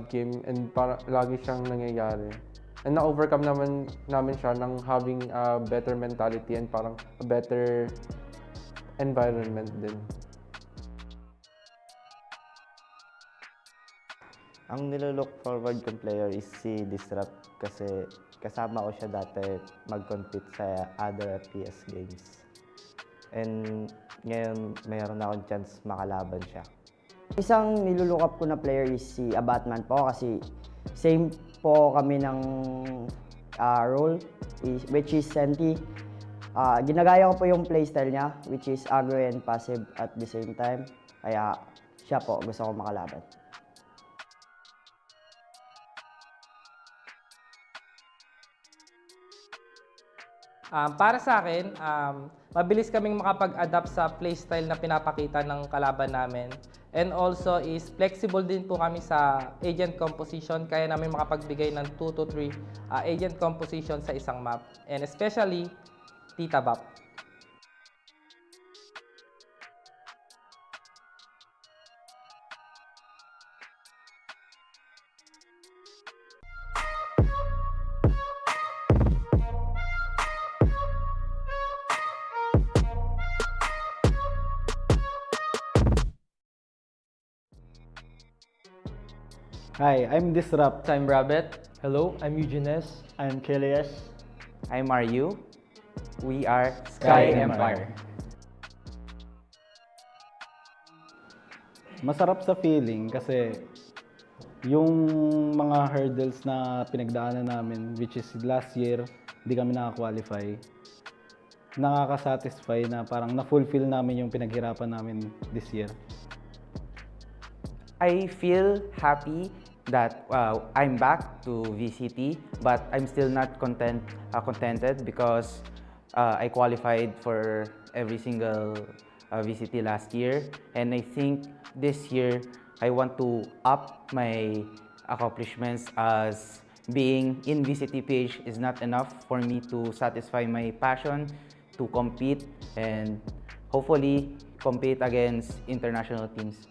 GLAB game and lagi siyang nangyayari. And na-overcome namin siya ng having a better mentality and parang a better environment din. Ang nilolook forward kong player is si Disrupt kasi kasama ko siya dati mag-compete sa other FPS games. And ngayon mayroon akong chance makalaban siya. Isang nilulook up ko na player is si Batman po kasi same po kami ng role which is Senti. Ginagaya ko po yung playstyle niya which is aggro and passive at the same time. Kaya siya po gusto ko makalaban. Para sa akin, mabilis kaming makapag-adapt sa playstyle na pinapakita ng kalaban namin. And also is flexible din po kami sa agent composition, kaya namin makapagbigay ng 2 to 3 agent composition sa isang map. And especially, Tita Bap. Hi, I'm Disrupt. I'm Rabbit. Hello, I'm Eugenius. I'm Kilias. I'm Mario. We are SKYE Empire. Masarap sa feeling kasi yung mga hurdles na pinagdaanan namin, which is last year, hindi kami naka-qualify, nakaka-satisfy na parang na-fulfill namin yung pinaghirapan namin this year. I feel happy that I'm back to VCT, but I'm still not contented because I qualified for every single VCT last year, and I think this year I want to up my accomplishments, as being in VCTPH is not enough for me to satisfy my passion to compete and hopefully compete against international teams.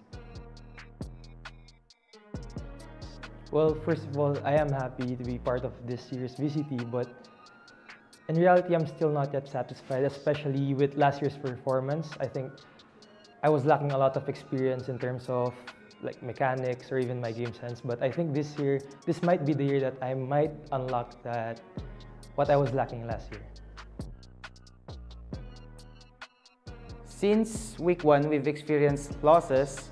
Well, first of all, I am happy to be part of this year's VCT, but in reality, I'm still not yet satisfied, especially with last year's performance. I think I was lacking a lot of experience in terms of like mechanics or even my game sense, but I think this year, this might be the year that I might unlock that what I was lacking last year. Since week 1, we've experienced losses,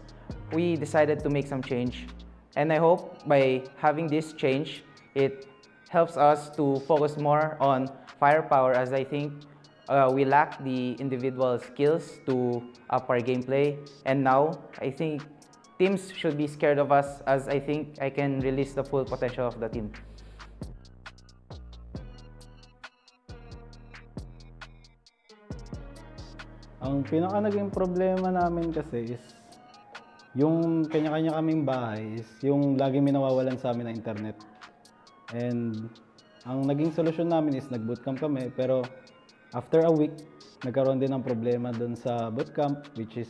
we decided to make some change. And I hope by having this change, it helps us to focus more on firepower, as I think we lack the individual skills to up our gameplay. And now, I think teams should be scared of us, as I think I can release the full potential of the team. Ang pinaka naging problema namin kasi is yung kanya-kanya kaming bahay is yung lagi may nawawalan sa amin na internet. And ang naging solusyon namin is nag-bootcamp kami, pero after a week, nagkaroon din ng problema doon sa bootcamp, which is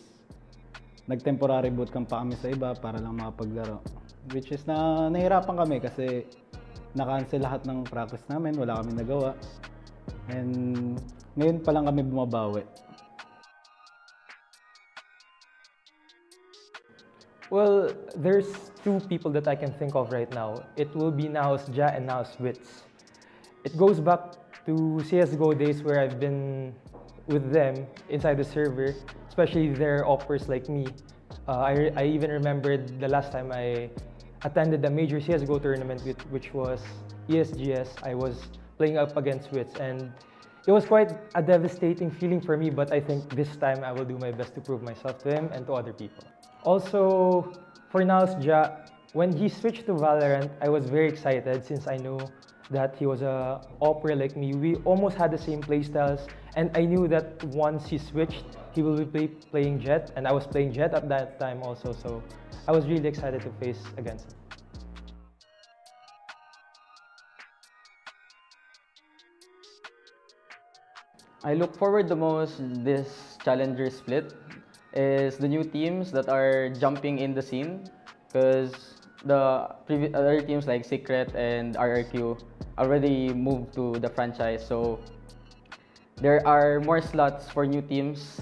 nag-temporary bootcamp pa kami sa iba para lang makapaglaro. Which is nahirapan kami kasi na-cancel lahat ng practice namin, wala kami nagawa. And ngayon pa lang kami bumabawi. Well, there's two people that I can think of right now. It will be Naos Ja and Naos Wits. It goes back to CSGO days where I've been with them inside the server, especially their oppers like me. I even remembered the last time I attended a major CSGO tournament, which was ESGS. I was playing up against Wits, and it was quite a devastating feeling for me, but I think this time I will do my best to prove myself to him and to other people. Also, for Naos Ja, when he switched to Valorant, I was very excited since I knew that he was a opera like me. We almost had the same playstyles, and I knew that once he switched, he will be playing Jet, and I was playing Jet at that time also, so I was really excited to face against him. I look forward the most this Challenger split is the new teams that are jumping in the scene, because the other teams like Secret and RRQ already moved to the franchise, so there are more slots for new teams,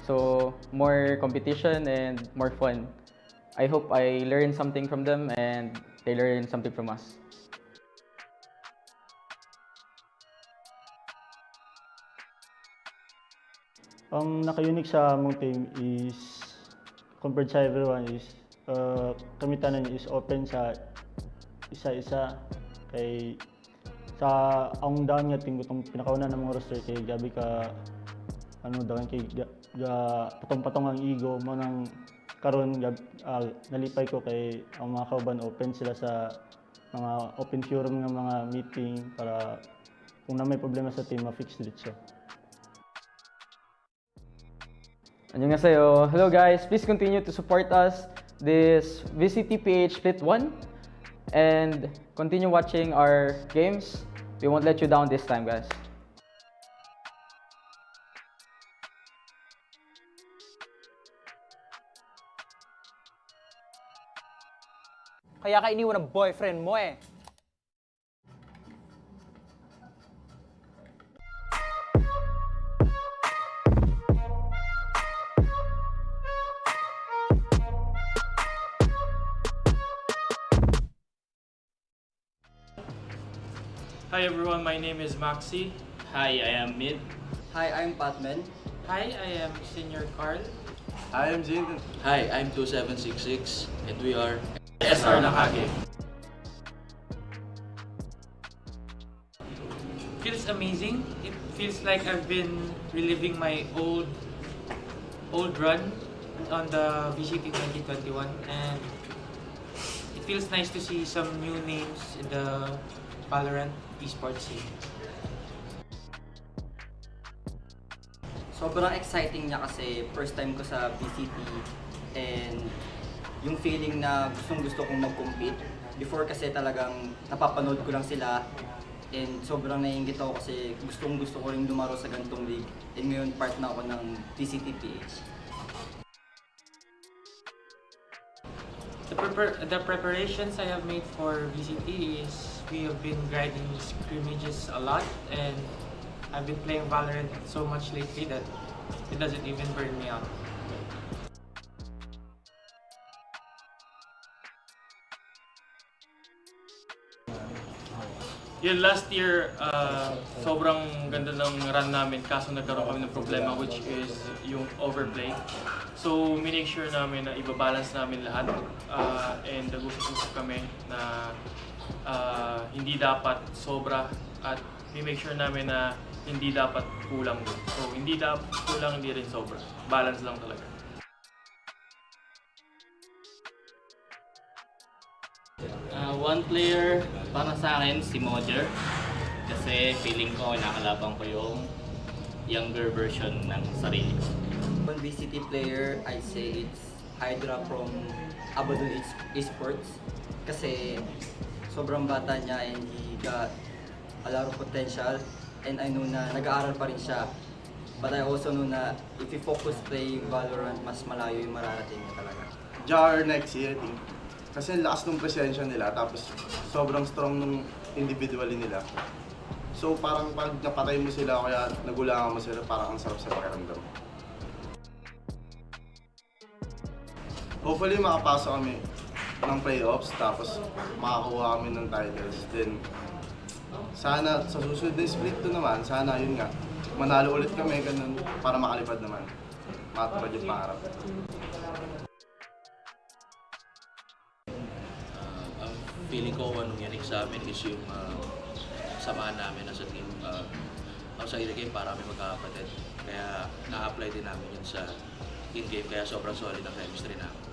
so more competition and more fun. I hope I learn something from them and they learn something from us. Ang naka-unique sa among team is, compared sa everyone, is kami tanan is open sa isa-isa. Kay sa ang daan nga team itong pinakauna ng mga roster kay gabi ka daw kay patong-patong ang ego mo nang karon nalipay ko kay ang mga kauban open sila sa mga open forum nga mga meeting para kung na may problema sa team ma-fix dito. 안녕하세요. Hello guys, please continue to support us this VCTPH Split 1 and continue watching our games. We won't let you down this time, guys. Kaya ka iniwan ng boyfriend mo eh. Hi everyone, my name is Maxi. Hi, I am Mid. Hi, I'm Patman. Hi, I am Senior Carl. Hi, I'm Jaden. Hi, I'm 2766 and we are SR Nakage. Feels amazing. It feels like I've been reliving my old run on the VCT 2021, and it feels nice to see some new names in the VALORANT Esports scene. Sobrang exciting niya kasi first time ko sa VCT and yung feeling na gusto kong mag-compete. Before kasi talagang napapanood ko lang sila and sobrang naiingit ako kasi gusto ko rin lumaro sa ganitong league. And ngayon part na ako ng VCTPH. The preparations I have made for VCT is we have been grinding scrimmages a lot, and I've been playing VALORANT so much lately that it doesn't even burn me out. Yun, last year, sobrang ganda ng run namin kaso nagkaroon kami ng problema which is yung overplay. So, minake sure namin na ibabalance namin lahat and nag-usap kami na hindi dapat sobra at make sure namin na hindi dapat kulang din. So, hindi dapat kulang, hindi rin sobra. Balance lang talaga. one player para sa akin si Mojer kasi feeling ko nakalaban ko yung younger version ng sarili ko. One VCT player, I'd say it's Hydra from Abadon Esports kasi sobrang bata niya and he got a lot of potential, and I know na nag-aaral pa rin siya. But I also know na if you focus playing Valorant, mas malayo yung mararating niya talaga. JAR next year, team. Kasi ang lakas ng presensya nila, tapos sobrang strong ng individually nila. So parang pag napatay mo sila, kaya nagulangan mo sila, parang ang sarap sa pakiramdam. Hopefully makapasok kami ng playoffs, tapos makakuha kami ng titles. Then sana sa susunod na split to naman, sana yun nga, manalo ulit kami, ganun, para makalipad naman. Matupad yung pangarap. Feeling ko anong yanik sa amin is yung samahan namin as a team outside the game para kami magkakapatid. Kaya na-apply din namin yun sa in-game, kaya sobrang solid ang chemistry namin.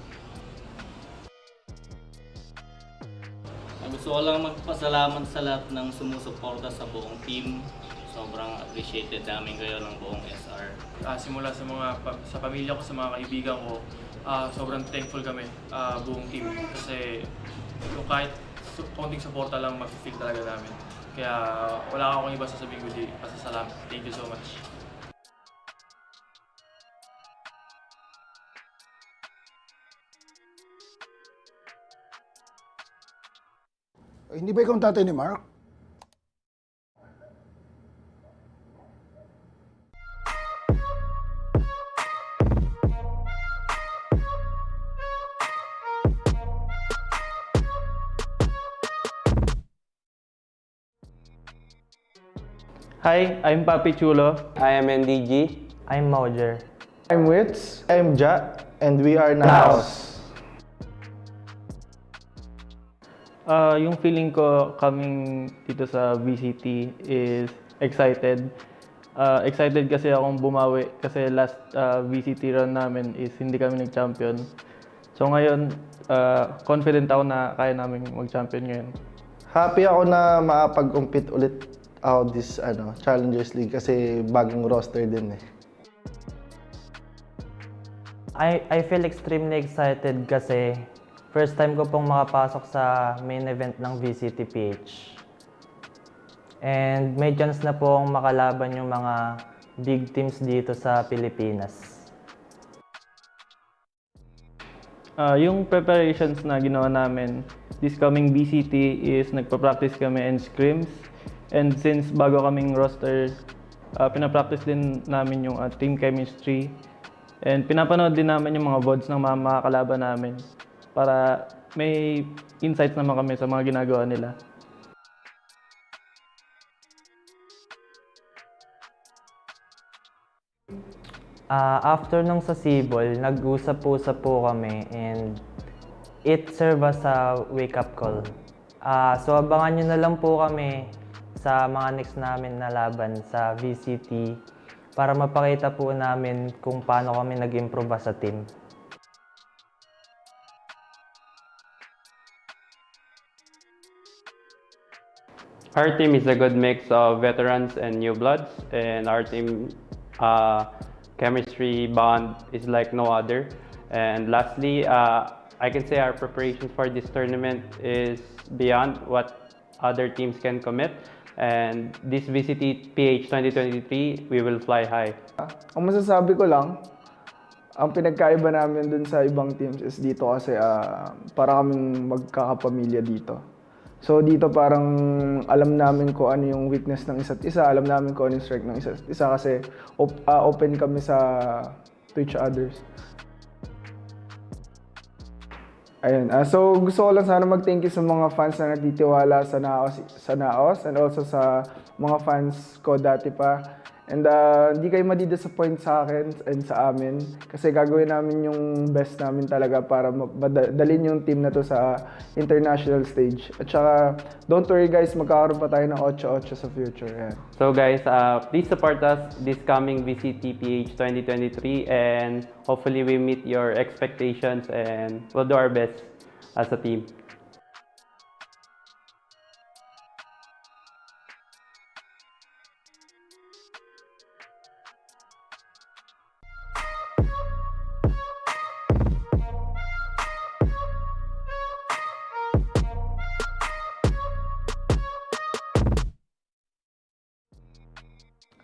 Gusto ko lang magpasalamat sa lahat ng sumusuporta sa buong team. Sobrang appreciated namin kayo ng buong SR. Simula sa pamilya ko, sa mga kaibigan ko, sobrang thankful kami buong team kasi yung kahit konting suporta lang mag-feel talaga namin. Kaya wala akong iba sasabihin kundi pasasalamat. Thank you so much. Hindi ba ikaw ang tatay ni Mark? Hi, I'm Papi Chulo. I am NDG. I'm Maujer. I'm Wits. I'm Ja. And we are Naos. Yung feeling ko coming dito sa VCT is excited. Excited kasi akong bumawi kasi last VCT run namin is hindi kami nag-champion. So ngayon, confident ako na kaya namin mag-champion ngayon. Happy ako na makapag-compete ulit ako this Challengers League kasi bagong roster din eh. I feel extremely excited kasi first time ko pong makapasok sa main event ng VCTPH. And may chance na pong makalaban yung mga big teams dito sa Pilipinas. Yung preparations na ginawa namin this coming VCT is nagpa-practice kami and scrims. And since bago kaming roster, pinapractice din namin yung team chemistry. And pinapanood din namin yung mga VODs ng mga kalaban namin para may insights naman kami sa mga ginagawa nila. After nung sa Sibol, nag-usap-usap po kami and it served as a wake-up call. So abangan nyo na lang po kami sa mga next namin na laban sa VCT para mapakita po namin kung paano kami nag-improve sa team. Our team is a good mix of veterans and new bloods, and our team chemistry bond is like no other. And lastly, I can say our preparation for this tournament is beyond what other teams can commit. And this VCTPH 2023, we will fly high. Ang masasabi ko lang, ang pinagkaiba namin dun sa ibang teams is dito kasi para kaming magkakapamilya dito. So dito parang alam namin kung ano yung weakness ng isa't isa, alam namin kung ano yung strength ng isa't isa kasi open kami to each others. Ayun. So gusto ko lang sana mag-thank you sa mga fans na nagtitiwala sa Naos and also sa mga fans ko dati pa. And hindi kayo madi-disappoint sa akin and sa amin kasi gagawin namin yung best namin talaga para dalhin yung team na to sa international stage. At saka, don't worry guys, magkakaroon pa tayo ng 8-8 sa future. Yeah. So guys, please support us this coming VCTPH 2023 and hopefully we meet your expectations and we'll do our best as a team.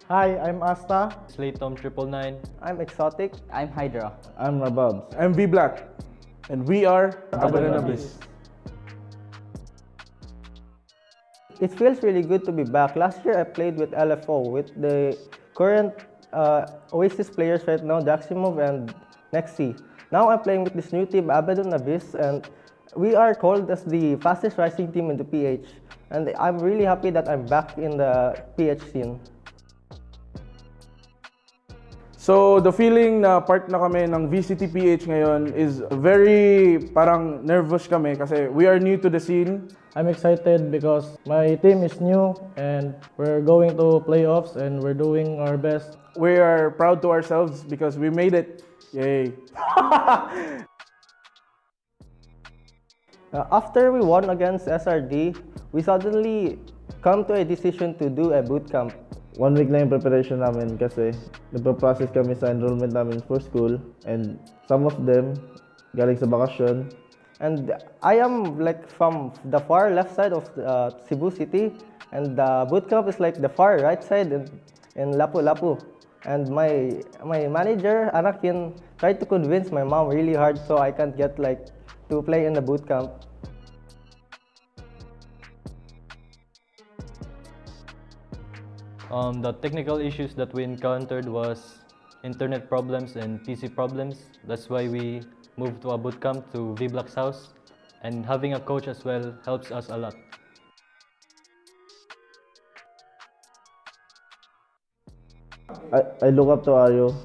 Hi, I'm Asta. Slatom 999. I'm Exotic. I'm Hydra. I'm Rabab. I'm V Black. And we are Abaddon Abyss. It feels really good to be back. Last year I played with LFO, with the current OASIS players right now, Daximov and Nexi. Now I'm playing with this new team, Abaddon Abyss, and we are called as the fastest rising team in the PH. And I'm really happy that I'm back in the PH scene. So, the feeling na part na kami ng VCTPH ngayon is very parang nervous kami kasi we are new to the scene. I'm excited because my team is new and we're going to playoffs and we're doing our best. We are proud to ourselves because we made it. Yay. After we won against SRD, we suddenly come to a decision to do a bootcamp. 1 week lang yung preparation namin kasi nagpa-process kami sa enrollment namin for school and some of them galing sa bakasyon. And I am like from the far left side of Cebu City and the bootcamp is like the far right side in Lapu-Lapu. And my manager, Anakin, tried to convince my mom really hard so I can't get to play in the bootcamp. The technical issues that we encountered was internet problems and PC problems. That's why we moved to a bootcamp to VBlock's house, and having a coach as well helps us a lot. I look up to Ayo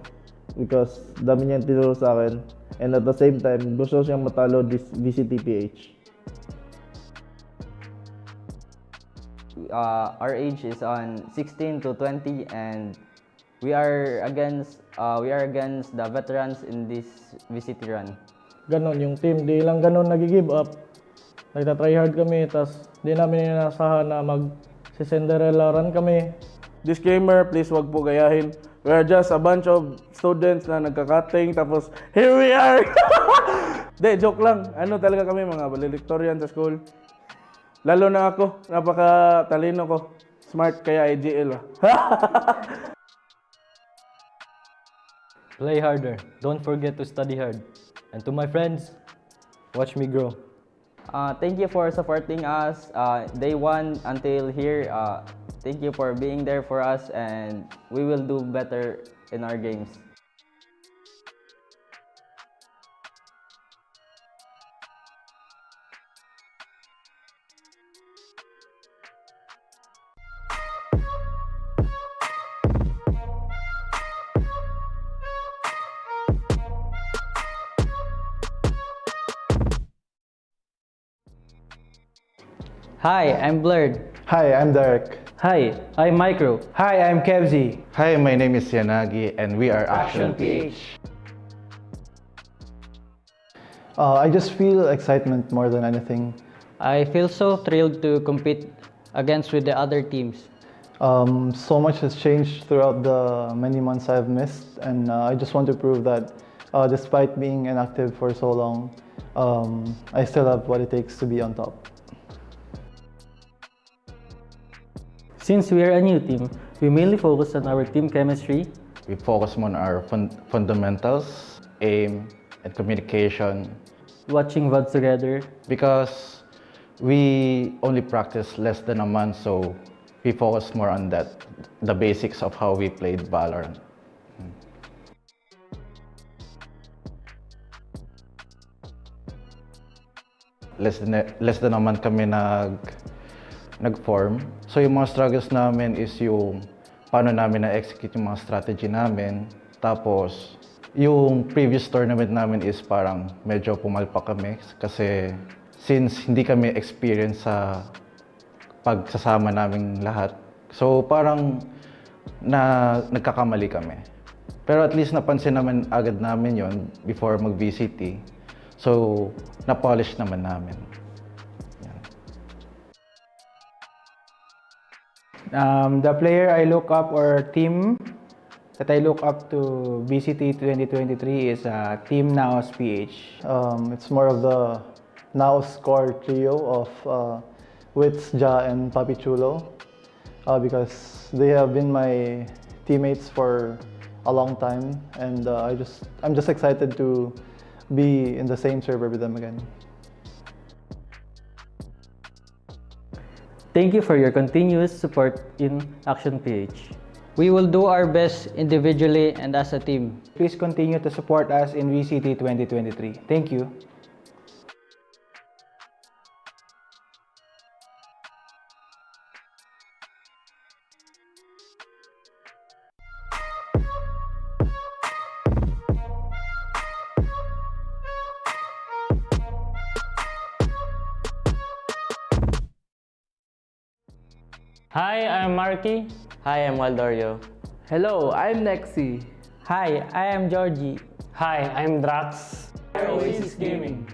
because dami niyang tinuro sa akin, and at the same time gusto siyang matalo this VCTPH. Our age is on 16 to 20, and we are against the veterans in this VCT run. Ganon yung team, di lang ganon nag-give up. Nagta-try hard kami, tas di namin inasahan na mag-Cinderella run kami. Disclaimer, please wag po gayahin. We are just a bunch of students na nagka-cutting, tapos here we are! De, joke lang. Ano talaga kami, mga valedictorian sa school. Lalo na ako, napaka-talino ko. Smart kaya IGL. Play harder. Don't forget to study hard. And to my friends, watch me grow. Thank you for supporting us day one until here. Thank you for being there for us, and we will do better in our games. Hi, I'm Blurred. Hi, I'm Derek. Hi, I'm Micro. Hi, I'm Kevzi. Hi, my name is Yanagi, and we are Action PH. I just feel excitement more than anything. I feel so thrilled to compete against with the other teams. So much has changed throughout the many months I've missed, and I just want to prove that despite being inactive for so long, I still have what it takes to be on top. Since we are a new team, we mainly focus on our team chemistry. We focus on our fundamentals, aim, and communication. Watching VODs together. Because we only practice less than a month, so we focus more on that, the basics of how we played Valorant. Less than a month kami nag-form. So yung mga struggles namin is yung paano namin na-execute yung mga strategy namin. Tapos yung previous tournament namin is parang medyo pumalpak kami kasi since hindi kami experienced sa pagsasama naming lahat. So parang nagkakamali kami. Pero at least napansin naman agad namin yon before mag-VCT. So na-polish naman namin. The player I look up or team that I look up to VCT 2023 is Team Naos PH. It's more of the Naos core trio of Wits, Ja, and Papi Chulo because they have been my teammates for a long time, and I'm just excited to be in the same server with them again. Thank you for your continuous support in Action PH. We will do our best individually and as a team. Please continue to support us in VCT 2023. Thank you. Hi, I'm Marky. Hi, I'm Waldorio. Hello, I'm Nexi. Hi, I am Georgie. Hi, I'm Drax. OASIS Gaming.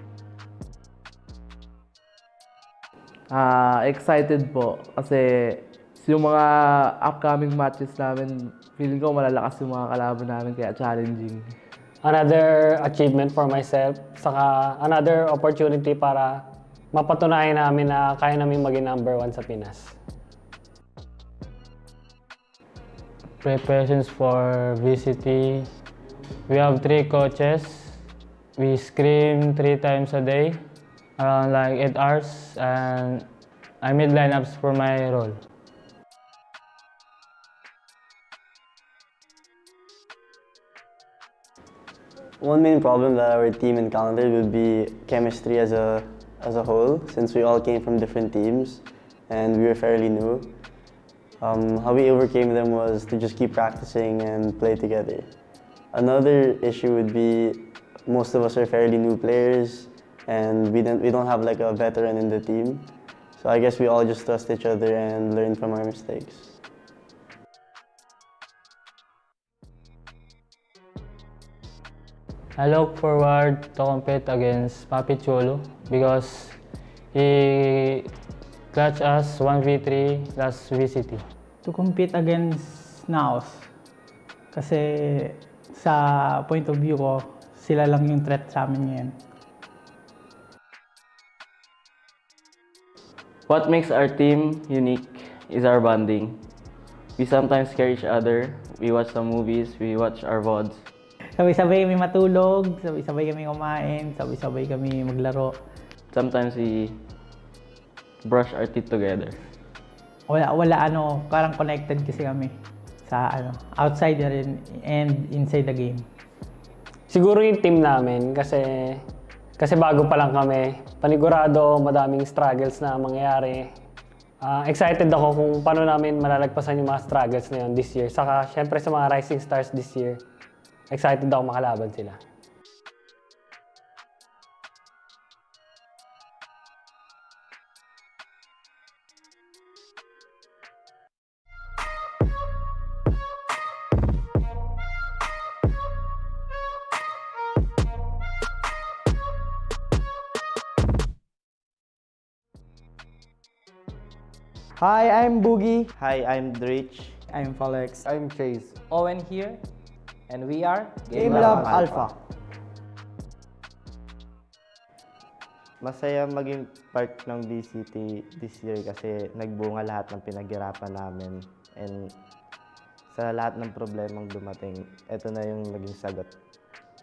Excited po kasi yung mga upcoming matches namin, feeling ko malalakas yung mga kalaban namin kaya challenging. Another achievement for myself, saka another opportunity para mapatunayan namin na kaya namin maging number 1 sa Pinas. Preparations for VCT. We have 3 coaches. We scrim 3 times a day, around like 8 hours, and I made lineups for my role. One main problem that our team encountered would be chemistry as a whole, since we all came from different teams and we were fairly new. How we overcame them was to just keep practicing and play together. Another issue would be most of us are fairly new players and we don't have like a veteran in the team. So I guess we all just trust each other and learn from our mistakes. I look forward to compete against Papi Chulo because he clutched us 1v3 last VCT. To compete against Naos kasi sa point of view ko, sila lang yung threat sa amin ngayon. What makes our team unique is our bonding. We sometimes scare each other, we watch some movies, we watch our VODs. Sabay-sabay kami matulog, sabay-sabay kami kumain, sabay-sabay kami maglaro. Sometimes we brush our teeth together. Parang connected kasi kami sa outside rin and inside the game. Siguro yung team namin kasi bago pa lang kami, panigurado madaming struggles na mangyayari. Excited ako kung paano namin malalagpasan yung mga struggles na yun this year. Saka syempre sa mga rising stars this year, excited ako makalaban sila. Hi, I'm Boogie. Hi, I'm Drich. I'm Folex. I'm Chase. Owen here, and we are GameLab.Alpha. Masaya maging part ng VCT this year kasi nagbunga lahat ng pinaghirapan namin. And sa lahat ng problemang dumating, ito na yung naging sagot.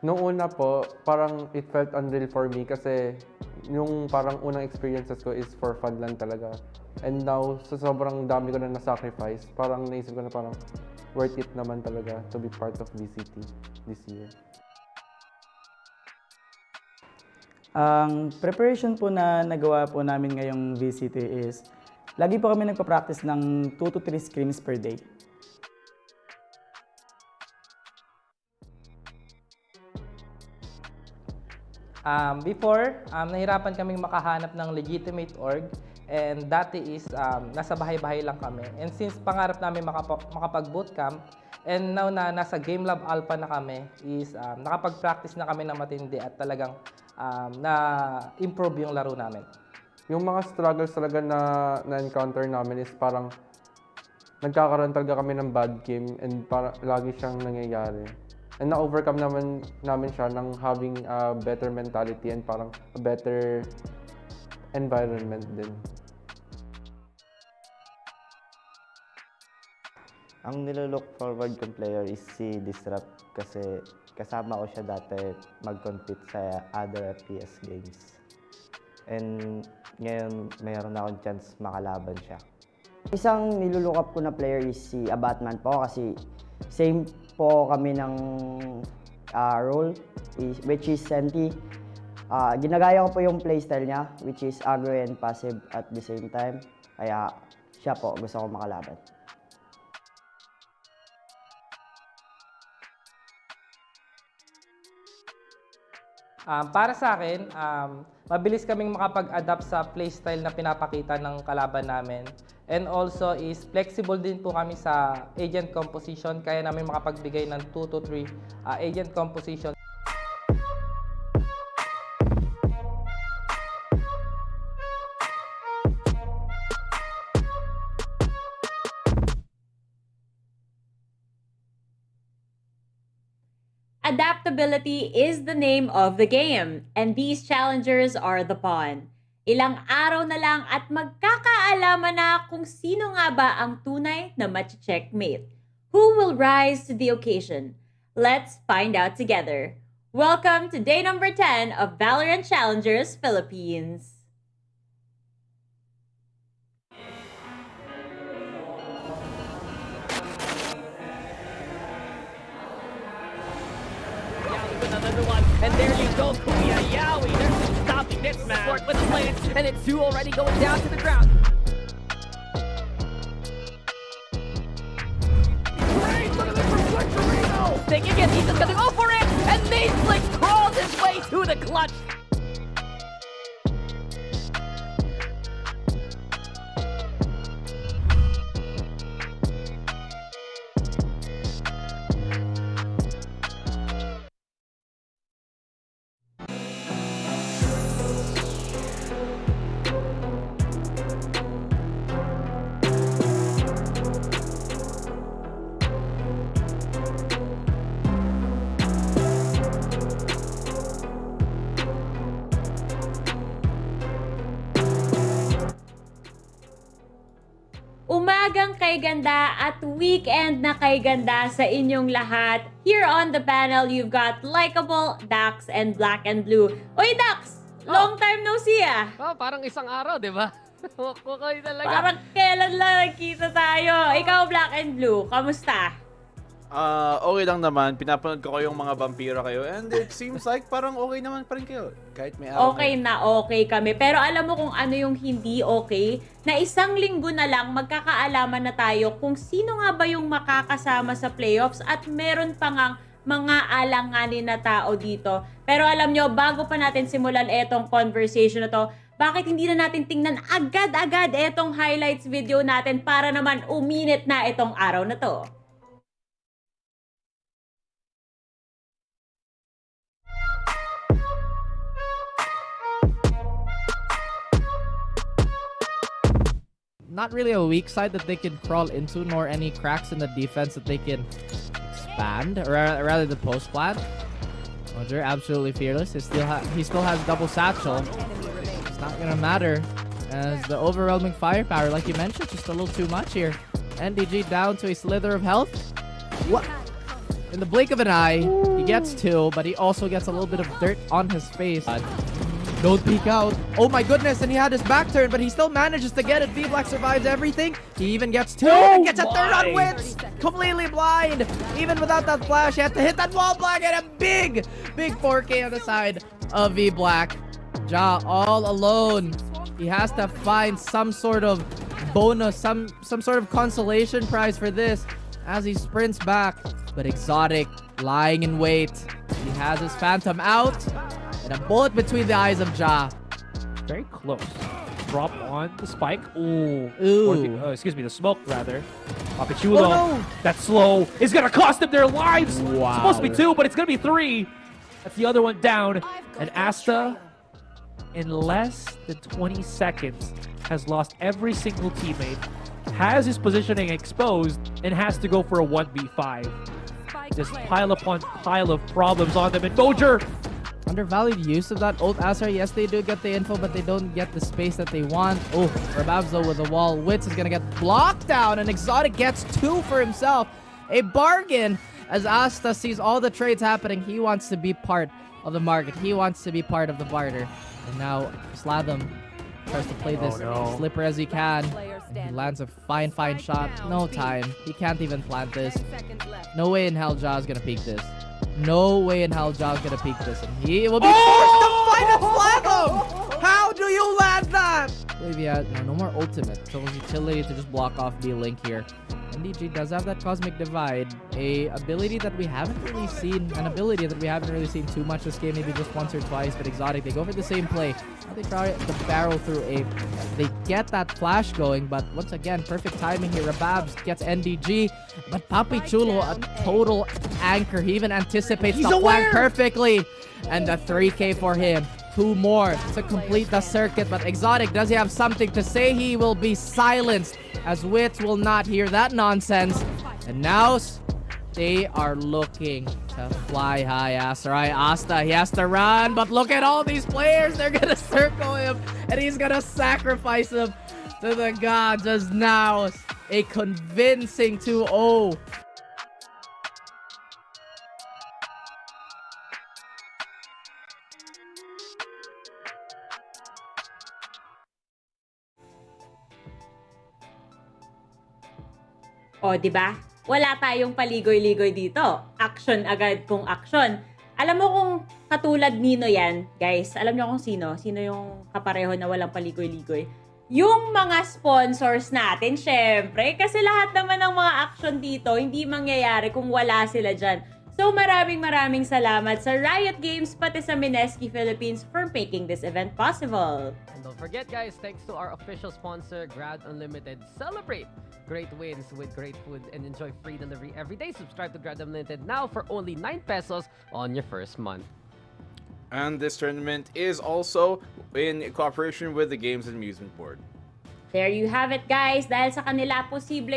Noong una po, parang it felt unreal for me kasi yung parang unang experiences ko is for fun lang talaga. And now, sa sobrang dami ko na na-sacrifice, parang naisip ko na parang worth it naman talaga to be part of VCT this year. Ang preparation po na nagawa po namin ngayong VCT is, lagi po kami nagpa-practice ng 2 to 3 scrims per day. Before, nahirapan kaming makahanap ng legitimate org, and dati is nasa bahay-bahay lang kami. And since pangarap namin makapag-bootcamp, and now na nasa GameLab.Alpha na kami, is nakapag-practice na kami na matindi at talagang na-improve yung laro namin. Yung mga struggles talaga na-encounter namin is parang nagkakaroon talaga kami ng bad game and lagi siyang nangyayari. And na-overcome namin siya ng having a better mentality and parang a better environment din. Ang nilolook forward kong player is si Disrupt kasi kasama ko siya dati mag-compete sa other FPS games. And ngayon mayroon na akong chance makalaban siya. Isang nilulook up ko na player is si Abatman po kasi same po kami ng role which is Senti. Ginagaya ko po yung playstyle niya which is aggro and passive at the same time. Kaya siya po gusto ko makalaban. Para sa akin, mabilis kaming makapag-adapt sa playstyle na pinapakita ng kalaban namin. And also is flexible din po kami sa agent composition, kaya namin makapagbigay ng 2 to 3 agent composition. Adaptability is the name of the game, and these challengers are the pawn. Ilang araw na lang at magkakaalaman na kung sino nga ba ang tunay na match-checkmate. Who will rise to the occasion? Let's find out together. Welcome to day number 10 of VALORANT Challengers Philippines. And there you go, Kuya Yowie. They're stopping this man with the blades, and it's 2 already going down to the ground. Great, look at this from Fletcherino. Taking it, Ethan's gonna go for it, and Maidflick crawls his way to the clutch. Umagang kay ganda at weekend na kay ganda sa inyong lahat. Here on the panel, you've got Likeable, Dax, and Black and Blue. Oy, Dax! Long time no see ah! Oh, parang isang araw, di ba? Okay talaga. Parang kailan lang nagkita tayo. Ikaw, Black and Blue, kamusta? Okay lang naman. Pinapanood ko yung mga vampira kayo. And it seems like parang okay naman pa rin kayo. Kahit may araw Okay na okay kami. Pero alam mo kung ano yung hindi okay? Na isang linggo na lang magkakaalaman na tayo kung sino nga ba yung makakasama sa playoffs at meron pa ngang mga alanganin na tao dito. Pero alam nyo, bago pa natin simulan etong conversation na to, bakit hindi na natin tingnan agad-agad etong highlights video natin para naman uminit na itong araw na to? Not really a weak side that they can crawl into, nor any cracks in the defense that they can expand, or rather the post plant. Roger, absolutely fearless. He still has double satchel. It's not gonna matter, as the overwhelming firepower, like you mentioned, just a little too much here. NDG down to a slither of health. What? In the blink of an eye, he gets 2, but he also gets a little bit of dirt on his face. Don't peek out. Oh my goodness, and he had his back turn, but he still manages to get it. V-Black survives everything. He even gets 2 and gets a third on Wits. Completely blind. Even without that flash, he had to hit that wall block and a big 4K on the side of V-Black. Ja all alone. He has to find some sort of bonus, some sort of consolation prize for this as he sprints back. But Exotic lying in wait. He has his Phantom out. And a bullet between the eyes of Ja. Very close. Drop on the spike. Ooh. Ooh. Or excuse me, the smoke rather. Papichulo. Oh, no. That slow is gonna cost them their lives. Wow. It's supposed to be 2, but it's gonna be 3. That's the other one down. And Asta, in less than 20 seconds, has lost every single teammate, has his positioning exposed, and has to go for a 1v5. Just pile upon pile of problems on them. And Dojer, undervalued use of that ult Asar. Yes, they do get the info, but they don't get the space that they want. Oh, Rababs though with the wall. Wits is gonna get blocked down, and Exotic gets 2 for himself. A bargain as Asta sees all the trades happening. He wants to be part of the market. He wants to be part of the barter. And now Slatham tries to play this slipper as he can. And he lands a fine shot. No time. He can't even plant this. No way in hell Ja is gonna peek this. No way in hell Ja's gonna peek this, and he will be forced to fight and Slatham! How do you land that? I believe he had no more ultimate, so his utility to just block off B-Link here. NDG does have that Cosmic Divide, an ability that we haven't really seen too much this game, maybe just once or twice, but Exotic, they go for the same play. Now they try to barrel through they get that flash going, but once again, perfect timing here. Rababs gets NDG, but Papichulo, a total anchor. He even anticipates the flank perfectly, and the 3K for him. 2 more to complete the circuit, but Exotic, does he have something to say? He will be silenced, as Wits will not hear that nonsense. And now they are looking to fly high. Asarai Asta, he has to run, but look at all these players. They're gonna circle him, and he's gonna sacrifice him to the gods, as now a convincing 2-0. O, di ba? Wala tayong paligoy-ligoy dito. Action agad kung action. Alam mo kung katulad Nino yan, guys, alam niyo kung sino? Sino yung kapareho na walang paligoy-ligoy? Yung mga sponsors natin, syempre. Kasi lahat naman ng mga action dito, hindi mangyayari kung wala sila dyan. So maraming salamat sa Riot Games pati sa Mineski Philippines for making this event possible. And don't forget guys, thanks to our official sponsor, Grad Unlimited. Celebrate great wins with great food and enjoy free delivery every day. Subscribe to Grad Unlimited now for only 9 pesos on your first month. And this tournament is also in cooperation with the Games and Amusement Board. There you have it guys. Dahil sa kanila, posible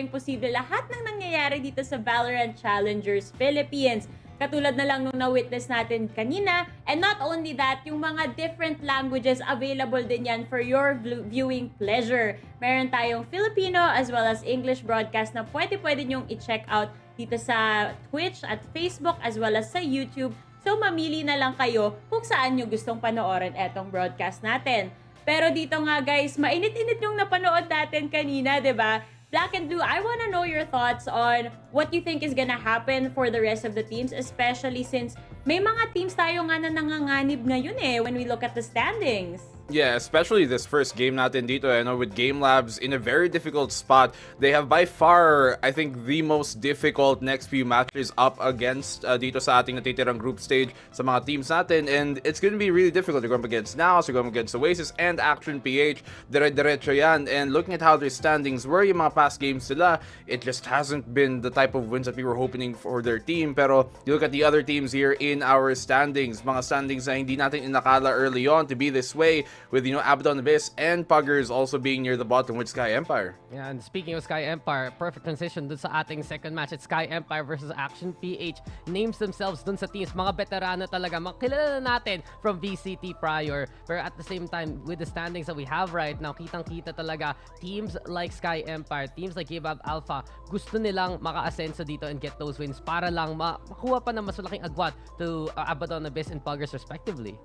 lahat ng nangyayari dito sa VALORANT Challengers Philippines. Katulad na lang nung na-witness natin kanina. And not only that, yung mga different languages available din yan for your viewing pleasure. Meron tayong Filipino as well as English broadcast na pwede nyong i-check out dito sa Twitch at Facebook as well as sa YouTube. So mamili na lang kayo kung saan nyo gustong panoorin etong broadcast natin. Pero dito nga guys, mainit-init yung napanood natin kanina, 'di ba? Black and Blue, I wanna know your thoughts on what you think is gonna happen for the rest of the teams, especially since may mga teams tayo nga na nanganganib ngayon when we look at the standings. Yeah, especially this first game natin dito, I know with GameLabs in a very difficult spot. They have by far, I think, the most difficult next few matches up against dito sa ating natitirang group stage sa mga teams natin. And it's going to be really difficult. They're going up against NOWS, they're going up against OASIS and Action PH. Dire-diretso yan. And looking at how their standings were yung mga past games sila, it just hasn't been the type of wins that we were hoping for their team. Pero you look at the other teams here in our standings, mga standings na hindi natin inakala early on to be this way, with Abaddon Abyss and Puggers also being near the bottom with SKYE Empire. Yeah, and speaking of SKYE Empire, perfect transition dun sa ating second match. It's SKYE Empire versus Action PH. Names themselves dun sa teams, mga veterano talaga. Makilala natin from VCT prior. Pero at the same time, with the standings that we have right now, kitang-kita talaga teams like SKYE Empire, teams like GameLab.Alpha, gusto nilang maka-asenso dito and get those wins para lang makuha pa ng mas malaking agwat to Abaddon Abyss and Puggers respectively.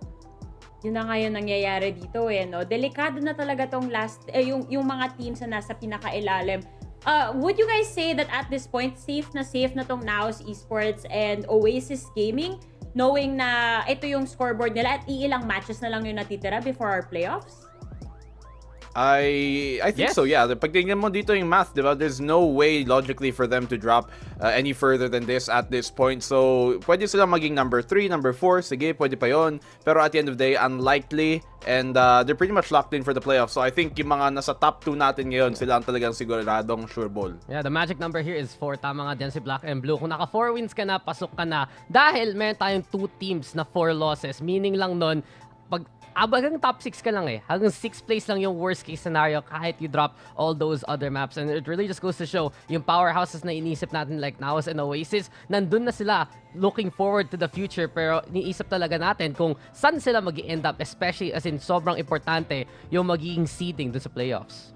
Yun na ngayon nangyayari dito no? Delikado na talaga tong yung mga teams na nasa pinakailalim. Would you guys say that at this point, safe na tong NOWS Esports and OASIS Gaming, knowing na ito yung scoreboard nila at iilang matches na lang yung natitira before our playoffs? I think so, yeah. Pag tingnan mo dito yung math, diba? There's no way logically for them to drop any further than this at this point. So, pwede sila maging number 3, number 4. Sige, pwede pa yon. Pero at the end of the day, unlikely. And they're pretty much locked in for the playoffs. So, I think yung mga nasa top 2 natin ngayon, sila ang talagang siguradong sure ball. Yeah, the magic number here is 4. Tama nga dyan si Black and Blue. Kung naka 4 wins ka na, pasok ka na. Dahil meron tayong 2 teams na 4 losses. Meaning lang nun, pag hanggang top 6 ka lang hanggang 6th place lang yung worst case scenario kahit you drop all those other maps. And it really just goes to show yung powerhouses na inisip natin like NOWS and OASIS, nandun na sila looking forward to the future, pero iniisip talaga natin kung saan sila mag-end up, especially as in sobrang importante yung magiging seeding dun sa playoffs.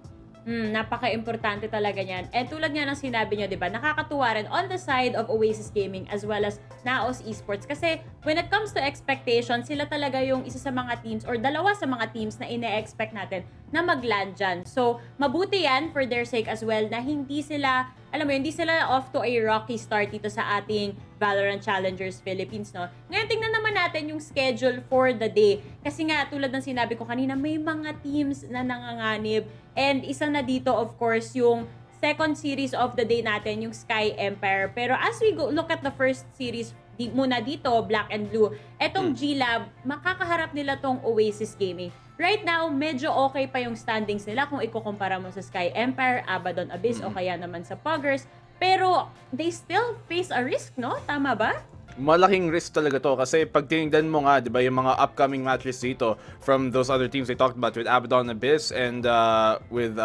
Napaka-importante talaga niyan. And tulad nga ng sinabi nyo, di ba, nakakatuwa rin on the side of OASIS Gaming as well as NOWS Esports. Kasi when it comes to expectations, sila talaga yung isa sa mga teams or dalawa sa mga teams na ine-expect natin na mag-land dyan. So, mabuti yan for their sake as well na hindi sila, alam mo, hindi sila off to a rocky start dito sa ating VALORANT Challengers Philippines, no? Ngayon, tingnan naman natin yung schedule for the day. Kasi nga, tulad ng sinabi ko kanina, may mga teams na nanganganib. And isa na dito, of course, yung second series of the day natin, yung SKYE Empire. Pero as we look at the first series, muna dito, Black and Blue, etong GLAB, makakaharap nila tong OASIS Gaming. Right now, medyo okay pa yung standings nila kung ikukumpara mo sa SKYE Empire, Abaddon Abyss, o kaya naman sa Puggers. Pero they still face a risk, no? Tama ba? Malaking risk talaga to kasi pag tinignan mo nga, 'di ba, yung mga upcoming matches dito from those other teams they talked about with Abaddon Abyss and with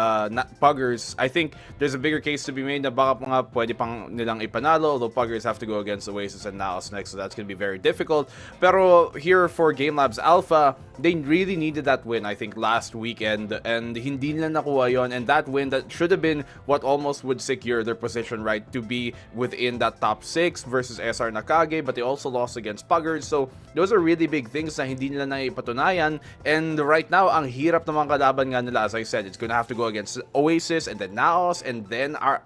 Puggers, I think there's a bigger case to be made na baka mga pwede pang nilang ipanalo, although Puggers have to go against OASIS and NOWS next, so that's going to be very difficult. Pero here for GameLab.Alpha, they really needed that win, I think, last weekend, and hindi nila nakuha yon, and that win that should have been what almost would secure their position right to be within that top 6 versus SR Nakage. but they also lost against Puggers. So those are really big things na hindi nila naipatunayan. And right now, ang hirap ng mga kalaban nga nila. As I said, it's gonna have to go against OASIS and then NAOS and then our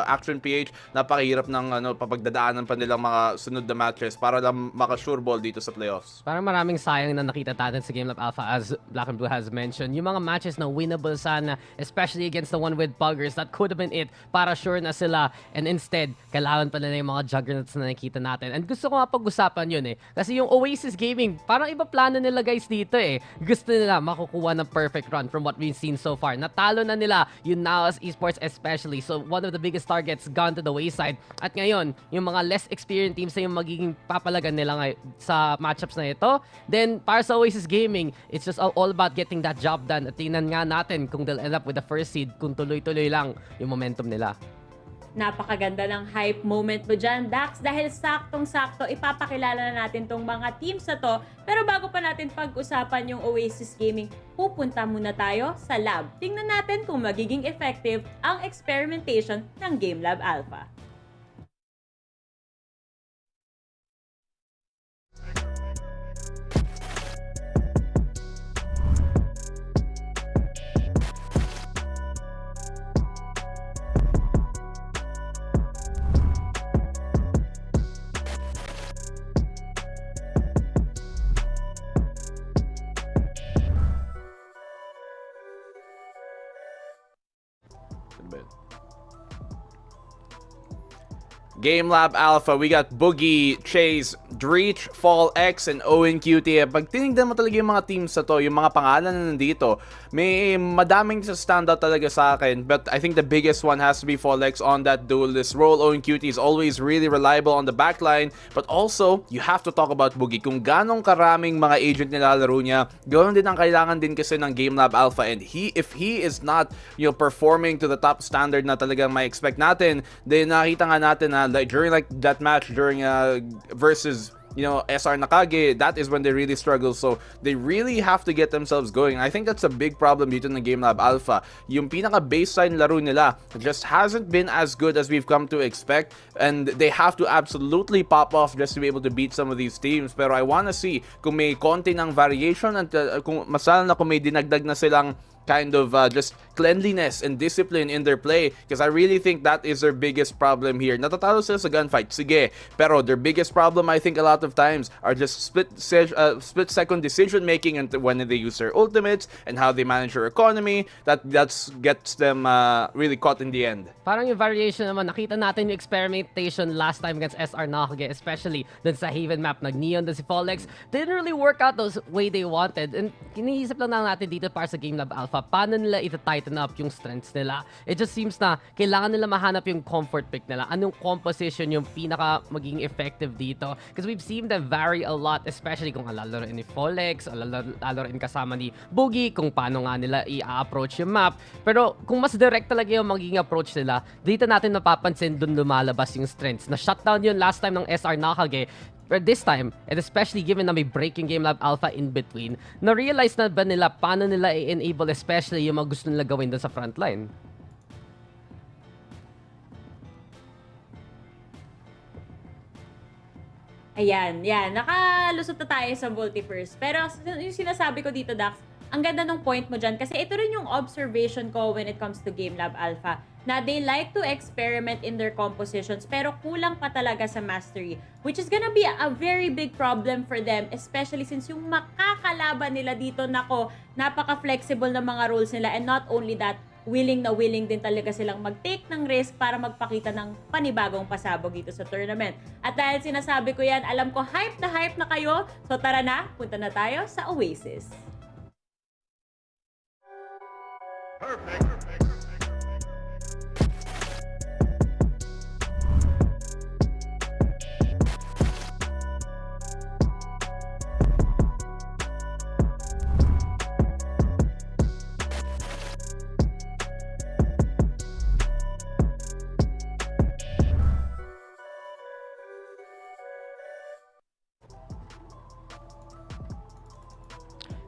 Action PH. Napakahirap ng papagdadaanan pa nilang mga sunod na matches para lang maka-sure ball dito sa playoffs. Parang maraming sayang na nakita natin sa GameLab.Alpha, as Black and Blue has mentioned. Yung mga matches na winnable sana, especially against the one with Puggers, that could have been it para sure na sila. And instead, kailangan pa nila yung mga juggernauts na nakikita natin. And gusto ko nga pag-usapan yun Kasi yung OASIS Gaming, parang iba plano nila guys dito Gusto nila makukuha ng perfect run from what we've seen so far. Natalo na nila yung NAOS Esports especially. So one of the biggest targets gone to the wayside. At ngayon, yung mga less experienced teams na yung magiging papalagan nila sa matchups na ito. Then, para sa OASIS Gaming, it's just all about getting that job done. At tingnan nga natin kung they'll end up with the first seed, kung tuloy-tuloy lang yung momentum nila. Napakaganda ng hype moment mo dyan, Dax, dahil saktong-sakto ipapakilala na natin tong mga teams na to. Pero bago pa natin pag-usapan yung OASIS Gaming, pupunta muna tayo sa lab. Tingnan natin kung magiging effective ang experimentation ng GameLab.Alpha. GameLab.Alpha, we got Boogie, Chase, Dreech, Fall X, and Owen QT. Pag tinignan mo talaga yung mga teams na to, yung mga pangalan na nandito, may madaming sa standout talaga sa akin. But I think the biggest one has to be Fall X on that duelist role. Owen QT is always really reliable on the backline. But also, you have to talk about Boogie. Kung ganong karaming mga agent nilalaro niya, ganoon din ang kailangan din kasi ng GameLab.Alpha. And if he is not performing to the top standard na talagang may expect natin, then nakita nga natin na during that match during versus SR Nakage, that is when they really struggle. So they really have to get themselves going. I think that's a big problem dito ng GameLab.Alpha. Yung pinaka baseline laro nila just hasn't been as good as we've come to expect, and they have to absolutely pop off just to be able to beat some of these teams. Pero I wanna see kung may konti ng variation at kung masala na kung may dinagdag na silang kind of just cleanliness and discipline in their play, because I really think that is their biggest problem here. Natatalo sila sa gunfight, sige, pero their biggest problem I think a lot of times are just split-second decision making and when they use their ultimates and how they manage their economy. That gets them really caught in the end. Parang yung variation naman, nakita natin yung experimentation last time against SR Nakage, especially dun sa Haven map, nag-neon dun si Folex. Didn't really work out the way they wanted, and kiniisip lang natin dito para sa GameLab.Alpha, paano nila ita-tighten up yung strengths nila. It just seems na kailangan nila mahanap yung comfort pick nila. Anong composition yung pinaka maging effective dito? Because we've seen them vary a lot, especially kung alalaroin ni Folex, alalaroin kasama ni Boogie, kung paano nga nila i-approach yung map. Pero kung mas direct talaga yung magiging approach nila, dito natin napapansin dun lumalabas yung strengths. Na-shutdown yun last time ng SR Nakage. But this time, and especially given na may breaking GameLab.Alpha in between, na-realize na ba nila paano nila i-enable especially yung mga gusto nila gawin doon sa frontline? Ayan, nakalusot na tayo sa multiverse. Pero yung sinasabi ko dito, Dax, ang ganda ng point mo dyan. Kasi ito rin yung observation ko when it comes to GameLab.Alpha, na they like to experiment in their compositions pero kulang pa talaga sa mastery, which is gonna be a very big problem for them, especially since yung makakalaban nila dito, napaka-flexible na mga rules nila, and not only that, willing din talaga silang mag-take ng risk para magpakita ng panibagong pasabog dito sa tournament. At dahil sinasabi ko yan, alam ko hype na kayo, so tara na, punta na tayo sa OASIS. Perfect.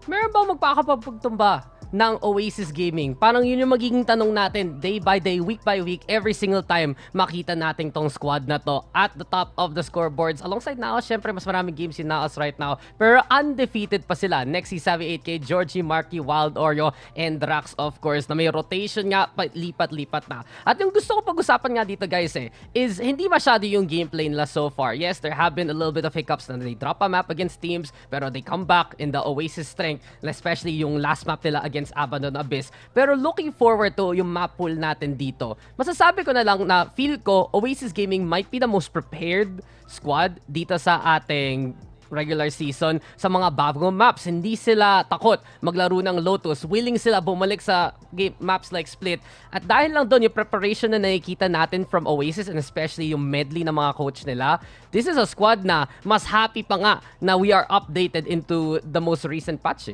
Meron bang magpakapagpagtumba ng Oasis Gaming? Parang yun yung magiging tanong natin day by day, week by week, every single time makita natin tong squad na to at the top of the scoreboards. Alongside Naos, syempre mas maraming games si Naos right now, pero undefeated pa sila. Next si Savvy 8K, Georgie, Marky, Wild Oreo, and Drax of course, na may rotation nga, lipat-lipat na. At yung gusto ko pag-usapan nga dito guys is hindi masyado yung gameplay nila so far. Yes, there have been a little bit of hiccups na they drop a map against teams, pero they come back in the Oasis strength, especially yung last map nila against Abandon Abyss. Pero looking forward to yung map pool natin dito, masasabi ko na lang na feel ko Oasis Gaming might be the most prepared squad dito sa ating regular season sa mga bagong maps. Hindi sila takot maglaro ng Lotus. Willing sila bumalik sa game maps like Split. At dahil lang doon yung preparation na nakikita natin from Oasis and especially yung medley ng mga coach nila, this is a squad na mas happy pa nga na we are updated into the most recent patch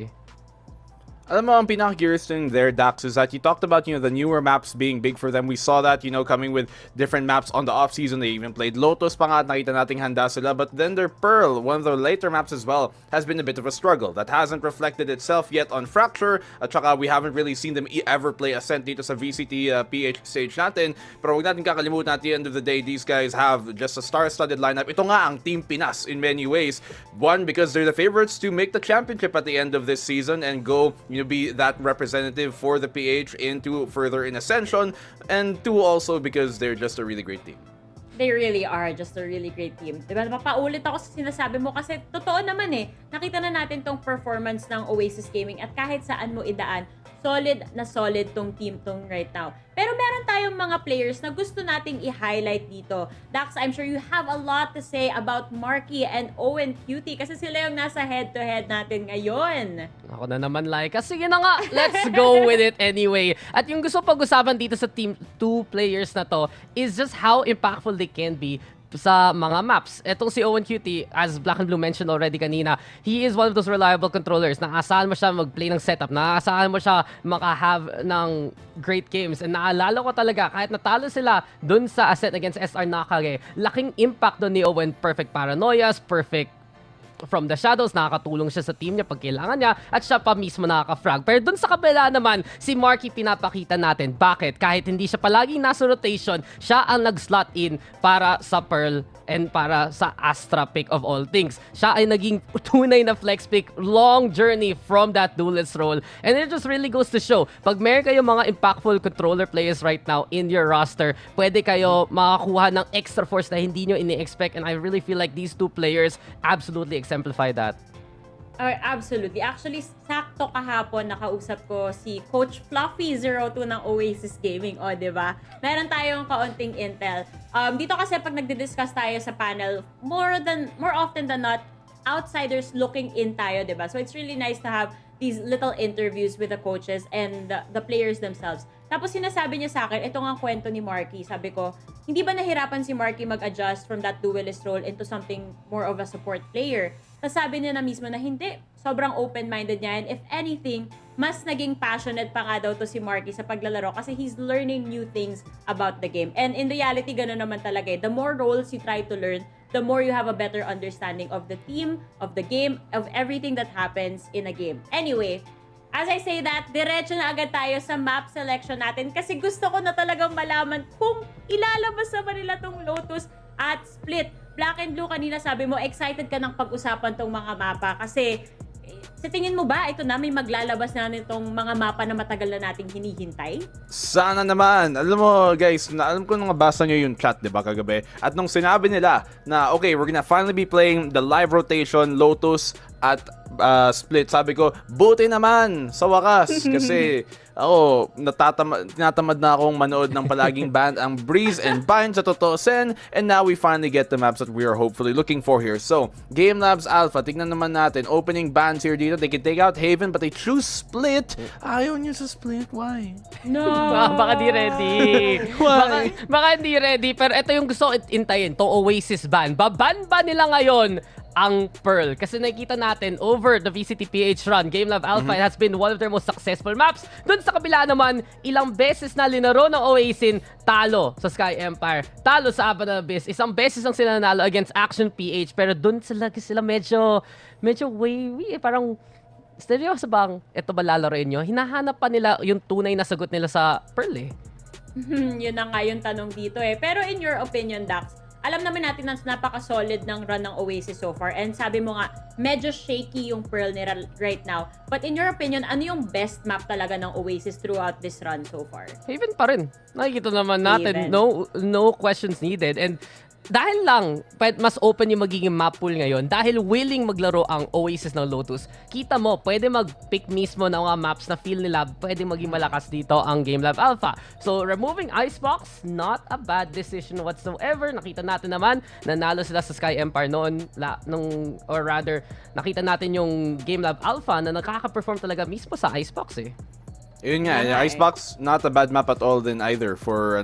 Alam mo, ang pinaka-curious thing there, Dax, is that you talked about, the newer maps being big for them. We saw that, coming with different maps on the off-season. They even played Lotus pa nga at nakita nating handa sila. But then their Pearl, one of the later maps as well, has been a bit of a struggle. That hasn't reflected itself yet on Fracture. At saka we haven't really seen them ever play Ascent dito sa VCTPH stage natin. Pero huwag natin kakalimutan, at the end of the day, these guys have just a star-studded lineup. Ito nga ang Team Pinas in many ways. One, because they're the favorites to make the championship at the end of this season and go be that representative for the PH into further in Ascension, and two, also because they're just a really great team. They really are just a really great team. Diba? Mapaulit ako sa sinasabi mo kasi totoo naman nakita na natin tong performance ng Oasis Gaming at kahit saan mo idaan, solid na solid tong team tong right now. Pero meron tayong mga players na gusto nating i-highlight dito. Dax, I'm sure you have a lot to say about Marky and Owen Cutie kasi sila yung nasa head-to-head natin ngayon. Ako na naman like. Sige na nga, let's go with it anyway. At yung gusto pag-usapan dito sa team 2 players na to is just how impactful they can be sa mga maps. Etong si Owen Cutie, as Black and Blue mentioned already kanina, he is one of those reliable controllers. Naasahan mo siya mag-play ng setup. Naasahan mo siya maka-have ng great games. And naalala ko talaga, kahit natalo sila dun sa Ascent against SR Nakage, laking impact dun ni Owen. Perfect paranoias, perfect from the shadows, nakakatulong siya sa team niya pag kailangan niya at siya pa mismo nakaka-frag. Pero dun sa kabila naman, si Marky pinapakita natin bakit kahit hindi siya palaging nasa rotation, siya ang nag-slot in para sa Pearl and para sa Astra pick of all things. Siya ay naging tunay na flex pick, long journey from that duelist role. And it just really goes to show, pag meron kayo mga impactful controller players right now in your roster, pwede kayo makakuha ng extra force na hindi nyo ini-expect. And I really feel like these two players absolutely exemplify that. Absolutely. Actually, sakto kahapon nakausap ko si Coach Fluffy02 ng Oasis Gaming. O, diba? Meron tayong kaunting intel. Dito kasi pag nagdi-discuss tayo sa panel, more often than not, outsiders looking in tayo, diba? So it's really nice to have these little interviews with the coaches and the players themselves. Tapos sinasabi niya sa akin, ito nga kwento ni Marky. Sabi ko, hindi ba nahirapan si Marky mag-adjust from that duelist role into something more of a support player? Tapos sabi niya na mismo na hindi. Sobrang open-minded niya. And if anything, mas naging passionate pa nga daw to si Marky sa paglalaro kasi he's learning new things about the game. And in reality, gano'n naman talaga. The more roles you try to learn, the more you have a better understanding of the team, of the game, of everything that happens in a game. Anyway, as I say that, diretso na agad tayo sa map selection natin kasi gusto ko na talagang malaman kung ilalabas sa nila tong Lotus at Split. Black and Blue, kanina sabi mo, excited ka ng pag-usapan tong mga mapa kasi sa tingin mo ba, ito na may maglalabas na nitong mga mapa na matagal na nating hinihintay? Sana naman. Alam mo guys, alam ko nung nabasa nyo yung chat, diba, kagabi? At nung sinabi nila na, okay, we're gonna finally be playing the live rotation, Lotus at Split. Sabi ko, buti naman sa wakas. Kasi ako, tinatamad na akong manood ng palaging band ang Breeze and Bind sa totoo sen. And now we finally get the maps that we are hopefully looking for here. So, GameLab.Alpha, tignan naman natin. Opening bands here dito. They can take out Haven but they choose Split. Ayaw niyo sa Split. Why? No! Baka di ready. Baka hindi ready. Pero ito yung gusto ko intayin. Itong Oasis ban. Baban ba nila ngayon ang Pearl? Kasi nakikita natin over the VCTPH run, GameLab.Alpha has been one of their most successful maps. Doon sa kabila naman, ilang beses na linaro ng Oasis, talo sa Sky Empire, talo sa Abandon Abyss. Isang beses lang sila nanalo against Action PH, pero doon sila medyo wavy, parang seryoso bang ito ba lalaroin nyo? Hinahanap pa nila yung tunay na sagot nila sa Pearl eh. Yun na nga yung tanong dito eh. Pero in your opinion, Dax, alam naman natin na napaka-solid ng run ng Oasis so far. And sabi mo nga, medyo shaky yung Pearl nila right now. But in your opinion, ano yung best map talaga ng Oasis throughout this run so far? Haven pa rin. Nakikita naman natin. Haven. No questions needed. And dahil lang, mas open yung magiging map pool ngayon, dahil willing maglaro ang Oasis ng Lotus, kita mo, pwede mag-pick mismo ng mga maps na feel nila, pwede maging malakas dito ang GameLab.Alpha. So, removing Icebox, not a bad decision whatsoever. Nakita natin naman, nanalo sila sa SKYE Empire noon, or rather, nakita natin yung GameLab.Alpha na nakaka-perform talaga mismo sa Icebox eh. Yun nga, Icebox, not a bad map at all then either for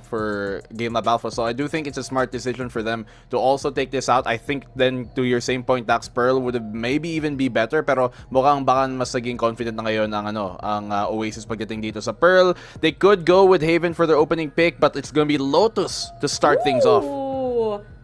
for GameLab.Alpha. So I do think it's a smart decision for them to also take this out. I think then to your same point, Dax, Pearl would have maybe even be better, pero mukhang baka mas naging confident na ngayon ang Oasis pagdating dito sa Pearl. They could go with Haven for their opening pick, but it's gonna be Lotus to start things off.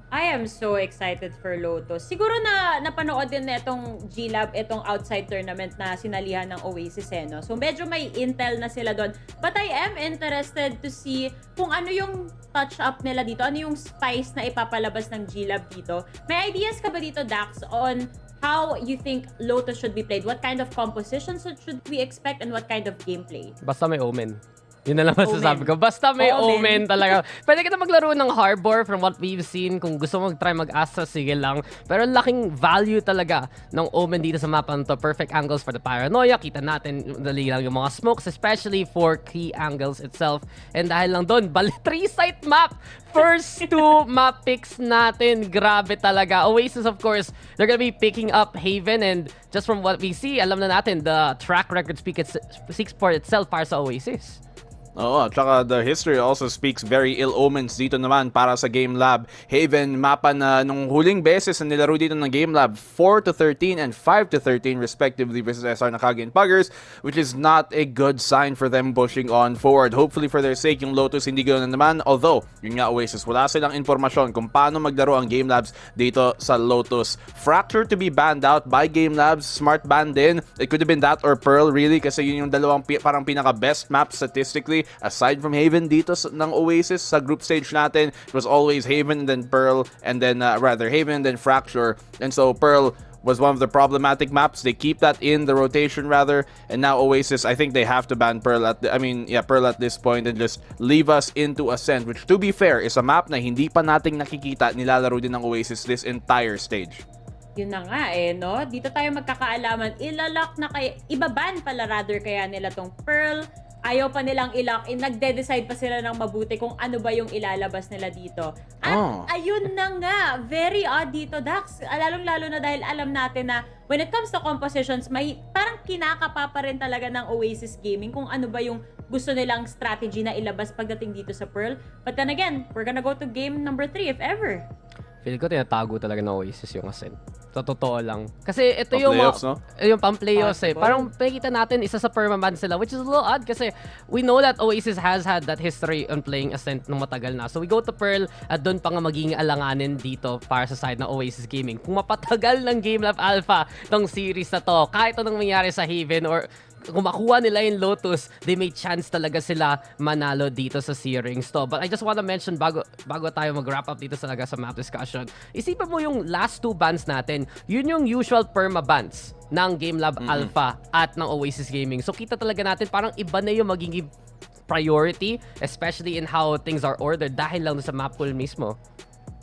I am so excited for Lotus. Siguro na napanood din na itong GLAB, itong outside tournament na sinalihan ng Oasis no? So medyo may intel na sila doon. But I am interested to see kung ano yung touch-up nila dito, ano yung spice na ipapalabas ng GLAB dito. May ideas ka ba dito, Dax, on how you think Lotus should be played? What kind of compositions should we expect and what kind of gameplay? Basta may Omen. Yun na lang masasabi ko. Basta may Omen talaga. Pwede ka na maglaro ng Harbor from what we've seen. Kung gusto mo mag-try mag-Astra, sige lang. Pero laking value talaga ng Omen dito sa mapa na to. Perfect angles for the Paranoia. Kita natin dali lang yung mga smokes, especially for key angles itself. And dahil lang doon, 3-site map. First 2 map picks natin. Grabe talaga. Oasis, of course, they're gonna be picking up Haven. And just from what we see, alam na natin, the track record speaks for itself para sa Oasis. Oo, tsaka the history also speaks very ill omens dito naman para sa GameLab. Haven, mapa na nung huling beses na nilaro dito ng GameLab, 4-13 and 5-13 respectively versus SR Nakagi and Puggers, which is not a good sign for them pushing on forward. Hopefully for their sake, yung Lotus hindi ganoon na naman. Although, yun nga Oasis, wala silang informasyon kung paano maglaro ang GameLabs dito sa Lotus. Fracture to be banned out by GameLabs, smart ban din. It could have been that or Pearl really kasi yun yung dalawang parang pinaka-best map statistically. Aside from Haven dito ng Oasis sa group stage natin, it was always Haven, then Pearl, and then rather Haven, then Fracture. And so Pearl was one of the problematic maps. They keep that in the rotation rather, and now Oasis, I think they have to ban Pearl Pearl at this point and just leave us into Ascent, which to be fair is a map na hindi pa nating nakikita nilalaro din ng Oasis this entire stage. Yun na nga no? Dito tayo magkakaalaman. Ilalak na ibaban pala rather kaya nila tong Pearl. Ayaw pa nilang ilock, nagde-decide pa sila ng mabuti kung ano ba yung ilalabas nila dito. At ayun na nga, very odd dito, Dax. Lalong-lalo na dahil alam natin na when it comes to compositions, may parang kinakapa pa rin talaga ng Oasis Gaming kung ano ba yung gusto nilang strategy na ilabas pagdating dito sa Pearl. But then again, we're gonna go to game number 3 if ever. Feel ko tinatago talaga ng Oasis yung Ascent. Totoo lang. Kasi ito yung yung pang-playoffs Parang nakikita natin isa sa permaban sila, which is a little odd kasi we know that Oasis has had that history on playing Ascent nung matagal na. So we go to Pearl at doon pa nga magiging alanganin dito para sa side ng Oasis Gaming. Kung mapatagal ng GameLab.Alpha tong series na to, kahit anong mangyari sa Haven or kung makuha nila yung Lotus, they may chance talaga sila manalo dito sa series to. But I just wanna mention bago tayo mag-wrap up dito talaga sa map discussion, isipin mo yung last 2 bans natin, yun yung usual perma bans ng GameLab.Alpha at ng Oasis Gaming. So kita talaga natin parang iba na yung magiging priority, especially in how things are ordered dahil lang sa map pool mismo.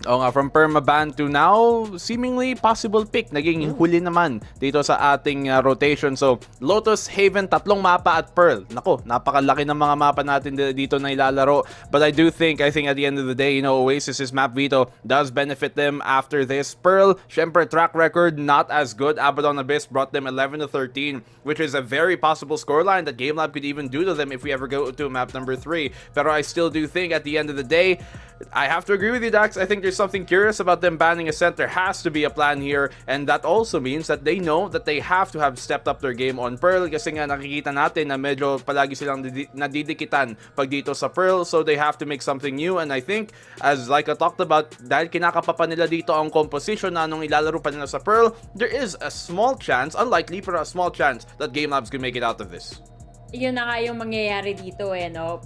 Oo nga, from permaban to now, seemingly possible pick. Naging huli naman dito sa ating rotation. So, Lotus, Haven, 3 mapa at Pearl. Nako, napakalaki ng mga mapa natin dito na ilalaro. But I think at the end of the day, Oasis's map veto does benefit them after this. Pearl, syempre, track record not as good. Abaddon Abyss brought them 11-13, which is a very possible scoreline that GameLab could even do to them if we ever go to map number 3. Pero I still do think at the end of the day, I have to agree with you, Dax. I think there's is something curious about them banning a center. Has to be a plan here, and that also means that they know that they have to have stepped up their game on Pearl, kasi nga nakikita natin na medyo palagi silang nadidikitan pag dito sa Pearl, so they have to make something new. And I think, as Laika talked about, dahil kinakapa pa nila dito ang composition na nung ilalaro pa nila sa Pearl, there is a small chance, unlikely pero a small chance, that GameLabs can make it out of this. Yun na nga yung mangyayari dito no?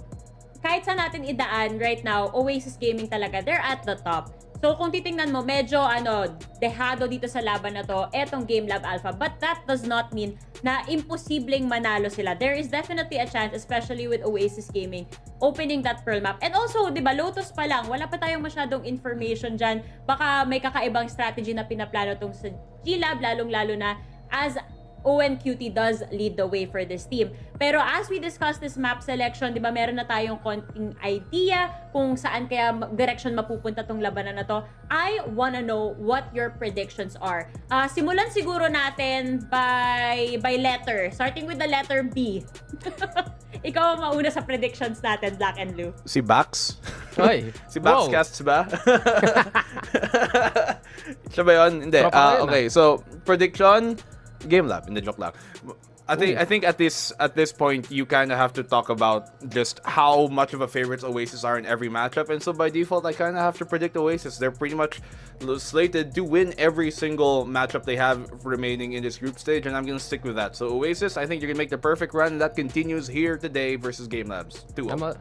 Kahit saan natin idaan right now, Oasis Gaming talaga, they're at the top. So kung titingnan mo, medyo dehado dito sa laban na to, etong GameLab.Alpha. But that does not mean na imposibleng manalo sila. There is definitely a chance, especially with Oasis Gaming, opening that Pearl map. And also, di ba, Lotus pa lang, wala pa tayong masyadong information dyan. Baka may kakaibang strategy na pinaplano tong sa GLAB, lalong-lalo na as ONQT does lead the way for this team. Pero as we discuss this map selection, di ba, meron na tayong konting idea kung saan kaya direction mapupunta tong labanan na to. I wanna know what your predictions are. Simulan siguro natin by letter. Starting with the letter B. Ikaw ang mauna sa predictions natin, Black and Blue. Si Bax? Oy. Si Bax Casts ba? Siya ba yun? Hindi. Okay, so prediction, GameLab, hindi, joke lang. I think at this point you kind of have to talk about just how much of a favorites Oasis are in every matchup, and so by default I kind of have to predict Oasis. They're pretty much slated to win every single matchup they have remaining in this group stage, and I'm gonna stick with that. So Oasis, I think you're gonna make the perfect run, and that continues here today versus GameLabs 2-0.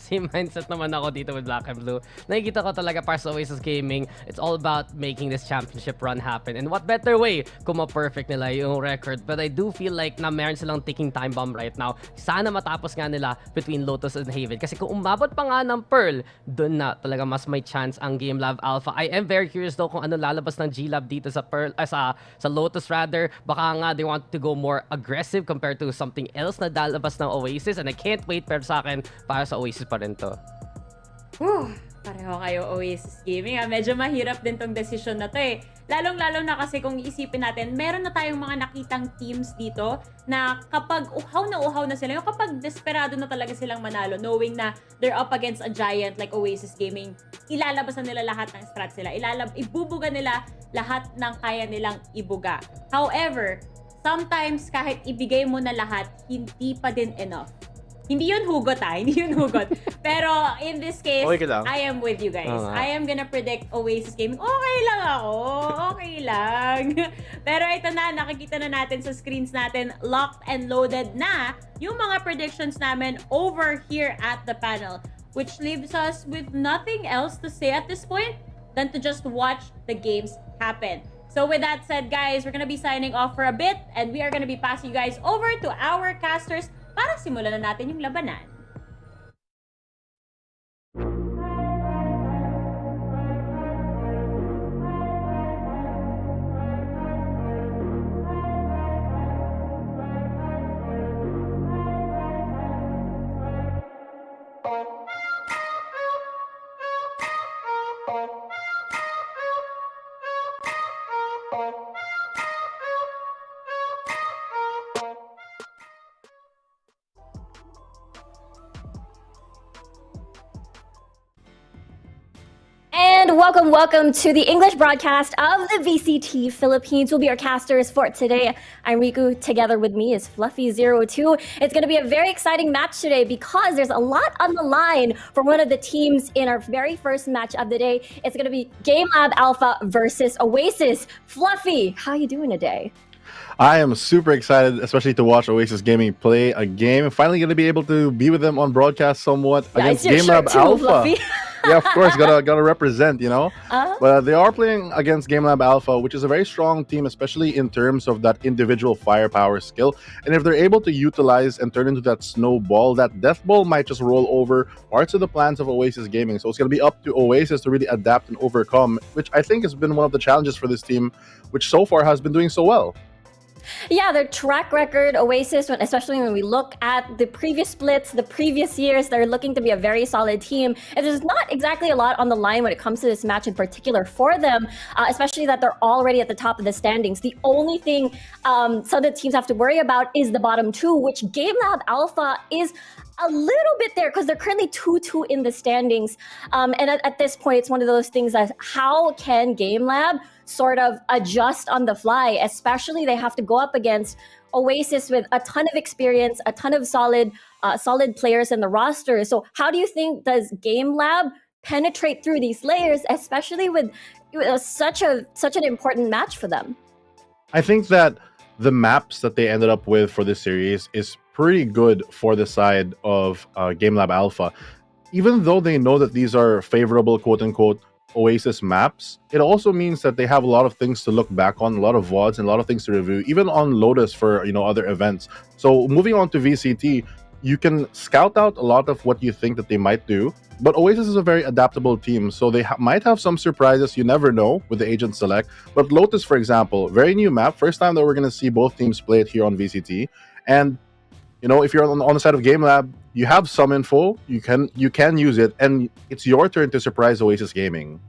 Same mindset naman ako dito with Black and Blue. Nakikita ko talaga para sa Oasis Gaming, it's all about making this championship run happen. And what better way kung ma-perfect nila yung record. But I do feel like na meron silang ticking time bomb right now. Sana matapos nga nila between Lotus and Haven. Kasi kung umabot pa nga ng Pearl, dun na talaga mas may chance ang GameLab.Alpha. I am very curious though kung ano lalabas ng GLAB dito sa Pearl, sa Lotus rather. Baka nga they want to go more aggressive compared to something else na lalabas ng Oasis. And I can't wait, pero sa akin, para sa Oasis pa rin to. Pareho kayo Oasis Gaming. Medyo mahirap din tong decision na to Lalong-lalo na kasi kung iisipin natin, meron na tayong mga nakitang teams dito na kapag uhaw na sila, yung kapag desperado na talaga silang manalo, knowing na they're up against a giant like Oasis Gaming, ilalabas na nila lahat ng strats nila. Ibubuga nila lahat ng kaya nilang ibuga. However, sometimes kahit ibigay mo na lahat, hindi pa din enough. Hindi yun hugot hindi yun hugot. Pero in this case, I am with you guys. I am gonna predict Oasis Gaming. Okay lang ako. Okay lang. Pero ito na, nakikita na natin sa screens natin, locked and loaded na yung mga predictions namin over here at the panel. Which leaves us with nothing else to say at this point than to just watch the games happen. So with that said, guys, we're gonna be signing off for a bit and we are gonna be passing you guys over to our casters para simulan na natin yung labanan. Welcome to the English broadcast of the VCT Philippines. We'll be our casters for today. I'm Riku. Together with me is Fluffy02. It's going to be a very exciting match today because there's a lot on the line for one of the teams in our very first match of the day. It's going to be GameLab.Alpha versus Oasis. Fluffy, how are you doing today? I am super excited, especially to watch Oasis Gaming play a game. Finally going to be able to be with them on broadcast somewhat against GameLab.Alpha. Yeah, of course, gotta represent, you know. But they are playing against GameLab.Alpha, which is a very strong team, especially in terms of that individual firepower skill. And if they're able to utilize and turn into that snowball, that death ball might just roll over parts of the plans of Oasis Gaming. So it's gonna be up to Oasis to really adapt and overcome, which I think has been one of the challenges for this team, which so far has been doing so well. Yeah, their track record, Oasis, especially when we look at the previous splits, the previous years, they're looking to be a very solid team. And there's not exactly a lot on the line when it comes to this match in particular for them, especially that they're already at the top of the standings. The only thing some of the teams have to worry about is the bottom two, which GameLab.Alpha is a little bit there because they're currently 2-2 in the standings. And at this point, it's one of those things that how can GameLab sort of adjust on the fly, especially they have to go up against OASIS with a ton of experience, a ton of solid players in the roster. So how do you think does GameLab penetrate through these layers, especially with such an important match for them? I think that the maps that they ended up with for this series is pretty good for the side of GameLab.Alpha. Even though they know that these are favorable quote-unquote OASIS maps, it also means that they have a lot of things to look back on, a lot of VODs and a lot of things to review, even on Lotus for other events. So moving on to VCT, you can scout out a lot of what you think that they might do, but OASIS is a very adaptable team, so they might have some surprises. You never know with the agent select. But Lotus, for example, very new map, first time that we're going to see both teams play it here on VCT. And if you're on the side of GameLab, you have some info, you can use it, and it's your turn to surprise OASIS Gaming.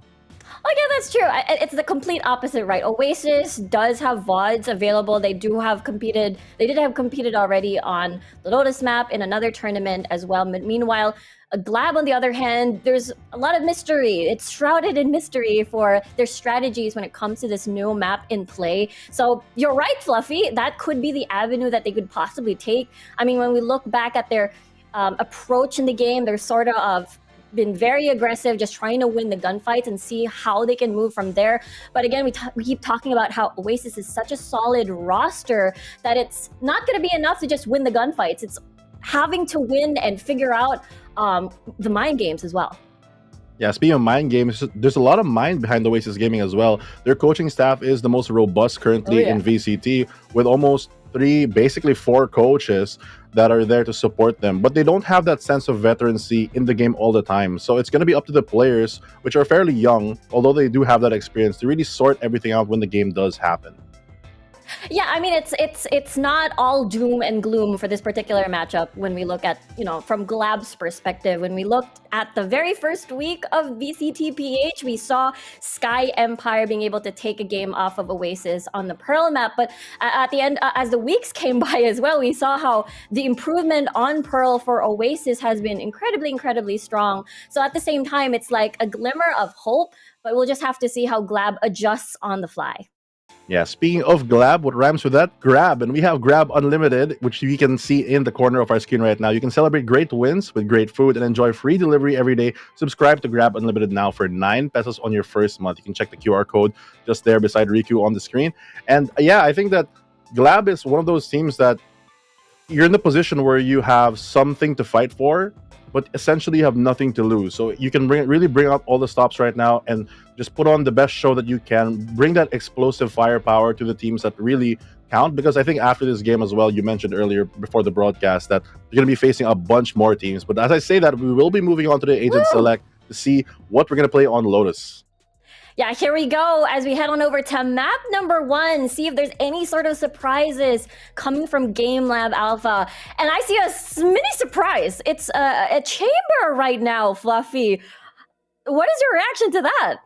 Oh yeah, that's true. It's the complete opposite, right? OASIS does have VODs available. They did have competed already on the Lotus map in another tournament as well. Meanwhile, GLAB, on the other hand, there's a lot of mystery. It's shrouded in mystery for their strategies when it comes to this new map in play. So you're right, Fluffy. That could be the avenue that they could possibly take. I mean, when we look back at their approach in the game, they're sort of been very aggressive, just trying to win the gunfights and see how they can move from there. But again, we keep talking about how OASIS is such a solid roster that it's not going to be enough to just win the gunfights. It's having to win and figure out the mind games as well. Yeah, speaking of mind games, there's a lot of mind behind OASIS Gaming as well. Their coaching staff is the most robust currently in VCT, with almost basically four coaches that are there to support them. But they don't have that sense of veterancy in the game all the time. So it's going to be up to the players, which are fairly young, although they do have that experience, to really sort everything out when the game does happen. Yeah, I mean, it's not all doom and gloom for this particular matchup when we look at, from GLAB's perspective. When we looked at the very first week of VCTPH, we saw SKYE Empire being able to take a game off of OASIS on the Pearl map. But at the end, as the weeks came by as well, we saw how the improvement on Pearl for OASIS has been incredibly, incredibly strong. So at the same time, it's like a glimmer of hope, but we'll just have to see how GLAB adjusts on the fly. Yeah, speaking of GLAB, what rhymes with that? Grab. And we have Grab Unlimited, which you can see in the corner of our screen right now. You can celebrate great wins with great food and enjoy free delivery every day. Subscribe to Grab Unlimited now for 9 pesos on your first month. You can check the QR code just there beside Riku on the screen. And yeah, I think that GLAB is one of those teams that you're in the position where you have something to fight for, but essentially you have nothing to lose. So you can really bring out all the stops right now and just put on the best show that you can. Bring that explosive firepower to the teams that really count, because I think after this game as well, you mentioned earlier before the broadcast that you're going to be facing a bunch more teams. But as I say that, we will be moving on to the Agent Select to see what we're going to play on Lotus. Yeah, here we go as we head on over to map number 1, see if there's any sort of surprises coming from GameLab.Alpha. And I see a mini surprise. It's a chamber right now, Fluffy. What is your reaction to that?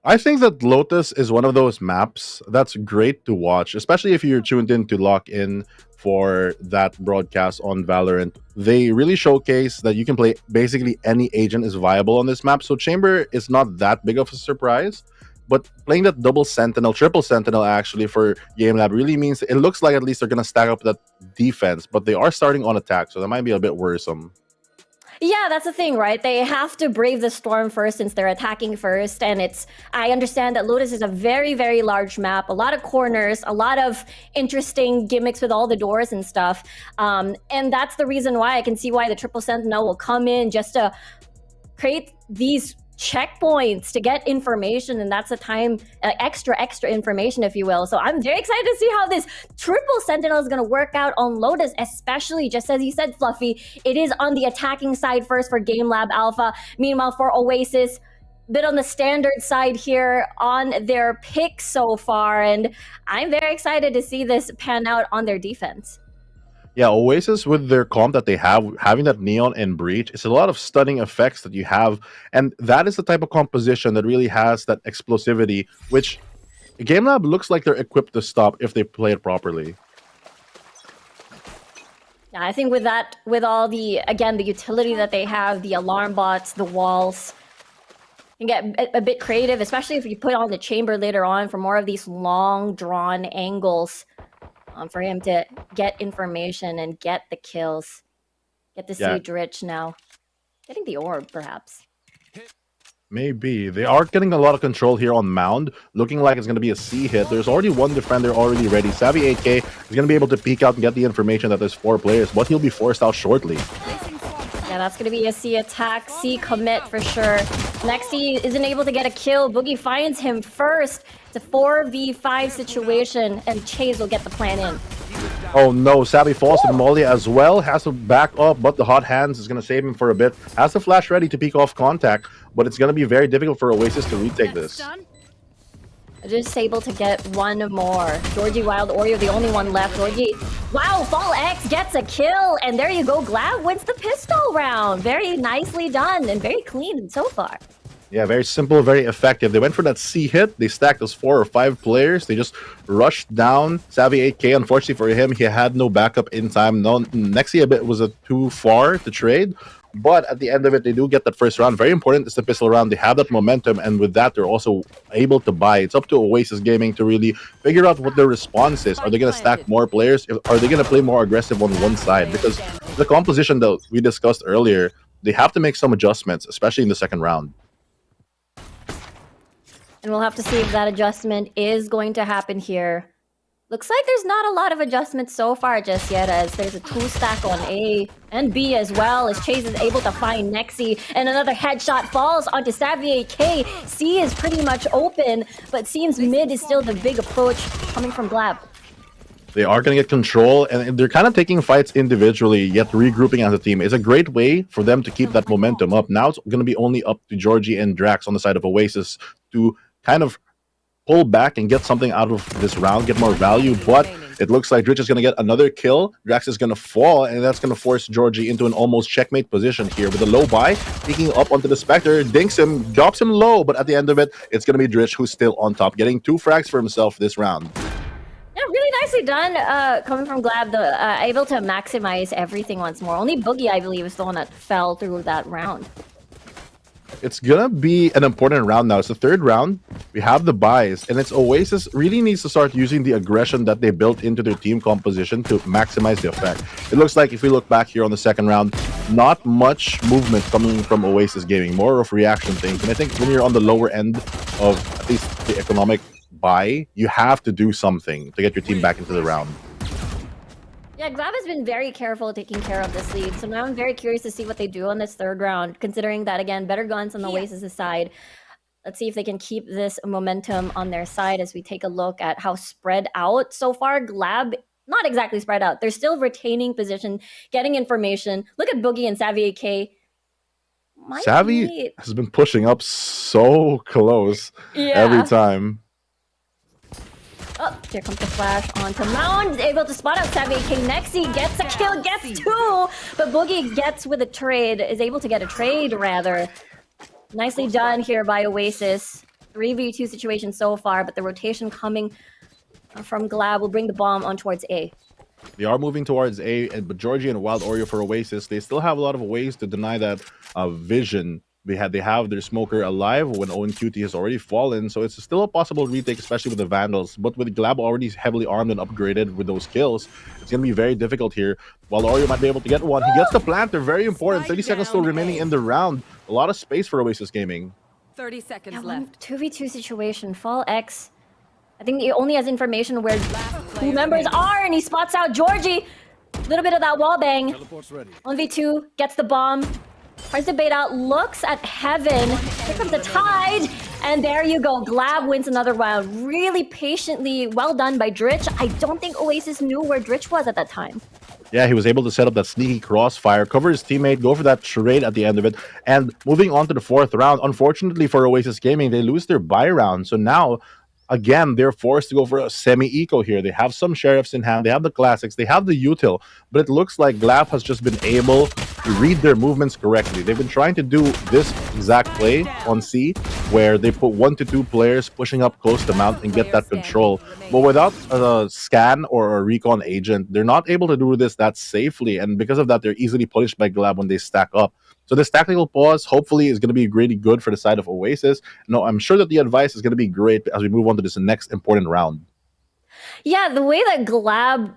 I think that Lotus is one of those maps that's great to watch, especially if you're tuned in to lock in for that broadcast on Valorant. They really showcase that you can play basically any agent is viable on this map. So Chamber is not that big of a surprise, but playing that double Sentinel, triple Sentinel actually for GameLab really means it looks like at least they're going to stack up that defense, but they are starting on attack, so that might be a bit worrisome. Yeah, that's the thing, right? They have to brave the storm first since they're attacking first. And I understand that Lotus is a very, very large map, a lot of corners, a lot of interesting gimmicks with all the doors and stuff. And that's the reason why I can see why the Triple Sentinel will come in just to create these checkpoints to get information, and that's the time extra information, if you will. So I'm very excited to see how this triple Sentinel is going to work out on Lotus, especially just as you said, Fluffy, it is on the attacking side first for GameLab.Alpha. Meanwhile, for OASIS, bit on the standard side here on their pick so far, and I'm very excited to see this pan out on their defense. Yeah, OASIS with their comp that they have, having that Neon and Breach, it's a lot of stunning effects that you have, and that is the type of composition that really has that explosivity, which GameLab looks like they're equipped to stop if they play it properly. Yeah, I think with that, with all the, again, the utility that they have, the alarm bots, the walls, you can get a bit creative, especially if you put on the chamber later on for more of these long drawn angles for him to get information and get the kills. Get to see Yeah. Dritch now. Getting the orb, perhaps. Maybe. They are getting a lot of control here on Mound. Looking like it's going to be a C hit. There's already one defender already ready. Savvy 8K is going to be able to peek out and get the information that there's 4 players, but he'll be forced out shortly. Yeah, that's going to be a C attack, C commit for sure. Nexi isn't able to get a kill. Boogie finds him first. It's a 4v5 situation, and Chase will get the plan in. Oh no, Savvy falls to the molly as well. Has to back up, but the hot hands is going to save him for a bit. Has the flash ready to peek off contact, but it's going to be very difficult for Oasis to retake this. Just able to get one more. Georgie Wild Oreo, the only one left. Georgie, wow, Fall X gets a kill, and there you go. GLAB wins the pistol round. Very nicely done and very clean so far. Yeah, very simple, very effective. They went for that C hit. They stacked those 4 or 5 players. They just rushed down. Savvy 8K, unfortunately for him, he had no backup in time. No, Nexi a bit was too far to trade. But at the end of it, they do get that first round. Very important is the pistol round. They have that momentum, and with that, they're also able to buy. It's up to Oasis Gaming to really figure out what their response is. Are they going to stack more players? Are they going to play more aggressive on one side? Because the composition that we discussed earlier, they have to make some adjustments, especially in the second round. And we'll have to see if that adjustment is going to happen here. Looks like there's not a lot of adjustments so far just yet, as there's a 2-stack on A and B as well, as Chase is able to find Nexi, and another headshot falls onto Savvy AK. C is pretty much open, but seems mid is still the big approach coming from GLAB. They are going to get control, and they're kind of taking fights individually, yet regrouping as a team. It's a great way for them to keep that momentum up. Now it's going to be only up to Georgie and Drax on the side of Oasis to kind of pull back and get something out of this round, get more value, but it looks like Dritch is going to get another kill. Drax is going to fall, and that's going to force Georgie into an almost checkmate position here with a low buy, peeking up onto the Spectre, dinks him, drops him low, but at the end of it, it's going to be Dritch who's still on top, getting 2 frags for himself this round. Yeah, really nicely done coming from GLAB, able to maximize everything once more. Only Boogie, I believe, is the one that fell through that round. It's gonna be an important round now. It's the 3rd round. We have the buys, and it's Oasis really needs to start using the aggression that they built into their team composition to maximize the effect. It looks like if we look back here on the 2nd round, not much movement coming from Oasis Gaming, more of reaction things. And I think when you're on the lower end of at least the economic buy, you have to do something to get your team back into the round. Yeah, GLAB has been very careful taking care of this lead, so now I'm very curious to see what they do on this 3rd round, considering that, again, better guns on the Oasis' side. Let's see if they can keep this momentum on their side as we take a look at how spread out so far. GLAB, not exactly spread out. They're still retaining position, getting information. Look at Boogie and Savvy AK. Savvy has been pushing up so close every time. Oh, here comes the flash onto Mound. Able to spot out Savvy AK. Nexi gets a kill, gets 2, but Boogie gets with a trade, is able to get a trade rather. Nicely done here by Oasis. 3v2 situation so far, but the rotation coming from GLAB will bring the bomb on towards A. They are moving towards A, but Georgie and Wild Oreo for Oasis, they still have a lot of ways to deny that vision. They have their smoker alive when Owen QT has already fallen, so it's still a possible retake, especially with the Vandals. But with GLAB already heavily armed and upgraded with those kills, it's going to be very difficult here. While Oreo might be able to get one, he gets the planter, very important. 30 seconds still remaining in the round. A lot of space for Oasis Gaming. 30 seconds left. 2v2 situation. Fall X, I think he only has information where 2 members are, and he spots out Georgie. A little bit of that wall bang. 1v2, gets the bomb. Tries to bait out, looks at Heaven. Here comes the Tide, and there you go. GLAB wins another round. Really patiently, well done by Dritch. I don't think Oasis knew where Dritch was at that time. Yeah, he was able to set up that sneaky crossfire, cover his teammate, go for that trade at the end of it. And moving on to the 4th round, unfortunately for Oasis Gaming, they lose their buy round. So now, again, they're forced to go for a semi-eco here. They have some sheriffs in hand, they have the classics, they have the util, but it looks like GLAB has just been able to read their movements correctly. They've been trying to do this exact play on C, where they put 1 to 2 players pushing up close to mount and get that control. But without a scan or a recon agent, they're not able to do this that safely, and because of that, they're easily punished by GLAB when they stack up. So this tactical pause hopefully is going to be really good for the side of Oasis. No, I'm sure that the advice is going to be great as we move on to this next important round. Yeah, the way that GLAB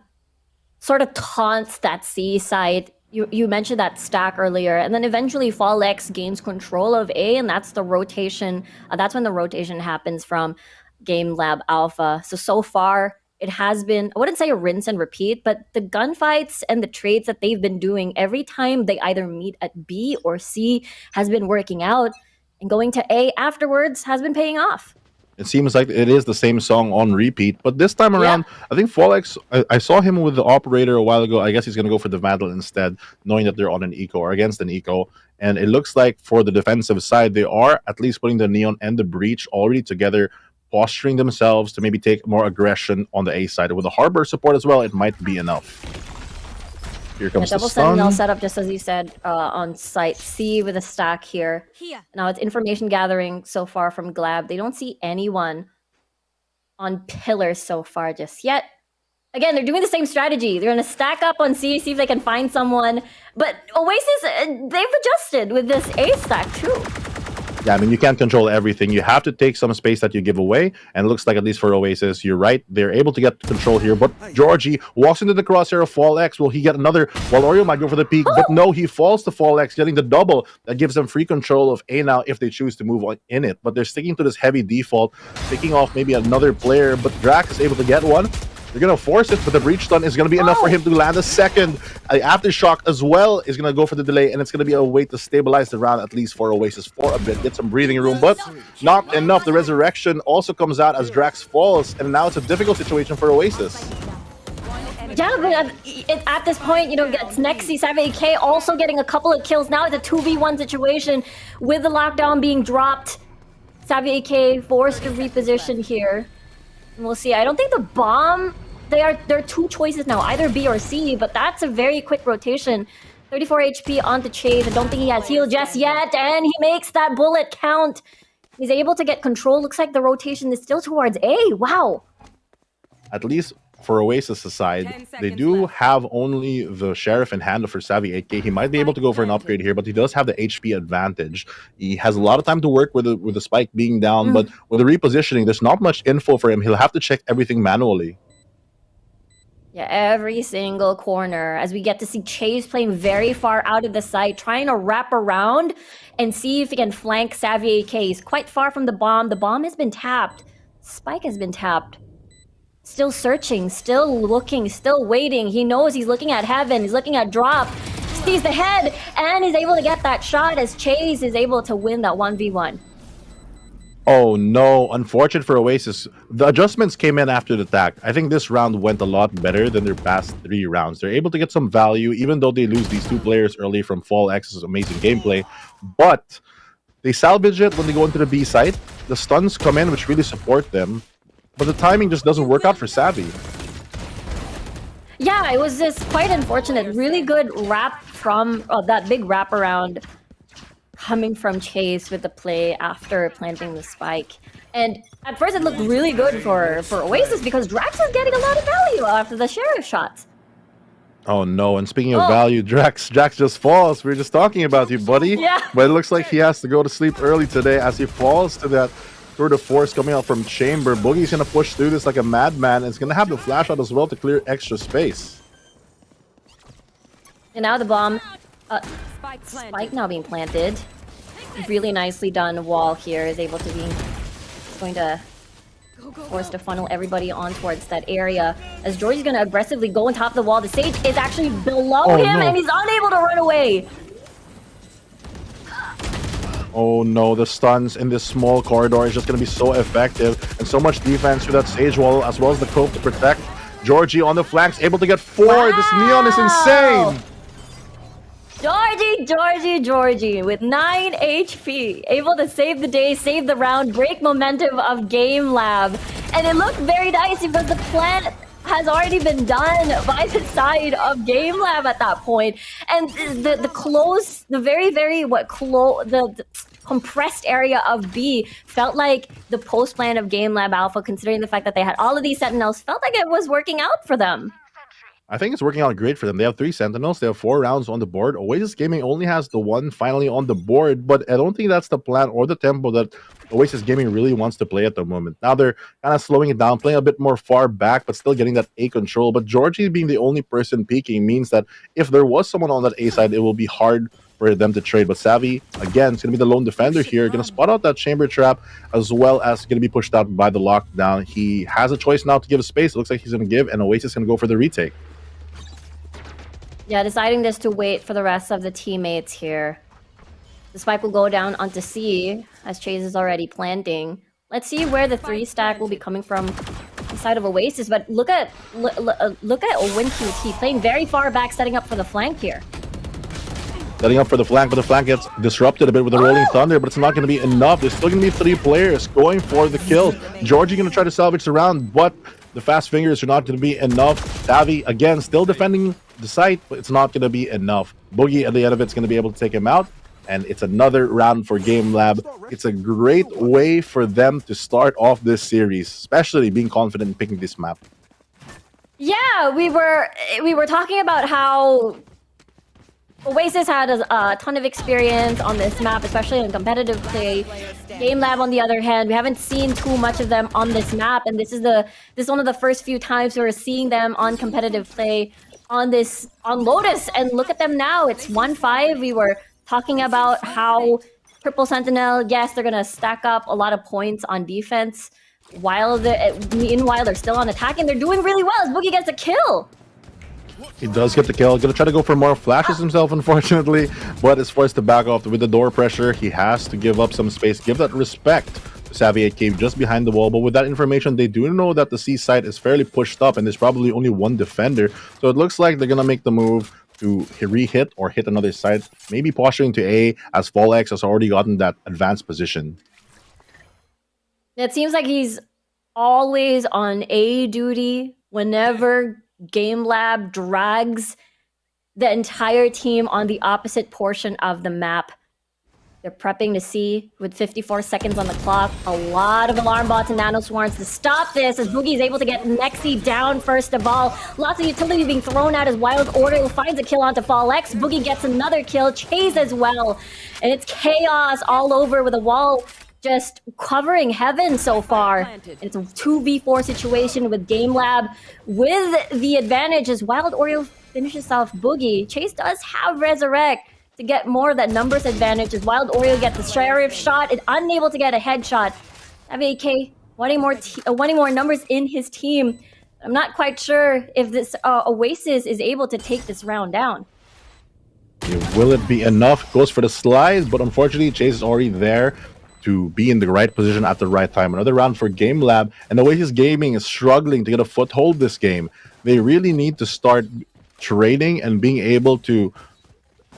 sort of taunts that C side, you mentioned that stack earlier, and then eventually FallX gains control of A, and that's the rotation. That's when the rotation happens from GameLab.Alpha. So far, it has been, I wouldn't say a rinse and repeat, but the gunfights and the trades that they've been doing every time they either meet at B or C has been working out, and going to A afterwards has been paying off. It seems like it is the same song on repeat, but this time around, I think FallX, I saw him with the operator a while ago. I guess he's going to go for the Vandal instead, knowing that they're on an eco or against an eco. And it looks like for the defensive side, they are at least putting the Neon and the Breach already together, posturing themselves to maybe take more aggression on the A side. With the Harbor support as well, it might be enough. Here comes the double stun. sentinel setup, just as you said, on site C with a stack here. Now it's information gathering so far from GLAB. They don't see anyone on pillars so far just yet. Again, they're doing the same strategy. They're going to stack up on C, see if they can find someone. But Oasis, they've adjusted with this A stack too. Yeah, I mean, you can't control everything. You have to take some space that you give away. And it looks like, at least for Oasis, you're right. They're able to get control here. But Georgie walks into the crosshair of FallX. Will he get another? Well, Oreo might go for the peak. But no, he falls to FallX, getting the double. That gives them free control of A now if they choose to move on in it. But they're sticking to this heavy default, picking off maybe another player. But Drax is able to get one. They're going to force it, but the breach stun is going to be enough for him to land a second. Aftershock as well is going to go for the delay, and it's going to be a way to stabilize the round, at least for Oasis, for a bit. Get some breathing room, but not enough. The resurrection also comes out as Drax falls, and now it's a difficult situation for Oasis. Yeah, but at this point, it's Nexi, SKYE also getting a couple of kills. Now it's a 2v1 situation with the lockdown being dropped. SKYE forced to reposition here. And we'll see. I don't think the bomb, there are two choices now, either B or C, but that's a very quick rotation. 34 HP onto Chase. I don't think he has heal just yet, and he makes that bullet count. He's able to get control. Looks like the rotation is still towards A. Wow. At least for Oasis' side, they do have only the Sheriff in hand for SKYE. He might be able to go for an upgrade here, but he does have the HP advantage. He has a lot of time to work with the spike being down, but with the repositioning, there's not much info for him. He'll have to check everything manually. Yeah, every single corner, as we get to see Chase playing very far out of the site, trying to wrap around and see if he can flank SKYE. He's quite far from the bomb. The bomb has been tapped. Spike has been tapped. Still searching, still looking, still waiting. He knows he's looking at heaven, he's looking at drop. Sees the head, and he's able to get that shot as Chase is able to win that 1v1. Oh no, unfortunate for Oasis. The adjustments came in after the attack. I think this round went a lot better than their past 3 rounds. They're able to get some value, even though they lose these 2 players early from FallX's amazing gameplay. But they salvage it when they go into the B site. The stuns come in, which really support them. But the timing just doesn't work out for SKYE. Yeah, it was just quite unfortunate. Really good wrap from that big wraparound coming from Chase with the play after planting the spike. And at first it looked really good for Oasis because Drax was getting a lot of value after the Sheriff shots. Oh no, and speaking of value, Drax just falls. We were just talking about you, buddy. Yeah. But it looks like he has to go to sleep early today as he falls to that tour de force coming out from Chamber. Boogie's going to push through this like a madman. It's going to have the flash out as well to clear extra space. And now the bomb, spike now being planted. Really nicely done wall here is able to be, going to force to funnel everybody on towards that area. As Georgie's going to aggressively go on top of the wall. The Sage is actually below him and he's unable to run away. Oh no, the stuns in this small corridor is just going to be so effective. And so much defense through that Sage wall as well as the Cope to protect. Georgie on the flanks, able to get 4. Wow. This Neon is insane. Georgie with 9 HP. Able to save the day, save the round, break momentum of GameLab. And it looked very nice because the plan has already been done by the side of GameLab at that point. And the compressed area of B. Felt like the post plan of GameLab.Alpha, considering the fact that they had all of these Sentinels, felt like it was working out for them. I think it's working out great for them. They have 3 Sentinels. They have 4 rounds on the board. Oasis Gaming only has the 1 finally on the board, but I don't think that's the plan or the tempo that Oasis Gaming really wants to play at the moment. Now they're kind of slowing it down, playing a bit more far back, but still getting that A control. But Georgie being the only person peeking means that if there was someone on that A side, it will be hard for them to trade. But Savvy, again, is going to be the lone defender here, going to spot out that chamber trap, as well as going to be pushed out by the lockdown. He has a choice now to give space. It looks like he's going to give, and Oasis is going to go for the retake. Yeah, deciding just to wait for the rest of the teammates here. The spike will go down onto C, as Chase is already planting. Let's see where the 3 stack will be coming from inside of Oasis, but look at OwenQT playing very far back, setting up for the flank here. Setting up for the flank, but the flank gets disrupted a bit with the Rolling Thunder, but it's not going to be enough. There's still going to be 3 players going for the kills. Georgie going to try to salvage the round, but the fast fingers are not going to be enough. Savvy, again, still defending the site, but it's not going to be enough. Boogie at the end of it's going to be able to take him out, and it's another round for GameLab. It's a great way for them to start off this series, especially being confident in picking this map. Yeah, we were talking about how Oasis had a ton of experience on this map, especially in competitive play. GameLab, on the other hand, we haven't seen too much of them on this map, and this is one of the first few times we're seeing them on competitive play on Lotus. And look at them now. It's 1-5. We were talking about how Triple Sentinel, yes, they're gonna stack up a lot of points on defense, meanwhile they're still on attack, and they're doing really well as Boogie gets a kill. He does get the kill. Gonna try to go for more flashes himself, unfortunately, but is forced to back off with the door pressure. He has to give up some space, give that respect to Savvy AK just behind the wall. But with that information, they do know that the C side is fairly pushed up, and there's probably only 1 defender. So it looks like they're gonna make the move to re-hit or hit another side, maybe posturing to A, as FallX has already gotten that advanced position. It seems like he's always on A duty whenever GameLab drags the entire team on the opposite portion of the map. They're prepping to C with 54 seconds on the clock. A lot of alarm bots and nano swarms to stop this, as Boogie is able to get Nexi down first of all. Lots of utility being thrown out as Wild Order finds a kill onto FallX. Boogie gets another kill, Chase as well. And it's chaos all over with a wall just covering heaven so far. It's a 2v4 situation with GameLab with the advantage as Wild Oreo finishes off Boogie. Chase does have Resurrect to get more of that numbers advantage as Wild Oreo gets the Sheriff shot and unable to get a headshot. AK wanting more numbers in his team. I'm not quite sure if this Oasis is able to take this round down. Will it be enough? Goes for the slides, but unfortunately Chase is already there to be in the right position at the right time. Another round for GameLab, and Oasis Gaming is struggling to get a foothold this game. They really need to start trading and being able to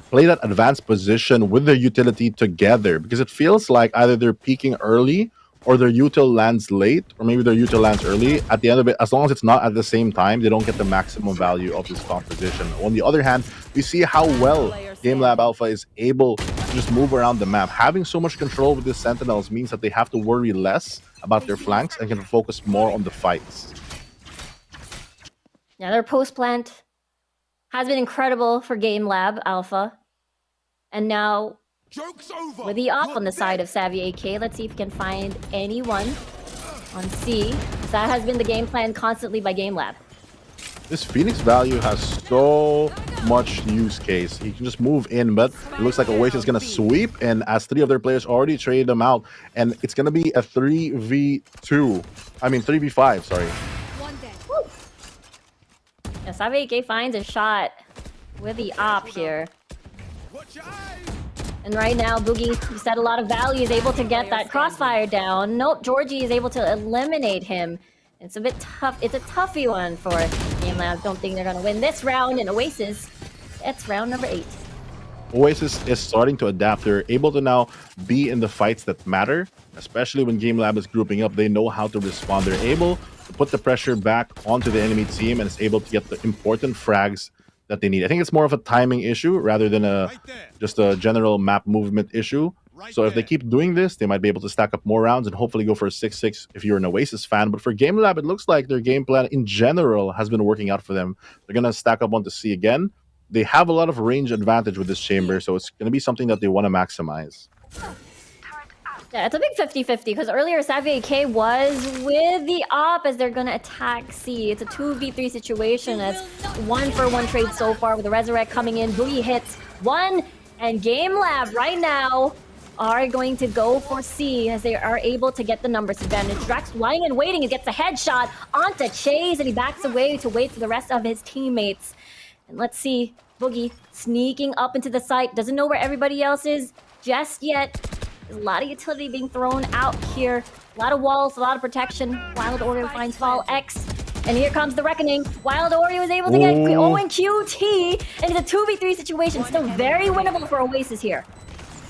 play that advanced position with their utility together, because it feels like either they're peaking early or their util lands late, or maybe their util lands early. At the end of it, as long as it's not at the same time, they don't get the maximum value of this composition. On the other hand, we see how well GameLab.Alpha is able to just move around the map. Having so much control with the Sentinels means that they have to worry less about their flanks and can focus more on the fights. Yeah, their post plant has been incredible for GameLab.Alpha. And now, with the op on the side of Savvy AK, let's see if we can find anyone on C. That has been the game plan constantly by GameLab. This Phoenix value has so much use case. He can just move in, but it looks like Oasis is going to sweep, and as 3 of their players already traded them out, and it's going to be a 3v5, sorry. Yeah, Savvy AK finds a shot with the op here. And right now, Boogie, you said a lot of value, is able to get that crossfire down. Nope, Georgie is able to eliminate him. It's a bit tough. It's a toughy one for GameLab. Don't think they're going to win this round. And Oasis, it's round number 8. Oasis is starting to adapt. They're able to now be in the fights that matter, especially when GameLab is grouping up. They know how to respond. They're able to put the pressure back onto the enemy team and is able to get the important frags that they need. I think it's more of a timing issue rather than just a general map movement issue. So if they keep doing this, they might be able to stack up more rounds and hopefully go for a 6-6 if you're an Oasis fan. But for GameLab, it looks like their game plan in general has been working out for them. They're going to stack up onto C again. They have a lot of range advantage with this chamber, so it's going to be something that they want to maximize. Yeah, it's a big 50-50 because earlier Xavier K was with the op as they're going to attack C. It's a 2v3 situation as 1-for-1 trade so far with the Resurrect coming in. Boogie hits one, and GameLab right now are going to go for C as they are able to get the numbers advantage. Drax lying and waiting and gets a headshot onto Chase, and he backs away to wait for the rest of his teammates. And let's see, Boogie sneaking up into the site, doesn't know where everybody else is just yet. There's a lot of utility being thrown out here. A lot of walls, a lot of protection. Wild Oreo finds Fall X. And here comes the reckoning. Wild Oreo is able to get Owen QT. And it's a 2v3 situation. Still very winnable for Oasis here.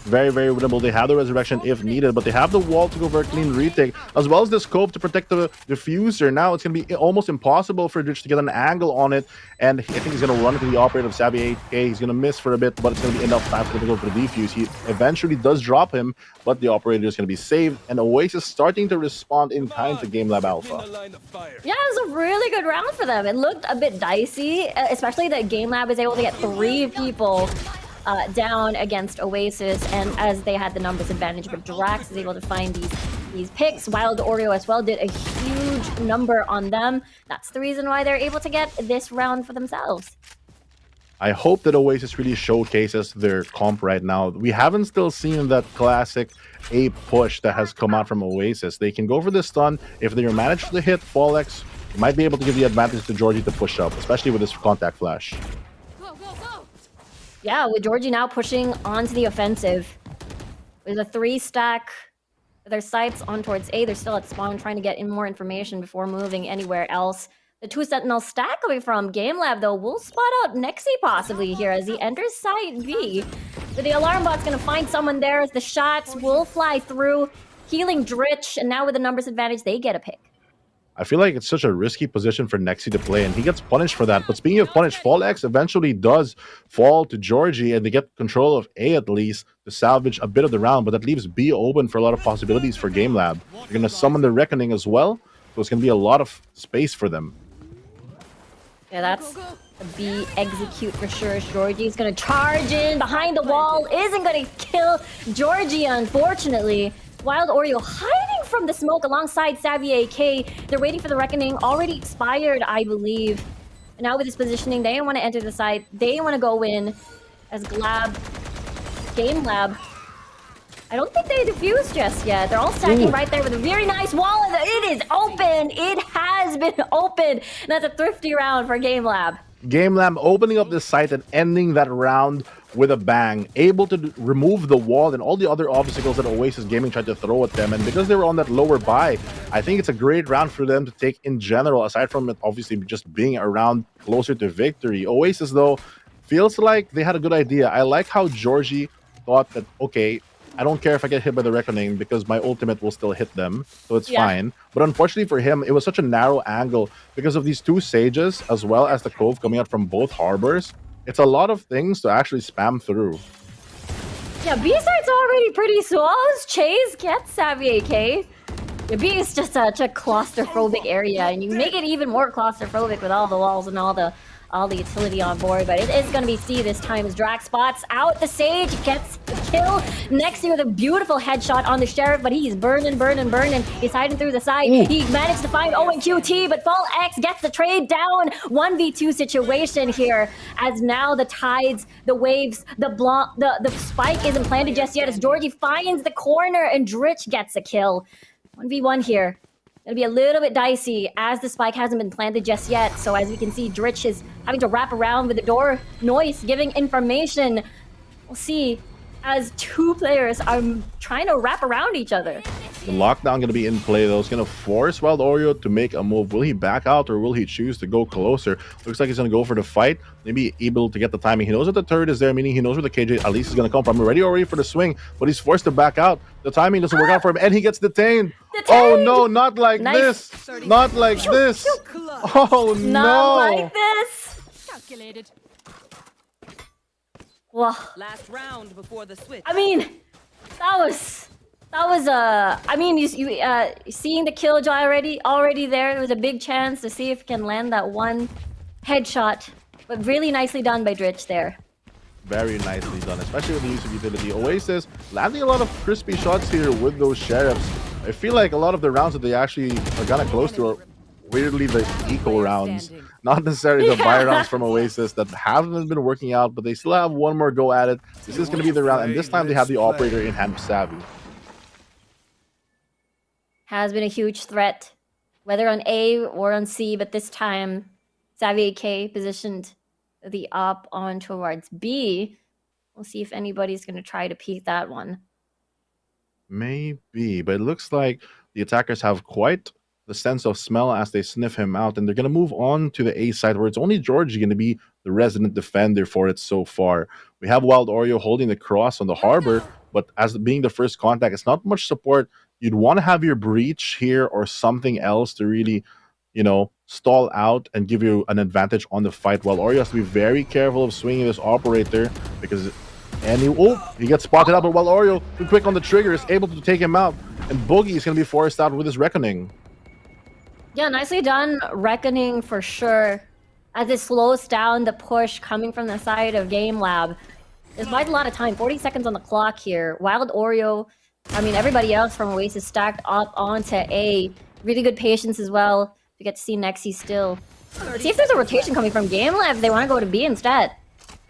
Very, very winnable. They have the resurrection if needed, but they have the wall to go for a clean retake, as well as the scope to protect the diffuser. Now it's going to be almost impossible for Dritch to get an angle on it, and I think he's going to run into the operator of Xavier 8K. He's going to miss for a bit, but it's going to be enough time for him to go for the defuse. He eventually does drop him, but the operator is going to be saved, and Oasis starting to respond in time to GameLab.Alpha. Yeah, it was a really good round for them. It looked a bit dicey, especially that GameLab was able to get 3 people down against Oasis, and as they had the numbers advantage, but Drax is able to find these picks. Wild Oreo as well did a huge number on them. That's the reason why they're able to get this round for themselves. I hope that Oasis really showcases their comp right now. We haven't still seen that classic A push that has come out from Oasis. They can go for the stun. If they manage to hit Fallex, they might be able to give the advantage to Georgie to push up, especially with this contact flash. Yeah, with Georgie now pushing onto the offensive. With a 3-stack, their sights on towards A. They're still at spawn trying to get in more information before moving anywhere else. The 2 Sentinel stack away from GameLab, though, will spot out Nexi possibly here as he enters site B. But the alarm bot's going to find someone there as the shots will fly through, healing Dritch, and now with the numbers advantage, they get a pick. I feel like it's such a risky position for Nexi to play, and he gets punished for that. But speaking of punished, Fallex eventually does fall to Georgie, and they get control of A at least to salvage a bit of the round, but that leaves B open for a lot of possibilities for GameLab. They're going to summon the Reckoning as well, so it's going to be a lot of space for them. Yeah, that's a B execute for sure. Georgie's going to charge in behind the wall, isn't going to kill Georgie, unfortunately. Wild Oreo hiding from the smoke alongside Xavier K. They're waiting for the Reckoning. Already expired, I believe. And now with this positioning, they want to enter the site. They want to go in as GLAB. GameLab. I don't think they defused just yet. They're all stacking right there with a very nice wall. It is open. It has been open. And that's a thrifty round for GameLab. GameLab opening up this site and ending that round with a bang, able to remove the wall and all the other obstacles that Oasis Gaming tried to throw at them. And because they were on that lower buy, I think it's a great round for them to take in general, aside from it obviously just being a round closer to victory. Oasis, though, feels like they had a good idea. I like how Georgie thought that, okay, I don't care if I get hit by the Reckoning because my ultimate will still hit them, so it's fine. But unfortunately for him, it was such a narrow angle because of these 2 Sages as well as the Cove coming out from both harbors. It's a lot of things to actually spam through. Yeah, B side's already pretty slow. Chase gets Xavier K. Yeah, B is just such a claustrophobic area, and you make it even more claustrophobic with all the walls and all the utility on board, but it is going to be C this time as Drax spots out the Sage, gets the kill. Next with a beautiful headshot on the Sheriff, but he's burning. He's hiding through the side. He managed to find Owen QT, but Fall X gets the trade down. 1v2 situation here as now the tides, the waves, the spike isn't planted just yet as Georgie finds the corner and Dritch gets a kill. 1v1 here. It'll be a little bit dicey as the spike hasn't been planted just yet. So as we can see, Dritch is having to wrap around with the door. Noise giving information. We'll see as 2 players are trying to wrap around each other. The lockdown going to be in play, though. It's going to force Wild Oreo to make a move. Will he back out or will he choose to go closer? Looks like he's going to go for the fight. Maybe able to get the timing. He knows that the turret is there, meaning he knows where the KJ at least is going to come from. Already for the swing, but he's forced to back out. The timing doesn't work out for him, and he gets detained. Oh no, not like this. Not like this. Oh no. Not like this. Calculated. Well, Last round before the switch. I mean, That was I mean, seeing the killjoy already there. It was a big chance to see if he can land that one headshot, but really nicely done by Dritch there. Very nicely done, especially with the use of utility. Oasis landing a lot of crispy shots here with those sheriffs. I feel like a lot of the rounds that they actually are kind of close to are weirdly the eco rounds, not necessarily the buy rounds from Oasis that haven't been working out, but they still have one more go at it. This is going to be the round, and this time they have the operator in hand, Savvy. Has been a huge threat, whether on A or on C, but this time Savvy AK positioned the op on towards B. We'll see if anybody's going to try to peek that one. Maybe, but it looks like the attackers have quite the sense of smell as they sniff him out, and they're going to move on to the A side where it's only Georgie going to be the resident defender for it so far. We have Wild Oreo holding the cross on the harbor, but as being the first contact, it's not much support. You'd want to have your breach here or something else to really, you know, stall out and give you an advantage on the fight. While Oreo has to be very careful of swinging this operator because he gets spotted out, but while Oreo, too quick on the trigger, is able to take him out, and Boogie is going to be forced out with his Reckoning. Yeah, nicely done, Reckoning for sure, as it slows down the push coming from the side of GameLab. There's quite a lot of time, 40 seconds on the clock here. Wild Oreo, I mean, everybody else from Oasis stacked up onto A. Really good patience as well. We get to see Nexi still. See if there's a rotation coming from GameLab if they want to go to B instead.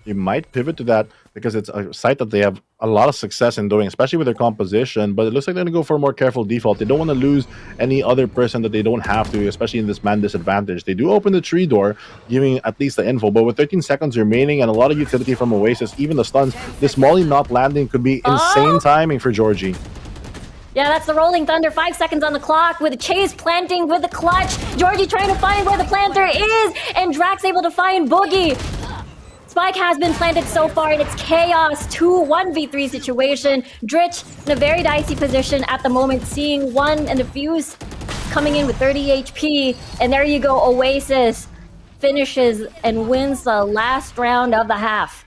You might pivot to that because it's a site that they have a lot of success in doing, especially with their composition, but it looks like they're going to go for a more careful default. They don't want to lose any other person that they don't have to, especially in this man disadvantage. They do open the tree door, giving at least the info, but with 13 seconds remaining and a lot of utility from Oasis, even the stuns, this Molly not landing could be insane timing for Georgie. Yeah, that's the Rolling Thunder. 5 seconds on the clock with Chase planting with the clutch. Georgie trying to find where the planter is, and Drax able to find Boogie. Spike has been planted so far, and it's chaos. 1v3 situation. Dritch in a very dicey position at the moment, seeing one and the Fuse coming in with 30 HP. And there you go, Oasis finishes and wins the last round of the half.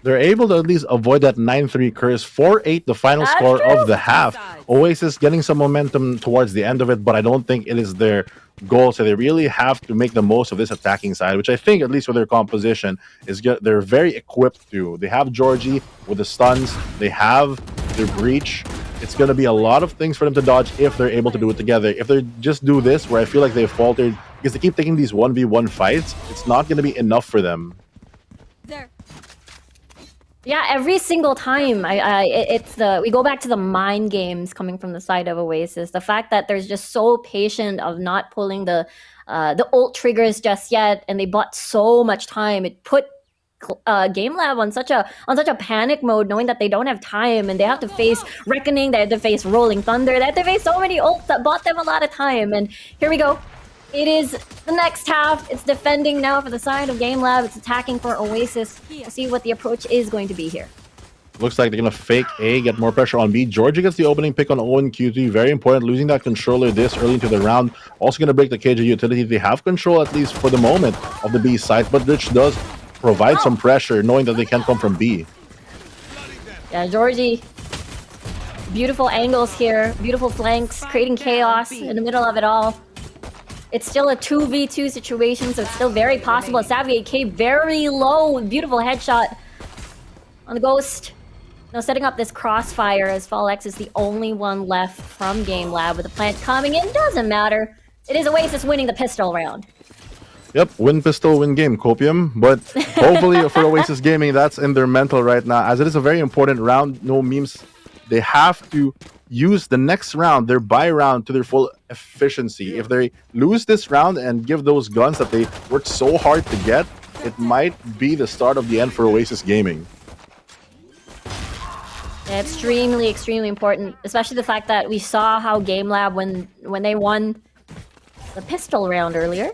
They're able to at least avoid that 9-3 curse. 4-8, the final score of the half. Oasis getting some momentum towards the end of it, but I don't think it is their goal. So they really have to make the most of this attacking side, which I think, at least with their composition, is they're very equipped to. They have Georgie with the stuns. They have their breach. It's going to be a lot of things for them to dodge if they're able to do it together. If they just do this, where I feel like they've faltered, because they keep taking these 1v1 fights, it's not going to be enough for them. Yeah, every single time we go back to the mind games coming from the side of Oasis. The fact that there's just so patient of not pulling the ult triggers just yet, and they bought so much time. It put GameLab on such a panic mode, knowing that they don't have time and they have to face Reckoning, they have to face Rolling Thunder, they have to face so many ults that bought them a lot of time. And here we go. It is the next half. It's defending now for the side of GameLab. It's attacking for Oasis. We'll see what the approach is going to be here. Looks like they're going to fake A, get more pressure on B. Georgia gets the opening pick on O and Q3. Very important. Losing that controller this early into the round. Also going to break the cage of utility. They have control, at least for the moment, of the B side. But Rich does provide some pressure, knowing that they can't come from B. Yeah, Georgie. Beautiful angles here. Beautiful flanks. Creating chaos in the middle of it all. It's still a 2v2 situation, so it's still very possible. Savvy AK very low, beautiful headshot on the Ghost. Now setting up this crossfire as Fallex is the only one left from GameLab with the plant coming in. Doesn't matter. It is Oasis winning the pistol round. Yep, win pistol, win game, Copium. But hopefully for Oasis Gaming, that's in their mental right now, as it is a very important round. No memes. They have to use the next round, their buy round, to their full efficiency. If they lose this round and give those guns that they worked so hard to get, it might be the start of the end for Oasis Gaming. Yeah, extremely, extremely important, especially the fact that we saw how GameLab, when they won the pistol round earlier,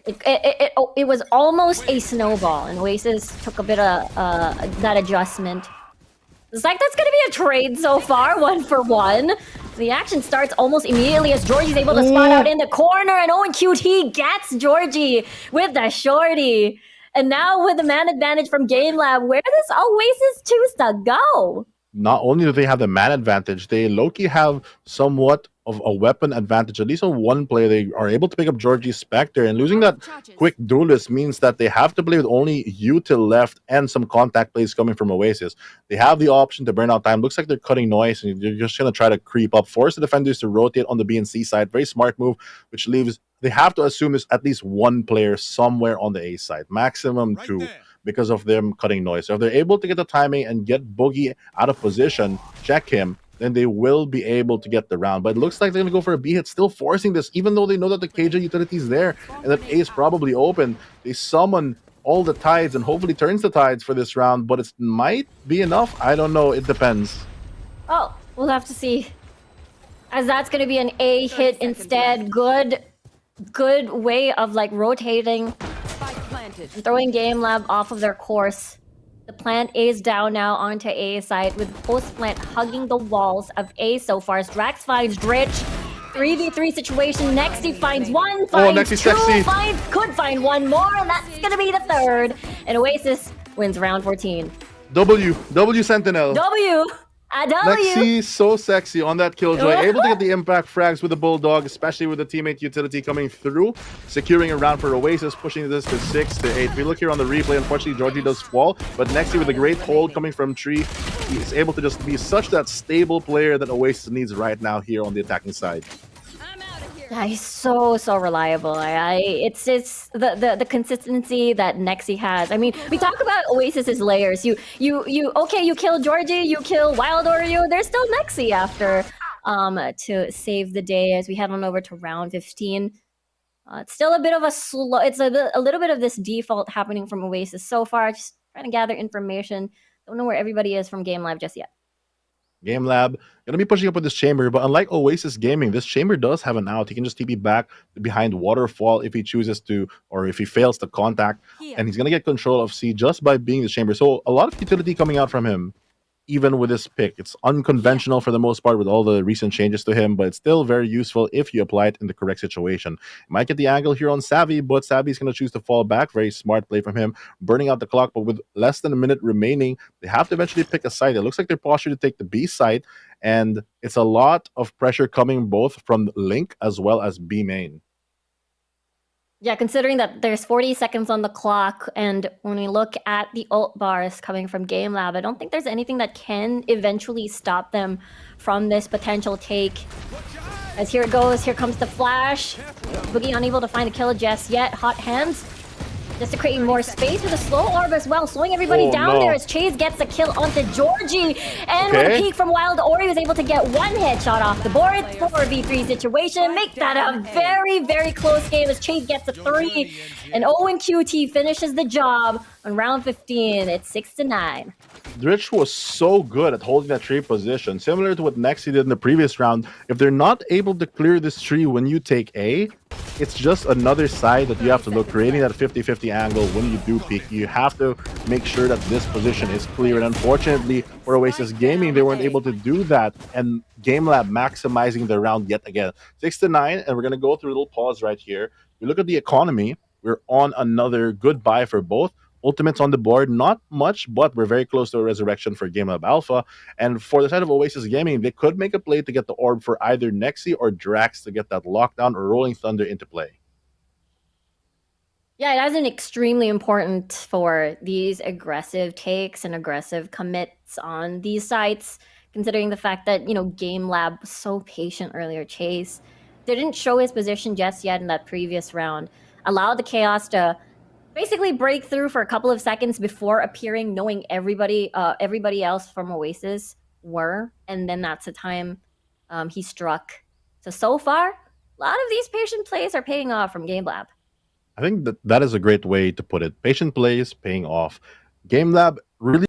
it was almost a snowball, and Oasis took a bit of that adjustment. It's like that's going to be a trade so far, 1-for-1. The action starts almost immediately as Georgie's able to spot out in the corner, and Owen QT gets Georgie with the shorty. And now with the man advantage from GameLab, where does Oasis choose to go? not only do they have the man advantage, they low-key have somewhat of a weapon advantage. At least on one player, they are able to pick up Georgie's Spectre, and losing that quick duelist means that they have to play with only util left and some contact plays coming from Oasis. They have the option to burn out time. Looks like they're cutting noise, and they're just going to try to creep up, force the defenders to rotate on the B and C side. Very smart move, which leaves, they have to assume there's at least one player somewhere on the A side, maximum two, because of them cutting noise. So if they're able to get the timing and get Boogie out of position, check him, then they will be able to get the round. But it looks like they're going to go for a B hit, still forcing this, even though they know that the KJ utility is there and that A is probably open. They summon all the tides and hopefully turns the tides for this round, but it might be enough. I don't know. It depends. Oh, we'll have to see. As that's going to be an A hit instead. Good way of like rotating, throwing GameLab off of their course. The plant is down now onto A side with post plant hugging the walls of A so far. As Drax finds Dritch. 3v3 situation. Nexy finds one, finds two, could find one more, and that's gonna be the third. And Oasis wins round 14. W Sentinel. A W. Nexy so sexy on that killjoy, able to get the impact frags with the Bulldog, especially with the teammate utility coming through, securing a round for Oasis, pushing this to 6-8. If we look here on the replay, unfortunately Georgie does fall, but Nexy with a great hold coming from Tree, he is able to just be such that stable player that Oasis needs right now here on the attacking side. Yeah, he's so reliable. It's the consistency that Nexy has. I mean, we talk about Oasis's layers. You kill Georgie, you kill Wild Oreo. There's still Nexy after to save the day as we head on over to round 15. It's still a bit of a slow. It's a little bit of this default happening from Oasis so far. Just trying to gather information. Don't know where everybody is from GameLab just yet. GameLab gonna be pushing up with this chamber, but unlike Oasis Gaming, this chamber does have an out. He can just TP back behind Waterfall if he chooses to, or if he fails to contact, and he's gonna get control of C just by being the chamber. So a lot of utility coming out from him, even with this pick. It's unconventional for the most part with all the recent changes to him, but it's still very useful if you apply it in the correct situation. Might get the angle here on Savvy, but Savvy's going to choose to fall back. Very smart play from him, burning out the clock, but with less than a minute remaining, they have to eventually pick a side. It looks like they're postured to take the B side, and it's a lot of pressure coming both from Link as well as B main. Yeah, considering that there's 40 seconds on the clock, and when we look at the ult bars coming from GameLab, I don't think there's anything that can eventually stop them from this potential take. As here it goes, here comes the flash. Boogie unable to find a kill just yet. Hot hands. Just to create more space with a slow orb as well, slowing everybody down there as Chase gets a kill onto Georgie. And with a peek from Wild Ori, was able to get one headshot off the board. 4v3 situation. Make that a very close game as Chase gets a 3. And Owen QT finishes the job on round 15. It's 6-9. Dritch was so good at holding that tree position, similar to what Nexy did in the previous round. If they're not able to clear this tree when you take A, it's just another side that you have to look, creating that 50-50 angle when you do peek. You have to make sure that this position is clear. And unfortunately for Oasis Gaming, they weren't able to do that. And GameLab maximizing the round yet again. 6-9, and we're going to go through a little pause right here. We look at the economy. We're on another good buy for both. Ultimates on the board, not much, but we're very close to a resurrection for GameLab.Alpha. And for the side of Oasis Gaming, they could make a play to get the orb for either Nexy or Drax to get that lockdown or Rolling Thunder into play. Yeah, it isn't extremely important for these aggressive takes and aggressive commits on these sites, considering the fact that, GameLab was so patient earlier. Chase didn't show his position just yet in that previous round. Allowed the Chaos to basically break through for a couple of seconds before appearing, knowing everybody else from Oasis were, and then that's the time he struck. So far, a lot of these patient plays are paying off from GameLab. I think that is a great way to put it. Patient plays paying off. GameLab really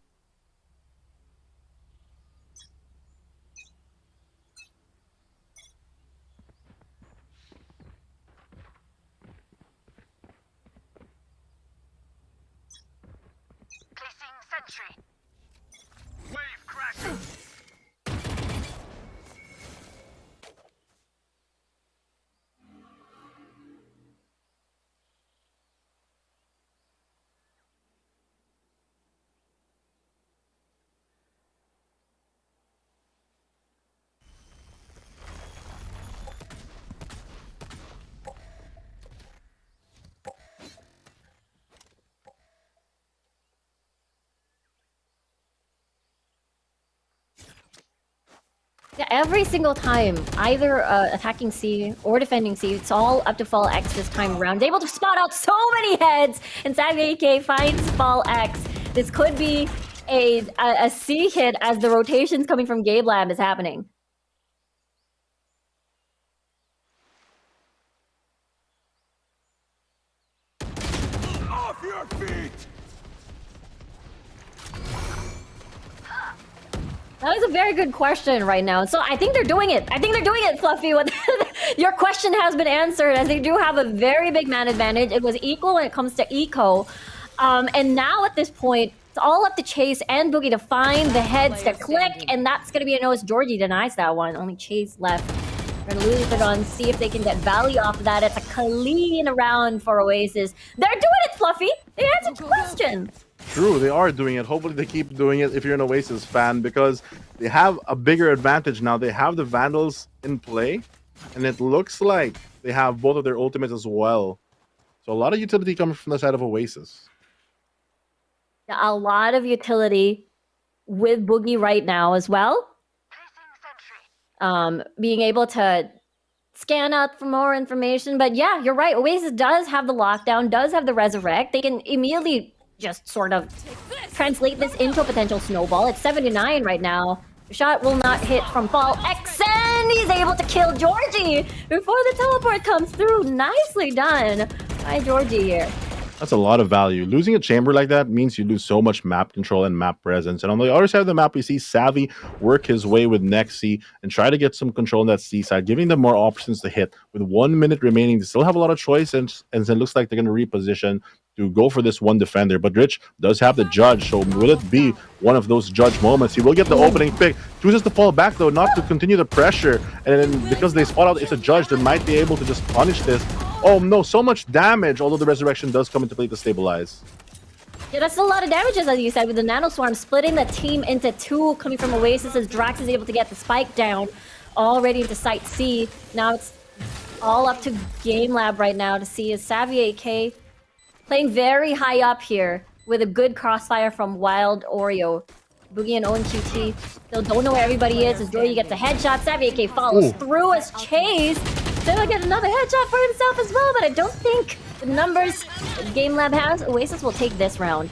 Yeah, every single time, either attacking C or defending C, it's all up to Fall X this time around. Able to spot out so many heads, and Savvy AK finds Fall X. This could be a C hit as the rotations coming from GameLab is happening. Off your feet! That is a very good question right now. So I think they're doing it. I think they're doing it, Fluffy. Your question has been answered, as they do have a very big man advantage. It was equal when it comes to eco. And now at this point, it's all up to Chase and Boogie to find the heads to click, and that's going to be a no as Georgie denies that one. Only Chase left. We're going to lose it on, see if they can get value off of that. It's a clean round for Oasis. They're doing it, Fluffy. They answered your question. True, they are doing it. Hopefully they keep doing it if you're an Oasis fan, because they have a bigger advantage now. They have the Vandals in play, and it looks like they have both of their ultimates as well. So a lot of utility coming from the side of Oasis. Yeah, a lot of utility with Boogie right now as well. Being able to scan out for more information. But yeah, you're right. Oasis does have the lockdown, does have the resurrect. They can immediately just sort of translate this into a potential snowball. It's 79 right now. The shot will not hit from Fall X, and he's able to kill Georgie before the teleport comes through. Nicely done by Georgie here. That's a lot of value. Losing a chamber like that means you lose so much map control and map presence. And on the other side of the map, we see Savvy work his way with Nexi and try to get some control on that C side, giving them more options to hit. With 1 minute remaining, they still have a lot of choice, and it looks like they're going to reposition to go for this one defender. But Rich does have the judge, so will it be one of those judge moments? He will get the opening pick, chooses to fall back though, not to continue the pressure, and then because they spot out it's a judge, they might be able to just punish this. Oh no, so much damage, although the resurrection does come into play to stabilize. Yeah, that's a lot of damages, as you said, with the Nano Swarm splitting the team into two, coming from Oasis as Drax is able to get the spike down, already into Site C. Now it's all up to GameLab right now to see as Savvy AK playing very high up here with a good crossfire from Wild Oreo. Boogie and Owen QT still don't know where everybody is as Jordy gets a headshot. Savvy AK follows through as Chase. They'll get another headshot for himself as well, but I don't think the numbers GameLab has, Oasis will take this round.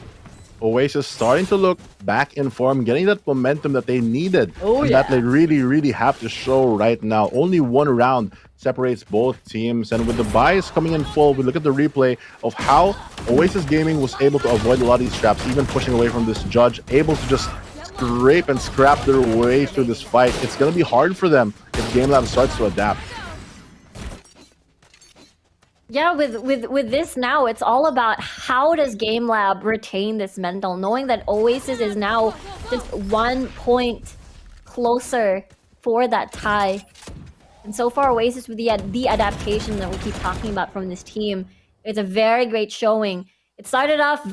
Oasis starting to look back in form, getting that momentum that they needed. That they really have to show right now. Only one round separates both teams, and with the bias coming in full, we look at the replay of how Oasis Gaming was able to avoid a lot of these traps, even pushing away from this judge, able to just scrape and scrap their way through this fight. It's going to be hard for them if GameLab starts to adapt. Yeah, with this now, it's all about how does GameLab retain this mental, knowing that Oasis is now just 1 point closer for that tie. And so far, Oasis with the adaptation that we keep talking about from this team, it's a very great showing. It started off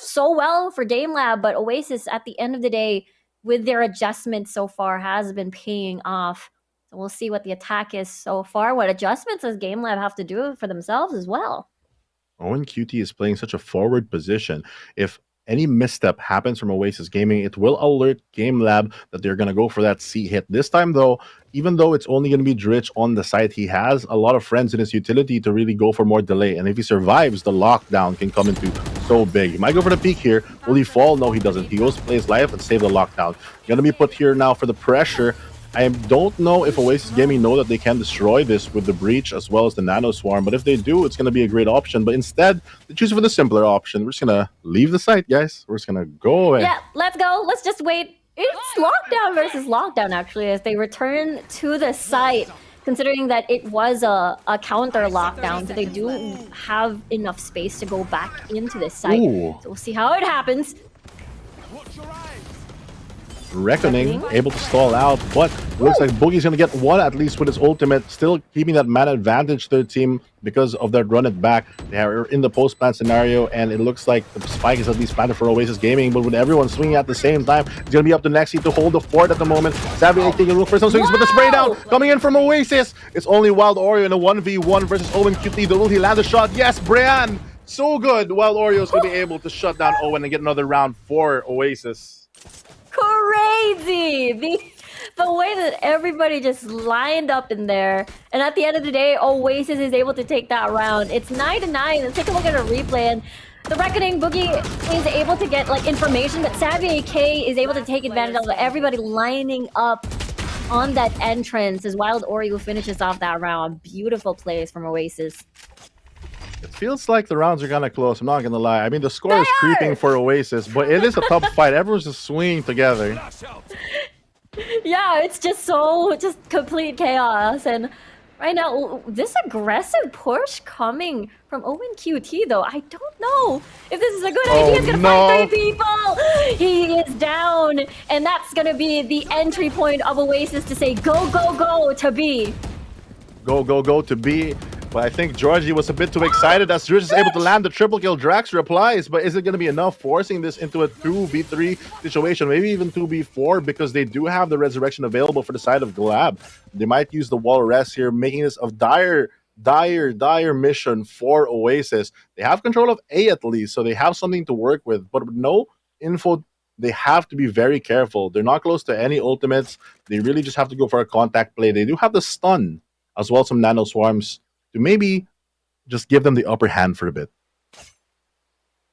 so well for GameLab, but Oasis at the end of the day, with their adjustments so far, has been paying off. So we'll see what the attack is so far. What adjustments does GameLab have to do for themselves as well? Owen QT is playing such a forward position. If any misstep happens from Oasis Gaming, it will alert GameLab that they're going to go for that C hit. This time, though, even though it's only going to be Dritch on the site, he has a lot of friends in his utility to really go for more delay. And if he survives, the lockdown can come into so big. He might go for the peek here. Will he fall? No, he doesn't. He goes to play his life and save the lockdown. Going to be put here now for the pressure. I don't know if Oasis Gaming know that they can destroy this with the breach as well as the Nano Swarm, but if they do, it's going to be a great option. But instead, they choose for the simpler option. We're just going to leave the site, guys. We're just going to go away. Yeah, let's go. Let's just wait. It's lockdown versus lockdown, actually, as they return to the site, considering that it was a counter lockdown, so they do have enough space to go back into this site. Ooh. So we'll see how it happens. Reckoning, able to stall out, but it looks like Boogie's going to get one at least with his ultimate, still keeping that man advantage to their team because of that run it back. They are in the post-plant scenario, and it looks like the spike is at least planted for Oasis Gaming, but with everyone swinging at the same time, it's going to be up to Nexi to hold the fort at the moment. Savvy taking a look for some swings, but the spray down coming in from Oasis. It's only Wild Oreo in a 1v1 versus Owen QT. Will he land a shot? Yes, Brian! So good! Wild Oreo's going to be able to shut down Owen and get another round for Oasis. Crazy! The way Everybody just lined up in there. And at the end of the day, Oasis is able to take that round. It's 9-9. Let's take a look at a replay. And the Reckoning Boogie is able to get like information, but Savvy AK is able to take advantage of everybody lining up on that entrance as Wild Ori who finishes off that round. Beautiful plays from Oasis. It feels like the rounds are kind of close, I'm not going to lie. I mean, the score is creeping for Oasis, but it is a tough fight. Everyone's just swinging together. Yeah, it's just complete chaos. And right now, this aggressive push coming from OwenQT, though, I don't know if this is a good idea. He's going to find 3 people. He is down. And that's going to be the entry point of Oasis to say, go, go, go to B. Go, go, go to B. But I think Georgie was a bit too excited as Rich is able to land the triple kill. Drax replies, but is it going to be enough, forcing this into a 2v3 situation, maybe even 2v4, because they do have the resurrection available for the side of GLAB. They might use the wall rest here, making this a dire mission for Oasis. They have control of A at least, so they have something to work with, but with no info, they have to be very careful. They're not close to any ultimates. They really just have to go for a contact play. They do have the stun, as well as some nano swarms, to maybe just give them the upper hand for a bit.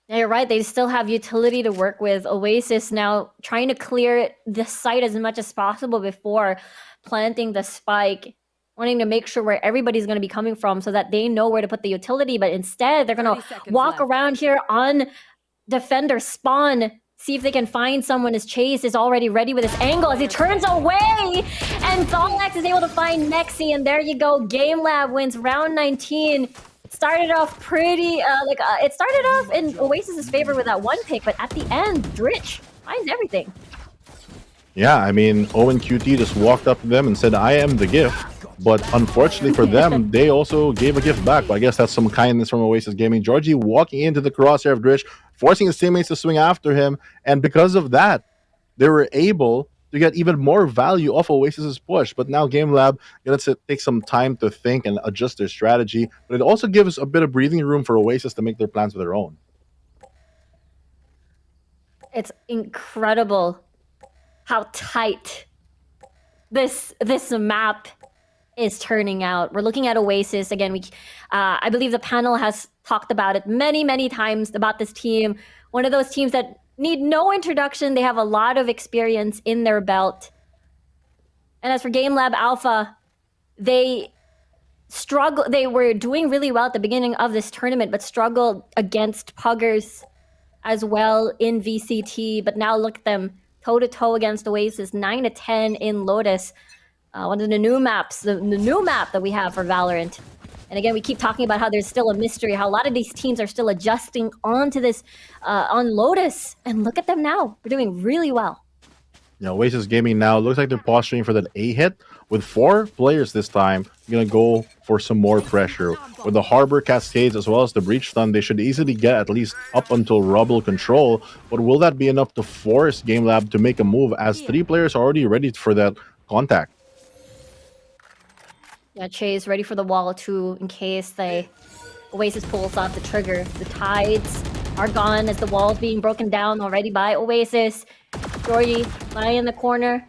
Yeah, you're right. They still have utility to work with. Oasis now trying to clear the site as much as possible before planting the spike, wanting to make sure where everybody's going to be coming from so that they know where to put the utility. But instead, they're going to walk around here on defender spawn, see if they can find someone as Chase is already ready with his angle as he turns away. And Tholax is able to find Nexi, and there you go. GameLab wins round 19. It started off pretty, it started off in Oasis's favor with that 1 pick, but at the end, Dritch finds everything. Yeah, I mean, OwenQT just walked up to them and said, I am the gift. But unfortunately for them, they also gave a gift back. But I guess that's some kindness from Oasis Gaming. Georgie walking into the crosshair of Dritch, forcing his teammates to swing after him. And because of that, they were able to get even more value off Oasis's push. But now GameLab gets to take some time to think and adjust their strategy. But it also gives a bit of breathing room for Oasis to make their plans of their own. It's incredible how tight this map is turning out. We're looking at Oasis again. I believe the panel has talked about it many times about this team. One of those teams that need no introduction. They have a lot of experience in their belt. And as for GameLab.Alpha, they were doing really well at the beginning of this tournament, but struggled against Puggers as well in VCT. But now look at them toe-to-toe against Oasis, 9-10 in Lotus. One of the new maps, the new map that we have for Valorant. And again, we keep talking about how there's still a mystery, how a lot of these teams are still adjusting onto this, on Lotus. And look at them now. They're doing really well. Yeah, Oasis Gaming now looks like they're posturing for that A hit. With 4 players this time, going to go for some more pressure. With the Harbor Cascades as well as the Breach Stun, they should easily get at least up until Rubble control. But will that be enough to force GameLab to make a move, as 3 players are already ready for that contact? Yeah, Chase ready for the wall too, in case Oasis pulls off the trigger. The tides are gone as the wall's being broken down already by Oasis. Georgie lying in the corner.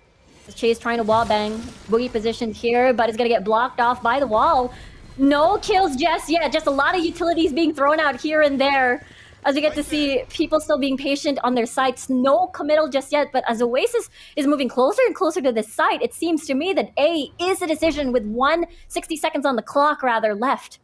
Chase trying to wall bang. Boogie positioned here, but it's gonna get blocked off by the wall. No kills just yet. Just a lot of utilities being thrown out here and there. As we get to see people still being patient on their sites. No committal just yet, but as Oasis is moving closer and closer to this site, it seems to me that A is a decision with 60 seconds on the clock rather left.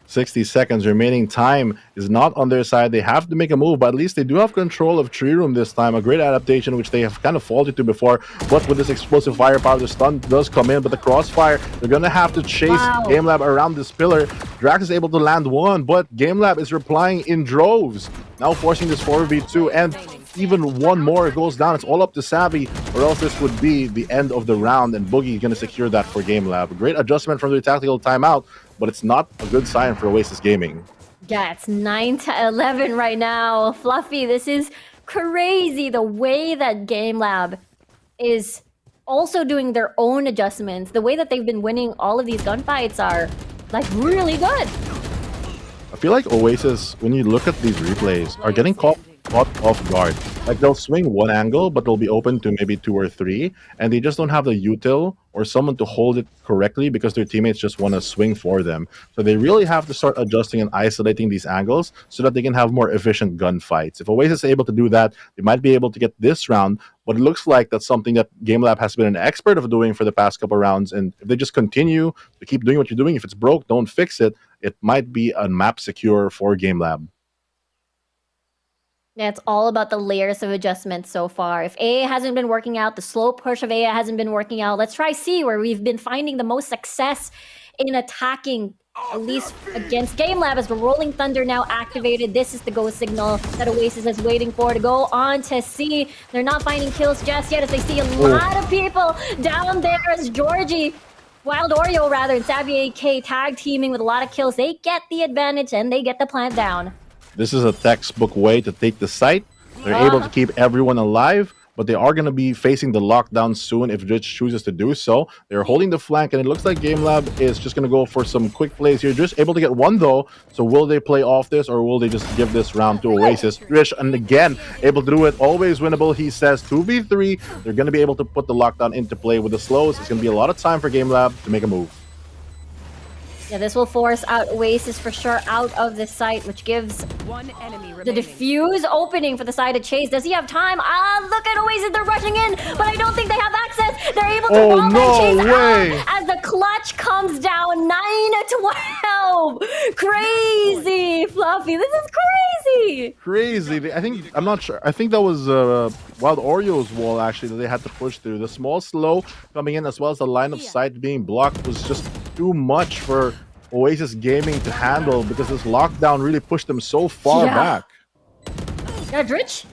60 seconds remaining. Time is not on their side. They have to make a move, but at least they do have control of Tree Room this time. A great adaptation, which they have kind of faulted to before. But with this explosive firepower, the stun does come in, but the crossfire, they're going to have to chase GameLab around this pillar. Drax is able to land 1, but GameLab is replying in droves. Now forcing this 4v2, and even 1 more goes down. It's all up to Savvy, or else this would be the end of the round, and Boogie is going to secure that for GameLab. A great adjustment from the tactical timeout, but it's not a good sign for Oasis Gaming. Yeah, it's 9-11 right now. Fluffy, this is crazy. The way that GameLab is also doing their own adjustments, the way that they've been winning all of these gunfights are like really good. I feel like Oasis, when you look at these replays, are getting caught caught off guard. Like they'll swing one angle, but they'll be open to maybe 2 or 3, and they just don't have the util or someone to hold it correctly because their teammates just want to swing for them. So they really have to start adjusting and isolating these angles so that they can have more efficient gunfights. If Oasis is able to do that, they might be able to get this round, but it looks like that's something that GameLab has been an expert of doing for the past couple rounds, and if they just continue to keep doing what you're doing, if it's broke, don't fix it, it might be a map secure for GameLab. Yeah, it's all about the layers of adjustments so far. If A hasn't been working out, the slow push of A hasn't been working out, let's try C, where we've been finding the most success in attacking, at least against GameLab, as the Rolling Thunder now activated. This is the go signal that Oasis is waiting for to go on to C. They're not finding kills just yet, as they see a lot of people down there as Georgie, Wild Oreo rather, and Savvy AK tag teaming with a lot of kills. They get the advantage and they get the plant down. This is a textbook way to take the site. They're able to keep everyone alive, but they are going to be facing the lockdown soon if Dritch chooses to do so. They're holding the flank, and it looks like GameLab is just going to go for some quick plays here. Just able to get one, though. So will they play off this, or will they just give this round to Oasis? Dritch, and again, able to do it. Always winnable, he says. 2v3. They're going to be able to put the lockdown into play with the slows. It's going to be a lot of time for GameLab to make a move. Yeah, this will force out Oasis for sure out of the site, which gives the defuse opening for the side of Chase. Does he have time? Look at Oasis, they're rushing in, but I don't think they have access. They're able to wall Chase out as the clutch comes down 9-12. Crazy, Fluffy, this is crazy. Crazy. I'm not sure. I think that was Wild Oreo's wall, actually, that they had to push through. The small slow coming in, as well as the line of sight being blocked, was just too much for Oasis Gaming to handle, because this lockdown really pushed them so far back. Yeah, Dritch,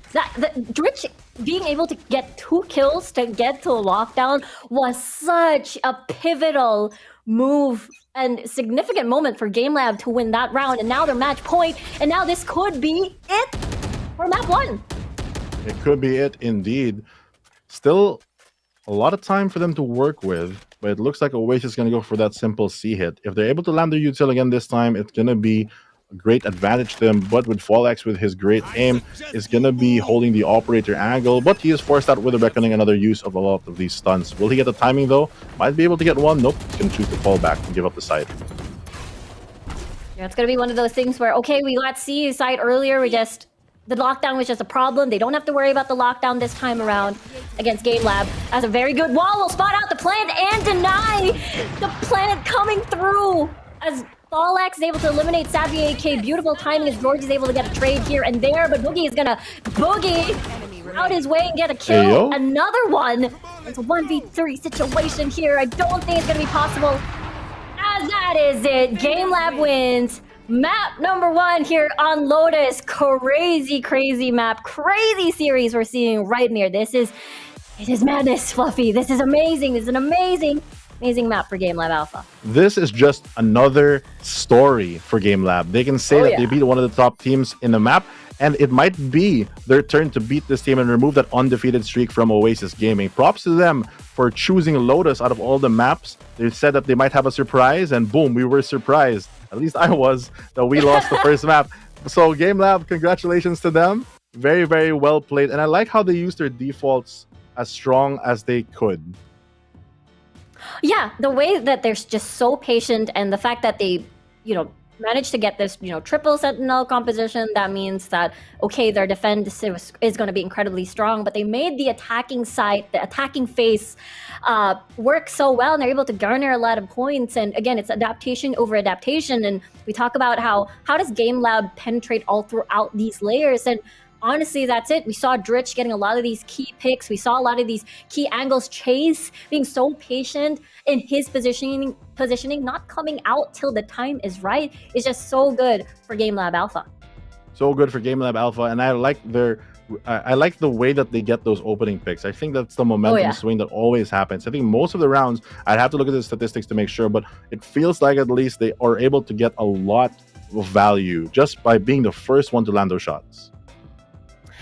Dritch being able to get 2 kills to get to a lockdown was such a pivotal move and significant moment for GameLab to win that round, and now they're match point, and now this could be it for map 1. It could be it indeed. Still a lot of time for them to work with, but it looks like Oasis is going to go for that simple C hit. If they're able to land their util again this time, it's going to be a great advantage to them, but with Fallex, with his great aim, is going to be holding the operator angle, but he is forced out with a Reckoning, another use of a lot of these stunts. Will he get the timing though? Might be able to get one. Nope, he's going to choose to fall back and give up the site. Yeah, it's going to be one of those things where, okay, we got C site earlier, the lockdown was just a problem. They don't have to worry about the lockdown this time around against GameLab. As a very good wall will spot out the plant and deny the plant coming through. As Fallex is able to eliminate Savvy AK. Beautiful timing as George is able to get a trade here and there, but Boogie is gonna boogie out his way and get a kill. Another one. It's a 1v3 situation here. I don't think it's gonna be possible. As that is it. GameLab wins. Map number 1 here on Lotus. Crazy, crazy map. Crazy series we're seeing right here. It is madness, Fluffy. This is amazing. This is an amazing map for GameLab.Alpha. This is just another story for GameLab. They can say that they beat one of the top teams in the map, and it might be their turn to beat this team and remove that undefeated streak from Oasis Gaming. Props to them for choosing Lotus out of all the maps. They said that they might have a surprise, and boom, we were surprised. At least I was, that we lost the first map. So GameLab, congratulations to them. Very, very well played. And I like how they used their defaults as strong as they could. Yeah, the way that they're just so patient, and the fact that they, managed to get this, triple sentinel composition, that means that, okay, their defense is going to be incredibly strong, but they made the attacking side, the attacking phase, work so well, and they're able to garner a lot of points. And again, it's adaptation over adaptation, and we talk about how does GameLab penetrate all throughout these layers, and honestly, that's it. We saw Dritch getting a lot of these key picks. We saw a lot of these key angles. Chase being so patient in his positioning, not coming out till the time is right. It's just so good for GameLab.Alpha. So good for GameLab.Alpha, and I like the way that they get those opening picks. I think that's the momentum swing that always happens. I think most of the rounds, I'd have to look at the statistics to make sure, but it feels like at least they are able to get a lot of value just by being the first one to land those shots.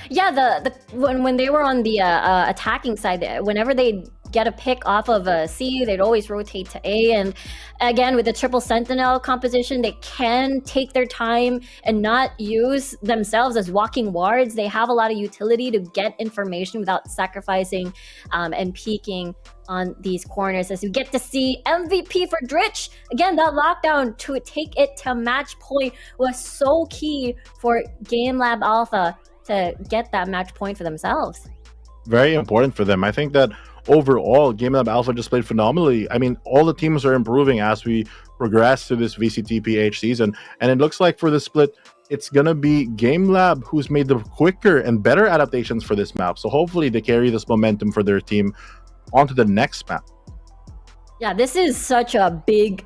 Yeah, when they were on the attacking side, whenever they get a pick off of C, they'd always rotate to A. And again, with the triple sentinel composition, they can take their time and not use themselves as walking wards. They have a lot of utility to get information without sacrificing and peeking on these corners. As you get to see MVP for Dritch. Again, that lockdown to take it to match point was so key for GameLab.Alpha to get that match point for themselves. Very important for them. I think that overall, GameLab.Alpha just played phenomenally. I mean, all the teams are improving as we progress through this VCTPH season. And it looks like for the split, it's going to be GameLab who's made the quicker and better adaptations for this map. So hopefully they carry this momentum for their team onto the next map. Yeah, this is such a big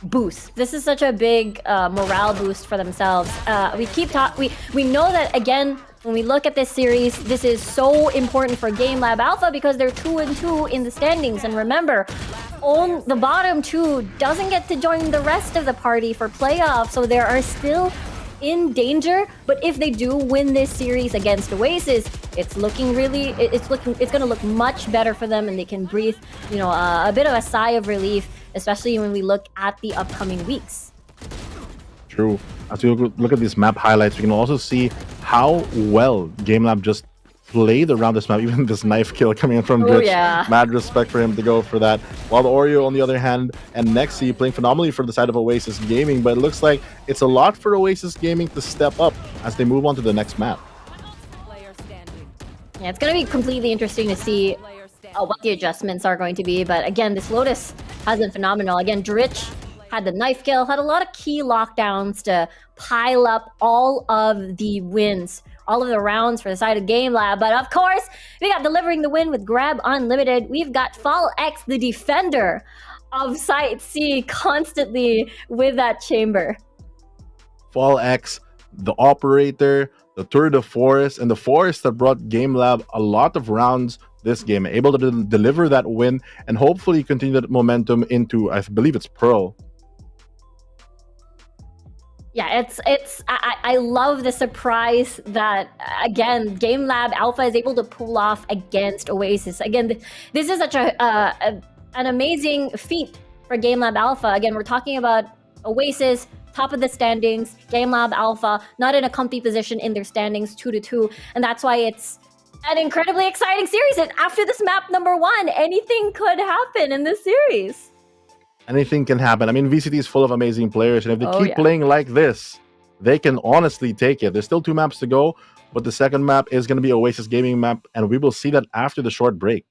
boost. This is such a big morale boost for themselves. We know that, again, when we look at this series, this is so important for GameLab.Alpha because they're 2-2 in the standings. And remember, the bottom two doesn't get to join the rest of the party for playoffs, so they are still in danger. But if they do win this series against OASIS, it's going to look much better for them, and they can breathe, a bit of a sigh of relief, especially when we look at the upcoming weeks. True. As we look at these map highlights, we can also see how well GameLab just played around this map. Even this knife kill coming in from Dritch. Yeah. Mad respect for him to go for that. While the Oreo, on the other hand, and Nexi playing phenomenally for the side of OASIS Gaming, but it looks like it's a lot for OASIS Gaming to step up as they move on to the next map. Yeah, it's going to be completely interesting to see what the adjustments are going to be. But again, this Lotus has been phenomenal. Again, Dritch had the knife kill, had a lot of key lockdowns to pile up all of the wins, all of the rounds for the side of GameLab. But of course, we got delivering the win with Grab Unlimited. We've got Fall X, the defender of Site C, constantly with that chamber. Fall X, the operator, the tour de force, and the force that brought GameLab a lot of rounds this game, able to deliver that win and hopefully continue that momentum into, I believe it's Pearl. Yeah, I love the surprise that, again, GameLab.Alpha is able to pull off against OASIS. Again, this is such an amazing feat for GameLab.Alpha. Again, we're talking about OASIS, top of the standings, GameLab.Alpha, not in a comfy position in their standings, 2-2. And that's why it's an incredibly exciting series. And after this map number 1, anything could happen in this series. Anything can happen. I mean, VCT is full of amazing players, and if they keep playing like this, they can honestly take it. There's still 2 maps to go, but the second map is going to be OASIS Gaming map, and we will see that after the short break.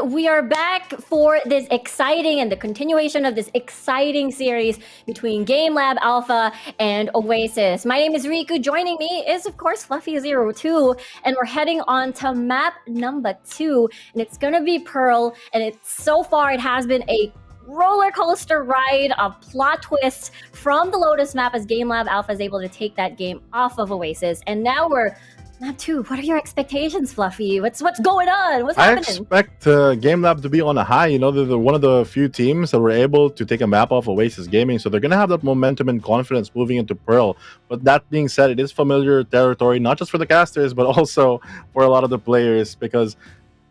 we are back for this exciting and the continuation of this exciting series between GameLab.Alpha and OASIS. My name is Riku. Joining me is, of course, Fluffy02, and we're heading on to map number 2, and it's gonna be Pearl. And so far it has been a roller coaster ride, a plot twist from the Lotus map as GameLab.Alpha is able to take that game off of OASIS, and now we're map 2. What are your expectations, Fluffy? What's going on? What's happening? I expect GameLab to be on a high. You know, they're one of the few teams that were able to take a map off Oasis Gaming, so they're going to have that momentum and confidence moving into Pearl. But that being said, it is familiar territory, not just for the casters, but also for a lot of the players, because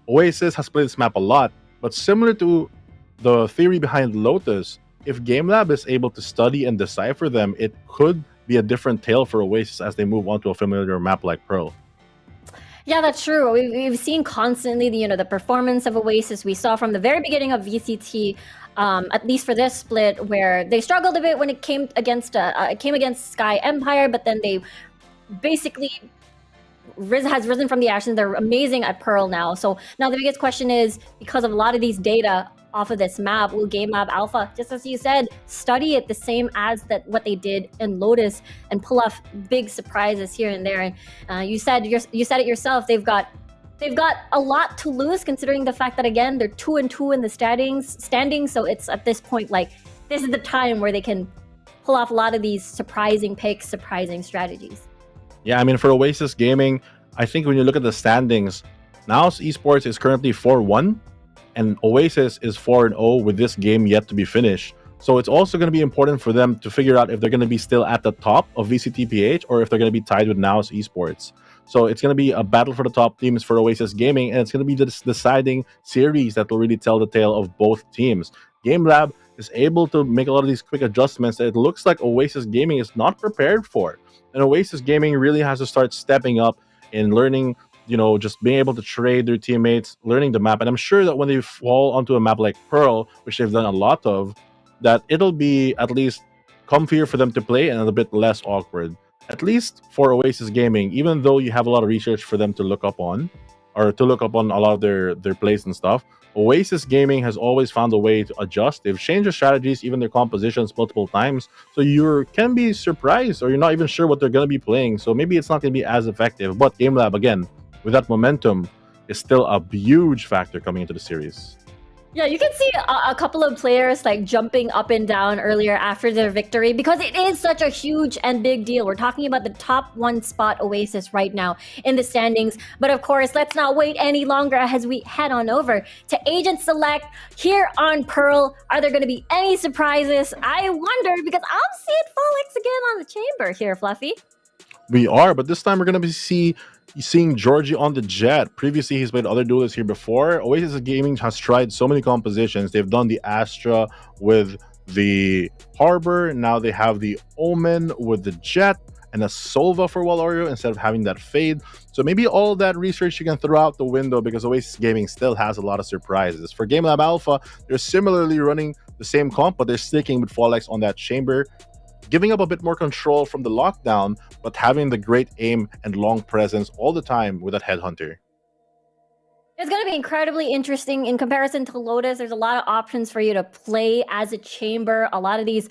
Oasis has played this map a lot. But similar to the theory behind Lotus, if GameLab is able to study and decipher them, it could be a different tale for Oasis as they move on to a familiar map like Pearl. Yeah, that's true. We've seen constantly the performance of Oasis. We saw from the very beginning of VCT, at least for this split, where they struggled a bit when it came against SKYE Empire, but then they basically has risen from the ashes. They're amazing at Pearl now. So now the biggest question is, because of a lot of these data off of this map, will GameLab.Alpha, just as you said, study it the same as what they did in Lotus and pull off big surprises here and there? And you said it yourself. They've got a lot to lose, considering the fact that, again, they're 2-2 in the standings. So it's at this point like this is the time where they can pull off a lot of these surprising picks, surprising strategies. Yeah, I mean, for Oasis Gaming, I think when you look at the standings, Naos Esports is currently 4-1. And Oasis is 4-0 with this game yet to be finished. So it's also going to be important for them to figure out if they're going to be still at the top of VCTPH or if they're going to be tied with Naos Esports. So it's going to be a battle for the top teams for Oasis Gaming, and it's going to be this deciding series that will really tell the tale of both teams. GameLab is able to make a lot of these quick adjustments that it looks like Oasis Gaming is not prepared for. And Oasis Gaming really has to start stepping up in learning, just being able to trade their teammates, learning the map. And I'm sure that when they fall onto a map like Pearl, which they've done a lot of, that it'll be at least comfier for them to play and a bit less awkward. At least for Oasis Gaming, even though you have a lot of research for them to look up on, or to look up on a lot of their plays and stuff, Oasis Gaming has always found a way to adjust. They've changed their strategies, even their compositions, multiple times. So you can be surprised, or you're not even sure what they're going to be playing. So maybe it's not going to be as effective. But GameLab, again, with that momentum, is still a huge factor coming into the series. Yeah, you can see a couple of players like jumping up and down earlier after their victory, because it is such a huge and big deal. We're talking about the top 1 spot Oasis right now in the standings. But of course, let's not wait any longer as we head on over to Agent Select here on Pearl. Are there going to be any surprises? I wonder, because I'm seeing Folex again on the chamber here, Fluffy. We are, but this time we're going to be seeing Georgie on the Jet. Previously, he's played other duelists here before. Oasis Gaming has tried so many compositions. They've done the Astra with the Harbor. Now they have the Omen with the Jet and a Sova for Valorio instead of having that Fade. So maybe all that research you can throw out the window, because Oasis Gaming still has a lot of surprises. For GameLab.Alpha, they're similarly running the same comp, but they're sticking with Folex on that chamber, giving up a bit more control from the lockdown, but having the great aim and long presence all the time with that Headhunter. It's going to be incredibly interesting in comparison to Lotus. There's a lot of options for you to play as a chamber, a lot of these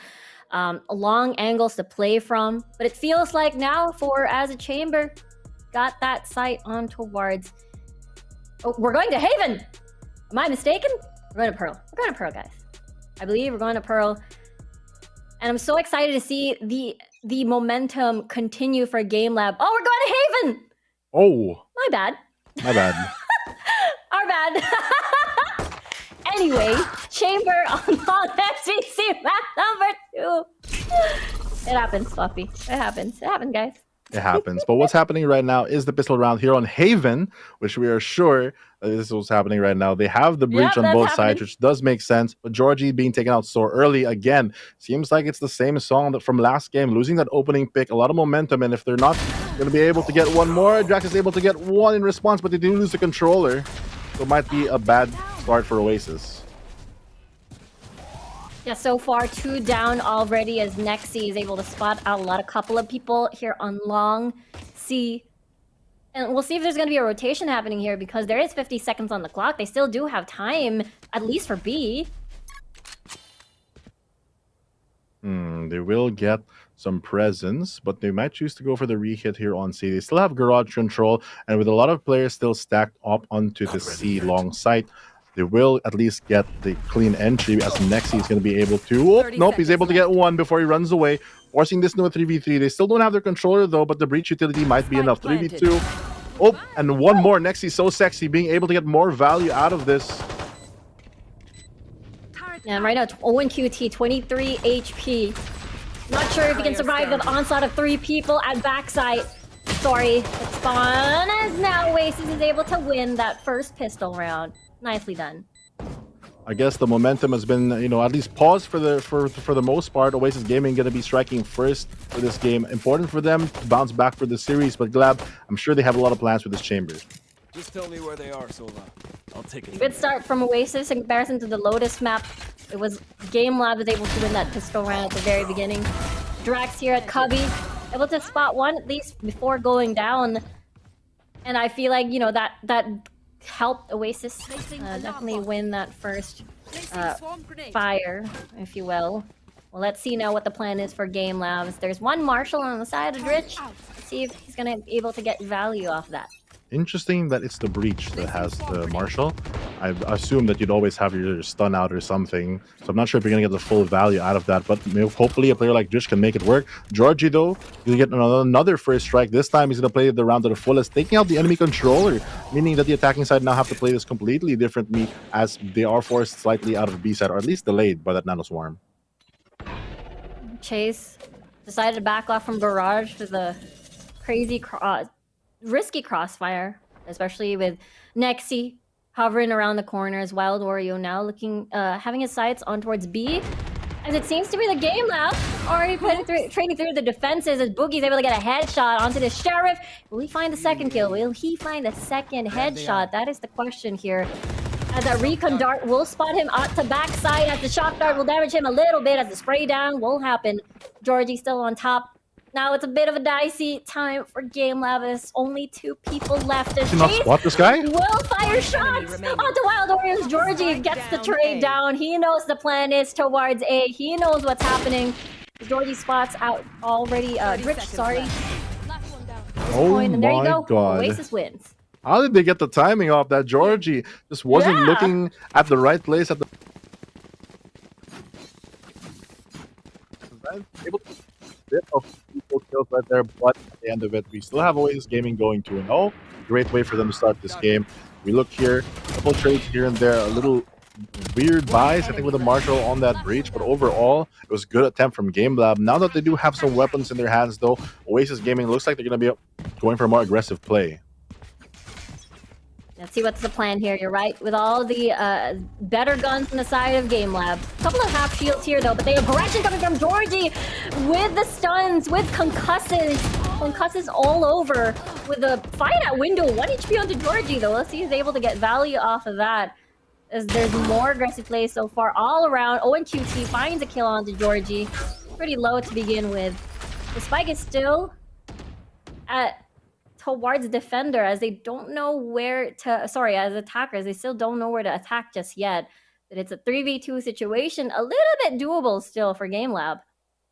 long angles to play from. But it feels like now for as a chamber, got that sight on towards... Oh, we're going to Haven! Am I mistaken? We're going to Pearl. We're going to Pearl, guys. I believe we're going to Pearl. And I'm so excited to see the momentum continue for GameLab. Oh, we're going to Haven! Oh. My bad. My bad. Our bad. Anyway, chamber on SVC map number 2. It happens, Fluffy. It happens. It happens, guys. It happens. But what's happening right now is the pistol round here on Haven, which we are sure that this is what's happening right now. They have the breach on both sides, which does make sense. But Georgie being taken out so early again seems like it's the same song that from last game, losing that opening pick, a lot of momentum. And if they're not going to be able to get one more, Drax is able to get one in response, but they do lose the controller. So it might be a bad start for Oasis. Yeah, so far 2 down already as Nexi is able to spot out a couple of people here on long. See And we'll see if there's going to be a rotation happening here because there is 50 seconds on the clock. They still do have time, at least for B. They will get some presence, but they might choose to go for the re-hit here on C. They still have garage control, and with a lot of players still stacked up onto the C long site, they will at least get the clean entry as Nexi is going to be able to... Oh, nope, he's able to get one before he runs away, forcing this into a 3v3. They still don't have their controller, though, but the breach utility might be enough. 3v2. Oh, and one more. Nexi so sexy, being able to get more value out of this. And right now, Owen QT, 23 HP. Not sure if he can survive the onslaught of 3 people at backside. Sorry, but Spawn, as now OASIS is able to win that first pistol round. Nicely done. I guess the momentum has been, at least paused for the most part. OASIS Gaming going to be striking first for this game. Important for them to bounce back for the series, but GLAB, I'm sure they have a lot of plans with this chamber. Just tell me where they are, Sola. I'll take it. Good start from OASIS in comparison to the Lotus map. It was GameLab was able to win that pistol round at the very beginning. Drax here at Cubby, able to spot one at least before going down. And I feel like, that helped OASIS definitely win that first fire, if you will. Well, let's see now what the plan is for GameLab. There's one Marshall on the side of Rich. Let's see if he's going to be able to get value off that. Interesting that it's the breach that has the Marshall. I assume that you'd always have your stun out or something, so I'm not sure if you're going to get the full value out of that, but hopefully a player like Drish can make it work. Georgie, though, he'll get another first strike. This time he's going to play the round to the fullest, taking out the enemy controller, meaning that the attacking side now have to play this completely differently as they are forced slightly out of B side, or at least delayed by that Nano Swarm. Chase decided to back off from Garage for the crazy risky crossfire, especially with Nexi hovering around the corners. Wild Oreo now looking, having his sights on towards B, as it seems to be the GameLab already trading through the defenses as Boogie's able to get a headshot onto the Sheriff. Will he find the second kill? Will he find the second headshot? That is the question here. As that recon dart will spot him at the backside, as the shock dart will damage him a little bit, as the spray down will happen. Georgie still on top. Now it's a bit of a dicey time for GameLab. There's only 2 people left. Does he not spot this guy? Will fire shots onto Wild Warriors. Georgie gets the trade down. He knows the plan is towards A. He knows what's happening. Georgie spots out already. Rich, sorry. Oh and there you my go. god. OASIS wins. How did they get the timing off that? Georgie just wasn't looking at the right place at the... Able to bit of people kills right there, but at the end of it, we still have OASIS Gaming going 2-0. Great way for them to start this game. We look here, a couple trades here and there, a little weird buys, I think, with the Marshall on that breach, but overall, it was a good attempt from GameLab. Now that they do have some weapons in their hands, though, OASIS Gaming looks like they're going to be going for a more aggressive play. Let's see what's the plan here. You're right. With all the better guns on the side of GameLab. A couple of half shields here, though, but they have aggression coming from Georgie with the stuns, with concusses all over, with a fight at window. 1 HP onto Georgie, though. Let's see if he's able to get value off of that, as there's more aggressive plays so far all around. Owen QT finds a kill onto Georgie. Pretty low to begin with. The spike is still at... towards defender, as they don't know where to, as attackers, they still don't know where to attack just yet. But it's a 3v2 situation, a little bit doable still for GameLab.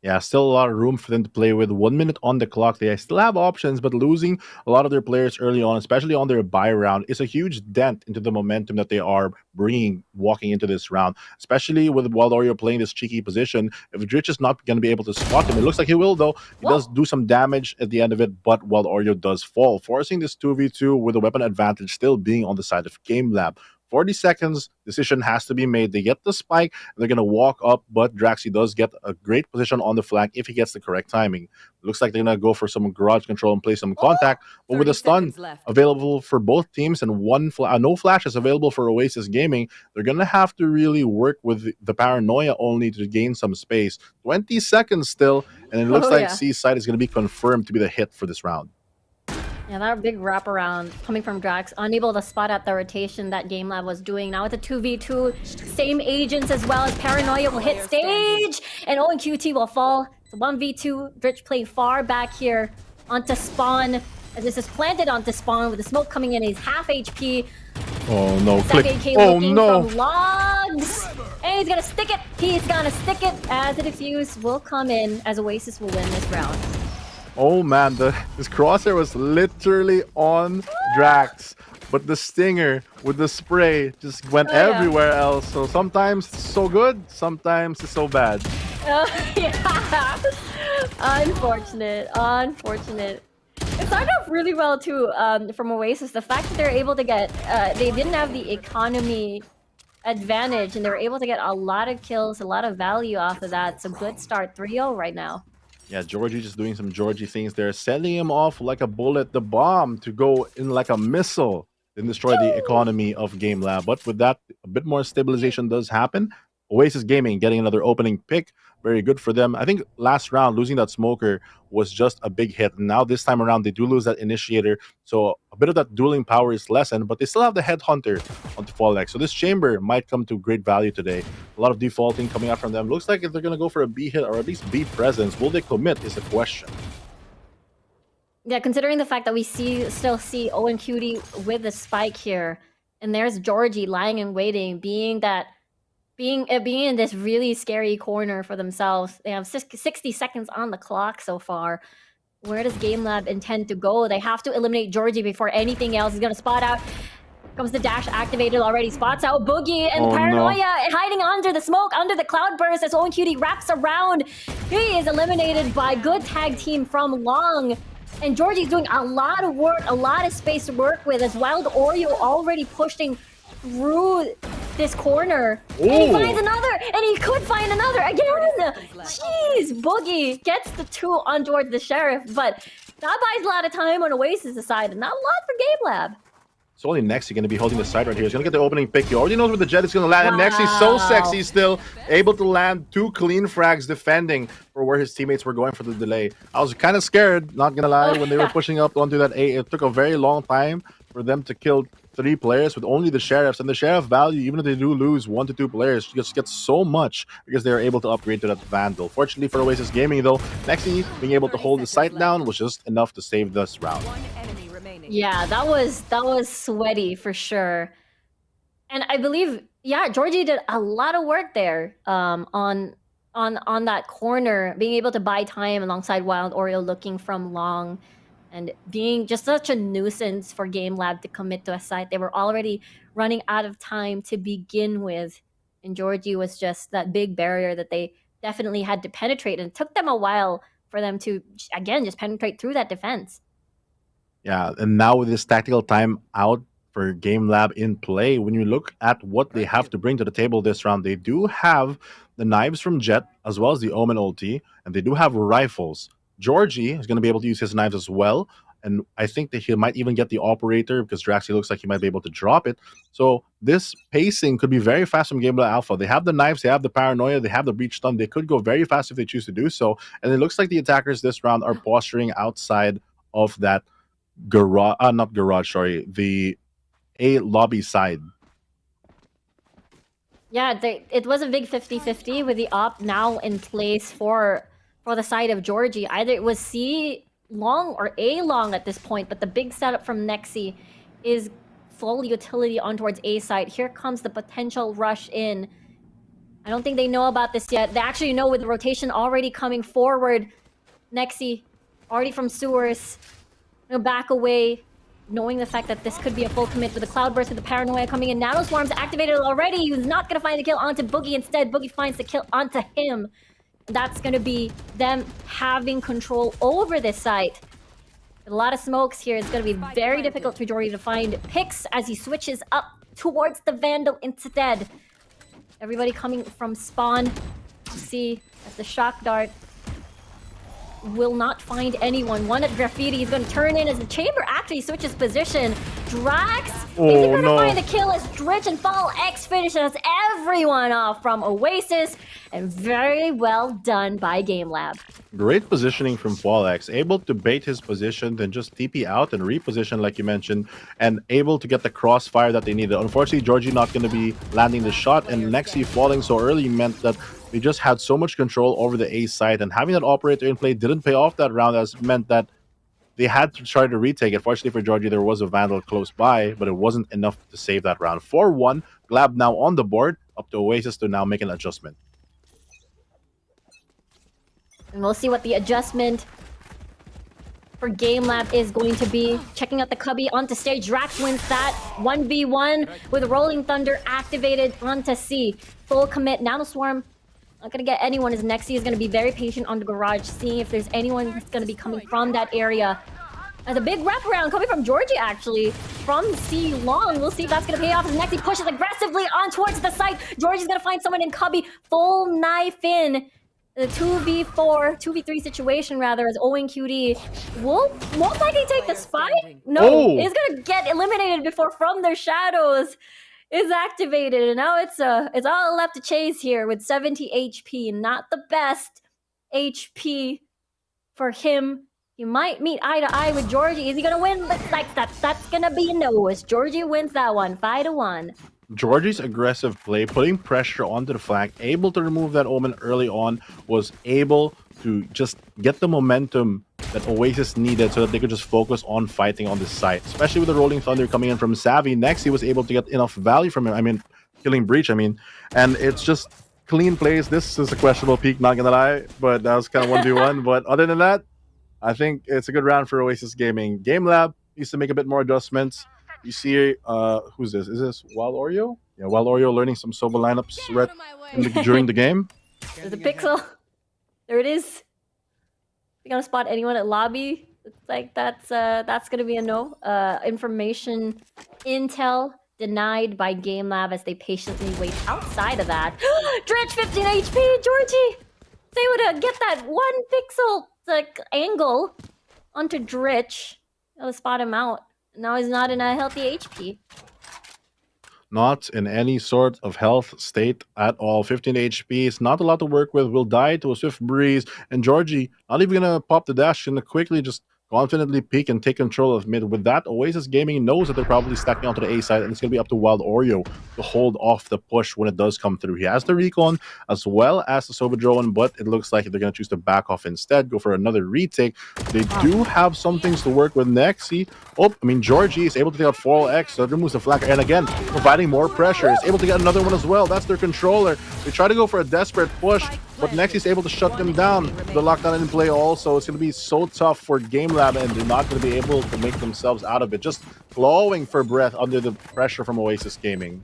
Yeah, still a lot of room for them to play with. 1 minute on the clock. They still have options, but losing a lot of their players early on, especially on their buy round, is a huge dent into the momentum that they are bringing walking into this round, especially with Wild Oreo playing this cheeky position. If Dritch is not going to be able to spot him, it looks like he will, though. He does do some damage at the end of it, but Wild Oreo does fall, forcing this 2v2 with a weapon advantage still being on the side of GameLab. 40 seconds, decision has to be made. They get the spike, and they're going to walk up, but Draxi does get a great position on the flank if he gets the correct timing. It looks like they're going to go for some garage control and play some contact, but with a stun available for both teams and no flashes available for OASIS Gaming, they're going to have to really work with the paranoia only to gain some space. 20 seconds still, and it looks like C's side is going to be confirmed to be the hit for this round. Yeah, that big wraparound coming from Drax, unable to spot at the rotation that GameLab was doing. Now it's a 2v2, same agents as well, as Paranoia will hit stage, and OQT will fall. It's a 1v2, Dritch playing far back here onto Spawn, As this is planted onto Spawn with the smoke coming in, he's half HP. Oh no, click. Second K Oh looking no. from Logs. And he's gonna stick it. He's gonna stick it as the defuse will come in as Oasis will win this round. Oh man, his crosshair was literally on Drax, but the stinger with the spray just went everywhere else. So sometimes it's so good, sometimes it's so bad. Yeah. Unfortunate. It started off really well too from Oasis. The fact that they're able to get, they didn't have the economy advantage and they were able to get a lot of kills, a lot of value off of that. It's a good start, 3-0 right now. Yeah, Georgie just doing some Georgie things there, sending him off like a bullet, the bomb to go in like a missile and destroy the economy of GameLab. But with that, a bit more stabilization does happen. Oasis Gaming getting another opening pick. Very good for them. I think last round, losing that smoker was just a big hit. And now this time around, they do lose that initiator. So a bit of that dueling power is lessened, but they still have the headhunter onto Fallex. So this chamber might come to great value today. A lot of defaulting coming out from them. Looks like if they're going to go for a B hit or at least B presence, will they commit is the question. Yeah, considering the fact that we still see Owen Cutie with the spike here, and there's Georgie lying and waiting, being in this really scary corner for themselves. They have 60 seconds on the clock so far. Where does GameLab intend to go? They have to eliminate Georgie before anything else. He's gonna spot out. Comes the dash activated already. Spots out Boogie and Paranoia hiding under the smoke, under the cloud burst as Owen Cutie wraps around. He is eliminated by good tag team from Long. And Georgie's doing a lot of work, a lot of space to work with as Wild Oreo already pushing through this corner. Ooh. And he finds another, and he could find another again. Jeez, Boogie gets the 2 on towards the Sheriff, but that buys a lot of time on Oasis' side and not a lot for GameLab. It's only Nexy going to be holding the side right here. He's going to get the opening pick. He already knows where the jet is going to land. And Nexy's so sexy still. Able to land 2 clean frags defending for where his teammates were going for the delay. I was kind of scared, not going to lie, when they were pushing up onto that A. It took a very long time for them to kill 3 players with only the Sheriffs. And the Sheriff value, even if they do lose 1 to 2 players, just gets so much because they're able to upgrade to that Vandal. Fortunately for Oasis Gaming, though, Nexy being able to hold the site down was just enough to save this round. Yeah, that was sweaty for sure. And I believe, yeah, Georgie did a lot of work there on that corner, being able to buy time alongside Wild Oreo looking from Long and being just such a nuisance for GameLab to commit to a site. They were already running out of time to begin with. And Georgie was just that big barrier that they definitely had to penetrate. And it took them a while for them to, again, just penetrate through that defense. Yeah, and now with this tactical time out for GameLab in play, when you look at what they have to bring to the table this round, they do have the knives from Jet as well as the Omen ulti, and they do have rifles. Georgie is going to be able to use his knives as well, and I think that he might even get the operator because Draxi looks like he might be able to drop it. So this pacing could be very fast from GameLab.Alpha. They have the knives, they have the paranoia, they have the breach stun. They could go very fast if they choose to do so, and it looks like the attackers this round are posturing outside of that garage, not garage, sorry, the A lobby side. Yeah, it was a big 50-50 with the op now in place for the side of Georgie. Either it was C long or A long at this point, but the big setup from Nexy is full utility on towards A side. Here comes the potential rush in. I don't think they know about this yet. They actually know with the rotation already coming forward. Nexy already from sewers. Back away, knowing the fact that this could be a full commit with the cloud burst with the paranoia coming in. Nano Swarm's activated already. He's not going to find the kill onto Boogie. Instead, Boogie finds the kill onto him. That's going to be them having control over this site. A lot of smokes here. It's going to be very difficult for Jory to find picks as he switches up towards the Vandal instead. Everybody coming from spawn. You see, as the shock dart will not find anyone. One at Graffiti. He's going to turn in as the chamber actually switches position. Drax is going to find the kill as Dritch and Fall X finishes everyone off from Oasis. And very well done by GameLab. Great positioning from Fallex, able to bait his position, then just TP out and reposition like you mentioned, and able to get the crossfire that they needed. Unfortunately, Georgie not going to be landing the shot, and Nexy falling so early meant that they just had so much control over the A side, and having that operator in play didn't pay off that round, as meant that they had to try to retake it. Fortunately for Georgie, there was a Vandal close by, but it wasn't enough to save that round. 4-1, GLAB now on the board, up to OASIS to now make an adjustment. And we'll see what the adjustment for GameLab is going to be. Checking out the cubby onto stage. Drax wins that 1v1 with Rolling Thunder activated onto C. Full commit. Nanoswarm not gonna get anyone as Nexi is gonna be very patient on the garage, seeing if there's anyone that's gonna be coming from that area. As a big wraparound coming from Georgie actually, from C long. We'll see if that's gonna pay off as Nexi pushes aggressively on towards the site. Georgie's gonna find someone in cubby. Full knife in. The 2v4, 2v3 situation rather, as Owen QD will most likely take the spy. No, is gonna get eliminated before From Their Shadows is activated. And now it's all left to chase here with 70 HP. Not the best HP for him. He might meet eye to eye with Georgie. Is he gonna win? Looks like that's gonna be a no, as Georgie wins that one, 5-1. Georgie's aggressive play, putting pressure onto the flank, able to remove that Omen early on, was able to just get the momentum that OASIS needed so that they could just focus on fighting on this site. Especially with the Rolling Thunder coming in from Savvy. Next, he was able to get enough value from him. I mean, killing Breach, and it's just clean plays. This is a questionable peak, not gonna lie, but that was kind of 1v1. But other than that, I think it's a good round for OASIS Gaming. GameLab needs to make a bit more adjustments. You see, who's this? Is this Wild Oreo? Yeah, Wild Oreo learning some solo lineups during the game. There's a pixel. There it is. You gonna spot anyone at lobby? Looks like that's gonna be a no. Information intel denied by GameLab as they patiently wait outside of that. Dredge 15 HP, Georgie! They would get that 1 pixel angle onto Dredge. They'll spot him out. Now he's not in a healthy HP. Not in any sort of health state at all. 15 HP is not a lot to work with. Will die to a swift breeze. And Georgie not even gonna pop the dash. Gonna quickly just confidently peek and take control of mid. With that, OASIS Gaming knows that they're probably stacking onto the A side, and it's going to be up to Wild Oreo to hold off the push when it does come through. He has the recon as well as the Soba drone, but it looks like they're going to choose to back off instead, go for another retake. They do have some things to work with next. Georgie is able to take out 4X, so that removes the flanker, and again, providing more pressure. Is able to get another one as well. That's their controller. They try to go for a desperate push, but Nexi is able to shut them down. The lockdown in play also. It's going to be so tough for GameLab, and they're not going to be able to make themselves out of it. Just clawing for breath under the pressure from OASIS Gaming.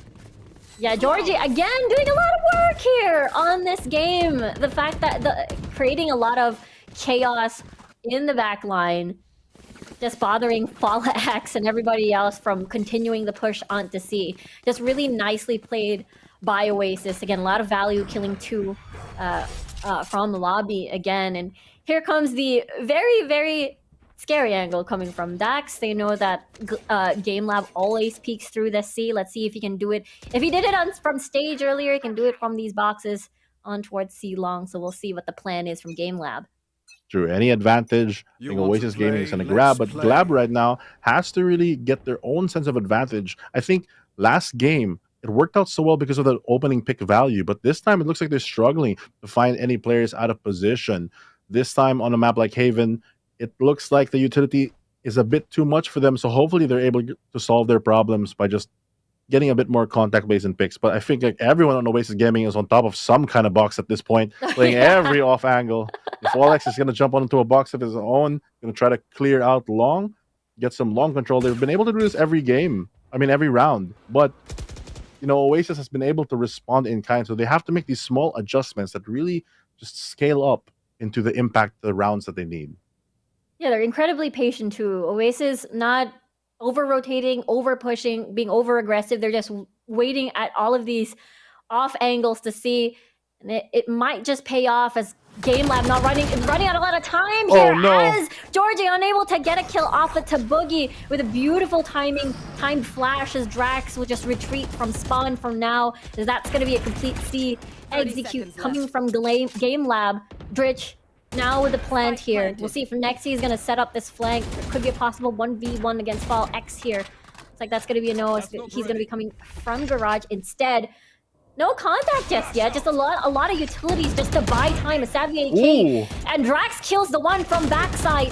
Yeah, Georgie, again, doing a lot of work here on this game. The fact that creating a lot of chaos in the back line, just bothering Fala X and everybody else from continuing the push onto C. Just really nicely played by OASIS. Again, a lot of value, killing 2 from the lobby again. And here comes the very, very scary angle coming from Dax. They know that GameLab always peeks through the C. Let's see if he can do it. If he did it from stage earlier, he can do it from these boxes on towards C long. So we'll see what the plan is from GameLab. True, any advantage, I think OASIS Gaming is going to grab, but GLAB right now has to really get their own sense of advantage. I think last game, it worked out so well because of the opening pick value, but this time it looks like they're struggling to find any players out of position. This time on a map like Haven, it looks like the utility is a bit too much for them, so hopefully they're able to solve their problems by just getting a bit more contact base and picks. But I think like everyone on OASIS Gaming is on top of some kind of box at this point, playing every off angle. If Alex is going to jump onto a box of his own, going to try to clear out long, get some long control. They've been able to do this every game, every round. But OASIS has been able to respond in kind, so they have to make these small adjustments that really just scale up into the impact of the rounds that they need. Yeah, they're incredibly patient too. OASIS not over-rotating, over-pushing, being over-aggressive. They're just waiting at all of these off angles to see. And it might just pay off as GameLab not running out a lot of time here. Oh, no. As Georgie unable to get a kill off it to Boogie with a beautiful timed flash as Drax will just retreat from spawn from now. As that's going to be a complete C execute coming from GameLab. Dritch now with the plant here. We'll see if Nexi is going to set up this flank. There could be a possible 1v1 against Fall X here. It's like that's going to be a no. He's going to be coming from garage instead. No contact just yet. Just a lot of utilities just to buy time. A Savvy AK. And Drax kills the one from backside.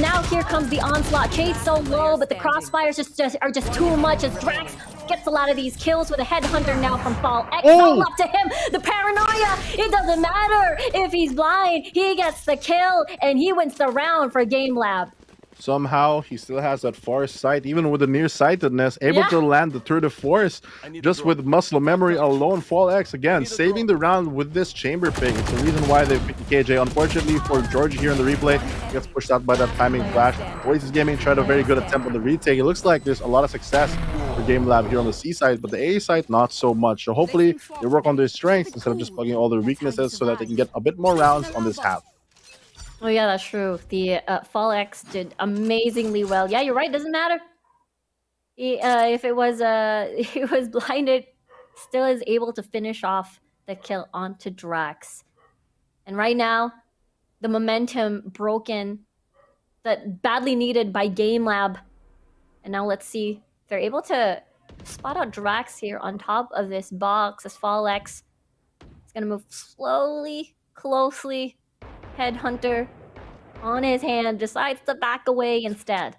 now here comes the onslaught. Chase so low, but the crossfires are just too much as Drax gets a lot of these kills with a headhunter now from Fall X. All up to him. The paranoia. It doesn't matter if he's blind. He gets the kill and he wins the round for GameLab. Somehow, he still has that far sight, even with the nearsightedness, able to land the tour de force just with muscle memory alone. Fall X, again, saving the round with this chamber pick. It's the reason why they picked KJ. Unfortunately for Georgie here in the replay, he gets pushed out by that timing flash. OASIS Gaming tried a very good attempt on the retake. It looks like there's a lot of success for GameLab here on the C side, but the A side, not so much. So hopefully, they work on their strengths instead of just plugging all their weaknesses so that they can get a bit more rounds on this half. Oh yeah, that's true. The Fall X did amazingly well. Yeah, you're right. Doesn't matter. If it was he was blinded, still is able to finish off the kill onto Drax. And right now, the momentum broken, that badly needed by GameLab. And now let's see if they're able to spot out Drax here on top of this box as Fall X is gonna move slowly, closely. Headhunter on his hand decides to back away instead.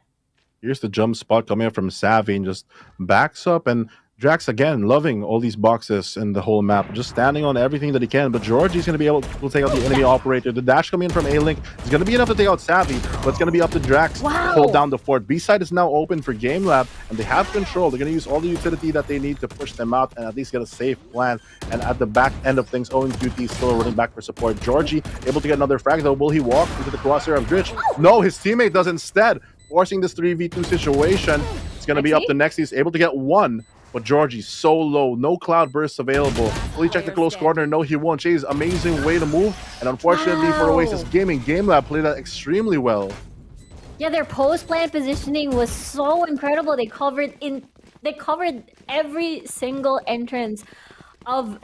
Here's the jump spot coming up from Savvy and just backs up, and Drax again loving all these boxes in the whole map, just standing on everything that he can. But Georgie's going to be able to take out the enemy operator. The dash coming in from A-Link is going to be enough to take out Savvy, but it's going to be up to Drax to hold down the fort. B-side is now open for GameLab, and they have control. They're going to use all the utility that they need to push them out and at least get a safe plan. And at the back end of things, Owen QT still running back for support. Georgie able to get another frag, though. Will he walk into the crosshair of Glitch? No, his teammate does instead, forcing this 3v2 situation. It's going to be up to Next. He's able to get one. But Georgie's so low, no cloud bursts available. Will he check the close corner? No, he won't. Chase, amazing way to move. And unfortunately for OASIS Gaming, GameLab played that extremely well. Yeah, their post-plan positioning was so incredible. They covered every single entrance of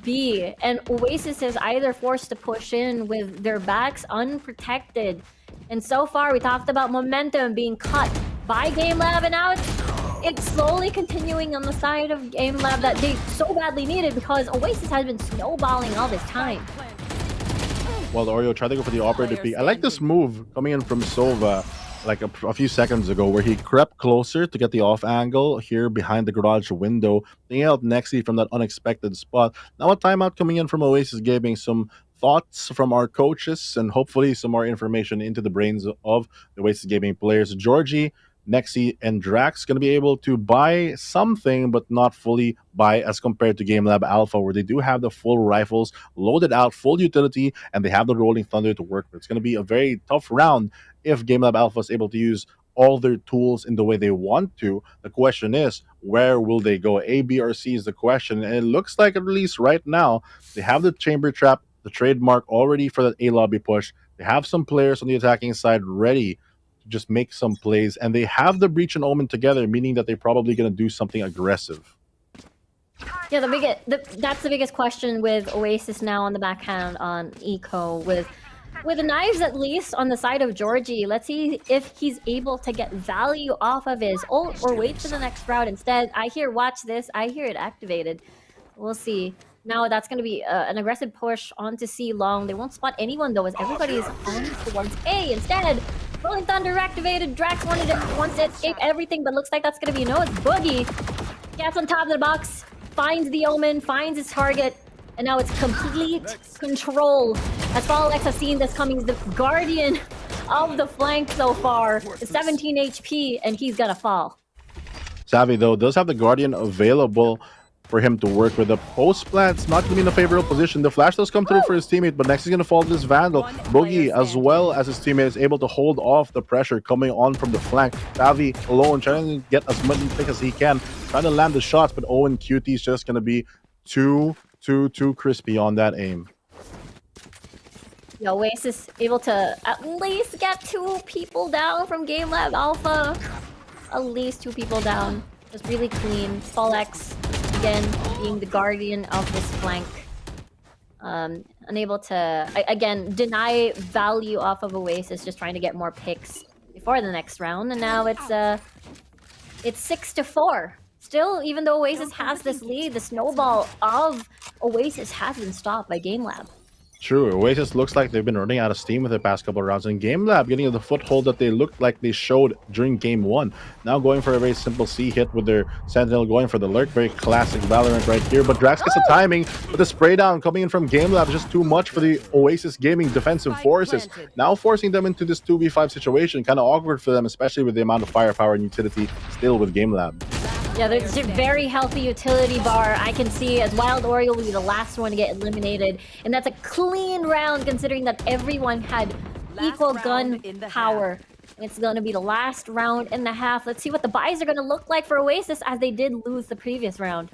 B. And OASIS is either forced to push in with their backs unprotected. And so far, we talked about momentum being cut by GameLab, and now it's slowly continuing on the side of GameLab that they so badly needed because OASIS has been snowballing all this time. Well, the Oreo tried to go for the operator peek. I like this move coming in from Sova like a few seconds ago where he crept closer to get the off angle here behind the garage window, taking out Nexi from that unexpected spot. Now a timeout coming in from OASIS Gaming, some thoughts from our coaches and hopefully some more information into the brains of the OASIS Gaming players. Georgie, Nexi, and Drax going to be able to buy something, but not fully buy as compared to GameLab.Alpha, where they do have the full rifles loaded out, full utility, and they have the Rolling Thunder to work with. It's going to be a very tough round if GameLab.Alpha is able to use all their tools in the way they want to. The question is, where will they go? A, B, or C is the question, and it looks like at least right now, they have the Chamber Trap, the trademark already for that A lobby push. They have some players on the attacking side ready just make some plays, and they have the Breach and Omen together, meaning that they're probably going to do something aggressive. Yeah, that's the biggest question with OASIS now on the backhand on Eco with the knives at least on the side of Georgie. Let's see if he's able to get value off of his ult or wait for the next round instead. I hear watch this. I hear it activated. We'll see. Now that's going to be an aggressive push onto C long. They won't spot anyone though as everybody's on towards A instead. Rolling Thunder activated. Drax wants to escape everything, but looks like that's going to be no. It's Boogie. Gets on top of the box, finds the Omen, finds his target, and now it's complete control. As Fall X has seen this coming, is the Guardian of the flank so far. 17 HP, and he's gonna fall. Savvy, though, does have the Guardian available for him to work with. The post plant's not going to be in a favorable position. The flash does come through for his teammate, but next he's going to fall to this Vandal. Boogie, as well as his teammate, is able to hold off the pressure coming on from the flank. Savvy alone, trying to get as much pick as he can, trying to land the shots, but Owen QT is just going to be too crispy on that aim. Yeah, OASIS able to at least get 2 people down from GameLab.Alpha. At least 2 people down. Just really clean. Fall X, again, being the guardian of this flank. Unable to, again, deny value off of OASIS, just trying to get more picks before the next round. And now it's 6-4. Still, even though OASIS has this lead, the snowball of OASIS has been stopped by GameLab. True, Oasis looks like they've been running out of steam with the past couple of rounds, and GameLab getting the foothold that they looked like they showed during Game 1. Now going for a very simple C hit with their Sentinel, going for the lurk. Very classic Valorant right here, but Drax gets the timing, but the spray down coming in from GameLab is just too much for the Oasis Gaming defensive forces. Now forcing them into this 2v5 situation, kind of awkward for them, especially with the amount of firepower and utility still with GameLab. Yeah, there's a very healthy utility bar. I can see as Wild Oriole will be the last one to get eliminated. And that's a clean round considering that everyone had equal gun power. And it's going to be the last round in the half. Let's see what the buys are going to look like for Oasis as they did lose the previous round.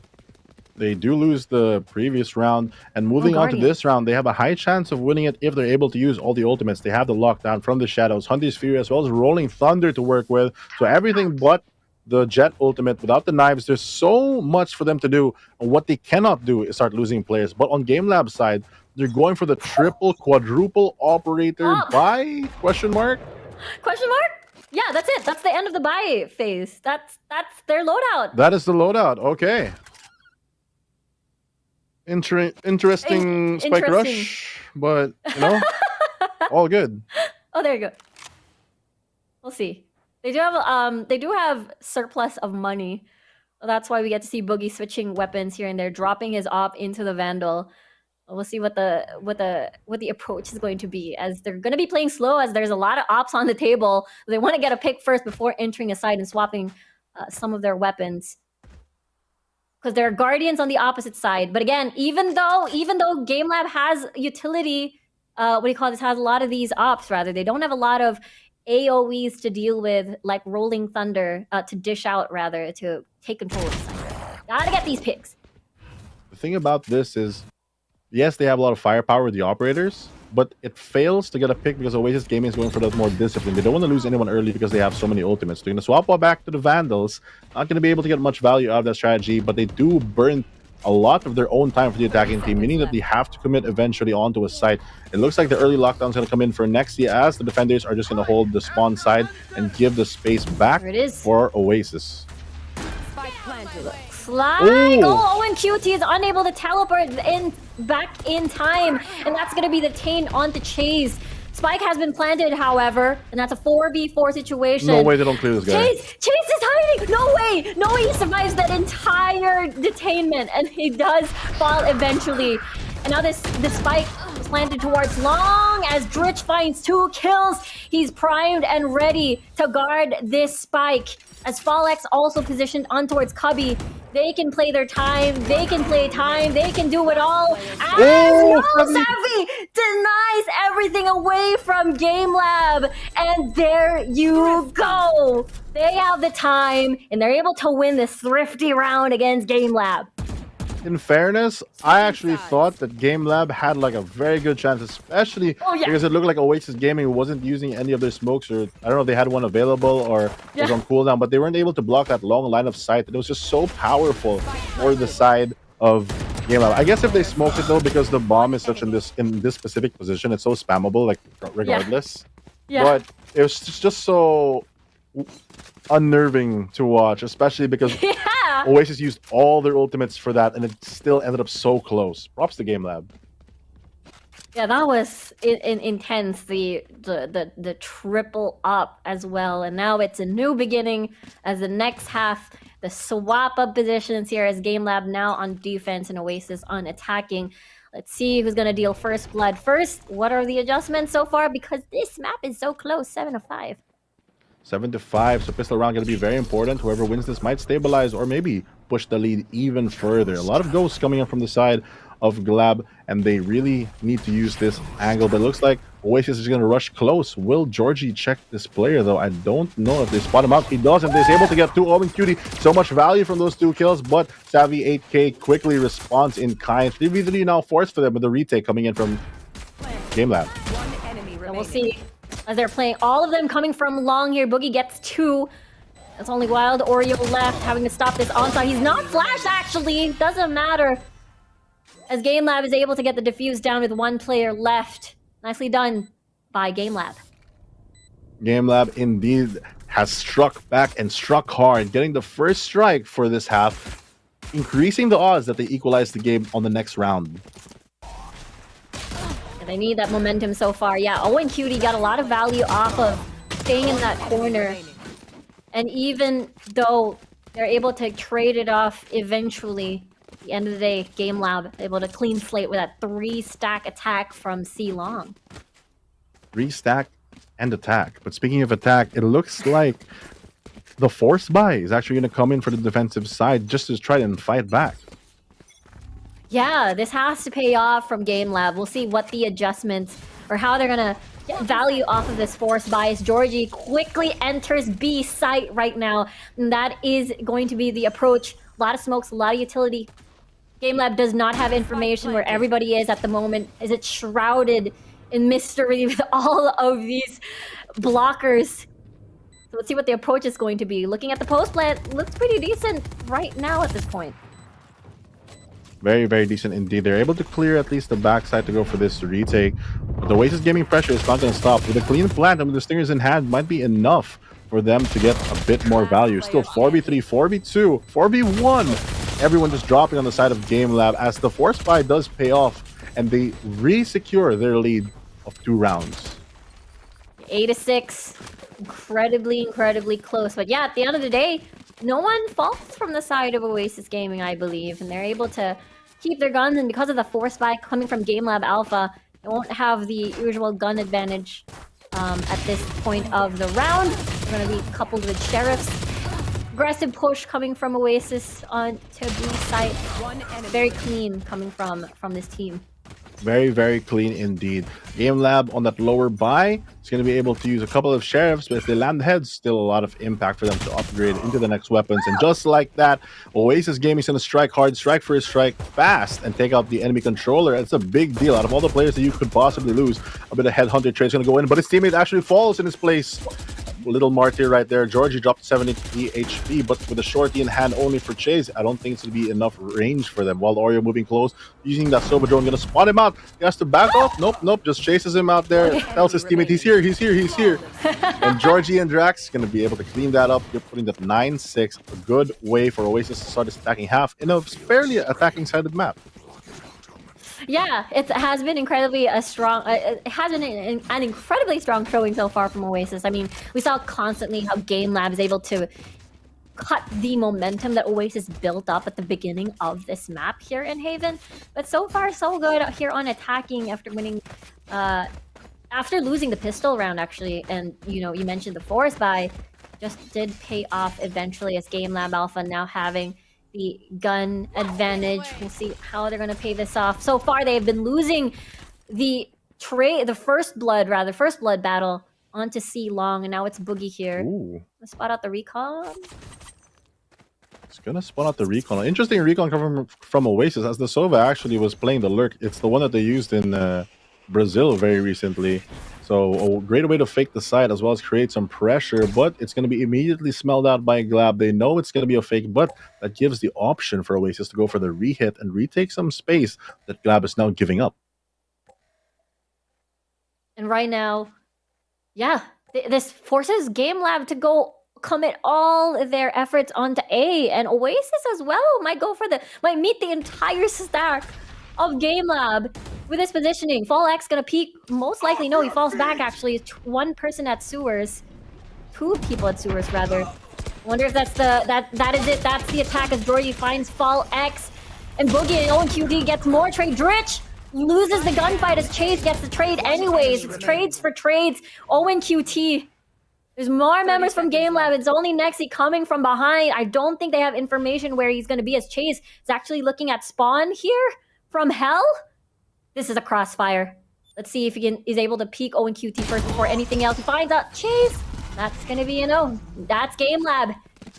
They do lose the previous round, and moving on to this round, they have a high chance of winning it if they're able to use all the ultimates. They have the lockdown from the Shadows, Hunter's Fury, as well as Rolling Thunder to work with. So everything but the Jet ultimate without the knives. There's so much for them to do, and what they cannot do is start losing players. But on GameLab's side, they're going for the triple, quadruple operator buy? Question mark? Question mark? Yeah, that's it. That's the end of the buy phase. That's their loadout. That is the loadout. Okay. Interesting spike rush, but you know, all good. Oh, there you go. We'll see. They do have surplus of money. That's why we get to see Boogie switching weapons here and there, dropping his op into the Vandal. We'll see what the approach is going to be, as they're going to be playing slow, as there's a lot of ops on the table. They want to get a pick first before entering a side and swapping some of their weapons, because there are Guardians on the opposite side. But again, even though GameLab has utility, has a lot of these ops, rather, they don't have a lot of AoEs to deal with, like Rolling Thunder, to dish out, rather, to take control of the side. Gotta get these picks. The thing about this is, yes, they have a lot of firepower with the operators, but it fails to get a pick because Oasis Gaming is going for that more discipline. They don't want to lose anyone early because they have so many ultimates. They're going to swap all back to the Vandals. Not going to be able to get much value out of that strategy, but they do burn a lot of their own time for the attacking team, meaning that they have to commit eventually onto a site. It looks like the early lockdown is going to come in for Nexia, as the defenders are just going to hold the spawn side and give the space back for Oasis. Slide! Oh, ONQT is unable to teleport back in time, and that's going to be the Tane onto Chase. Spike has been planted, however, and that's a 4v4 situation. No way they don't clear this guy. Chase is hiding! No way! No way he survives that entire detainment, and he does fall eventually. And now this Spike is planted towards Long, as Dritch finds 2 kills. He's primed and ready to guard this Spike. As Fallex also positioned on towards Cubby. They can play their time, they can play time, they can do it all. And Savvy denies everything away from GameLab. And there you go. They have the time, and they're able to win this thrifty round against GameLab. In fairness, I actually thought that GameLab had like a very good chance, especially because it looked like Oasis Gaming wasn't using any of their smokes, or I don't know if they had one available or it was on cooldown, but they weren't able to block that long line of sight. It was just so powerful for the side of GameLab. I guess if they smoked it though, because the bomb is such in this specific position, it's so spammable, like regardless. But it was just so unnerving to watch, especially because Oasis used all their ultimates for that, and it still ended up so close. Props to GameLab. Yeah, that was intense. The triple up as well, and now it's a new beginning as the next half. The swap up positions here as GameLab now on defense and Oasis on attacking. Let's see who's gonna deal first blood first. What are the adjustments so far? Because this map is so close, 7-5. 7-5, so pistol round going to be very important. Whoever wins this might stabilize or maybe push the lead even further. A lot of ghosts coming in from the side of GLAB, and they really need to use this angle. But it looks like Oasis is going to rush close. Will Georgie check this player, though? I don't know if they spot him out. He doesn't. He's able to get 2 Omen Cutie. So much value from those 2 kills, but Savvy 8K quickly responds in kind. 3v3 now forced for them with the retake coming in from GameLab. And we'll see. As they're playing, all of them coming from long here. Boogie gets 2. That's only Wild Oriole left, having to stop this onslaught. He's not flashed, actually. Doesn't matter. As GameLab is able to get the defuse down with 1 player left. Nicely done by GameLab. GameLab indeed has struck back and struck hard, getting the first strike for this half, increasing the odds that they equalize the game on the next round. They need that momentum so far. Yeah, Owen Cutie got a lot of value off of staying in that corner. And even though they're able to trade it off eventually, at the end of the day, GameLab able to clean slate with that 3-stack attack from C Long. 3-stack and attack. But speaking of attack, it looks like the force buy is actually going to come in for the defensive side just to try and fight back. Yeah, this has to pay off from GameLab. We'll see what the adjustments or how they're gonna get value off of this force bias. Georgie quickly enters B site right now, and that is going to be the approach. A lot of smokes, a lot of utility. GameLab does not have information where everybody is at the moment, as it's shrouded in mystery with all of these blockers. So let's see what the approach is going to be. Looking at the post plant, looks pretty decent right now at this point. Very, very decent indeed. They're able to clear at least the backside to go for this retake. But the OASIS gaming pressure is not going to stop. With a clean plant and with the stingers in hand, might be enough for them to get a bit more value. Still 4v3, 4v2, 4v1. Everyone just dropping on the side of GameLab as the force buy does pay off. And they re-secure their lead of 2 rounds. 8-6. Incredibly close. But yeah, at the end of the day, no one falls from the side of Oasis Gaming, I believe, and they're able to keep their guns, and because of the force buy coming from GameLab.Alpha, they won't have the usual gun advantage at this point of the round. They're going to be coupled with Sheriffs. Aggressive push coming from Oasis on to B site. Very clean coming from this team. Very, very clean indeed. GameLab on that lower buy is going to be able to use a couple of sheriffs, but if they land heads, still a lot of impact for them to upgrade into the next weapons. And just like that, Oasis Gaming is going to strike hard, strike first, strike fast, and take out the enemy controller. It's a big deal. Out of all the players that you could possibly lose, a bit of headhunter trade is going to go in, but his teammate actually falls in his place. Little martyr right there. Georgie dropped 73 HP, but with a shorty in hand only for Chase, I don't think it's going to be enough range for them. While Oreo moving close, using that Soba drone, going to spot him out. He has to back off. Nope, just chases him out there. Tells his teammate, he's here. And Georgie and Drax going to be able to clean that up. You're putting that 9-6. A good way for Oasis to start attacking half in a fairly attacking-sided map. Yeah, it has been incredibly strong. It has been an incredibly strong showing so far from Oasis. I mean, we saw constantly how GameLab is able to cut the momentum that Oasis built up at the beginning of this map here in Haven. But so far, so good out here on attacking after winning, after losing the pistol round actually. And you know, you mentioned the force buy just did pay off eventually as GameLab.Alpha now having the gun advantage. We'll see how they're going to pay this off. So far, they've been losing the first blood battle onto C Long, and now it's Boogie here. Ooh. Let's spot out the recon. It's gonna spawn out the recon. Interesting recon coming from Oasis, as the Sova actually was playing the lurk. It's the one that they used in Brazil very recently. So a great way to fake the site as well as create some pressure, but it's going to be immediately smelled out by GLAB. They know it's going to be a fake, but that gives the option for Oasis to go for the re-hit and retake some space that GLAB is now giving up. And right now, yeah, this forces GameLab to go commit all their efforts onto A, and Oasis as well might meet the entire stack of GameLab with this positioning. Fall X gonna peek, most likely. No, he falls back actually. It's one person at sewers, 2 people at sewers rather. Wonder if that's that is it. That's the attack as Georgie finds Fall X, and Boogie and Owen QD gets more trade. Dritch loses the gunfight as Chase gets the trade anyways. It's trades for trades. Owen QT. There's more members from GameLab. It's only Nexi coming from behind. I don't think they have information where he's going to be, as Chase is actually looking at spawn here from hell. This is a crossfire. Let's see if he is able to peek Owen QT first before anything else. He finds out Chase. That's going to be a no. That's GameLab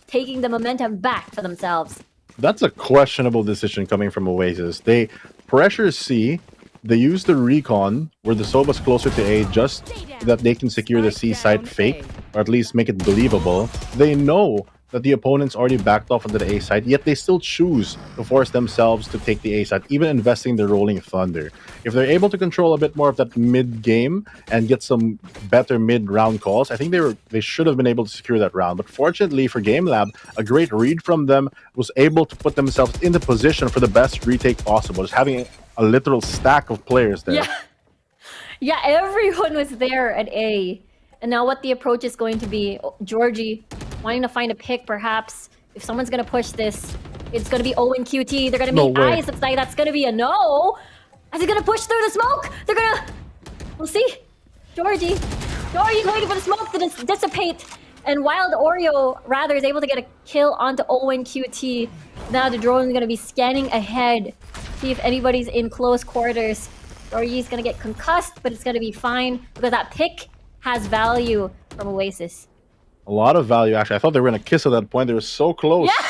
taking the momentum back for themselves. That's a questionable decision coming from Oasis. They pressure C. They use the recon where the Soba's closer to A just that they can secure the C side fake, or at least make it believable. They know that the opponent's already backed off onto the A side, yet they still choose to force themselves to take the A side, even investing the Rolling Thunder. If they're able to control a bit more of that mid-game and get some better mid-round calls, I think they should have been able to secure that round. But fortunately for GameLab, a great read from them was able to put themselves in the position for the best retake possible, just having a literal stack of players there. Yeah. Yeah, everyone was there at A. And now what the approach is going to be, Georgie wanting to find a pick perhaps. If someone's going to push this, it's going to be Owen QT. They're going to meet Ice. Looks like that's going to be a no. Is he going to push through the smoke? They're going to... We'll see. Georgie's waiting for the smoke to dissipate. And Wild Oreo, rather, is able to get a kill onto Owen QT. Now the drone is going to be scanning ahead. See if anybody's in close quarters. Georgie's going to get concussed, but it's going to be fine. Because that pick has value from Oasis. A lot of value, actually. I thought they were going to kiss at that point. They were so close. Yeah.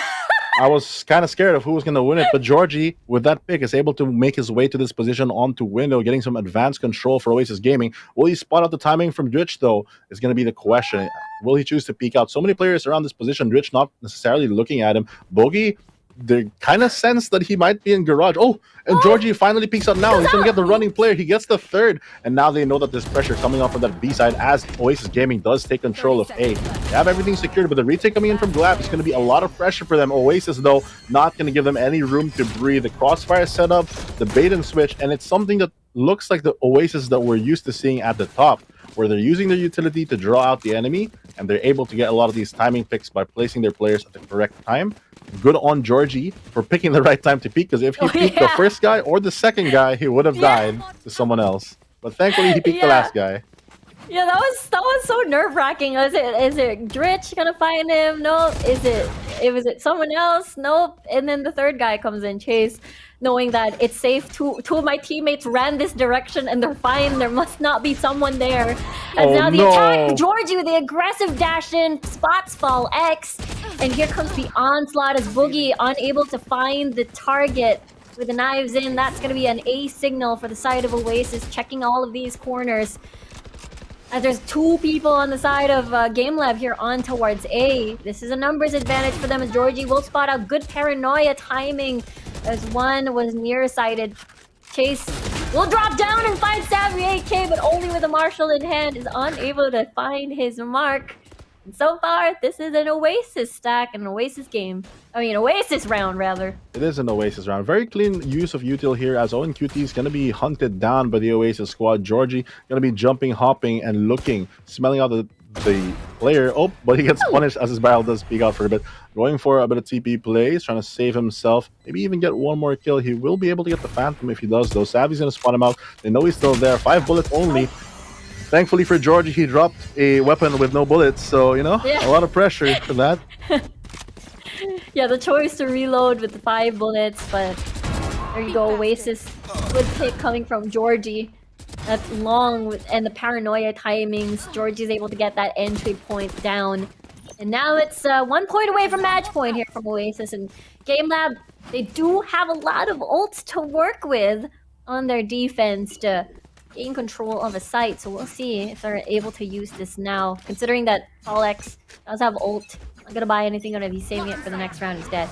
I was kind of scared of who was going to win it, but Georgie, with that pick, is able to make his way to this position onto window, getting some advanced control for Oasis Gaming. Will he spot out the timing from Dritch, though, is going to be the question. Will he choose to peek out? So many players around this position, Dritch not necessarily looking at him. Bogey, they kind of sense that he might be in garage. Oh, and Georgie finally peeks out now. He's going to get the running player. He gets the third. And now they know that there's pressure coming off from that B side as Oasis Gaming does take control of A. They have everything secured, but the retake coming in from GLAB is going to be a lot of pressure for them. Oasis, though, not going to give them any room to breathe. The crossfire setup, the bait and switch, and it's something that looks like the Oasis that we're used to seeing at the top, where they're using their utility to draw out the enemy, and they're able to get a lot of these timing picks by placing their players at the correct time. Good on Georgie for picking the right time to peek, because if he peeked the first guy or the second guy, he would have died to someone else. But thankfully, he peeked the last guy. Yeah, that was so nerve-wracking. Is it Dritch gonna find him? No. Was it someone else? Nope. And then the third guy comes in, Chase, knowing that it's safe. Two of my teammates ran this direction and they're fine. There must not be someone there. And now the attack, Georgie with the aggressive dash in, spots Fall X, and here comes the onslaught as Boogie unable to find the target. With the knives in, that's gonna be an A signal for the side of Oasis, checking all of these corners. As there's two people on the side of GameLab here on towards A. This is a numbers advantage for them as Georgie will spot out good paranoia timing as one was nearsighted. Chase will drop down and find Savvy 8K, but only with a Marshall in hand is unable to find his mark. And so far, this is an Oasis stack, an Oasis game. I mean, Oasis round, rather. It is an Oasis round. Very clean use of util here as Owen QT is going to be hunted down by the Oasis squad. Georgie going to be jumping, hopping, and looking, smelling out the player. Oh, but he gets punished as his barrel does peek out for a bit. Going for a bit of TP plays, trying to save himself. Maybe even get one more kill. He will be able to get the Phantom if he does, though. Savvy's going to spot him out. They know he's still there. 5 bullets only. Thankfully for Georgie, he dropped a weapon with no bullets, so, you know, a lot of pressure for that. Yeah, the choice to reload with the 5 bullets, but there you go, Oasis. Good pick coming from Georgie. That's long, and the paranoia timings. Georgie's able to get that entry point down. And now it's 1 point away from match point here from Oasis. And GameLab, they do have a lot of ults to work with on their defense to gain control of a site, so we'll see if they're able to use this now. Considering that Alex does have ult, not gonna buy anything, gonna be saving it for the next round instead.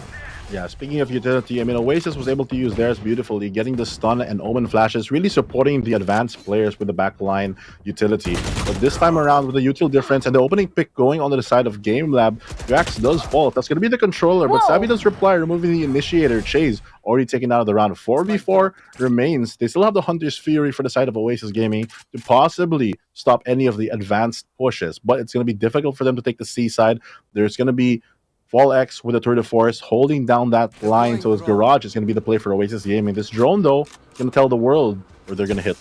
Yeah, speaking of utility, I mean, Oasis was able to use theirs beautifully, getting the stun and Omen flashes, really supporting the advanced players with the backline utility. But this time around, with the util difference and the opening pick going onto the side of GameLab, Drax does fall. That's going to be the controller, but Savvy does reply, removing the initiator. Chase already taken out of the round. 4v4 remains. They still have the Hunter's Fury for the side of Oasis Gaming to possibly stop any of the advanced pushes, but it's going to be difficult for them to take the C side. There's going to be Fall X with a tour de force holding down that line, so his garage is going to be the play for Oasis Gaming. This drone, though, is going to tell the world where they're going to hit.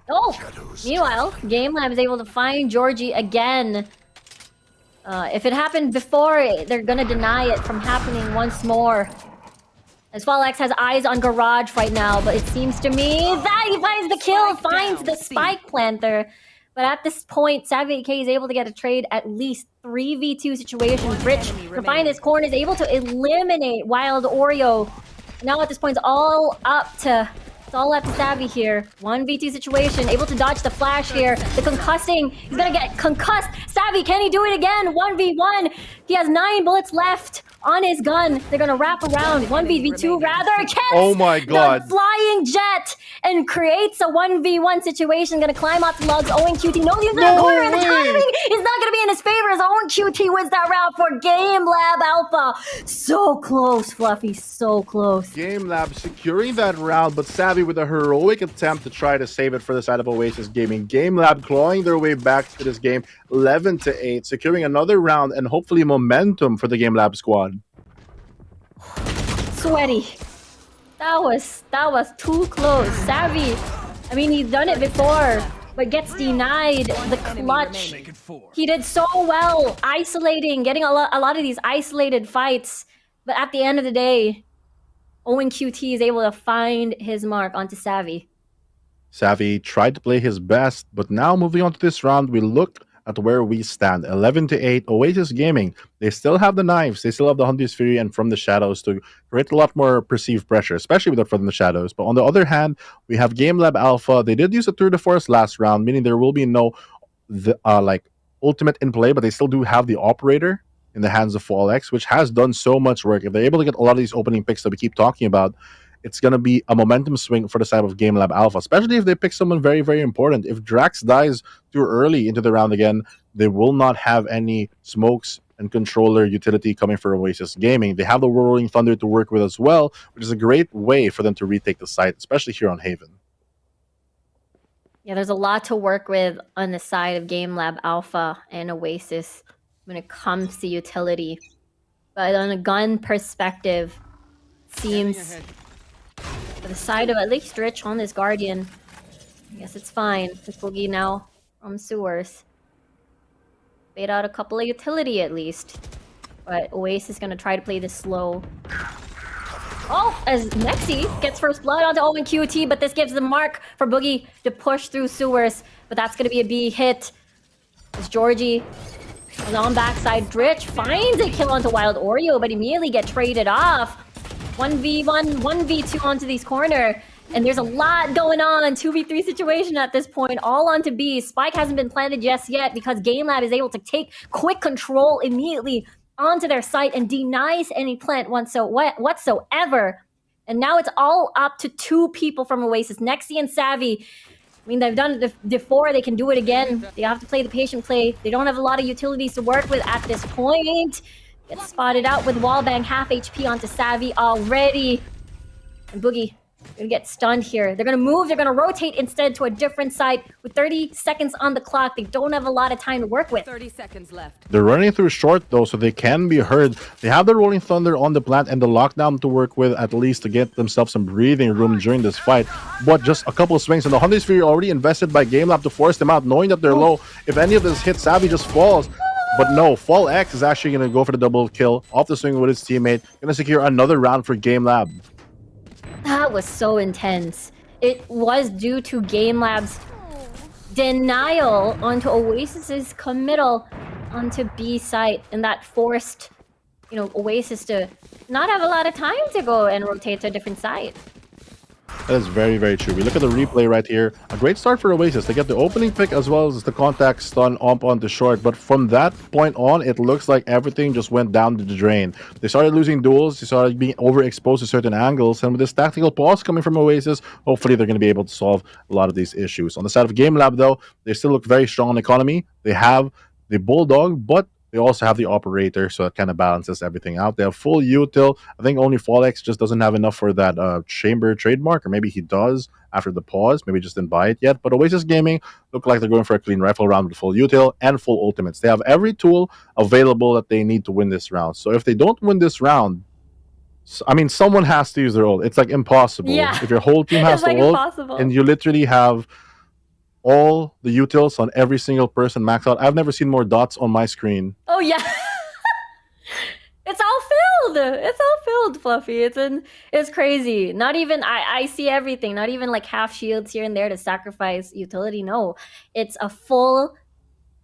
Oh! Meanwhile, GameLab is able to find Georgie again. If it happened before, they're going to deny it from happening once more. As Fall X has eyes on garage right now, but it seems to me that he finds the kill, finds the spike planter. But at this point, Savvy K is able to get a trade at least 3v2 situation. Rich, to find this corner, is able to eliminate Wild Oreo. Now at this point, it's all up to Savvy here. 1v2 situation, able to dodge the flash here. The concussing, he's gonna get concussed. Savvy, can he do it again? 1v1. He has 9 bullets left. on his gun. They're gonna wrap around 1v2 rather. Gets Oh my God. the flying jet and creates a 1v1 situation. Gonna climb out to logs. Owen QT knows he's not corner, and the timing is not gonna be in his favor as Owen QT wins that round for GameLab.Alpha. So close, Fluffy, so close. GameLab securing that round, but Savvy with a heroic attempt to try to save it for the side of Oasis Gaming. GameLab clawing their way back to this game, 11-8, securing another round and hopefully momentum for the GameLab squad. Sweaty. That was too close. Savvy. I mean, he's done it before, but gets denied the clutch. He did so well isolating, getting a lot of these isolated fights. But at the end of the day, Owen QT is able to find his mark onto Savvy. Savvy tried to play his best, but now moving on to this round, we look at where we stand. 11-8, Oasis Gaming. They still have the knives, they still have the Hunter's Fury and From the Shadows to create a lot more perceived pressure, especially with the From the Shadows. But on the other hand, we have GameLab.Alpha. They did use a tour de force last round, meaning there will be no ultimate in play, but they still do have the operator in the hands of FallX, which has done so much work. If they're able to get a lot of these opening picks that we keep talking about, it's going to be a momentum swing for the side of GameLab.Alpha, especially if they pick someone very, very important. If Drax dies too early into the round again, they will not have any smokes and controller utility coming for Oasis Gaming. They have the Rolling Thunder to work with as well, which is a great way for them to retake the site, especially here on Haven. Yeah, there's a lot to work with on the side of GameLab.Alpha and Oasis when it comes to utility. But on a gun perspective, seems for the side of at least Rich on this Guardian, I guess it's fine. This Boogie now from Sewers. Bait out a couple of utility at least. But Oasis is going to try to play this slow. Oh, as Nexi gets first blood onto Owen QT, but this gives the mark for Boogie to push through Sewers. But that's going to be a B hit. As Georgie is on backside. Rich finds a kill onto Wild Oreo, but immediately get traded off. 1v1, 1v2 onto these corner. And there's a lot going on. 2v3 situation at this point, all onto B. Spike hasn't been planted just yet because GameLab is able to take quick control immediately onto their site and denies any plant whatsoever. And now it's all up to 2 people from Oasis, Nexi and Savvy. I mean, they've done it before, they can do it again. They have to play the patient play. They don't have a lot of utilities to work with at this point. Gets spotted out with wallbang, half HP onto Savvy already. And Boogie gonna get stunned here. They're gonna move, they're gonna rotate instead to a different site. With 30 seconds on the clock, they don't have a lot of time to work with. 30 seconds left. They're running through short though, so they can be heard. They have the Rolling Thunder on the plant and the lockdown to work with, at least to get themselves some breathing room during this fight. But just a couple of swings, and the Hunter's Fury already invested by GameLab to force them out, knowing that they're low. If any of this hits, Savvy just falls. But no, FallX is actually going to go for the double kill off the swing with his teammate. Going to secure another round for GameLab. That was so intense. It was due to GameLab's denial onto Oasis's committal onto B site, and that forced, Oasis to not have a lot of time to go and rotate to a different site. That is very, very true. We look at the replay right here. A great start for Oasis. They get the opening pick as well as the contact stun up onto short. But from that point on, it looks like everything just went down to the drain. They started losing duels. They started being overexposed to certain angles. And with this tactical pause coming from Oasis, hopefully they're going to be able to solve a lot of these issues. On the side of GameLab, though, they still look very strong on economy. They have the Bulldog, but they also have the operator, so it kind of balances everything out. They have full util. I think only FallX just doesn't have enough for that chamber trademark, or maybe he does after the pause. Maybe just didn't buy it yet. But Oasis Gaming look like they're going for a clean rifle round with full util and full ultimates. They have every tool available that they need to win this round. So if they don't win this round, I mean, someone has to use their ult. It's like impossible. Yeah. If your whole team has to ult, and you literally have all the utils on every single person maxed out. I've never seen more dots on my screen. Oh yeah. It's all filled. It's all filled, Fluffy. It's crazy. Not even I see everything. Not even like half shields here and there to sacrifice utility. No. It's a full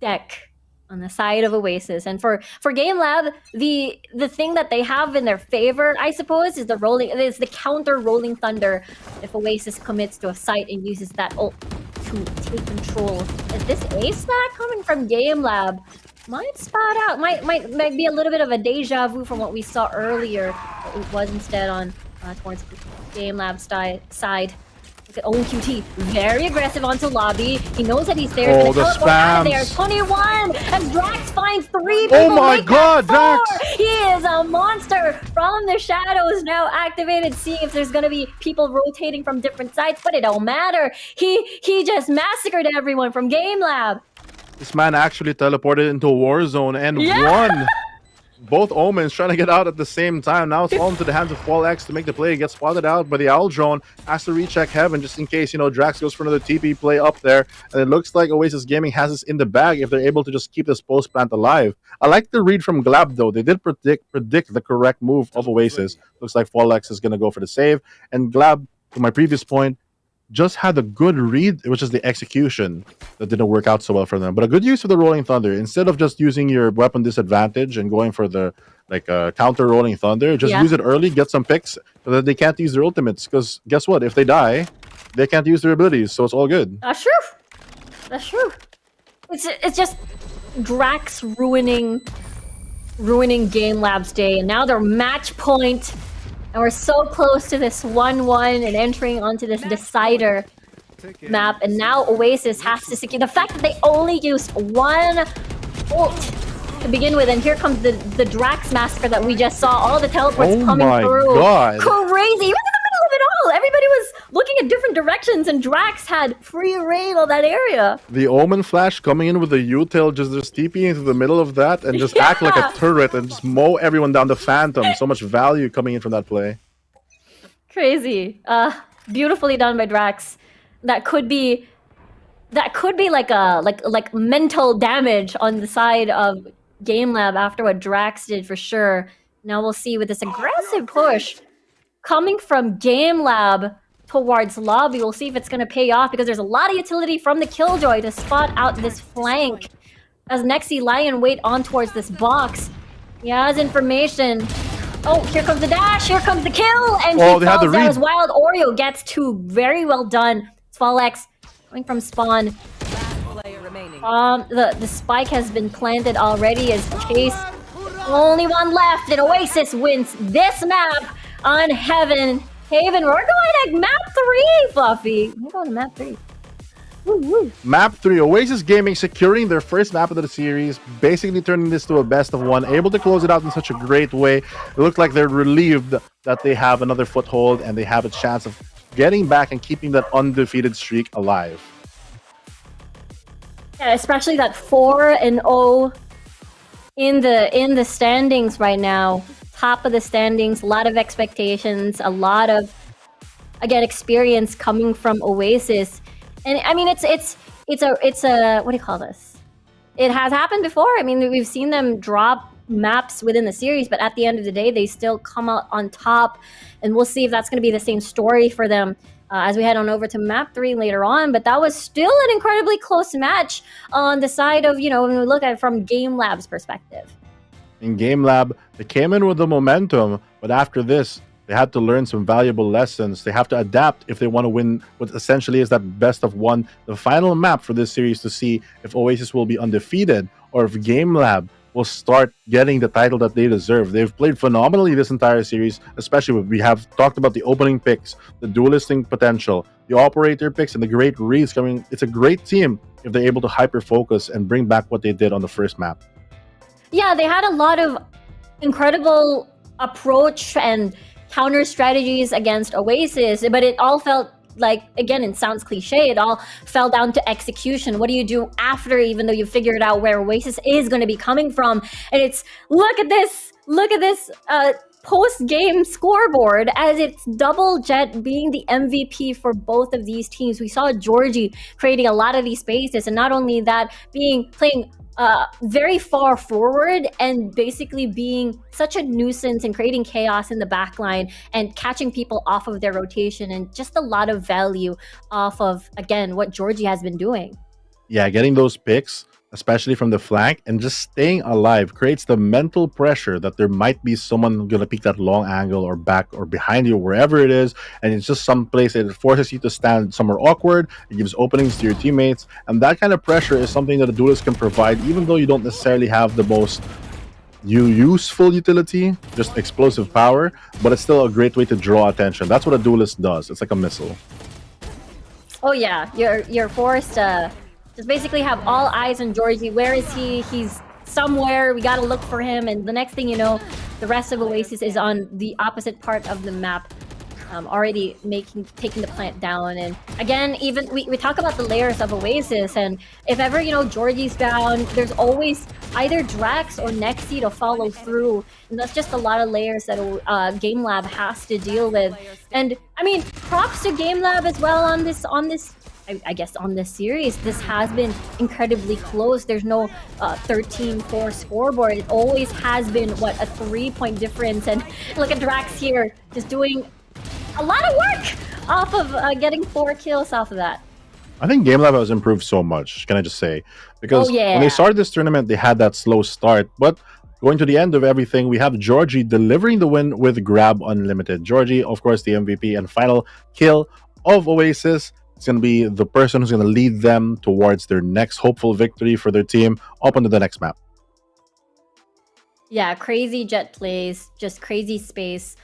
deck on the side of Oasis. And for GameLab, the thing that they have in their favor, I suppose, is the counter Rolling Thunder if Oasis commits to a site and uses that ult. to take control. Is this ace stack coming from GameLab? Might spot out, might be a little bit of a deja vu from what we saw earlier, but it was instead on towards GameLab side. Look at OQT, very aggressive onto lobby. He knows that he's there. Oh, the the out of there. spams. 21 as Drax finds 3 people. Oh my make God, that 4. Drax! He is a monster from the shadows now activated, seeing if there's gonna be people rotating from different sides, but it don't matter. He just massacred everyone from GameLab. This man actually teleported into a war zone and Yeah! won. Both Omens trying to get out at the same time. Now it's all into the hands of FallX to make the play. Gets spotted out by the Owl Drone. Has to recheck Heaven just in case, Drax goes for another TP play up there. And it looks like Oasis Gaming has this in the bag if they're able to just keep this post plant alive. I like the read from GLAB though. They did predict the correct move of Oasis. Looks like FallX is going to go for the save. And GLAB, to my previous point, just had a good read, which is the execution that didn't work out so well for them. But a good use of the Rolling Thunder. Instead of just using your weapon disadvantage and going for the counter Rolling Thunder, just use it early, get some picks so that they can't use their ultimates. Because guess what? If they die, they can't use their abilities. So it's all good. That's true. That's true. It's just Drax ruining GameLab's day, and now they're match point. And we're so close to this 1-1 and entering onto this decider map. And now Oasis has to secure the fact that they only used 1 ult to begin with. And here comes the Drax massacre that we just saw. All the teleports coming through. God. Crazy. Even in the middle of it all, everybody was looking at different directions, and Drax had free reign on that area. The Omen Flash coming in with the U-tail, just TP into the middle of that and just act like a turret and just mow everyone down. The Phantom. So much value coming in from that play. Crazy. Beautifully done by Drax. That could be like mental damage on the side of GameLab after what Drax did for sure. Now we'll see with this aggressive push coming from GameLab towards lobby. We'll see if it's going to pay off because there's a lot of utility from the Killjoy to spot out this flank as Nexi Lion wait on towards this box. He has information. Oh, here comes the dash, here comes the kill, and he falls down as Wild Oreo gets 2. Very well done. FallX coming from spawn. The spike has been planted already as Chase. Only one left, and Oasis wins this map on Haven. We're going to map 3, Fluffy. We're going to map 3. Woo, woo. Map 3, Oasis Gaming securing their first map of the series, basically turning this to a best of 1, able to close it out in such a great way. It looked like they're relieved that they have another foothold and they have a chance of getting back and keeping that undefeated streak alive. Yeah, especially that 4-0 in the standings right now. Top of the standings, a lot of expectations, a lot of, again, experience coming from Oasis. And I mean, it's a what do you call this? It has happened before. I mean, we've seen them drop maps within the series, but at the end of the day, they still come out on top. And we'll see if that's going to be the same story for them as we head on over to map 3 later on. But that was still an incredibly close match on the side of, when we look at it from GameLab's perspective. In GameLab, they came in with the momentum, but after this, they had to learn some valuable lessons. They have to adapt if they want to win what essentially is that best of 1, the final map for this series, to see if Oasis will be undefeated or if GameLab will start getting the title that they deserve. They've played phenomenally this entire series, especially when we have talked about the opening picks, the duelisting potential, the operator picks, and the great reads coming. It's a great team if they're able to hyper-focus and bring back what they did on the first map. Yeah, they had a lot of incredible approach and counter strategies against Oasis, but it all felt like, again, it sounds cliche, it all fell down to execution. What do you do after, even though you figured out where Oasis is going to be coming from? And it's, look at this post-game scoreboard, as it's Double Jet being the MVP for both of these teams. We saw Georgie creating a lot of these spaces, and not only that, playing very far forward and basically being such a nuisance and creating chaos in the backline and catching people off of their rotation, and just a lot of value off of, again, what Georgie has been doing. Yeah, getting those picks, especially from the flank, and just staying alive creates the mental pressure that there might be someone gonna peek that long angle or back or behind you, wherever it is, and it's just some place that it forces you to stand somewhere awkward. It gives openings to your teammates, and that kind of pressure is something that a duelist can provide, even though you don't necessarily have the most useful utility, just explosive power, but it's still a great way to draw attention. That's what a duelist does. It's like a missile. Oh yeah, you're forced to just basically have all eyes on Georgie. Where is he? He's somewhere. We gotta look for him. And the next thing you know, the rest of Oasis is on the opposite part of the map, already taking the plant down. And again, even we talk about the layers of Oasis, and if ever Georgie's down, there's always either Drax or Nexi to follow through, and that's just a lot of layers that GameLab has to deal with. And I mean, props to GameLab as well on this. I guess on this series, this has been incredibly close. There's no 13-4 scoreboard. It always has been, what, a 3-point difference. And look at Drax here, just doing a lot of work off of getting 4 kills off of that. I think GameLab has improved so much, can I just say? Because when they started this tournament, they had that slow start. But going to the end of everything, we have Georgie delivering the win with GLAB Unlimited. Georgie, of course, the MVP and final kill of Oasis. It's going to be the person who's going to lead them towards their next hopeful victory for their team up onto the next map. Yeah, crazy jet plays, just crazy space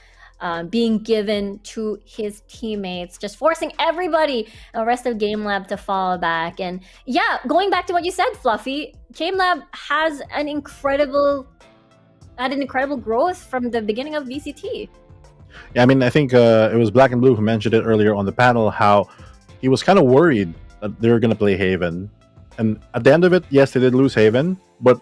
being given to his teammates, just forcing everybody, the rest of GameLab, to fall back. And yeah, going back to what you said, Fluffy, GameLab has an incredible growth from the beginning of VCT. Yeah, I mean, I think it was Black and Blue who mentioned it earlier on the panel, how he was kind of worried that they were going to play Haven. And at the end of it, yes, they did lose Haven, but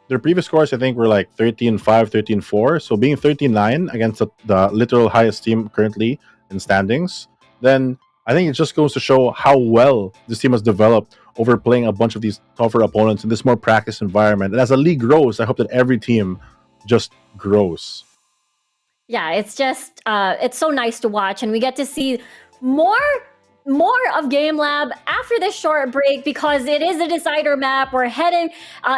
their previous scores, I think, were like 13-5, 13-4. So being 13-9 against the literal highest team currently in standings, then I think it just goes to show how well this team has developed over playing a bunch of these tougher opponents in this more practice environment. And as the league grows, I hope that every team just grows. Yeah, it's just, it's so nice to watch. And we get to see more of GameLab after this short break, because it is a decider map. We're heading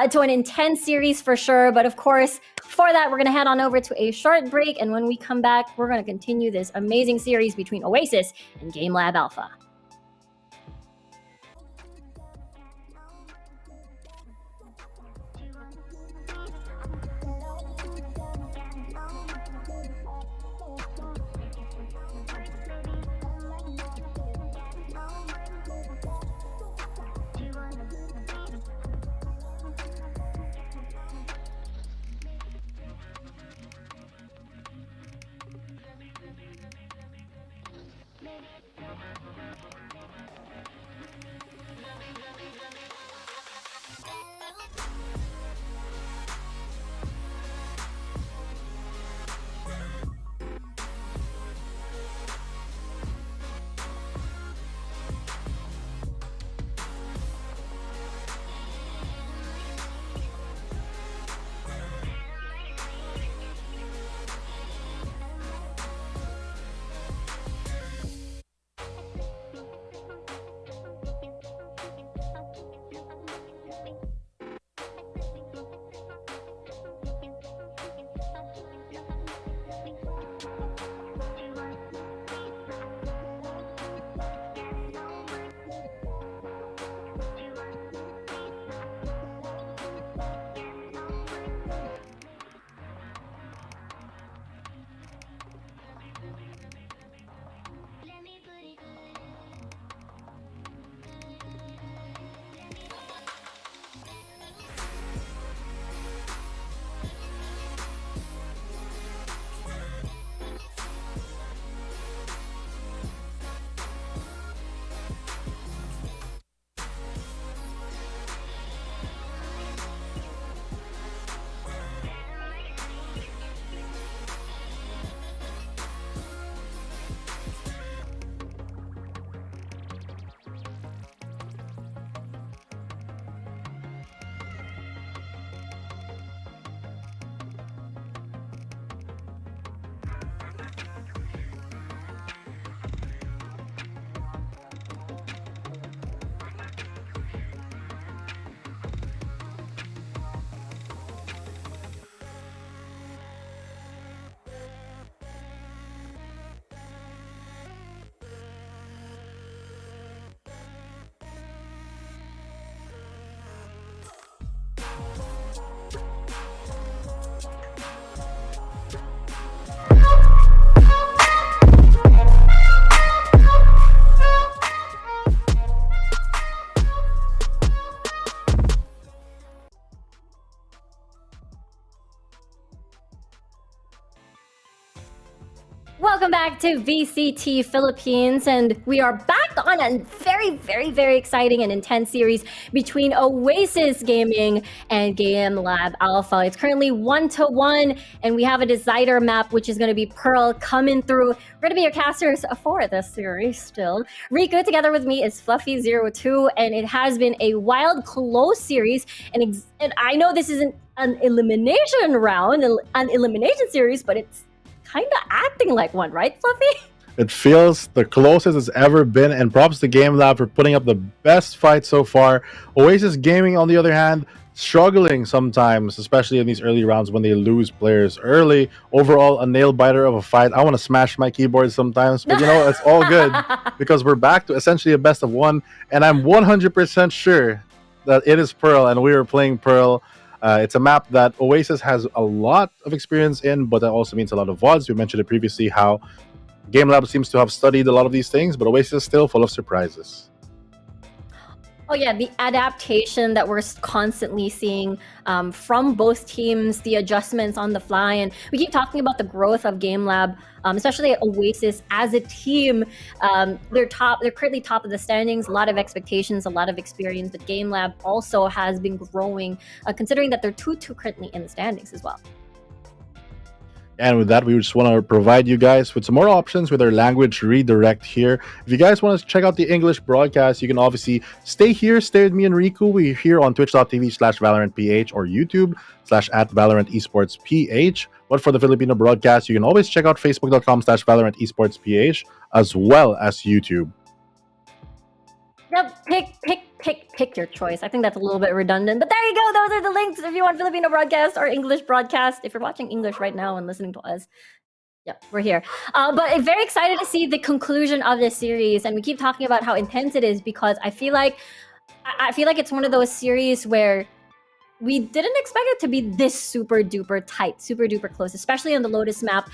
to an intense series for sure. But of course, for that, we're going to head on over to a short break. And when we come back, we're going to continue this amazing series between Oasis and GameLab.Alpha. Welcome back to VCT Philippines, and we are back on a very exciting and intense series between OASIS Gaming and GameLab.Alpha. It's currently 1-1, and we have a decider map, which is going to be Pearl coming through. We're going to be your casters for this series still. Riku, together with me, is Fluffy02, and it has been a wild, close series, and I know this isn't an elimination round, an elimination series, but it's kind of acting like one, right, Fluffy? It feels the closest it's ever been, and props to GameLab for putting up the best fight so far. OASIS Gaming, on the other hand, struggling sometimes, especially in these early rounds when they lose players early. Overall, a nail-biter of a fight. I want to smash my keyboard sometimes, but you know, it's all good because we're back to essentially a best of one, and I'm 100% sure that it is Pearl, and we are playing Pearl. It's a map that OASIS has a lot of experience in, but that also means a lot of VODs. We mentioned it previously how GameLab seems to have studied a lot of these things, but OASIS is still full of surprises. Oh yeah, the adaptation that we're constantly seeing from both teams, the adjustments on the fly, and we keep talking about the growth of GameLab, especially OASIS as a team. They're currently top of the standings, a lot of expectations, a lot of experience, but GameLab also has been growing, considering that they're 2-2 currently in the standings as well. And with that, we just want to provide you guys with some more options with our language redirect here. If you guys want to check out the English broadcast, you can obviously stay with me and Riku. We're here on twitch.tv/ValorantPH or YouTube/@Valorant Esports PH. But for the Filipino broadcast, you can always check out Facebook.com/Valorant Esports PH as well as YouTube. Yep, pick your choice. I think that's a little bit redundant, but there you go. Those are the links if you want Filipino broadcast or English broadcast. If you're watching English right now and listening to us, yep, we're here. But I'm very excited to see the conclusion of this series, and we keep talking about how intense it is because I feel like it's one of those series where we didn't expect it to be this super duper tight, super duper close, especially on the Lotus map.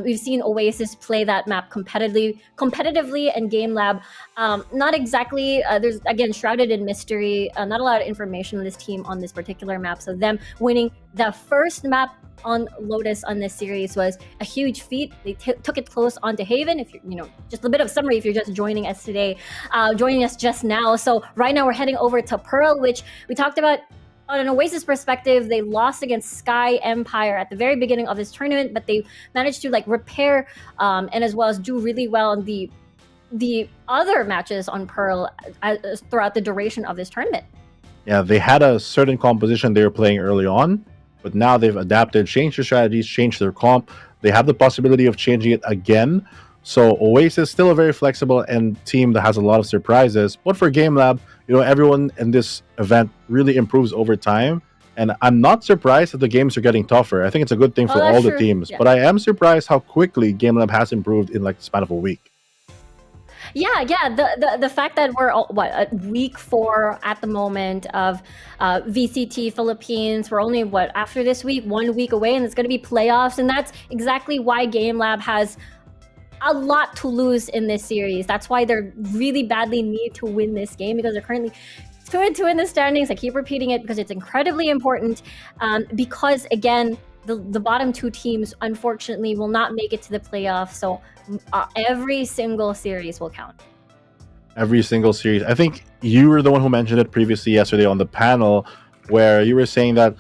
We've seen OASIS play that map competitively, and GameLab not exactly. There's again shrouded in mystery. Not a lot of information on this team on this particular map. So them winning the first map on Lotus on this series was a huge feat. They took it close onto Haven. If you're, just a bit of summary if you're just joining us today, joining us just now. So right now we're heading over to Pearl, which we talked about. On an OASIS perspective, they lost against SKYE Empire at the very beginning of this tournament, but they managed to repair and as well as do really well in the other matches on Pearl throughout the duration of this tournament. Yeah, they had a certain composition they were playing early on, but now they've adapted, changed their strategies, changed their comp. They have the possibility of changing it again. So OASIS still a very flexible and team that has a lot of surprises. But for GameLab, everyone in this event really improves over time. And I'm not surprised that the games are getting tougher. I think it's a good thing for all the teams. Yeah. But I am surprised how quickly GameLab has improved in the span of a week. Yeah. The fact that we're at week 4 at the moment of VCT Philippines. We're only after this week 1 week away, and it's going to be playoffs, and that's exactly why GameLab has a lot to lose in this series. That's why they really badly need to win this game because they're currently 2-2 in the standings. I keep repeating it because it's incredibly important. Because again, the bottom 2 teams unfortunately will not make it to the playoffs. So every single series will count. Every single series. I think you were the one who mentioned it previously yesterday on the panel, where you were saying that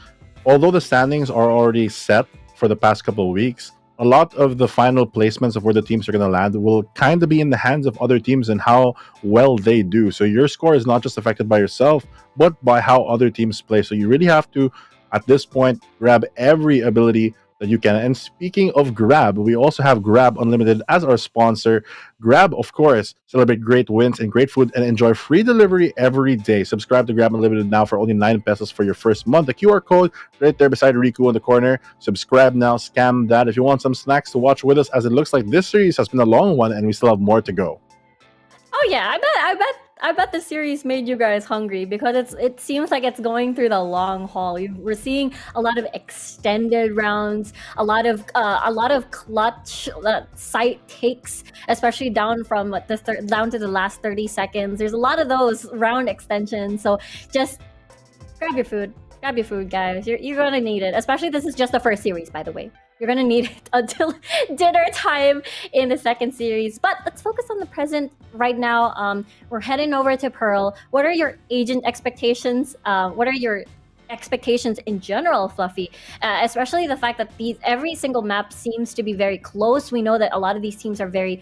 although the standings are already set for the past couple of weeks, a lot of the final placements of where the teams are going to land will kind of be in the hands of other teams and how well they do. So your score is not just affected by yourself, but by how other teams play. So you really have to, at this point, grab every ability that you can. And speaking of GLAB, we also have GLAB Unlimited as our sponsor. GLAB, of course, celebrate great wins and great food and enjoy free delivery every day. Subscribe to GLAB Unlimited now for only 9 pesos for your first month. The QR code right there beside Riku in the corner. Subscribe now, scam that. If you want some snacks to watch with us, as it looks like this series has been a long one and we still have more to go. Oh yeah, I bet the series made you guys hungry because it seems like it's going through the long haul. We're seeing a lot of extended rounds, a lot of clutch site takes, especially down from down to the last 30 seconds. There's a lot of those round extensions. So just grab your food, guys. You're gonna need it. Especially this is just the first series, by the way. You're gonna need it until dinner time in the second series. But let's focus on the present right now. We're heading over to Pearl. What are your agent expectations? What are your expectations in general, Fluffy? Especially the fact that every single map seems to be very close. We know that a lot of these teams are very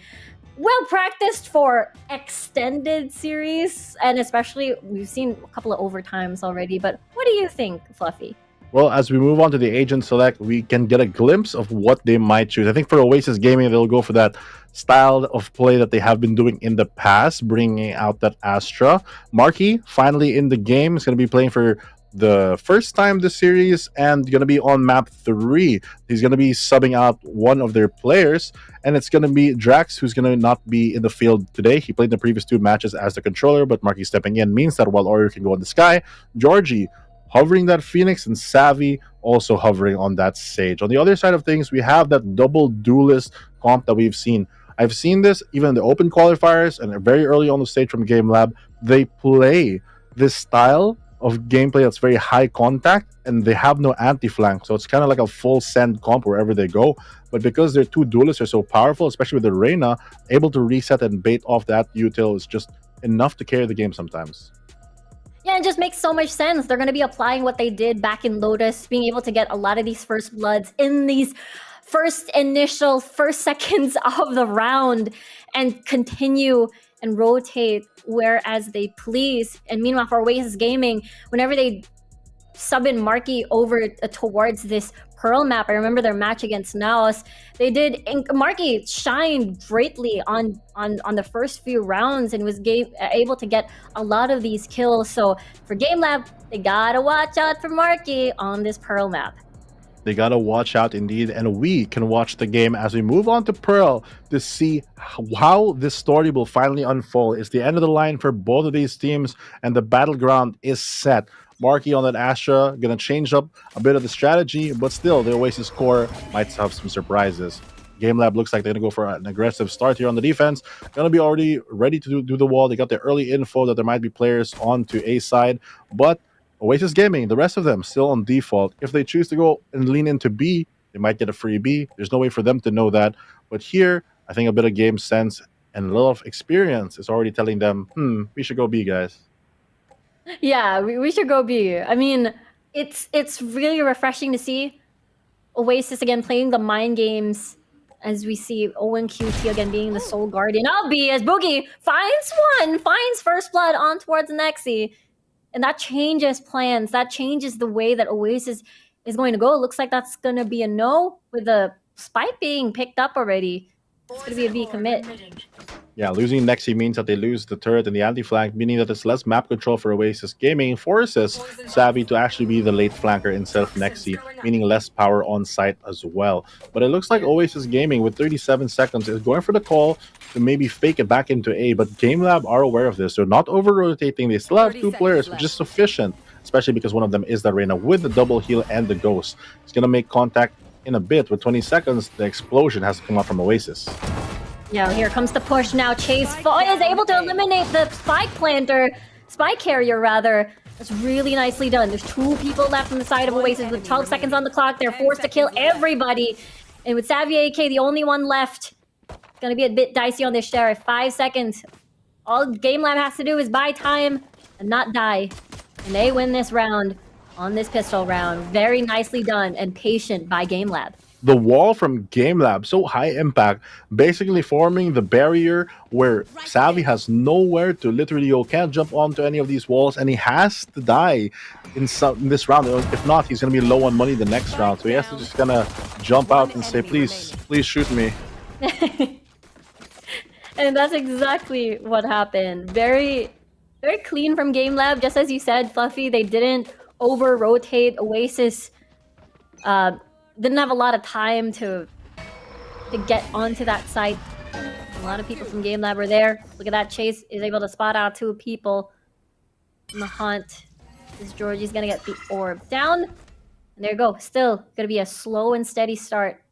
well practiced for extended series, and especially we've seen a couple of overtimes already. But what do you think, Fluffy? Well, as we move on to the agent select, we can get a glimpse of what they might choose. I think for Oasis Gaming, they'll go for that style of play that they have been doing in the past, bringing out that Astra. Marky, finally in the game, is going to be playing for the first time this series and going to be on map 3. He's going to be subbing out one of their players, and it's going to be Drax, who's going to not be in the field today. He played the previous 2 matches as the controller, but Marky stepping in means that while Oreo can go on the Sky, Georgie hovering that Phoenix, and Savvy also hovering on that Sage. On the other side of things, we have that double duelist comp that we've seen. I've seen this even in the open qualifiers and very early on the stage from GameLab. They play this style of gameplay that's very high contact, and they have no anti-flank, so it's kind of like a full send comp wherever they go. But because their 2 duelists are so powerful, especially with the Reyna, able to reset and bait off that util is just enough to carry the game sometimes. Yeah, it just makes so much sense. They're going to be applying what they did back in Lotus, being able to get a lot of these first bloods in these first seconds of the round and continue and rotate whereas they please. And meanwhile, for Oasis Gaming, whenever they sub in Marky over towards this Pearl map, I remember their match against Naos. Marky shined greatly on the first few rounds and was able to get a lot of these kills. So for GameLab, they gotta watch out for Marky on this Pearl map. They gotta watch out indeed, and we can watch the game as we move on to Pearl to see how this story will finally unfold. It's the end of the line for both of these teams, and the battleground is set. Marky on that Astra gonna change up a bit of the strategy, but still the Oasis core might have some surprises. GameLab looks like they're gonna go for an aggressive start here on the defense. Gonna be already ready to do the wall. They got the early info that there might be players on to A side, but Oasis Gaming, the rest of them still on default. If they choose to go and lean into B, they might get a free B. There's no way for them to know that. But here, I think a bit of game sense and a little of experience is already telling them, we should go B, guys. Yeah, we should go B. I mean, it's really refreshing to see Oasis again playing the mind games, as we see Owen QT again being the sole guardian of B, as Boogie finds first blood on towards Nexi. And that changes plans. That changes the way that Oasis is going to go. It looks like that's going to be a no, with the spike being picked up already. It's going to be a B commit. Yeah, losing Nexi means that they lose the turret and the anti-flank, meaning that it's less map control for Oasis Gaming, forces Savvy to actually be the late flanker instead of Nexi, meaning less power on site as well. But it looks like Oasis Gaming, with 37 seconds, is going for the call to maybe fake it back into A, but GameLab are aware of this. They're not over-rotating. They still have 2 players, which is sufficient, especially because one of them is the Reyna with the double heal and the Ghost. It's going to make contact in a bit. With 20 seconds, the explosion has to come out from Oasis. Yeah, here comes the push now. Chase is able to eliminate the spike carrier rather. That's really nicely done. There's 2 people left on the side of Oasis with 12 seconds on the clock. They're forced to kill everybody. And with Savvy AK, the only one left, it's going to be a bit dicey on this sheriff. 5 seconds. All GameLab has to do is buy time and not die. And they win this round on this pistol round. Very nicely done and patient by GameLab. The wall from GameLab, so high impact, basically forming the barrier where Savvy has nowhere to literally go, can't jump onto any of these walls, and he has to die in this round. If not, he's going to be low on money the next round. So he has to just kind of jump out and say, please shoot me. And that's exactly what happened. Very, very clean from GameLab. Just as you said, Fluffy, they didn't over-rotate. Oasis didn't have a lot of time to get onto that site. A lot of people from GameLab were there. Look at that. Chase is able to spot out 2 people in the hunt. This Georgie's gonna get the orb down. And there you go. Still gonna be a slow and steady start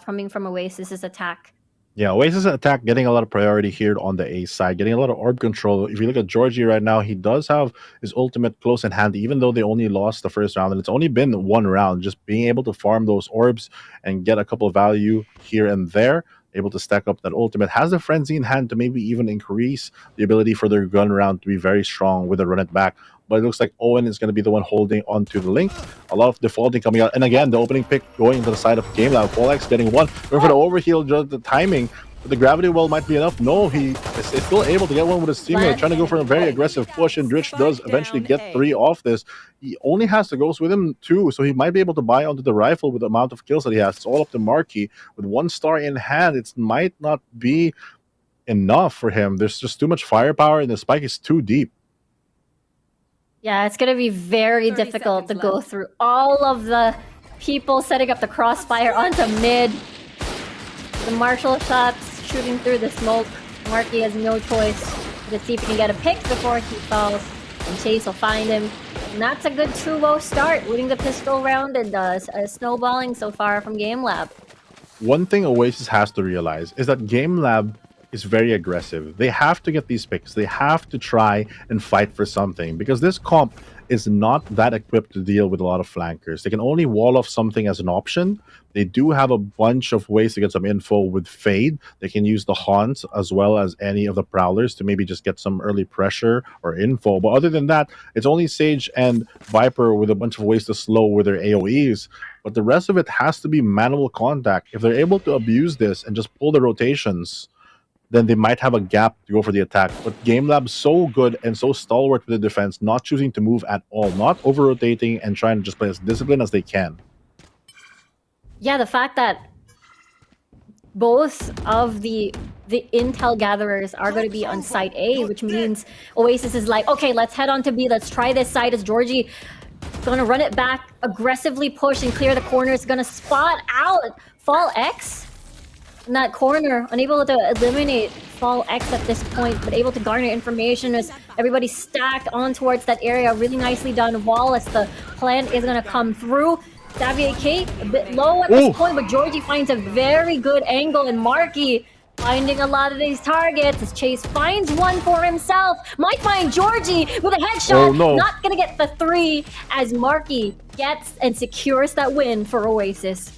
coming from Oasis's attack. Yeah, Oasis attack getting a lot of priority here on the A side, getting a lot of orb control. If you look at Georgie right now, he does have his ultimate close in hand, even though they only lost the first round, and it's only been one round. Just being able to farm those orbs and get a couple of value here and there, able to stack up that ultimate, has the frenzy in hand to maybe even increase the ability for their gun round to be very strong with a run it back. But it looks like Owen is going to be the one holding onto the link. A lot of defaulting coming out. And again, the opening pick going to the side of GameLab. Folex getting one. Going for the overheal, just the timing. But the gravity well might be enough. No, he is still able to get one with his teammate. Trying to go for a very aggressive push. And Dritch does eventually get 3 off this. He only has the ghost with him 2. So he might be able to buy onto the rifle with the amount of kills that he has. It's all up to Marquis. With 1 star in hand, it might not be enough for him. There's just too much firepower and the spike is too deep. Yeah, it's going to be very difficult to go through all of the people setting up the crossfire onto mid. The martial shots shooting through the smoke. Marky has no choice to see if he can get a pick before he falls. And Chase will find him. And that's a good 2-0 start, winning the pistol round and snowballing so far from GameLab. One thing Oasis has to realize is that GameLab is very aggressive. They have to get these picks. They have to try and fight for something because this comp is not that equipped to deal with a lot of flankers. They can only wall off something as an option. They do have a bunch of ways to get some info with Fade. They can use the Haunts as well as any of the Prowlers to maybe just get some early pressure or info. But other than that, it's only Sage and Viper with a bunch of ways to slow with their AoEs. But the rest of it has to be manual contact. If they're able to abuse this and just pull the rotations, then they might have a gap to go for the attack. But GameLab's so good and so stalwart with the defense, not choosing to move at all, not over-rotating and trying to just play as disciplined as they can. Yeah, the fact that both of the intel gatherers are going to be on site A, which means Oasis is like, okay, let's head on to B, let's try this side as Georgie gonna run it back, aggressively push and clear the corners, gonna spot out Fall X in that corner, unable to eliminate Fall X at this point, but able to garner information as everybody stacked on towards that area. Really nicely done wall as the plant is gonna come through. Xavier K a bit low at this point, but Georgie finds a very good angle, and Marky finding a lot of these targets as Chase finds one for himself. Might find Georgie with a headshot. Oh, no. Not gonna get the 3 as Marky gets and secures that win for Oasis.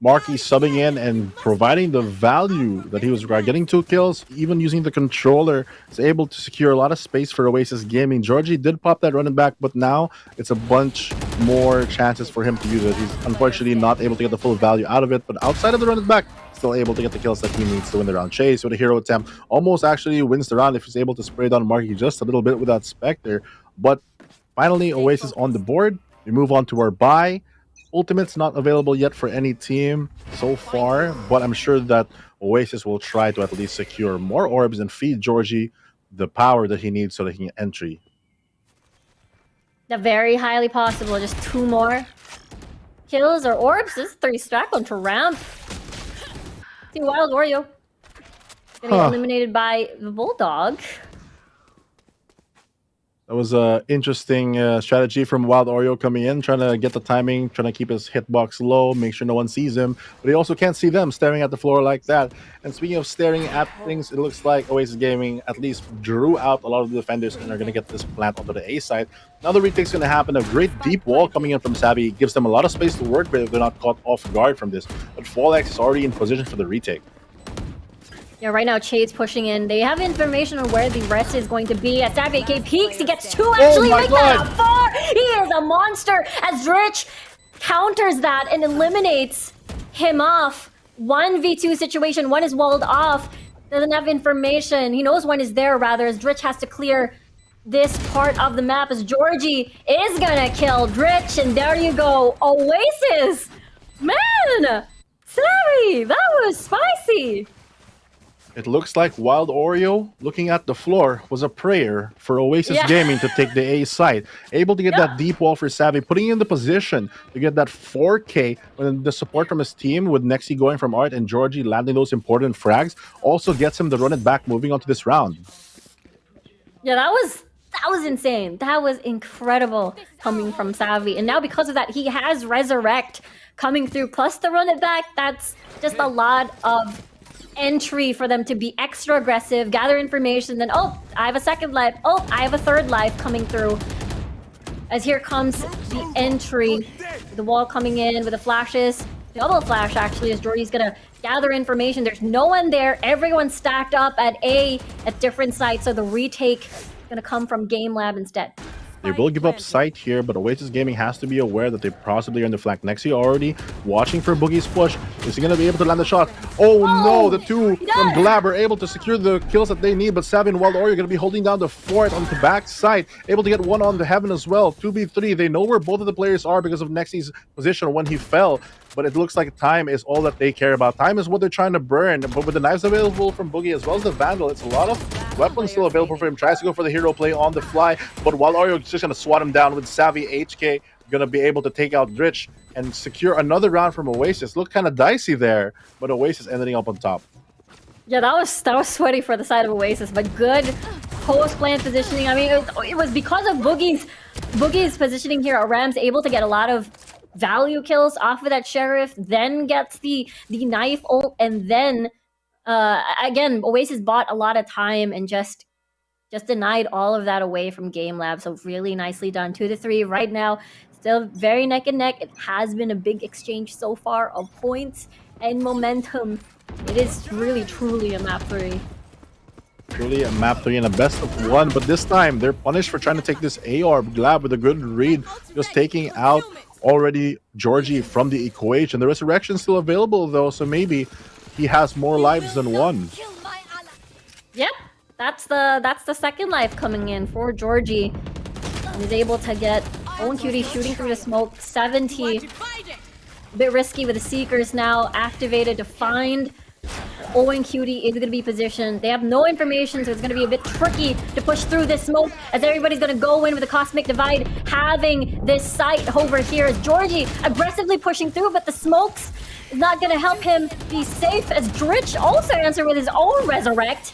Marky subbing in and providing the value that he was getting 2 kills, even using the controller, is able to secure a lot of space for Oasis Gaming. Georgie did pop that running back, but now it's a bunch more chances for him to use it. He's unfortunately not able to get the full value out of it, but outside of the running back, still able to get the kills that he needs to win the round. Chase with a hero attempt almost actually wins the round if he's able to spray down Marky just a little bit with that Spectre. But finally, Oasis on the board. We move on to our bye. Ultimate's not available yet for any team so far, but I'm sure that Oasis will try to at least secure more orbs and feed Georgie the power that he needs so that he can entry. The very highly possible, just 2 more kills or orbs. This is 3 stack onto ramp. See Wild Oreo getting eliminated by the Bulldog. That was an interesting strategy from Wild Oreo coming in, trying to get the timing, trying to keep his hitbox low, make sure no one sees him. But he also can't see them staring at the floor like that. And speaking of staring at things, it looks like Oasis Gaming at least drew out a lot of the defenders and are going to get this plant onto the A side. Now the retake's going to happen. A great deep wall coming in from Savvy gives them a lot of space to work with if they're not caught off guard from this. But Fallex is already in position for the retake. Yeah, right now Chade's pushing in. They have information on where the rest is going to be. As Xavier K peeks, he gets 2 actually. Make that a 4! He is a monster as Rich counters that and eliminates him off. 1v2 situation, one is walled off. Doesn't have information. He knows one is there rather, as Dritch has to clear this part of the map as Georgie is gonna kill Dritch, and there you go. Oasis! Man! Sorry, that was spicy. It looks like Wild Oreo, looking at the floor, was a prayer for Oasis Gaming to take the A side. Able to get that deep wall for Savvy, putting in the position to get that 4K when the support from his team with Nexi going from Art and Georgie landing those important frags also gets him to run it back moving on to this round. Yeah, that was insane. That was incredible coming from Savvy. And now because of that, he has Resurrect coming through, plus the run it back. That's just a lot of entry for them to be extra aggressive, gather information, then, oh, I have a second life. Oh, I have a third life coming through. As here comes the entry. The wall coming in with the flashes. Double flash, actually, as Jordy's gonna gather information. There's no one there. Everyone's stacked up at A at different sites, so the retake is gonna come from GameLab instead. They will give up sight here, but Oasis Gaming has to be aware that they possibly are in the flank. Nexi already watching for Boogie's push. Is he going to be able to land the shot? Oh no, the two from GLAB are able to secure the kills that they need, but Savvy and Wild Ori are going to be holding down the fort on the back side. Able to get one on the Heaven as well. 2v3. They know where both of the players are because of Nexi's position when he fell. But it looks like time is all that they care about. Time is what they're trying to burn. But with the knives available from Boogie as well as the Vandal, it's a lot of weapons still available for him. Tries to go for the hero play on the fly, but while Oreo is just going to swat him down with Savvy, HK going to be able to take out Dritch and secure another round from Oasis. Looked kind of dicey there, but Oasis ending up on top. Yeah, that was sweaty for the side of Oasis, but good post-plant positioning. I mean, it was because of Boogie's positioning here. Ram's able to get a lot of value kills off of that Sheriff, then gets the knife ult, and then again, Oasis bought a lot of time and just denied all of that away from GameLab. So really nicely done. 2-3 right now. Still very neck and neck. It has been a big exchange so far of points and momentum. It is really, truly a map 3. Truly a map 3 and a best of 1, but this time they're punished for trying to take this AR. GLAB with a good read, just taking out already Georgie from the equation. The resurrection still available though, so maybe he has more lives than one. Yep, that's the second life coming in for Georgie. He's able to get Owen Cutie shooting through the smoke. 70. A bit risky with the Seekers now activated to find Owen Cutie is going to be positioned. They have no information, so it's going to be a bit tricky to push through this smoke as everybody's going to go in with the Cosmic Divide, having this site over here. Georgie aggressively pushing through, but the smokes is not going to help him be safe as Dritch also answer with his own Resurrect.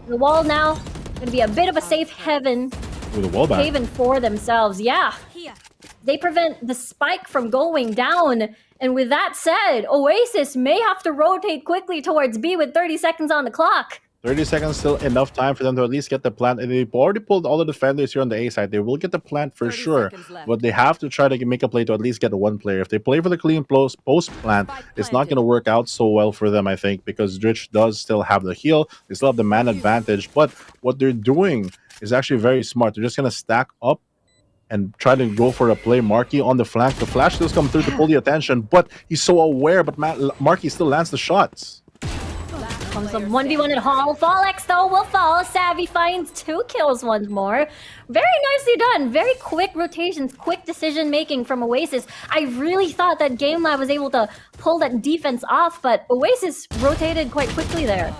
The wall now going to be a bit of a safe haven for themselves. Yeah, they prevent the spike from going down. And with that said, Oasis may have to rotate quickly towards B with 30 seconds on the clock. 30 seconds still enough time for them to at least get the plant. And they've already pulled all the defenders here on the A side. They will get the plant for sure. But they have to try to make a play to at least get one player. If they play for the clean post plant, it's not going to work out so well for them, I think, because Dritch does still have the heal. They still have the man advantage. But what they're doing is actually very smart. They're just going to stack up and try to go for a play. Marky on the flank. The flash does come through to pull the attention, but he's so aware, but Marky still lands the shots. Comes a 1v1 at Hall. Fallex, though, will fall. Savvy finds 2 kills once more. Very nicely done. Very quick rotations, quick decision-making from Oasis. I really thought that GameLab was able to pull that defense off, but Oasis rotated quite quickly there.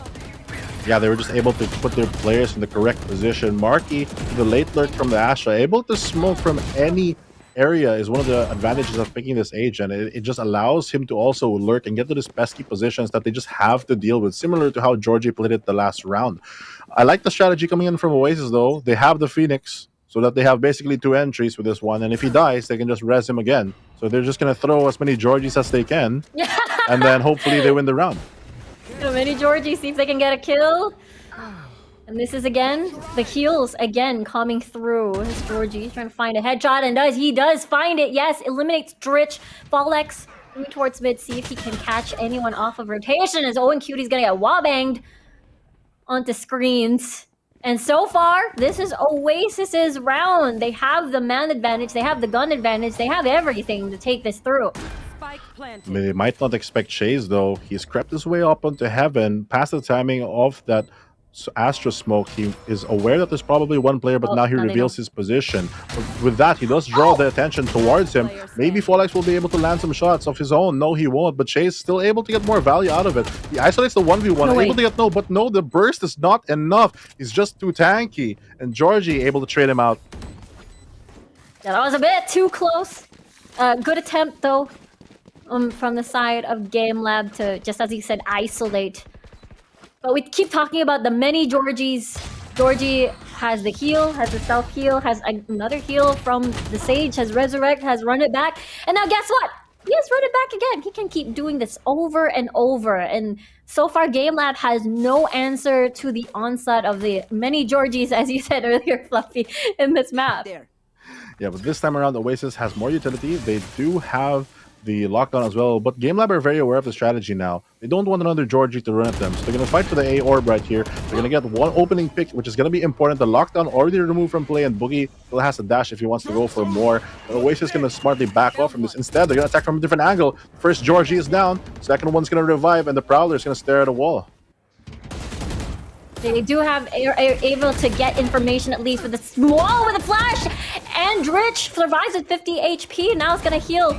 Yeah, they were just able to put their players in the correct position. Marky, the late lurk from the Astra, able to smoke from any area is one of the advantages of picking this agent. It just allows him to also lurk and get to these pesky positions that they just have to deal with, similar to how Georgie played it the last round. I like the strategy coming in from Oasis, though. They have the Phoenix, so that they have basically 2 entries with this one, and if he dies, they can just res him again. So they're just going to throw as many Georgies as they can, and then hopefully they win the round. So many Georgie, see if they can get a kill. And this is again, the heals again coming through. It's Georgie trying to find a headshot, and he does find it. Yes, eliminates Dritch. Fallex moving towards mid, see if he can catch anyone off of rotation as Owen Cutie's gonna get wall-banged onto screens. And so far, this is Oasis's round. They have the man advantage, they have the gun advantage, they have everything to take this through. They might not expect Chase, though. He's crept his way up onto Heaven, past the timing of that Astra smoke. He is aware that there's probably one player, but now he reveals his position. But with that, he does draw the attention towards him. Maybe Fallex will be able to land some shots of his own. No, he won't, but Chase still able to get more value out of it. He isolates the 1v1, able to get but no, the burst is not enough. He's just too tanky, and Georgie able to trade him out. Yeah, that was a bit too close. Good attempt, though. From the side of GameLab to, just as he said, isolate. But we keep talking about the many Georgies. Georgie has the heal, has the self-heal, has another heal from the Sage, has Resurrect, has Run It Back. And now guess what? Yes, run it back again. He can keep doing this over and over. And so far, GameLab has no answer to the onslaught of the many Georgies, as you said earlier, Fluffy, in this map. Yeah, but this time around, Oasis has more utility. They do have the lockdown as well, but GameLab are very aware of the strategy now. They don't want another Georgie to run at them, so they're going to fight for the A orb right here. They're going to get one opening pick, which is going to be important. The lockdown already removed from play, and Boogie still has to dash if he wants to go for more. But Oasis is going to smartly back off from this. Instead, they're going to attack from a different angle. First Georgie is down, second one's going to revive, and the Prowler is going to stare at a wall. They do have able to get information at least with a small with a flash, and Rich survives with 50 HP. Now it's gonna heal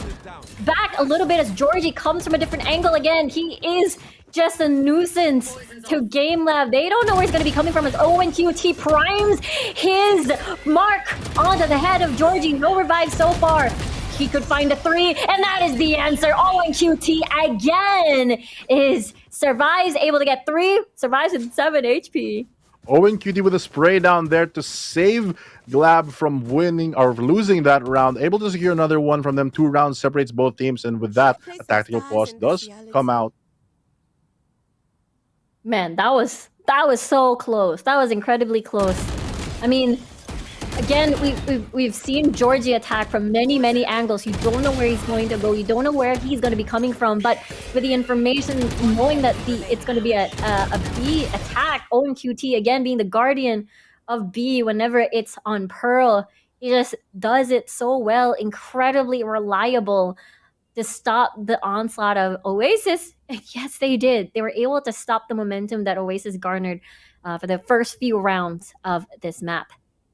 back a little bit as Georgie comes from a different angle again. He is just a nuisance to GameLab. They don't know where he's gonna be coming from as ONQT primes his mark onto the head of Georgie. No revive so far. He could find a 3, and that is the answer. ONQT again survives, able to get 3, survives with 7 HP. ONQT with a spray down there to save GLAB from winning or losing that round. Able to secure another one from them. 2 rounds separates both teams, and with that, a tactical pause does come out. Man, that was so close. That was incredibly close. I mean, again, we've seen Georgie attack from many angles. You don't know where he's going to go. You don't know where he's going to be coming from. But with the information, knowing that it's going to be a B attack, ONQT again being the guardian of B whenever it's on Pearl, he just does it so well, incredibly reliable to stop the onslaught of Oasis. And yes, they did. They were able to stop the momentum that Oasis garnered for the first few rounds of this map.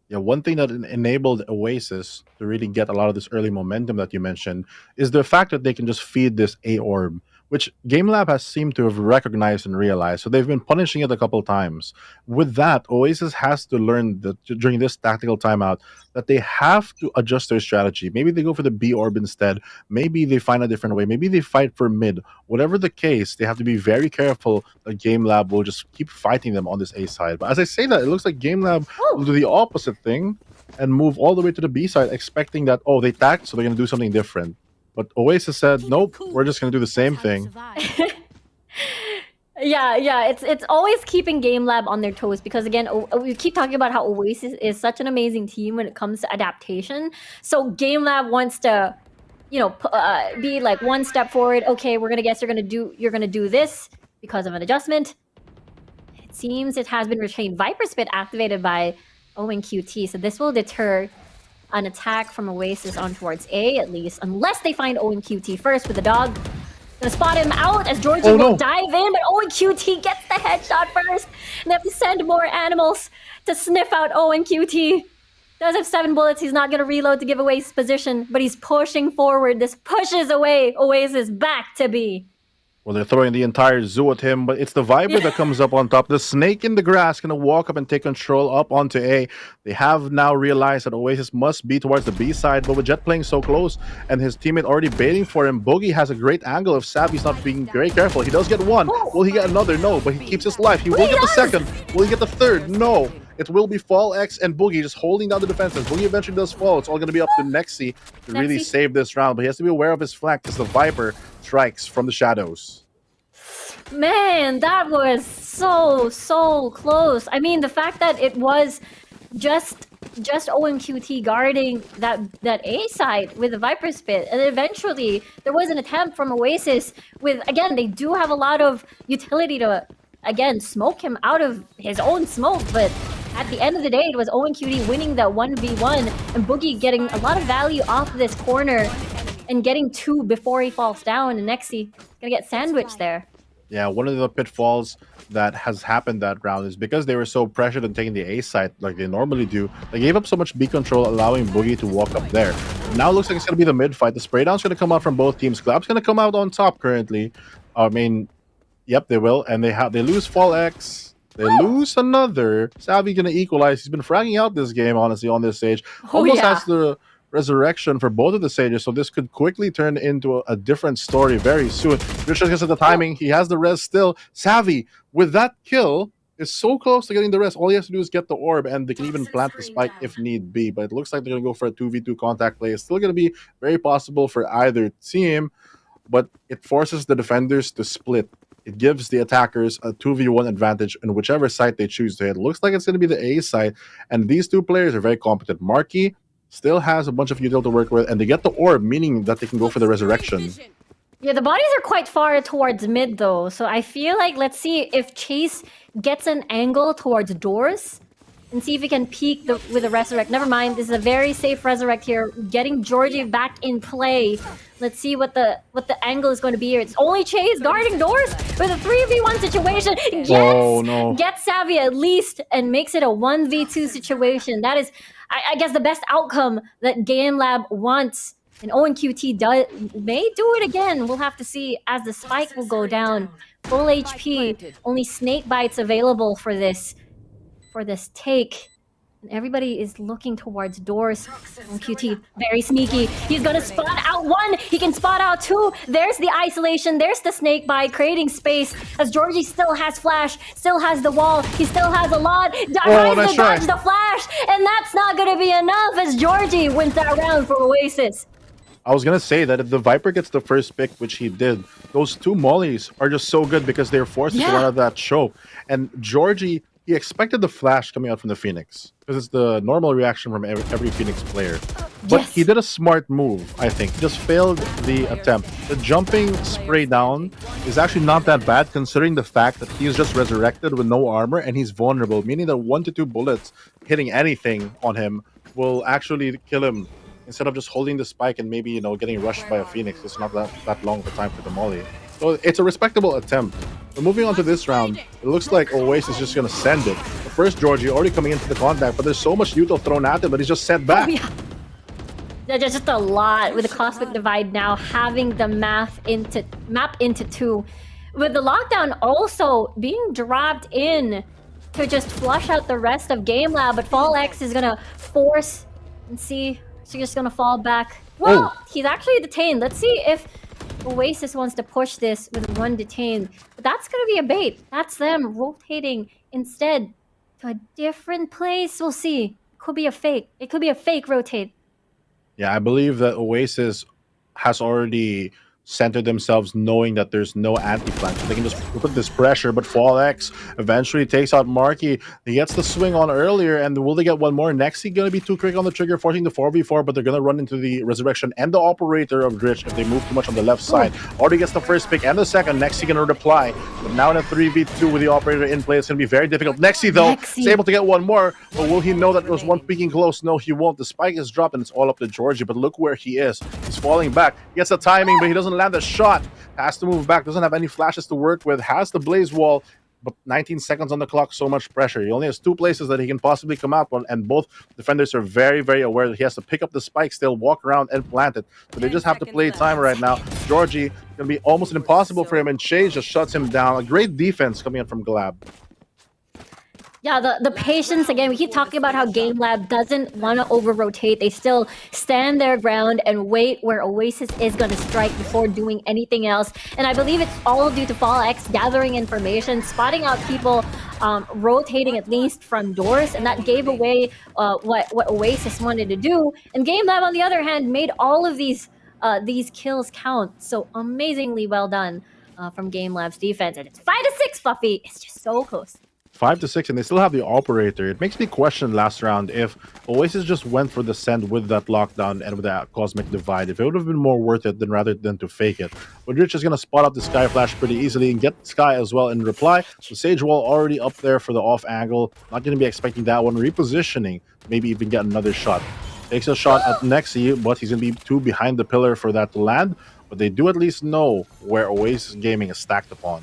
Yeah, one thing that enabled Oasis to really get a lot of this early momentum that you mentioned is the fact that they can just feed this A orb, which GameLab has seemed to have recognized and realized. So they've been punishing it a couple times. With that, Oasis has to learn that during this tactical timeout that they have to adjust their strategy. Maybe they go for the B orb instead. Maybe they find a different way. Maybe they fight for mid. Whatever the case, they have to be very careful that GameLab will just keep fighting them on this A side. But as I say that, it looks like GameLab will do the opposite thing and move all the way to the B side, expecting that, oh, they tacked, so they're going to do something different. But Oasis said, nope, we're just going to do the same thing. Yeah, it's always keeping GameLab on their toes because, again, we keep talking about how Oasis is such an amazing team when it comes to adaptation. So GameLab wants to, be like one step forward. Okay, we're gonna guess you're gonna do this because of an adjustment. It seems it has been retrained. Viper Spit activated by ONQT, so this will deter an attack from Oasis on towards A, at least, unless they find ONQT first with the dog. Gonna spot him out as Georgie will dive in, but ONQT gets the headshot first. And they have to send more animals to sniff out ONQT. Does have 7 bullets. He's not gonna reload to give away his position, but he's pushing forward. This pushes away Oasis back to B. Well, they're throwing the entire zoo at him, but it's the Viper that comes up on top. The snake in the grass going to walk up and take control up onto A. They have now realized that Oasis must be towards the B side, but with Jet playing so close and his teammate already baiting for him, Boogie has a great angle if Savvy's not being very careful. He does get one. Will he get another? No, but he keeps his life. He will get the second. Will he get the third? No. It will be Fall X and Boogie just holding down the defenses. Boogie eventually does fall. It's all going to be up to Nexy to really save this round, but he has to be aware of his flank because the Viper strikes from the shadows. Man, that was so close. I mean, the fact that it was just ONQT guarding that A side with the Viper Spit, and eventually there was an attempt from Oasis with, again, they do have a lot of utility to, again, smoke him out of his own smoke, but at the end of the day, it was ONQT winning that 1v1 and Boogie getting a lot of value off of this corner and getting 2 before he falls down, and Nexy gonna get sandwiched there. Yeah, one of the pitfalls that has happened that round is because they were so pressured on taking the A side like they normally do, they gave up so much B control, allowing Boogie to walk up there. Now it looks like it's going to be the mid fight. The spray down's going to come out from both teams. GLAB's going to come out on top currently. I mean, yep, they will. And they lose Fall X. They lose another. Savvy going to equalize. He's been fragging out this game, honestly, on this stage. Almost has the resurrection for both of the sages, so this could quickly turn into a different story very soon. Richard gets at the timing. He has the res still. Savvy, with that kill, is so close to getting the rest. All he has to do is get the orb, and they can even plant the spike if need be. But it looks like they're going to go for a 2v2 contact play. It's still going to be very possible for either team, but it forces the defenders to split. It gives the attackers a 2v1 advantage in whichever side they choose to hit. It looks like it's going to be the A side, and these two players are very competent. Marky still has a bunch of util to work with, and they get the orb, meaning that they can go for the resurrection. Yeah, the bodies are quite far towards mid though, so I feel like let's see if Chase gets an angle towards doors and see if he can peek with a resurrect. Never mind, this is a very safe resurrect here, getting Georgie back in play. Let's see what the angle is going to be here. It's only Chase guarding doors with a 3v1 situation. Gets Savvy at least and makes it a 1v2 situation. That is, I guess, the best outcome that GameLab wants. And ONQT may do it again. We'll have to see as the spike will go down. Full HP, only snake bites available for this take. And everybody is looking towards doors. ONQT, very sneaky. He's gonna spot out one. He can spot out two. There's the isolation. There's the snake bite, creating space. As Georgie still has flash, still has the wall. He still has a lot. Tries to dodge the flash, and that's not gonna be enough as Georgie wins that round for Oasis. I was going to say that if the Viper gets the first pick, which he did, those two mollies are just so good because they're forced to run out of that choke. And Georgie, he expected the flash coming out from the Phoenix because it's the normal reaction from every Phoenix player. But he did a smart move, I think. He just failed the attempt. The jumping spray down is actually not that bad considering the fact that he's just resurrected with no armor and he's vulnerable, meaning that 1 to 2 bullets hitting anything on him will actually kill him. Instead of just holding the spike and maybe, getting rushed by a Phoenix. It's not that long of a time for the molly. So it's a respectable attempt. But moving on to this round, it looks like Oasis is just going to send it. The first Georgie already coming into the contact, but there's so much util thrown at him that he's just sent back. There's just a lot with the Cosmic Divide now having the map into two. With the lockdown also being dropped in to just flush out the rest of GameLab, but Fall X is going to force and see... So you're just gonna fall back. Well, he's actually detained. Let's see if Oasis wants to push this with one detained. But that's gonna be a bait. That's them rotating instead to a different place. We'll see. Could be a fake. It could be a fake rotate. Yeah, I believe that Oasis has already centered themselves knowing that there's no anti-flank. So they can just put this pressure, but Fall X eventually takes out Marky. He gets the swing on earlier, and will they get one more? Nexi gonna be too quick on the trigger, forcing the 4v4, but they're gonna run into the Resurrection and the Operator of Dritch if they move too much on the left side. Already gets the first pick and the second. Nexi gonna reply, but now in a 3v2 with the Operator in play, it's gonna be very difficult. Nexi, though, is able to get one more, but will he know that there was one peeking close? No, he won't. The spike is dropped, and it's all up to Georgie, but look where he is. He's falling back. He gets the timing, but he doesn't land the shot. Has to move back. Doesn't have any flashes to work with. Has the blaze wall, but 19 seconds on the clock. So much pressure. He only has 2 places that he can possibly come out on, and both defenders are very, very aware that he has to pick up the spike, still walk around and plant it. So they just have to play time right now. Georgie gonna be almost impossible for him, and Chase just shuts him down. A great defense coming in from GLAB. Yeah, the patience, again, we keep talking about how GameLab doesn't want to over-rotate. They still stand their ground and wait where Oasis is going to strike before doing anything else. And I believe it's all due to Fall X gathering information, spotting out people, rotating at least from doors, and that gave away what Oasis wanted to do. And GameLab, on the other hand, made all of these kills count. So amazingly well done from GameLab's defense. And it's 5-6, Fluffy. It's just so close. 5-6, and they still have the Operator. It makes me question last round if Oasis just went for the send with that lockdown and with that Cosmic Divide. If it would have been more worth it rather than to fake it. But Rich is going to spot out the Sky Flash pretty easily and get Sky as well in reply. So Sage Wall already up there for the off angle. Not going to be expecting that one. Repositioning, maybe even get another shot. Takes a shot at Nexi, but he's going to be 2 behind the pillar for that to land. But they do at least know where Oasis Gaming is stacked upon.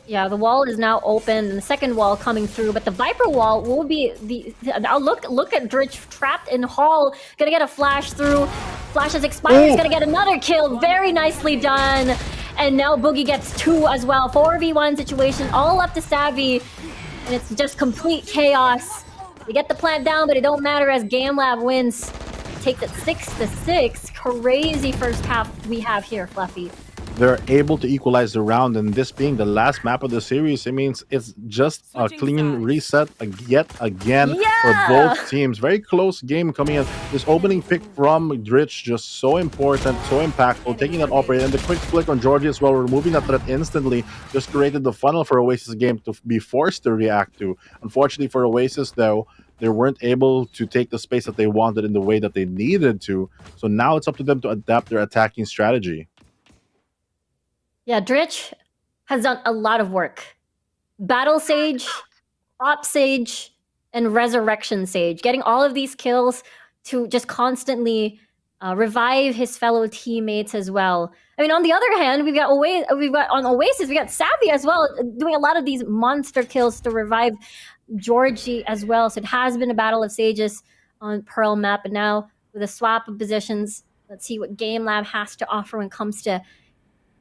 Yeah, the wall is now open, and the second wall coming through, but the Viper wall will be now look at Dritch trapped in Hall, gonna get a flash through. Flash has expired, he's gonna get another kill, very nicely done. And now Boogie gets 2 as well. 4v1 situation, all up to Savvy, and it's just complete chaos. They get the plant down, but it don't matter as GameLab wins. Takes it 6-6. Crazy first half we have here, Fluffy. they're able to equalize the round, and this being the last map of the series, it means it's just a clean reset yet again for both teams. Very close game coming in. This opening pick from Dritch just so important, so impactful, taking that operator, and the quick flick on Georgie as well, removing that threat instantly, just created the funnel for Oasis game to be forced to react to. Unfortunately for Oasis, though, they weren't able to take the space that they wanted in the way that they needed to. So now it's up to them to adapt their attacking strategy. Yeah, Dritch has done a lot of work. Battle Sage, Op Sage, and Resurrection Sage. Getting all of these kills to just constantly revive his fellow teammates as well. I mean, on the other hand, we've got on Oasis, we got Savvy as well, doing a lot of these monster kills to revive Georgie as well. So it has been a battle of sages on Pearl map, and now with a swap of positions, let's see what GameLab has to offer when it comes to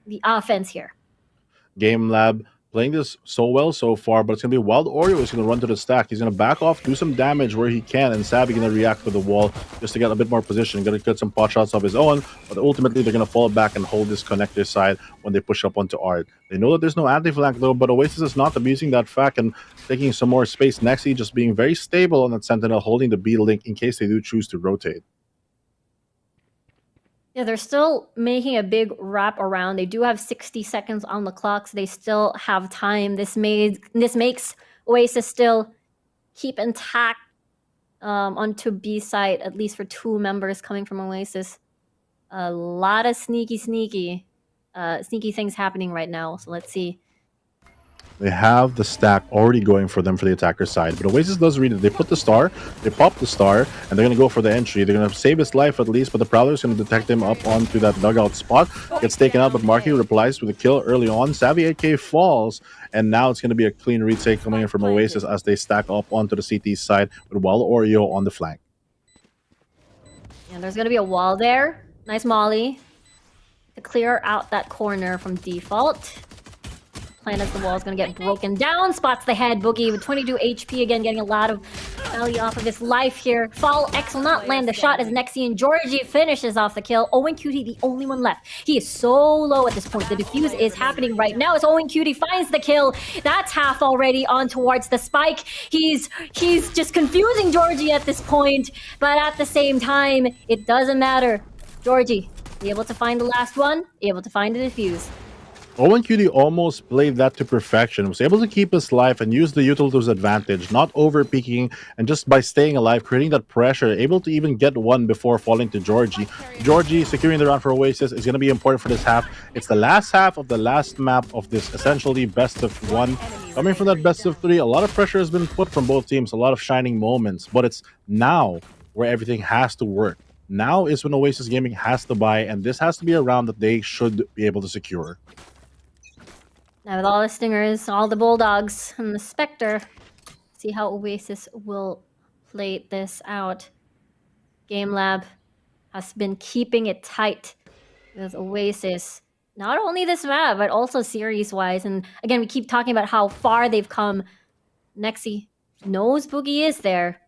the offense here. GameLab playing this so well so far, but it's going to be Wild Oreo is going to run to the stack. He's going to back off, do some damage where he can, and Savvy going to react with the wall just to get a bit more position. Going to get some pot shots of his own, but ultimately they're going to fall back and hold this connector side when they push up onto Art. They know that there's no anti-flank though, but Oasis is not abusing that fact and taking some more space. Nexi just being very stable on that Sentinel, holding the B link in case they do choose to rotate. Yeah, they're still making a big wrap around. They do have 60 seconds on the clock, so they still have time. This makes Oasis still keep intact onto B side, at least for 2 members coming from Oasis. A lot of sneaky things happening right now. So let's see. They have the stack already going for them for the attacker side, but Oasis does read it. They put the star, they pop the star, and they're going to go for the entry. They're going to save his life at least, but the Prowler is going to detect him up onto that dugout spot. Gets taken out, but Marky replies with a kill early on. Savvy 8K falls, and now it's going to be a clean retake coming in from Oasis as they stack up onto the CT side with Wild Oreo on the flank. Yeah, there's going to be a wall there. Nice molly to clear out that corner from default. Plan as the wall is going to get broken down. Spots the head. Boogie with 22 HP again, getting a lot of value off of his life here. Fall X will not land the shot as Nexi and Georgie finishes off the kill. Owen Cutie, the only one left. He is so low at this point. The defuse is happening right now as Owen Cutie finds the kill. That's half already on towards the spike. He's just confusing Georgie at this point, but at the same time, it doesn't matter. Georgie, able to find the last one, able to find the defuse. Owen Cutie almost played that to perfection, was able to keep his life and use the util to his advantage, not over-peaking, and just by staying alive, creating that pressure, able to even get one before falling to Georgie. Georgie securing the round for Oasis is going to be important for this half. It's the last half of the last map of this essentially best of 1. Coming from that best of 3, a lot of pressure has been put from both teams, a lot of shining moments, but it's now where everything has to work. Now is when Oasis Gaming has to buy, and this has to be a round that they should be able to secure. Now with all the Stingers, all the Bulldogs, and the Spectre, see how Oasis will play this out. GameLab has been keeping it tight with Oasis. Not only this map, but also series-wise. And again, we keep talking about how far they've come. Nexi knows Boogie is there.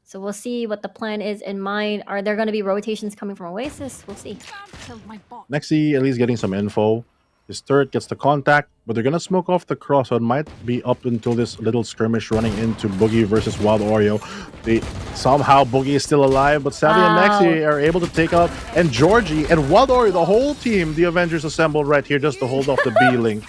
So we'll see what the plan is in mind. Are there going to be rotations coming from Oasis? We'll see. Nexi at least getting some info. His turret gets the contact, but they're going to smoke off the cross, so it might be up until this little skirmish running into Boogie versus Wild Oreo. Somehow Boogie is still alive, but Savvy and Nexi are able to take out, and Georgie and Wild Oreo, the whole team, the Avengers assembled right here just to hold off the B-Link.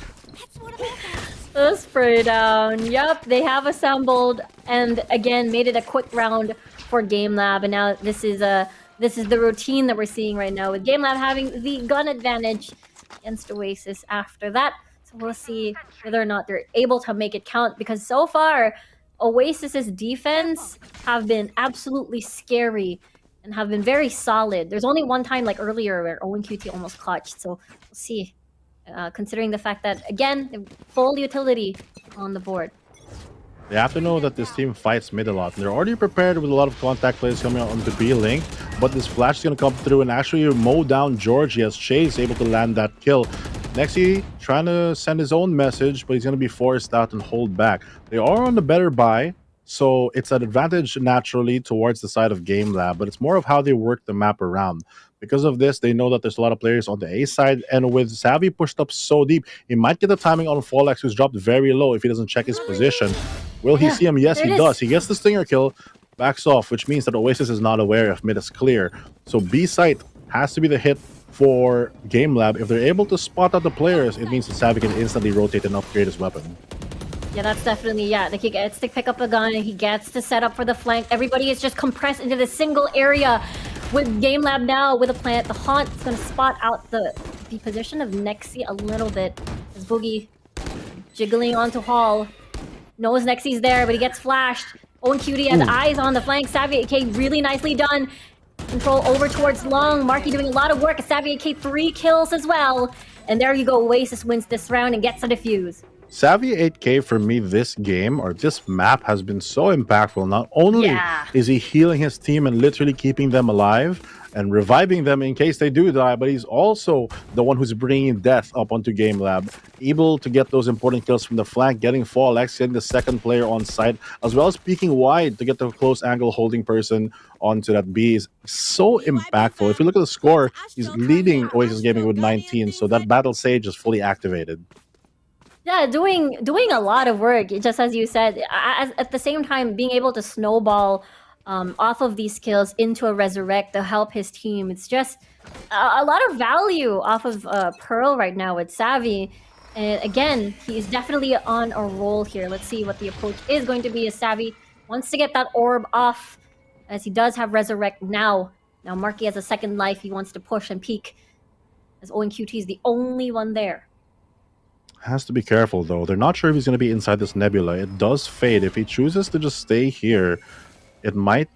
The spray down. Yep, they have assembled, and again, made it a quick round for GameLab, and now this is the routine that we're seeing right now, with GameLab having the gun advantage against Oasis after that. So we'll see whether or not they're able to make it count, because so far Oasis's defense have been absolutely scary and have been very solid. There's only one time, like earlier, where Owen QT almost clutched, so we'll see, considering the fact that, again, full utility on the board. They have to know that this team fights mid a lot, and they're already prepared with a lot of contact plays coming out onto B-Link, but this flash is going to come through and actually mow down Georgie as Chase able to land that kill. Nexi trying to send his own message, but he's going to be forced out and hold back. They are on the better buy, so it's an advantage naturally towards the side of GameLab, but it's more of how they work the map around. Because of this, they know that there's a lot of players on the A side, and with Savvy pushed up so deep, he might get the timing on Fallex, who's dropped very low if he doesn't check his position. Will he see him? Yes, he does. He gets the stinger kill, backs off, which means that Oasis is not aware if mid is clear. So B site has to be the hit for GameLab. If they're able to spot out the players, it means that Savvy can instantly rotate and upgrade his weapon. Yeah, that's definitely, like he gets to pick up a gun and he gets to set up for the flank. Everybody is just compressed into this single area. With GameLab now with a plant, the Haunt is going to spot out the position of Nexi a little bit. As Boogie jiggling onto Hall. Knows Nexi's there, but he gets flashed. Owen Cutie has eyes on the flank. Savvy AK really nicely done. Control over towards Long. Marky doing a lot of work. Savvy AK 3 kills as well. And there you go. Oasis wins this round and gets a defuse. Savvy 8K for me this game, or this map, has been so impactful. Not only is he healing his team and literally keeping them alive and reviving them in case they do die, but he's also the one who's bringing death up onto GameLab, able to get those important kills from the flank, getting Fallex, getting the second player on site, as well as peeking wide to get the close angle holding person onto that B is so impactful. If you look at the score, he's leading Oasis Gaming with 19, so that Battle Sage is fully activated. Yeah, doing a lot of work, just as you said. At the same time, being able to snowball off of these kills into a resurrect to help his team. It's just a lot of value off of Pearl right now with Savvy. And again, he's definitely on a roll here. Let's see what the approach is going to be as Savvy wants to get that orb off, as he does have resurrect now. Now Marky has a second life. He wants to push and peek, as Owen QT is the only one there. Has to be careful though. They're not sure if he's going to be inside this nebula. It does fade. If he chooses to just stay here, it might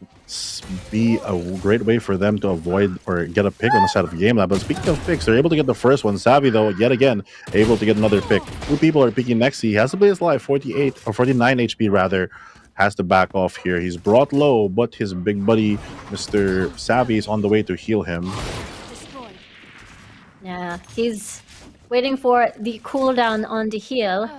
be a great way for them to avoid or get a pick on the side of GameLab. But speaking of picks, they're able to get the first one. Savvy though, yet again, able to get another pick. Two people are picking Nexi. He has to play his life, 48 or 49 HP rather. Has to back off here. He's brought low, but his big buddy, Mr. Savvy, is on the way to heal him. Yeah, he's waiting for the cooldown on the heal.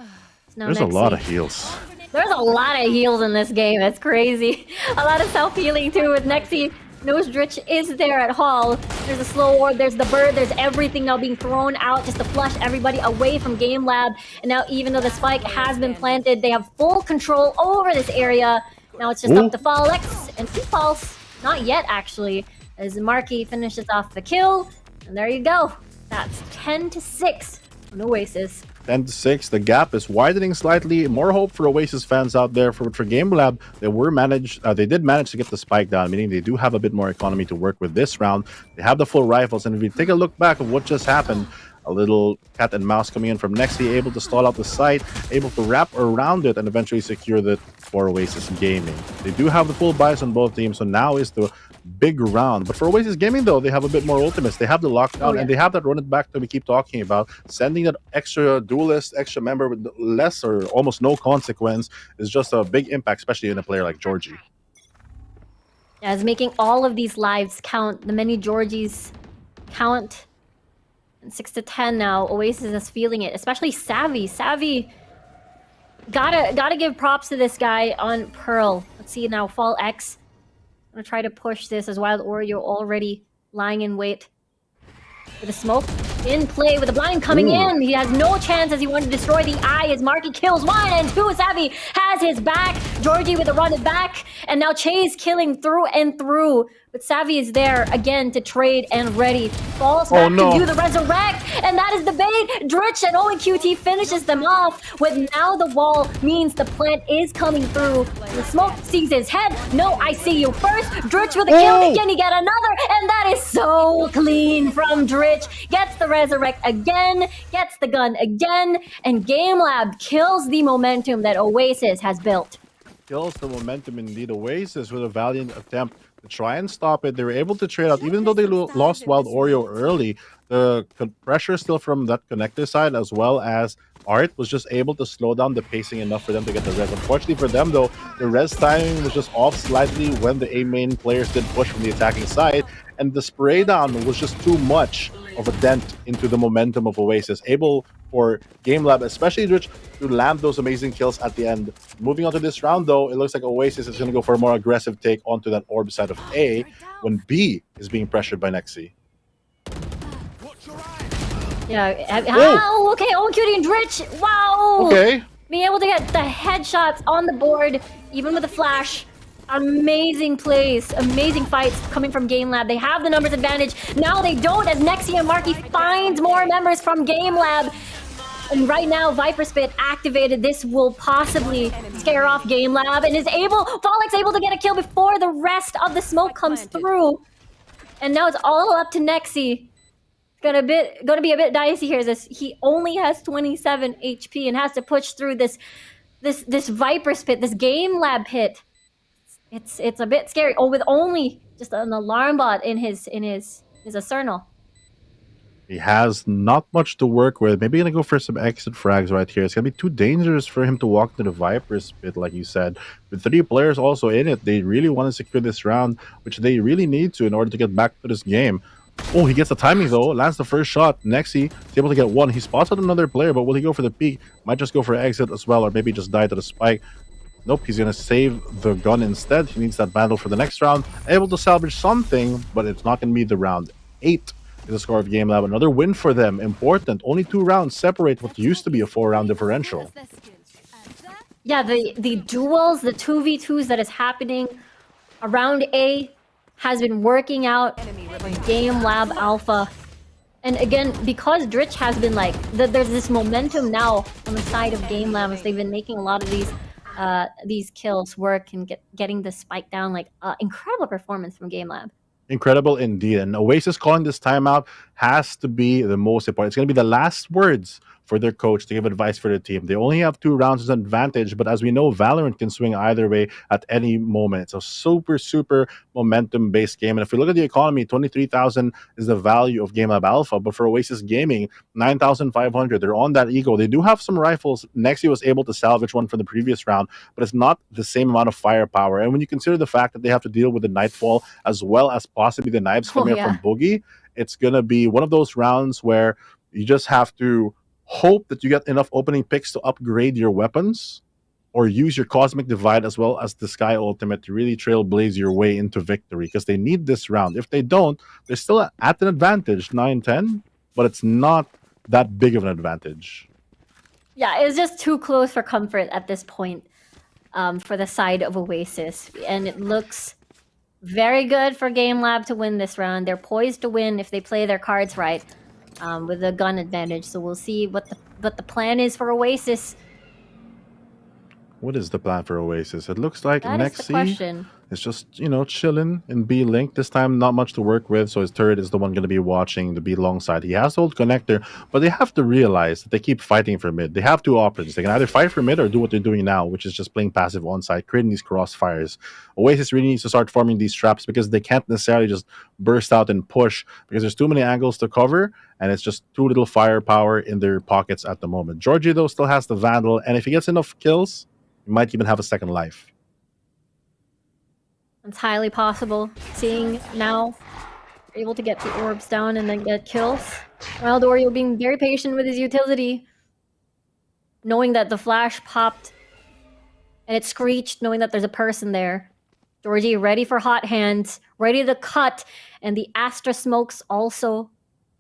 There's a lot of heals. There's a lot of heals in this game. It's crazy. A lot of self-healing too with Nexi. Nose Dritch is there at Hall. There's a slow orb, there's the bird, there's everything now being thrown out just to flush everybody away from GameLab. And now even though the spike has been planted, they have full control over this area. Now it's just up to Fallex and Pulse. Not yet actually, as Marky finishes off the kill. And there you go. That's 10-6 on Oasis. 10-6. The gap is widening slightly. More hope for Oasis fans out there. For GameLab, they did manage to get the spike down, meaning they do have a bit more economy to work with this round. They have the full rifles, and if you take a look back of what just happened, a little cat and mouse coming in from Nexi, able to stall out the site, able to wrap around it, and eventually secure the for Oasis Gaming. They do have the full buys on both teams, so now is the big round. But for Oasis Gaming though, they have a bit more ultimates. They have the lockdown, and they have that run it back that we keep talking about. Sending that extra duelist, extra member with less or almost no consequence is just a big impact, especially in a player like Georgie. Yeah, it's making all of these lives count. The many Georgies count. And 6-10 now. Oasis is feeling it, especially Savvy. Savvy, gotta give props to this guy on Pearl. Let's see now, Fallex. I'm gonna try to push this as Wild Oreo already lying in wait. With a smoke in play, with the blind coming in. He has no chance as he wanted to destroy the eye as Marky kills 1 and 2. Savvy has his back. Georgie with a run it back. And now Chase killing through and through. But Savvy is there again to trade and ready. Falls back to do the resurrect. And that is the bait. Dritch and Owen QT finishes them off. With now the wall means the plant is coming through. The smoke sees his head. No, I see you first. Dritch with a kill. Can he get another? And that is so clean from Dritch. Gets the resurrect again. Gets the gun again. And GameLab kills the momentum that Oasis has built. Kills the momentum indeed. Oasis with a valiant attempt to try and stop it. They were able to trade out, even though they lost Wild Oreo early. The pressure still from that connector side, as well as Art, was just able to slow down the pacing enough for them to get the res. Unfortunately for them, though, the res timing was just off slightly when the A main players did push from the attacking side, and the spray down was just too much of a dent into the momentum of Oasis. Able for GameLab, especially Rich, to land those amazing kills at the end. Moving on to this round, though, it looks like Oasis is going to go for a more aggressive take onto that orb side of A when B is being pressured by Nexi. Yeah. Oh. Oh, okay. Oh, Cutie and Dritch. Wow. Okay. Being able to get the headshots on the board, even with the flash. Amazing plays, amazing fights coming from GameLab. They have the numbers advantage. Now they don't, as Nexi and Marky find more members from GameLab. And right now, Viper Spit activated. This will possibly scare off GameLab and Volix able to get a kill before the rest of the smoke comes through. And now it's all up to Nexi. Gonna be a bit dicey here, as he only has 27 HP and has to push through this Viper Spit, this GameLab pit. It's a bit scary. Oh, with only just an alarm bot in his Eternal. He has not much to work with. Maybe gonna go for some exit frags right here. It's gonna be too dangerous for him to walk to the Viper's pit, like you said. With 3 players also in it, they really want to secure this round, which they really need to in order to get back to this game. Oh, he gets the timing though. Lands the first shot. Nexi is able to get 1. He spots out another player, but will he go for the peek? Might just go for exit as well, or maybe just die to the spike. Nope, he's going to save the gun instead. He needs that battle for the next round. Able to salvage something, but it's not going to be the round. 8 is the score of GameLab. Another win for them. Important. Only 2 rounds separate what used to be a 4-round differential. Yeah, the duels, the 2v2s that is happening around A has been working out for GameLab.Alpha. And again, because Dritch has been like, there's this momentum now on the side of GameLab as they've been making a lot of these kills work and getting the spike down. Like, incredible performance from GameLab. Incredible indeed. And Oasis calling this timeout has to be the most important. It's going to be the last words for their coach to give advice for the team. They only have 2 rounds as an advantage, but as we know, Valorant can swing either way at any moment. It's a super, super momentum-based game. And if we look at the economy, 23,000 is the value of GameLab.Alpha, but for Oasis Gaming, 9,500. They're on that ego. They do have some rifles. Nexi was able to salvage one from the previous round, but it's not the same amount of firepower. And when you consider the fact that they have to deal with the Nightfall as well as possibly the knives coming up from Boogie, it's going to be one of those rounds where you just have to hope that you get enough opening picks to upgrade your weapons, or use your Cosmic Divide as well as the Skye Ultimate to really trailblaze your way into victory, because they need this round. If they don't, they're still at an advantage, 9-10, but it's not that big of an advantage. Yeah, it's just too close for comfort at this point for the side of Oasis. And it looks very good for GameLab to win this round. They're poised to win if they play their cards right. With a gun advantage, so we'll see what the plan is for Oasis. What is the plan for Oasis? It looks like That is the question. is just, chilling in B Link. This time, not much to work with, so his turret is the one going to be watching the B long side. He has to hold connector, but they have to realize that they keep fighting for mid. They have 2 options. They can either fight for mid or do what they're doing now, which is just playing passive on side, creating these crossfires. Oasis really needs to start forming these traps, because they can't necessarily just burst out and push, because there's too many angles to cover, and it's just too little firepower in their pockets at the moment. Georgie, though, still has the Vandal, and if he gets enough kills, he might even have a second life. It's highly possible. Seeing now, able to get the orbs down and then get kills. Wild Oreo being very patient with his utility. Knowing that the flash popped and it screeched, knowing that there's a person there. Georgie ready for hot hands, ready to cut, and the Astra smokes also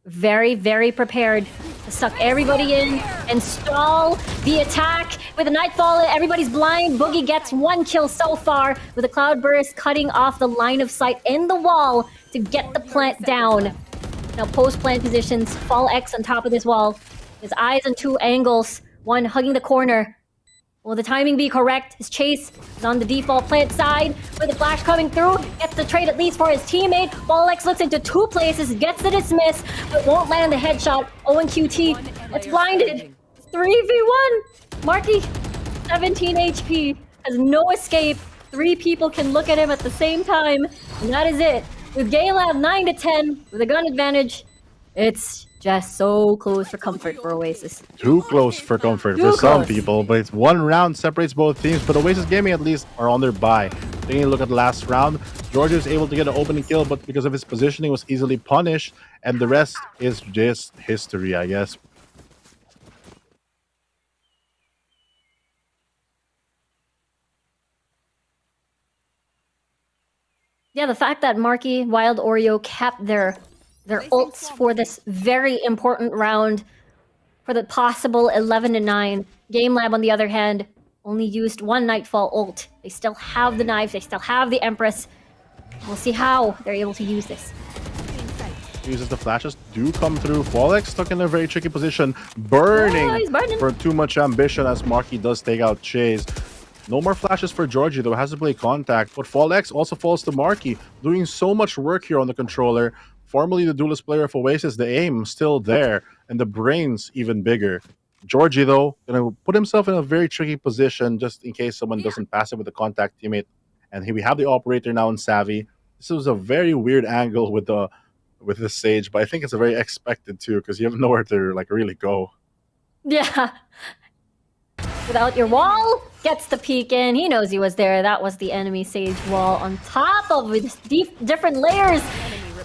very, very prepared to suck everybody in and stall the attack. With the Nightfall, everybody's blind. Boogie gets 1 kill so far, with a Cloudburst cutting off the line of sight in the wall to get the plant down. Now post-plant positions, Fall X on top of this wall. His eyes on 2 angles, one hugging the corner. Will the timing be correct? His chase is on the default plant side, with the flash coming through. Gets the trade at least for his teammate. Ballex looks into 2 places, gets the dismiss, but won't land the headshot. Owen QT, it's blinded. 3v1. Marky, 17 HP, has no escape. 3 people can look at him at the same time, and that is it. With GameLab 9-10, with a gun advantage, it's just so close for comfort for Oasis. Too close for comfort for some people, but it's 1 round separates both teams. But Oasis Gaming at least are on their bye. Taking a look at the last round, Georgia was able to get an opening kill, but because of his positioning was easily punished, and the rest is just history, I guess. Yeah, the fact that Marky, Wild Oreo kept their their ults for this very important round for the possible 11-9. GameLab, on the other hand, only used one Nightfall ult. They still have the knives, they still have the Empress. We'll see how they're able to use this. Uses the flashes do come through. Fallex stuck in a very tricky position, burning, he's burning for too much ambition as Marky does take out Chase. No more flashes for Georgie, though, has to play contact, but Fallex also falls to Marky, doing so much work here on the controller. Formerly the duelist player of Oasis, the aim still there, and the brains even bigger. Georgie, though, gonna put himself in a very tricky position just in case someone doesn't pass it with the contact teammate. And here we have the operator now in Savvy. This was a very weird angle with the Sage, but I think it's a very expected too, because you have nowhere to like really go. Yeah. Without your wall, gets the peek in. He knows he was there. That was the enemy Sage wall on top of different layers.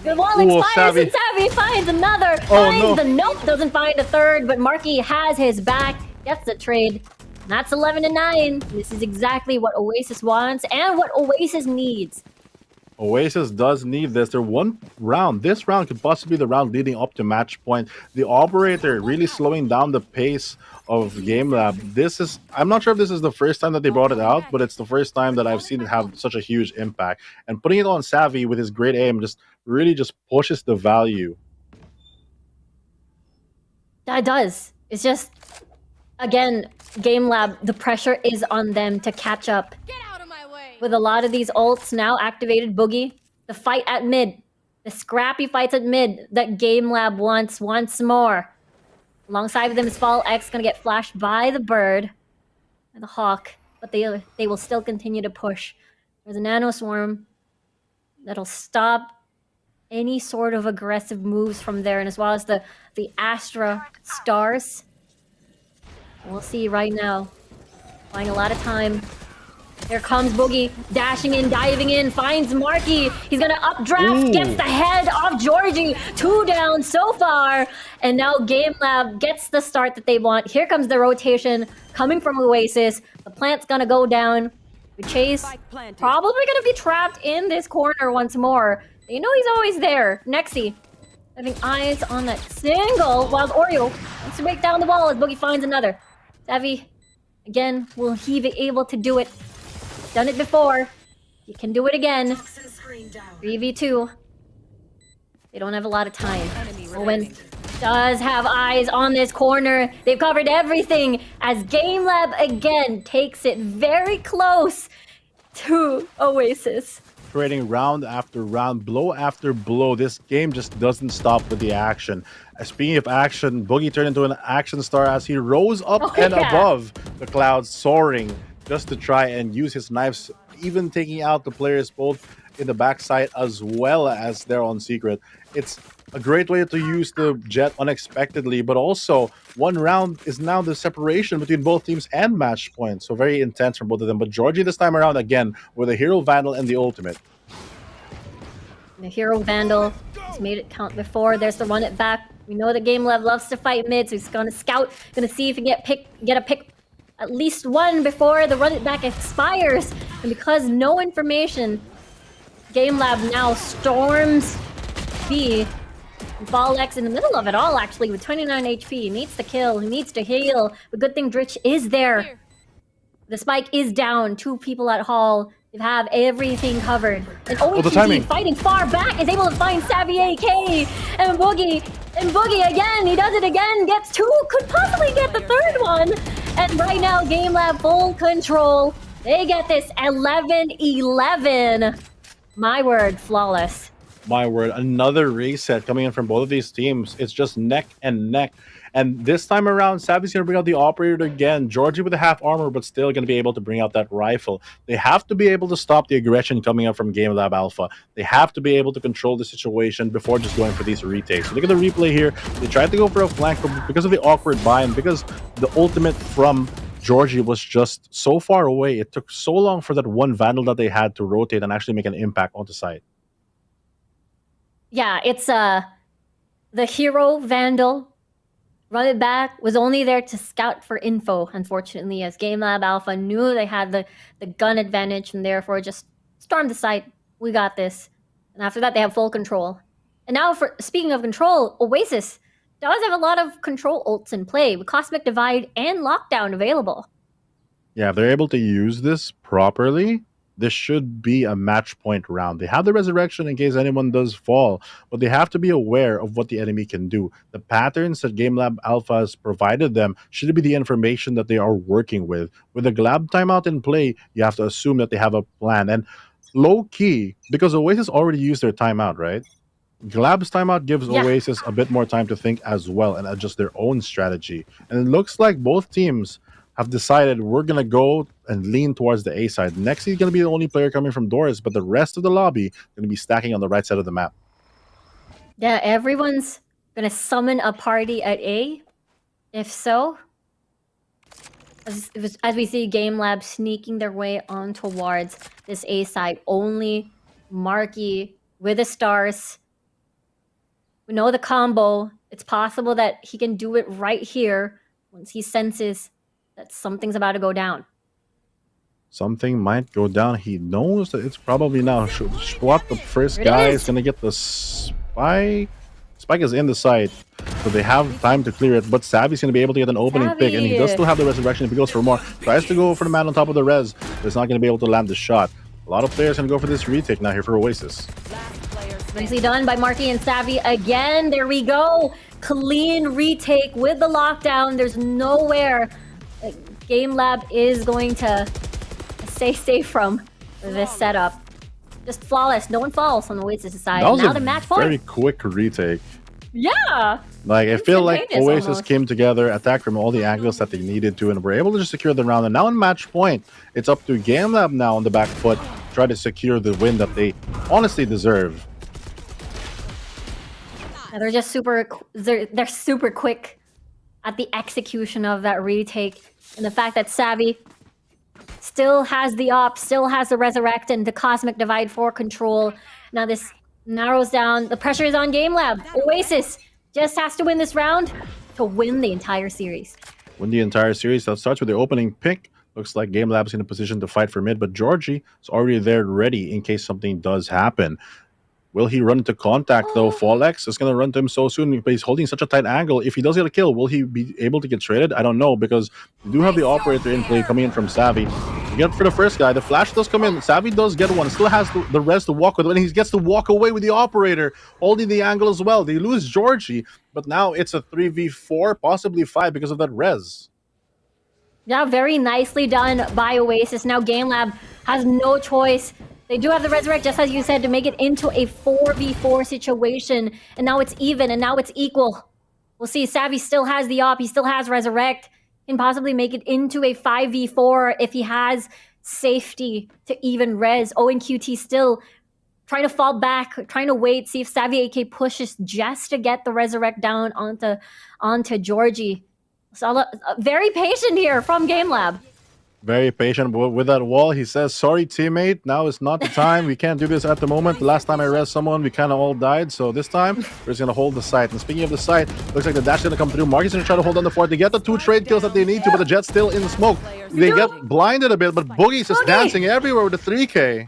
The wall expires and Savvy finds another. Finds the nope, doesn't find a third, but Marky has his back. Gets the trade. And that's 11-9. This is exactly what Oasis wants and what Oasis needs. Oasis does need this. They're one round. This round could possibly be the round leading up to match point. The operator really slowing down the pace of GameLab. I'm not sure if this is the first time that they brought it out, but it's the first time that I've seen it have such a huge impact. And putting it on Savvy with his great aim really pushes the value. That does. It's just, again, GameLab, the pressure is on them to catch up. With a lot of these ults now activated, Boogie, the fight at mid, the scrappy fights at mid that GameLab wants once more. Alongside with them is Fallex, gonna get flashed by the bird and the hawk, but they will still continue to push. There's a nano swarm that'll stop any sort of aggressive moves from there, and as well as the Astra stars. We'll see right now. Buying a lot of time. Here comes Boogie, dashing in, diving in, finds Marky. He's gonna updraft, gets the head of Georgie. 2 down so far. And now GameLab gets the start that they want. Here comes the rotation coming from Oasis. The plant's gonna go down. Chase probably gonna be trapped in this corner once more. You know he's always there. Nexi having eyes on that single, while Oreo wants to break down the wall as Boogie finds another. Savvy, again, will he be able to do it? Done it before. You can do it again. 3v2. They don't have a lot of time. Owen does have eyes on this corner. They've covered everything as GameLab again takes it very close to Oasis. Creating round after round, blow after blow. This game just doesn't stop with the action. Speaking of action, Boogie turned into an action star as he rose up above the clouds, soaring, just to try and use his knives, even taking out the players both in the backside as well as there on secret. It's a great way to use the jet unexpectedly, but also one round is now the separation between both teams and match points. So very intense from both of them. But Georgie this time around again with a Hero Vandal and the ultimate. The Hero Vandal has made it count before. There's the run it back. We know that GameLab loves to fight mid, so he's gonna scout, gonna see if he can get a pick at least one before the run it back expires. And because no information, GameLab now storms B. Fallex in the middle of it all, actually, with 29 HP. He needs to kill, he needs to heal. The good thing Dritch is there. The spike is down. 2 people at Hall. They have everything covered. And OHG fighting far back is able to find Savvy AK. And Boogie again, he does it again, gets 2, could possibly get the 3rd one. And right now, GameLab full control. They get this 11-11. My word, flawless. My word, another reset coming in from both of these teams. It's just neck and neck. And this time around, Savvy's going to bring out the operator again. Georgie with the half armor, but still going to be able to bring out that rifle. They have to be able to stop the aggression coming up from GameLab.Alpha. They have to be able to control the situation before just going for these retakes. So look at the replay here. They tried to go for a flank, but because of the awkward buy and because the ultimate from Georgie was just so far away, it took so long for that one Vandal that they had to rotate and actually make an impact on the site. Yeah, it's the Hero Vandal. Run it back was only there to scout for info, unfortunately, as GameLab.Alpha knew they had the gun advantage and therefore just stormed the site. We got this. And after that, they have full control. And now, for speaking of control, OASIS does have a lot of control ults in play with Cosmic Divide and Lockdown available. Yeah, if they're able to use this properly, this should be a match point round. They have the resurrection in case anyone does fall, but they have to be aware of what the enemy can do. The patterns that GameLab.Alpha has provided them should be the information that they are working with. With a GLAB timeout in play, you have to assume that they have a plan. And low key, because Oasis already used their timeout, right? GLAB's timeout gives Oasis a bit more time to think as well and adjust their own strategy. And it looks like both teams have decided we're going to go and lean towards the A side. Next, he's going to be the only player coming from doors, but the rest of the lobby going to be stacking on the right side of the map. Yeah, everyone's going to summon a party at A. If so, as we see GameLab sneaking their way on towards this A side, only Marky with the stars. We know the combo. It's possible that he can do it right here once he senses that something's about to go down. Something might go down. He knows that it's probably now. Swat, the first guy is going to get the spike. Spike is in the site, so they have time to clear it, but Savvy's going to be able to get an opening pick, and he does still have the resurrection if he goes for more. Tries to go for the man on top of the res, but it's not going to be able to land the shot. A lot of players going to go for this retake now here for Oasis. Nicely done by Marky and Savvy again. There we go. Clean retake with the lockdown. There's nowhere GameLab is going to stay safe from this setup. Just flawless. No one falls on the Oasis side. That was now a the match point. very quick retake. Yeah. Like, I feel like Instantaneous Oasis almost. came together, attacked from all the angles that they needed to, and were able to just secure the round. And now in match point, it's up to GameLab now on the back foot to try to secure the win that they honestly deserve. Yeah, they're just they're super quick at the execution of that retake. And the fact that Savvy still has the op, still has the resurrect and the cosmic divide for control. Now this narrows down. The pressure is on GameLab. Oasis just has to win this round to win the entire series. Win the entire series. That starts with the opening pick. Looks like GameLab's in a position to fight for mid, but Georgie is already there ready in case something does happen. Will he run into contact though? Fallex is going to run to him so soon, but he's holding such a tight angle. If he does get a kill, will he be able to get traded? I don't know, because we do have the operator in play coming in from Savvy. You get for the first guy. The flash does come in. Savvy does get one. Still has the res to walk with, and he gets to walk away with the operator, holding the angle as well. They lose Georgie, but now it's a 3v4, possibly 5 because of that res. Yeah, very nicely done by Oasis. Now GameLab has no choice. They do have the resurrect, just as you said, to make it into a 4v4 situation. And now it's even, and now it's equal. We'll see. Savvy still has the op. He still has resurrect. Can possibly make it into a 5v4 if he has safety to even res. Owen QT still trying to fall back, trying to wait, see if Savvy AK pushes just to get the resurrect down onto Georgie. So very patient here from GameLab. Very patient with that wall. He says, sorry, teammate. Now is not the time. We can't do this at the moment. The last time I res someone, we kind of all died. So this time, we're just going to hold the site. And speaking of the site, looks like the dash is going to come through. Marcus is going to try to hold on the fort. They get the 2 trade kills that they need to, but the Jet's still in the smoke. They get blinded a bit, but Boogie's just dancing everywhere with the 3K.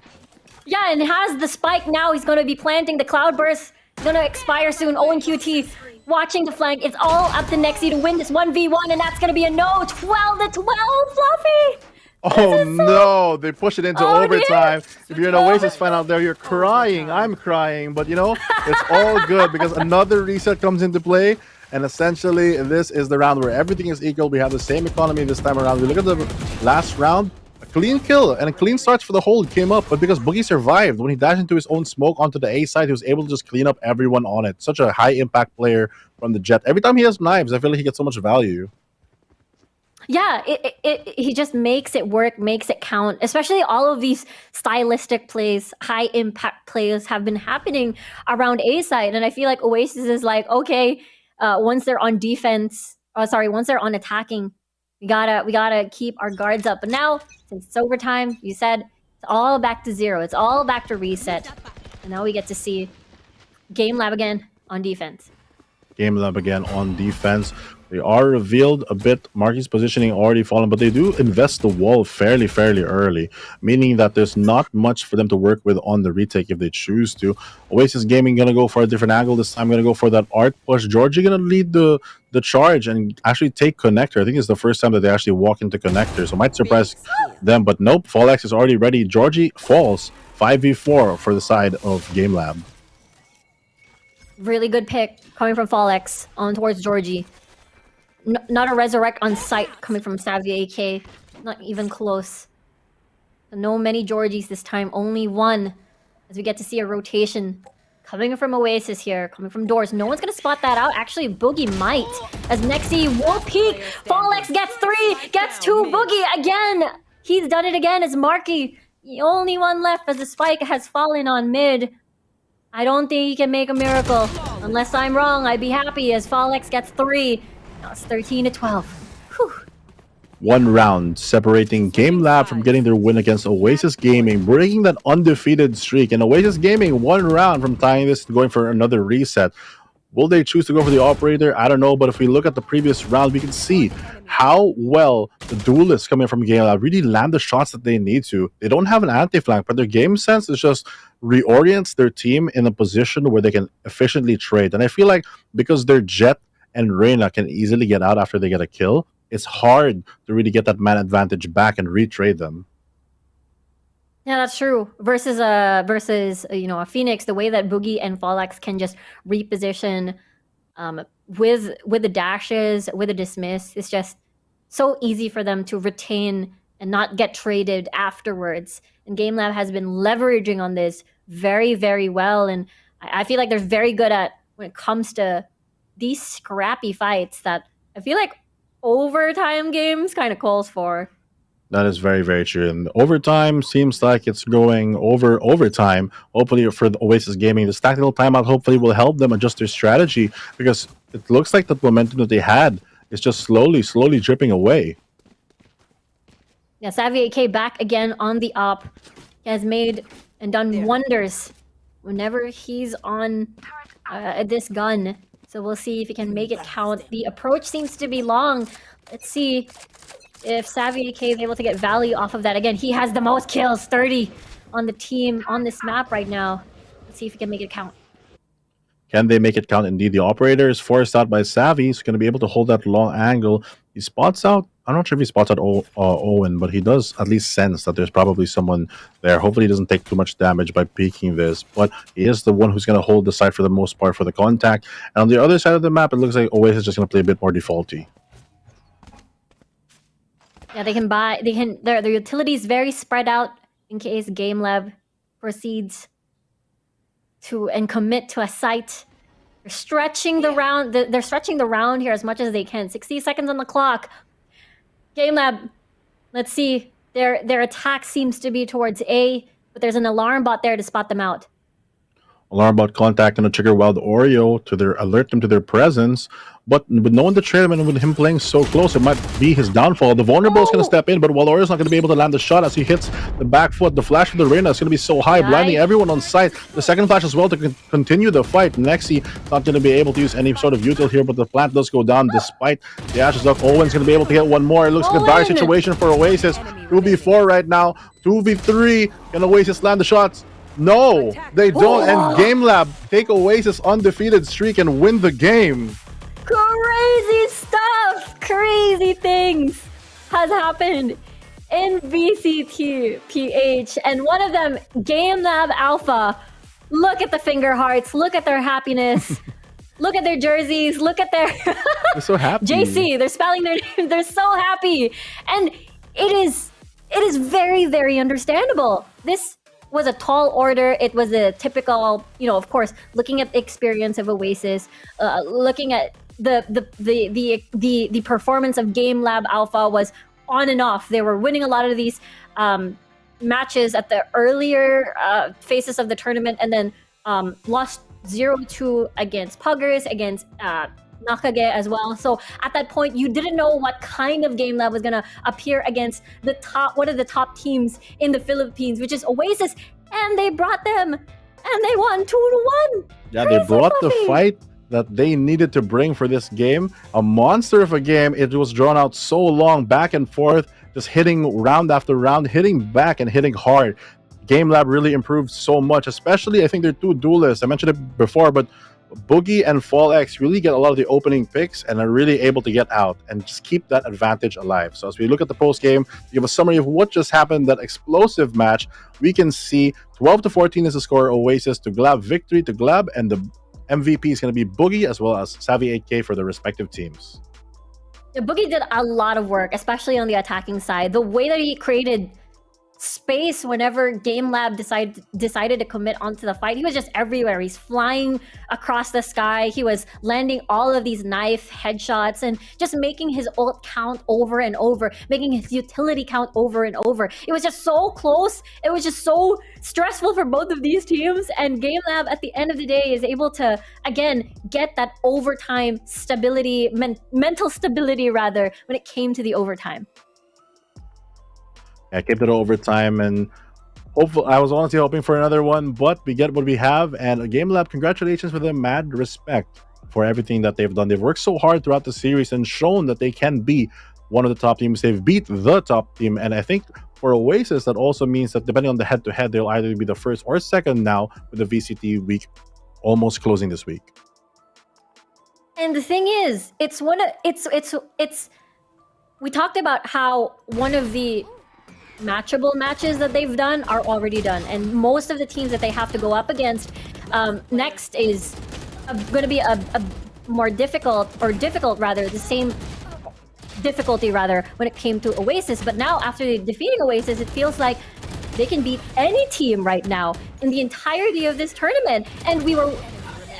Yeah, and has the spike now. He's going to be planting the cloudburst. It's going to expire soon. Owen QT watching the flank. It's all up to Nexi to win this 1v1, and that's going to be a no. 12-12, Fluffy! Oh no, they push it into overtime. If you're an Oasis fan out there, you're crying. I'm crying, but you know, it's all good because another reset comes into play. And essentially, this is the round where everything is equal. We have the same economy this time around. We look at the last round. A clean kill and a clean starts for the hold came up, but because Boogie survived, when he dashed into his own smoke onto the A side, he was able to just clean up everyone on it. Such a high impact player from the Jet. Every time he has knives, I feel like he gets so much value. Yeah, he just makes it work, makes it count. Especially all of these stylistic plays, high impact plays have been happening around A side, and I feel like Oasis is like, okay, once they're on defense, once they're on attacking, we gotta keep our guards up. But now, since it's overtime, you said it's all back to zero. It's all back to reset, and now we get to see GameLab again on defense. GameLab again on defense. They are revealed a bit. Marky's positioning already fallen, but they do invest the wall fairly early, meaning that there's not much for them to work with on the retake if they choose to. Oasis Gaming gonna go for a different angle this time. Gonna go for that art push. Georgie gonna lead the charge and actually take connector. I think it's the first time that they actually walk into connector, so might surprise them. But nope, Fallex is already ready. Georgie falls 5v4 for the side of GameLab. Really good pick coming from Fallex on towards Georgie. Not a resurrect on sight coming from Savvy AK. Not even close. No many Georgies this time, only one. As we get to see a rotation coming from Oasis here, coming from doors. No one's gonna spot that out. Actually, Boogie might. As Nexi will peek. Fallex gets 3, gets 2. Boogie again. He's done it again as Marky. The only one left as the spike has fallen on mid. I don't think he can make a miracle. Unless I'm wrong, I'd be happy as Fallex gets 3. Now it's 13-12. Whew. One round separating GameLab from getting their win against Oasis Gaming, breaking that undefeated streak. And Oasis Gaming, 1 round from tying this and going for another reset. Will they choose to go for the operator? I don't know, but if we look at the previous round, we can see how well the duelists coming from GameLab really land the shots that they need to. They don't have an anti-flank, but their game sense is just reorients their team in a position where they can efficiently trade. And I feel like because their Jet and Reyna can easily get out after they get a kill, it's hard to really get that man advantage back and retrade them. Yeah, that's true. Versus you know, a Phoenix, the way that Boogie and Fallex can just reposition with the dashes, with a dismiss, it's just so easy for them to retain and not get traded afterwards. And GameLab has been leveraging on this very, very well. And I feel like they're very good at when it comes to these scrappy fights that I feel like overtime games kind of calls for. That is very true. And overtime seems like it's going overtime. Hopefully for the Oasis Gaming, this tactical timeout hopefully will help them adjust their strategy, because it looks like the momentum that they had is just slowly dripping away. Yeah, Savvy AK back again on the op. He has made and done wonders whenever he's on this gun. So we'll see if he can make it count. The approach seems to be long. Let's see if Savvy AK is able to get value off of that. Again, he has the most kills, 30 on the team on this map right now. Let's see if he can make it count. Can they make it count? Indeed, the operator is forced out by Savvy. He's going to be able to hold that long angle. He spots out, I'm not sure if he spots out Owen, but he does at least sense that there's probably someone there. Hopefully he doesn't take too much damage by peeking this, but he is the one who's going to hold the side for the most part for the contact. And on the other side of the map, it looks like Oasis is just going to play a bit more defaulty. Yeah, their utilities very spread out in case GameLab proceeds to and commit to a site. They're stretching the round. They're stretching the round here as much as they can. 60 seconds on the clock. GameLab, let's see. Their attack seems to be towards A, but there's an alarm bot there to spot them out. Alarm bot contact going to trigger Wild Oreo to alert them to their presence, but with no one to trade him and with him playing so close, it might be his downfall. The vulnerable is going to step in, but Wild Oreo's not going to be able to land the shot as he hits the back foot. The flash for the Reyna is going to be so high, blinding everyone on site. The second flash as well to continue the fight. Nexi not going to be able to use any sort of util here, but the plant does go down despite the Ashes of Owen's going to be able to get one more. It looks like a dire situation for Oasis. 2v4 right now, 2v3. Can Oasis land the shots? No, they don't, and GameLab take Oasis' undefeated streak and win the game. Crazy stuff! Crazy things has happened in VCTPH, and one of them, GameLab.Alpha. Look at the finger hearts, look at their happiness, look at their jerseys, look at their... They're so happy. JC, they're spelling their name, they're so happy. And it is very, very understandable. This was a tall order. It was a typical, you know, of course, looking at the experience of Oasis, looking at the performance of GameLab.Alpha was on and off. They were winning a lot of these matches at the earlier phases of the tournament, and then lost 0-2 against Puggers, against Nakage as well. So at that point, you didn't know what kind of GameLab was gonna appear against one of the top teams in the Philippines, which is Oasis, and they brought them, and they won 2-1. Yeah, they brought the fight that they needed to bring for this game. A monster of a game. It was drawn out so long, back and forth, just hitting round after round, hitting back and hitting hard. GameLab really improved so much, especially I think they're two duelists. I mentioned it before, but Boogie and Fall X really get a lot of the opening picks and are really able to get out and just keep that advantage alive. So as we look at the post game, give a summary of what just happened, that explosive match, we can see 12-14 is the score. OASIS to GLAB, victory to GLAB, and the MVP is going to be Boogie as well as Savvy 8K for the respective teams. Yeah, Boogie did a lot of work, especially on the attacking side. The way that he created space whenever GameLab decided to commit onto the fight. He was just everywhere. He's flying across the sky. He was landing all of these knife headshots and just making his ult count over and over, making his utility count over and over. It was just so close. It was just so stressful for both of these teams. And GameLab at the end of the day is able to, again, get that overtime stability, mental stability rather, when it came to the overtime. I kept it overtime, and hopefully, I was honestly hoping for another one, but we get what we have. And GameLab, congratulations for them. Mad respect for everything that they've done. They've worked so hard throughout the series and shown that they can be one of the top teams. They've beat the top team, and I think for OASIS, that also means that depending on the head-to-head, they'll either be the first or second now with the VCT week almost closing this week. And the thing is, we talked about how one of the matchable matches that they've done are already done, and most of the teams that they have to go up against next is going to be a more difficult rather, the same difficulty rather, when it came to OASIS. But now after defeating OASIS, it feels like they can beat any team right now in the entirety of this tournament. And we were,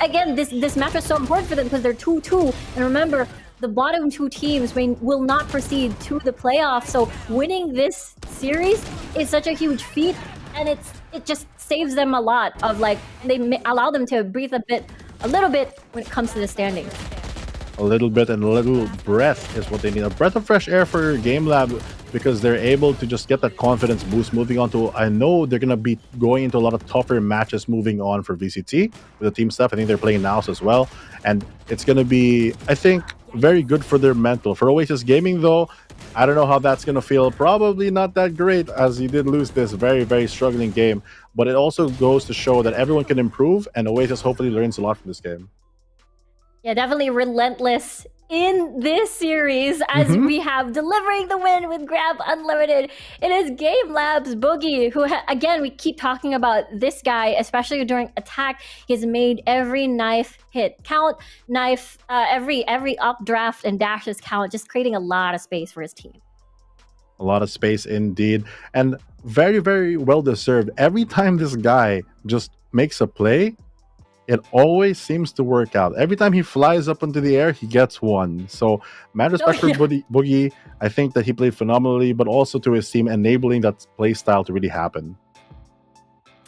again, this match was so important for them because they're 2-2, and remember, the bottom two teams will not proceed to the playoffs. So winning this series is such a huge feat, and it just saves them a lot of, like, they allow them to breathe a little bit when it comes to the standings. A little bit and a little breath is what they need. A breath of fresh air for GameLab, because they're able to just get that confidence boost moving on to, I know they're going to be going into a lot of tougher matches moving on for VCT with the team stuff. I think they're playing Naus as well, and it's going to be, I think, very good for their mental. For OASIS Gaming though, I don't know how that's going to feel. Probably not that great, as you did lose this very, very struggling game, but it also goes to show that everyone can improve, and OASIS hopefully learns a lot from this game. Yeah, definitely relentless in this series as we have delivering the win with GLAB Unlimited. It is GameLab's Boogie, who again, we keep talking about this guy, especially during attack. He's made every knife hit count, every updraft and dashes count, just creating a lot of space for his team. A lot of space indeed, and very, very well deserved. Every time this guy just makes a play, it always seems to work out. Every time he flies up into the air, he gets one. So, mad respect for Boogie. I think that he played phenomenally, but also to his team, enabling that play style to really happen.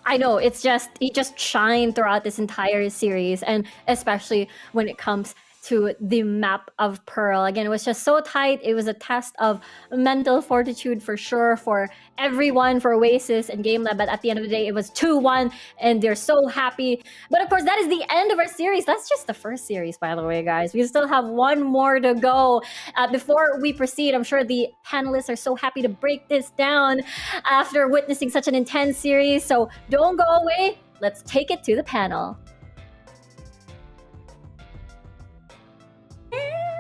I know, he just shined throughout this entire series, and especially when it comes to the map of Pearl. Again, it was just so tight. It was a test of mental fortitude for sure for everyone, for OASIS and GameLab. But at the end of the day, it was 2-1, and they're so happy. But of course, that is the end of our series. That's just the first series, by the way, guys. We still have one more to go. Before we proceed, I'm sure the panelists are so happy to break this down after witnessing such an intense series. So don't go away. Let's take it to the panel.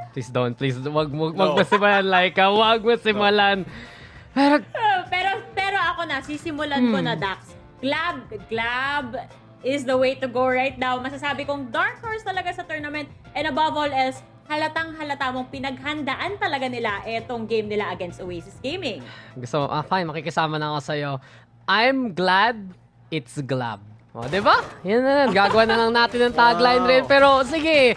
Please don't. Please, wag mo simulan, Laika. Wag mo simulan. Pero ako na, sisimulan ko na, Dax. GLAB is the way to go right now. Masasabi kong dark horse talaga sa tournament. And above all else, halatang-halata mong pinaghandaan talaga nila etong game nila against OASIS Gaming. Gusto mo, fine, makikisama na ako sa'yo. I'm glad it's GLAB. O, diba? Yan na, gagawa na lang natin ng tagline rin. Pero, sige,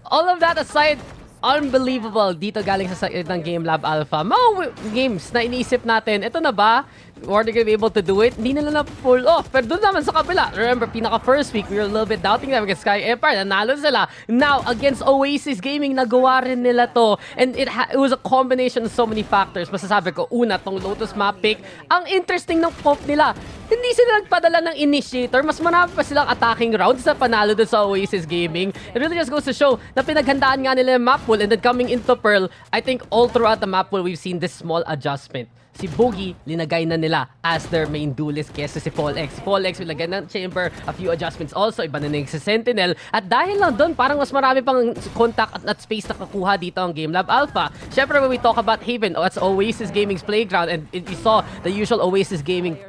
all of that aside, unbelievable dito galing sa side ng GameLab.Alpha. Mga games na iniisip natin, ito na ba? Are they gonna be able to do it? Hindi nila na-pull off. Pero doon naman sa kabila, remember, pinaka-first week, we were a little bit doubting them against SKYE Empire. Nanalo sila. Now, against OASIS Gaming, nagawa rin nila to. And it was a combination of so many factors. Masasabi ko, una, tong Lotus map pick. Ang interesting ng comp nila, hindi hindi sila nagpadala ng initiator, mas marami pa silang attacking rounds na panalo dun sa Oasis Gaming. It really just goes to show na pinaghandaan nga nila yung map pool, and then coming into Pearl, I think all throughout the map pool, we've seen this small adjustment. Si Boogie, linagay na nila as their main duelist kesa si Paul X. Paul X, linagay ng Chamber, a few adjustments also, iba na si Sentinel. At dahil lang doon, parang mas marami pang contact at space na kakuha dito ang GameLab.Alpha. Syempre, when we talk about Haven, that's Oasis Gaming's playground, and you saw the usual Oasis Gaming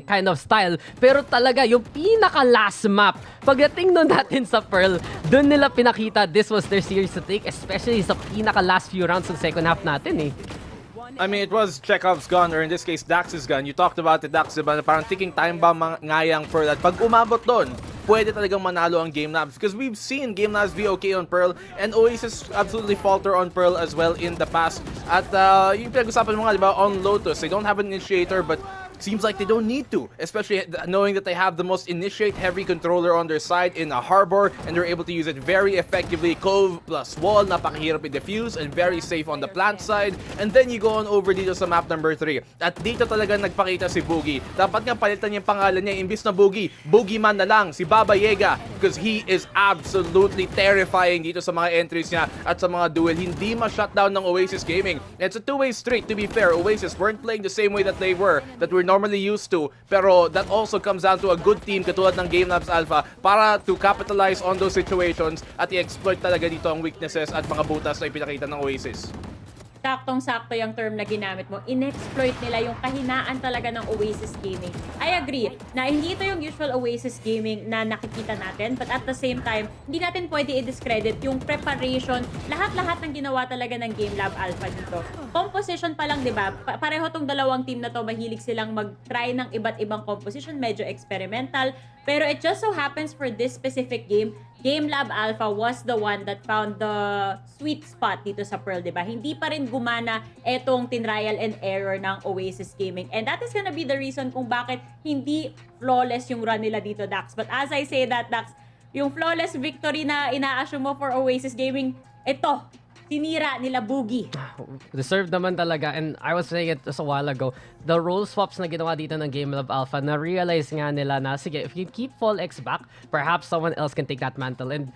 kind of style. Pero talaga, yung pinaka-last map, pagdating nun natin sa Pearl, dun nila pinakita this was their series to take, especially sa pinaka-last few rounds ng second half natin eh. I mean, it was Chekhov's gun, or in this case, Dax's gun. You talked about it, Dax, diba? Parang ticking time bomb nga yang Pearl. At pag umabot doon, pwede talagang manalo ang GameLabs. Because we've seen GameLabs be okay on Pearl, and Oasis absolutely falter on Pearl as well in the past. At yung pinag-usapan mo nga, diba, on Lotus, they don't have an initiator, but seems like they don't need to, especially knowing that they have the most initiate-heavy controller on their side in a Harbor, and they're able to use it very effectively. Cove plus wall, napakahirap i-defuse, and very safe on the plant side. And then you go on over dito sa map number 3. At dito talaga nagpakita si Boogie. Dapat nga palitan niya yung pangalan niya, imbis na Boogie, Boogieman na lang, si Baba Yaga, because he is absolutely terrifying dito sa mga entries niya at sa mga duel. Hindi ma-shutdown ng Oasis Gaming. It's a two-way street, to be fair. Oasis weren't playing the same way that they were, that we're normally used to, pero that also comes down to a good team katulad ng GameLabs.Alpha para to capitalize on those situations at i-exploit talaga dito ang weaknesses at mga butas na ipinakita ng Oasis. Saktong-sakto yung term na ginamit mo. In-exploit nila yung kahinaan talaga ng Oasis Gaming. I agree na hindi ito yung usual Oasis Gaming na nakikita natin, but at the same time, hindi natin pwede i-discredit yung preparation, lahat-lahat ng ginawa talaga ng GameLab.Alpha dito. Composition pa lang, di ba? Pareho tong dalawang team na to, mahilig silang mag-try ng iba't ibang composition, medyo experimental. Pero it just so happens for this specific game, GameLab.Alpha was the one that found the sweet spot dito sa Pearl, diba? Hindi pa rin gumana etong tinrial and error ng Oasis Gaming. And that is gonna be the reason kung bakit hindi flawless yung run nila dito, Dax. But as I say that, Dax, yung flawless victory na ina-assume mo for Oasis Gaming, ito, sinira nila Boogie. Deserved naman talaga, and I was saying it just a while ago, the role swaps na ginawa dito ng GameLab.Alpha, na-realize nga nila na, sige, if you keep Fall X back, perhaps someone else can take that mantle. And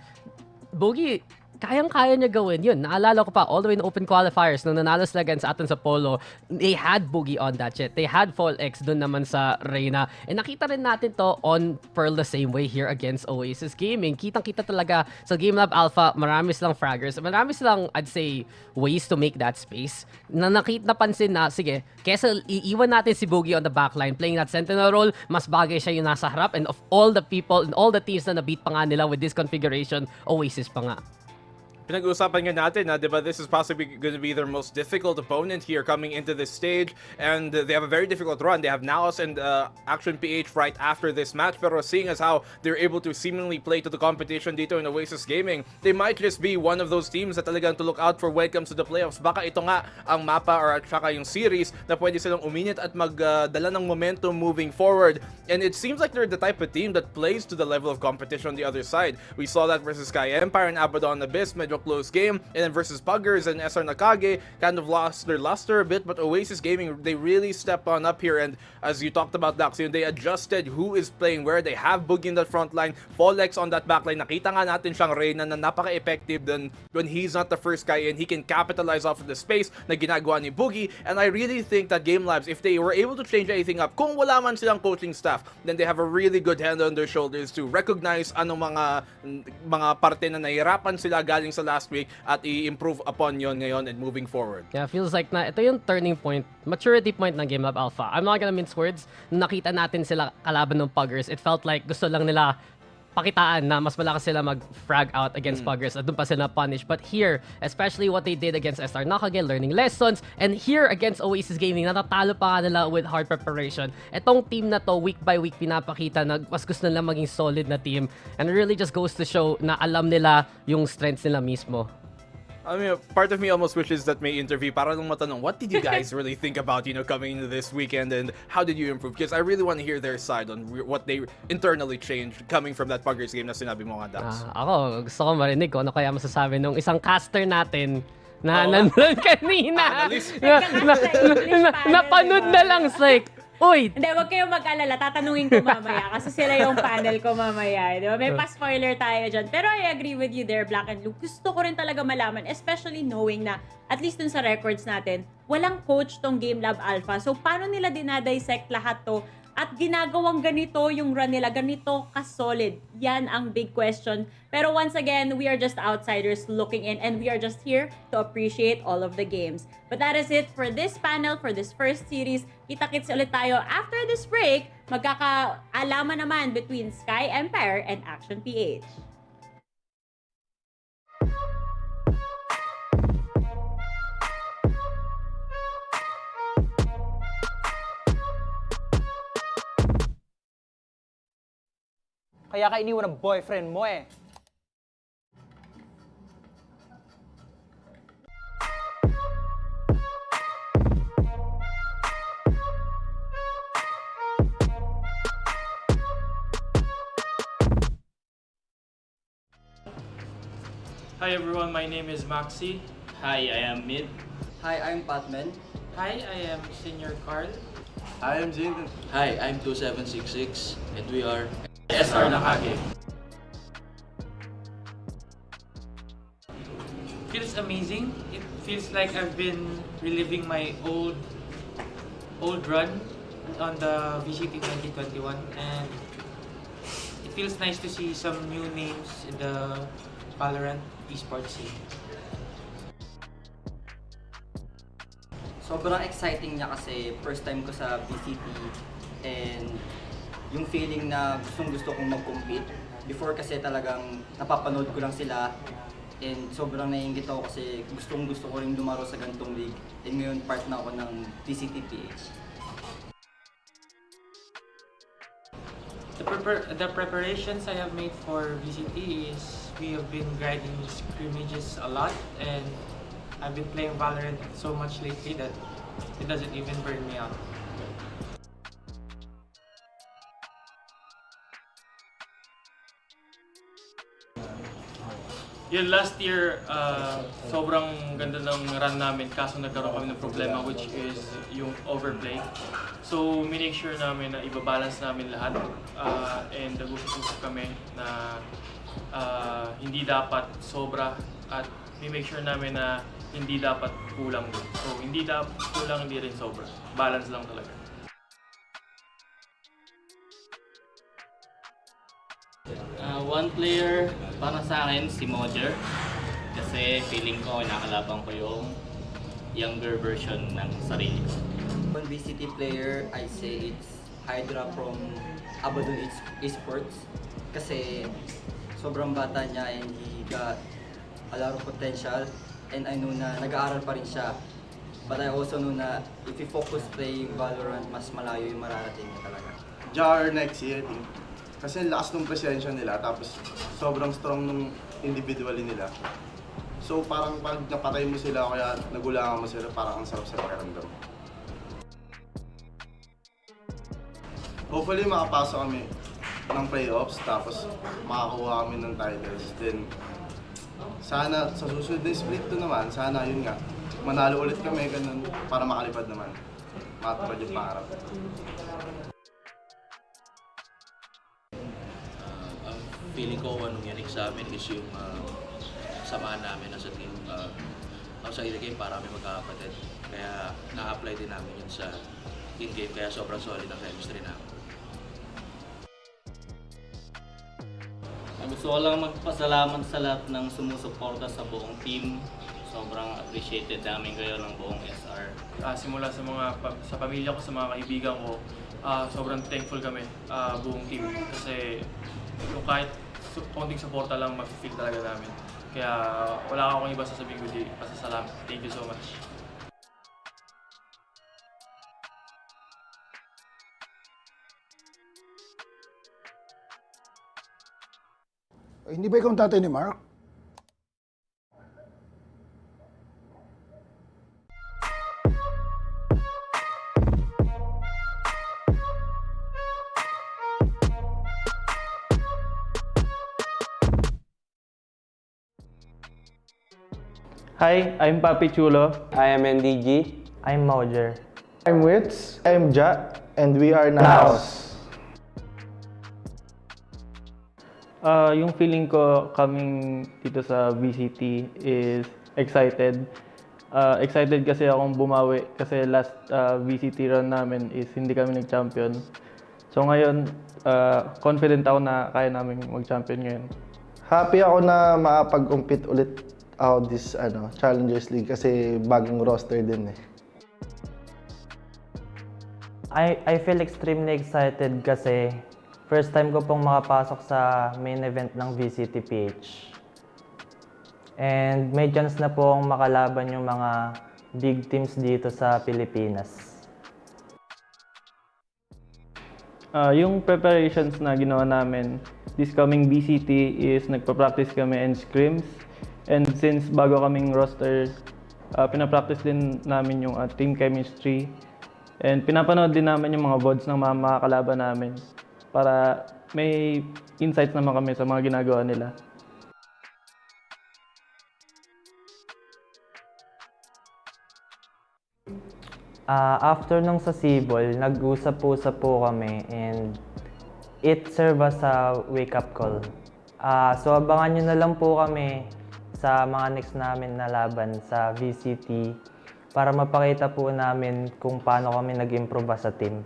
Boogie, kayang-kaya niya gawin yun. Naalala ko pa, all the way in open qualifiers, nung nanalo sila against atin sa Polo, they had Boogie on that shit. They had Fall X dun naman sa Reyna. And nakita rin natin to on Pearl the same way here against Oasis Gaming. Kitang-kita talaga sa GameLab.Alpha, marami silang fraggers. Marami silang, I'd say, ways to make that space. Na napansin na, sige, kesa iiwan natin si Boogie on the backline, playing that sentinel role, mas bagay siya yung nasa harap. And of all the people, and all the teams na nabit pa nga nila with this configuration, Oasis pa nga. Pinag-uusapan nga natin na, diba, this is possibly going to be their most difficult opponent here coming into this stage, and they have a very difficult run. They have Naos and Action PH right after this match, pero seeing as how they're able to seemingly play to the competition dito in Oasis Gaming, they might just be one of those teams that talagang to look out for when it comes to the playoffs. Baka ito nga ang mapa or at saka yung series na pwede silang uminit at magdala ng momentum moving forward. And it seems like they're the type of team that plays to the level of competition on the other side. We saw that versus SKYE Empire and Abaddon Abyss, medyo close game, and then versus Puggers and SR Nakage kind of lost their luster a bit, but Oasis Gaming, they really stepped on up here, and as you talked about, Dax, they adjusted who is playing where. They have Boogie in that front line, Folex on that back line. Nakita nga natin siyang Reyna na napaka-effective then when he's not the first guy and he can capitalize off of the space na ginagawa ni Boogie. And I really think that GameLabs, if they were able to change anything up, kung wala man silang coaching staff, then they have a really good hand on their shoulders to recognize anong mga parte na nahirapan sila galing sa last week at i-improve upon yon ngayon and moving forward. Yeah, feels like na ito yung turning point, maturity point ng GameLab.Alpha. I'm not gonna mince words. Nung nakita natin sila kalaban ng Puggers, it felt like gusto lang nila pakitaan na mas malakas sila mag-frag out against Puggers at doon pa sila punish. But here, especially what they did against SR Nakage, learning lessons, and here against Oasis Gaming, natatalo pa nga nila with hard preparation. Etong team na to, week by week pinapakita na mas gusto nila maging solid na team, and it really just goes to show na alam nila yung strengths nila mismo. I mean, part of me almost wishes that may interview para lang matanong, what did you guys really think about, coming into this weekend, and how did you improve? Because I really want to hear their side on what they internally changed coming from that Puggers game na sinabi mo nga, Dax. Ako, gusto ko marinig ko ano kaya masasabi nung isang caster natin na nandun kanina. Napanood na lang, like, Uy! Hindi, wag kayong mag-alala. Tatanungin ko mamaya kasi sila yung panel ko mamaya. Di ba? May pa-spoiler tayo dyan. Pero I agree with you there, Black and Blue. Gusto ko rin talaga malaman, especially knowing na, at least dun sa records natin, walang coach tong GameLab.Alpha. So, paano nila dinadissect lahat to? At ginagawang ganito yung run nila, ganito ka-solid. Yan ang big question. Pero once again, we are just outsiders looking in and we are just here to appreciate all of the games. But that is it for this panel, for this first series. Kita-kits ulit tayo after this break. Magkakaalaman naman between SKYE Empire and Action PH. Kaya ka iniwan ng boyfriend mo eh. Hi everyone, my name is Maxi. Hi, I am Mid. Hi, I'm Patman. Hi, I am Senior Carl. I am Jin. Hi, I'm 2766 and we are SR Nakage. Feels amazing. It feels like I've been reliving my old run on the VCT 2021 and it feels nice to see some new names in the VALORANT Esports scene. Sobrang exciting niya kasi first time ko sa VCT and yung feeling na gustong-gusto kong mag-compete. Before kasi talagang napapanood ko lang sila and sobrang naiingit ako kasi gustong-gusto ko rin lumaro sa ganitong league. And ngayon part na ako ng VCTPH. The preparations I have made for VCT is we have been grinding scrimmages a lot and I've been playing VALORANT so much lately that it doesn't even burn me out. Yun, last year, sobrang ganda ng run namin kaso nagkaroon kami ng problema which is yung overplay. So, minake sure namin na ibabalance namin lahat and nag-usap kami na hindi dapat sobra at make sure namin na hindi dapat kulang din. So, hindi dapat kulang, hindi rin sobra. Balance lang talaga. one player para sa akin si Mojer kasi feeling ko nakalaban ko yung younger version ng sarili ko. One VCT player, I say it's Hydra from Abadon Esports kasi sobrang bata niya and he got a lot of potential and I know na nag-aaral pa rin siya. But I also know na if you focus playing Valorant, mas malayo yung mararating niya talaga. JAR next year, kasi lakas ng presensya nila, tapos sobrang strong nung individually nila. So parang pag napatay mo sila o kaya nagulangan mo sila, parang ang sarap sa pakiramdam. Hopefully makapasok kami ng playoffs, tapos makakuha kami ng titles. Then sana sa susunod na split to naman, sana yun nga, manalo ulit kami ganun para makalipad naman. Matupad yung pangarap. Feeling ko anong yanik sa amin is yung samahan namin as a team. Outside the game, para kami magkakapatid. Kaya na-apply din namin yun sa in-game, kaya sobrang solid ang chemistry namin. Gusto ko lang magpasalamat sa lahat ng sumusuporta sa buong team. Sobrang appreciated namin kayo ng buong SR. Simula sa pamilya ko, sa mga kaibigan ko, sobrang thankful kami buong team kasi yung kahit konting suporta lang mag-feel talaga namin. Kaya wala akong iba sasabihin kundi pasasalamat. Thank you so much. Hindi ba ikaw ang tatay ni Mark? Hi, I'm Papi Chulo. I am NDG. I'm Mojer. I'm Wits. I'm Ja. And we are Naos. Yung feeling ko coming dito sa VCT is excited. Excited kasi akong bumawi kasi last VCT run namin is hindi kami nag-champion. So ngayon, confident ako na kaya namin mag-champion ngayon. Happy ako na makapag-compete ulit ako this Challengers League kasi bagong roster din eh. I feel extremely excited kasi first time ko pong makapasok sa main event ng VCTPH. And may chance na pong makalaban yung mga big teams dito sa Pilipinas. Yung preparations na ginawa namin this coming VCT is nagpa-practice kami and scrims. And since bago kaming roster, pinapractice din namin yung team chemistry. And pinapanood din namin yung mga VODs ng mga kalaban namin para may insights naman kami sa mga ginagawa nila. After nung sa Sibol, nag-usap-usap po kami and it served as a wake-up call. So abangan nyo na lang po kami sa mga next namin na laban sa VCT para mapakita po namin kung paano kami nag-improve sa team.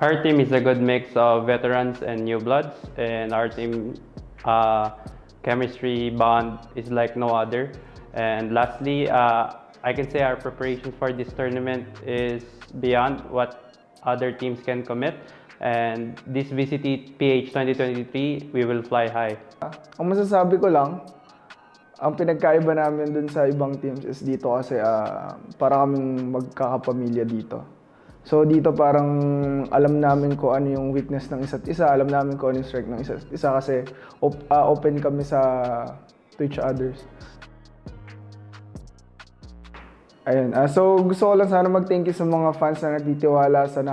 Our team is a good mix of veterans and new bloods, and our team chemistry bond is like no other. And lastly, I can say our preparation for this tournament is beyond what other teams can commit. And this VCTPH 2023, we will fly high. Ang masasabi ko lang, ang pinagkaiba namin dun sa ibang teams is dito kasi para kaming magkakapamilya dito. So dito parang alam namin kung ano yung weakness ng isa't isa, alam namin kung ano yung strength ng isa't isa kasi open kami to each others. Ayun. So gusto ko lang sana mag-thank you sa mga fans na nagtitiwala sa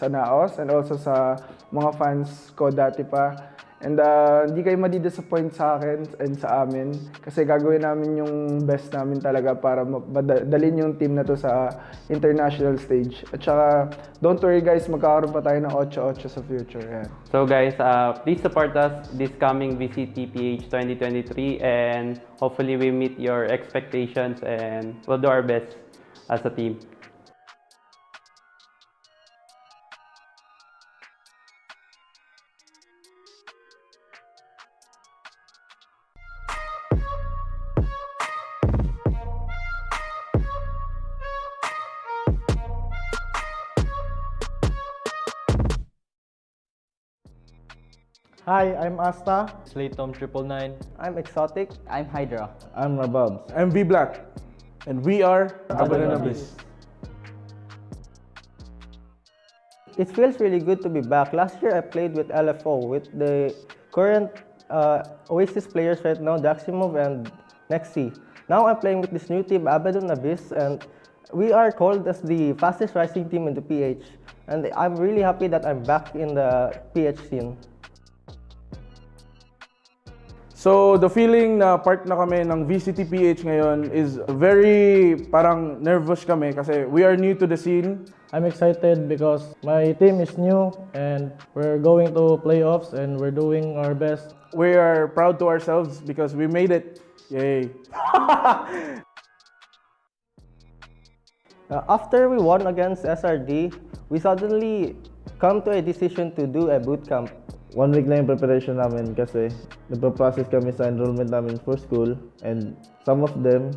Naos and also sa mga fans ko dati pa. And hindi kayo madi-disappoint sa akin and sa amin kasi gagawin namin yung best namin talaga para dalhin yung team na to sa international stage. At saka, don't worry guys, magkakaroon pa tayo ng 8-8 sa future. Yeah. So guys, please support us this coming VCTPH 2023 and hopefully we meet your expectations and we'll do our best as a team. Hi, I'm Asta. Slatom 999. I'm Exotic. I'm Hydra. I'm Rababs. I'm V-Black. And we are Abanabis. It feels really good to be back. Last year I played with LFO, with the current OASIS players right now, Daximov and Nexi. Now I'm playing with this new team, Abaddon Abyss, and we are called as the fastest rising team in the PH. And I'm really happy that I'm back in the PH scene. So, the feeling na part na kami ng VCTPH ngayon is very parang nervous kami kasi we are new to the scene. I'm excited because my team is new and we're going to playoffs and we're doing our best. We are proud to ourselves because we made it. Yay! After we won against SRD, we suddenly come to a decision to do a bootcamp. 1 week lang yung preparation namin kasi nagpa-process kami sa enrollment namin for school and some of them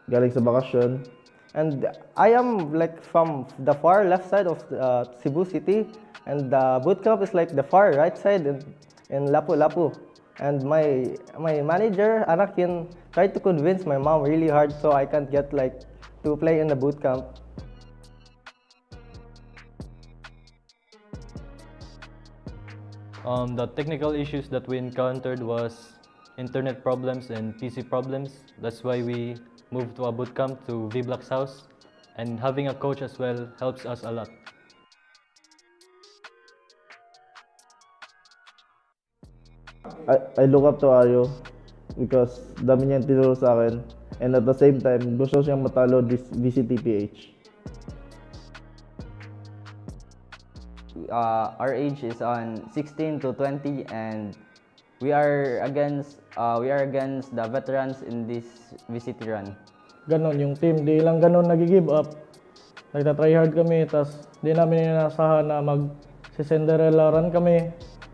galing sa bakasyon. And I am like from the far left side of Cebu City and the bootcamp is like the far right side in Lapu-Lapu. And my manager, Anakin, tried to convince my mom really hard so I can't get to play in the bootcamp. The technical issues that we encountered was internet problems and PC problems. That's why we moved to a bootcamp to V-Black's house. And having a coach as well helps us a lot. I look up to Ayo because dami niya tinuro sa akin. And at the same time, gusto siyang matalo this VCTPH. Our age is on 16 to 20 and we are against the veterans in this VCT run. Ganon yung team, di lang ganon nag-give up. Nagta-try hard kami, tas di namin inasahan na mag-Cinderella run kami.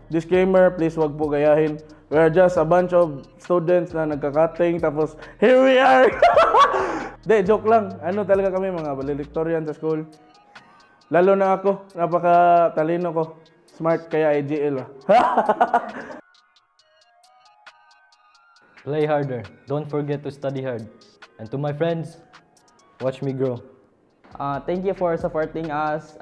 Disclaimer, please wag po gayahin. We are just a bunch of students na nagka-cutting, tapos here we are! De, joke lang. Ano talaga kami, mga valedictorian sa school. Lalo na ako, napaka-talino ko. Smart kaya IGL. Play harder. Don't forget to study hard. And to my friends, watch me grow. Thank you for supporting us.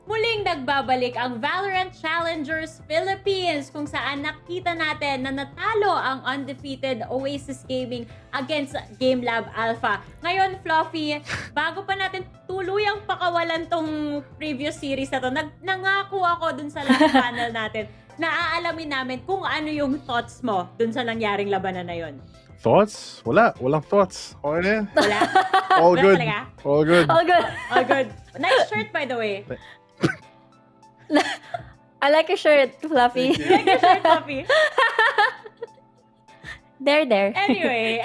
Muling nagbabalik ang VALORANT Challengers Philippines kung saan nakita natin na natalo ang undefeated OASIS Gaming against GameLab.Alpha. Ngayon, Fluffy, bago pa natin tuluyang pakawalan tong previous series na to, nangako ako dun sa last panel natin na aalamin namin kung ano yung thoughts mo dun sa nangyaring labanan na yon. Thoughts? Walang thoughts. Okay na yan. Wala? All Wala good. talaga? All good. All good. All good. Nice shirt, by the way. I like your shirt, Fluffy. You like your shirt, Fluffy? There. Anyway.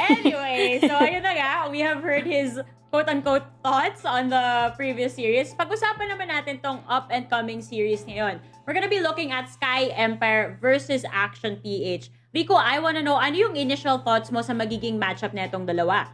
So, ayun na nga. We have heard his quote-unquote thoughts on the previous series. Pag-usapan naman natin tong up-and-coming series ngayon. We're gonna be looking at SKYE Empire versus Action PH. Rico, I wanna know, ano yung initial thoughts mo sa magiging matchup na itong dalawa?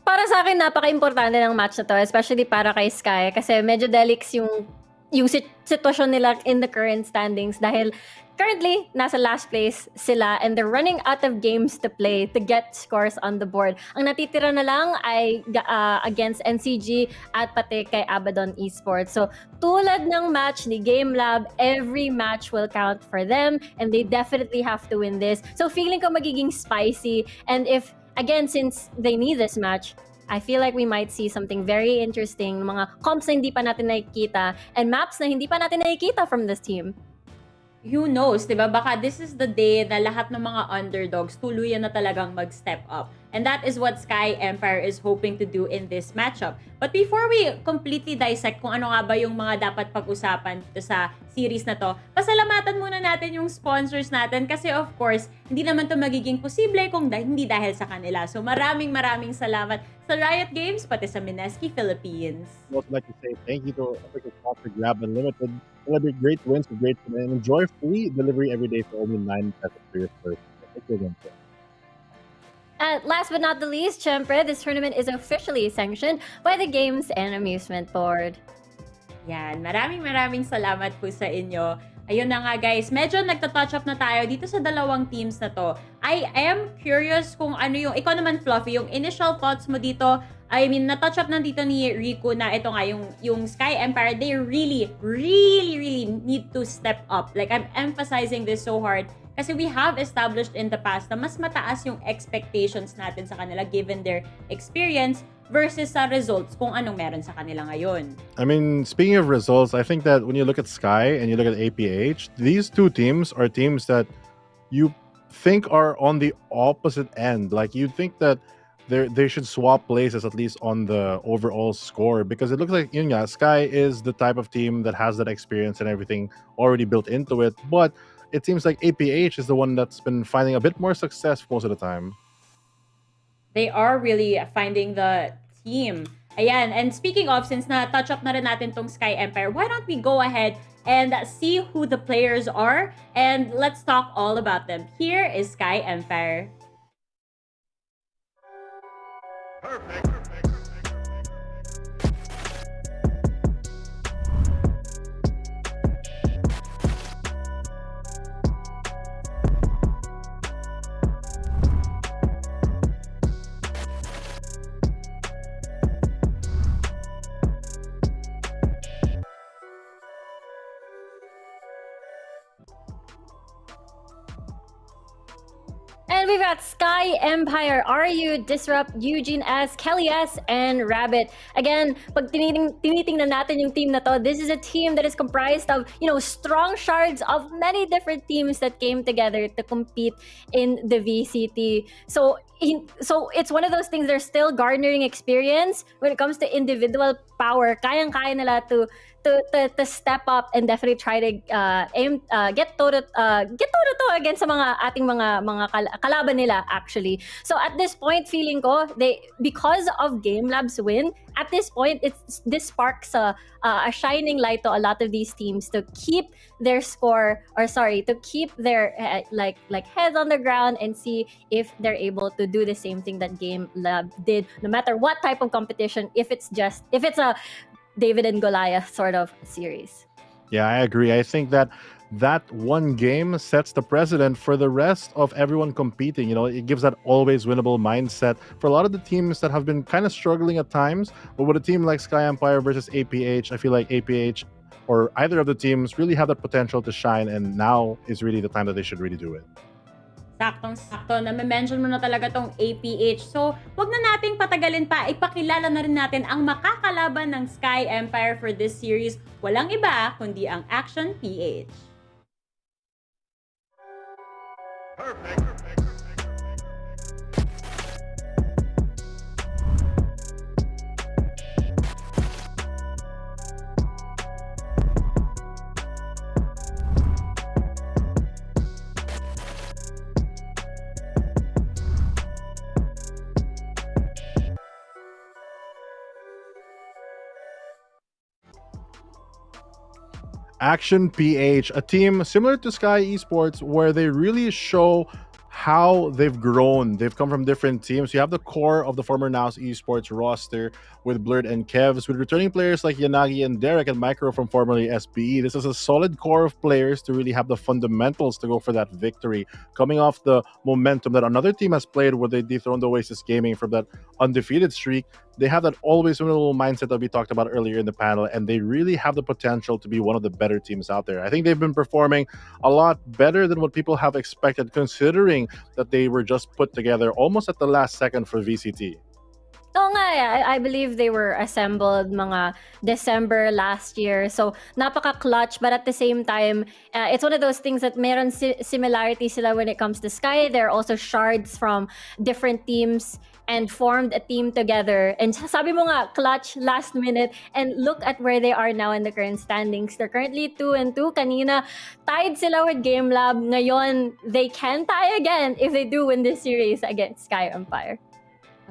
Para sa akin, napaka-importante ng match na to, especially para kay SKYE, kasi medyo delix yung sitwasyon nila in the current standings dahil currently, nasa last place sila and they're running out of games to play to get scores on the board. Ang natitira na lang ay against NCG at pati kay Abaddon Esports. So, tulad ng match ni GameLab, every match will count for them and they definitely have to win this. So, feeling ko magiging spicy and if, again, since they need this match, I feel like we might see something very interesting, mga comps na hindi pa natin nakikita and maps na hindi pa natin nakikita from this team. Who knows, diba? Baka this is the day na lahat ng mga underdogs tuluyan na talagang mag-step up. And that is what SKYE Empire is hoping to do in this matchup. But before we completely dissect kung ano nga ba yung mga dapat pag-usapan sa series na to, pasalamatan muna natin yung sponsors natin kasi of course, hindi naman to magiging posible kung hindi dahil sa kanila. So maraming salamat sa Riot Games pati sa Mineski Philippines. I would like to say thank you to Untitled Chapter, GLAB, Unlimited. Celebrate great wins with great and enjoy free delivery every day for only 9 pesos for your first. Thank you again. Last but not the least, syempre, this tournament is officially sanctioned by the Games and Amusement Board. Yan, maraming salamat po sa inyo. Ayun na nga guys, medyo nagta-touch up na tayo dito sa dalawang teams na to. I am curious kung ano yung, ikaw naman Fluffy, yung initial thoughts mo dito. I mean, na-touch up na dito ni Rico na ito nga, yung SKYE Empire, they really need to step up. Like, I'm emphasizing this so hard kasi we have established in the past na mas mataas yung expectations natin sa kanila given their experience versus sa results kung anong meron sa kanila ngayon. I mean, speaking of results, I think that when you look at SKYE and you look at APH, these two teams are teams that you think are on the opposite end. Like, you'd think that they should swap places at least on the overall score because it looks like yun nga, SKYE is the type of team that has that experience and everything already built into it, but it seems like APH is the one that's been finding a bit more success most of the time. They are really finding the team. Ayan, and speaking of, since na-touch up na rin natin tong SKYE Empire, why don't we go ahead and see who the players are and let's talk all about them. Here is SKYE Empire. Perfect. then we've got SKYE, Empire, RU, Disrupt, Eugene S, Kelly S, and Rabbit. Again, pag tinitingnan natin yung team na to, this is a team that is comprised of, strong shards of many different teams that came together to compete in the VCT. So it's one of those things, they're still garnering experience when it comes to individual power. Kayang-kaya nila to step up and definitely try to get toe-to-toe against sa mga ating mga kalaban nila actually. So at this point, feeling ko because of GameLab's win, at this point this sparks a shining light to a lot of these teams to keep their to keep their heads on the ground and see if they're able to do the same thing that GameLab did, no matter what type of competition, if it's a David and Goliath sort of series. Yeah, I agree. I think that one game sets the precedent for the rest of everyone competing. It gives that always winnable mindset for a lot of the teams that have been kind of struggling at times. But with a team like SKYE Empire versus APH, I feel like APH or either of the teams really have that potential to shine, and now is really the time that they should really do it. Saktong-sakto. Na-mention mo na talaga tong APH. So, wag na nating patagalin pa. Ipakilala na rin natin ang makakalaban ng SKYE Empire for this series. Walang iba kundi ang Action PH. Perfect. Action PH, a team similar to SKYE Esports, where they really show how they've grown. They've come from different teams. You have the core of the former Nows Esports roster with Blurred and Kevs, with returning players like Yanagi and Derek and Micro from formerly SPE. This is a solid core of players to really have the fundamentals to go for that victory. Coming off the momentum that another team has played where they dethroned Oasis Gaming from that undefeated streak, they have that always winnable mindset that we talked about earlier in the panel, and they really have the potential to be one of the better teams out there. I think they've been performing a lot better than what people have expected, considering that they were just put together almost at the last second for VCT. Oo nga, I believe they were assembled mga December last year. So, napaka-clutch. But at the same time, it's one of those things that meron similarity sila when it comes to SKYE. There are also shards from different teams and formed a team together. And sabi mo nga, clutch, last minute. And look at where they are now in the current standings. They're currently 2-2. Kanina, tied sila with GameLab. Ngayon, they can tie again if they do win this series against SKYE Empire.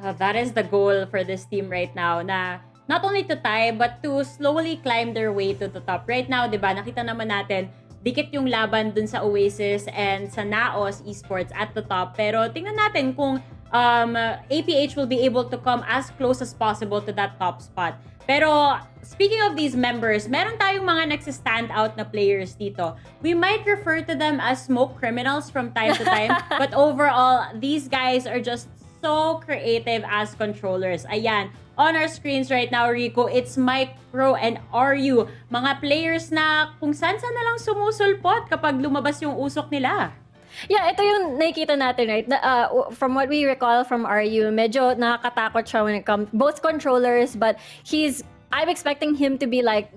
That is the goal for this team right now, na not only to tie, but to slowly climb their way to the top. Right now, di ba, nakita naman natin, dikit yung laban dun sa Oasis and sa Naos Esports at the top. Pero tingnan natin kung APH will be able to come as close as possible to that top spot. Pero speaking of these members, meron tayong mga nagsistand out na players dito. We might refer to them as smoke criminals from time to time, but overall, these guys are just so creative as controllers. Ayan, on our screens right now, Rico, it's Micro and RU. Mga players na kung saan-saan na lang sumusulpot kapag lumabas yung usok nila. Yeah, ito yung nakikita natin, right? From what we recall from RU, medyo nakakatakot siya when it comes, both controllers, but I'm expecting him to be like,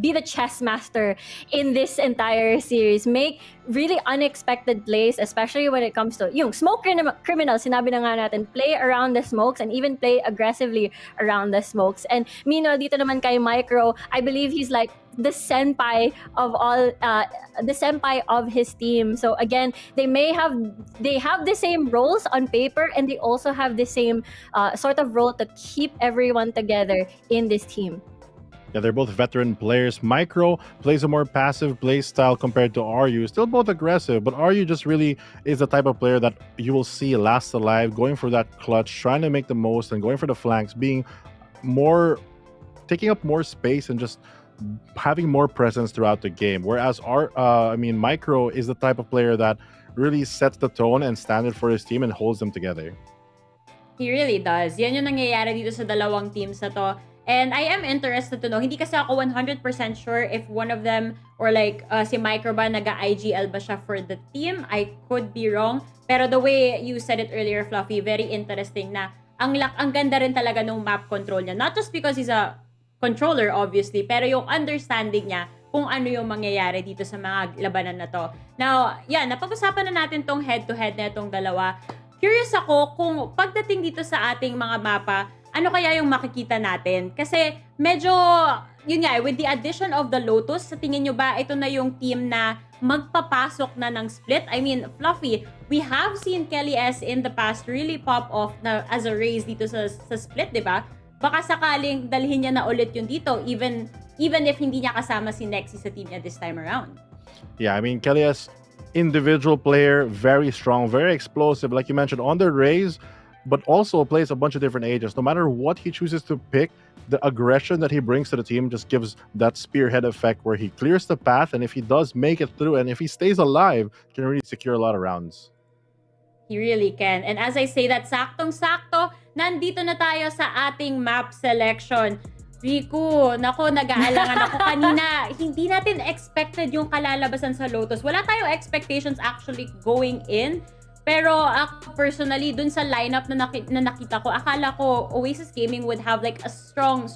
be the chess master in this entire series. Make really unexpected plays, especially when it comes to yung smoke criminal. Sinabi na nga natin, play around the smokes and even play aggressively around the smokes. And meanwhile, dito naman kay Micro, I believe he's like the senpai of his team. So again, they have the same roles on paper, and they also have the same sort of role to keep everyone together in this team. Yeah, they're both veteran players. Micro plays a more passive play style compared to RU. Still both aggressive, but RU just really is the type of player that you will see last alive, going for that clutch, trying to make the most and going for the flanks, taking up more space and just having more presence throughout the game. Whereas Micro is the type of player that really sets the tone and standard for his team and holds them together. He really does. Yan yung nangyayari dito sa dalawang teams na to. And I am interested to know, hindi kasi ako 100% sure if one of them or si Micro ba, naga-IGL ba siya for the team? I could be wrong. Pero the way you said it earlier, Fluffy, very interesting na ang ganda rin talaga ng map control niya. Not just because he's a controller, obviously, pero yung understanding niya kung ano yung mangyayari dito sa mga labanan na to. Now, yeah, napag-usapan na natin tong head-to-head na itong dalawa. Curious ako kung pagdating dito sa ating mga mapa, ano kaya yung makikita natin? Kasi medyo, yun nga, with the addition of the Lotus, sa tingin nyo ba ito na yung team na magpapasok na ng split? I mean, Fluffy, we have seen Kelly S in the past really pop off na as a race dito sa split, di ba? Baka sakaling dalhin niya na ulit yun dito, even if hindi niya kasama si Nexy sa team niya this time around. Yeah, I mean, Kelly S, individual player, very strong, very explosive, like you mentioned, on the raise, but also plays a bunch of different agents. No matter what he chooses to pick, the aggression that he brings to the team just gives that spearhead effect where he clears the path, and if he does make it through, and if he stays alive, can really secure a lot of rounds. He really can. And as I say that, saktong-sakto, nandito na tayo sa ating map selection. Riku, nako, nag-aalangan ako kanina. Hindi natin expected yung kalalabasan sa Lotus. Wala tayong expectations actually going in. Pero ako personally, dun sa lineup na nakita ko, akala ko Oasis Gaming would have like a strong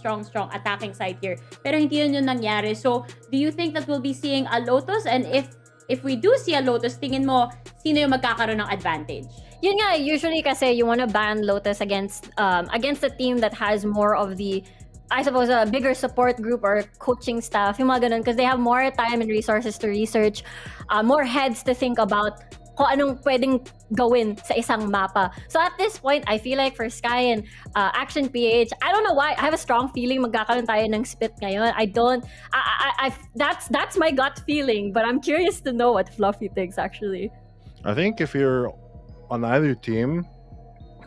attacking side here. Pero hindi yun yung nangyari. So, do you think that we'll be seeing a Lotus? And if we do see a Lotus, tingin mo, sino yung magkakaroon ng advantage? Yun nga, usually kasi you wanna ban Lotus against a team that has more of the, I suppose, a bigger support group or coaching staff, yung mga ganun, because they have more time and resources to research, more heads to think about kung anong pwedeng gawin sa isang mapa. So at this point, I feel like for SKYE and Action PH, I don't know why, I have a strong feeling magkakaroon tayo ng split ngayon. That's my gut feeling, but I'm curious to know what Fluffy thinks actually. I think if you're on either team,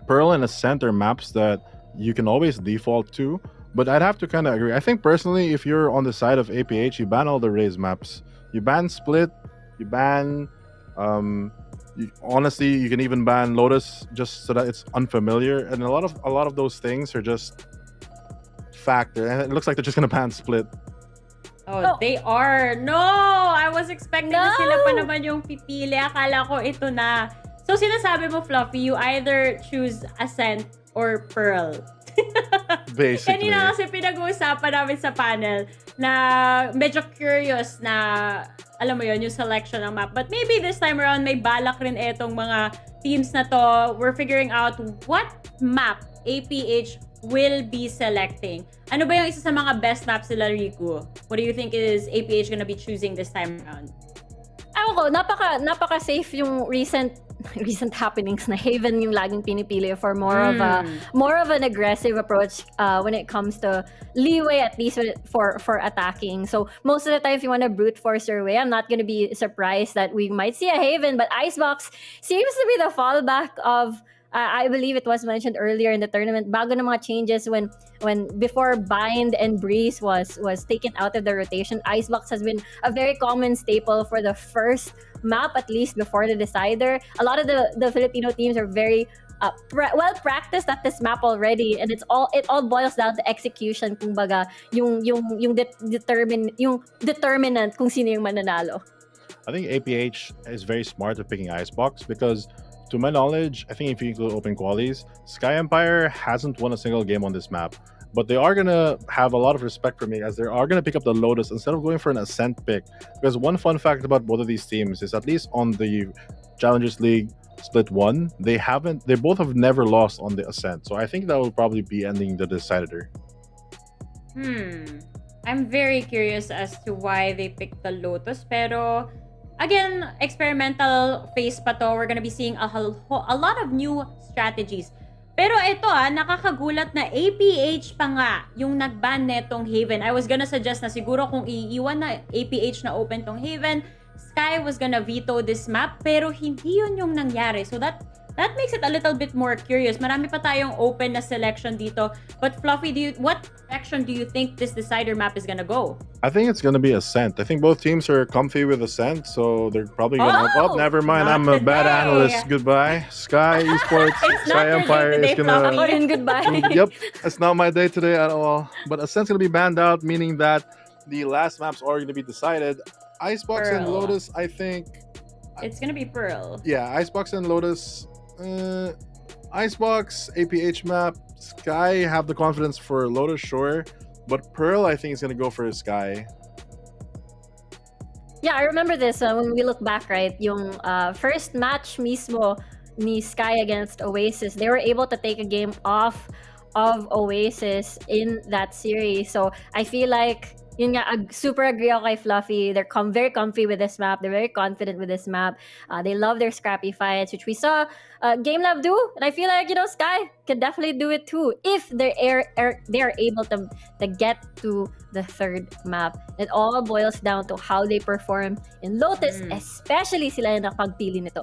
Pearl and Ascent are maps that you can always default to, but I'd have to kind of agree. I think personally, if you're on the side of APH, you ban all the raise maps. You ban Split, you ban... honestly, you can even ban Lotus just so that it's unfamiliar, and a lot of those things are just factor, and it looks like they're just gonna ban Split. Oh, they are. No! I was expecting na sila pa naman yung pipili. Akala ko ito na. So, sinasabi mo, Fluffy, you either choose Ascent or Pearl. Basically. Kanina kasi pinag-uusapan namin sa panel na medyo curious na, alam mo yun, yung selection ng map. But maybe this time around, may balak rin etong mga teams na to. We're figuring out what map APH will be selecting. Ano ba yung isa sa mga best maps nila, Riku? What do you think is APH gonna be choosing this time around? Ewan ko, napaka-safe yung recent happenings na Haven yung laging pinipili for more of an aggressive approach when it comes to leeway, at least for attacking. So most of the time, if you want to brute force your way, I'm not going to be surprised that we might see a Haven, but Icebox seems to be the fallback of I believe it was mentioned earlier in the tournament, bago ng mga changes when before Bind and Breeze was taken out of the rotation, Icebox has been a very common staple for the first map, at least before the decider. A lot of the Filipino teams are very well practiced at this map already, and it all boils down to execution, kumbaga, yung determinant kung sino yung mananalo. I think APH is very smart at picking Icebox because, to my knowledge, I think if you include open qualies, Sky Empire hasn't won a single game on this map. But they are going to have a lot of respect for me, as they are going to pick up the Lotus instead of going for an Ascent pick. Because one fun fact about both of these teams is, at least on the Challengers League Split 1, they both have never lost on the Ascent. So I think that will probably be ending the decider. I'm very curious as to why they picked the Lotus, pero again, experimental phase pa to. We're gonna be seeing a lot of new strategies. Pero ito nakakagulat na APH pa nga yung nag-ban netong Haven. I was gonna suggest na siguro kung iiwan na APH na open tong Haven, SKYE was gonna veto this map, pero hindi yun yung nangyari. So that makes it a little bit more curious. Marami pa tayong open na selection dito. But Fluffy, what direction do you think this decider map is gonna go? I think it's gonna be Ascent. I think both teams are comfy with Ascent, so they're probably gonna... Oh, never mind. I'm a bad analyst. Goodbye. SKYE Esports, SKY Empire is gonna... Goodbye. Yep, it's not my day today at all. But Ascent's gonna be banned out, meaning that the last maps are gonna be decided. Icebox and Lotus, I think It's gonna be Pearl. Yeah, Icebox and Lotus. Icebox, APH map, SKYE have the confidence for Lotus, sure. But Pearl, I think, is going to go for SKYE. Yeah, I remember this when we look back, right? Yung first match mismo ni SKYE against OASIS, they were able to take a game off of OASIS in that series. So I feel like, yun nga, super agree ako kay Fluffy. They're very comfy with this map. They're very confident with this map. They love their scrappy fights, which we saw GameLab do. And I feel like, SKYE can definitely do it too if they are able to get to the third map. It all boils down to how they perform in Lotus, especially sila yung nakapagpili nito.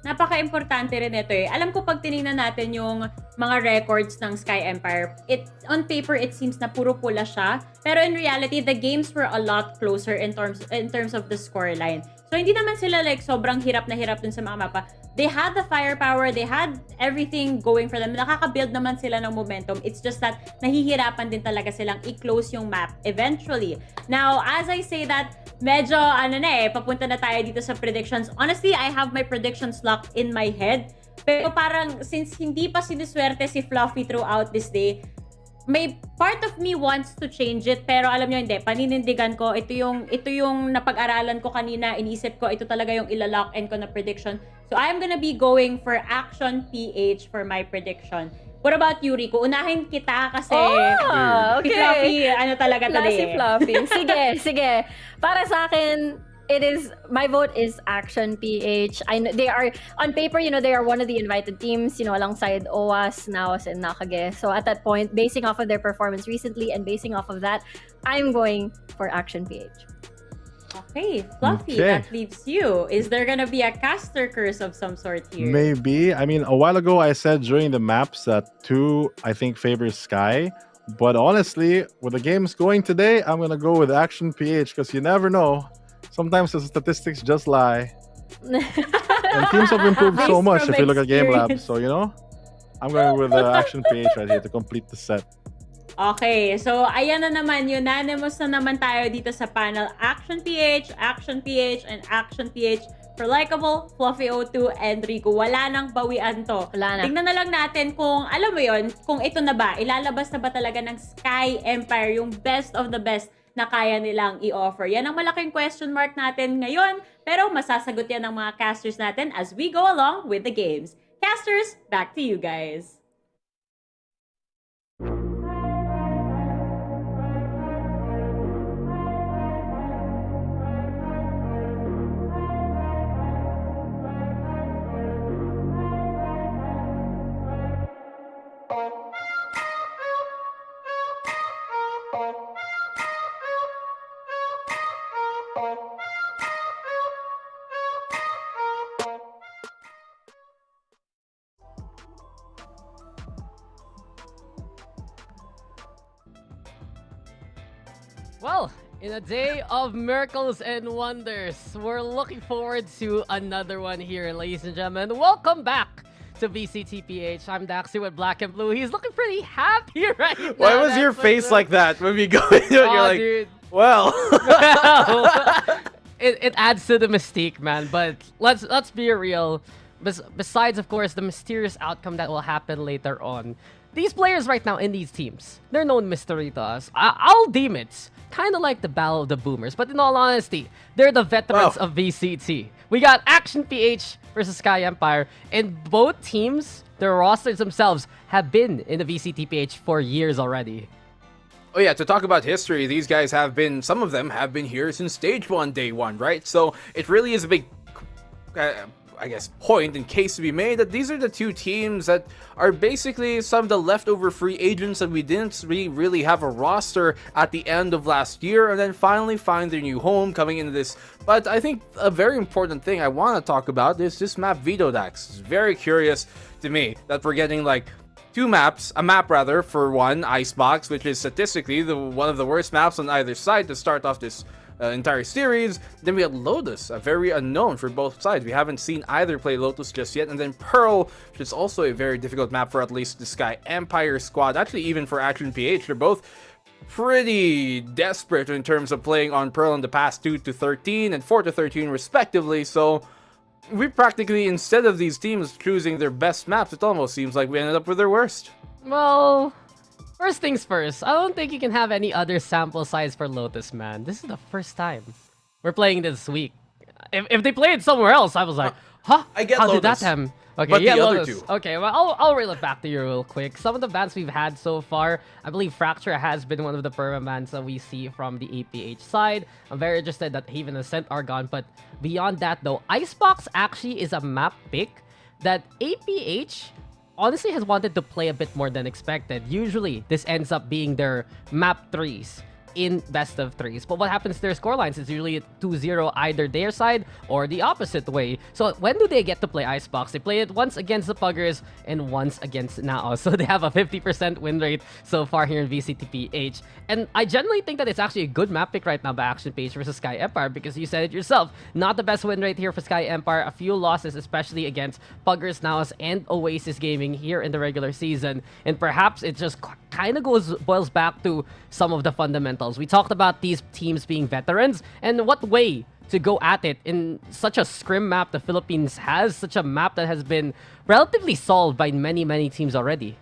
Napaka-importante rin ito eh. Alam ko pag tinignan natin yung mga records ng SKYE Empire, on paper it seems na puro pula siya, pero in reality the games were a lot closer in terms of the scoreline. So hindi naman sila like sobrang hirap na hirap dun sa mga mapa. They had the firepower, they had everything going for them. Nakaka-build naman sila ng momentum. It's just that nahihirapan din talaga silang i-close yung map eventually. Now, as I say that, medyo papunta na tayo dito sa predictions. Honestly, I have my predictions locked in my head. Pero parang since hindi pa sinuswerte si Fluffy throughout this day, may part of me wants to change it, pero alam nyo hindi, paninindigan ko, ito yung napag-aralan ko kanina, inisip ko, ito talaga yung ilalock in ko na prediction. So I'm gonna be going for Action PH for my prediction. What about you, Rico? Unahin kita kasi okay. si Fluffy, talaga today. Si Fluffy. Sige. Para sa akin, my vote is Action PH. I know they are on paper, they are one of the invited teams, alongside OAS, Naos, and Nakage. So at that point, basing off of their performance recently and basing off of that, I'm going for Action PH. Okay, Fluffy, that leaves you. Is there gonna be a caster curse of some sort here? Maybe. I mean, a while ago I said during the maps that 2, I think, favors SKYE. But honestly, with the games going today, I'm gonna go with Action PH because you never know. Sometimes the statistics just lie. And teams have improved so much if you look at GameLab. So, I'm going with Action PH right here to complete the set. Okay, so ayan na naman, unanimous na naman tayo dito sa panel. Action PH, and Action PH for Likeable, Fluffy O2, and Rico. Wala nang bawian to. Wala na. Tingnan na lang natin kung, alam mo yon, kung ito na ba, ilalabas na ba talaga ng SKYE Empire yung best of the best na kaya nilang i-offer. Yan ang malaking question mark natin ngayon, pero masasagot yan ng mga casters natin as we go along with the games. Casters, back to you guys. Well, in a day of miracles and wonders, we're looking forward to another one here, ladies and gentlemen. Welcome back to VCTPH. I'm Daxi with Black and Blue. He's looking pretty happy right now. Why was your face like that when we go into it? You're like, dude. well. It adds to the mystique, man. But let's be real. Besides, of course, the mysterious outcome that will happen later on, these players right now in these teams, they're known mystery to us. I'll deem it kind of like the Battle of the Boomers, but in all honesty, they're the veterans of VCT. We got Action PH versus SKYE Empire, and both teams, their rosters themselves, have been in the VCTPH for years already. Oh yeah, to talk about history, these guys some of them have been here since Stage 1, Day 1, right? So it really is a big, I guess, point in case to be made that these are the two teams that are basically some of the leftover free agents that we didn't really have a roster at the end of last year and then finally find their new home coming into this. But I think a very important thing I want to talk about is this map Vetodax. It's very curious to me that we're getting like a map for one, Icebox, which is statistically one of the worst maps on either side to start off this entire series. Then we had Lotus, a very unknown for both sides. We haven't seen either play Lotus just yet. And then Pearl, which is also a very difficult map for at least the SKYE Empire squad. Actually, even for Action PH, they're both pretty desperate in terms of playing on Pearl in the past 2 to 13 and 4 to 13 respectively. So we practically, instead of these teams choosing their best maps, it almost seems like we ended up with their worst. Well, first things first, I don't think you can have any other sample size for Lotus, man. This is the first time we're playing this week. If they played somewhere else, I was like, huh? I get How Lotus, did that happen? Okay, but yeah, the other Lotus. two. Okay, well, I'll reel it back to you real quick. Some of the bans we've had so far, I believe Fracture has been one of the perma bans that we see from the APH side. I'm very interested that Haven has sent Argon, but beyond that though, Icebox actually is a map pick that APH honestly has wanted to play a bit more than expected. Usually, this ends up being their map 3s in best of 3s. But what happens to their scorelines is usually 2-0 either their side or the opposite way. So when do they get to play Icebox? They play it once against the Puggers and once against Naos. So they have a 50% win rate so far here in VCTPH. And I generally think that it's actually a good map pick right now by Action PH versus SKYE Empire, because you said it yourself. Not the best win rate here for SKYE Empire. A few losses, especially against Puggers, Naos, and OASIS Gaming here in the regular season. And perhaps it just kind of boils back to some of the fundamentals. We talked about these teams being veterans, and what way to go at it in such a scrim map the Philippines has, such a map that has been relatively solved by many teams already.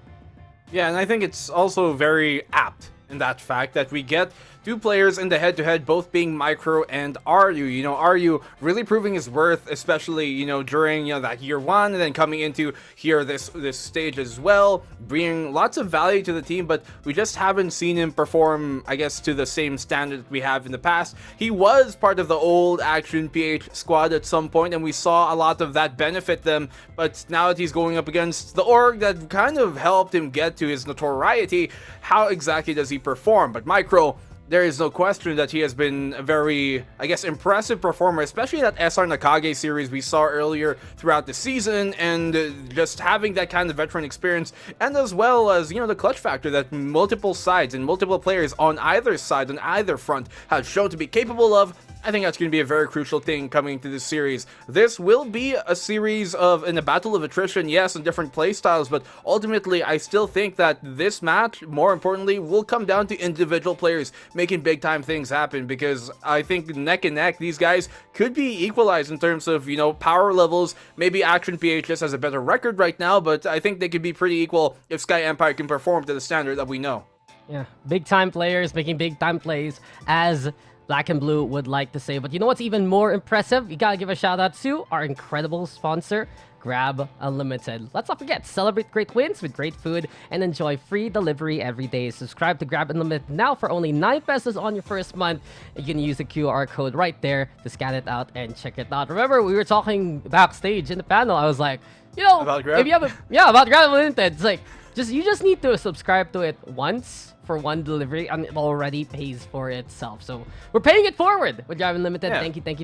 Yeah, and I think it's also very apt in that fact that we get two players in the head-to-head, both being Micro and Ryu. You know, Ryu really proving his worth, especially, you know, during, you know, that year one, and then coming into here this stage as well, bringing lots of value to the team, but we just haven't seen him perform, I guess, to the same standard that we have in the past. He was part of the old Action PH squad at some point, and we saw a lot of that benefit them, but now that he's going up against the org that kind of helped him get to his notoriety, how exactly does he perform? But Micro, there is no question that he has been a very, I guess, impressive performer, especially that SR Nakage series we saw earlier throughout the season, and just having that kind of veteran experience, and as well as, you know, the clutch factor that multiple sides and multiple players on either side, on either front, have shown to be capable of. I think that's going to be a very crucial thing coming to this series. This will be a series of, in a battle of attrition, yes, and different playstyles, but ultimately, I still think that this match, more importantly, will come down to individual players making big-time things happen, because I think neck and neck, these guys could be equalized in terms of, you know, power levels. Maybe Action PH just has a better record right now, but I think they could be pretty equal if SKYE Empire can perform to the standard that we know. Yeah, big-time players making big-time plays, as Black and Blue would like to say. But you know what's even more impressive? You gotta give a shout out to our incredible sponsor, GLAB Unlimited. Let's not forget, celebrate great wins with great food and enjoy free delivery every day. Subscribe to GLAB Unlimited now for only 9 pesos on your first month. You can use the QR code right there to scan it out and check it out. Remember, we were talking backstage in the panel. I was like, you know, about GLAB? if you have about GLAB Unlimited. It's like, you just need to subscribe to it once for one delivery, and it already pays for itself. So we're paying it forward with GLAB Unlimited. Yeah.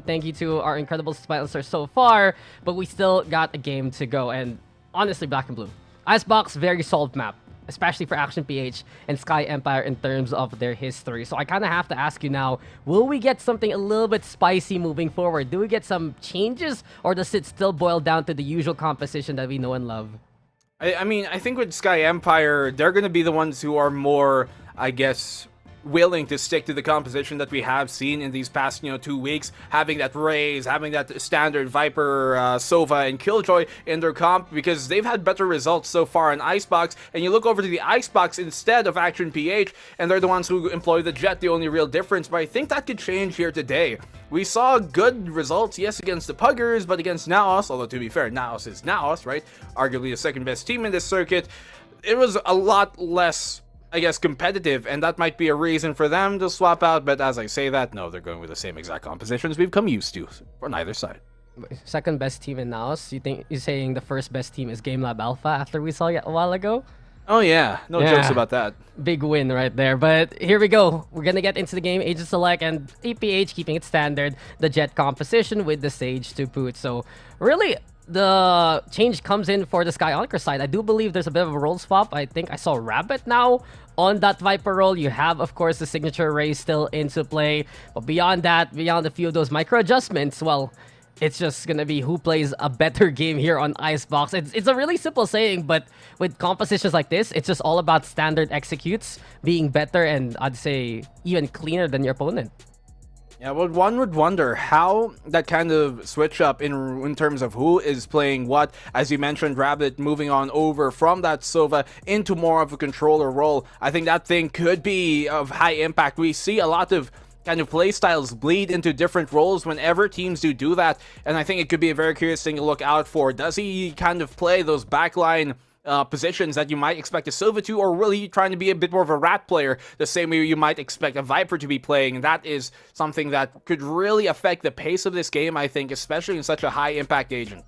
Thank you to our incredible sponsors so far, but we still got a game to go. And honestly, Black and Blue, Icebox, very solved map, especially for Action PH and SKYE Empire in terms of their history. So I kind of have to ask you now, will we get something a little bit spicy moving forward? Do we get some changes, or does it still boil down to the usual composition that we know and love? I mean, I think with SKYE Empire, they're going to be the ones who are more, I guess, willing to stick to the composition that we have seen in these past, 2 weeks, having that Raze, having that standard Viper, Sova, and Killjoy in their comp, because they've had better results so far in Icebox, and you look over to the Icebox instead of Action PH, and they're the ones who employ the Jet, the only real difference, but I think that could change here today. We saw good results, yes, against the Puggers, but against Naos, although to be fair, Naos is Naos, right? Arguably the second best team in this circuit. It was a lot less, I guess, competitive, and that might be a reason for them to swap out, but as I say that, no, they're going with the same exact compositions we've come used to on either side. Second best team in Naos? You're saying the first best team is GameLab.Alpha after we saw it a while ago? Oh yeah, no jokes about that. Big win right there, but here we go. We're gonna get into the game. Agent Select and APH keeping it standard. The Jet composition with the Sage to boot. So really, the change comes in for the SKYE Onker side. I do believe there's a bit of a role swap. I think I saw Rabbit now on that Viper role. You have, of course, the signature Ray still into play. But beyond that, beyond a few of those micro adjustments, well, it's just gonna be who plays a better game here on Icebox. It's a really simple saying, but with compositions like this, it's just all about standard executes being better and I'd say even cleaner than your opponent. Yeah, well, one would wonder how that kind of switch up in terms of who is playing what. As you mentioned, Rabbit moving on over from that Sova into more of a controller role. I think that thing could be of high impact. We see a lot of kind of play styles bleed into different roles whenever teams do that, and I think it could be a very curious thing to look out for. Does he kind of play those backline positions that you might expect a Silva to, or really trying to be a bit more of a rat player, the same way you might expect a Viper to be playing? That is something that could really affect the pace of this game, I think, especially in such a high impact agent.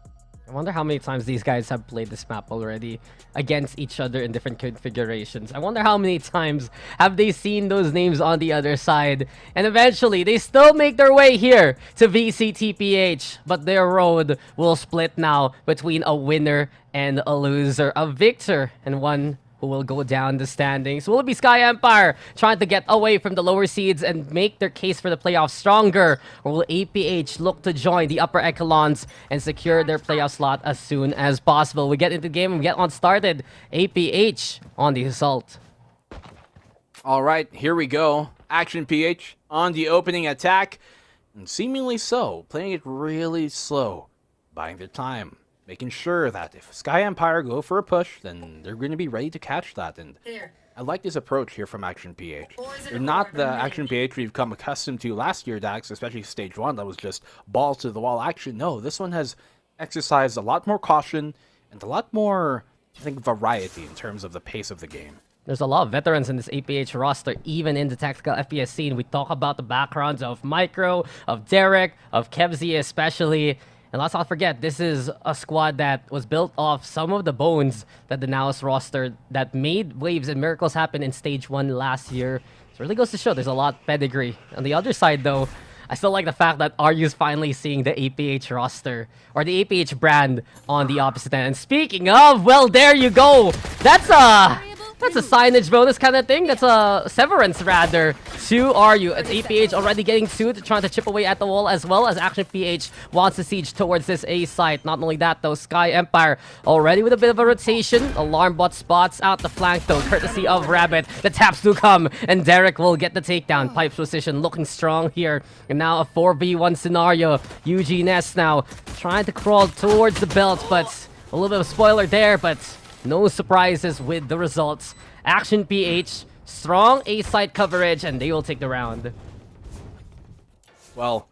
I wonder how many times these guys have played this map already against each other in different configurations. I wonder how many times have they seen those names on the other side. And eventually, they still make their way here to VCTPH. But their road will split now between a winner and a loser. A victor and one who will go down the standings. Will it be SKYE Empire trying to get away from the lower seeds and make their case for the playoffs stronger? Or will APH look to join the upper echelons and secure their playoff slot as soon as possible? We get into the game and we get on started. APH on the assault. All right, here we go. Action PH on the opening attack. And seemingly so, playing it really slow, buying their time. Making sure that if SKYE Empire go for a push, then they're going to be ready to catch that. And I like this approach here from Action PH. They're not the Action PH we've come accustomed to last year, Dax, especially Stage 1, that was just balls to the wall action. No, this one has exercised a lot more caution and a lot more, I think, variety in terms of the pace of the game. There's a lot of veterans in this APH roster, even in the tactical FPS scene. We talk about the backgrounds of Micro, of Derek, of Kevzi especially. And let's not forget, this is a squad that was built off some of the bones that the Naos roster that made waves and miracles happen in Stage 1 last year. So it really goes to show there's a lot of pedigree. On the other side, though, I still like the fact that RU's finally seeing the APH roster, or the APH brand, on the opposite end. And speaking of, well, there you go! That's a signage bonus kind of thing. That's a severance, rather, to RU. It's APH already getting to trying to chip away at the wall, as well as Action PH wants to siege towards this A site. Not only that, though, SKYE Empire already with a bit of a rotation. Alarm bot spots out the flank, though, courtesy of Rabbit. The taps do come, and Derek will get the takedown. Pipes position looking strong here. And now a 4v1 scenario. Eugene S now trying to crawl towards the belt, but a little bit of spoiler there, but no surprises with the results. Action PH, strong A-side coverage, and they will take the round. Well,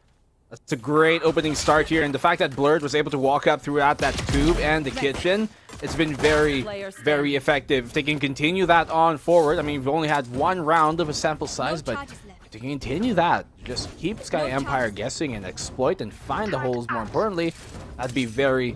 that's a great opening start here, and the fact that Blurred was able to walk up throughout that tube and the kitchen, it's been very, very effective. If they can continue that on forward, I mean, we've only had one round of a sample size, but if they can continue that, just keep SKYE Empire guessing and exploit and find the holes, more importantly, that'd be very,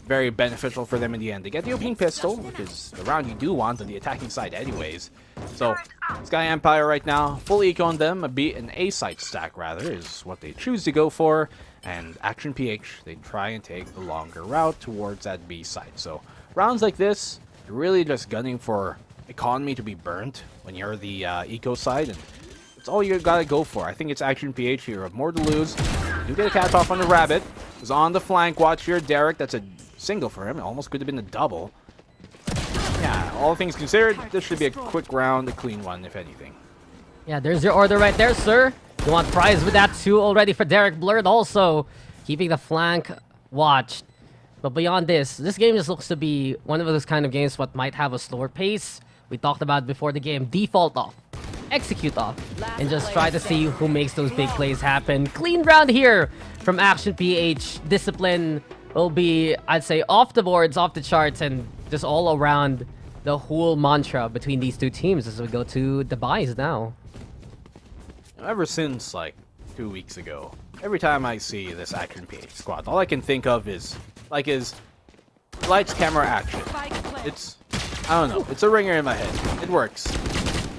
very beneficial for them in the end. They get the opening pistol, which is the round you do want on the attacking side anyways. So, SKYE Empire right now, full eco on them, an A-site stack rather, is what they choose to go for. And Action PH, they try and take the longer route towards that B site. So, rounds like this, you're really just gunning for economy to be burnt when you're the eco side, and it's all you gotta go for. I think it's Action PH here, have more to lose. You get a catch off on the Rabbit, who's on the flank. Watch here, Derek, that's a single for him. It almost could have been a double. Yeah, all things considered, this should be a quick round, a clean one, if anything. Yeah, there's your order right there, sir. You want prize with that too already for Derek. Blurred also keeping the flank watched. But beyond this game just looks to be one of those kind of games what might have a slower pace. We talked about before the game. Default off, execute off, and just try to see who makes those big plays happen. Clean round here from Action PH. Discipline will be, I'd say, off the boards, off the charts, and just all around the whole mantra between these two teams as we go to the buys now. Ever since, like, 2 weeks ago, every time I see this Action PH squad, all I can think of is lights, camera, action. It's, I don't know, it's a ringer in my head. It works.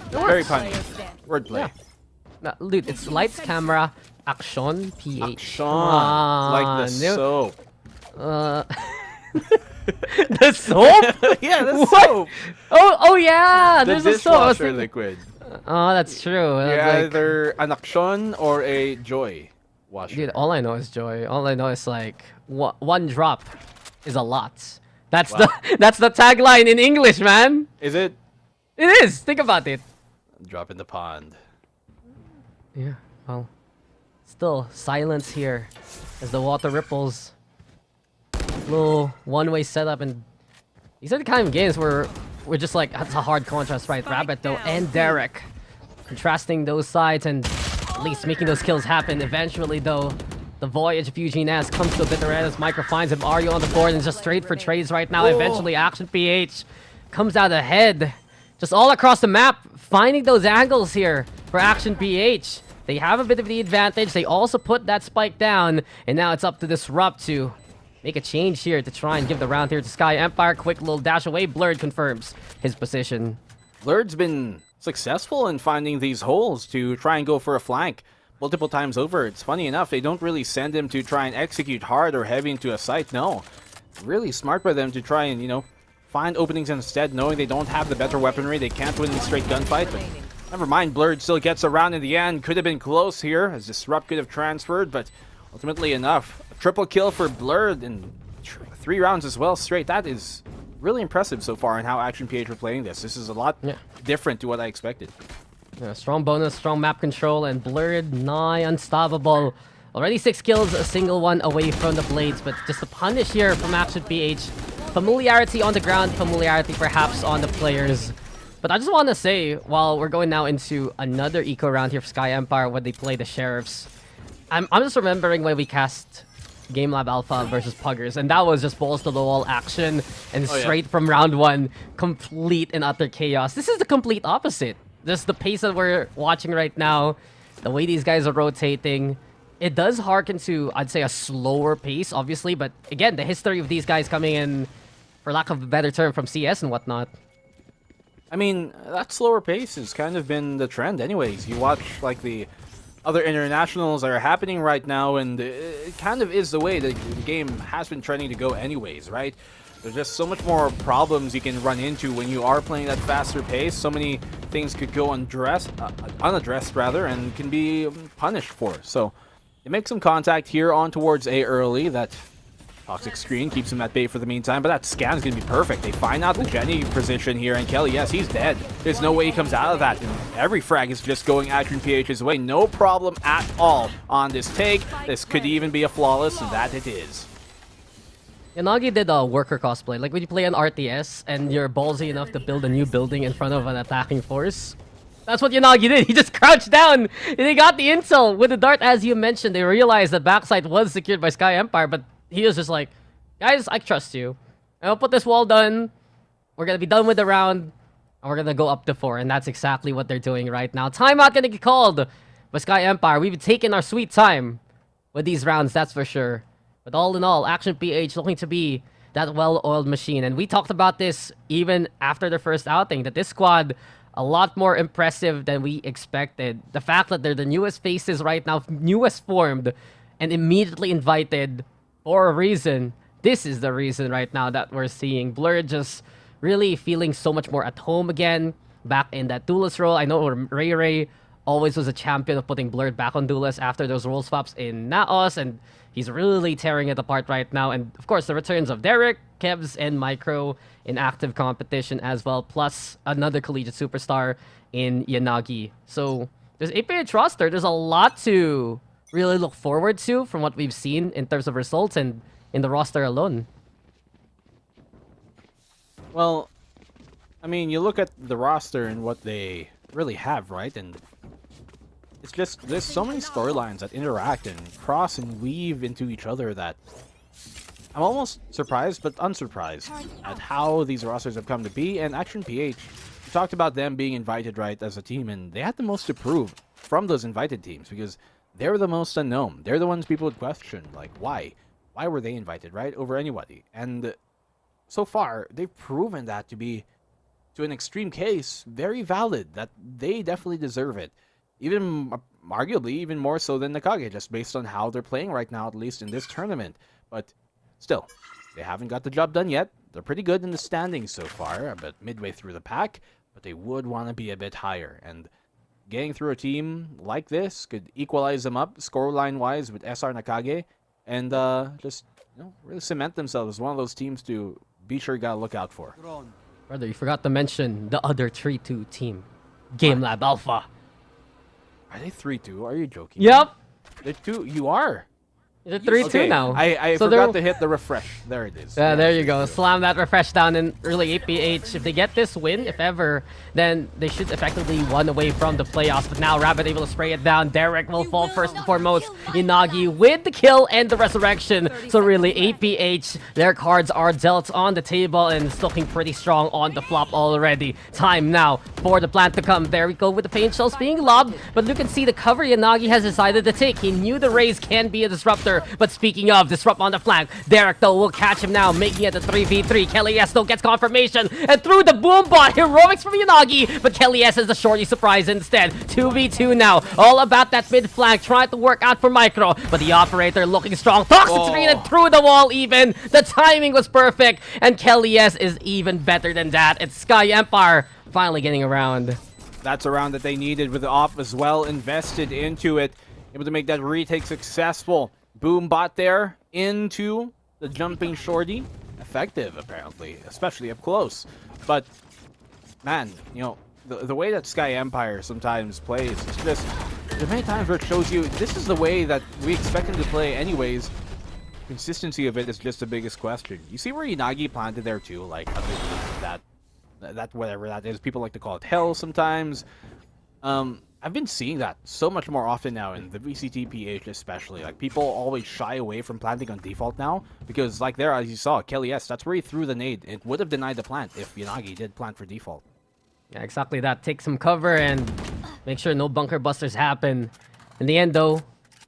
Very punny. Wordplay. Yeah. No, dude, it's lights, camera, action, PH. Action. Like the soap. The soap? Yeah, the What? soap. Oh yeah, there's a soap. Dishwasher liquid. Oh, that's true. You're Like, either an action or a joy washer. dude, all I know is joy. All I know is like one drop is a lot. That's Wow. that's the tagline in English, man. Is it? It is. Think about it. Drop in the pond. Yeah. Well, Still, silence here as the water ripples. Little one-way setup, and these are the kind of games where we're just like, that's a hard contrast, right? Rabbit, though, and Derek. Contrasting those sides and at least making those kills happen. Eventually, though, the voyage of Eugene S comes to a bitter end as Micro finds him. Ario on the board and just straight for trades right now. Eventually, Action PH comes out ahead. Just all across the map, finding those angles here for Action PH. They have a bit of the advantage. They also put that spike down, and now it's up to Disrupt to make a change here to try and give the round here to Sky Empire. Quick little dash away. Blurred confirms his position. Blurred's been successful in finding these holes to try and go for a flank multiple times over. It's funny enough, they don't really send him to try and execute hard or heavy into a site. No, really smart by them to try and, you know, find openings instead, knowing they don't have the better weaponry. They can't win the straight gunfight, but never mind. Blurred still gets around in the end. Could have been close here, as Disrupt could have transferred, but ultimately enough. A triple kill for Blurred in 3 rounds as well straight. That is really impressive so far in how Action PH are playing this. This is a lot different to what I expected. Yeah, strong bonus, strong map control, and Blurred nigh unstoppable. Already 6 kills, a single one away from the Blades, but just a punish here from Action PH. Familiarity on the ground, familiarity perhaps on the players. But I just want to say, while we're going now into another eco round here for Sky Empire when they play the Sheriffs, I'm just remembering when we cast GameLab.Alpha versus Puggers, and that was just balls to the wall action and straight from round 1, complete and utter chaos. This is the complete opposite. Just the pace that we're watching right now, the way these guys are rotating, it does harken to, I'd say, a slower pace, obviously, but again, the history of these guys coming in, for lack of a better term, from CS and whatnot. I mean, that slower pace has kind of been the trend anyways. You watch, like, the other internationals that are happening right now, and it kind of is the way the game has been trending to go anyways, right? There's just so much more problems you can run into when you are playing that faster pace. So many things could go unaddressed, and can be punished for. So they make some contact here on towards A early. That toxic screen keeps him at bay for the meantime, but that scan is going to be perfect. They find out the Jenny position here, and Kelly, yes, he's dead. There's no way he comes out of that. And every frag is just going Action PH's way. No problem at all on this take. This could even be a flawless, and that it is. Yanagi did a worker cosplay. Like when you play an RTS and you're ballsy enough to build a new building in front of an attacking force. That's what Yanagi did. He just crouched down and he got the intel with the dart. As you mentioned, they realized that backside was secured by Sky Empire, but he was just like, guys, I trust you. I'll put this wall done. We're going to be done with the round. And we're going to go up to 4. And that's exactly what they're doing right now. Timeout going to get called by Sky Empire. We've taken our sweet time with these rounds, that's for sure. But all in all, Action PH looking to be that well-oiled machine. And we talked about this even after their first outing, that this squad, a lot more impressive than we expected. The fact that they're the newest faces right now, newest formed, and immediately invited for a reason. This is the reason right now that we're seeing Blurred just really feeling so much more at home again, back in that duelist role. I know Ray always was a champion of putting Blurred back on duelist after those role swaps in Naos, and he's really tearing it apart right now. And of course, the returns of Derek, Kevs, and Micro in active competition as well, plus another collegiate superstar in Yanagi. So there's APH roster. There's a lot to really look forward to from what we've seen in terms of results and in the roster alone. Well, I mean, you look at the roster and what they really have, right? And it's just, there's so many storylines that interact and cross and weave into each other that I'm almost surprised but unsurprised at how these rosters have come to be. And Action PH, we talked about them being invited, right, as a team, and they had the most to prove from those invited teams because they're the most unknown. They're the ones people would question, like, why? Why were they invited, right, over anybody? And so far, they've proven that to be, to an extreme case, very valid, that they definitely deserve it. Even, arguably, even more so than Nakage, just based on how they're playing right now, at least in this tournament. But still, they haven't got the job done yet. They're pretty good in the standings so far, about midway through the pack, but they would want to be a bit higher. And getting through a team like this could equalize them up scoreline-wise with SR Nakage, and just, you know, really cement themselves as one of those teams to be sure you gotta look out for. Brother, you forgot to mention the other 3-2 team, GameLab.Alpha. Are they 3-2? Are you joking? Yep. The two, you are. It's a 3-2 Okay, now. I So forgot they're- to hit the refresh. There it is. Yeah, there you go. Slam that refresh down, and really APH, if they get this win, if ever, then they should effectively one away from the playoffs. But now Rabbit able to spray it down. Derek will fall first and foremost. Inagi with the kill and the resurrection. So really, APH, their cards are dealt on the table, and it's looking pretty strong on the flop already. Time now for the plant to come. There we go with the paint shells being lobbed, but you can see the cover Inagi has decided to take. He knew the Raze can be a disruptor. But speaking of disrupt on the flank, Derek though will catch him now, making it a 3v3. Kelly S though gets confirmation and through the boom bot, heroics from Yanagi, but Kelly S is a shorty surprise instead. 2v2 now, all about that mid flank, trying to work out for Micro, but the operator looking strong, toxic screen and through the wall even. The timing was perfect, and Kelly S is even better than that. It's SKYE Empire finally getting around. That's a round that they needed with the off as well, invested into it, able to make that retake successful. Boom bot there into the jumping shorty. Effective, apparently, especially up close. But, man, you know, the way that SKYE Empire sometimes plays, it's just, there's many times where it shows you, this is the way that we expect them to play anyways. Consistency of it is just the biggest question. You see where Inagi planted there too, like, that whatever that is. People like to call it hell sometimes. I've been seeing that so much more often now in the VCTPH especially. Like, people always shy away from planting on default now because, like there, as you saw, Kelly S, that's where he threw the nade. It would have denied the plant if Yanagi did plant for default. Yeah, exactly that. Take some cover and make sure no bunker busters happen. In the end, though,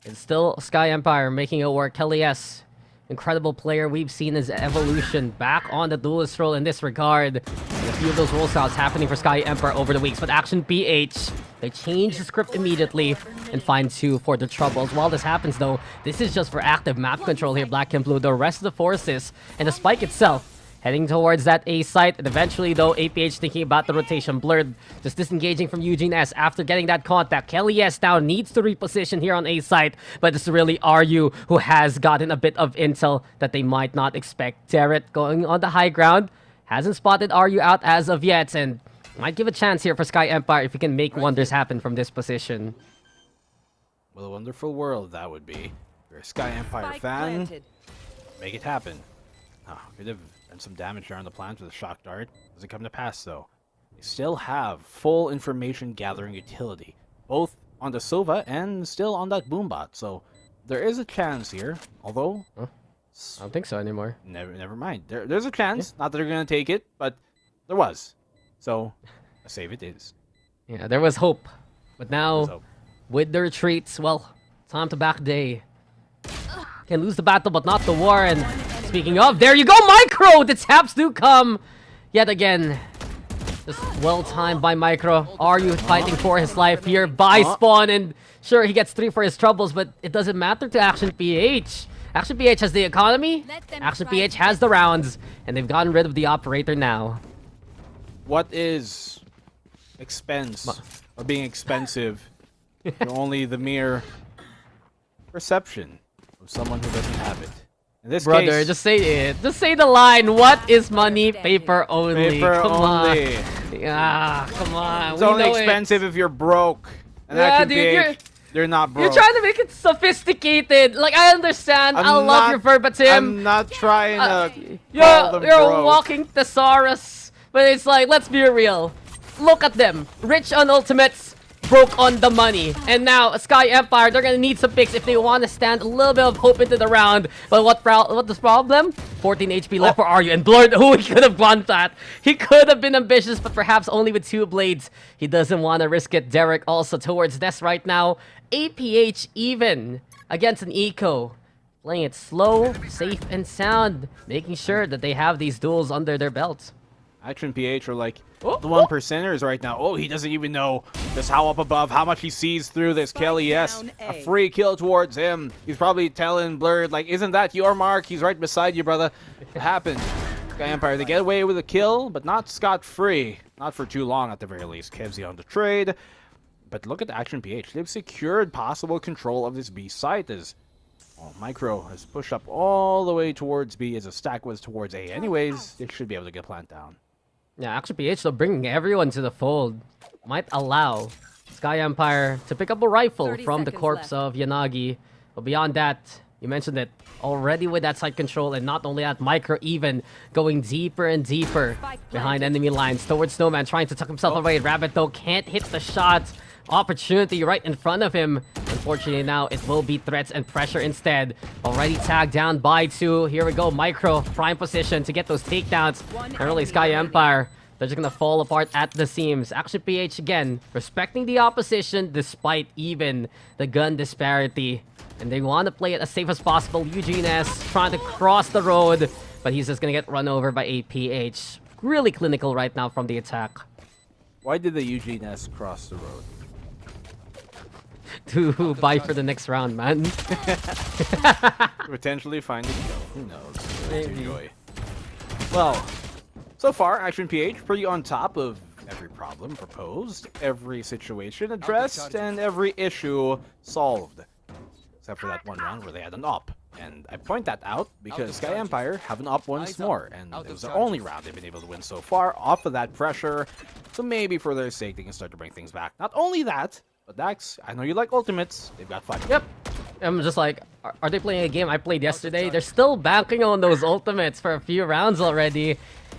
it's still SKYE Empire making it work. Kelly S, incredible player. We've seen his evolution back on the duelist role in this regard. And a few of those role styles happening for SKYE Empire over the weeks. But Action PH, they change the script immediately and find 2 for the troubles. While this happens, though, this is just for active map control here, Black and Blue. The rest of the forces and the spike itself heading towards that A site, and eventually, though, APH thinking about the rotation. Blurred just disengaging from Eugene S after getting that contact. Kelly S now needs to reposition here on A site, but it's really RU who has gotten a bit of intel that they might not expect. Derek going on the high ground, hasn't spotted RU out as of yet, and might give a chance here for SKYE Empire if he can make wonders happen from this position. What a wonderful world that would be. If you're a SKYE Empire fan, make it happen. Could have done some damage there on the plant with a shock dart. Doesn't come to pass, though. They still have full information gathering utility, both on the Sova and still on that boombot. So there is a chance here, although I don't think so anymore. Never mind. There's a chance. Not that they're gonna take it, but there was. So a save it is. Yeah, there was hope, but now with the retreats, well, time to back day. Can lose the battle, but not the war. And speaking of, there you go, Micro! The taps do come yet again. Just well timed by Micro. RU fighting for his life here by Spawn, and sure, he gets 3 for his troubles, but it doesn't matter to Action PH. Action PH has the economy, Action PH has the rounds, and they've gotten rid of the operator now. What is expense or being expensive to only the mere perception of someone who doesn't have it? In this Brother, case, just say it. Just say the line. What is money? Paper only. Paper come only. on. Yeah, come on. It's We only know expensive if you're broke. And Yeah, Action dude, PH, they're not broke. You're trying to make it sophisticated. Like, I understand. I love your verbatim. I'm not trying to You're call them a broke. walking thesaurus. But it's like, let's be real. Look at them. Rich on ultimates, broke on the money. And now, SKYE Empire, they're gonna need some picks if they want to stand a little bit of hope into the round. But what's the problem? 14 HP left for RU. And Blurred, he could have won that. He could have been ambitious, but perhaps only with 2 blades. He doesn't want to risk it. Derek also towards Nest right now. APH even against an Eco. Playing it slow, safe, and sound. Making sure that they have these duels under their belts. Action PH are like the 1%ers right now. Oh, he doesn't even know just how up above, how much he sees through this. Kelly, yes, a free kill towards him. He's probably telling Blurred, like, isn't that your mark? He's right beside you, brother. It happened. SKYE Empire, they get away with a kill, but not scot-free. Not for too long, at the very least. Kevzy on the trade. But look at Action PH. They've secured possible control of this B site as Micro has pushed up all the way towards B as a stack was towards A. Anyways, they should be able to get plant down. Yeah, Action PH, though, bringing everyone to the fold might allow Sky Empire to pick up a rifle from the corpse of Yanagi. But beyond that, you mentioned it already with that side control, and not only that, Micro even going deeper and deeper behind enemy lines towards Snowman, trying to tuck himself away. Rabbit though can't hit the shot. Opportunity right in front of him. Unfortunately now it will be threats and pressure instead. Already tagged down by 2. Here we go, Micro prime position to get those takedowns. Early Sky Empire, they're just gonna fall apart at the seams. Action PH again, respecting the opposition despite even the gun disparity. And they want to play it as safe as possible. Eugene S trying to cross the road, but he's just gonna get run over by APH. Really clinical right now from the attack. Why did the Eugene S cross the road? To buy for the next round, man. Potentially find a kill. Who knows? Maybe. Enjoy. Well, so far, Action PH pretty on top of every problem proposed, every situation addressed, and every issue solved. Except for that one round where they had an up. And I point that out because Sky Empire have an up once more, and it was the only round they've been able to win so far off of that pressure. So maybe for their sake, they can start to bring things back. Not only that, but Dax, I know you like ultimates. They've got 5. Yep. I'm just like, are they playing a game I played yesterday? They're still banking on those ultimates for a few rounds already.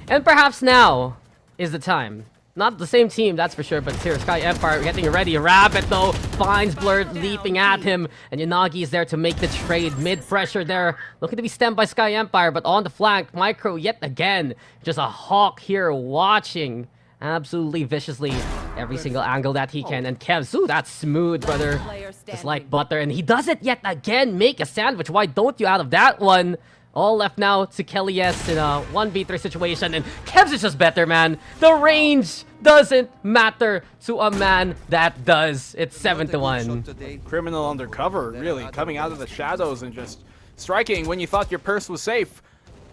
And perhaps now is the time. Not the same team, that's for sure, but here, Sky Empire getting ready. Rabbit, though, finds Blurred leaping at him, and Yanagi is there to make the trade. Mid-pressure there, looking to be stemmed by Sky Empire, but on the flank, Micro yet again. Just a hawk here watching absolutely viciously every single angle that he can. And Kevs, ooh, that's smooth, brother. Just like butter, and he does it yet again. Make a sandwich, why don't you out of that one? All left now to Kelly S in a 1v3 situation, and Kevs is just better, man. The range doesn't matter to a man that does. It's 7-1. Criminal undercover, really, coming out of the shadows and just striking when you thought your purse was safe.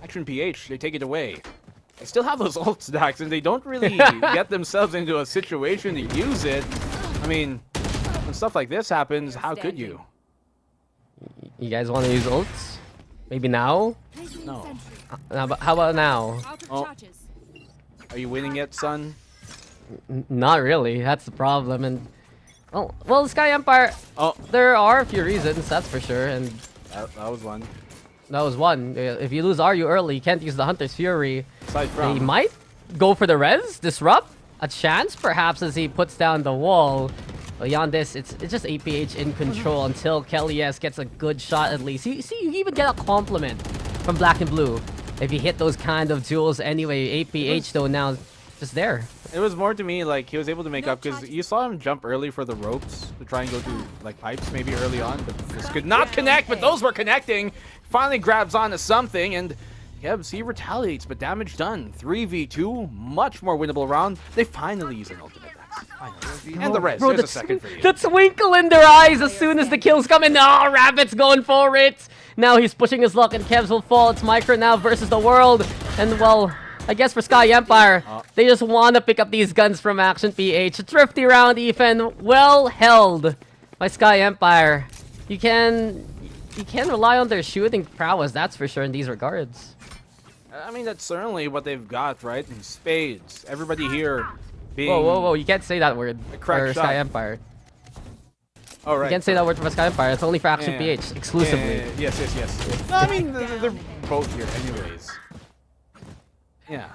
Action PH, they take it away. They still have those ult stacks, and they don't really get themselves into a situation to use it. I mean, when stuff like this happens, how could you? You guys want to use ults? Maybe now? No. How about now? Oh. Are you winning yet, son? Not really. That's the problem. And well, Sky Empire. Oh, there are a few reasons. That's for sure. And that was one. That was one. If you lose RU early, you can't use the Hunter's Fury. Aside from, he might go for the res, disrupt, a chance perhaps as he puts down the wall. Beyond this, it's just APH in control until Kelly S gets a good shot at least. You even get a compliment from Black and Blue if you hit those kind of duels anyway. APH though now just there. It was more to me like he was able to make up because you saw him jump early for the ropes to try and go through like pipes maybe early on, but this could not connect, but those were connecting. Finally grabs onto something and Kebs, he retaliates, but damage done. 3v2, much more winnable round. They finally use an ultimate. And the rest, Bro, there's a second for you. The twinkle in their eyes as soon as the kills come in. Oh, Rabbit's going for it. Now he's pushing his luck and Kevs will fall. It's Micro now versus the world. And well, I guess for Sky Empire, they just want to pick up these guns from Action PH. A thrifty round, Ethan. Well held by Sky Empire. You can rely on their shooting prowess, that's for sure in these regards. I mean, that's certainly what they've got, right? In spades. Everybody here being... Whoa, you can't say that word for Sky Empire. Oh, right. You can't say that word for Sky Empire. It's only for Action PH, exclusively. Yes. No, I mean, they're both here anyways. Yeah.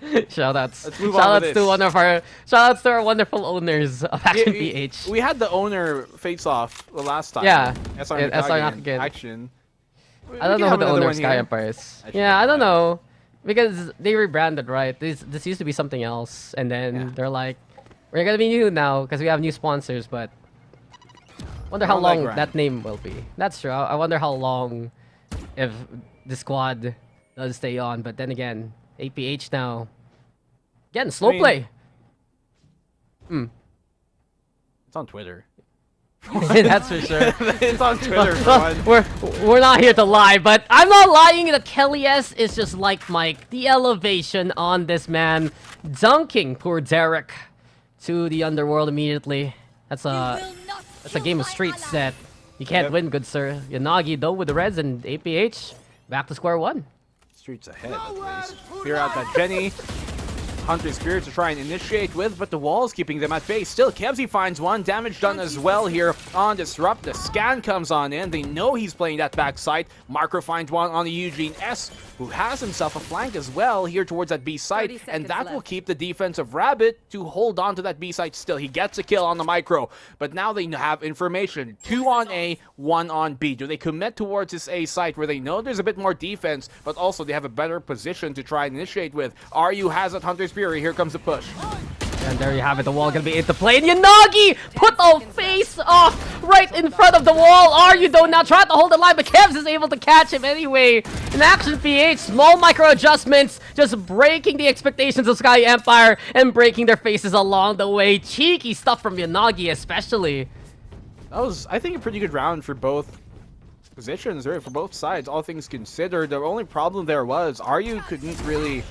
Shoutouts to our wonderful owners of Action PH. We had the owner face off the last time. Yeah, SR Nakagen. Action. I don't know who the owner of Sky Empire is. Yeah, I don't know. Because they rebranded, right? This used to be something else. And then they're like, we're gonna be new now because we have new sponsors, but wonder how long that name will be. That's true. I wonder how long if the squad does stay on. But then again, APH now. Again, slow play. It's on Twitter. That's for sure. It's on Twitter. We're not here to lie, but I'm not lying that Kelly S is just like Mike. The elevation on this man, dunking poor Derek to the underworld immediately. That's a game of streets that you can't win, good sir. Yanagi though with the reds and APH back to square one. Streets ahead at least. Clear out that Jenny. Hunter Spirit to try and initiate with, but the wall is keeping them at bay. Still, Kebsy finds one. Damage done as well here on Disrupt. The scan comes on in. They know he's playing that backside. Marco finds one on the Eugene S, who has himself a flank as well here towards that B site, and that will keep the defense of Rabbit to hold on to that B site still. He gets a kill on the Micro, but now they have information. 2 on A, 1 on B. Do they commit towards this A site where they know there's a bit more defense, but also they have a better position to try and initiate with? RU has it, Hunter's Fury. Here comes the push. And there you have it, the wall gonna be into play, and Yanagi put a face off right in front of the wall. RU though now trying to hold the line, but Kevs is able to catch him anyway. In Action PH, small micro adjustments, just breaking the expectations of SKYE Empire and breaking their faces along the way. Cheeky stuff from Yanagi especially. That was, I think, a pretty good round for both positions, right? For both sides, all things considered. The only problem there was RU couldn't really,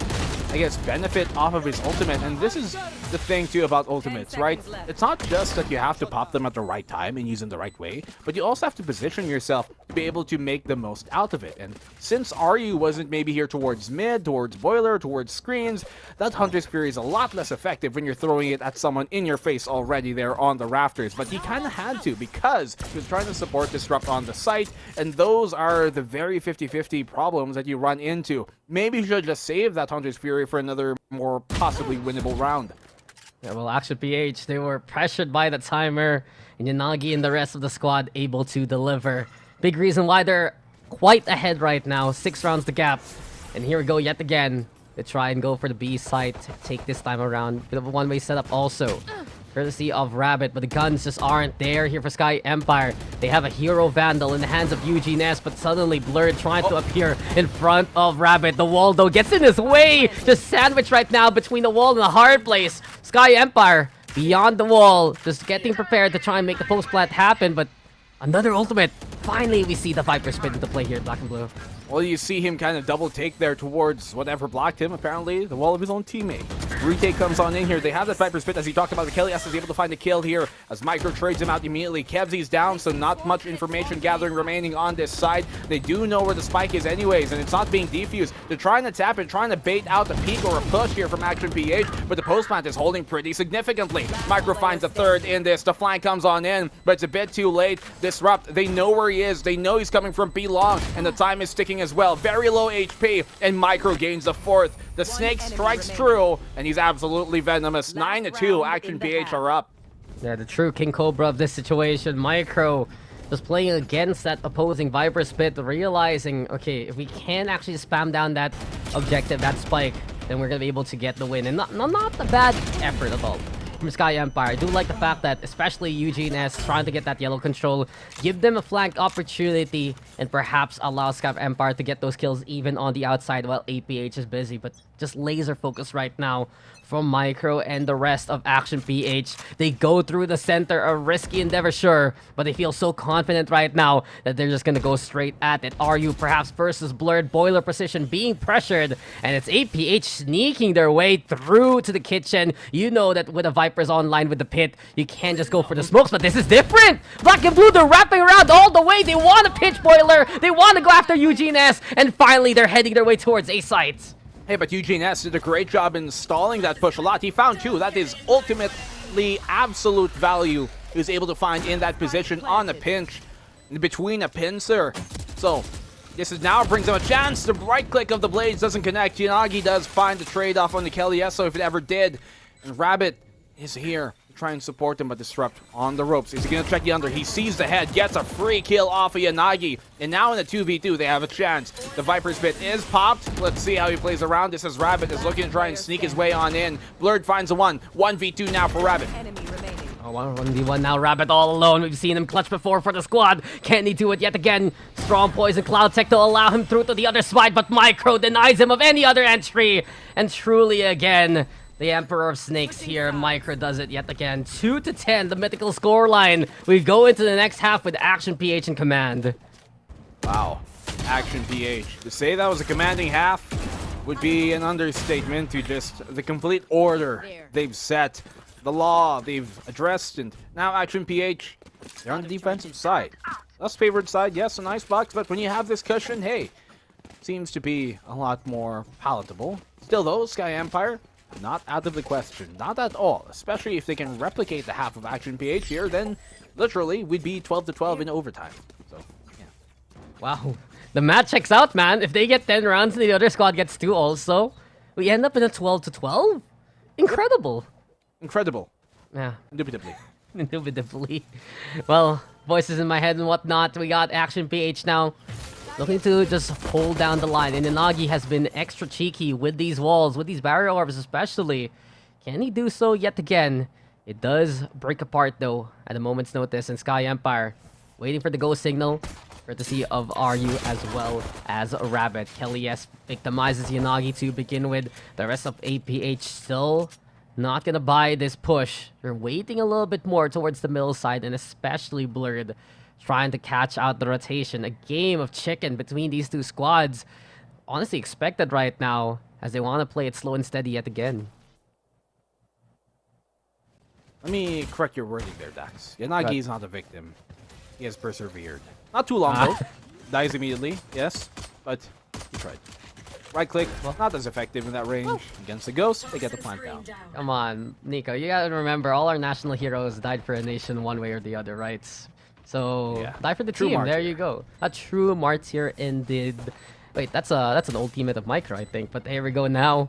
I guess, benefit off of his ultimate, and this is the thing too about ultimates, right? It's not just that you have to pop them at the right time and use them the right way, but you also have to position yourself to be able to make the most out of it. And since RU wasn't maybe here towards mid, towards boiler, towards screens, that Hunter's Fury is a lot less effective when you're throwing it at someone in your face already there on the rafters. But he kind of had to, because he was trying to support Disrupt on the site, and those are the very 50-50 problems that you run into. Maybe you should just save that Hunter's Fury for another more possibly winnable round. Yeah, well, Action PH, they were pressured by the timer, and Yanagi and the rest of the squad able to deliver. Big reason why they're quite ahead right now. 6 rounds the gap. And here we go yet again. They try and go for the B site, take this time around. Bit of a one-way setup also, courtesy of Rabbit, but the guns just aren't there here for SKYE Empire. They have a Hero Vandal in the hands of Eugene S, but suddenly Blurred trying to appear in front of Rabbit. The wall, though, gets in his way. Just sandwiched right now between the wall and the hard place. SKYE Empire beyond the wall, just getting prepared to try and make the post plant happen, but another ultimate. Finally, we see the Viper spin into play here in Black and Blue. Well, you see him kind of double take there towards whatever blocked him, apparently, the wall of his own teammate. Retake comes on in here. They have that Viper Spit, as he talked about. The Kellyas is able to find a kill here as Micro trades him out immediately. Kevsy's down, so not much information gathering remaining on this side. They do know where the spike is anyways, and it's not being defused. They're trying to tap it, trying to bait out the peek or a push here from Action PH, but the post plant is holding pretty significantly. Micro finds a third in this. The flank comes on in, but it's a bit too late. Disrupt, they know where he is. They know he's coming from B long, and the time is ticking as well. Very low HP, and Micro gains the fourth. The snake strikes true, and he's absolutely venomous. 9-2, Action PH are up. Yeah, the true King Cobra of this situation. Micro just playing against that opposing Viper Spit, realizing, okay, if we can actually spam down that objective, that spike, then we're going to be able to get the win. And not a bad effort at all from SKYE Empire. I do like the fact that, especially Eugene S trying to get that yellow control, give them a flank opportunity, and perhaps allow SKYE Empire to get those kills even on the outside while APH is busy. But just laser focus right now from Micro and the rest of Action PH. They go through the center, a risky endeavor, sure, but they feel so confident right now that they're just gonna go straight at it. RU perhaps versus Blurred, boiler precision being pressured, and it's APH sneaking their way through to the kitchen. You know that with the Vipers online with the pit, you can't just go for the smokes, but this is different. Black and Blue, they're wrapping around all the way. They want to pitch boiler, they want to go after Eugene S, and finally they're heading their way towards A sites. Hey, but Eugene S did a great job installing that push a lot. He found two. That is ultimately absolute value he was able to find in that position on a pinch, between a pincer. So this is now brings him a chance. The right click of the blades doesn't connect. Yanagi does find the trade-off on the Kelly so if it ever did. And Rabbit is here to try and support him, but Disrupt on the ropes. Is he going to check the under? He sees the head, gets a free kill off of Yanagi. And now in the 2v2, they have a chance. The Viper's Bit is popped. Let's see how he plays around this as Rabbit is looking to try and sneak his way on in. Blurred finds a 1v2 now for Rabbit. Oh, 1v1 now, Rabbit all alone. We've seen him clutch before for the squad. Can he do it yet again? Strong Poison Cloud Tech to allow him through to the other side, but Micro denies him of any other entry. And truly again, the Emperor of Snakes here. Micro does it yet again. 2-10, the mythical scoreline. We go into the next half with Action PH in command. Wow. Action PH. To say that was a commanding half would be an understatement to just the complete order they've set. The law they've addressed, and now Action PH, they're on the defensive side. Less favored side, yes, a nice box, but when you have this cushion, hey, seems to be a lot more palatable. Still though, SKYE Empire not out of the question. Not at all. Especially if they can replicate the half of Action PH here, then literally we'd be 12-12 in overtime. So, yeah. Wow. The match checks out, man. If they get 10 rounds and the other squad gets 2 also, we end up in a 12-12? Incredible. Incredible. Yeah. Indubitably. Indubitably. Well, voices in my head and whatnot. We got Action PH now. Looking to just hold down the line. And Inagi has been extra cheeky with these walls, with these barrier orbs especially. Can he do so yet again? It does break apart though at a moment's notice. And Sky Empire waiting for the go signal. Courtesy of RU as well as Rabbit. Kelly S victimizes Yanagi to begin with. The rest of APH still not gonna buy this push. They're waiting a little bit more towards the middle side, and especially Blurred trying to catch out the rotation. A game of chicken between these two squads. Honestly expected right now, as they want to play it slow and steady yet again. Let me correct your wording there, Dax. Yanagi is not a victim. He has persevered. Not too long though. Dies immediately, yes, but he tried. Right click, not as effective in that range. Against the ghost, they get the plant down. Come on, Nico, you gotta remember, all our national heroes died for a nation one way or the other, right? So, die for the True team, martyr. there you go. A true martyr indeed. Wait, that's an old teammate of Micro, I think. But here we go now.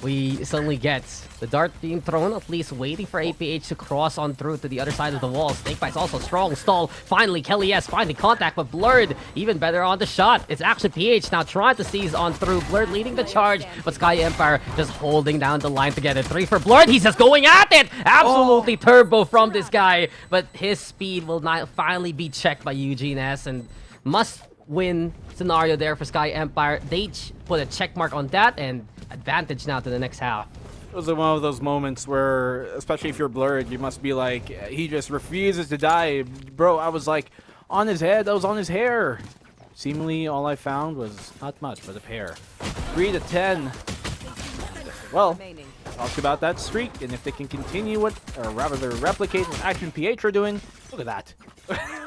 We suddenly get the dart being thrown, at least waiting for APH to cross on through to the other side of the wall. Snakebite's also strong. Stall. Finally, Kelly S finding contact, but Blurred even better on the shot. It's actually PH now trying to seize on through. Blurred leading the charge, but Sky Empire just holding down the line to get it. 3 for Blurred. He's just going at it. Absolutely turbo from this guy, but his speed will not finally be checked by Eugene S, and must win scenario there for Sky Empire. They put a check mark on that, and advantage now to the next half. It was one of those moments where, especially if you're Blurred, you must be like, he just refuses to die. Bro, I was like, on his head, I was on his hair. Seemingly, all I found was not much, but a hair. 3-10. Well, talked about that streak, and if they can continue it, or rather replicate what Action PH are doing, look at that.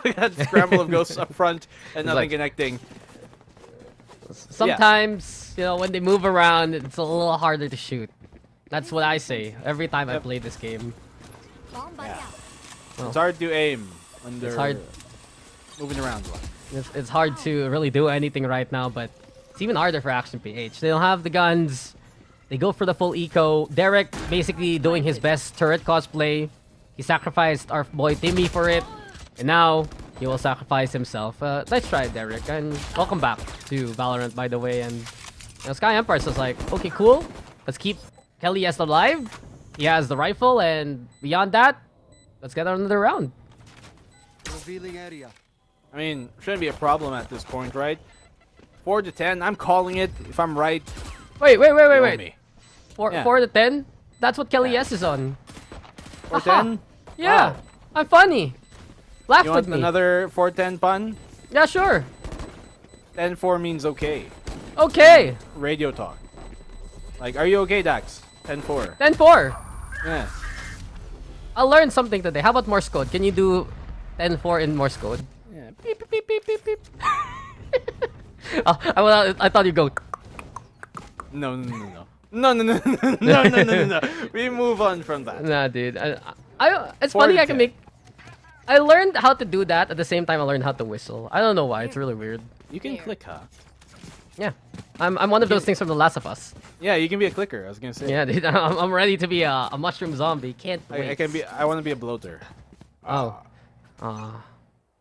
Look at that scramble of ghosts up front and nothing connecting. Sometimes, you know, when they move around, it's a little harder to shoot. That's what I say every time I play this game. It's hard to aim when they're It's hard. moving around. It's hard to really do anything right now, but it's even harder for Action PH. They don't have the guns. They go for the full eco. Derek basically doing his best turret cosplay. He sacrificed our boy Timmy for it. And now, he will sacrifice himself. Nice try, Derek. And welcome back to Valorant, by the way. And you know, Sky Empire's just like, okay, cool. Let's keep Kelly S alive. He has the rifle, and beyond that, let's get another round. Revealing area. I mean, shouldn't be a problem at this point, right? 4-10. I'm calling it. If I'm right. Wait. Me. 4-10? That's what Kelly S is on. 4-10? Yeah, Oh. I'm funny. Laugh You with want me. another 4-10 pun? Yeah, sure. 10-4 means okay. Okay. Radio talk. Like, are you okay, Dax? 10-4. 10-4. Yeah. I learned something today. How about Morse code? Can you do 10-4 in Morse code? Yeah. Beep, beep, beep, beep, beep. I thought you'd go. No. No. We move on from that. Nah, dude. It's funny I can make... I learned how to do that at the same time I learned how to whistle. I don't know why. It's really weird. You can click, huh? Yeah. I'm one of those things from The Last of Us. Yeah, you can be a clicker. I was gonna say. Yeah, dude. I'm ready to be a mushroom zombie. Can't wait. I want to be a bloater.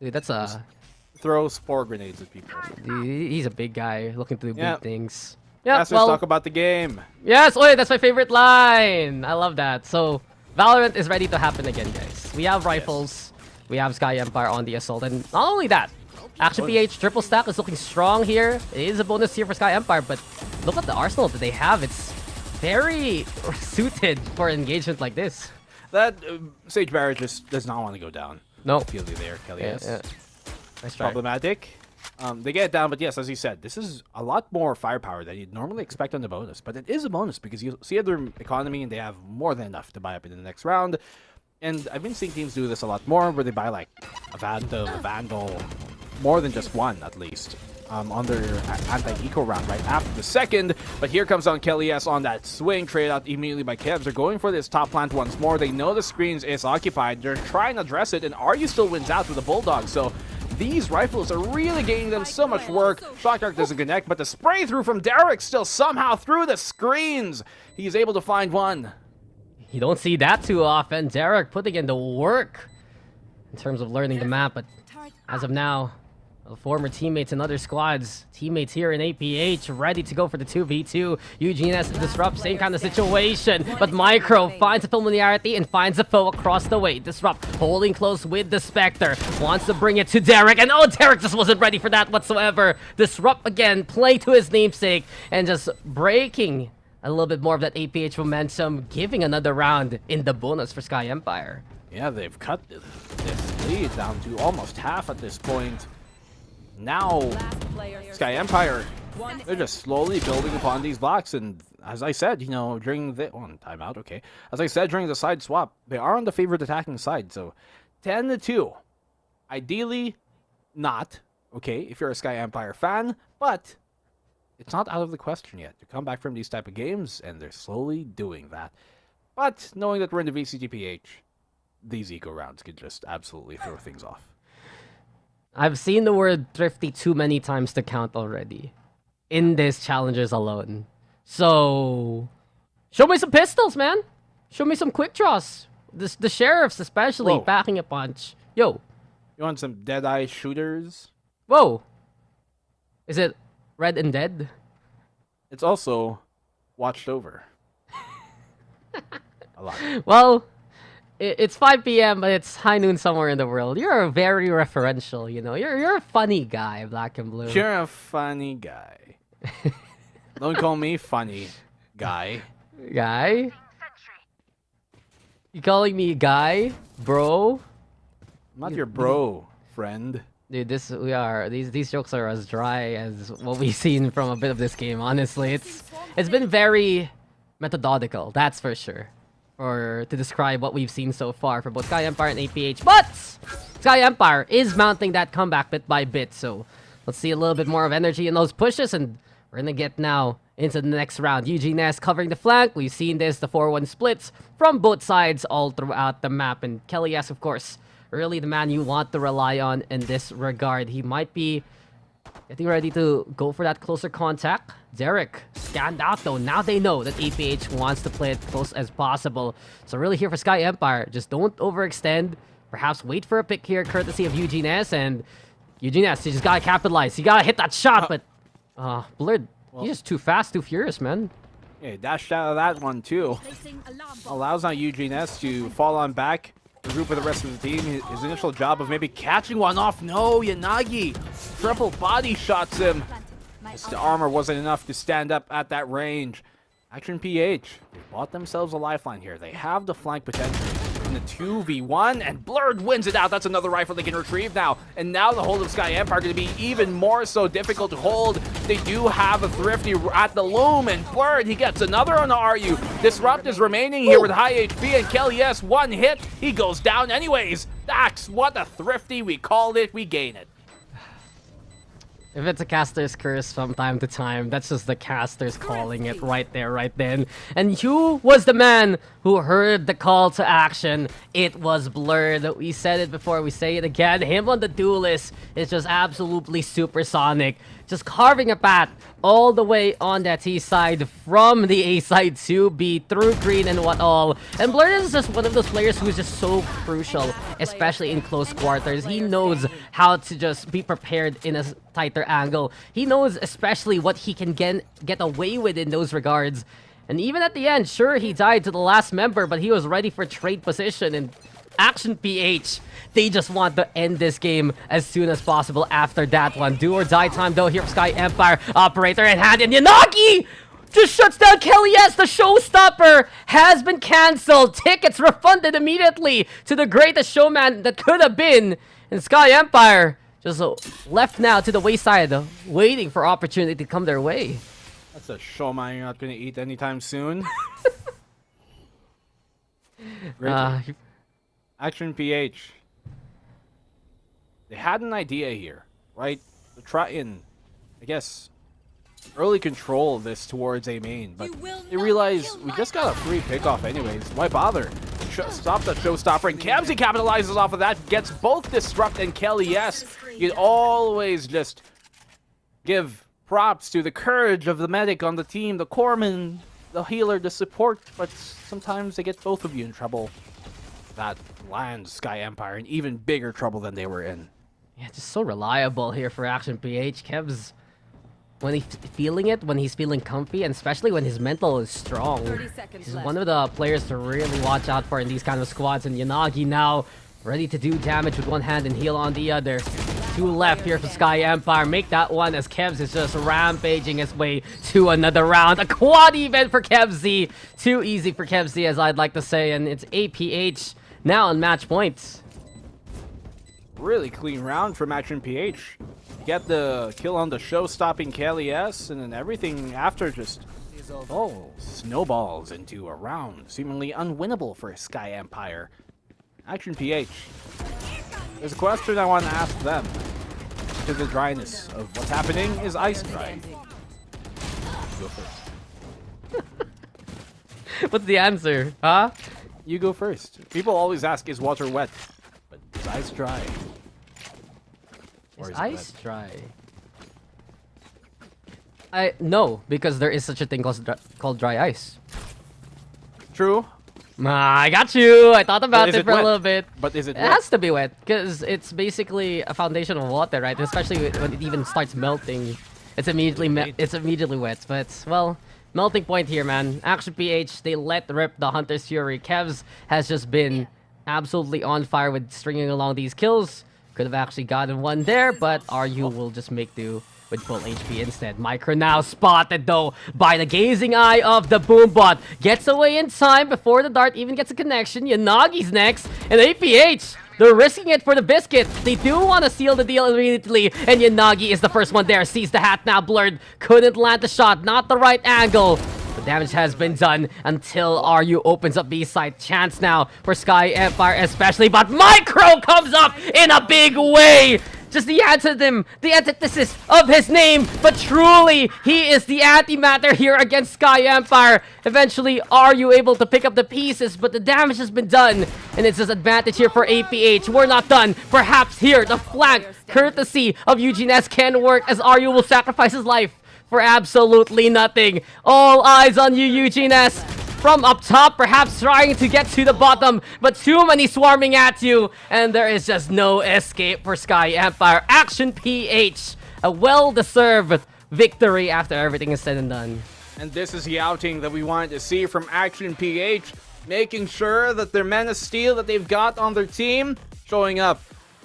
Dude, that's a... Throw spore grenades at people. Dude, he's a big guy looking to do Yeah. big things. Yeah, Let's talk about the game. Yes, that's my favorite line. I love that. So, Valorant is ready to happen again, guys. We have rifles. We have Sky Empire on the assault. And not only that, Action PH triple stack is looking strong here. It is a bonus here for Sky Empire, but look at the arsenal that they have. It's very suited for an engagement like this. That Sage Barrett just does not want to go down. No. Feel you there, Kelly. Yeah, Yes. yeah. Nice try. Problematic. They get it down, but yes, as you said, this is a lot more firepower than you'd normally expect on the bonus. But it is a bonus because you see their economy and they have more than enough to buy up in the next round. And I've been seeing teams do this a lot more, where they buy like a Phantom, a Vandal, more than just one at least. on their anti-eco round right after the second. But here comes on Kelly S on that swing, trade out immediately by Kevs. They're going for this top plant once more. They know the screens is occupied. They're trying to address it, and RU still wins out with the Bulldog. So these rifles are really gaining them so much work. Shock Dart doesn't connect, but the spray through from Derek still somehow through the screens. He's able to find one. You don't see that too often. Derek putting in the work in terms of learning the map, but as of now, former teammates in other squads, teammates here in APH, ready to go for the 2v2. Eugene has to disrupt, same kind of situation, but Micro finds a familiarity and finds a foe across the way. Disrupt holding close with the Spectre, wants to bring it to Derek, and oh, Derek just wasn't ready for that whatsoever. Disrupt again, play to his namesake, and just breaking a little bit more of that APH momentum, giving another round in the bonus for SKYE Empire. Yeah, they've cut this lead down to almost half at this point. Now, SKYE Empire, they're just slowly building upon these blocks, and as I said, you know, during the timeout, okay. As I said during the side swap, they are on the favored attacking side, so 10-2. Ideally, not, okay, if you're a SKYE Empire fan, but it's not out of the question yet to come back from these type of games, and they're slowly doing that. But knowing that we're in the VCTPH, these eco rounds could just absolutely throw things off. I've seen the word thrifty too many times to count already in this Challengers alone. So, show me some pistols, man. Show me some quick draws. The sheriffs especially, packing a punch. Yo. You want some Deadeye shooters? Whoa. Is it Red and Dead? It's also watched over. A lot. Well, it's 5 p.m., but it's high noon somewhere in the world. You're very referential, you know. You're a funny guy, Black and Blue. You're a funny guy. Don't call me funny, guy. Guy? You calling me guy, bro? I'm not your bro, friend. Dude, these jokes are as dry as what we've seen from a bit of this game. Honestly, it's been very methodical, that's for sure. Or to describe what we've seen so far for both SKYE Empire and APH. But SKYE Empire is mounting that comeback bit by bit. So let's see a little bit more of energy in those pushes. And we're going to get now into the next round. Eugene S covering the flank. We've seen this, the 4-1 splits from both sides all throughout the map. And Kelly S, of course, really the man you want to rely on in this regard. He might be getting ready to go for that closer contact. Derek scanned out though. Now they know that APH wants to play it close as possible. So really here for SKYE Empire, just don't overextend. Perhaps wait for a pick here courtesy of Eugene S. And Eugene S, you just gotta capitalize. You gotta hit that shot, but Blurred, he's just too fast, too furious, man. Yeah, dashed out of that one too. Allows now Eugene S to fall on back. Regroup with the rest of the team. His initial job of maybe catching one off. No, Yanagi triple body shots him. The armor wasn't enough to stand up at that range. Action PH, they bought themselves a lifeline here. They have the flank potential in the 2v1, and Blurred wins it out. That's another rifle they can retrieve now. And now the hold of SKYE Empire going to be even more so difficult to hold. They do have a Thrifty at the loom, and Blurred, he gets another on the RU. Disrupt is remaining here with high HP, and Kelly S, one hit, he goes down anyways. That's what a Thrifty, we called it, we gain it. If it's a caster's curse from time to time, that's just the casters calling it right there, right then. And who was the man who heard the call to action? It was Blurred. We said it before, we say it again. Him on the duelist is just absolutely supersonic. Just carving a path all the way on that T side from the A side to B through green and what all. And Blurred is just one of those players who's just so crucial, especially in close quarters. He knows how to just be prepared in a tighter angle. He knows especially what he can get away with in those regards. And even at the end, sure, he died to the last member, but he was ready for trade position. And Action PH, they just want to end this game as soon as possible after that one. Do or die time though here for SKYE Empire. Operator in hand, and Yanagi just shuts down Kelly S. The showstopper has been cancelled. Tickets refunded immediately to the greatest showman that could have been. And SKYE Empire just left now to the wayside, waiting for opportunity to come their way. That's a showman you're not going to eat anytime soon. Action PH. They had an idea here, right? To try and I guess, early control this towards A main, but they realize we just got a free pickoff anyways. Why bother? Stop the showstopper, and Kamzy capitalizes off of that, gets both Disrupt and Kelly. Yes, you always just give props to the courage of the medic on the team, the corpsman, the healer, the support, but sometimes they get both of you in trouble. That lands SKYE Empire in even bigger trouble than they were in. Yeah, just so reliable here for Action PH. Kev's, when he's feeling it, when he's feeling comfy, and especially when his mental is strong, he's one of the players to really watch out for in these kind of squads. And Yanagi now ready to do damage with one hand and heal on the other. 2 left here for SKYE Empire. Make that one as Kevz is just rampaging his way to another round. A quad event for Kevz. Too easy for Kevz, as I'd like to say. And it's APH now on match points. Really clean round from Action PH. Get the kill on the show-stopping Kelly S, and then everything after just snowballs into a round seemingly unwinnable for SKYE Empire. Action PH. There's a question I want to ask them. Because the dryness of what's happening is ice dry. Go first. What's the answer, huh? You go first. People always ask, is water wet? But is ice dry? Is ice dry? No, because there is such a thing called dry ice. True. I got you. I thought about it for a little bit. But is it wet? It has to be wet, because it's basically a foundation of water, right? Especially when it even starts melting. It's immediately wet. But, well, melting point here, man. Action PH, they let rip the Hunter's Fury. Kevz has just been absolutely on fire with stringing along these kills. Could have actually gotten one there, but RU will just make do with full HP instead. Micro now spotted though by the gazing eye of the Boombot. Gets away in time before the dart even gets a connection. Yanagi's next, and APH, they're risking it for the biscuit. They do want to seal the deal immediately, and Yanagi is the first one there. Sees the hat now blurred. Couldn't land the shot, not the right angle. The damage has been done until RU opens up B-side. Chance now for SKYE Empire especially, but Micro comes up in a big way! Just the antithesis of his name, but truly, he is the antimatter here against SKYE Empire. Eventually, RU able to pick up the pieces, but the damage has been done, and it's an advantage here for APH. We're not done. Perhaps here, the flank, courtesy of Eugene S can work as RU will sacrifice his life for absolutely nothing. All eyes on you, Eugene S. From up top, perhaps trying to get to the bottom, but too many swarming at you, and there is just no escape for SKYE Empire. Action PH, a well-deserved victory after everything is said and done. And this is the outing that we wanted to see from Action PH, making sure that their Men of Steel that they've got on their team, showing up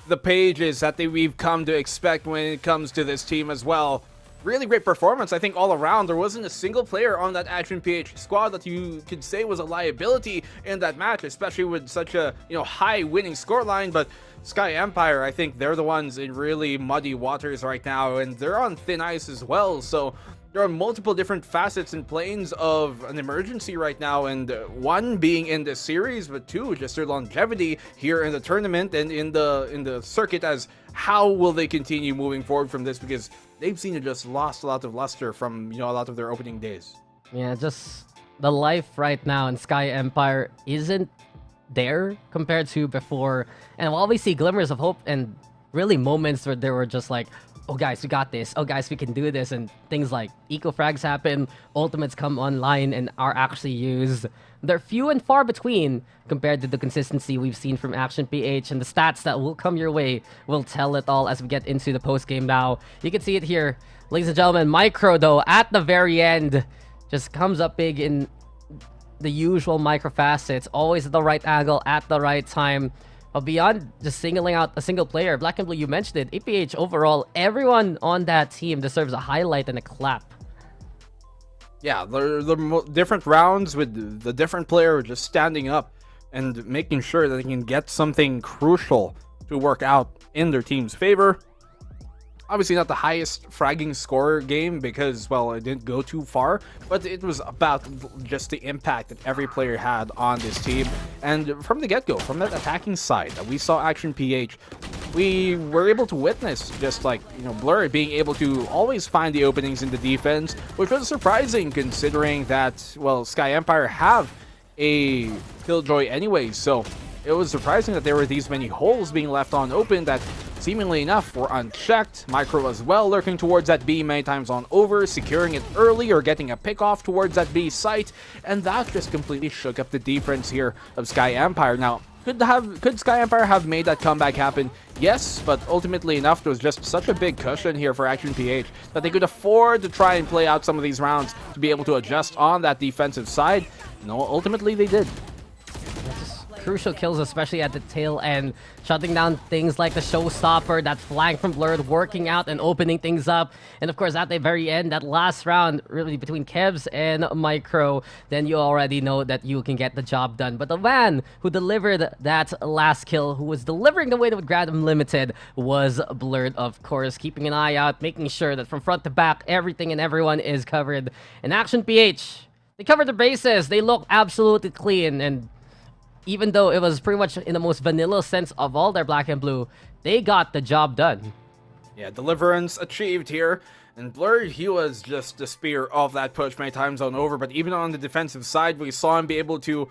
the pages that we've come to expect when it comes to this team as well. Really great performance, I think, all around. There wasn't a single player on that Action PH squad that you could say was a liability in that match, especially with such a high winning scoreline. But SKYE Empire, I think they're the ones in really muddy waters right now, and they're on thin ice as well. So there are multiple different facets and planes of an emergency right now, and one being in this series, but two, just their longevity here in the tournament and in the circuit, as how will they continue moving forward from this, because they've seen it just lost a lot of luster from a lot of their opening days. Yeah, just the life right now in SKYE Empire isn't there compared to before, and while we see glimmers of hope and really moments where they were just like, oh guys, we got this, oh guys, we can do this, and things like eco frags happen, ultimates come online and are actually used, they're few and far between compared to the consistency we've seen from Action PH, and the stats that will come your way will tell it all as we get into the post game now. You can see it here, ladies and gentlemen. Micro though at the very end just comes up big in the usual micro facets, always at the right angle at the right time. But beyond just singling out a single player, Black and Blue, you mentioned it, APH overall, everyone on that team deserves a highlight and a clap. Yeah, the different rounds with the different player just standing up and making sure that they can get something crucial to work out in their team's favor. Obviously not the highest fragging score game because, well, it didn't go too far, but it was about just the impact that every player had on this team. And from the get-go, from that attacking side, we saw Action PH we were able to witness just like, Blur being able to always find the openings in the defense, which was surprising considering that, well, SKYE Empire have a Killjoy anyways. So it was surprising that there were these many holes being left on open that seemingly enough were unchecked. Micro as well lurking towards that B many times on over, securing it early or getting a pick off towards that B site, and that just completely shook up the defense here of SKYE Empire. Now, could SKYE Empire have made that comeback happen? Yes, but ultimately enough, there was just such a big cushion here for Action PH that they could afford to try and play out some of these rounds to be able to adjust on that defensive side. No, ultimately they did. Crucial kills, especially at the tail end, shutting down things like the showstopper, that flank from Blur, working out and opening things up. And of course, at the very end, that last round, really between Kevs and Micro, then you already know that you can get the job done. But the man who delivered that last kill, who was delivering the weight of Grand Unlimited, was Blurred, of course, keeping an eye out, making sure that from front to back, everything and everyone is covered. And Action PH, they covered the bases. They look absolutely clean, and even though it was pretty much in the most vanilla sense of all their black and blue, they got the job done. Yeah, deliverance achieved here. And Blur, he was just the spear of that push many times on over. But even on the defensive side, we saw him be able to,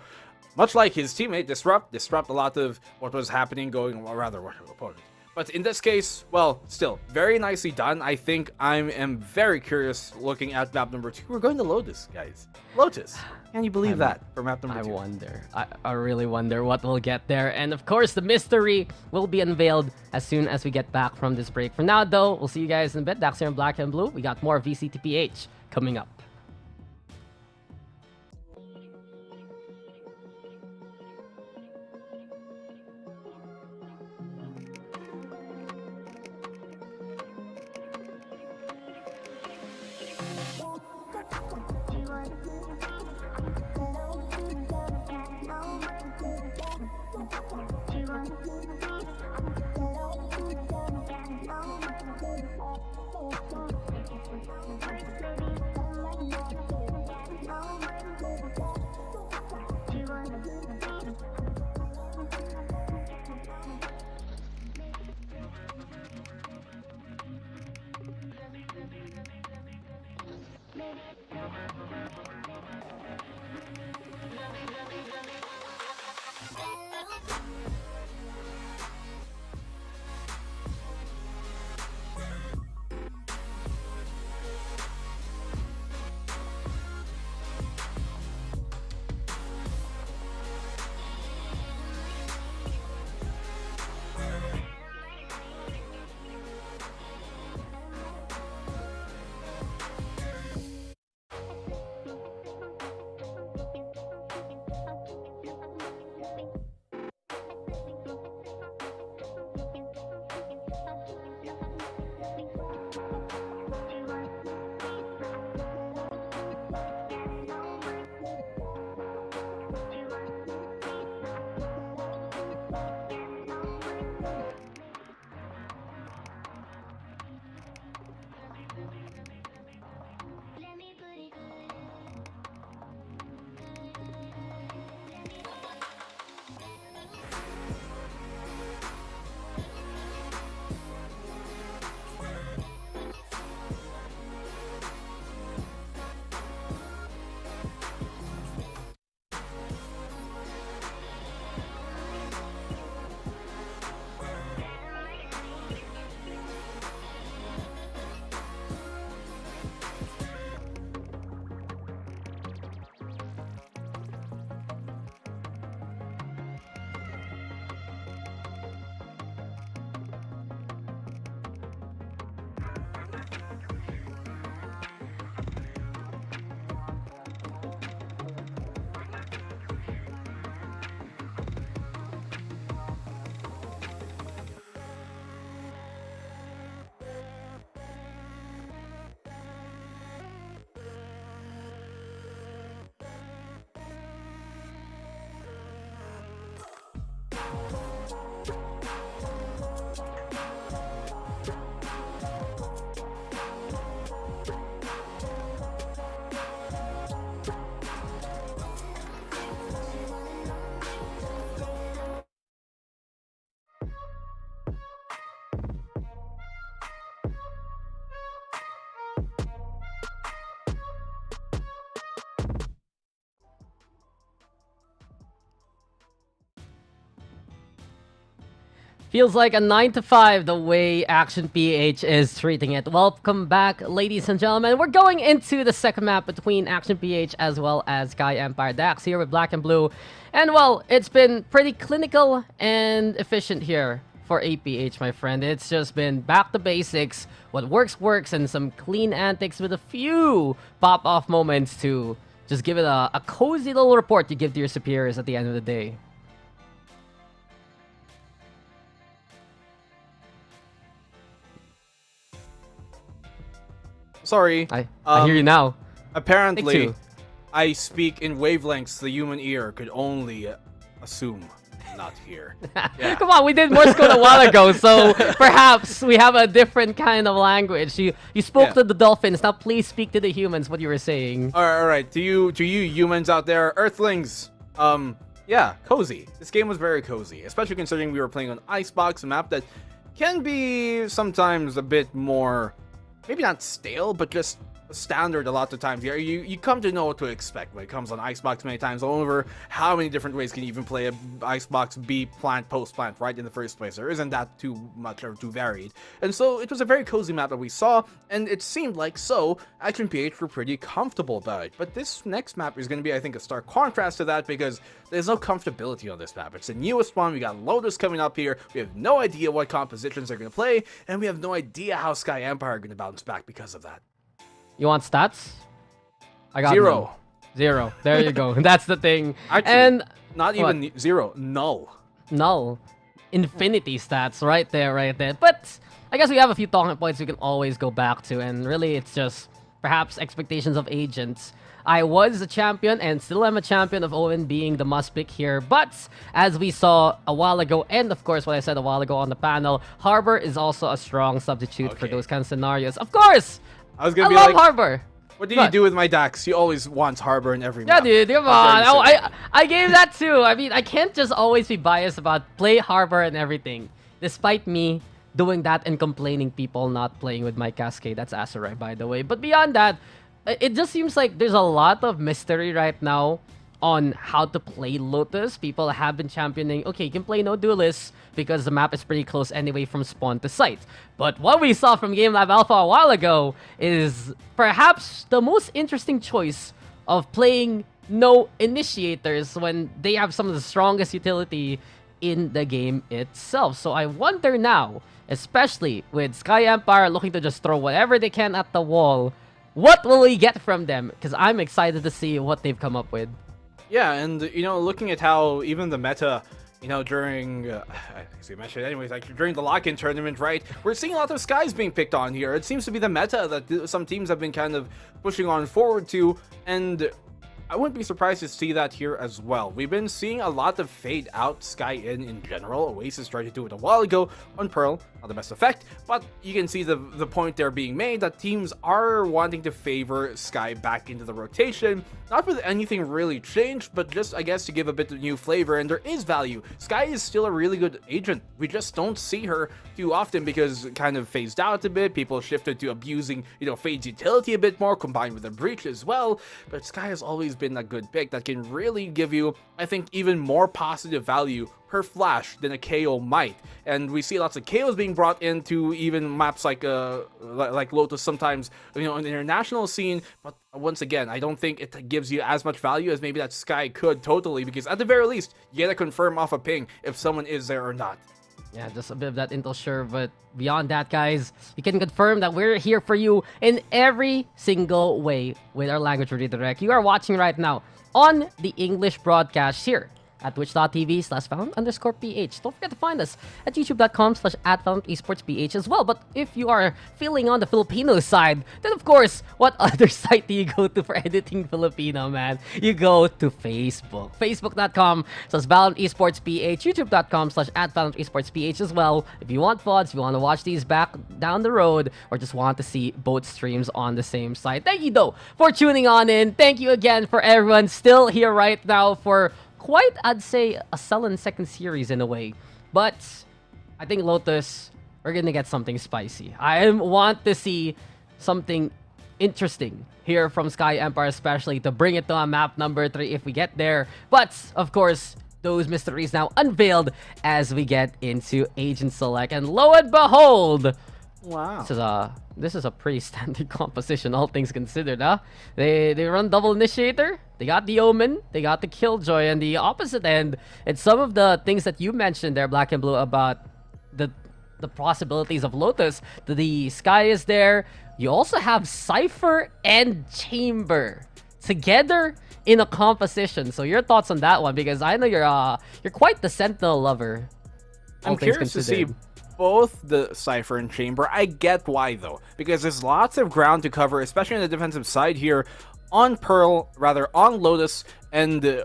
much like his teammate, disrupt a lot of what was happening opponent. But in this case, well, still, very nicely done. I think I am very curious looking at map number 2. We're going to Lotus, guys. Lotus. Can you believe that for map number 2? I wonder. I really wonder what we'll get there. And of course, the mystery will be unveiled as soon as we get back from this break. For now, though, we'll see you guys in a bit. Dax here in Black and Blue. We got more VCTPH coming up. Feels like a 9 to 5 the way Action PH is treating it. Welcome back, ladies and gentlemen. We're going into the second map between Action PH as well as Sky Empire. Dax here with Black and Blue. And well, it's been pretty clinical and efficient here for APH, my friend. It's just been back to basics. What works, works, and some clean antics with a few pop-off moments to just give it a cozy little report you give to your superiors at the end of the day. Sorry. I hear you now. Apparently, I speak in wavelengths the human ear could only assume not hear. Yeah. Come on, we did Morse code a while ago, so perhaps we have a different kind of language. You spoke to the dolphins, now please speak to the humans, what you were saying. All right. To you humans out there, Earthlings, yeah, cozy. This game was very cozy, especially considering we were playing on Icebox, a map that can be sometimes a bit more, maybe not stale, but just standard a lot of times. You come to know what to expect when it comes on Icebox many times over. How many different ways can you even play a Icebox B plant, post plant, right in the first place? There isn't that too much or too varied. And so it was a very cozy map that we saw, and it seemed like Action PH were pretty comfortable about it. But this next map is going to be, I think, a stark contrast to that, because there's no comfortability on this map. It's the newest one. We got Lotus coming up here. We have no idea what compositions they're going to play, and we have no idea how Sky Empire are going to bounce back because of that. You want stats? I got 0. none. 0. There you go. That's the thing. Actually, and not even 0. Null. Null. Infinity stats right there, right there. But I guess we have a few talking points we can always go back to, and really it's just perhaps expectations of agents. I was a champion and still am a champion of Owen being the must pick here, but as we saw a while ago, and of course what I said a while ago on the panel, Harbor is also a strong substitute for those kind of scenarios. Of course! I was gonna I be love like, Harbor. What did you do with my Dax? He always wants Harbor in every Yeah, map. dude, come on. I gave that too. I mean, I can't just always be biased about play Harbor and everything. Despite me doing that and complaining people not playing with my Cascade. That's Aserai, by the way. But beyond that, it just seems like there's a lot of mystery right now on how to play Lotus. People have been championing, okay, you can play no duelists because the map is pretty close anyway from spawn to site. But what we saw from GameLab.Alpha a while ago is perhaps the most interesting choice of playing no initiators when they have some of the strongest utility in the game itself. So I wonder now, especially with Sky Empire looking to just throw whatever they can at the wall, what will we get from them? Because I'm excited to see what they've come up with. Yeah, and looking at how even the meta, during, I think you mentioned anyways, like during the lock-in tournament, right? We're seeing a lot of Skies being picked on here. It seems to be the meta that some teams have been kind of pushing on forward to, and I wouldn't be surprised to see that here as well. We've been seeing a lot of fade out Sky in general. OASIS tried to do it a while ago on Pearl, not the best effect, but you can see the point there being made that teams are wanting to favor Sky back into the rotation. Not with anything really changed, but just, I guess, to give a bit of new flavor, and there is value. Sky is still a really good agent. We just don't see her too often because it kind of phased out a bit. People shifted to abusing, Fade's utility a bit more, combined with the breach as well. But Sky has always been a good pick that can really give you, I think, even more positive value per flash than a KO might. And we see lots of KOs being brought into even maps like Lotus sometimes, in the international scene. But once again, I don't think it gives you as much value as maybe that Sky could totally, because at the very least, you get to confirm off a ping if someone is there or not. Yeah, just a bit of that intel, sure, but beyond that, guys, you can confirm that we're here for you in every single way with our language redirect. You are watching right now on the English broadcast here at twitch.tv/Valorant_PH. Don't forget to find us at youtube.com/@ValorantEsportsPH as well. But if you are feeling on the Filipino side, then of course, what other site do you go to for editing Filipino, man? You go to Facebook. Facebook.com/ValorantEsportsPH, YouTube.com/@ValorantEsportsPH as well. If you want VODs, if you want to watch these back down the road, or just want to see both streams on the same site. Thank you though for tuning on in. Thank you again for everyone still here right now for quite, I'd say, a sullen second series in a way. But I think Lotus, we're gonna get something spicy. I want to see something interesting here from Sky Empire, especially to bring it to a map number 3 if we get there. But of course, those mysteries now unveiled as we get into Agent Select. And lo and behold, wow, this is a pretty standard composition, all things considered, huh? They run double initiator, they got the Omen, they got the Killjoy, and the opposite end, it's some of the things that you mentioned there, Black and Blue, about the possibilities of Lotus. The SKYE is there. You also have Cypher and Chamber together in a composition. So your thoughts on that one, because I know you're quite the Sentinel lover. I'm curious to see both the Cypher and Chamber. I get why though, because there's lots of ground to cover, especially on the defensive side here on Lotus, and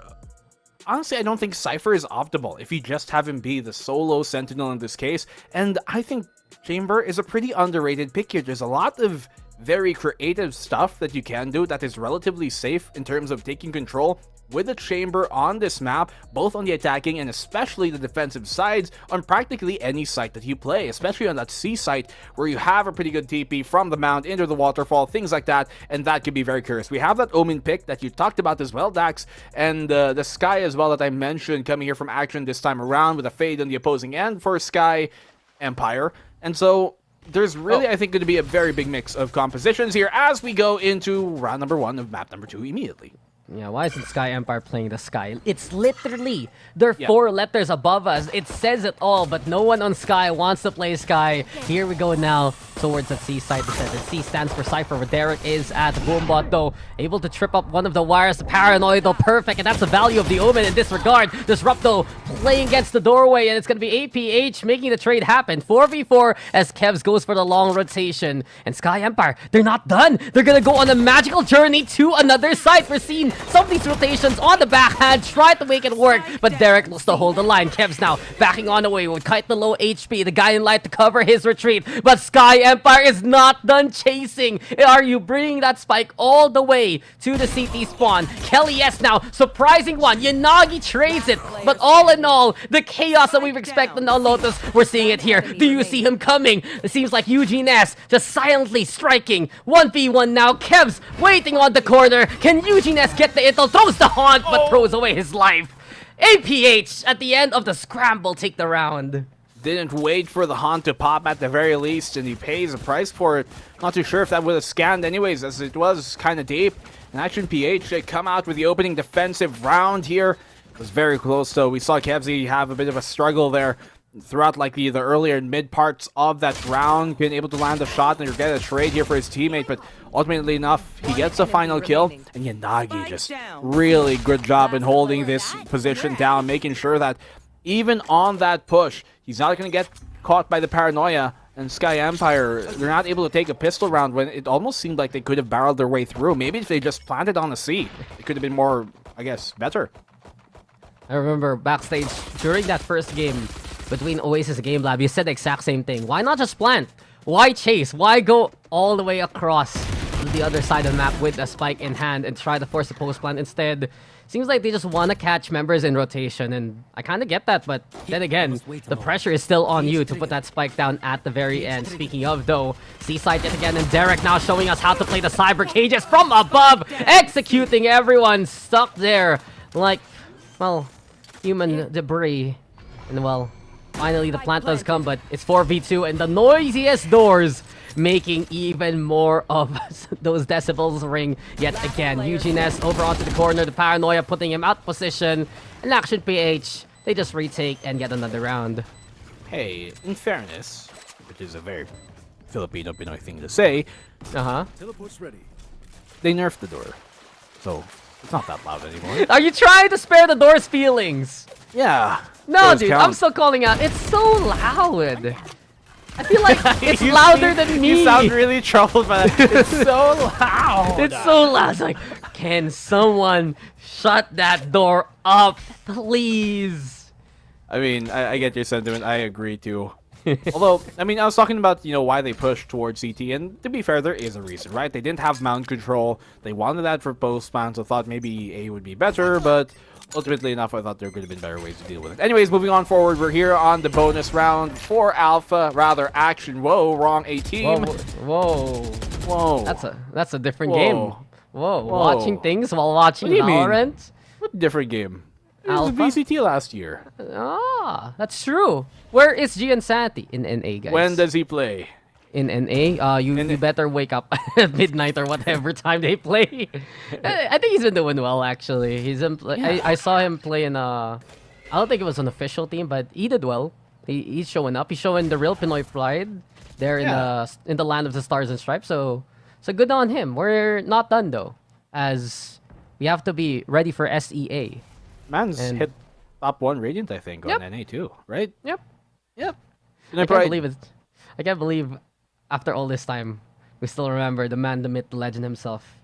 honestly, I don't think Cypher is optimal if you just have him be the solo Sentinel in this case, and I think Chamber is a pretty underrated pick here. There's a lot of very creative stuff that you can do that is relatively safe in terms of taking control with the Chamber on this map, both on the attacking and especially the defensive sides on practically any site that you play, especially on that C site where you have a pretty good TP from the mount into the waterfall, things like that, and that could be very curious. We have that Omen pick that you talked about as well, Dax, and the SKYE as well that I mentioned coming here from Action this time around with a fade on the opposing end for SKYE Empire. And so there's really, I think, going to be a very big mix of compositions here as we go into round number 1 of map number 2 immediately. Yeah, why isn't SKYE Empire playing the SKYE? It's literally, they're 4 letters above us. It says it all, but no one on SKYE wants to play SKYE. Here we go now towards the C side. The C stands for Cypher, where Derek is at Boombot, though. Able to trip up one of the wires. The Paranoid, though, perfect, and that's the value of the Omen in this regard. Disrupto playing against the doorway, and it's going to be APH making the trade happen. 4v4 as Kevs goes for the long rotation. And SKYE Empire, they're not done. They're going to go on a magical journey to another site. We're seeing some of these rotations on the backhand, try to make it work, but Derek looks to hold the line. Kev's now backing on away with Kite the low HP, the guy in light to cover his retreat, but SKYE Empire is not done chasing. Are you bringing that spike all the way to the CT spawn? Kelly S now, surprising one. Yanagi trades it, but all in all, the chaos that we've expected on Lotus, we're seeing it here. Do you see him coming? It seems like Eugene S just silently striking. 1v1 now. Kev's waiting on the corner. Can Eugene S get the intel? Throws the haunt, but throws away his life. APH at the end of the scramble take the round. Didn't wait for the haunt to pop at the very least, and he pays a price for it. Not too sure if that would have scanned anyways, as it was kind of deep. And Action PH, they come out with the opening defensive round here. It was very close, so we saw Kevzy have a bit of a struggle there throughout like the earlier and mid parts of that round, being able to land a shot and get a trade here for his teammate, but ultimately enough, he gets a final kill, and Yanagi just really good job in holding this position down, making sure that even on that push, he's not going to get caught by the paranoia, and SKYE Empire, they're not able to take a pistol round when it almost seemed like they could have barreled their way through. Maybe if they just planted on the C, it could have been more, I guess, better. I remember backstage during that first game between Oasis and GameLab, you said the exact same thing. Why not just plant? Why chase? Why go all the way across to the other side of the map with a spike in hand and try to force a post plant? Instead, seems like they just want to catch members in rotation, and I kind of get that, but then again, the pressure is still on you to put that spike down at the very end. Speaking of, though, C-side yet again, and Derek now showing us how to play the cyber cages from above, executing everyone stuck there like, well, human debris. And well, finally the plant does come, but it's 4v2, and the noisiest doors making even more of those decibels ring yet again. Eugene S over onto the corner, the paranoia putting him out position, and Action PH, they just retake and get another round. Hey, in fairness, which is a very Filipino Pinoy thing to say, Teleport's ready. they nerfed the door, so it's not that loud anymore. Are you trying to spare the door's feelings? Yeah. No, dude, I'm still calling out. It's so loud. I feel like it's louder than me. You sound really troubled by that. It's so loud. It's so loud. It's like, can someone shut that door up, please? I mean, I get your sentiment. I agree too. Although, I mean, I was talking about, why they pushed towards CT, and to be fair, there is a reason, right? They didn't have mount control. They wanted that for post-spawn, so thought maybe A would be better, but ultimately enough, I thought there could have been better ways to deal with it. Anyways, moving on forward, we're here on the bonus round for Alpha, rather Action. Whoa, wrong A team. Whoa. That's a different game. Whoa. Watching things while watching What do you mean? Valorant? What different game? Alpha? VCT last year. Ah, that's true. Where is Giansanti in NA, guys? When does he play? In NA, you better wake up at midnight or whatever time they play. I think he's been doing well, actually. I saw him play in I don't think it was an official team, but he did well. He's showing up. He's showing the real Pinoy pride there in the land of the stars and stripes. So good on him. We're not done though, as we have to be ready for SEA. Man's hit top 1 Radiant, I think, on NA too, right? Yep. I I can't believe after all this time, we still remember the man, the myth, the legend himself.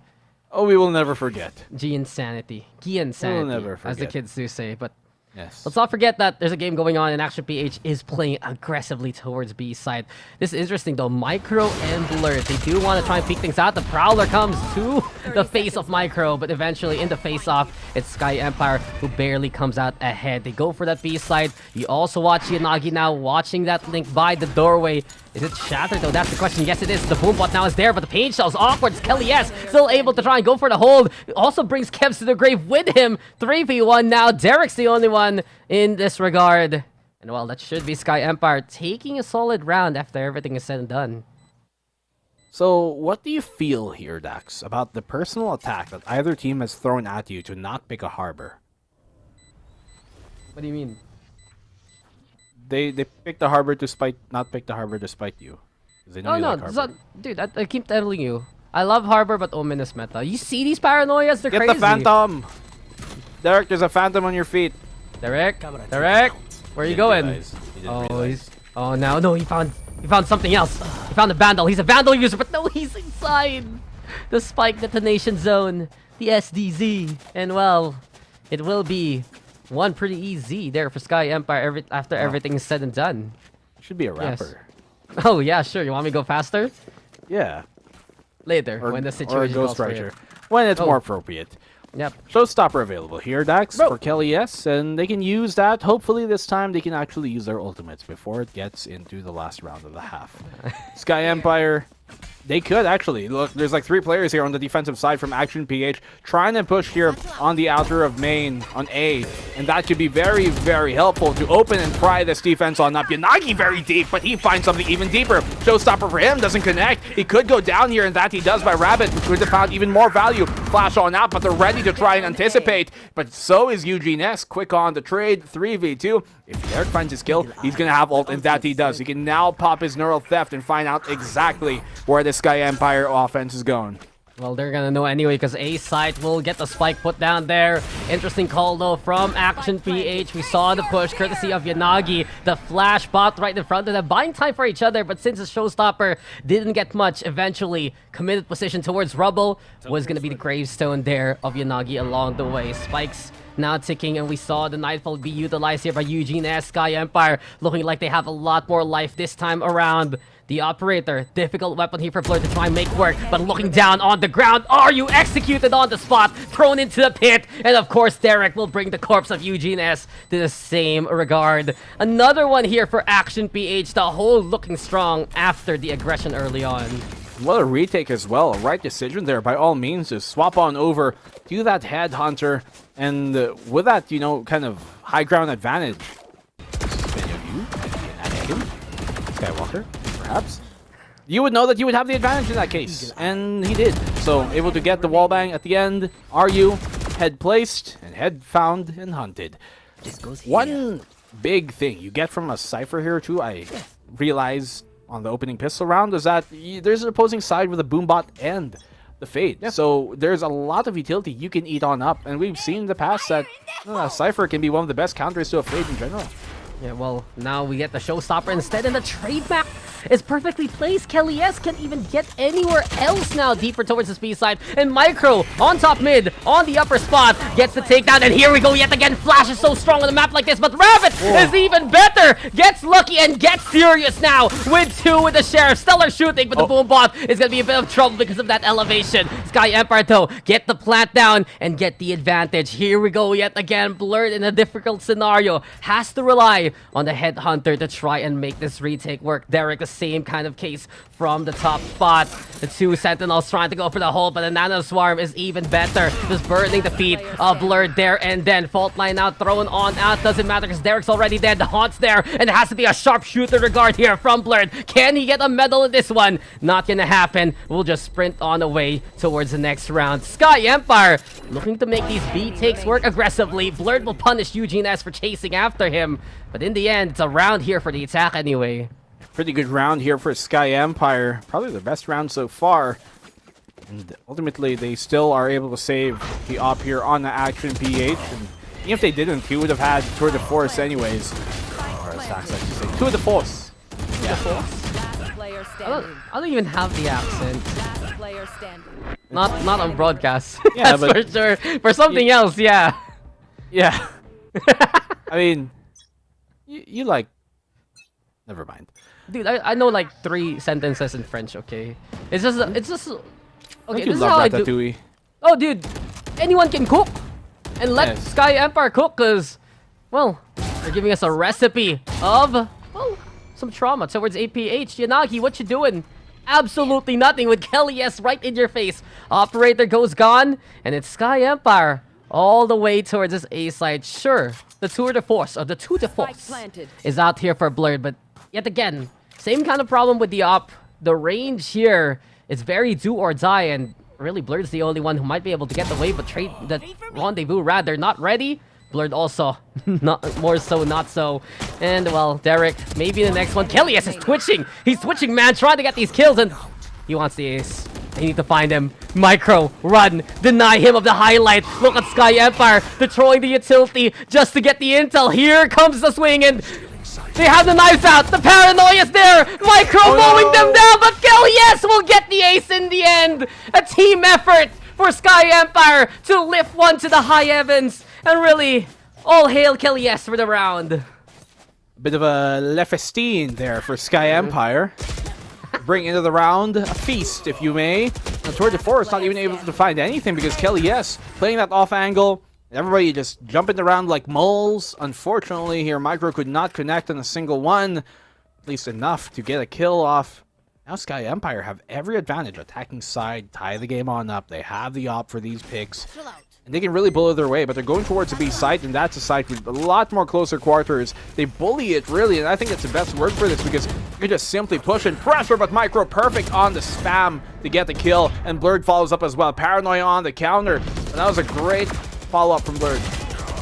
Oh, we will never forget. Giansanity, We'll never forget. as the kids do say. But yes, let's not forget that there's a game going on, and Action PH is playing aggressively towards B side. This is interesting though. Micro and Blur, they do want to try and peek things out. The Prowler comes to the face of Micro, but eventually in the face-off, it's SKYE Empire who barely comes out ahead. They go for that B side. You also watch Yanagi now watching that link by the doorway. Is it shattered though? That's the question. Yes, it is. The boombot now is there, but the pain shell's awkward. It's Kelly S still able to try and go for the hold. Also brings Kevs to the grave with him. 3v1 now. Derek's the only one in this regard. And well, that should be SKYE Empire taking a solid round after everything is said and done. So, what do you feel here, Dax, about the personal attack that either team has thrown at you to not pick a harbor? What do you mean? They picked the harbor to spite, not pick the harbor to spite you. 'Cause they know you like it's harbor. not, dude. I keep telling you, I love Harbor, but Omen is meta. You see these paranoias? They're Get crazy. the Phantom! Derek, there's a Phantom on your feet. Derek, where are you going? Oh no, he found something else. He found a Vandal. He's a Vandal user, but no, he's inside the spike detonation zone, the SDZ, and well, it will be one pretty easy there for SKYE Empire after everything is said and done. Should be a rapper. Yes. Oh yeah, sure. You want me to go faster? Yeah. Later, when the situation or a calls for it. Ghostwriter. When it's more appropriate. Yep. Showstopper available here, Dax, for Kelly S, and they can use that. Hopefully this time they can actually use their ultimates before it gets into the last round of the half. SKYE Empire, they could actually. Look, there's like 3 players here on the defensive side from Action PH trying to push here on the outer of main on A, and that could be very, very helpful to open and pry this defense on up. Yanagi very deep, but he finds something even deeper. Showstopper for him doesn't connect. He could go down here, and that he does by Rabbit, which would have found even more value. Flash on out, but they're ready to try and anticipate. But so is Eugene S. Quick on the trade, 3v2. If Derek finds his kill, he's going to have ult, and that he does. He can now pop his Neural Theft and find out exactly where the SKYE Empire offense is going. Well, they're gonna know anyway because A site will get the spike put down there. Interesting call though from Action PH. We saw the push courtesy of Yanagi. The flash bot right in front of them, buying time for each other. But since the Showstopper didn't get much, eventually committed position towards Rubble was gonna be the gravestone there of Yanagi along the way. Spikes now ticking, and we saw the Nightfall be utilized here by Eugene S. SKYE Empire, looking like they have a lot more life this time around. The Operator, difficult weapon here for Blur to try and make work, but looking down on the ground, are you executed on the spot, thrown into the pit, and of course Derek will bring the corpse of Eugene S. to the same regard. Another one here for Action PH, the whole looking strong after the aggression early on. What a retake as well. Right decision there by all means to swap on over to that Headhunter, and with that, you know, kind of high ground advantage. This is many of you, Anakin, Skywalker, perhaps. You would know that you would have the advantage in that case, and he did. So able to get the wallbang at the end. RU, head placed, and head found and hunted. One big thing you get from a Cypher here too, I realized on the opening pistol round, is that there's an opposing side with a Boombot and the Fade. Yep. So there's a lot of utility you can eat on up, and we've seen in the past that Cypher can be one of the best counters to a Fade in general. Yeah, well, now we get the Showstopper instead, and the trade map is perfectly placed. Kelly S can even get anywhere else now, deeper towards the speed side. And Micro on top mid, on the upper spot, gets the takedown. And here we go yet again. Flash is so strong on a map like this, but Rabbit is even better. Gets lucky and gets furious now with 2 with the Sheriff. Stellar shooting, but the Boombot is going to be a bit of trouble because of that elevation. SKYE Empire, though, get the plant down and get the advantage. Here we go yet again. Blurred in a difficult scenario. Has to rely on the Headhunter to try and make this retake work. Derek, the the same kind of case from the top spot. The two Sentinels trying to go for the hole, but the Nano Swarm is even better. Just burning the feet of Blurred there and then. Fault line out, thrown on out. Doesn't matter because Derek's already dead. The Haunt's there, and it has to be a sharpshooter regard here from Blurred. Can he get a medal in this one? Not gonna happen. We'll just sprint on away towards the next round. SKYE Empire looking to make these B takes work aggressively. Blurred will punish Eugene S for chasing after him, but in the end, it's a round here for the attack anyway. Pretty good round here for SKYE Empire. Probably the best round so far. And ultimately, they still are able to save the op here on the Action PH. And even if they didn't, he would have had Tour de Force anyways. Or as Sax likes to say, Tour de Force. Yeah. I don't even have the accent. Not on broadcast. Yeah, That's for sure. For something else, yeah. Yeah. I mean, you like... Never mind. Dude, I know like 3 sentences in French, okay? It's just... Okay, you this is love how I do... Ratatouille? Oh, dude, anyone can cook. And let Yes. SKYE Empire cook, because, well, they're giving us a recipe of, well, some trauma towards APH. Yanagi, what you doing? Absolutely nothing with Kelly S right in your face. Operator goes gone, and it's SKYE Empire all the way towards this A side. Sure, the Tour de Force, or the Tour de Force, is out here for Blurred, but yet again, same kind of problem with the op. The range here is very do or die, and really Blurred's the only one who might be able to get the wave, but the rendezvous rather not ready. Blurred also not more so, not so. And well, Derek, maybe the next one. Kelly S is twitching. He's twitching, man, trying to get these kills, and he wants the ace. They need to find him. Micro, run, deny him of the highlight. Look at SKYE Empire, destroying the utility just to get the intel. Here comes the swing, and they have the knives out. The paranoia is there. Micro mowing them down, but Kelly S will get the ace in the end. A team effort for SKYE Empire to lift one to the high heavens. And really, all hail Kelly S for the round. A bit of a Le Festine there for SKYE Empire. Bring into the round a feast, if you may. And Tour de Force not even able to find anything because Kelly S playing that off angle. Everybody just jumping around like moles. Unfortunately, here Micro could not connect on a single one. At least enough to get a kill off. Now SKYE Empire have every advantage. Attacking side, tie the game on up. They have the op for these picks. And they can really bully their way, but they're going towards the B site, and that's a site with a lot more closer quarters. They bully it, really, and I think that's the best word for this because you just simply push and pressure, but Micro perfect on the spam to get the kill, and Blurred follows up as well. Paranoia on the counter, and that was a great follow-up from Blurred.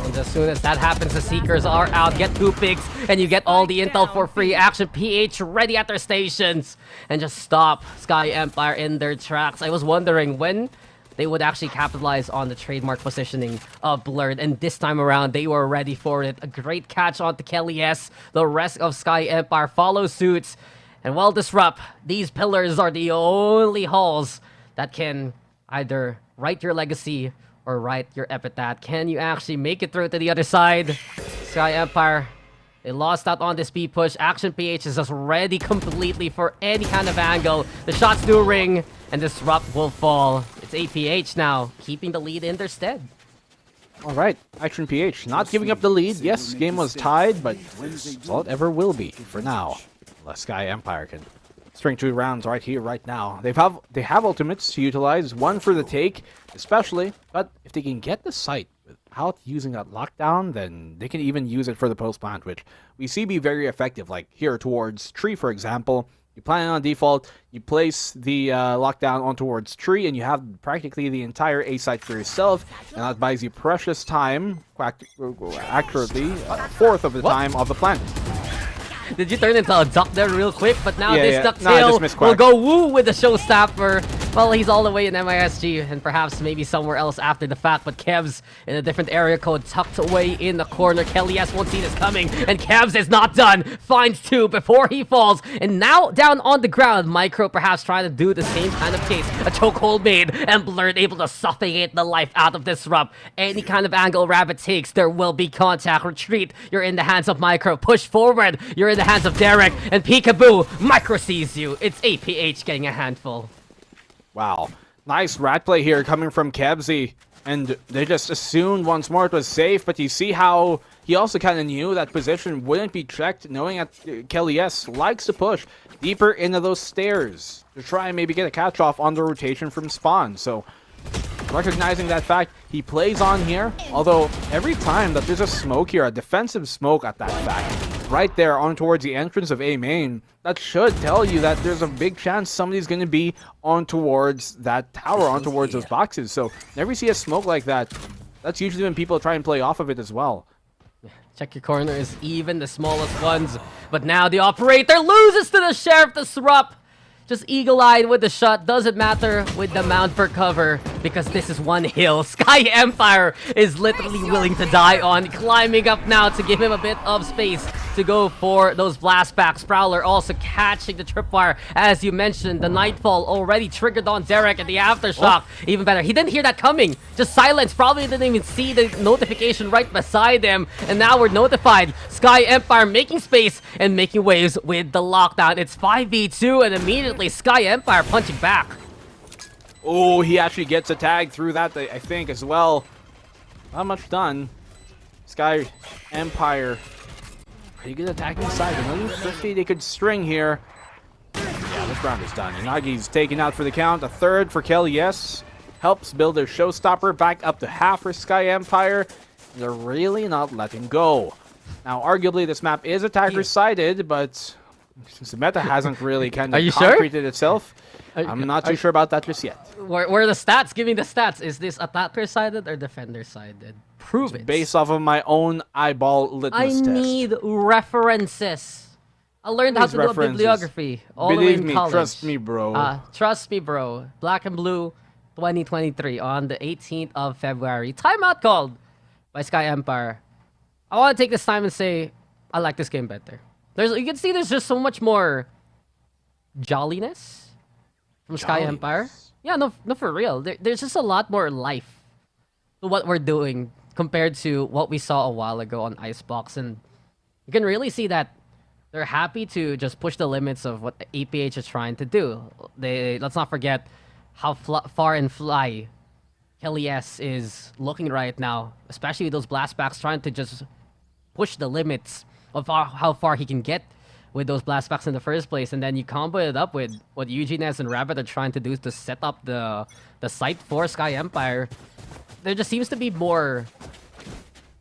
And as soon as that happens, the Seekers are out. Get 2 picks, and you get all the intel for free. Action PH ready at their stations. And just stop SKYE Empire in their tracks. I was wondering when they would actually capitalize on the trademark positioning of Blurred, and this time around, they were ready for it. A great catch onto Kelly S. The rest of SKYE Empire follow suit. And while Disrupt, these pillars are the only halls that can either write your legacy or write your epitaph. Can you actually make it through to the other side? SKYE Empire, they lost out on this speed push. Action PH is just ready completely for any kind of angle. The shots do ring, and Disrupt will fall. It's APH now, keeping the lead in their stead. All right, Action PH not giving up the lead. Yes, game was tied, but that's all it ever will be for now. Unless SKYE Empire can string 2 rounds right here, right now. They have ultimates to utilize, one for the take, especially, but if they can get the site without using that lockdown, then they can even use it for the post plant, which we see be very effective, like here towards tree, for example. You plan on default, you place the lockdown on towards tree, and you have practically the entire A site for yourself, and that buys you precious time, accurately, a fourth of the time of the plant. Did you turn into a duck there real quick? But now Yeah, this yeah. ducktail will go woo with the showstopper. Well, he's all the way in MISG and perhaps maybe somewhere else after the fact. But Kev's in a different area code tucked away in the corner. Kelly S won't see this coming. And Kev's is not done. Finds 2 before he falls. And now down on the ground, Micro perhaps trying to do the same kind of case. A chokehold made and Blurred able to suffocate the life out of Disrupt. Any kind of angle Rabbit takes, there will be contact. Retreat. You're in the hands of Micro. Push forward. You're in the hands of Derek. And peekaboo. Micro sees you. It's APH getting a handful. Wow. Nice rat play here coming from Kebsy. And they just assumed once more it was safe, but you see how he also kind of knew that position wouldn't be checked, knowing that Kelly S likes to push deeper into those stairs to try and maybe get a catch-off on the rotation from spawn. So, recognizing that fact, he plays on here, although every time that there's a smoke here, a defensive smoke at that fact, right there on towards the entrance of A main, that should tell you that there's a big chance somebody's going to be on towards that tower, on towards those boxes. So, whenever you see a smoke like that, that's usually when people try and play off of it as well. Check your corners, even the smallest ones. But now the operator loses to the Sheriff Disrupt. Just eagle-eyed with the shot. Doesn't matter with the mount for cover because this is one hill. SKYE Empire is literally willing to die on. Climbing up now to give him a bit of space to go for those blast packs. Prowler also catching the tripwire. As you mentioned, the Nightfall already triggered on Derek and the Aftershock. Even better, he didn't hear that coming. Just silence. Probably didn't even see the notification right beside him. And now we're notified. SKYE Empire making space and making waves with the lockdown. It's 5v2 and immediately SKYE Empire punching back. Oh, he actually gets a tag through that, I think, as well. Not much done. SKYE Empire. Pretty good attacking side. Another 50 they could string here. Yeah, this round is done. Inagi's taken out for the count. A third for Kelly S. Helps build their showstopper back up to half for SKYE Empire. They're really not letting go. Now, arguably, this map is attacker-sided, but since the meta hasn't really kind of concreted itself, I'm not too sure about that just yet. Where are the stats? Give me the stats. Is this attacker-sided or defender-sided? Prove it. Based off of my own eyeball litmus test. I need references. I learned how to do a bibliography all the way in college. Trust me, bro. Trust me, bro. Black and Blue 2023 on the 18th of February. Timeout called by SKYE Empire. I want to take this time and say I like this game better. You can see there's just so much more jolliness from SKYE Empire. Yeah, no, for real. There's just a lot more life to what we're doing compared to what we saw a while ago on Icebox. And you can really see that they're happy to just push the limits of what APH is trying to do. Let's not forget how far and fly Kelly S is looking right now, especially with those blast packs trying to just push the limits of how far he can get with those blast packs in the first place. And then you combo it up with what Eugene S and Rabbit are trying to do to set up the site for SKYE Empire. There just seems to be more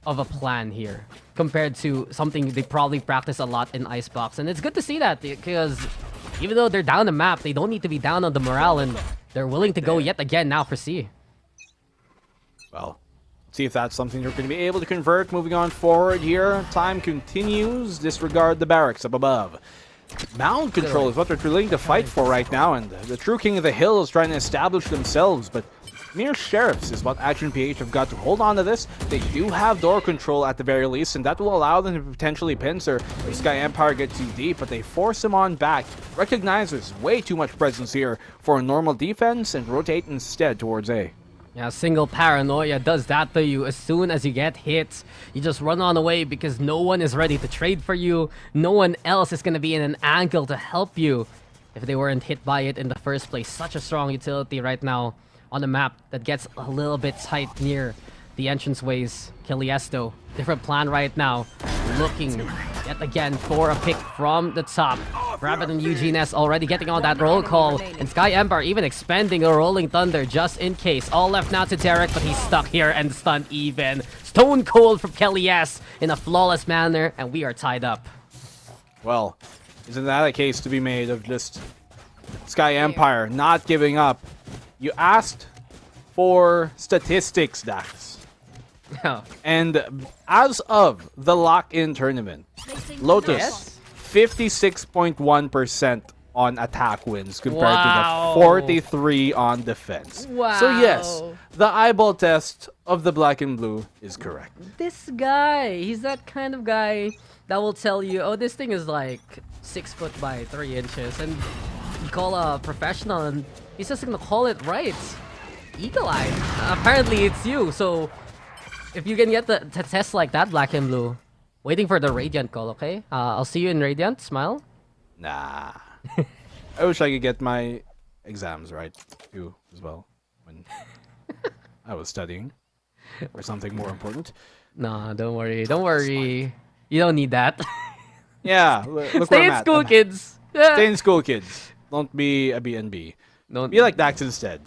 of a plan here compared to something they probably practice a lot in Icebox. And it's good to see that because even though they're down the map, they don't need to be down on the morale, and they're willing to go yet again now for C. Well, see if that's something they're going to be able to convert. Moving on forward here. Time continues. Disregard the barracks up above. Mound control is what they're willing to fight for right now, and the true king of the hill is trying to establish themselves, but mere sheriffs is what Action PH have got to hold on to this. They do have door control at the very least, and that will allow them to potentially pincer if SKYE Empire get too deep, but they force him on back. Recognize there's way too much presence here for a normal defense and rotate instead towards A. Yeah, single paranoia does that to you. As soon as you get hit, you just run on away because no one is ready to trade for you. No one else is going to be in an angle to help you if they weren't hit by it in the first place. Such a strong utility right now on the map that gets a little bit tight near the entranceways. Kiliesto, different plan right now. Looking yet again for a pick from the top. Rabbit and Eugene S already getting on that roll call. And SKYE Empire even expending a Rolling Thunder just in case. All left now to Derek, but he's stuck here and stunned even. Stone cold from Kelly S in a flawless manner, and we are tied up. Well, isn't that a case to be made of just SKYE Empire not giving up? You asked for statistics, Dax. And as of the lock-in tournament, Lotus 56.1% on attack wins compared to the 43 on defense. Wow. So yes, the eyeball test of the black and blue is correct. This guy, he's that kind of guy that will tell you, oh, this thing is like 6 foot by 3 inches, and you call a professional and he's just gonna call it right. Eagle Eye. Apparently it's you, so if you can get the test like that, black and blue, waiting for the Radiant call, okay? I'll see you in Radiant. Smile. Nah. I wish I could get my exams right, too, as well. I was studying for something more important. Nah, don't worry. Don't worry. You don't need that. Yeah, look where Stay I'm in at. school, kids. Yeah. Stay in school, kids. Don't be a BNB. Don't be like Dax instead.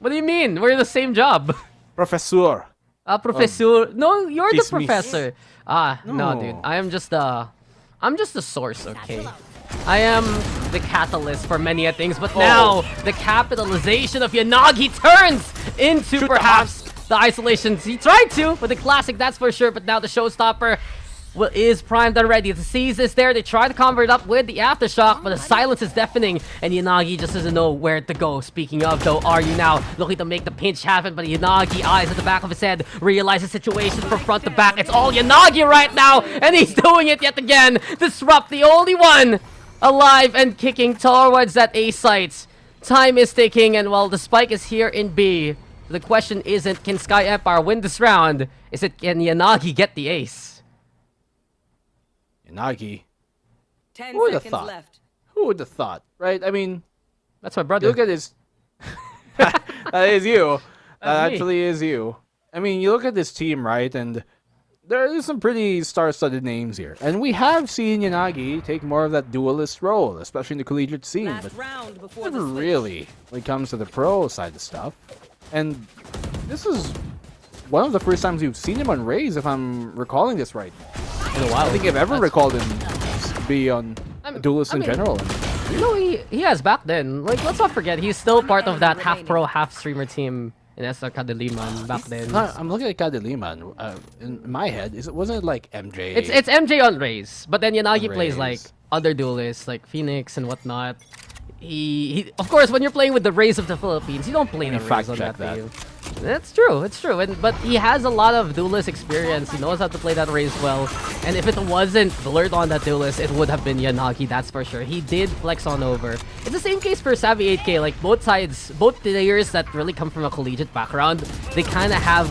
What do you mean? We're the same job. Professor. Professor. No, you're the Dismiss. professor. No, dude. I'm just the source, okay? I am the catalyst for many a things, but now the capitalization of Yanagi turns into perhaps the isolations. He tried to with the classic, that's for sure, but now the showstopper is primed and ready. The seize is there. They try to cover it up with the aftershock, but the silence is deafening, and Yanagi just doesn't know where to go. Speaking of, though, are you now looking to make the pinch happen? But Yanagi, eyes at the back of his head, realizes the situation from front to back. It's all Yanagi right now, and he's doing it yet again. Disrupt, the only one alive and kicking towards that A site. Time is ticking, and while the spike is here in B, the question isn't can Sky Empire win this round, is it can Yanagi get the ace? Yanagi. 10 Who would have seconds thought? left. Who would have thought? Right? I mean, that's my brother. Look at this. That is you. That's That me. actually is you. I mean, you look at this team, right? And there is some pretty star-studded names here. And we have seen Yanagi take more of that duelist role, especially in the collegiate scene. But never really when it comes to the pro side of stuff. And this is one of the first times we've seen him on Raze, if I'm recalling this right. In a while. I think I've ever recalled him be on duelist in general. You know, he has back then. Like, let's not forget, he's still part of that half-pro, half-streamer team in SR Kadiliman back then. No, I'm looking at Kadiliman. In my head, wasn't it like MJ? It's MJ on Raze, but then Yanagi On plays Raze. like other duelists, like Phoenix and whatnot. He of course, when you're playing with the Raze of the Philippines, you don't play the Raze on that team. It's true, it's true. But he has a lot of duelist experience. He knows how to play that Raze well. And if it wasn't Blurred on that duelist, it would have been Yanagi, that's for sure. He did flex on over. It's the same case for Savvy 8K. Like, both sides, both players that really come from a collegiate background, they kind of have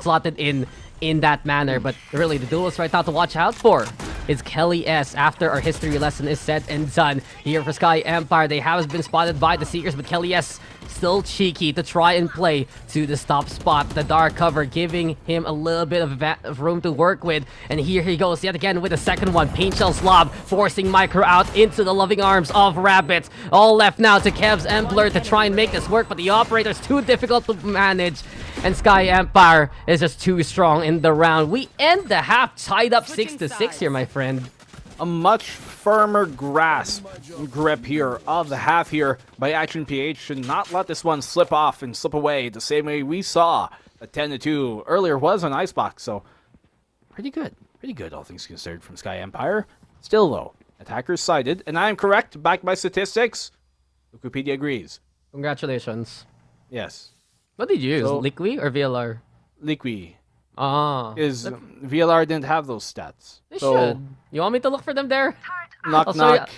slotted in that manner. But really, the duelist right now to watch out for is Kelly S. After our history lesson is said and done here for Sky Empire, they have been spotted by the Seekers, but Kelly S. still cheeky to try and play to the stop spot. The dark cover giving him a little bit of room to work with. And here he goes yet again with the second one. Paint Shell's lob forcing Micro out into the loving arms of Rabbit. All left now to Kevs and Blur to try and make this work, but the operator's too difficult to manage. And Sky Empire is just too strong in the round. We end the half tied up 6-6 here, my friend. A much firmer grasp and grip here of the half here by Action PH. Should not let this one slip off and slip away the same way we saw a 10-2 earlier was on Icebox. So pretty good all things considered from Sky Empire. Still though, attackers sided, and I am correct, backed by statistics. Wikipedia agrees. Congratulations. Yes. What did you use? So- Liqui or VLR? Liqui. Is VLR didn't have those stats. They should. You want me to look for them there? Knock, I'll show you- knock.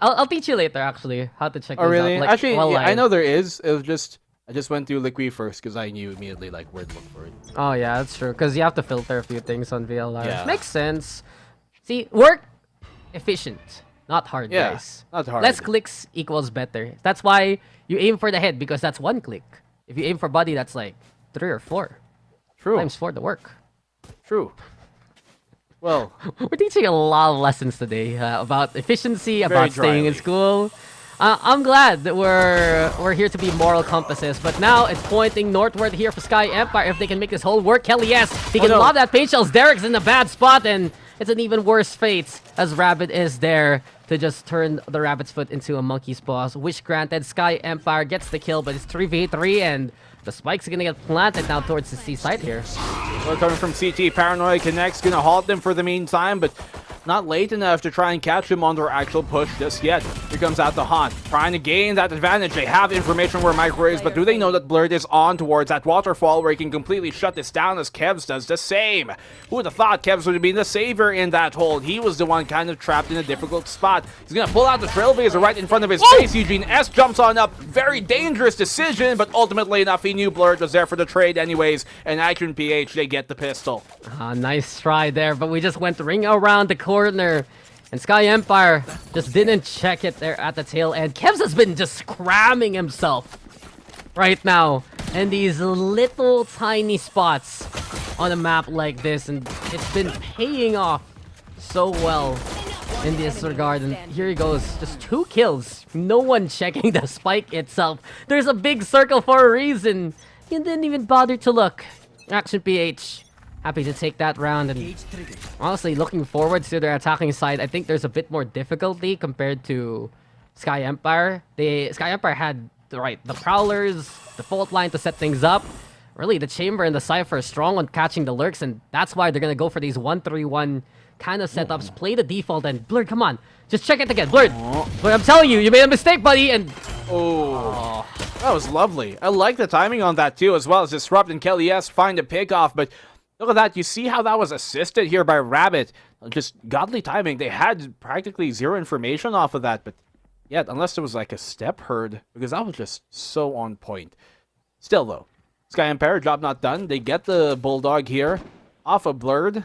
I'll teach you later, actually, how to check Oh this really? out. Like, Actually, while yeah, I live. know there is. It was just I just went through Liqui first because I knew immediately like where to look for it. Oh yeah, that's true. Because you have to filter a few things on VLR. Yeah. Makes sense. See, work efficient, not hard, Yeah, guys. not hard. Less clicks equals better. That's why you aim for the head, because that's one click. If you aim for body, that's like 3 or 4. True. Times 4 to work. True. Well, we're teaching a lot of lessons today about efficiency, Very about staying in dryly. school. I'm glad that we're here to be moral compasses, but now it's pointing northward here for Sky Empire. If they can make this whole work, Kelly, yes, he can no. lob that paint shells. Derek's in a bad spot, and it's an even worse fate as Rabbit is there to just turn the Rabbit's foot into a monkey's paws. Wish granted, Sky Empire gets the kill, but it's 3v3, and the spike's gonna get planted now towards the C side here. Well, coming from CT, Paranoid Connect's gonna halt them for the meantime, but not late enough to try and catch them on their actual push just yet. Here comes out the Haunt, trying to gain that advantage. They have information where Micro is, but do they know that Blurred is on towards that waterfall where he can completely shut this down as Kevs does the same? Who would have thought Kevs would have been the savior in that hold? He was the one kind of trapped in a difficult spot. He's gonna pull out the Trailblazer right in front of his face. Eugene S jumps on up. Very dangerous decision, but ultimately enough, he knew Blurred was there for the trade anyways, and Action PH, they get the pistol. Nice try there, but we just went ring around the corner. And Sky Empire just didn't check it there at the tail end. Kevs has been just cramming himself right now and these little tiny spots on a map like this, and it's been paying off so well in this regard. And here he goes, just 2 kills, no one checking the spike itself. There's a big circle for a reason. You didn't even bother to look. Action PH happy to take that round, and honestly looking forward to their attacking side. I think there's a bit more difficulty compared to SKYE Empire. SKYE Empire had the Prowlers, the fault line to set things up. Really, the Chamber and the Cypher are strong on catching the lurks, and that's why they're gonna go for these 1-3-1 kind of setups. Play the default, and Blurred, come on, just check it again. Blurred, I'm telling you, you made a mistake, buddy. And oh, that was lovely. I like the timing on that too, as well as Disrupt and Kelly S find a pickoff. But look at that, you see how that was assisted here by Rabbit. Just godly timing. They had practically zero information off of that, but yet, unless there was like a step heard, because that was just so on point. Still though, SKYE Empire, job not done. They get the Bulldog here off of Blurred.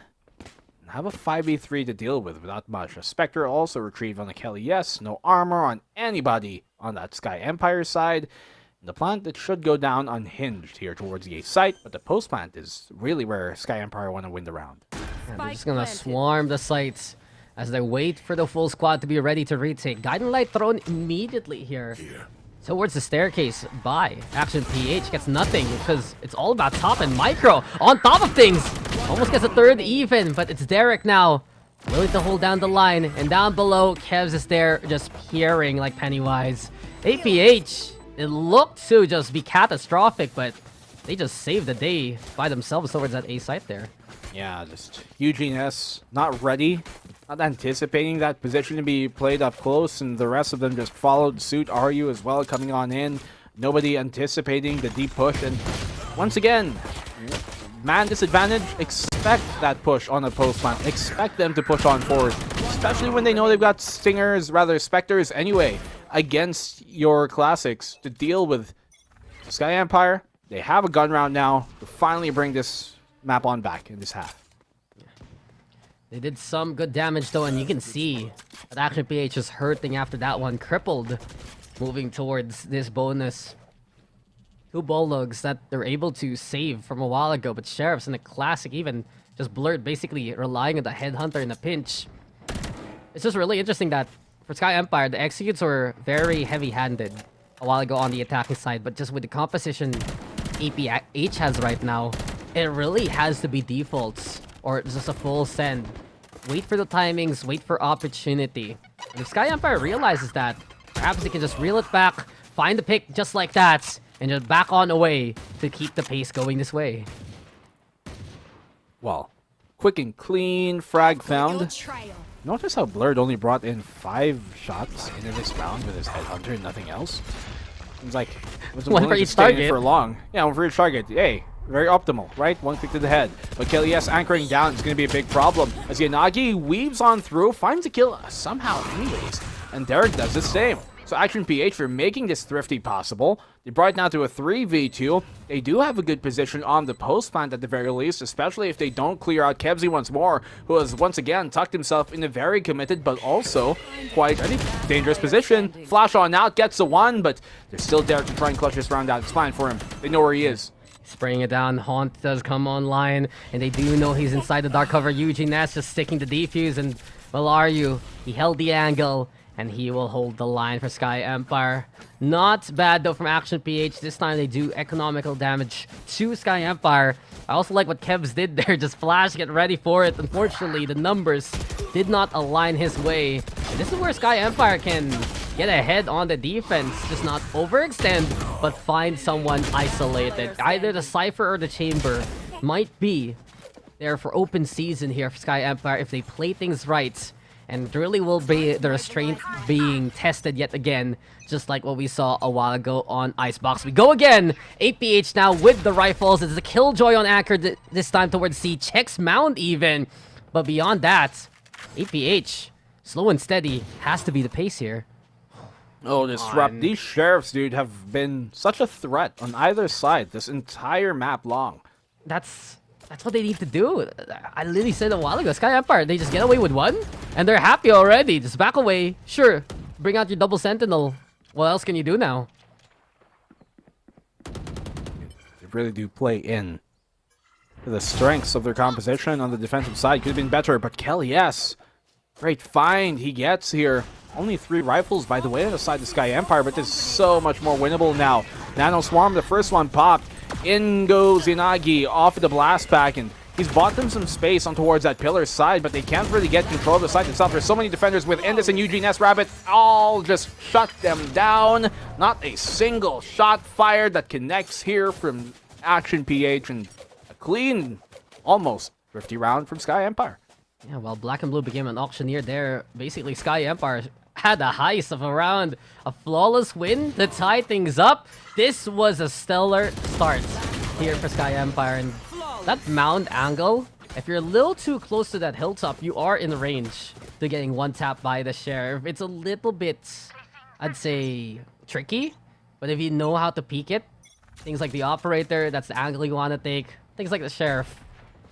Have a 5v3 to deal with without much. A Spectre also retrieved on the Kelly. Yes, no armor on anybody on that SKYE Empire side. The plant that should go down unhinged here towards the A site, but the post plant is really where SKYE Empire want to win the round. Yeah, they're just gonna swarm the sites as they wait for the full squad to be ready to retake. Guiding Light thrown immediately here towards the staircase by Action PH. Gets nothing because it's all about top and Micro on top of things. Almost gets a third even, but it's Derek now willing to hold down the line. And down below, Kevs is there just peering like Pennywise. APH, it looked to just be catastrophic, but they just saved the day by themselves towards that A site there. Yeah, just Eugene S not ready, not anticipating that position to be played up close, and the rest of them just followed suit. RU as well coming on in. Nobody anticipating the deep push, and once again, man disadvantage. Expect that push on the post plant. Expect them to push on forward, especially when they know they've got Spectres anyway against your classics to deal with. SKYE Empire, they have a gun round now to finally bring this map on back in this half. They did some good damage though, and you can see that Action PH is hurting after that one. Crippled, moving towards this bonus. 2 Bulldogs that they're able to save from a while ago, but Sheriffs in the classic even just Blurred, basically relying on the Headhunter in a pinch. It's just really interesting that for SKYE Empire, the executes were very heavy-handed a while ago on the attacking side, but just with the composition APH has right now, it really has to be defaults or just a full send. Wait for the timings, wait for opportunity. And if SKYE Empire realizes that, perhaps they can just reel it back, find the pick just like that, and just back on away to keep the pace going this way. Well, quick and clean frag found. Notice how Blurred only brought in 5 shots into this round with his Headhunter and nothing else. Seems like it wasn't One for willing to each stay in target. for long. Yeah, one for each target. Hey, very optimal, right? 1 click to the head. But Kelly S anchoring down is going to be a big problem as Yanagi weaves on through, finds a kill somehow anyways, and Derek does the same. So Action PH for making this thrifty possible. They brought it now to a 3v2. They do have a good position on the post plant at the very least, especially if they don't clear out Kebsy once more, who has once again tucked himself in a very committed but also quite, I think, dangerous position. Flash on out, gets the 1, but they're still there to try and clutch this round out. It's fine for him. They know where he is. Spraying it down, Haunt does come online, and they do know he's inside the dark cover. Eugene Ness just sticking the defuse, and well, are you? He held the angle, and he will hold the line for SKYE Empire. Not bad though from Action PH. This time they do economical damage to SKYE Empire. I also like what Kevs did there, just flash, get ready for it. Unfortunately, the numbers did not align his way. And this is where SKYE Empire can get ahead on the defense, just not overextend, but find someone isolated. Either the Cypher or the Chamber might be there for open season here for SKYE Empire if they play things right. And really will be the restraint being tested yet again, just like what we saw a while ago on Icebox. We go again! APH now with the rifles. It's a Killjoy on Anchor this time towards C. Checks Mound even. But beyond that, APH, slow and steady, has to be the pace here. Oh, Disrupt. These Sheriffs, dude, have been such a threat on either side this entire map long. That's what they need to do. I literally said a while ago, SKYE Empire, they just get away with 1, and they're happy already. Just back away. Sure, bring out your double sentinel. What else can you do now? really do play in. The strengths of their composition on the defensive side could have been better, but Kelly, yes. Great find he gets here. Only 3 rifles, by the way, on the side of SKYE Empire, but this is so much more winnable now. Nano Swarm, the first one popped. In goes Inagi off of the blast pack, and he's bought them some space on towards that pillar side, but they can't really get control of the site itself. There's so many defenders within this, and Eugene S. Rabbit all just shut them down. Not a single shot fired that connects here from Action PH, and a clean, almost 50 round from SKYE Empire. Yeah, while Black and Blue became an auctioneer there, basically SKYE Empire had a heist of around a flawless win to tie things up. This was a stellar start here for SKYE Empire, and that mound angle, if you're a little too close to that hilltop, you are in range to getting one tap by the Sheriff. It's a little bit, I'd say, tricky, but if you know how to peek it, things like the Operator, that's the angle you want to take. Things like the Sheriff,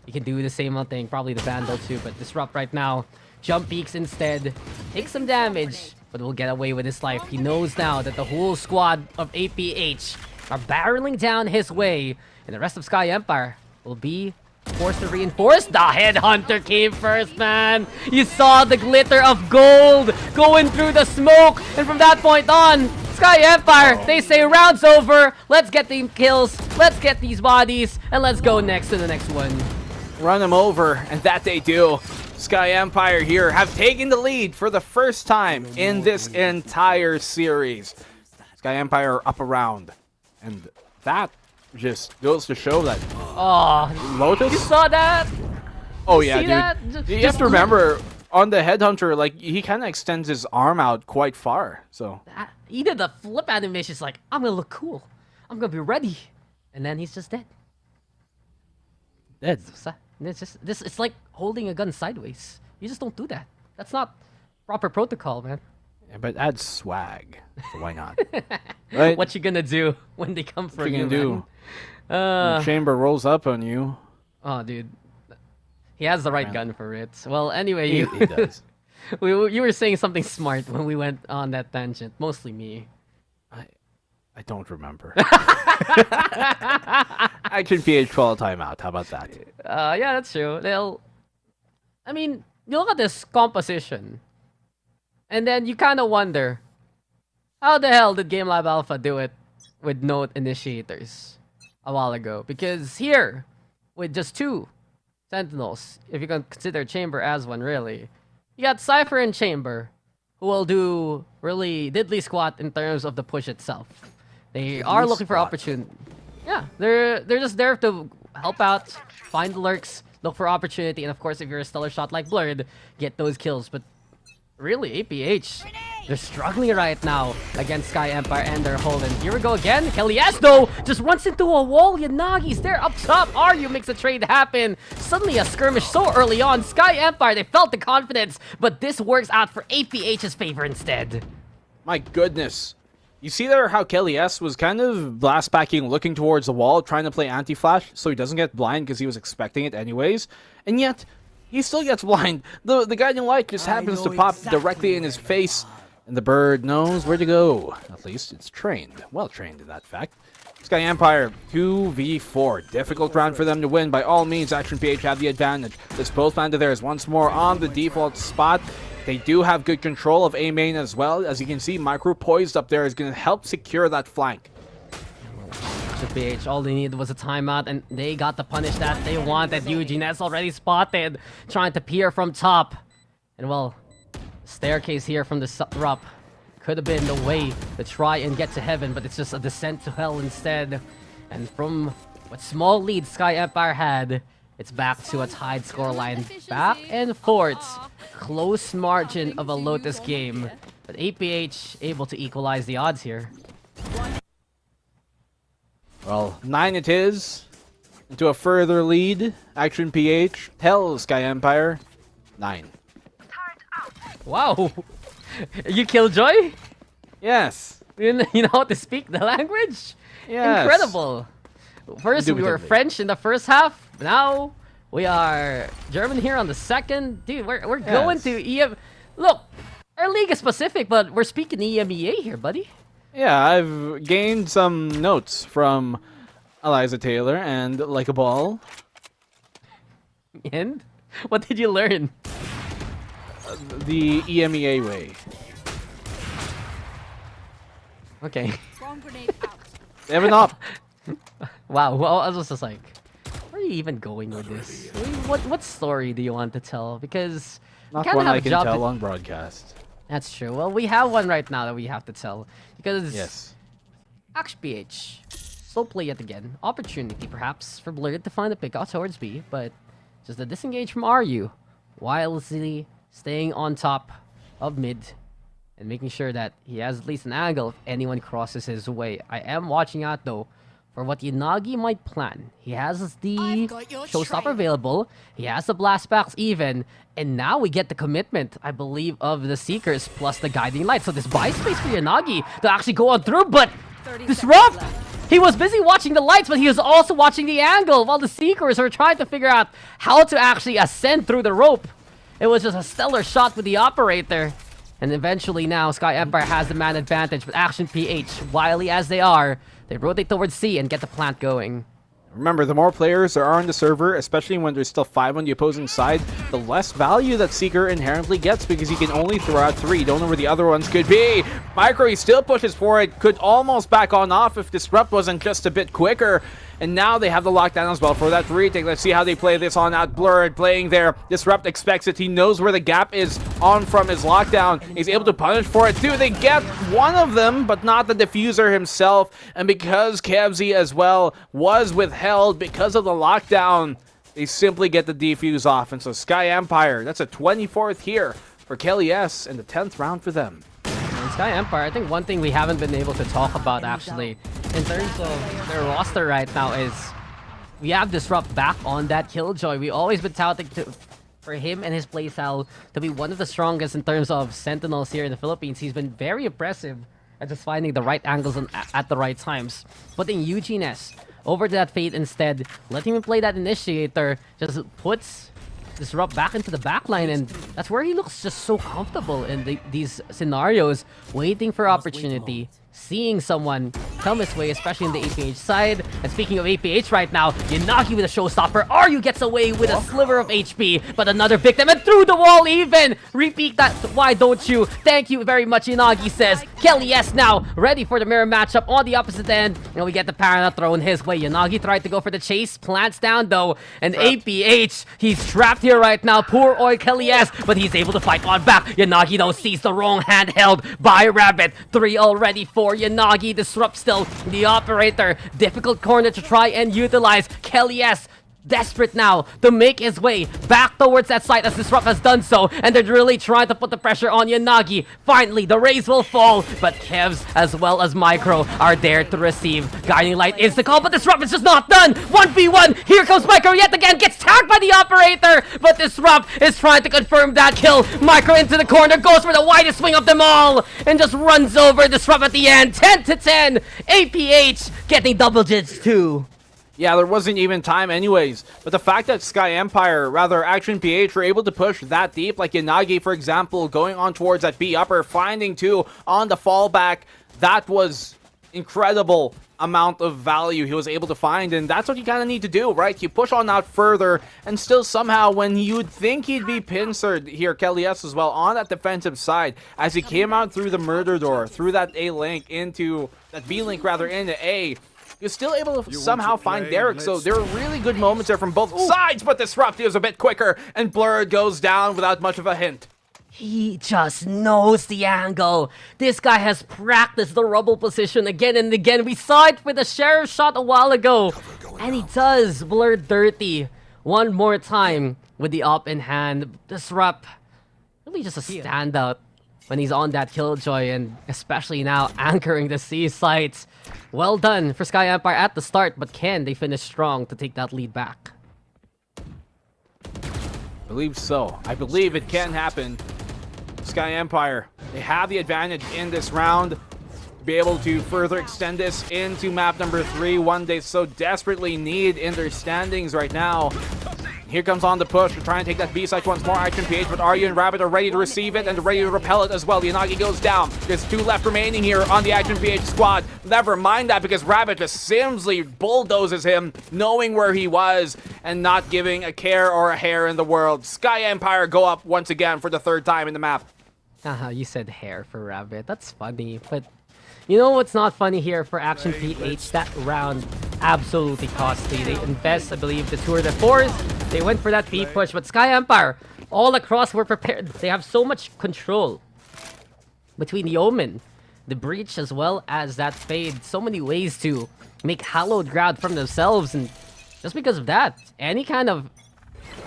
you can do the same thing, probably the Vandal too, but Disrupt right now, jump peeks instead, take some damage, but will get away with his life. He knows now that the whole squad of APH are barreling down his way, and the rest of SKYE Empire will be forced to reinforce. The Headhunter came first, man. You saw the glitter of gold going through the smoke, and from that point on, SKYE Empire, they say round's over. Let's get the kills, let's get these bodies, and let's go next to the next one. Run them over, and that they do. SKYE Empire here have taken the lead for the first time in this entire series. SKYE Empire up around, and that just goes to show that Lotus. You saw that? Oh See yeah, dude. that? You have to remember on the Headhunter, like he kind of extends his arm out quite far. So He did the flip animation. It's like, I'm gonna look cool. I'm gonna be ready, and then he's just dead. Dead. It's just this. It's like holding a gun sideways. You just don't do that. That's not proper protocol, man. Yeah, but add swag. So why not? Right? What you gonna do when they come for What you you, gonna man? do? When Chamber rolls up on you. Oh, dude. He has the right gun for it. Well, anyway, He does. you were saying something smart when we went on that tangent. Mostly me. I don't remember. Action PH 12 timeout. How about that? Yeah, that's true. I mean, you look at this composition, and then you kind of wonder, how the hell did GameLab.Alpha do it with no initiators a while ago? Because here, with just 2 Sentinels, if you can consider Chamber as one, really, you got Cypher and Chamber, who will do really diddly squat in terms of the push itself. They are looking for opportunity. Yeah, they're just there to help out, find the lurks, look for opportunity, and of course, if you're a stellar shot like Blurred, get those kills. But really, APH, they're struggling right now against SKYE Empire and their hold. And here we go again. Helias, though, just runs into a wall. Yanagi's there up top. Aryu makes a trade happen. Suddenly a skirmish so early on. SKYE Empire, they felt the confidence, but this works out for APH's favor instead. My goodness. You see there how Kelly S was kind of blast packing, looking towards the wall, trying to play anti-flash so he doesn't get blind because he was expecting it anyways. And yet, he still gets blind. The guiding light just happens to pop directly in his face. And the bird knows where to go. At least it's trained. Well trained in that fact. SKYE Empire 2v4. Difficult round for them to win. By all means, Action PH have the advantage. This both landed there is once more on the default spot. They do have good control of A main as well. As you can see, Micro poised up there is going to help secure that flank. PH, all they needed was a timeout, and they got the punish that they wanted. Eugene has already spotted, trying to peer from top. And well, staircase here from the Rup could have been the way to try and get to heaven, but it's just a descent to hell instead. And from what small lead SKYE Empire had, it's back to a tied scoreline. Back and forth. Close margin of a Lotus game. But APH able to equalize the odds here. Well, 9 it is. Into a further lead. Action PH tells SKYE Empire 9. Wow. You Killjoy? Yes. You know how to speak the language? Yes. Incredible. First, we were French in the first half. Now, we are German here on the second. Dude, we're going to EM. Look, our league is Pacific, but we're speaking EMEA here, buddy. Yeah, I've gained some notes from Eliza Taylor and Like a Ball. And what did you learn? The EMEA way. Okay. 7 up. Wow. Well, I was just like, where are you even going with this? I mean, what story do you want to tell? Because Not you one have I a can job tell to- on broadcast. That's true. Well, we have one right now that we have to tell. Because Yes. Action PH, slow play yet again. Opportunity, perhaps, for Blurred to find a pick out towards B, but just a disengage from RU. Wisely staying on top of mid and making sure that he has at least an angle if anyone crosses his way. I am watching out, though, for what Yanagi might plan. He has the showstopper available. He has the blast backs even. And now we get the commitment, I believe, of the Seekers plus the guiding light. So this buy space for Yanagi to actually go on through, but Disrupt! He was busy watching the lights, but he was also watching the angle while the Seekers were trying to figure out how to actually ascend through the rope. It was just a stellar shot with the operator. And eventually now, SKYE Empire has the man advantage, but Action PH, wily as they are, they rotate towards C and get the plant going. Remember, the more players there are on the server, especially when there's still 5 on the opposing side, the less value that Seeker inherently gets because he can only throw out 3. Don't know where the other ones could be. Micro, he still pushes for it. Could almost back on off if Disrupt wasn't just a bit quicker. And now they have the lockdown as well for that retake. Let's see how they play this on out. Blurred playing there. Disrupt expects it. He knows where the gap is on from his lockdown. He's able to punish for it too. They get one of them, but not the diffuser himself. And because Kevzi as well was withheld because of the lockdown, they simply get the defuse off. And so SKYE Empire, that's a 24th here for Kelly S and the 10th round for them. And SKYE Empire, I think one thing we haven't been able to talk about actually in terms of their roster right now is we have Disrupt back on that Killjoy. We always been touting for him and his playstyle to be one of the strongest in terms of Sentinels here in the Philippines. He's been very impressive at just finding the right angles at the right times. Putting Eugene S over to that Fate instead, letting him play that Initiator, just puts Disrupt back into the backline, and that's where he looks just so comfortable in these scenarios, waiting for opportunity, seeing someone come his way, especially in the APH side. And speaking of APH right now, Yanagi with a showstopper. Ryu gets away with a sliver of HP, but another victim, and through the wall even! Repeat that, why don't you? Thank you very much, Yanagi says. Kelly S now, ready for the mirror matchup on the opposite end. And we get the Parana thrown his way. Yanagi tried to go for the chase, plants down though, and APH, he's trapped here right now. Poor Oi Kelly S, but he's able to fight on back. Yanagi though sees the wrong hand held by Rabbit. 3 already for Yanagi. Disrupt still the operator. Difficult corner to try and utilize. Kelly S desperate now to make his way back towards that site as Disrupt has done so, and they're really trying to put the pressure on Yanagi. Finally, the rays will fall, but Kevs as well as Micro are there to receive. Guiding Light is the call, but Disrupt is just not done. 1v1, here comes Micro yet again, gets tagged by the operator, but Disrupt is trying to confirm that kill. Micro into the corner, goes for the widest swing of them all, and just runs over Disrupt at the end. 10-10, APH getting double digits too. Yeah, there wasn't even time anyways. But the fact that SKYE Empire, rather Action PH, were able to push that deep, like Yanagi, for example, going on towards that B upper, finding 2 on the fallback, that was incredible amount of value he was able to find, and that's what you kind of need to do, right? You push on out further, and still somehow when you'd think he'd be pincered here, Kelly S as well, on that defensive side, as he came out through the murder door, through that A link into, that B link rather, into A, you're still able to somehow find Derek, so there are really good moments there from both sides, but Disrupt is a bit quicker, and Blurred goes down without much of a hint. He just knows the angle. This guy has practiced the rubble position again and again. We saw it with the Sheriff shot a while ago, and he does Blurred dirty one more time with the up in hand. Disrupt, really just a standout when he's on that Killjoy, and especially now anchoring the C sites. Well done for SKYE Empire at the start, but can they finish strong to take that lead back? I believe so. I believe it can happen. SKYE Empire, they have the advantage in this round. Be able to further extend this into map number 3, one they so desperately need in their standings right now. Here comes on the push to try and take that B site once more. Action PH, but Aryu and Rabbit are ready to receive it and ready to repel it as well. Yanagi goes down. There's 2 left remaining here on the Action PH squad. Never mind that, because Rabbit just simply bulldozes him, knowing where he was and not giving a care or a hair in the world. Sky Empire go up once again for the 3rd time in the map. You said hair for Rabbit. That's funny, but you know what's not funny here for Action PH? That round absolutely costly. They invest, I believe, the tour de force. They went for that B push, but Sky Empire all across were prepared. They have so much control between the Omen, the Breach, as well as that Fade. So many ways to make hallowed ground from themselves, and just because of that, any kind of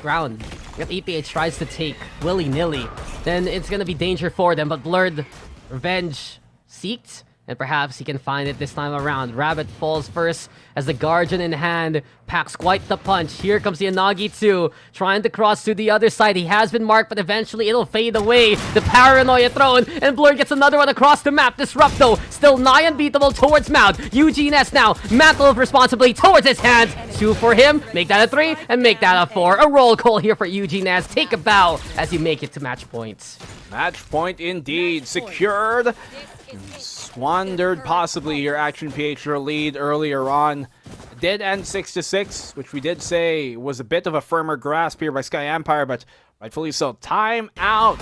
ground that EPH tries to take willy-nilly, then it's gonna be danger for them. But Blurred, revenge seeked, and perhaps he can find it this time around. Rabbit falls first as the Guardian in hand packs quite the punch. Here comes the Yanagi too, trying to cross to the other side. He has been marked, but eventually it'll fade away. The Paranoia thrown, and Blur gets another one across the map. Disrupt though, still nigh unbeatable towards Mount. Eugene S now, mantle of responsibility towards his hands. 2 for him, make that a 3, and make that a 4. A roll call here for Eugene S. Take a bow as you make it to match points. Match point indeed, secured. Squandered possibly here. Action PH their lead earlier on. Did end 6-6, which we did say was a bit of a firmer grasp here by Sky Empire, but rightfully so. Time out.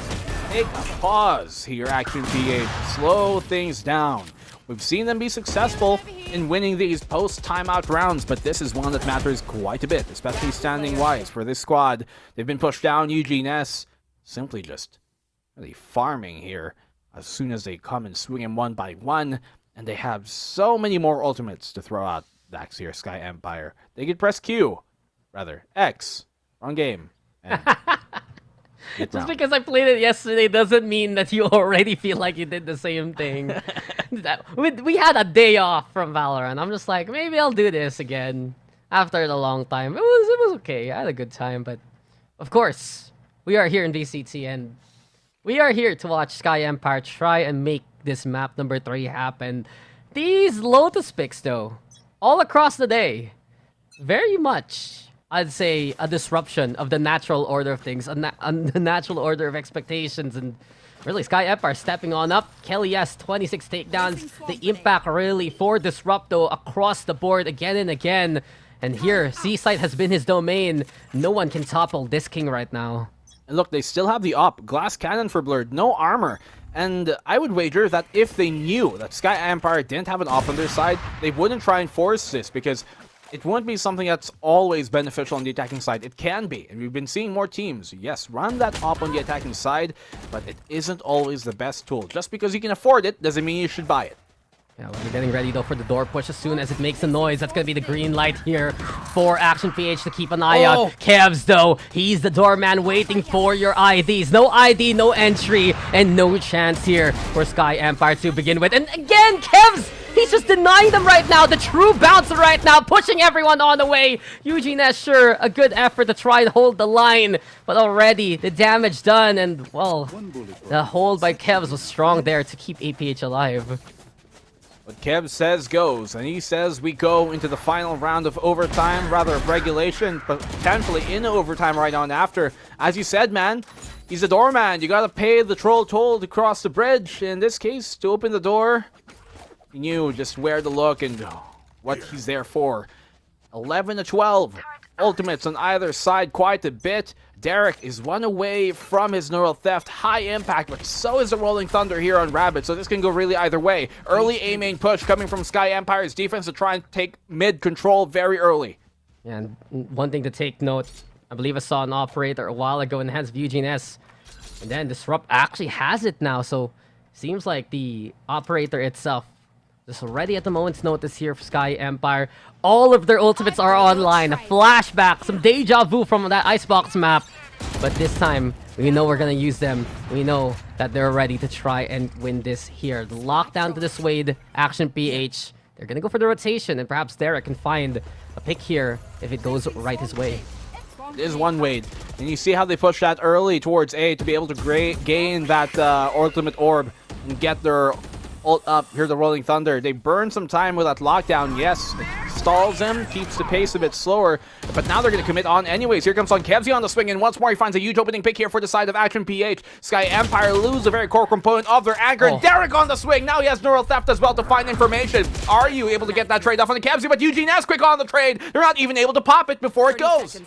Take a pause here, Action PH. Slow things down. We've seen them be successful in winning these post-timeout rounds, but this is one that matters quite a bit, especially standing-wise for this squad. They've been pushed down. Eugene S simply just really farming here as soon as they come and swing him one by one, and they have so many more ultimates to throw out. That's here, Sky Empire. They could press Q, rather X, wrong game. And just because I played it yesterday doesn't mean that you already feel like you did the same thing. We had a day off from Valorant. I'm just like, maybe I'll do this again after the long time. It was okay. I had a good time, but of course, we are here in VCT, and we are here to watch Sky Empire try and make this map number 3 happen. These Lotus picks, though, all across the day, very much, I'd say, a disruption of the natural order of things, the natural order of expectations, and really, Sky Empire stepping on up. Kelly S, 26 takedowns. The impact really for Disrupto across the board again and again. And here, C-Site has been his domain. No one can topple this king right now. And look, they still have the op. Glass cannon for Blurred, no armor. And I would wager that if they knew that Sky Empire didn't have an op on their side, they wouldn't try and force this, because it won't be something that's always beneficial on the attacking side. It can be, and we've been seeing more teams, yes, run that op on the attacking side, but it isn't always the best tool. Just because you can afford it doesn't mean you should buy it. Yeah, well, we're getting ready though for the door push as soon as it makes a noise. That's gonna be the green light here for Action PH to keep an eye out. Kevs though, he's the doorman waiting for your IDs. No ID, no entry, and no chance here for Sky Empire to begin with. And again, Kevs! He's just denying them right now. The true bouncer right now, pushing everyone on the way. Eugene S, sure, a good effort to try and hold the line. But already, the damage done. And, well, the hold by Kevs was strong there to keep APH alive. What Kev says goes, and he says we go into the final round of overtime, rather of regulation, but potentially in overtime right on after. As you said, man, he's a doorman. You gotta pay the troll toll to cross the bridge. In this case, to open the door, he knew just where to look and what he's there for. 11-12. Ultimates on either side quite a bit. Derek is one away from his neural theft. High impact, but so is the Rolling Thunder here on Rabbit, so this can go really either way. Early A-main push coming from Sky Empire's defense to try and take mid control very early. Yeah, and one thing to take note, I believe I saw an operator a while ago in the hands of Eugene S. And then Disrupt actually has it now, so seems like the operator itself just ready at the moment's notice here for Sky Empire. All of their ultimates are online. A flashback, some deja vu from that Icebox map. But this time, we know we're going to use them. We know that they're ready to try and win this here. The lockdown to the Suede, Action PH. They're going to go for the rotation, and perhaps Derek can find a pick here if it goes right his way. It is one Wade. And you see how they push that early towards A to be able to gain that ultimate orb and get their ult up. Here the Rolling Thunder. They burn some time with that lockdown. Yes, it stalls him, keeps the pace a bit slower, but now they're going to commit on anyways. Here comes on Kevzi on the swing, and once more he finds a huge opening pick here for the side of Action PH. Sky Empire lose a very core component of their anchor. Derek on the swing, now he has Neural Theft as well to find information. Are you able to get that trade off on the Kevzi? But Eugene S quick on the trade. They're not even able to pop it before it goes.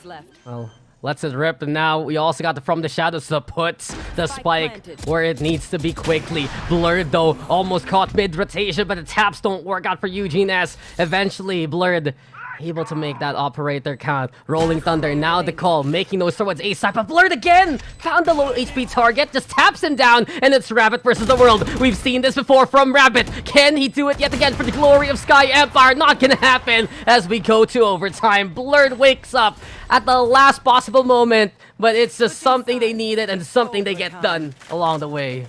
Well, lets it rip, and now we also got the From the Shadows that puts the spike where it needs to be quickly. Blurred though, almost caught mid-rotation, but the taps don't work out for Eugene S. Eventually, Blurred able to make that operator count. Rolling Thunder, now the call, making those towards A-side, but Blurred again! Found the low HP target, just taps him down, and it's Rabbit versus the world. We've seen this before from Rabbit. Can he do it yet again for the glory of Sky Empire? Not gonna happen as we go to overtime. Blurred wakes up at the last possible moment, but it's just something they needed and something they get done along the way.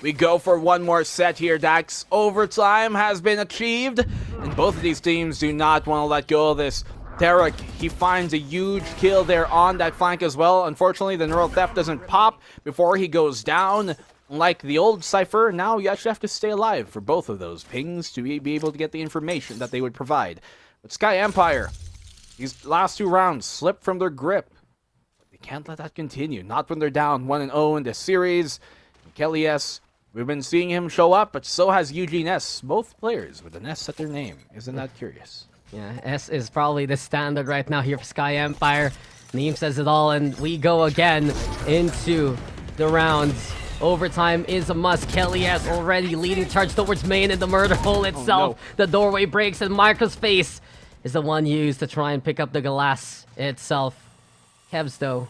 We go for one more set here, Dax. Overtime has been achieved, and both of these teams do not want to let go of this. Derek, he finds a huge kill there on that flank as well. Unfortunately, the Neural Theft doesn't pop before he goes down. Like the old Cypher, now you actually have to stay alive for both of those pings to be able to get the information that they would provide. But Sky Empire, these last two rounds slipped from their grip. They can't let that continue, not when they're down 1-0 in this series. Kelly S, we've been seeing him show up, but so has Eugene S. Both players with an S at their name. Isn't that curious? Yeah, S is probably the standard right now here for Sky Empire. Neem says it all, and we go again into the rounds. Overtime is a must. Kelly S already leading charge towards main in the murder hole itself. The doorway breaks, and Marco's face is the one used to try and pick up the glass itself. Kevs, though,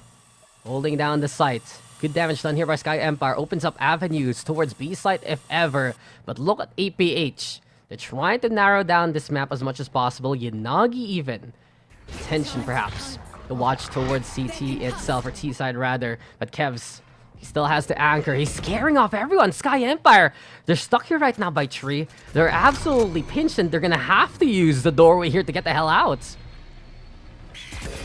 holding down the site. Good damage done here by Sky Empire. Opens up avenues towards B site if ever. But look at APH. They're trying to narrow down this map as much as possible. Yanagi even. Tension perhaps to watch towards CT itself, or T side rather. But Kevs, he still has to anchor. He's scaring off everyone. Sky Empire, they're stuck here right now by Tree. They're absolutely pinched, and they're gonna have to use the doorway here to get the hell out.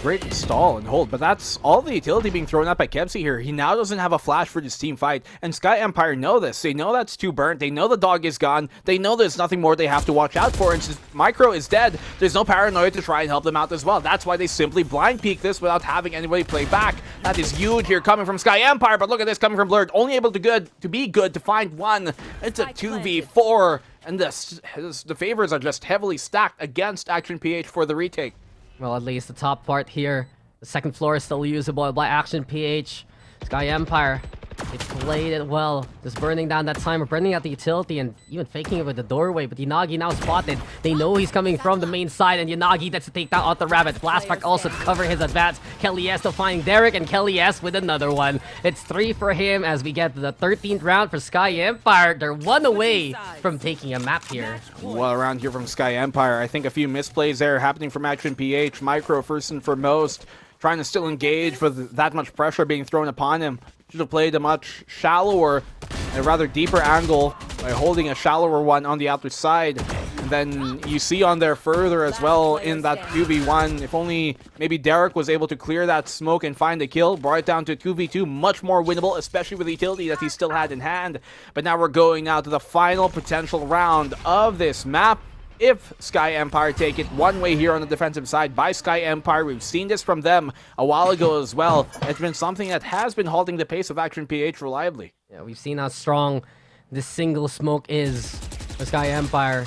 Great install and hold, but that's all the utility being thrown up by Kevsey here. He now doesn't have a flash for this team fight, and Sky Empire know this. They know that's too burnt. They know the dog is gone. They know there's nothing more they have to watch out for, and since Micro is dead, there's no paranoia to try and help them out as well. That's why they simply blind peek this without having anybody play back. That is huge here coming from Sky Empire, but look at this coming from Blurred. Only able to be good to find one. It's a 2v4, and the favors are just heavily stacked against Action PH for the retake. Well, at least the top part here. The second floor is still usable by Action PH. Sky Empire, they played it well. Just burning down that timer, burning out the utility, and even faking it with the doorway. But Yanagi now spotted. They know he's coming from the main side, and Yanagi gets to take down out the Rabbit. Blastback also to cover his advance. Kelly S to find Derek, and Kelly S with another one. It's 3 for him as we get to the 13th round for Sky Empire. They're 1 away from taking a map here. Well, around here from Sky Empire, I think a few misplays there happening from Action PH. Micro first and foremost, trying to still engage with that much pressure being thrown upon him. Should have played a much shallower, a rather deeper angle by holding a shallower one on the outer side. And then you see on there further as well in that 2v1, if only maybe Derek was able to clear that smoke and find a kill, brought it down to 2v2, much more winnable, especially with the utility that he still had in hand. But now we're going now to the final potential round of this map. If Sky Empire take it one way here on the defensive side by Sky Empire, we've seen this from them a while ago as well. It's been something that has been halting the pace of Action PH reliably. Yeah, we've seen how strong this single smoke is for Sky Empire.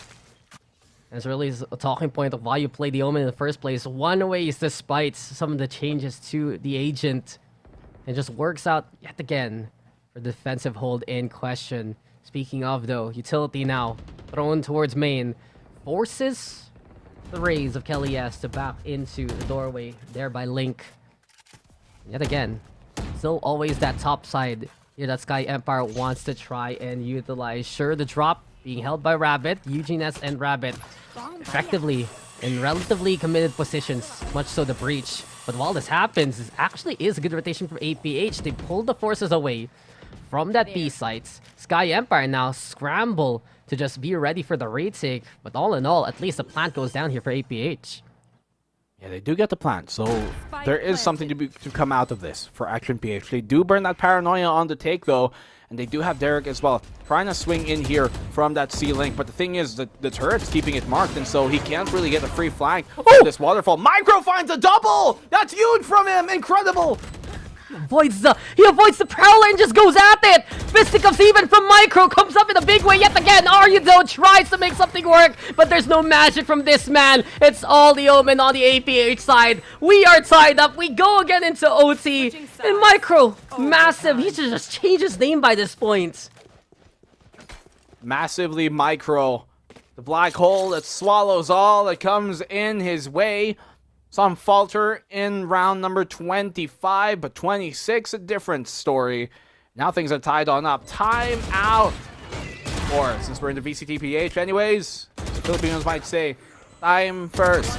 And it's really a talking point of why you play the Omen in the first place. One way is despite some of the changes to the agent. It just works out yet again for the defensive hold in question. Speaking of though, utility now thrown towards main. Forces the rays of Kelly S to back into the doorway there by Link. Yet again, still always that top side here that Sky Empire wants to try and utilize. Sure, the drop being held by Rabbit, Eugene S and Rabbit effectively in relatively committed positions, much so the breach. But while this happens, it actually is a good rotation from APH. They pulled the forces away from that B site. Sky Empire now scramble to just be ready for the retake. But all in all, at least the plant goes down here for APH. Yeah, they do get the plant, so there is something to come out of this for Action PH. They do burn that paranoia on the take, though, And they do have Derek as well, trying to swing in here from that C-Link. But the thing is that the turret's keeping it marked, and so he can't really get a free flank from this waterfall. Micro finds a double! That's huge from him! Incredible! He avoids the Prowler and just goes at it! Fisticuffs even from Micro comes up in a big way yet again. Aryu though tries to make something work, but there's no magic from this man. It's all the Omen on the APH side. We are tied up. We go again into OT. And Micro, massive. He should just change his name by this point. Massively Micro. The black hole that swallows all that comes in his way. Some falter in round number 25, but 26, a different story. Now things are tied on up. Time out. Or, since we're in the VCTPH anyways, the Filipinos might say, time first.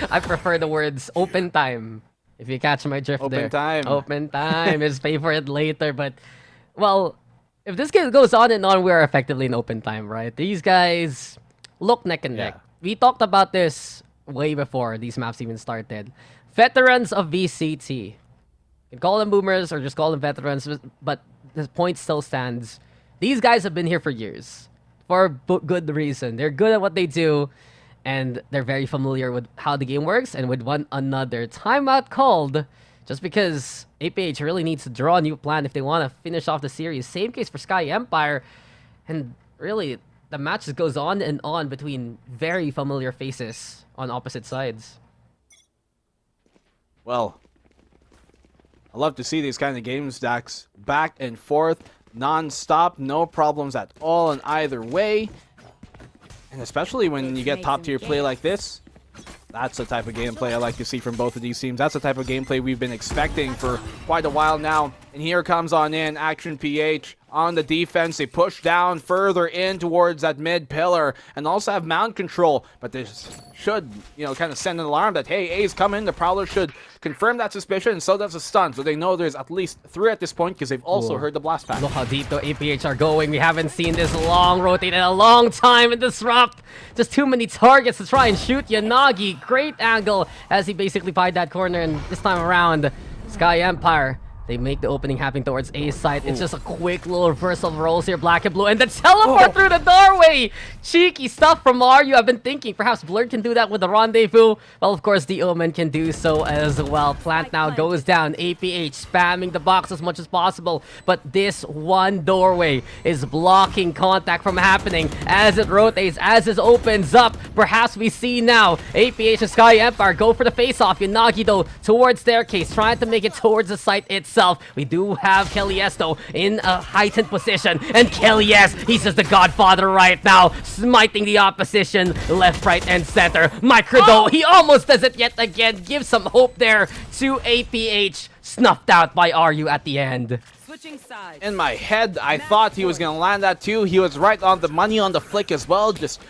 I prefer the words open time. If you catch my drift there. Open time. Open time is pay for it later, but, well, if this game goes on and on, we're effectively in open time, right? These guys look neck and neck. We talked about this way before these maps even started. Veterans of VCT. You can call them boomers or just call them veterans, but the point still stands. These guys have been here for years. For good reason. They're good at what they do, and they're very familiar with how the game works and with one another. Timeout called just because APH really needs to draw a new plan if they want to finish off the series. Same case for SKYE Empire. And really, the match just goes on and on between very familiar faces on opposite sides. Well, I love to see these kind of games, Dax. Back and forth, non-stop, no problems at all in either way. And especially when you get top-tier play like this, that's the type of gameplay I like to see from both of these teams. That's the type of gameplay we've been expecting for quite a while now. And here comes on in Action PH on the defense. They push down further in towards that mid pillar and also have mount control. But this should, kind of send an alarm that, hey, A's coming. The Prowler should confirm that suspicion, and so does a stun. So they know there's at least 3 at this point because they've also heard the blast pack. Look how deep the APH are going. We haven't seen this long rotate in a long time in Disrupt. Just too many targets to try and shoot Yanagi. Great angle as he basically pied that corner, and this time around, SKYE Empire, they make the opening happen towards A's side. It's just a quick little reversal of roles here, black and blue, and the teleport through the doorway! Cheeky stuff from Aryu. I've been thinking perhaps Blurred can do that with the rendezvous. Well, of course, the Omen can do so as well. Plant now goes down. APH spamming the box as much as possible, but this one doorway is blocking contact from happening as it rotates, as it opens up. Perhaps we see now APH and SKYE Empire go for the face-off. Yanagi, though, towards staircase, trying to make it towards the site itself. We do have Kelly S, though, in a heightened position. And Kelly S, he's just the godfather right now, smiting the opposition left, right, and center. Micro, though, he almost does it yet again. Gives some hope there to APH. Snuffed out by Aryu at the end. In my head, I thought he was going to land that too. He was right on the money on the flick as well. Just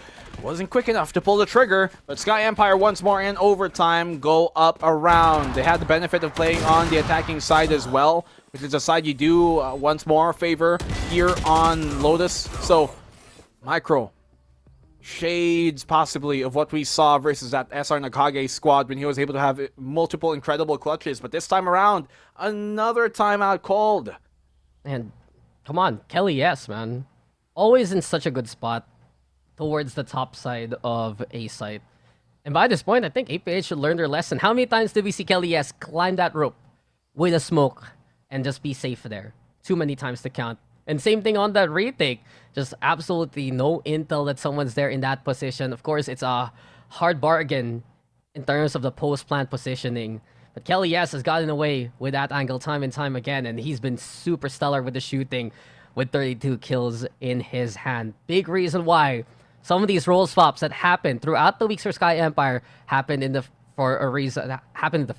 wasn't quick enough to pull the trigger, but SKYE Empire once more in overtime go up around. They had the benefit of playing on the attacking side as well, which is a side you do once more favor here on Lotus. So, Micro, shades possibly of what we saw versus that SR Nakage squad when he was able to have multiple incredible clutches, but this time around, another timeout called. And come on, Kelly S, man. Always in such a good spot towards the top side of A site. And by this point, I think APH should learn their lesson. How many times did we see Kelly S climb that rope with a smoke and just be safe there? Too many times to count. And same thing on that retake. Just absolutely no intel that someone's there in that position. Of course, it's a hard bargain in terms of the post-plant positioning. But Kelly S has gotten away with that angle time and time again, and he's been super stellar with the shooting with 32 kills in his hand. Big reason why some of these role swaps that happened throughout the weeks for SKYE Empire happened in the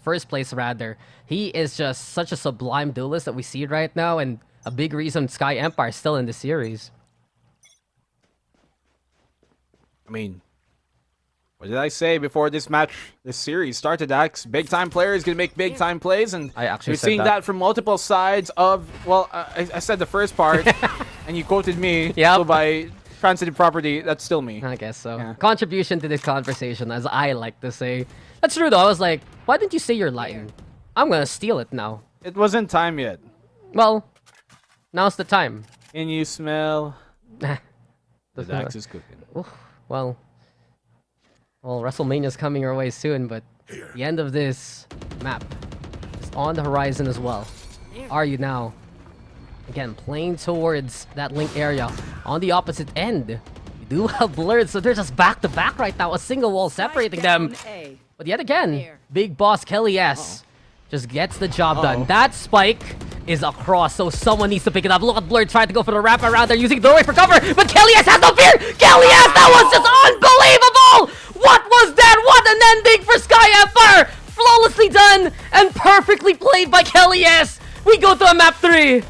first place rather. He is just such a sublime duelist that we see right now, and a big reason SKYE Empire is still in the series. I mean, what did I say before this series started, Dax? Big time players gonna make big time plays, and you're seeing that from multiple sides of, well, I said the first part, and you quoted me, so by transitive property, that's still me. I guess so. Yeah. Contribution to this conversation, as I like to say. That's true, though. I was like, why didn't you say your line? I'm gonna steal it now. It wasn't time yet. Well, Now's the time. And you smell the Doesn't Dax matter. is cooking. Oof, well, WrestleMania's coming our way soon, but the end of this map is on the horizon as well. Are you now? Again, playing towards that link area. On the opposite end, you do have Blurred, so they're just back-to-back right now. A single wall separating them. But yet again, Big Boss Kelly S just gets the job done. That spike is across, so someone needs to pick it up. Look at Blurred trying to go for the wrap around. They're using doorway for cover, but Kelly S has no fear! Kelly S, that was just unbelievable! What was that? What an ending for SKYE Empire! Flawlessly done and perfectly played by Kelly S. We go to a map 3.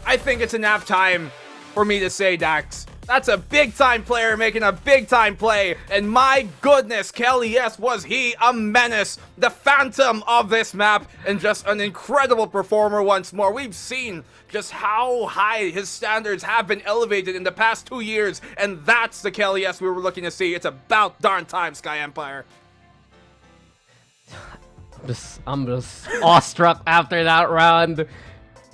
I think it's enough time for me to say, Dax. That's a big-time player making a big-time play. And my goodness, Kelly S, was he a menace. The phantom of this map and just an incredible performer once more. We've seen just how high his standards have been elevated in the past 2 years. And that's the Kelly S we were looking to see. It's about darn time, SKYE Empire. I'm just awestruck after that round.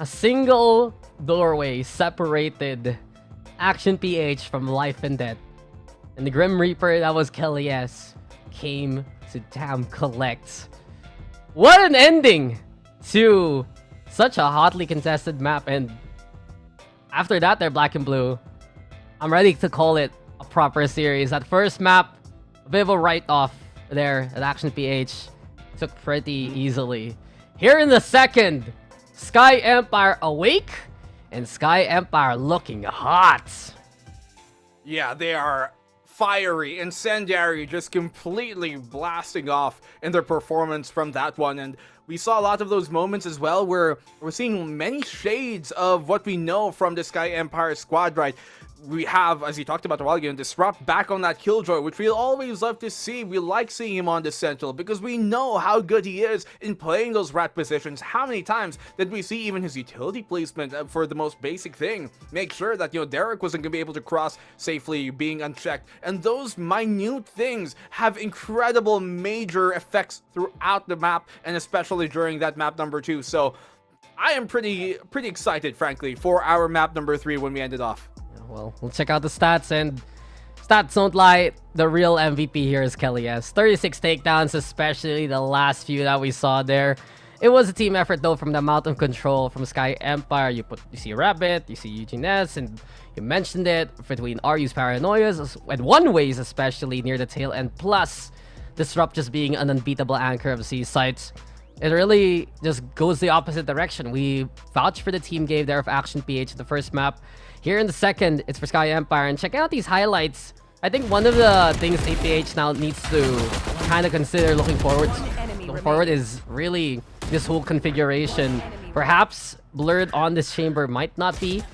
A single doorway separated Action PH from life and death. And the Grim Reaper, that was Kelly S, came to damn collect. What an ending to such a hotly contested map. And after that, they're black and blue. I'm ready to call it a proper series. That first map, a bit of a write-off there at Action PH. Took pretty easily. Here in the second, SKYE Empire awake and SKYE Empire looking hot. Yeah, they are fiery, incendiary, just completely blasting off in their performance from that one. And we saw a lot of those moments as well where we're seeing many shades of what we know from the SKYE Empire squad, right? We have, as you talked about a while ago, Disrupt back on that Killjoy, which we always love to see. We like seeing him on the Sentinel because we know how good he is in playing those rat positions. How many times did we see even his utility placement for the most basic thing? Make sure that, Derek wasn't going to be able to cross safely, being unchecked. And those minute things have incredible major effects throughout the map, and especially during that map number 2. So I am pretty excited, frankly, for our map number 3 when we end it off. Well, we'll check out the stats, and stats don't lie. The real MVP here is Kelly S. 36 takedowns, especially the last few that we saw there. It was a team effort, though, from the amount of control from SKYE Empire. You see Rabbit, you see Eugene S, and you mentioned it, between RU's Paranoias, and One Ways, especially near the tail end, plus Disrupt just being an unbeatable anchor of C sites. It really just goes the opposite direction. We vouch for the team game there of Action PH in the first map. Here in the second, it's for SKYE Empire. And check out these highlights. I think one of the things APH now needs to kind of consider looking forward is really this whole configuration. Perhaps Blurred on this chamber might not be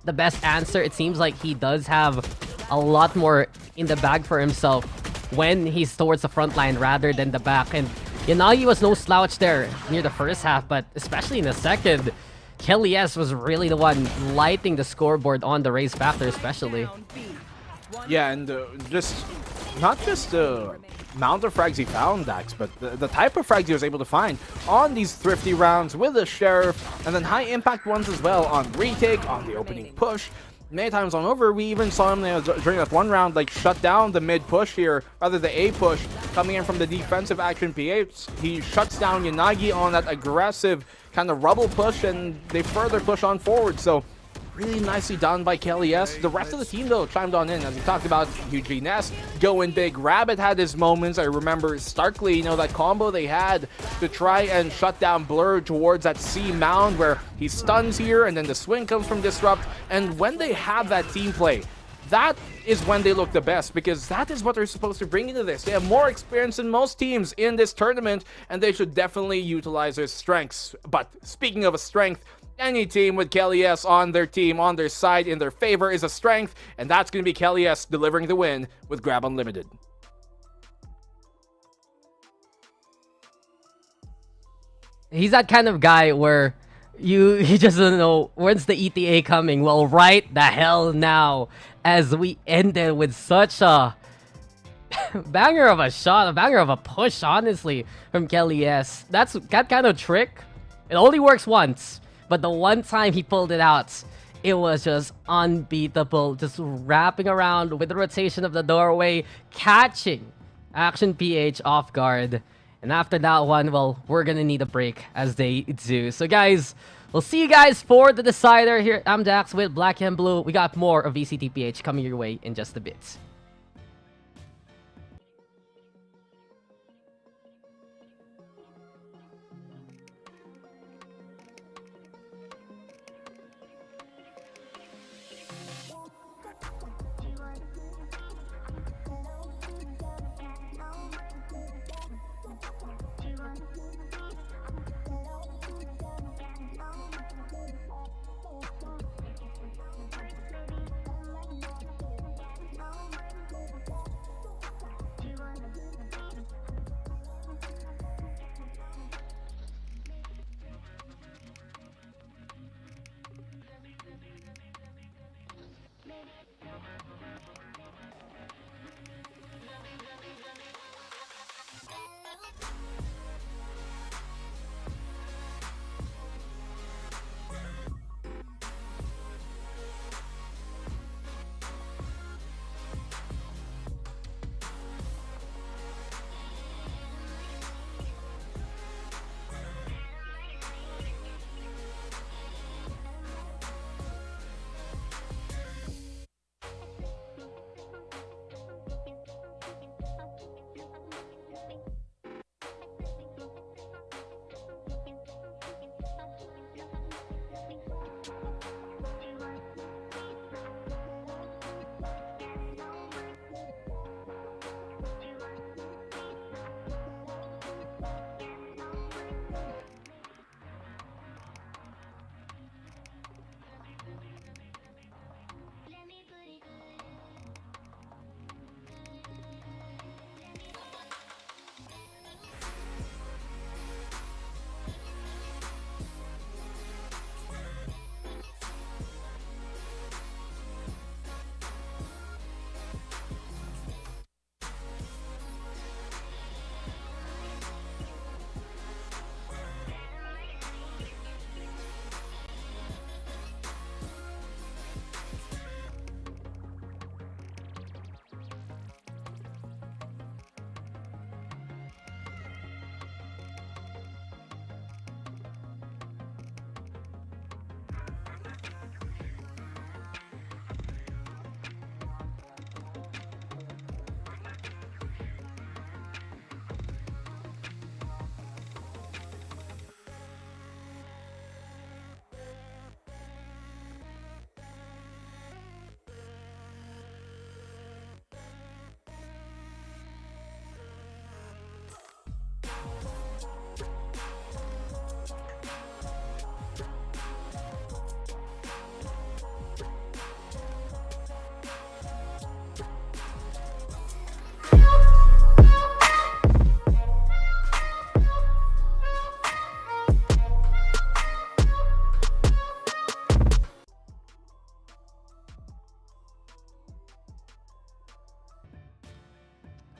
the best answer. It seems like he does have a lot more in the bag for himself when he's towards the front line rather than the back. And Yanagi was no slouch there near the first half, but especially in the second, Kelly S was really the one lighting the scoreboard on the race factor, especially. Yeah, and not just the amount of frags he found, Dax, but the type of frags he was able to find on these thrifty rounds with the Sheriff, and then high impact ones as well on retake, on the opening push. Many times on over, we even saw him during that one round, like, shut down the mid push here, rather the A push, coming in from the defensive Action PH. He shuts down Yanagi on that aggressive kind of rubble push, and they further push on forward. So really nicely done by Kelly S. The rest of the team, though, chimed on in. As we talked about, Eugene S going big. Rabbit had his moments. I remember starkly, that combo they had to try and shut down Blur towards that C mound where he stuns here, and then the swing comes from Disrupt. And when they have that team play, that is when they look the best, because that is what they're supposed to bring into this. They have more experience than most teams in this tournament, and they should definitely utilize their strengths. But speaking of a strength, any team with Kelly S on their team, on their side, in their favor is a strength, and that's going to be Kelly S delivering the win with GLAB Unlimited. He's that kind of guy where you just don't know, when's the ETA coming? Well, right the hell now, as we ended with such a banger of a shot, a banger of a push, honestly, from Kelly S. That kind of trick, it only works once. But the one time he pulled it out, it was just unbeatable. Just wrapping around with the rotation of the doorway, catching Action PH off guard. And after that one, well, we're gonna need a break as they do. So guys, we'll see you guys for the decider here. I'm Dax with Black and Blue. We got more of VCTPH coming your way in just a bit.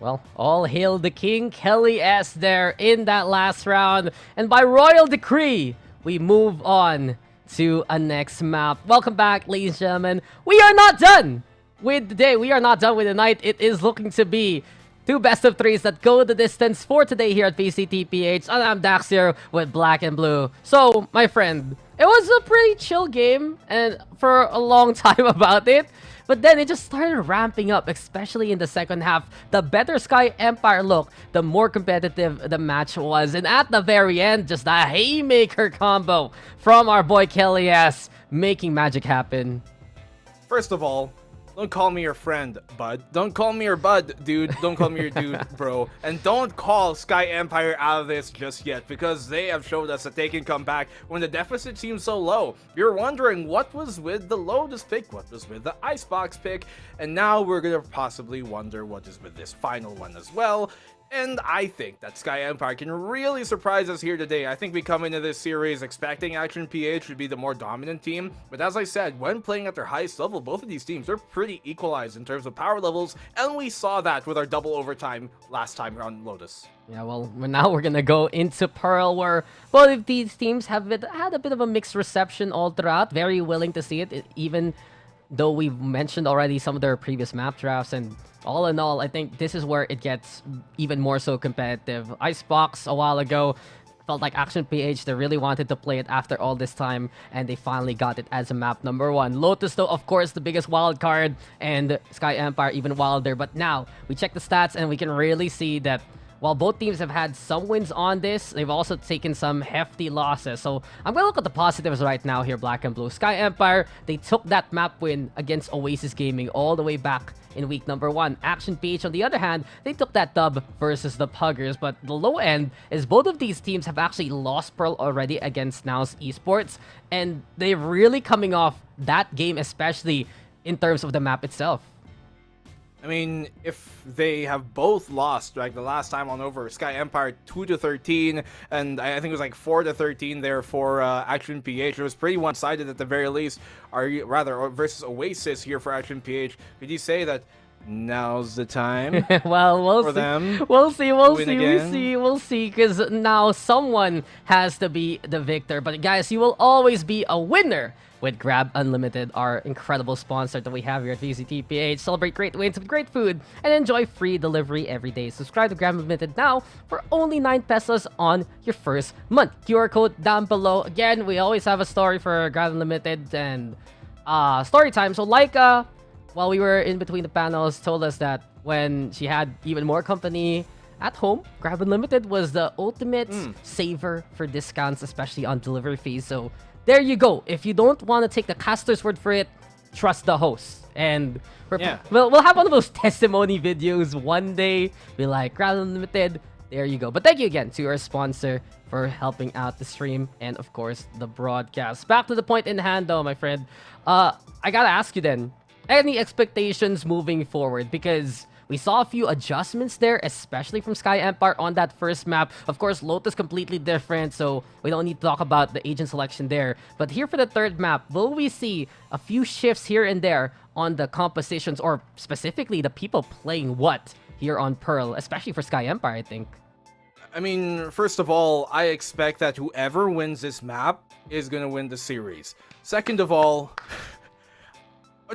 Well, all hail the king, Kelly S there in that last round. And by royal decree, we move on to a next map. Welcome back, ladies and gentlemen. We are not done with the day. We are not done with the night. It is looking to be two best of threes that go the distance for today here at VCTPH. And I'm Dax here with Black and Blue. So, my friend, it was a pretty chill game and for a long time about it. But then it just started ramping up, especially in the second half. The better SKYE Empire looked, the more competitive the match was. And at the very end, just a haymaker combo from our boy Kelly S, making magic happen. First of all, don't call me your friend, bud. Don't call me your bud, dude. Don't call me your dude, bro. And don't call SKYE Empire out of this just yet, because they have showed us that they can come back when the deficit seems so low. You're wondering what was with the Lotus pick, what was with the Icebox pick, and now we're gonna possibly wonder what is with this final one as well. And I think that SKYE Empire can really surprise us here today. I think we come into this series expecting Action PH to be the more dominant team, but as I said, when playing at their highest level, both of these teams are pretty equalized in terms of power levels, and we saw that with our double overtime last time on Lotus. Yeah, well, now we're gonna go into Pearl, where both of these teams have had a bit of a mixed reception all throughout. Very willing to see it, even though we've mentioned already some of their previous map drafts. And all in all, I think this is where it gets even more so competitive. Icebox a while ago felt like Action PH, they really wanted to play it after all this time, and they finally got it as a map number 1. Lotus, though, of course, the biggest wild card, and SKYE Empire even wilder. But now, we check the stats, and we can really see that while both teams have had some wins on this, they've also taken some hefty losses. So I'm going to look at the positives right now here, Black and Blue. SKYE Empire, they took that map win against Oasis Gaming all the way back in week number 1. Action PH, on the other hand, they took that dub versus the Puggers. But the low end is both of these teams have actually lost Pearl already against Now's Esports. And they're really coming off that game, especially in terms of the map itself. I mean, if they have both lost, like the last time on over, SKYE Empire 2-13, and I think it was like 4-13 there for Action PH. It was pretty one-sided at the very least, versus Oasis here for Action PH. Could you say that now's the time? Well, we'll for see. Them We'll see, because now someone has to be the victor. But guys, you will always be a winner with GLAB Unlimited, our incredible sponsor that we have here at VCTPH. Celebrate great wins with great food and enjoy free delivery every day. Subscribe to GLAB Unlimited now for only 9 pesos on your first month. QR code down below. Again, we always have a story for GLAB Unlimited and story time. So Laika, while we were in between the panels, told us that when she had even more company at home, GLAB Unlimited was the ultimate saver for discounts, especially on delivery fees. So there you go. If you don't want to take the caster's word for it, trust the host. And we'll have one of those testimony videos one day. Be like, GLAB Unlimited, there you go. But thank you again to our sponsor for helping out the stream and, of course, the broadcast. Back to the point in hand, though, my friend. I gotta ask you then, any expectations moving forward? Because we saw a few adjustments there, especially from SKYE Empire on that first map. Of course, Lotus completely different, so we don't need to talk about the agent selection there. But here for the third map, will we see a few shifts here and there on the compositions, or specifically the people playing what here on Pearl, especially for SKYE Empire, I think? I mean, first of all, I expect that whoever wins this map is going to win the series. Second of all,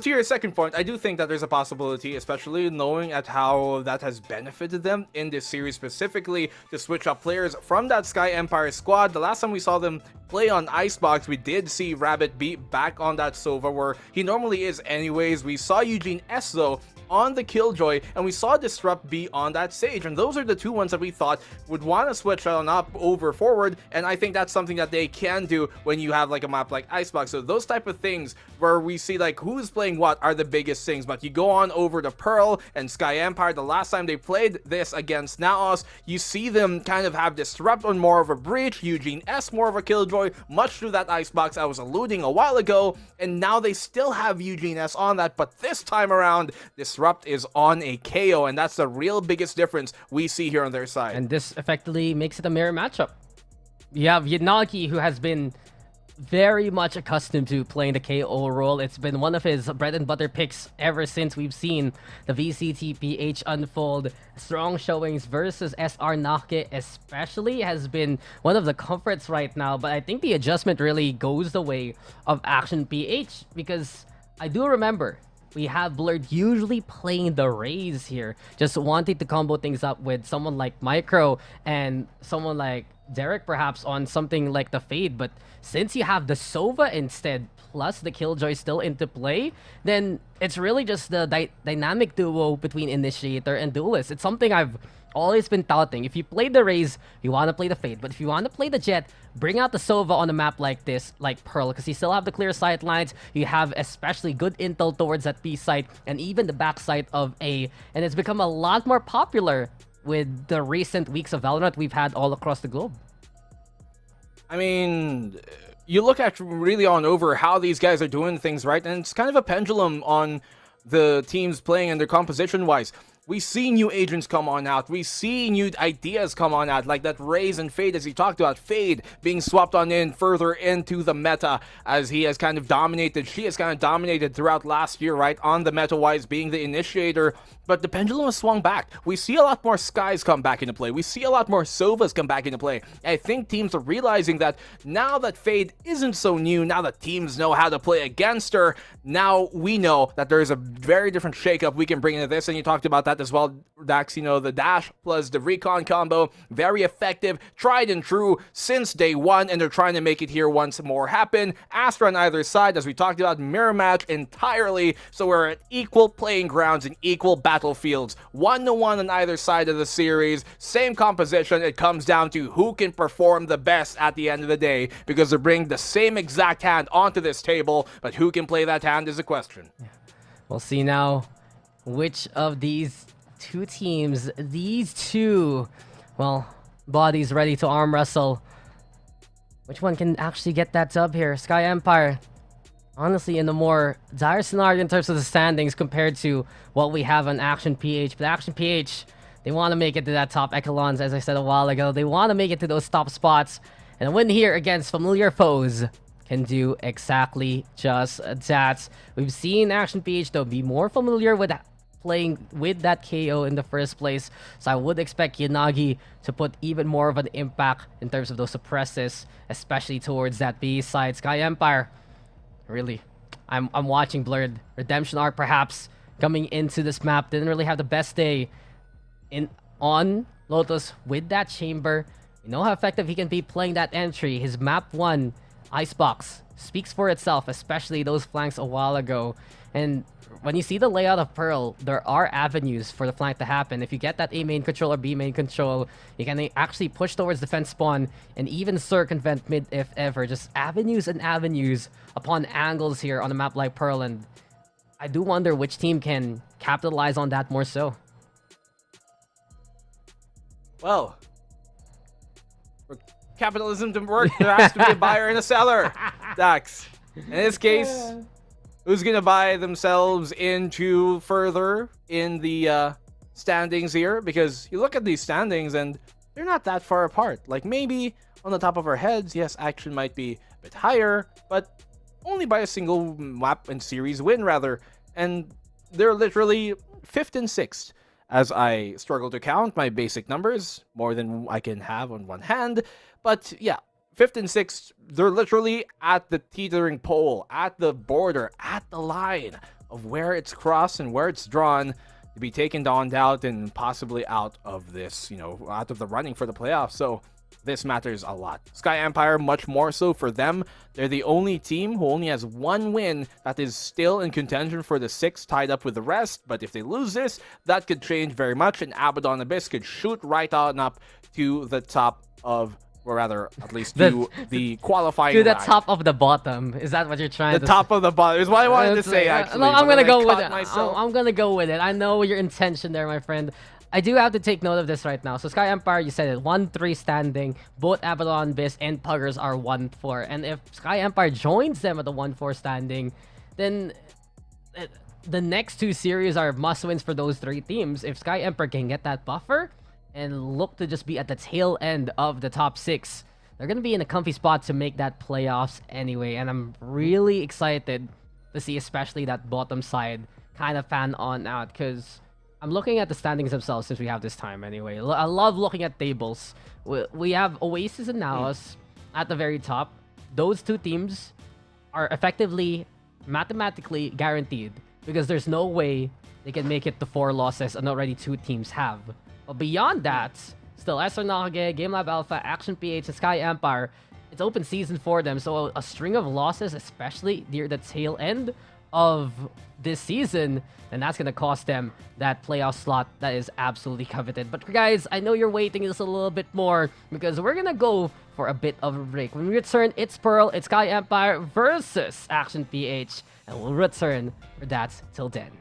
to your second point, I do think that there's a possibility, especially knowing at how that has benefited them in this series specifically, to switch up players from that SKYE Empire squad. The last time we saw them play on Icebox, we did see Rabbit be back on that Sova where he normally is anyways. We saw Eugene S though on the Killjoy, and we saw Disrupt be on that Sage, and those are the two ones that we thought would want to switch on up over forward, and I think that's something that they can do when you have like a map like Icebox. So those type of things where we see like who's playing what are the biggest things. But you go on over to Pearl and SKYE Empire, the last time they played this against Naos, you see them kind of have Disrupt on more of a Breach, Eugene S more of a Killjoy, much to that Icebox I was alluding a while ago, and now they still have Eugene S on that, but this time around, Disrupt is on a KO, and that's the real biggest difference we see here on their side. And this effectively makes it a mirror matchup. You have Yinagi, who has been very much accustomed to playing the KO role. It's been one of his bread and butter picks ever since we've seen the VCTPH unfold. Strong showings versus SR Nake especially has been one of the comforts right now, but I think the adjustment really goes the way of Action PH, because I do remember we have Blurred usually playing the Raze here, just wanting to combo things up with someone like Micro and someone like Derek perhaps on something like the Fade. But since you have the Sova instead, plus the Killjoy still into play, then it's really just the dynamic duo between Initiator and Duelist. It's something I've always been touting. If you play the Raze, you want to play the Fade. But if you want to play the Jet, bring out the Sova on a map like this, like Pearl, because you still have the clear sight lines. You have especially good intel towards that B site and even the back site of A. And it's become a lot more popular with the recent weeks of Valorant we've had all across the globe. I mean, you look at really on over how these guys are doing things, right? And it's kind of a pendulum on the teams playing and their composition wise. we see new agents come on out. We see new ideas come on out, like that Raze and Fade, as he talked about. Fade being swapped on in further into the meta, as he has kind of dominated. She has kind of dominated throughout last year, right? On the meta-wise, being the initiator. But the pendulum has swung back. We see a lot more Skies come back into play. We see a lot more Sovas come back into play. I think teams are realizing that now that Fade isn't so new, now that teams know how to play against her, now we know that there is a very different shakeup we can bring into this. And you talked about that as well, Dax. You know, the dash plus the recon combo, very effective, tried and true since day one, and they're trying to make it here once more happen. Astra on either side, as we talked about, mirror match entirely, so we're at equal playing grounds and equal battlefields, 1-1 on either side of the series, same composition. It comes down to who can perform the best at the end of the day, because they're bringing the same exact hand onto this table, but who can play that hand is a question. We'll see now which of these two teams, these two, well, bodies ready to arm wrestle, which one can actually get that dub here. SKYE Empire, honestly, in the more dire scenario in terms of the standings compared to what we have on Action PH. But Action PH, they want to make it to that top echelons, as I said a while ago. They want to make it to those top spots. And a win here against familiar foes can do exactly just that. We've seen Action PH, though, be more familiar with playing with that KO in the first place. So I would expect Yanagi to put even more of an impact in terms of those suppresses, especially towards that B side. SKYE Empire, really, I'm watching Blurred. Redemption arc perhaps coming into this map. Didn't really have the best day on Lotus with that chamber. You know how effective he can be playing that entry. His map 1 icebox speaks for itself, especially those flanks a while ago. And when you see the layout of Pearl, there are avenues for the flank to happen. If you get that A main control or B main control, you can actually push towards defense spawn and even circumvent mid if ever. Just avenues and avenues upon angles here on a map like Pearl. And I do wonder which team can capitalize on that more so. Well, for capitalism to work, there has to be a buyer and a seller, Dax. In this case, who's going to buy themselves into further in the standings here? Because you look at these standings and they're not that far apart. Like, maybe on the top of our heads, yes, Action might be a bit higher, but only by a single map and series win, rather. And they're literally 5th and 6th. As I struggle to count my basic numbers, more than I can have on one hand. But yeah, 5th and 6th, they're literally at the teetering pole, at the border, at the line of where it's crossed and where it's drawn to be taken on out and possibly out of this, out of the running for the playoffs. So this matters a lot. SKYE Empire, much more so for them. They're the only team who only has one win that is still in contention for the 6th, tied up with the rest. But if they lose this, that could change very much, and Abaddon Abyss could shoot right on up to the top of, or rather, at least to the qualifying to the line. top of the bottom. Is that what you're trying to say? The top of the bottom is what I wanted to say, actually. No, I'm gonna go with it. Myself. I'm gonna go with it. I know your intention there, my friend. I do have to take note of this right now. So SKYE Empire, you said it, 1-3 standing. Both Abaddon Abyss and Puggers are 1-4. And if SKYE Empire joins them at the 1-4 standing, then the next two series are must-wins for those three teams. If SKYE Empire can get that buffer and look to just be at the tail end of the top 6, they're going to be in a comfy spot to make that playoffs anyway. And I'm really excited to see especially that bottom side kind of fan on out, because I'm looking at the standings themselves since we have this time anyway. I love looking at tables. We have OASIS and Naos at the very top. Those two teams are effectively mathematically guaranteed, because there's no way they can make it to 4 losses and already 2 teams have. But beyond that, still SKYE, GameLab.Alpha, Action PH, and SKYE Empire, it's open season for them. So a string of losses, especially near the tail end of this season, and that's going to cost them that playoff slot that is absolutely coveted. But guys, I know you're waiting just a little bit more, because we're going to go for a bit of a break. When we return, it's Pearl, it's SKYE Empire versus Action PH, and we'll return for that till then.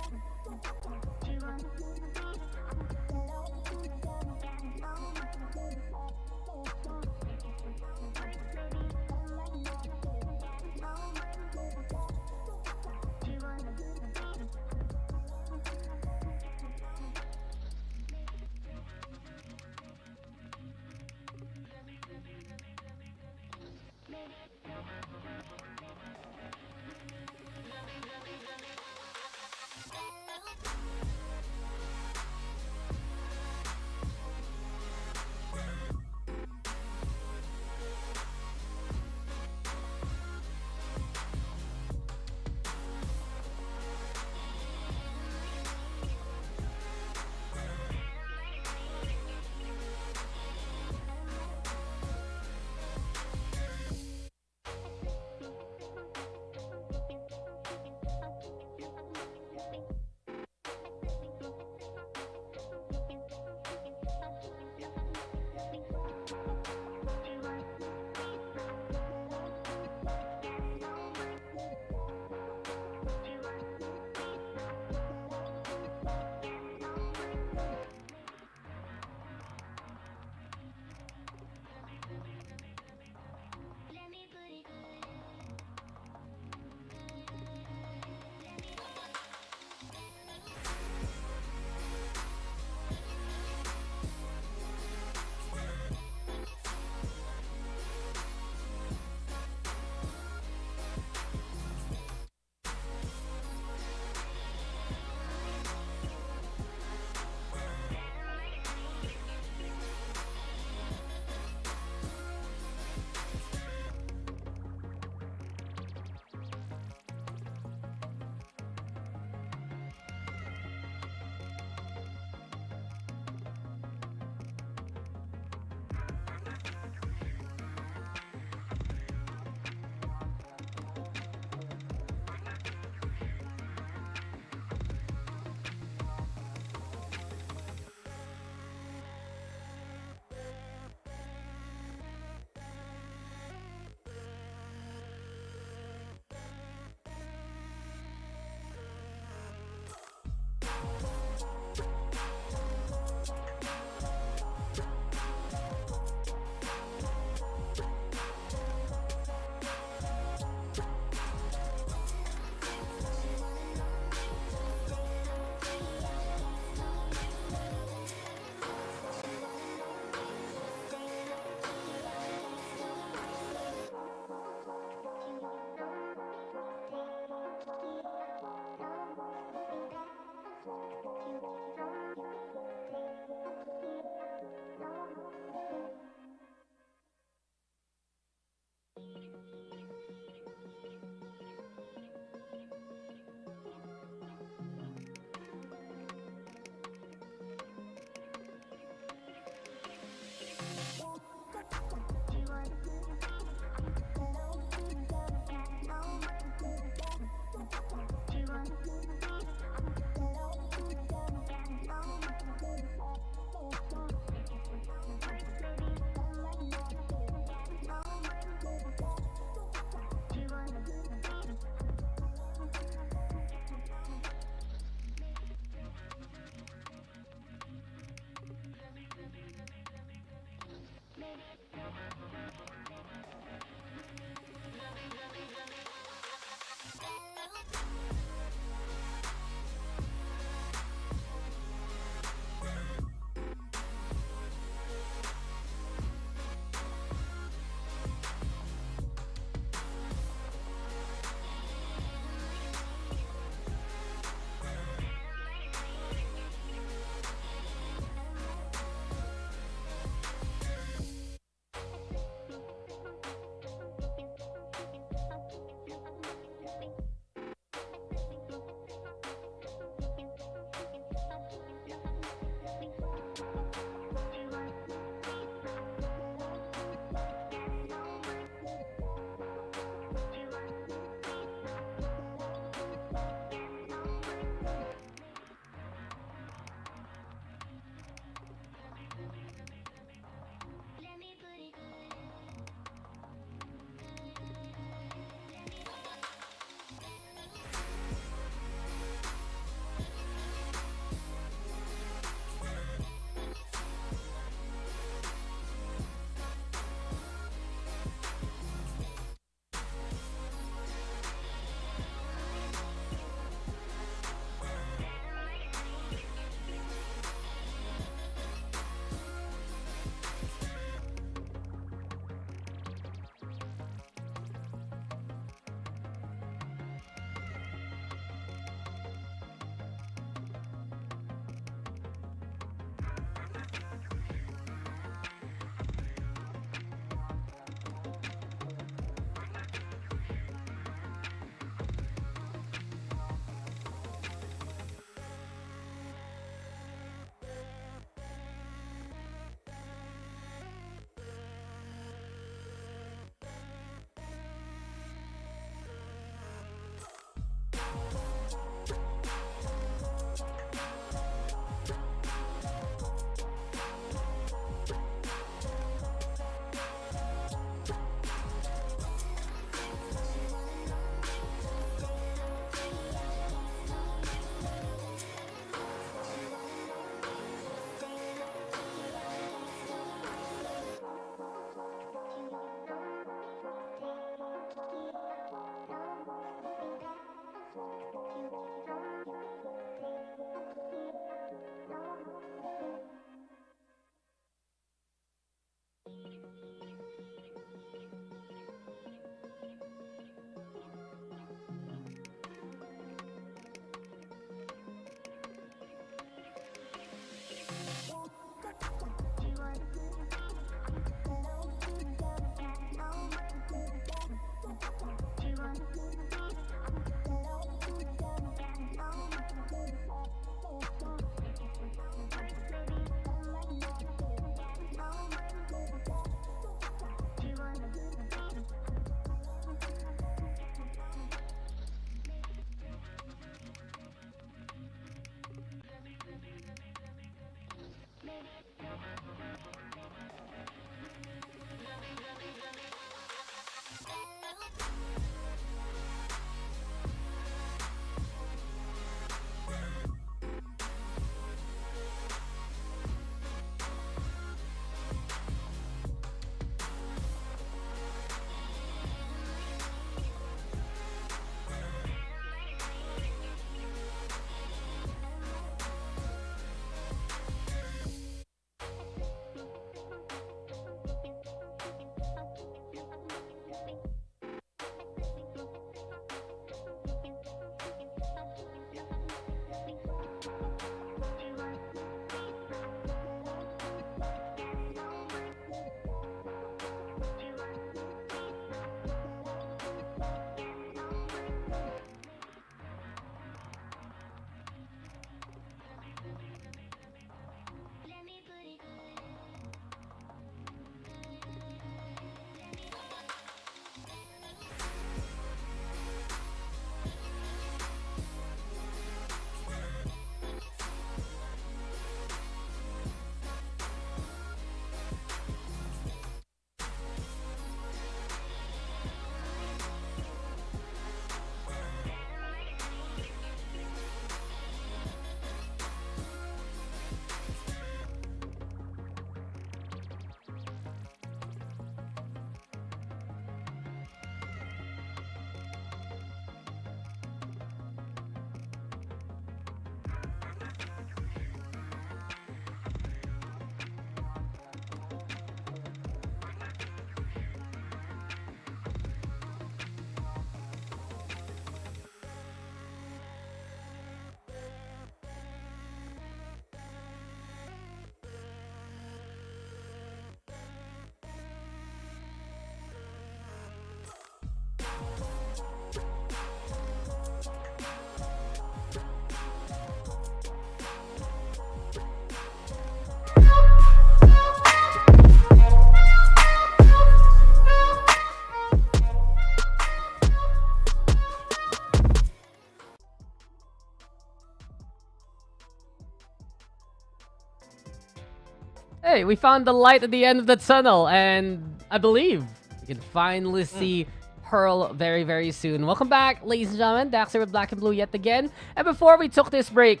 Hey, we found the light at the end of the tunnel, and I believe we can finally see Pearl very, very soon. Welcome back, ladies and gentlemen. Dax here with Black and Blue yet again. And before we took this break,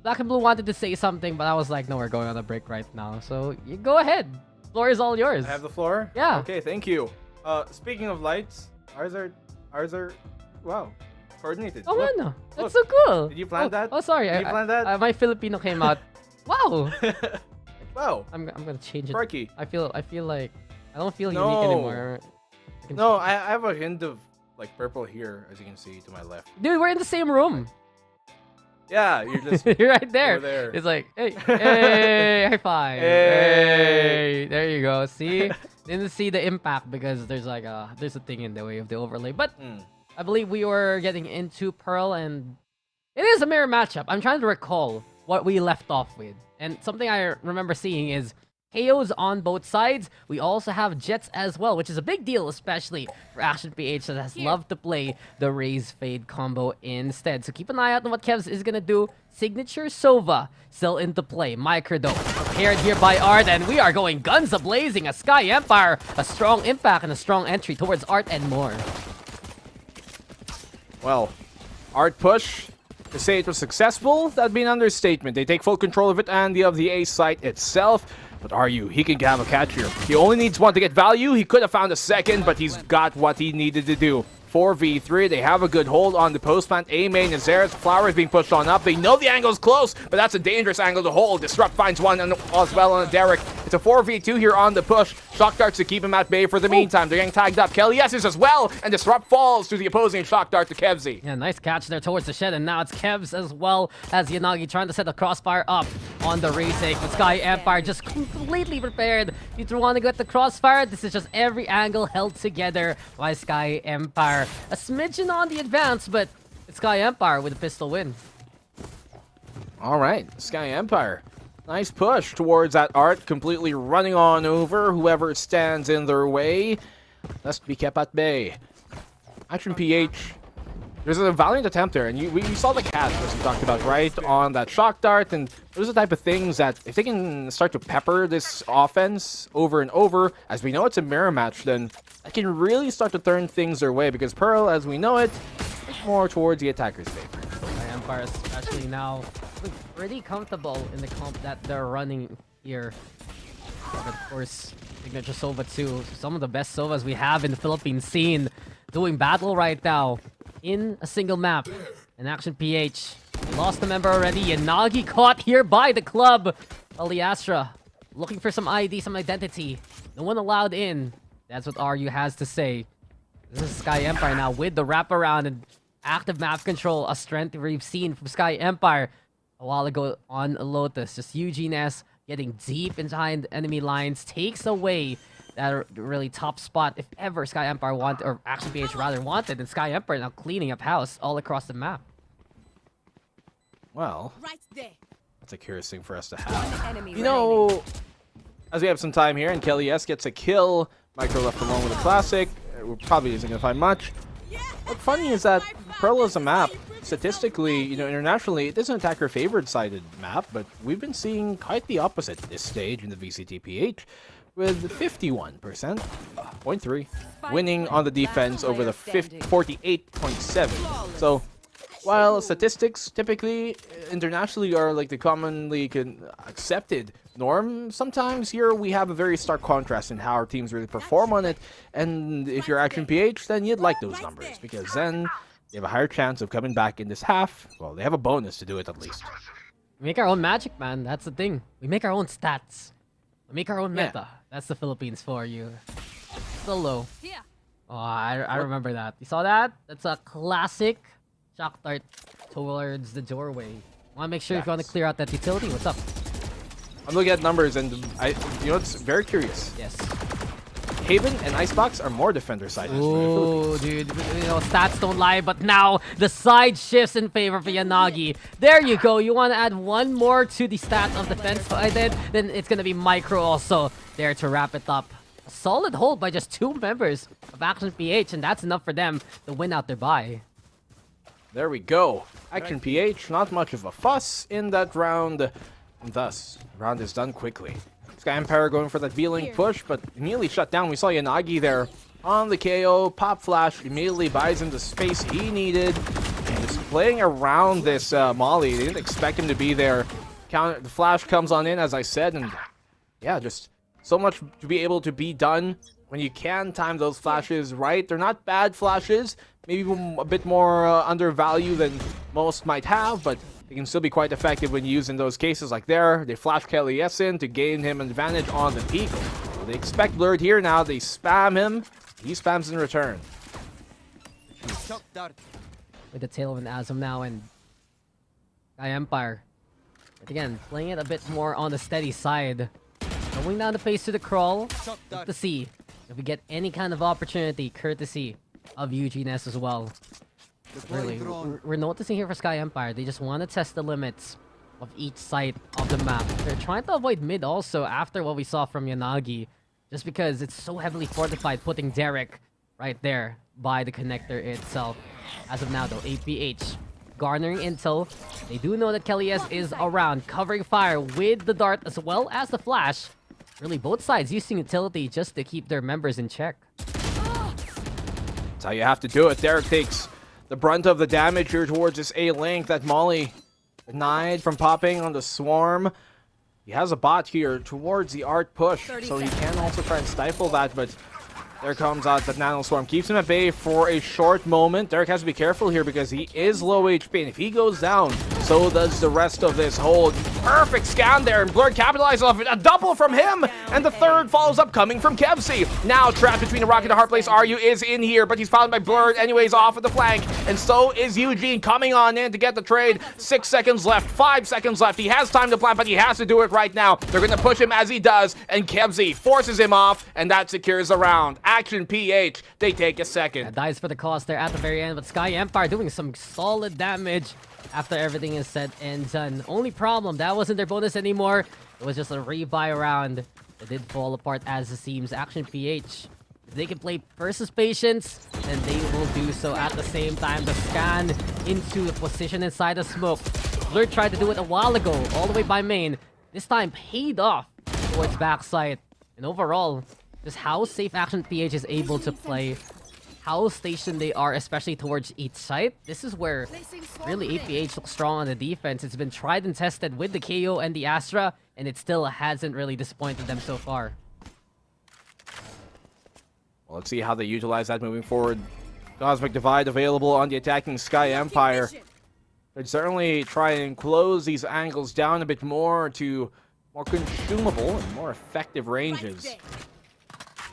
Black and Blue wanted to say something, but I was like, no, we're going on a break right now. So you go ahead. Floor is all yours. I have the floor? Yeah. Okay, thank you. Speaking of lights, ours are, wow, coordinated. Oh, Look, no. That's look. so cool. Did you plan that? Oh, sorry. Did you plan that? My Filipino came out. Wow. Wow. I'm gonna change it. Sparky. I feel like I don't feel unique anymore. No, I have a hint of like purple here, as you can see to my left. Dude, we're in the same room. Yeah, you're just you're right there. over there. It's like, hey, hey, high five. Hey, there you go. See, didn't see the impact because there's like there's a thing in the way of the overlay. But I believe we were getting into Pearl, and it is a mirror matchup. I'm trying to recall what we left off with, and something I remember seeing is KOs on both sides. We also have Jets as well, which is a big deal, especially for Action PH that has loved to play the Raise Fade combo instead. So keep an eye out on what Kevs is going to do. Signature Sova still into play. Microdome prepared here by Art, and we are going guns a-blazing. A Sky Empire, a strong impact and a strong entry towards Art and more. Well, Art push. To say it was successful, that'd be an understatement. They take full control of it and of the A site itself. But he can have a catch here. He only needs one to get value. He could have found a second, but he's got what he needed to do. 4v3, they have a good hold on the postman. A main is there. Flower is being pushed on up. They know the angle's close, but that's a dangerous angle to hold. Disrupt finds one as well on Derek. It's a 4v2 here on the push. Shock darts to keep him at bay for the meantime. They're getting tagged up. Kelly is as well, and Disrupt falls to the opposing shock dart to Kevzy. Yeah, nice catch there towards the shed, and now it's Kevs as well as Yanagi trying to set the crossfire up on the Raysake. But Sky Empire just completely prepared. You want to get the crossfire. This is just every angle held together by Sky Empire. A smidgen on the advance, but it's Sky Empire with a pistol win. All right, Sky Empire. Nice push towards that Art, completely running on over whoever stands in their way. Must be kept at bay. Action PH. There's a valiant attempt there, and we saw the catch, as we talked about, right, on that shock dart, and those are the type of things that if they can start to pepper this offense over and over, as we know it's a mirror match, then that can really start to turn things their way, because Pearl, as we know it, is more towards the attacker's favor. Empire especially now look pretty comfortable in the comp that they're running here. But of course, Signature Sova too. Some of the best Sovas we have in the Philippine scene doing battle right now in a single map. And Action PH lost a member already. Yanagi caught here by the club. Aliastra looking for some ID, some identity. No one allowed in. That's what RU has to say. This is Sky Empire now with the wraparound and active map control, a strength we've seen from Sky Empire a while ago on Lotus. Just Eugene S getting deep behind enemy lines takes away that really top spot if ever Sky Empire wanted, or Action PH rather wanted, and Sky Empire now cleaning up house all across the map. Well, that's a curious thing for us to have. You know, as we have some time here and Kelly S gets a kill, Micro left alone with a classic, probably isn't going to find much. What's funny is that Pearl is a map, statistically, you know, internationally, it isn't attacker favored sided map, but we've been seeing quite the opposite at this stage in the VCTPH, with 51%, 0.3, winning on the defense over the 48.7. So, while statistics typically internationally are like the commonly accepted norm, sometimes here we have a very stark contrast in how our teams really perform on it. And if you're Action PH, then you'd like those numbers, because then they have a higher chance of coming back in this half. Well, they have a bonus to do it at least. We make our own magic, man. That's the thing. We make our own stats. We make our own meta. Yeah. That's the Philippines for you. Solo. Oh, I remember that. You saw that? That's a classic shock dart towards the doorway. Want to make sure if you want to clear out that utility. What's up? I'm looking at numbers, and you know, it's very curious. Yes. Haven and Icebox are more defender sided. Ooh, dude, you know, stats don't lie, but now the side shifts in favor of Yanagi. There you go. You want to add one more to the stats of defense sided, then it's going to be Micro also there to wrap it up. A solid hold by just 2 members of Action PH, and that's enough for them to win out their bye. There we go. Action PH, not much of a fuss in that round. And thus, round is done quickly. SKYE Empire going for that V-Link push, but immediately shut down. We saw Yanagi there on the KO. Pop Flash immediately buys him the space he needed. And just playing around this Molly. They didn't expect him to be there. The Flash comes on in, as I said, and yeah, just so much to be able to be done when you can time those flashes right. They're not bad flashes, maybe a bit more undervalued than most might have, but they can still be quite effective when used in those cases like there. They flash Kelly S in to gain him an advantage on the peak. So they expect Blurred here now. They spam him. He spams in return. With the Tailwind as of now, and SKYE Empire. But again, playing it a bit more on the steady side. Going down the pace to the crawl. To see if we get any kind of opportunity, courtesy of Eugene S as well. Really, we're noticing here for SKYE Empire, they just want to test the limits of each side of the map. They're trying to avoid mid also after what we saw from Yanagi, just because it's so heavily fortified, putting Derek right there by the connector itself. As of now though, APH garnering intel. They do know that Kelly S is around, covering fire with the dart as well as the flash. Really, both sides using utility just to keep their members in check. That's how you have to do it. Derek takes the brunt of the damage here towards this A-Link that Molly denied from popping on the Swarm. He has a bot here towards the Art push, so he can also try and stifle that, but there comes out that Nano Swarm. Keeps him at bay for a short moment. Derek has to be careful here because he is low HP, and if he goes down, so does the rest of this hold. Perfect scan there, and Blurred capitalizes off it. A double from him, and the third follows up coming from Kevsey. Now trapped between a rock and a hard place. Ryu is in here, but he's found by Blurred anyways off of the flank, and so is Eugene coming on in to get the trade. 6 seconds left, 5 seconds left. He has time to plant, but he has to do it right now. They're going to push him as he does, and Kevsey forces him off, and that secures the round. Action PH, they take a second. That dies for the cost there at the very end, but SKYE Empire doing some solid damage after everything is said and done. Only problem, that wasn't their bonus anymore. It was just a rebuy round. It did fall apart as it seems. Action PH, if they can play versus patience, then they will do so at the same time. The scan into the position inside the smoke. Blurred tried to do it a while ago, all the way by main. This time paid off towards backside. And overall, just how safe Action PH is able to play, how stationed they are, especially towards each site. This is where really APH looks strong on the defense. It's been tried and tested with the KO and the Astra, and it still hasn't really disappointed them so far. Well, let's see how they utilize that moving forward. Cosmic Divide available on the attacking SKYE Empire. They'd certainly try and close these angles down a bit more to more consumable and more effective ranges.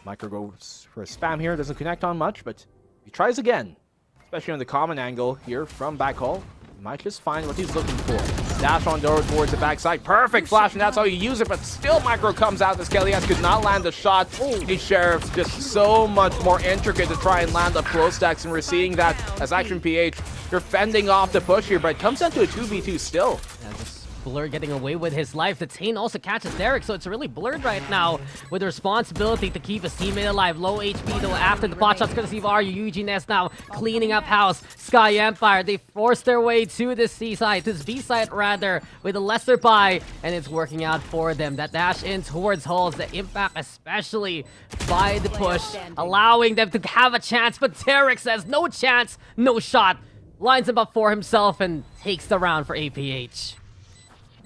Micro goes for a spam here, doesn't connect on much, but he tries again. Especially on the common angle here from backhaul. He might just find what he's looking for. Dash on door towards the backside. Perfect flash, and that's how you use it, but still Micro comes out as Kelly S could not land the shot. The Sheriff's just so much more intricate to try and land up close stacks, and we're seeing that as Action PH. They're fending off the push here, but it comes down to a 2v2 still. Yeah, just Blurred getting away with his life. The Tain also catches Derek, so it's really Blurred right now with the responsibility to keep his teammate alive. Low HP though after the pot shots courtesy of Ryu. Eugene S now cleaning up house. SKYE Empire, they force their way to the C side, to this B side rather, with a lesser buy, and it's working out for them. That dash in towards holes, the impact especially by the push, allowing them to have a chance, but Derek says no chance, no shot. Lines him up for himself and takes the round for APH.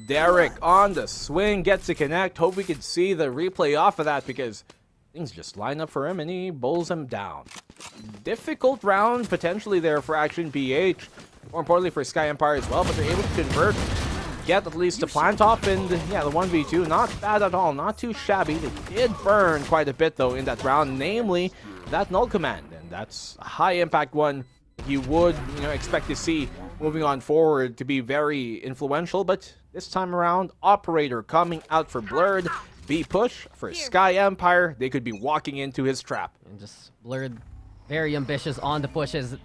Derek on the swing, gets to connect. Hope we can see the replay off of that because things just line up for him and he bowls him down. Difficult round potentially there for Action PH. More importantly for SKYE Empire as well, but they're able to convert, get at least a plant off, and yeah, the 1v2, not bad at all, not too shabby. They did burn quite a bit though in that round, namely that null command, and that's a high impact one you would expect to see moving on forward to be very influential, but this time around, Operator coming out for Blurred. B push for SKYE Empire. They could be walking into his trap. And just Blurred, very ambitious on the pushes.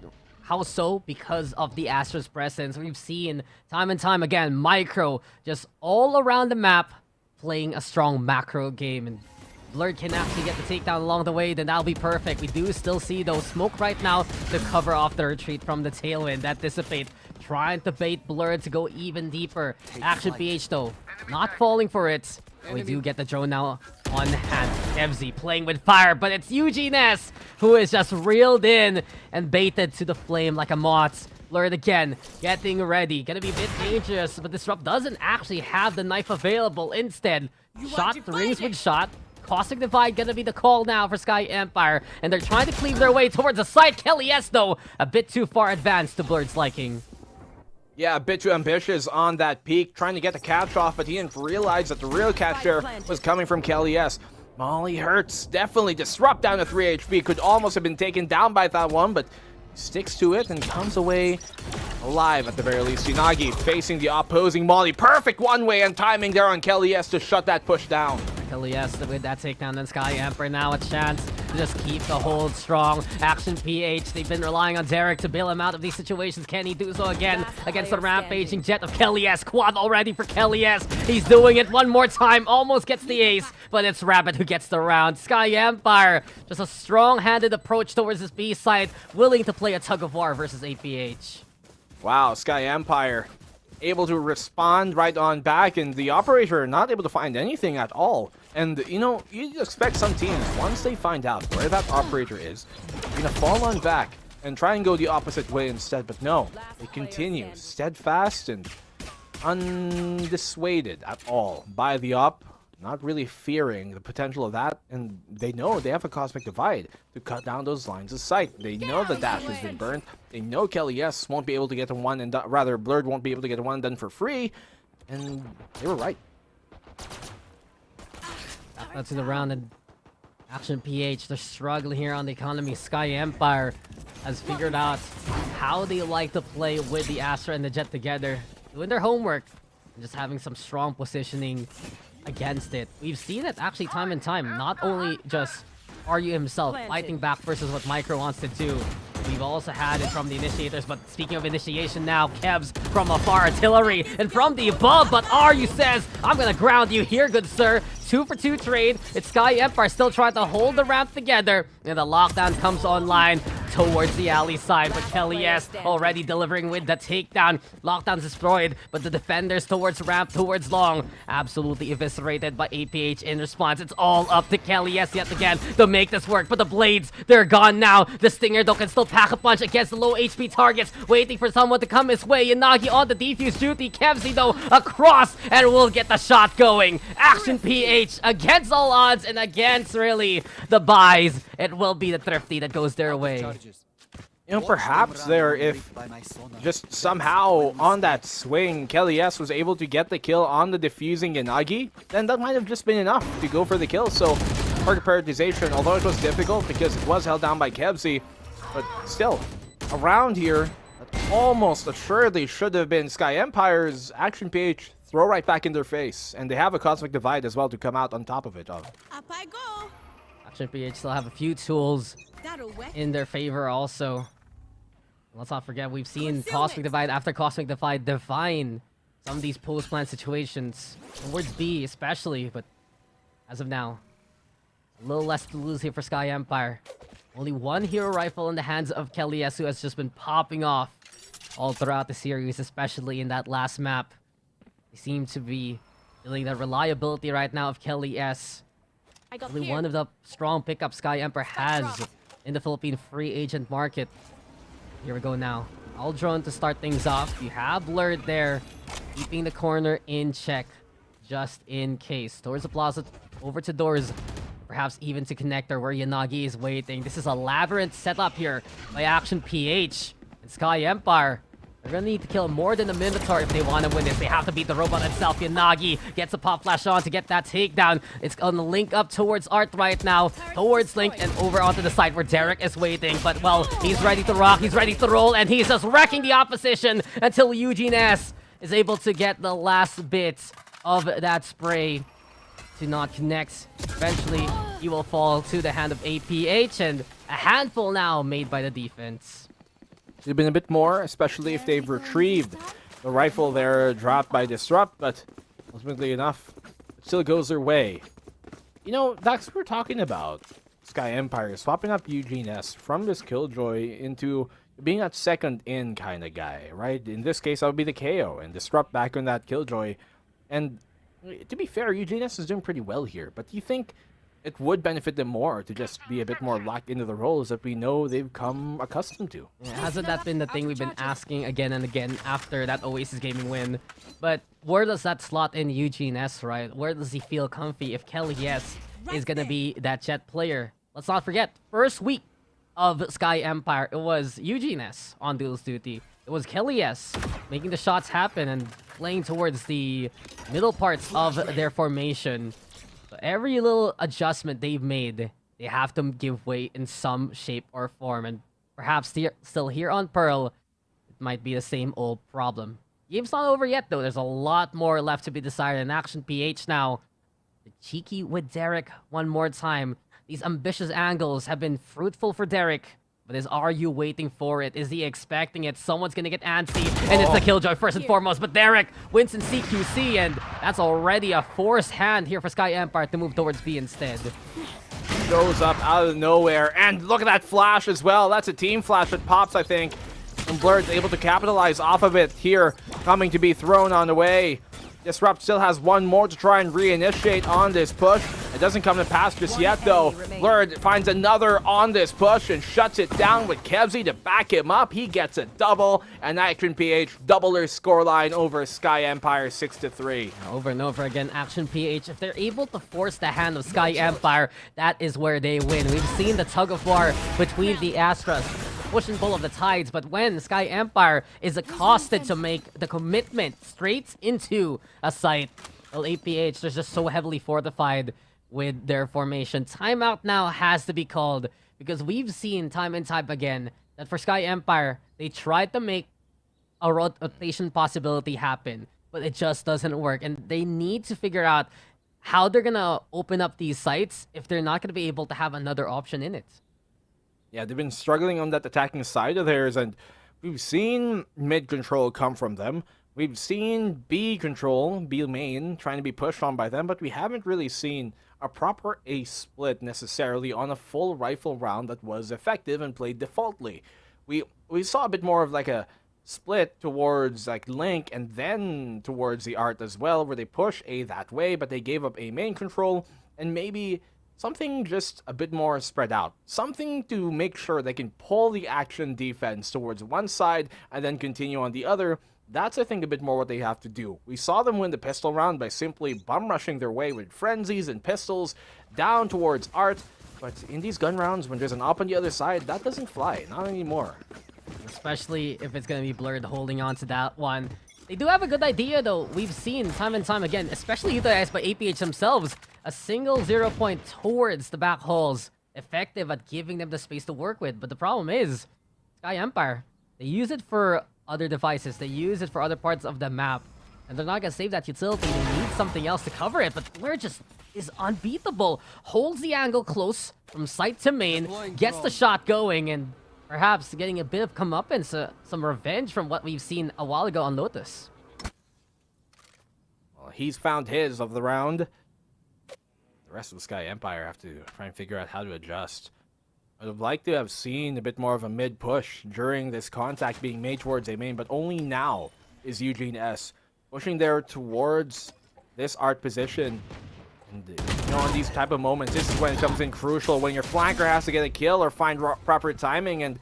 How so? Because of the Astra's presence. We've seen time and time again, Micro just all around the map playing a strong macro game. And Blurred can actually get the takedown along the way, then that'll be perfect. We do still see though smoke right now to cover off the retreat from the Tailwind. That dissipate, trying to bait Blurred to go even deeper. Action PH though, not falling for it. We do get the drone now on hand. Kevzi playing with fire, but it's Eugene S who is just reeled in and baited to the flame like a moth. Lured again, getting ready. Gonna be a bit dangerous, but Disrupt doesn't actually have the knife available. Instead, shot rings with shot. Cosmic Divide gonna be the call now for SKYE Empire, and they're trying to cleave their way towards the site. Kelly S, though, a bit too far advanced to Blurred's liking. Yeah, a bit too ambitious on that peak, trying to get the catch off, but he didn't realize that the real catch there was coming from Kelly S. Molly hurts, definitely. Disrupt down to 3 HP, could almost have been taken down by that one, but sticks to it and comes away alive at the very least. Yanagi facing the opposing Molly. Perfect one-way and timing there on Kelly S to shut that push down. Kelly S with that takedown, and SKYE Emperor now a chance to just keep the hold strong. Action PH, they've been relying on Derek to bail him out of these situations. Can he do so again against the rampaging jet of Kelly S? Quad already for Kelly S. He's doing it one more time, almost gets the ace, but it's Rabbit who gets the round. SKYE Empire, just a strong-handed approach towards this B side, willing to play a tug-of-war versus APH. Wow, SKYE Empire able to respond right on back, and the operator not able to find anything at all. And, you know, you expect some teams, once they find out where that operator is, they're gonna fall on back and try and go the opposite way instead. But no, they continue steadfast and undissuaded at all by the op, not really fearing the potential of that, and they know they have a Cosmic Divide to cut down those lines of sight. They know the dash has been burnt. They know Kelly S won't be able to get a one and rather Blurred won't be able to get a one done for free, and they were right. That's in the round, and Action PH, they're struggling here on the economy. SKYE Empire has figured out how they like to play with the Astra and the Jet together, doing their homework, and just having some strong positioning against it. We've seen it actually time and time, not only just Aryu himself fighting back versus what Micro wants to do. We've also had it from the initiators, but speaking of initiation now, Kevs from afar artillery and from the above, but Aryu says, I'm gonna ground you here, good sir. 2-for-2 trade. It's SKYE Empire still trying to hold the ramp together, and the lockdown comes online towards the alley side, but Kelly S already delivering with the takedown. Lockdown's destroyed, but the defenders towards ramp, towards long, absolutely eviscerated by APH in response. It's all up to Kelly S yet again to make this work, but the blades, they're gone now. The Stinger though can still pack a punch against the low HP targets, waiting for someone to come his way. Yanagi on the defuse duty. Kevzi though across, and will get the shot going. Action PH against all odds and against really the buys. It will be the Thrifty that goes their way. You know, perhaps there, if just somehow on that swing, Kelly S was able to get the kill on the defusing Yanagi, then that might have just been enough to go for the kill. So, target prioritization, although it was difficult because it was held down by Kevzi, but still, around here, that almost assuredly should have been SKYE Empire's. Action PH throw right back in their face, and they have a Cosmic Divide as well to come out on top of it. Up I go. Action PH still have a few tools in their favor also. Let's not forget, we've seen Cosmic Divide after Cosmic Divide define some of these post-plan situations. Towards B especially, but as of now, a little less to lose here for SKYE Empire. Only one hero rifle in the hands of Kelly S, who has just been popping off all throughout the series, especially in that last map. They seem to be feeling the reliability right now of Kelly S. Only one of the strong pickups SKYE Empire has in the Philippine free agent market. Here we go now. All drone to start things off. You have Blurred there, keeping the corner in check, just in case. Towards the plaza, over to doors, perhaps even to connector where Yanagi is waiting. This is a labyrinth setup here by Action PH and SKYE Empire. They're gonna need to kill more than a Minotaur if they want to win this. They have to beat the robot itself. Yanagi gets a pop flash on to get that takedown. It's gonna link up towards Art right now, towards Link, and over onto the side where Derek is waiting. But, well, he's ready to rock, he's ready to roll, and he's just wrecking the opposition until Eugene S is able to get the last bit of that spray to not connect. Eventually, he will fall to the hand of APH, and a handful now made by the defense. Should have been a bit more, especially if they've retrieved the rifle there dropped by Disrupt, but ultimately enough, it still goes their way. You know, that's what we're talking about. SKYE Empire swapping up Eugene S from this Killjoy into being that second in kind of guy, right? In this case, that would be the KO, and Disrupt back on that Killjoy. And To be fair, UGNS is doing pretty well here, but do you think it would benefit them more to just be a bit more locked into the roles that we know they've come accustomed to? Yeah, hasn't that been the thing we've been asking again and again after that Oasis gaming win? But where does that slot in UGNS, right? Where does he feel comfy if Kelly S is gonna be that Jet player? Let's not forget, first week of SKYE Empire, it was UGNS on duels duty. It was Kelly S making the shots happen and playing towards the middle parts of their formation. So every little adjustment they've made, they have to give way in some shape or form. And perhaps still here on Pearl, it might be the same old problem. Game's not over yet, though. There's a lot more left to be decided in Action PH now. The cheeky with Derek one more time. These ambitious angles have been fruitful for Derek. But is RU waiting for it? Is he expecting it? Someone's gonna get antsy, and it's the Killjoy first and foremost. But Derek wins in CQC, and that's already a forced hand here for SKYE Empire to move towards B instead. Shows up out of nowhere, and look at that flash as well. That's a team flash that pops, I think. And Blurred's able to capitalize off of it here, coming to be thrown on the way. Disrupt still has one more to try and reinitiate on this push. It doesn't come to pass just yet, though. Blurred finds another on this push and shuts it down with Kevzy to back him up. He gets a double, and Action PH double their scoreline over SKYE Empire 6-3. Over and over again, Action PH, if they're able to force the hand of SKYE Empire, that is where they win. We've seen the tug of war between the Astras, push and pull of the tides, but when SKYE Empire is accosted to make the commitment straight into a site, well, APH, they're just so heavily fortified with their formation. Timeout now has to be called, because we've seen time and time again that for SKYE Empire, they tried to make a rotation possibility happen, but it just doesn't work, and they need to figure out how they're gonna open up these sites if they're not gonna be able to have another option in it. Yeah, they've been struggling on that attacking side of theirs, and we've seen mid control come from them. We've seen B control, B main, trying to be pushed on by them, but we haven't really seen a proper A split necessarily on a full rifle round that was effective and played defaultly. We saw a bit more of like a split towards like Link and then towards the Art as well, where they push A that way, but they gave up A main control and maybe something just a bit more spread out. Something to make sure they can pull the action defense towards one side and then continue on the other. That's, I think, a bit more what they have to do. We saw them win the pistol round by simply bum rushing their way with frenzies and pistols down towards Art. But in these gun rounds, when there's an op on the other side, that doesn't fly. Not anymore. Especially if it's going to be Blurred holding on to that one. They do have a good idea, though. We've seen time and time again, especially utilized by APH themselves, a single 0 point towards the back holes, effective at giving them the space to work with. But the problem is, SKYE Empire, they use it for other devices. They use it for other parts of the map. And they're not going to save that utility. They need something else to cover it. But Blur just is unbeatable. Holds the angle close from site to main, gets the shot going, and perhaps getting a bit of comeuppance, some revenge from what we've seen a while ago on Lotus. Well, he's found his of the round. The rest of the SKYE Empire have to try and figure out how to adjust. I would have liked to have seen a bit more of a mid push during this contact being made towards A main, but only now is Eugene S pushing there towards this Art position. And, you know, in these type of moments, this is when it comes in crucial, when your flanker has to get a kill or find proper timing, and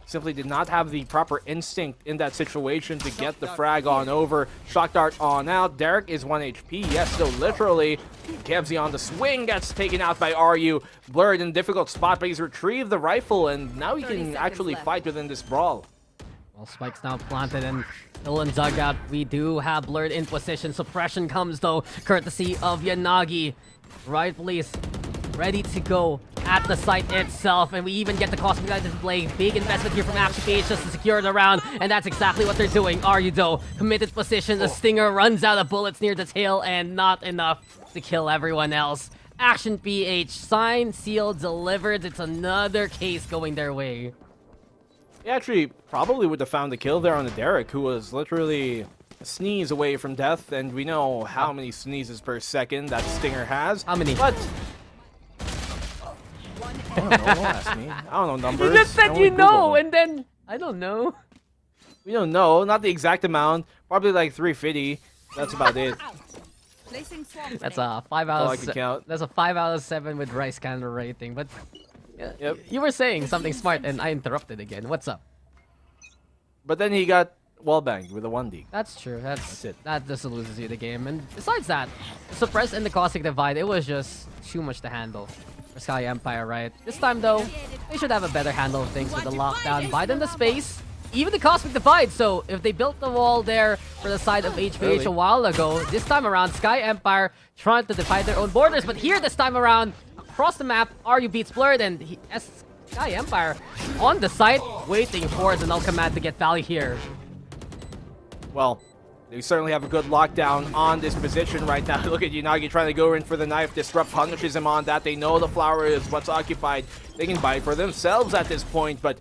simply did not have the proper instinct in that situation to get the frag on over. Shock dart on out. Derek is 1 HP. Yes, so literally, Kevzy on the swing gets taken out by RU. Blurred in a difficult spot, but he's retrieved the rifle, and now he can actually fight within this brawl. Well, Spike's now planted and still in dugout. We do have Blurred in position. Suppression comes, though, courtesy of Yanagi. Rightfully ready to go at the site itself, and we even get the Cosmic Knight display. Big investment here from Action PH just to secure the round, and that's exactly what they're doing. Aryudo, committed position. The Stinger runs out of bullets near the tail, and not enough to kill everyone else. Action PH, signed, sealed, delivered. It's another case going their way. He actually probably would have found the kill there on the Derek, who was literally a sneeze away from death, and we know how many sneezes per second that Stinger has. How many? But I don't know, don't ask me. I don't know numbers. You just said you know, and then I don't know. We don't know, not the exact amount. Probably like 350. That's about it. That's a 5 out All I of can count. That's a 5 out of 7 with Rice Cannon rating. But you were saying something smart, and I interrupted again. What's up? But then he got wall banged with a 1D. That's true. That's it. That just loses you the game. And besides that, the Suppress and the Caustic Divide, it was just too much to handle for Sky Empire, right? This time, though, they should have a better handle of things with the lockdown. Buy them the space, even the Cosmic Divide. So if they built the wall there for the side of HPH a while ago, this time around, Sky Empire trying to divide their own borders. But here, this time around, across the map, RU beats Blurred, and Sky Empire on the site, waiting for the null command to get value here. Well, they certainly have a good lockdown on this position right now. Look at Unagi trying to go in for the knife. Disrupt punishes him on that. They know the flower is what's occupied. They can buy it for themselves at this point, but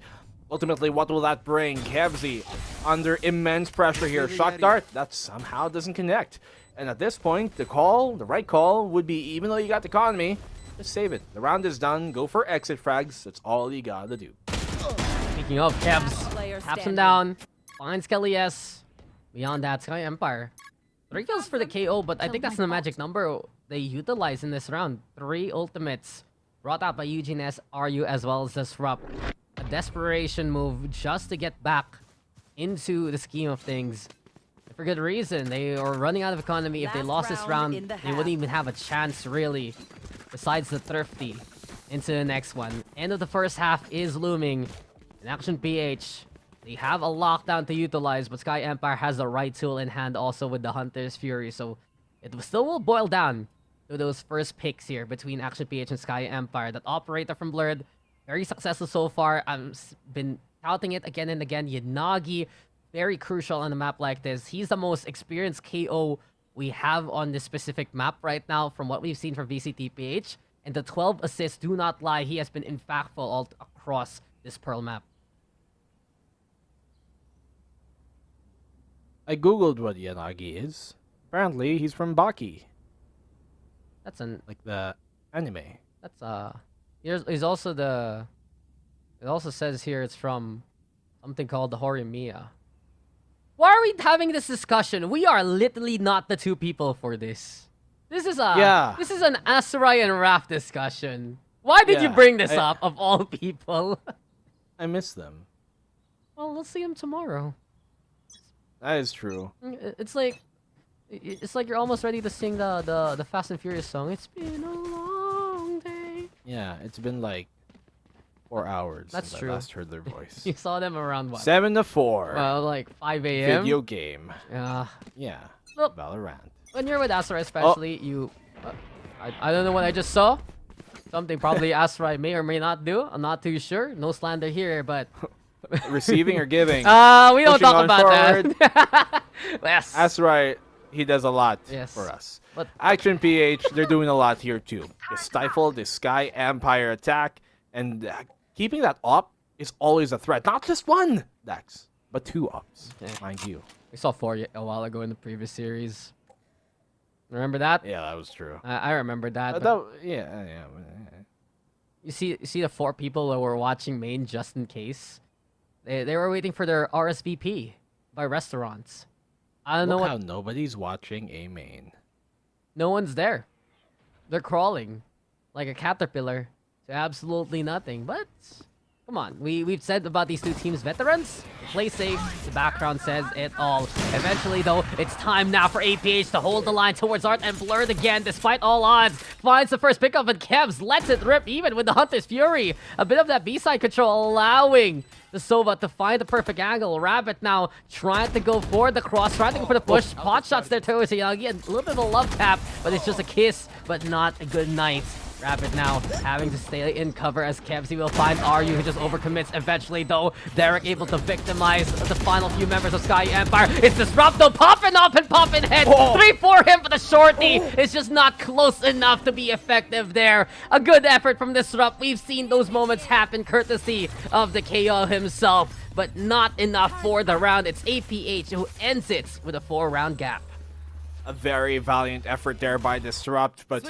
ultimately, what will that bring? Kevzi under immense pressure here. Shock Dart, that somehow doesn't connect. And at this point, the right call would be, even though you got the economy, just save it. The round is done. Go for exit frags. That's all you gotta do. Speaking of Kevs, taps him down, finds Kelly S. Beyond that, Sky Empire. 3 kills for the KO, but I think that's the magic number they utilize in this round. 3 ultimates brought out by Eugene S, RU, as well as Disrupt. A desperation move just to get back into the scheme of things. For good reason. They are running out of economy. If they lost this round, they wouldn't even have a chance, really. Besides the Thrifty into the next one. End of the first half is looming. In Action PH, they have a lockdown to utilize, but Sky Empire has the right tool in hand also with the Hunter's Fury. So it still will boil down to those first picks here between Action PH and Sky Empire. That operator from Blurred, very successful so far. I've been touting it again and again. Yanagi, very crucial on a map like this. He's the most experienced KO we have on this specific map right now from what we've seen from VCTPH. And the 12 assists do not lie. He has been impactful all across this Pearl map. I googled what Yanagi is. Apparently, he's from Baki. That's an like the anime. That's he's also the. It also says here it's from something called the Horimiya. Why are we having this discussion? We are literally not the two people for this. This is This is an Asarai and Raph discussion. Why did you bring this up of all people? I miss them. Well, let's see them tomorrow. That is true. It's like you're almost ready to sing the Fast and Furious song. It's been a long day. Yeah, it's been like 4 hours That's since true. I last heard their voice. You saw them around what? 7 to 4. Well, like 5 a.m. Video game. Yeah. Look, Valorant. When you're with Asura especially, you... I don't know what I just saw. Something probably Asura may or may not do. I'm not too sure. No slander here, but... Receiving or giving? We don't talk about that. Yes. That's right. He does a lot for us. But Action PH, they're doing a lot here too. They stifle the Sky Empire attack, and keeping that up is always a threat. Not just one, Dax, but 2 ups, mind you. We saw 4 a while ago in the previous series. Remember that? Yeah, that was true. I remember that. Yeah. You see the 4 people that were watching main just in case. They were waiting for their RSVP by restaurants. I don't know how nobody's watching a main. No one's there. They're crawling like a caterpillar to absolutely nothing. But come on, we've said about these 2 teams, veterans. They play safe. The background says it all. Eventually, though, it's time now for APH to hold the line towards Art and Blurred again, despite all odds. Finds the first pickup, and Kevs lets it rip even with the Hunter's Fury. A bit of that B-side control, allowing the Sova to find the perfect angle. Rabbit now trying to go for the cross, trying to go for the push. Pot shots there towards Yagi. A little bit of a love tap, but it's just a kiss, but not a good night. Rabbit now having to stay in cover as Kevsy will find RU, who just overcommits eventually, though. Derek able to victimize the final few members of Sky Empire. It's Disrupto popping up and popping head. 3 for him for the shorty. It's just not close enough to be effective there. A good effort from Disrupt. We've seen those moments happen courtesy of the KO himself, but not enough for the round. It's APH who ends it with a 4-round gap. A very valiant effort there by Disrupt, but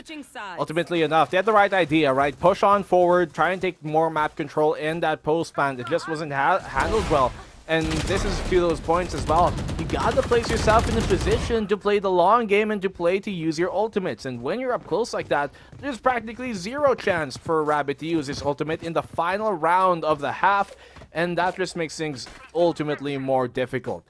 ultimately enough. They had the right idea, right? Push on forward, try and take more map control in that post plan. It just wasn't handled well. And this is to those points as well. You gotta place yourself in a position to play the long game and to use your ultimates. And when you're up close like that, there's practically zero chance for Rabbit to use his ultimate in the final round of the half. And that just makes things ultimately more difficult.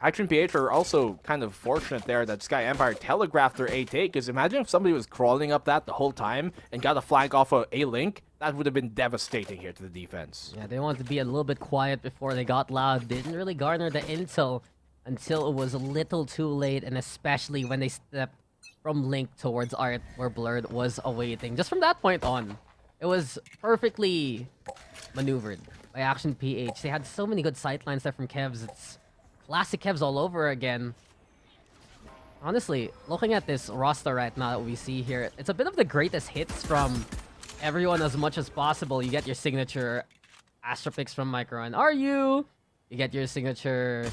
Action PH are also kind of fortunate there that Sky Empire telegraphed their A take, because imagine if somebody was crawling up that the whole time and got a flank off of A link. That would have been devastating here to the defense. Yeah, they wanted to be a little bit quiet before they got loud. They didn't really garner the intel until it was a little too late, and especially when they stepped from Link towards Art, where Blurred was awaiting. Just from that point on, it was perfectly maneuvered by Action PH. They had so many good sightlines there from Kevs. It's classic Kevs all over again. Honestly, looking at this roster right now that we see here, it's a bit of the greatest hits from everyone as much as possible. You get your signature Astro picks from Micro and RU. You get your signature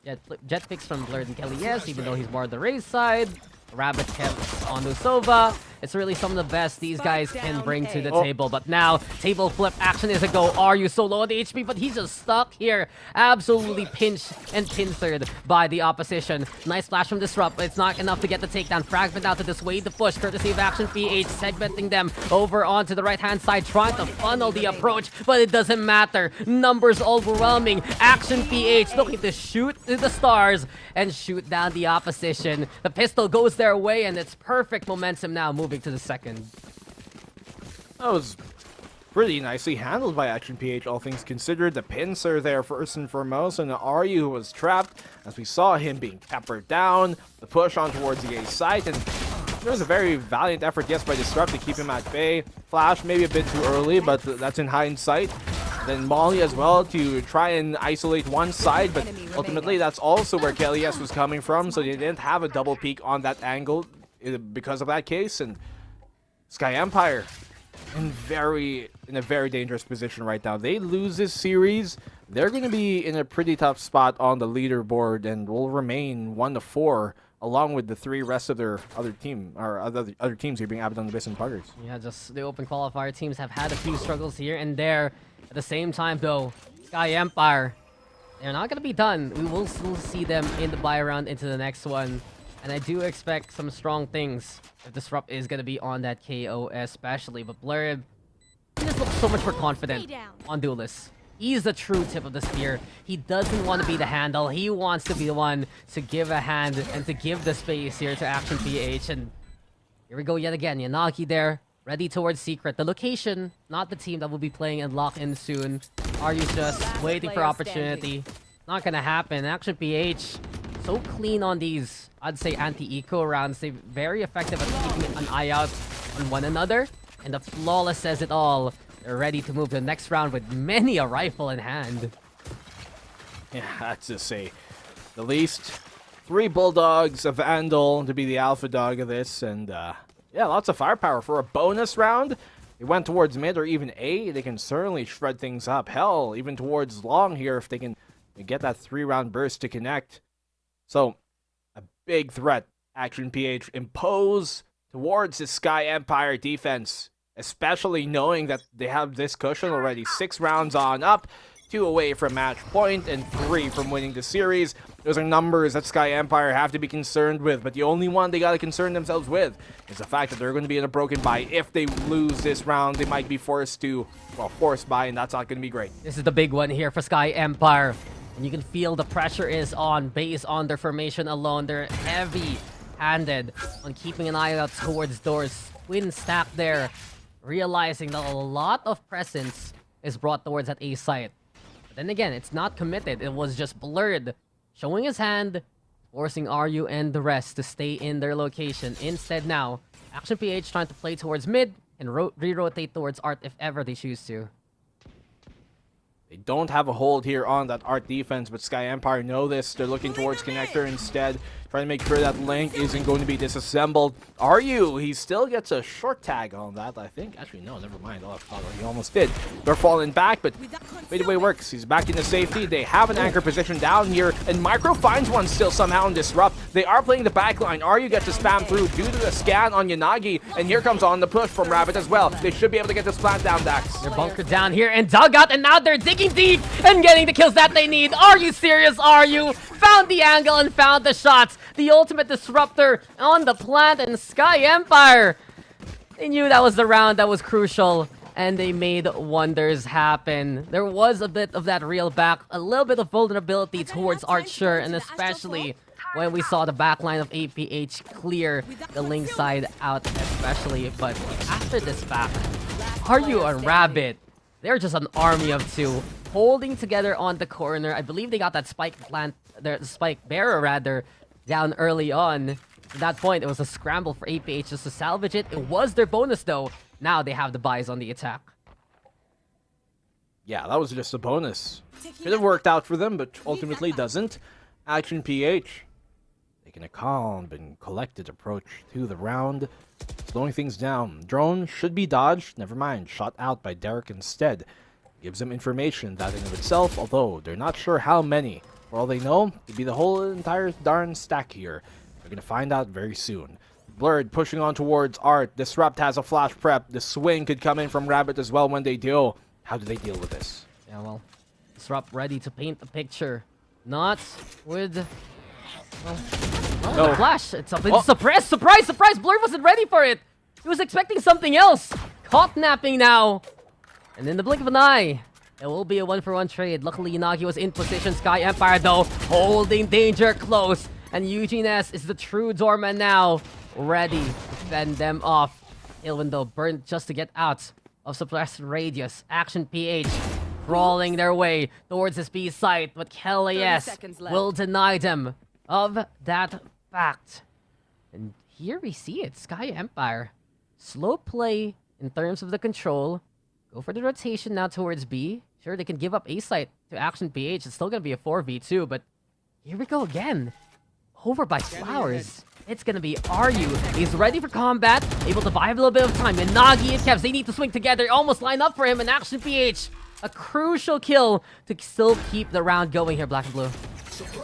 jet picks from Blurred and Kelly, yes, even though he's more the Raze side. Rabbit kept on Nusova. It's really some of the best these guys can bring to the table. But now, table flip action is a go. Are you so low on the HP? But he's just stuck here. Absolutely pinched and pincered by the opposition. Nice flash from Disrupt, but it's not enough to get the takedown. Fragment out to dissuade the push, courtesy of Action PH, segmenting them over onto the right-hand side, trying to funnel the approach, but it doesn't matter. Numbers overwhelming. Action PH looking to shoot to the stars and shoot down the opposition. The pistol goes their way, and it's perfect momentum now moving to the second. That was pretty nicely handled by Action PH, all things considered. The pincer there first and foremost, and the RU was trapped as we saw him being peppered down. The push on towards the A site, and there was a very valiant effort, yes, by Disrupt to keep him at bay. Flash maybe a bit too early, but that's in hindsight. Then Molly as well to try and isolate one side, but ultimately that's also where Kelly S was coming from, so they didn't have a double peek on that angle because of that case. And Sky Empire in a very dangerous position right now. They lose this series, they're going to be in a pretty tough spot on the leaderboard and will remain 1-4 along with the three rest of their other teams here being Abaddon, Abyss, and Puggers. Yeah, just the open qualifier teams have had a few struggles here and there. At the same time, though, Sky Empire, they're not going to be done. We will still see them in the buy round into the next one. And I do expect some strong things if Disrupt is going to be on that KO especially. But Blurred, he just looks so much more confident on Duelist. He's the true tip of the spear. He doesn't want to be the handle. He wants to be the one to give a hand and to give the space here to Action PH. And here we go yet again. Yanagi there, ready towards Secret. The location, not the team that will be playing and lock in soon. Are you just waiting for opportunity? Not gonna happen. Action PH, so clean on these, I'd say, anti-eco rounds. They're very effective at keeping an eye out on one another. And the Flawless says it all. They're ready to move to the next round with many a rifle in hand. Yeah, that's to say the least. 3 Bulldogs, a Vandal to be the alpha dog of this, and yeah, lots of firepower for a bonus round. They went towards mid or even A. They can certainly shred things up. Hell, even towards long here if they can get that 3-round burst to connect. So, a big threat. Action PH impose towards the Sky Empire defense, especially knowing that they have this cushion already. 6 rounds on up, 2 away from match point, and 3 from winning the series. Those are numbers that Sky Empire have to be concerned with, but the only one they gotta concern themselves with is the fact that they're going to be in a broken bye. If they lose this round, they might be forced bye, and that's not going to be great. This is the big one here for Sky Empire. And you can feel the pressure is on based on their formation alone. They're heavy-handed on keeping an eye out towards doors. Twin stack there, realizing that a lot of presence is brought towards that A site. But then again, it's not committed. It was just Blurred, showing his hand, forcing RU and the rest to stay in their location. Instead now, Action PH trying to play towards mid and re-rotate towards Art if ever they choose to. They don't have a hold here on that Art defense, but Sky Empire know this. They're looking towards Connector instead trying to make sure that Link isn't going to be disassembled. Are you? He still gets a short tag on that, I think. Actually, no, never mind. Oh, he almost did. They're falling back, but wait, the way it works. He's back into safety. They have an anchor position down here, and Micro finds one still somehow in Disrupt. They are playing the backline. Are you get to spam through due to the scan on Yanagi, and here comes on the push from Rabbit as well. They should be able to get this plant down, Dax. They're bunkered down here and dug out, and now they're digging deep and getting the kills that they need. Are you serious? Are you? Found the angle and found the shots. The ultimate disruptor on the plant, and SKYE Empire. They knew that was the round that was crucial, and they made wonders happen. There was a bit of that reel back, a little bit of vulnerability towards Archer, and especially when we saw the backline of APH clear the Link side out especially. But after this back, are you a Rabbit? They're just an army of two holding together on the corner. I believe they got that spike plant, their spike bearer rather, down early on. At that point, it was a scramble for APH just to salvage it. It was their bonus though. Now they have the buys on the attack. Yeah, that was just a bonus. Could have worked out for them, but ultimately doesn't. Action PH taking a calm and collected approach to the round, slowing things down. Drone should be dodged. Never mind, shot out by Derek instead. Gives them information that in of itself, although they're not sure how many. For all they know, it could be the whole entire darn stack here. We're gonna find out very soon. Blurred pushing on towards Art. Disrupt has a flash prep. The swing could come in from Rabbit as well when they do. How do they deal with this? Yeah, well, Disrupt ready to paint the picture. Not with... Well, No. the flash. It's something. Surprise! Surprise! Surprise! Blurred wasn't ready for it. He was expecting something else. Caught napping now. And in the blink of an eye, it will be a 1-for-1 trade. Luckily, Yanagi was in position. SKYE Empire, though, holding danger close. And Eugene S is the true doorman now, ready to fend them off. Ilwin, though, burned just to get out of suppressed radius. Action PH crawling their way towards his B site, but KLAS will deny them of that fact. And here we see it. SKYE Empire. Slow play in terms of the control. Go for the rotation now towards B. Sure, they can give up A site to Action PH. It's still going to be a 4v2, but here we go again. Over by Flowers. It's going to be RU. He's ready for combat, able to buy a little bit of time. And Nagi and Kevs, they need to swing together. Almost line up for him. And Action PH, a crucial kill to still keep the round going here, Black and Blue.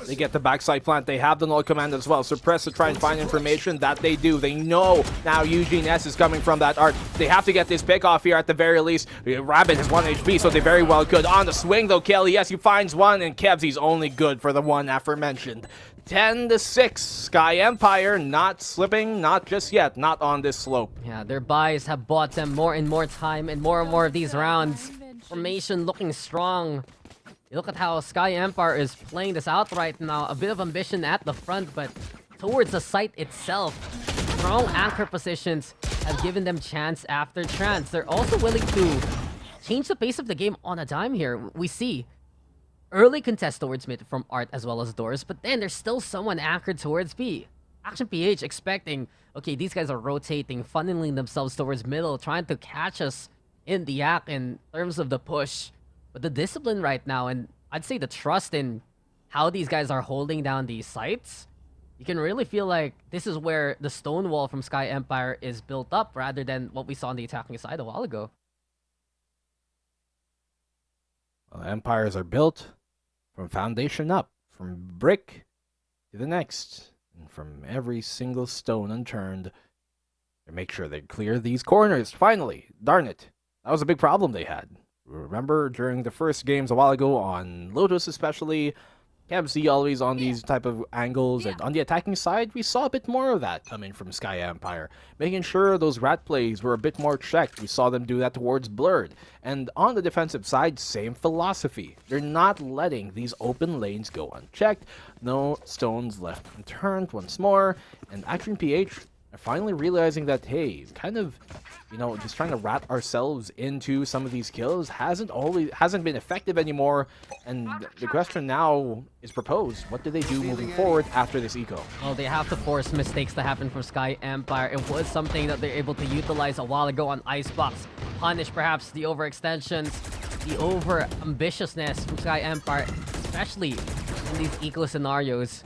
They get the backside plant. They have the null command as well. Suppress to try and find information. That they do. They know now Eugene S is coming from that Art. They have to get this pick off here at the very least. Rabbit has 1 HP, so they very well could. On the swing though, Kelly, yes, he finds one, and Kevs, he's only good for the one aforementioned. 10-6. SKYE Empire not slipping, not just yet, not on this slope. Yeah, their buys have bought them more and more time and more of these rounds. Formation looking strong. You look at how SKYE Empire is playing this out right now. A bit of ambition at the front, but towards the site itself. Strong anchor positions have given them chance after chance. They're also willing to change the pace of the game on a dime here. We see early contest towards mid from Art as well as Doors, but then there's still someone anchored towards B. Action PH expecting, okay, these guys are rotating, funneling themselves towards middle, trying to catch us in the act in terms of the push. But the discipline right now, and I'd say the trust in how these guys are holding down these sites, you can really feel like this is where the stone wall from SKYE Empire is built up rather than what we saw on the attacking side a while ago. Well, empires are built from foundation up, from brick to the next, and from every single stone unturned. To make sure they clear these corners, finally. Darn it. That was a big problem they had. Remember during the first games a while ago on Lotus especially, KMC always on these type of angles, and on the attacking side, we saw a bit more of that coming from SKYE Empire, making sure those rat plays were a bit more checked. We saw them do that towards Blurred. And on the defensive side, same philosophy. They're not letting these open lanes go unchecked. No stones left unturned once more, and Action PH are finally realizing that, hey, kind of, you know, just trying to rat ourselves into some of these kills hasn't been effective anymore. And the question now is proposed: what do they do moving forward after this eco? Well, they have to force mistakes to happen from SKYE Empire. It was something that they're able to utilize a while ago on Icebox. Punish perhaps the overextensions, the over ambitiousness from SKYE Empire, especially in these eco scenarios.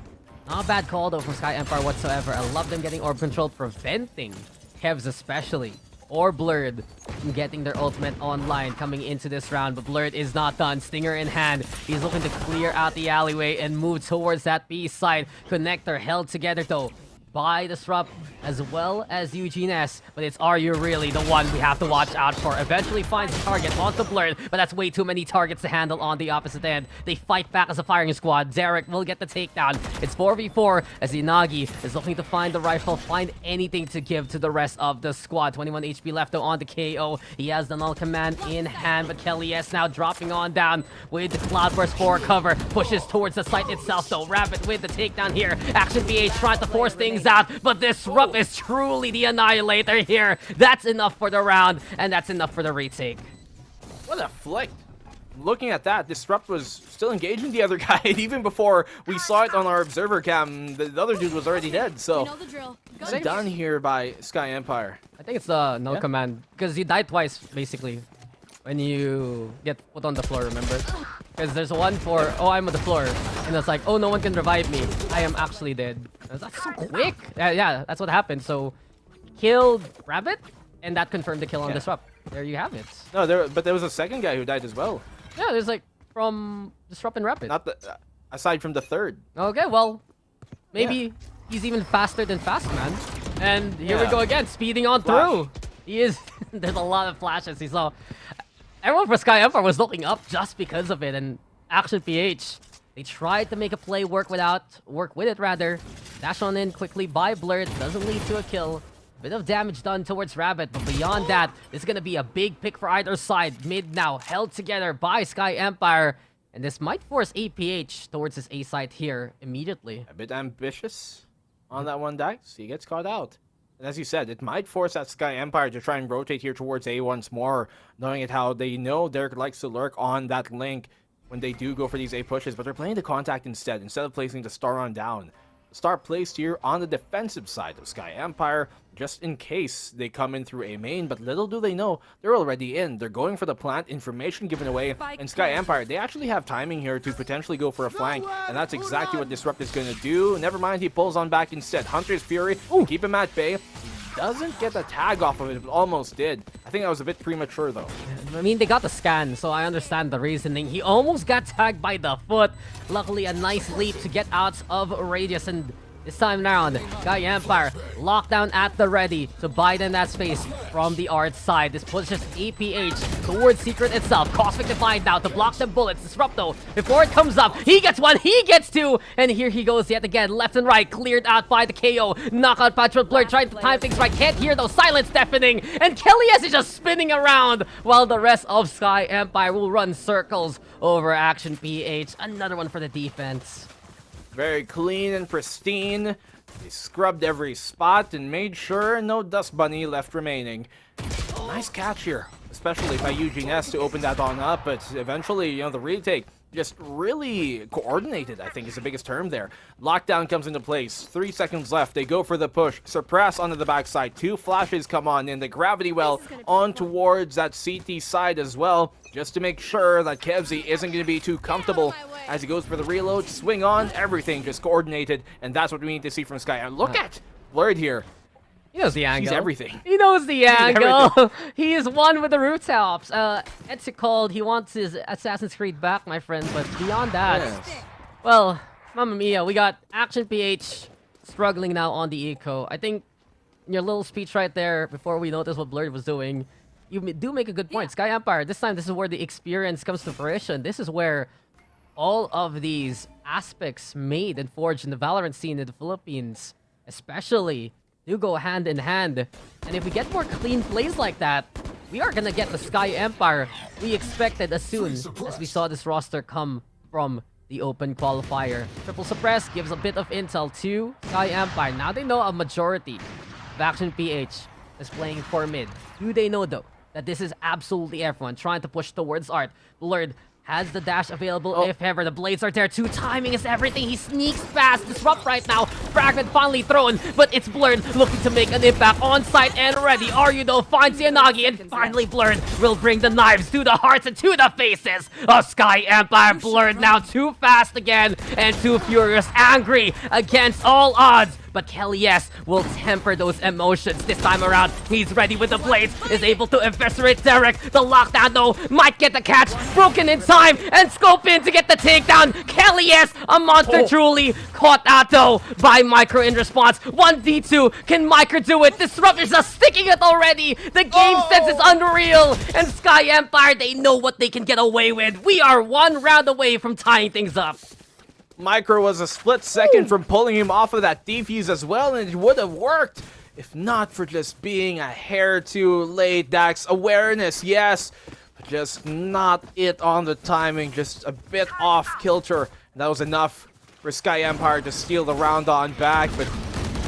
Not a bad call though from Sky Empire whatsoever. I love them getting orb control, preventing Kevs especially, or Blurred, from getting their ultimate online coming into this round. But Blurred is not done. Stinger in hand. He's looking to clear out the alleyway and move towards that B side. Connector held together though by Disrupt as well as Eugene S. But it's Are You Really the one we have to watch out for? Eventually finds a target onto Blurred, but that's way too many targets to handle on the opposite end. They fight back as a firing squad. Derek will get the takedown. It's 4v4 as Inagi is looking to find the rifle, find anything to give to the rest of the squad. 21 HP left though on the KO. He has the null command in hand, but Kelly S now dropping on down with the Cloudburst for cover. Pushes towards the site itself though. Rabbit with the takedown here. Action BH trying to force things out, but Disrupt is truly the annihilator here. That's enough for the round, and that's enough for the retake. What a flick. Looking at that, Disrupt was still engaging the other guy even before we saw it on our observer cam. The other dude was already dead, so it's done here by Sky Empire. I think it's the null command, because you die twice basically when you get put on the floor, remember? Because there's one for, oh, I'm on the floor, and it's like, oh, no one can revive me. I am actually dead. That's so quick. Yeah, that's what happened. So, killed Rabbit, and that confirmed the kill on Disrupt. There you have it. No, but there was a second guy who died as well. Yeah, there's like from Disrupt and Rabbit. Not the, aside from the third. Okay, well, maybe he's even faster than Fastman. And here we go again, speeding on through. He is. There's a lot of flashes. He saw. Everyone for Sky Empire was looking up just because of it, and Action PH, they tried to make a play work with it rather. Dash on in quickly by Blurred, doesn't lead to a kill. Bit of damage done towards Rabbit, but beyond that, it's gonna be a big pick for either side. Mid now held together by Sky Empire, and this might force APH towards his A site here immediately. A bit ambitious on that one, Dax. He gets caught out. And as you said, it might force that Sky Empire to try and rotate here towards A once more, knowing it how they know Derek likes to lurk on that link when they do go for these A pushes, but they're playing the contact instead of placing the star on down. The star placed here on the defensive side of Sky Empire, just in case they come in through A main, but little do they know, they're already in. They're going for the plant, information given away, and Sky Empire, they actually have timing here to potentially go for a flank, and that's exactly what Disrupt is going to do. Never mind, he pulls on back instead. Hunter's Fury, keep him at bay. Doesn't get a tag off of it, but almost did. I think that was a bit premature, though. I mean, they got the scan, so I understand the reasoning. He almost got tagged by the foot. Luckily, a nice leap to get out of radius, and this time around, Sky Empire lockdown at the ready to buy them that space from the art side. This pushes APH towards Secret itself. Cosmic Divide now to block the bullets. Disrupt though, before it comes up, he gets one, he gets two, and here he goes yet again. Left and right, cleared out by the KO. Knockout patch with Blur, trying to time things right. Can't hear though, silence deafening, and Kelly S is just spinning around while the rest of Sky Empire will run circles over Action PH. Another one for the defense. Very clean and pristine. They scrubbed every spot and made sure no Dust Bunny left remaining. Nice catch here, especially by Eugene S to open that on up, but eventually, you know, the retake just really coordinated, I think is the biggest term there. Lockdown comes into place. 3 seconds left. They go for the push. Suppress onto the backside. 2 flashes come on in. The gravity well on towards that CT side as well, just to make sure that Kevzy isn't going to be too comfortable as he goes for the reload. Swing on. Everything just coordinated, and that's what we need to see from Sky. And look at Blurred here. He knows the angle. He's everything. He knows the angle. He is one with the rooftops. Etsu called. He wants his Assassin's Creed back, my friend. But beyond that, well, Mamma Mia, we got Action PH struggling now on the eco. I think in your little speech right there, before we noticed what Blurred was doing, you do make a good point. Sky Empire, this time, this is where the experience comes to fruition. This is where all of these aspects made and forged in the Valorant scene in the Philippines, especially, do go hand in hand. And if we get more clean plays like that, we are gonna get the Sky Empire we expected as soon as we saw this roster come from the open qualifier. Triple Suppress gives a bit of intel to Sky Empire. Now they know a majority of Action PH is playing for mid. Do they know though that this is absolutely everyone trying to push towards Art? Blurred has the dash available if ever. The blades are there too. Timing is everything. He sneaks past. Disrupt right now. Fragment finally thrown, but it's Blurred looking to make an impact on site and ready. Aryudo finds Yanagi, and finally Blurred will bring the knives to the hearts and to the faces of SKYE Empire. Blurred now too fast again and too furious, angry against all odds. But Kelly S will temper those emotions this time around. He's ready with the blades, is able to eviscerate Derek. The lockdown though might get the catch, broken in time, and scope in to get the takedown. Kelly S, a monster truly, caught out though by Micro in response. 1v2, can Micro do it? Disruptor's just sticking it already. The game sense is unreal, and SKYE Empire, they know what they can get away with. We are one round away from tying things up. Micro was a split second from pulling him off of that defuse as well, and it would have worked if not for just being a hair too late. Dax awareness, yes, but just not it on the timing, just a bit off kilter. That was enough for SKYE Empire to steal the round on back, but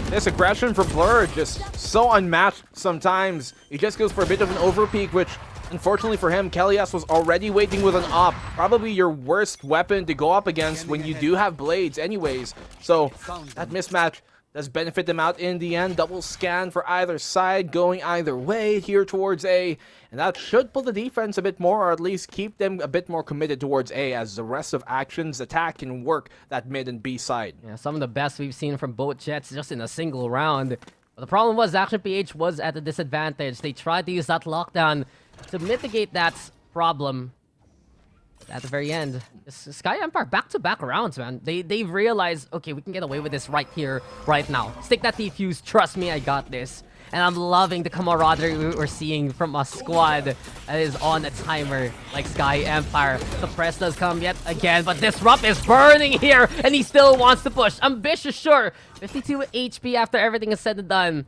this aggression from Blur just so unmatched sometimes. He just goes for a bit of an overpeak, which unfortunately for him, Kelly S was already waiting with an op. Probably your worst weapon to go up against when you do have blades anyways. So that mismatch does benefit them out in the end. Double scan for either side, going either way here towards A. And that should pull the defense a bit more, or at least keep them a bit more committed towards A, as the rest of actions, attack, can work that mid and B side. Yeah, some of the best we've seen from both Jets just in a single round. But the problem was Action PH was at a disadvantage. They tried to use that lockdown to mitigate that problem. But at the very end, SKYE Empire back-to-back rounds, man. They've realized, okay, we can get away with this right here, right now. Stick that defuse, trust me, I got this. And I'm loving the camaraderie we're seeing from a squad that is on a timer like SKYE Empire. The press does come yet again, but Disrupt is burning here, and he still wants to push. Ambitious, sure. 52 HP after everything is said and done.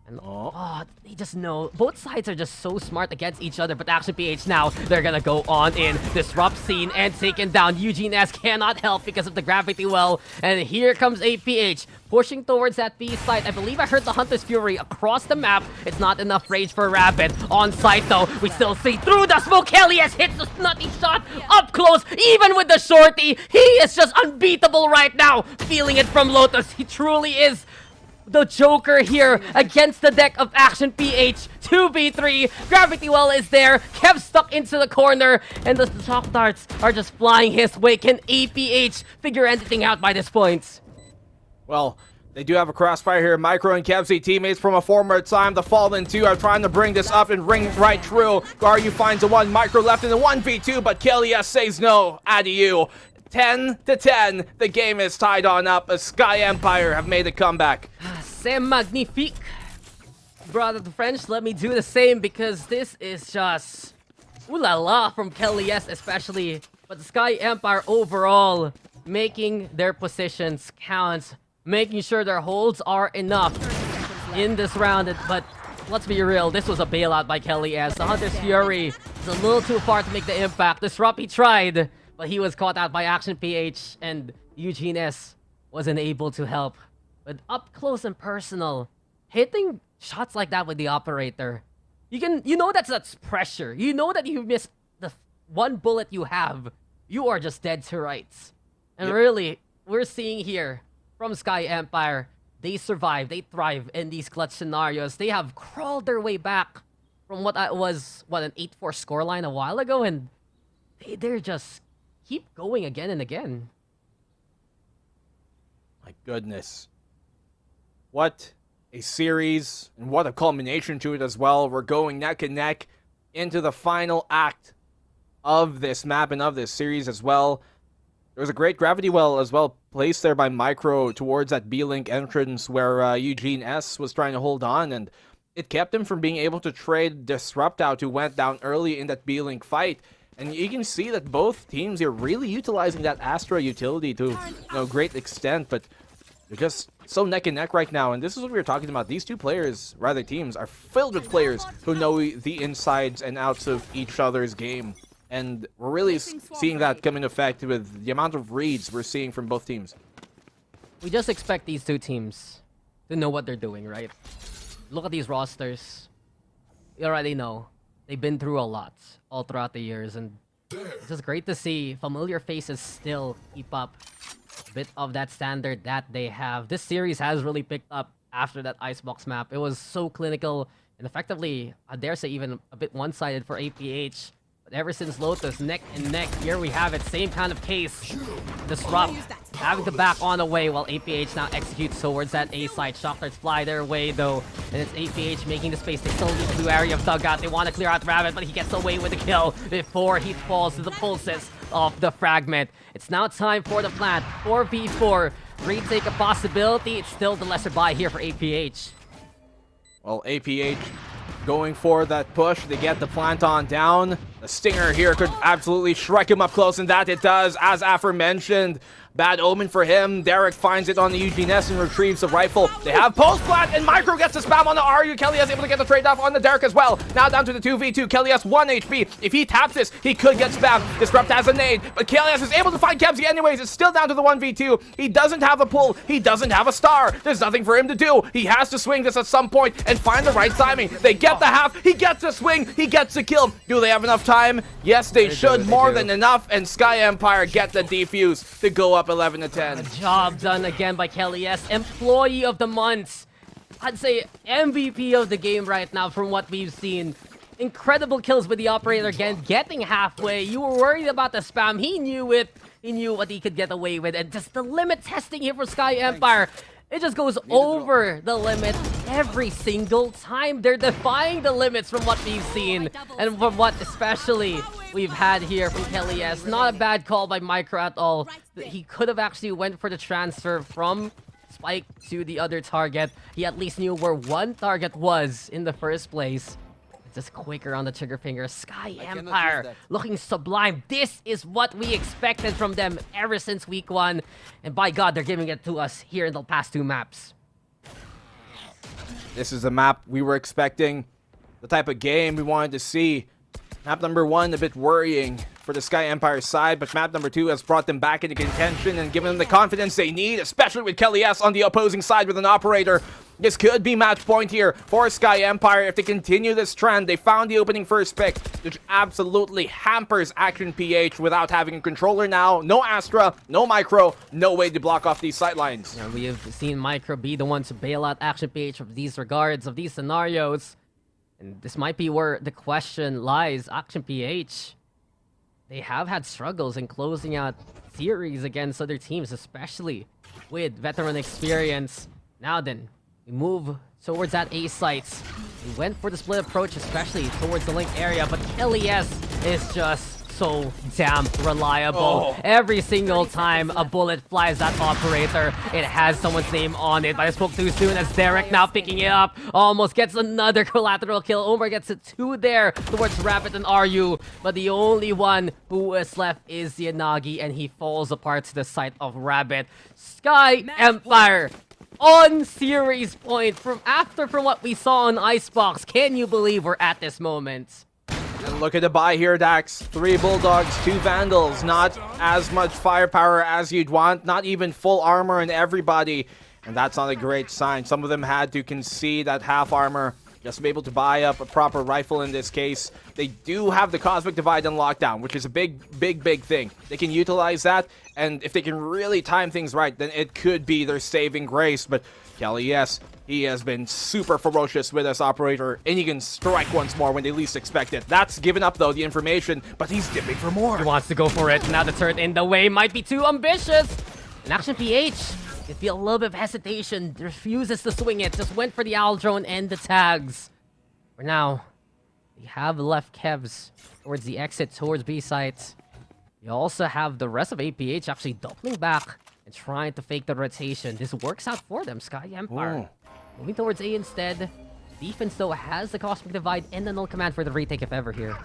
And they just know. Both sides are just so smart against each other, but Action PH now, they're gonna go on in. Disrupt scene and taken down. Eugene S cannot help because of the gravity well. And here comes APH, pushing towards that B site. I believe I heard the Hunter's Fury across the map. It's not enough range for Rapid. On site though, we still see through the smoke. Kelly S hits the nutty shot up close, even with the shorty. He is just unbeatable right now. Feeling it from Lotus. He truly is the Joker here against the deck of Action PH. 2v3. Gravity Well is there. Kev stuck into the corner, and the shock darts are just flying his way. Can APH figure anything out by this point? Well, they do have a crossfire here. Micro and Kevsey, teammates from a former time. The Fallen 2 are trying to bring this up and ring right true. Garyu finds a 1. Micro left in the 1v2, but Kelly S says no. Adieu. 10-10. The game is tied on up as SKYE Empire have made a comeback. C'est magnifique. Brother the French, let me do the same, because this is just ooh la la from Kelly S especially. But the SKYE Empire overall making their positions count, making sure their holds are enough in this round. But let's be real, this was a bailout by Kelly S. The Hunter's Fury is a little too far to make the impact. Disrupt, he tried, but he was caught out by Action PH, and Eugene S wasn't able to help. But up close and personal, hitting shots like that with the operator, you know that's pressure. You know that you miss the one bullet you have, you are just dead to rights. And really, we're seeing here from SKYE Empire, they survive, they thrive in these clutch scenarios. They have crawled their way back from what was an 8-4 scoreline a while ago, and they're just keep going again and again. My goodness. What a series, and what a culmination to it as well. We're going neck and neck into the final act of this map and of this series as well. There was a great gravity well as well placed there by Micro towards that B-Link entrance where Eugene S was trying to hold on, and it kept him from being able to trade Disrupt out, who went down early in that B-Link fight. And you can see that both teams are really utilizing that Astra utility to great extent, but they're just so neck and neck right now. And this is what we were talking about. These two players, rather teams, are filled with players who know the insides and outs of each other's game. And we're really seeing that come into effect with the amount of reads we're seeing from both teams. We just expect these two teams to know what they're doing, right? Look at these rosters. You already know. They've been through a lot all throughout the years, and It's just great to see familiar faces still keep up a bit of that standard that they have. This series has really picked up after that Icebox map. It was so clinical and effectively, I dare say, even a bit one-sided for APH. But ever since Lotus, neck and neck, here we have it. Same kind of case. Disrupt, having to back on away while APH now executes towards that A side. Shock darts fly their way though. And it's APH making the space. They still need to do area of dugout. They want to clear out Rabbit, but he gets away with the kill before he falls to the pulses of the fragment. It's now time for the plant. 4v4. Retake a possibility. It's still the lesser buy here for APH. Well, APH going for that push. They get the plant on down. The Stinger here could absolutely shrek him up close, and that it does, as aforementioned. Bad omen for him. Derek finds it on the UGNS and retrieves the rifle. They have post plant, and Micro gets the spam on the RU. Kelly is able to get the trade off on the Derek as well. Now down to the 2v2. Kelly has 1 HP. If he taps this, he could get spammed. Disrupt has a nade, but Kelly is able to find Kebsy anyways. It's still down to the 1v2. He doesn't have a pull. He doesn't have a star. There's nothing for him to do. He has to swing this at some point and find the right timing. They get the half. He gets a swing. He gets a kill. Do they have enough time? Yes, they should. More than enough. And Sky Empire get the defuse to go up 11-10. Job done again by Kelly S. Employee of the month. I'd say MVP of the game right now from what we've seen. Incredible kills with the operator again, getting halfway. You were worried about the spam. He knew it. He knew what he could get away with. And just the limit testing here for Sky Empire. It just goes over the limit every single time. They're defying the limits from what we've seen. And from what especially we've had here from Kelly S. Not a bad call by Micro at all. He could have actually went for the transfer from Spike to the other target. He at least knew where one target was in the first place. Just quicker on the trigger finger. Sky Empire looking sublime. This is what we expected from them ever since week 1. And by God, they're giving it to us here in the past 2 maps. This is a map we were expecting. The type of game we wanted to see. Map number 1, a bit worrying for the Sky Empire side, but map number 2 has brought them back into contention and given them the confidence they need, especially with Kelly S on the opposing side with an operator. This could be match point here for Sky Empire if they continue this trend. They found the opening first pick, which absolutely hampers Action PH without having a controller now. No Astra, no Micro, no way to block off these sightlines. Yeah, we have seen Micro be the one to bail out Action PH of these regards, of these scenarios. And this might be where the question lies. Action PH, they have had struggles in closing out series against other teams, especially with veteran experience. Now then, we move towards that A sites. We went for the split approach, especially towards the link area, but Kelly S is just so damn reliable. Every single time a bullet flies that operator, it has someone's name on it. But I spoke too soon as Derek now picking it up. Almost gets another collateral kill. Omar gets a 2 there towards Rabbit and RU. But the only one who is left is the Yanagi, and he falls apart to the side of Rabbit. Sky Empire on series point from what we saw on Icebox. Can you believe we're at this moment? And look at the buy here, Dax. 3 Bulldogs, 2 Vandals. Not as much firepower as you'd want. Not even full armor in everybody. And that's not a great sign. Some of them had to concede that half armor just to be able to buy up a proper rifle in this case. They do have the Cosmic Divide and Lockdown, which is a big thing. They can utilize that, and if they can really time things right, then it could be their saving grace. But Kelly, yes, he has been super ferocious with this operator, and he can strike once more when they least expect it. That's given up, though, the information, but he's dipping for more. He wants to go for it. Now the turret in the way might be too ambitious. And Action PH, it feel a little bit of hesitation, refuses to swing it, just went for the owl drone and the tags. For now, we have left Kevs towards the exit, towards B sites. You also have the rest of APH actually doubling back and trying to fake the rotation. This works out for them, Sky Empire. Moving towards A instead. Defense, though, has the Cosmic Divide and the null command for the retake if ever here.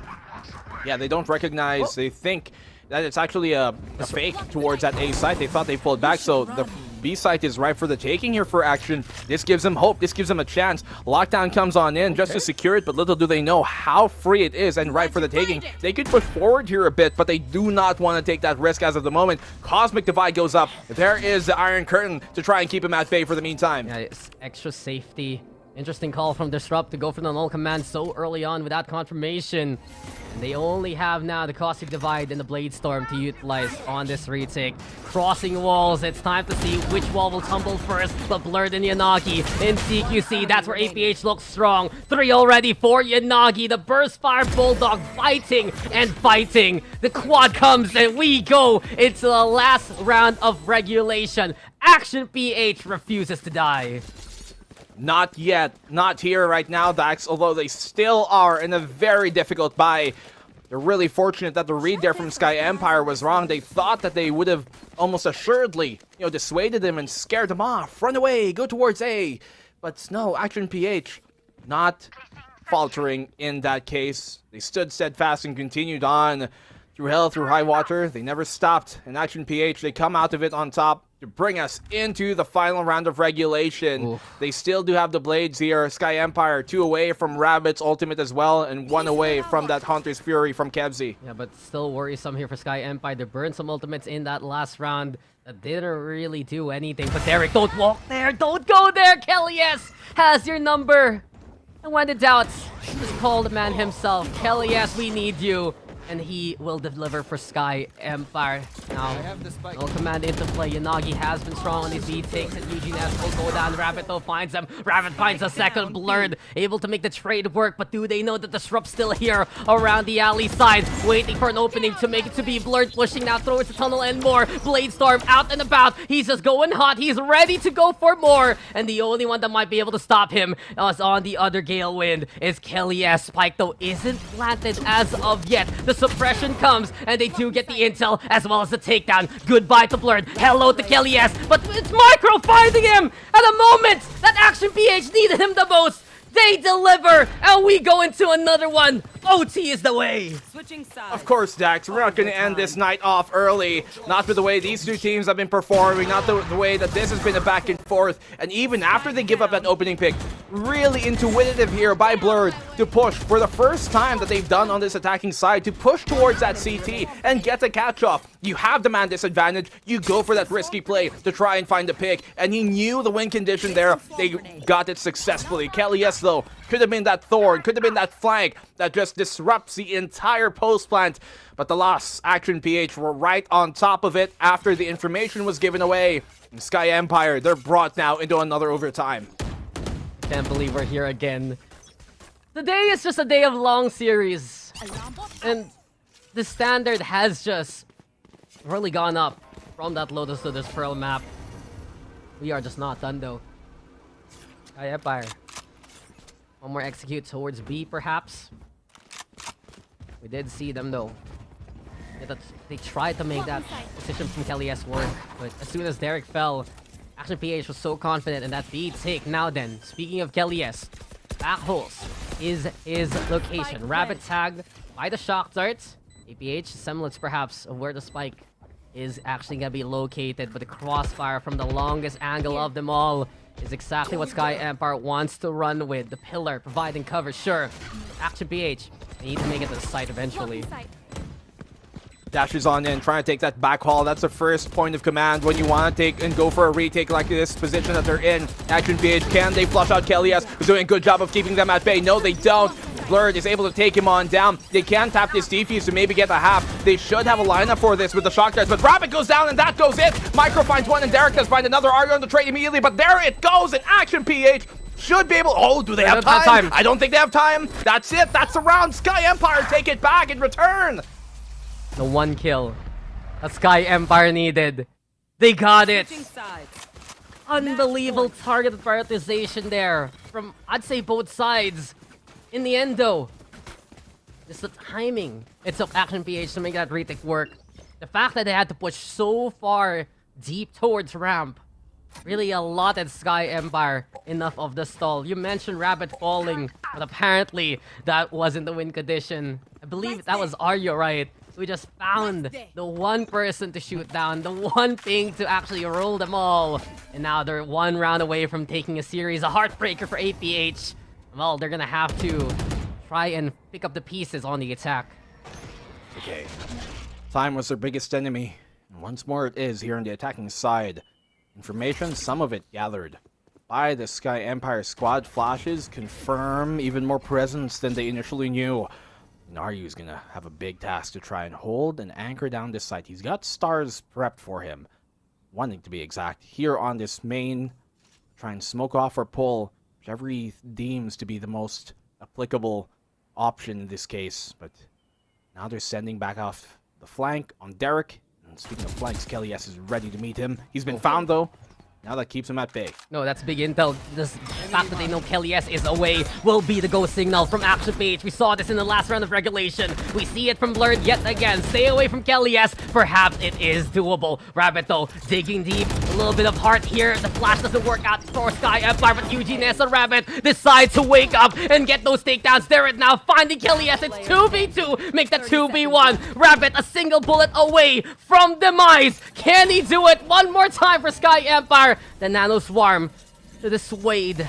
Yeah, they don't recognize, they think that it's actually a fake towards that A site. They thought they pulled back, so the B site is right for the taking here for Action. This gives them hope, this gives them a chance. Lockdown comes on in just to secure it, but little do they know how free it is and right for the taking. They could push forward here a bit, but they do not want to take that risk as of the moment. Cosmic Divide goes up. There is the Iron Curtain to try and keep him at bay for the meantime. Yeah, it's extra safety. Interesting call from Disrupt to go for the null command so early on without confirmation. And they only have now the Caustic Divide and the Blade Storm to utilize on this retake. Crossing walls, it's time to see which wall will tumble first. But Blurred and Yanagi in CQC, that's where APH looks strong. 3 already for Yanagi. The Burst Fire Bulldog fighting and fighting. The quad comes and we go into the last round of regulation. Action PH refuses to die. Not yet. Not here right now, Dax, although they still are in a very difficult buy. They're really fortunate that the read there from Sky Empire was wrong. They thought that they would have almost assuredly, dissuaded them and scared them off. Run away, go towards A. But no, Action PH not faltering in that case. They stood steadfast and continued on through hell, through high water. They never stopped. And Action PH, they come out of it on top to bring us into the final round of regulation. Oof. They still do have the blades here. Sky Empire 2 away from Rabbit's ultimate as well, and 1 away from that Hunter's Fury from Kevzi. Yeah, but still worrisome here for Sky Empire. They burned some ultimates in that last round that didn't really do anything. But Derek, don't walk there. Don't go there. Kelly S has your number. And when in doubt, just call the man himself. Kelly S, we need you. And he will deliver for Sky Empire. Now, no command into play. Yanagi has been strong on his B takes, and Eugene S will go down. Rabbit though finds him. Rabbit finds a second. Blurred, able to make the trade work, but do they know that the Disrupt's still here around the alley side, waiting for an opening to make it to be Blurred, pushing now towards the tunnel and more. Blade Storm out and about. He's just going hot. He's ready to go for more, and the only one that might be able to stop him is on the other Gale Wind is Kelly S. Spike though isn't planted as of yet. The suppression comes, and they do get the intel as well as the takedown. Goodbye to Blurred. Hello to Kelly S. But it's Micro finding him at a moment that Action PH needed him the most. They deliver, and we go into another one. OT is the way. Switching sides. Of course, Dax, we're not going to end this night off early. Not with the way these two teams have been performing, not the way that this has been a back and forth. And even after they give up that opening pick, really intuitive here by Blurred to push for the first time that they've done on this attacking side, to push towards that CT and get a catch-off. You have the man disadvantage, you go for that risky play to try and find the pick, and he knew the win condition there. They got it successfully. Kelly S, though, could have been that thorn, could have been that flank that just disrupts the entire post plant. But the loss, Action PH were right on top of it after the information was given away. And Sky Empire, they're brought now into another overtime. Can't believe we're here again. Today is just a day of long series. And the standard has just really gone up from that Lotus to this Pearl map. We are just not done though. Sky Empire. One more execute towards B, perhaps. We did see them, though. They tried to make that decision from Kelly S work, but as soon as Derek fell, Action PH was so confident in that B take. Now then, speaking of Kelly S, back holes is his location. Rabbit tagged by the shock darts. APH, semblance perhaps of where the spike is actually gonna be located, but the crossfire from the longest angle of them all is exactly what Sky Empire wants to run with. The pillar providing cover, sure. Action PH, they need to make it to the site eventually. Dashes on in, trying to take that back haul. That's the first point of command when you want to take and go for a retake like this position that they're in. Action PH, can they flush out Kelly S? Who's doing a good job of keeping them at bay? No, they don't. Blurred is able to take him on down. They can tap this defuse to maybe get a half. They should have a lineup for this with the shock darts, but Rabbit goes down and that goes it. Micro finds one and Derek does find another. Argo on the trade immediately, but there it goes, and Action PH should be able... Oh, do they have time? I don't think they have time. That's it. That's the round. Sky Empire take it back in return. The one kill that Sky Empire needed. They got it. Unbelievable targeted prioritization there from, I'd say, both sides. In the end, though, it's the timing. It took Action PH to make that retake work. The fact that they had to push so far deep towards ramp really allotted Sky Empire enough of the stall. You mentioned Rabbit falling, but apparently that wasn't the win condition. I believe that was Aryo, right? We just found the one person to shoot down, the one thing to actually roll them all. And now they're one round away from taking a series. A heartbreaker for APH. Well, they're gonna have to try and pick up the pieces on the attack. Okay. Time was their biggest enemy. And once more it is here on the attacking side. Information, some of it gathered by the Sky Empire squad. Flashes confirm even more presence than they initially knew. Naryu's gonna have a big task to try and hold and anchor down this site. He's got stars prepped for him, wanting to be exact. Here on this main, try and smoke off or pull, whichever he deems to be the most applicable option in this case. But now they're sending back off the flank on Derek. And speaking of flanks, Kelly S is ready to meet him. He's been found though. Now that keeps him at bay. No, that's big intel. The fact that they know Kelly S is away will be the go signal from Action PH. We saw this in the last round of regulation. We see it from Blurred yet again. Stay away from Kelly S. Perhaps it is doable. Rabbit, though, digging deep. A little bit of heart here. The flash doesn't work out for Sky Empire, but Eugene S and Rabbit decide to wake up and get those takedowns. They're it now, finding Kelly S. It's 2v2. Make that 2v1. Rabbit, a single bullet away from demise. Can he do it one more time for Sky Empire? The Nano Swarm to dissuade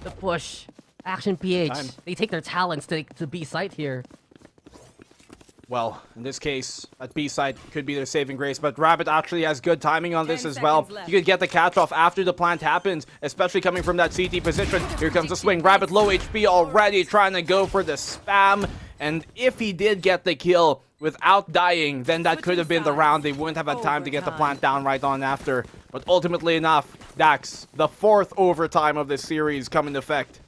the push. Action PH, they take their talents to B site here. Well, in this case, that B site could be their saving grace, but Rabbit actually has good timing on this as well. He could get the catch off after the plant happens, especially coming from that CT position. Here comes the swing. Rabbit low HP already, trying to go for the spam. And if he did get the kill without dying, then that could have been the round. They wouldn't have had time to get the plant down right on after. But ultimately enough, Dax, the 4th overtime of this series come into effect.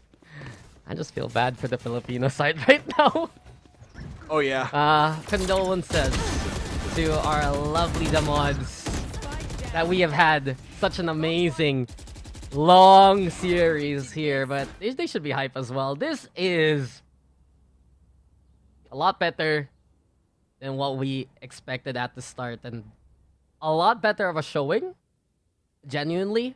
I just feel bad for the Filipino side right now. Oh yeah. Condolences to our lovely Damods that we have had such an amazing long series here, but they should be hype as well. This is a lot better than what we expected at the start, and a lot better of a showing, genuinely,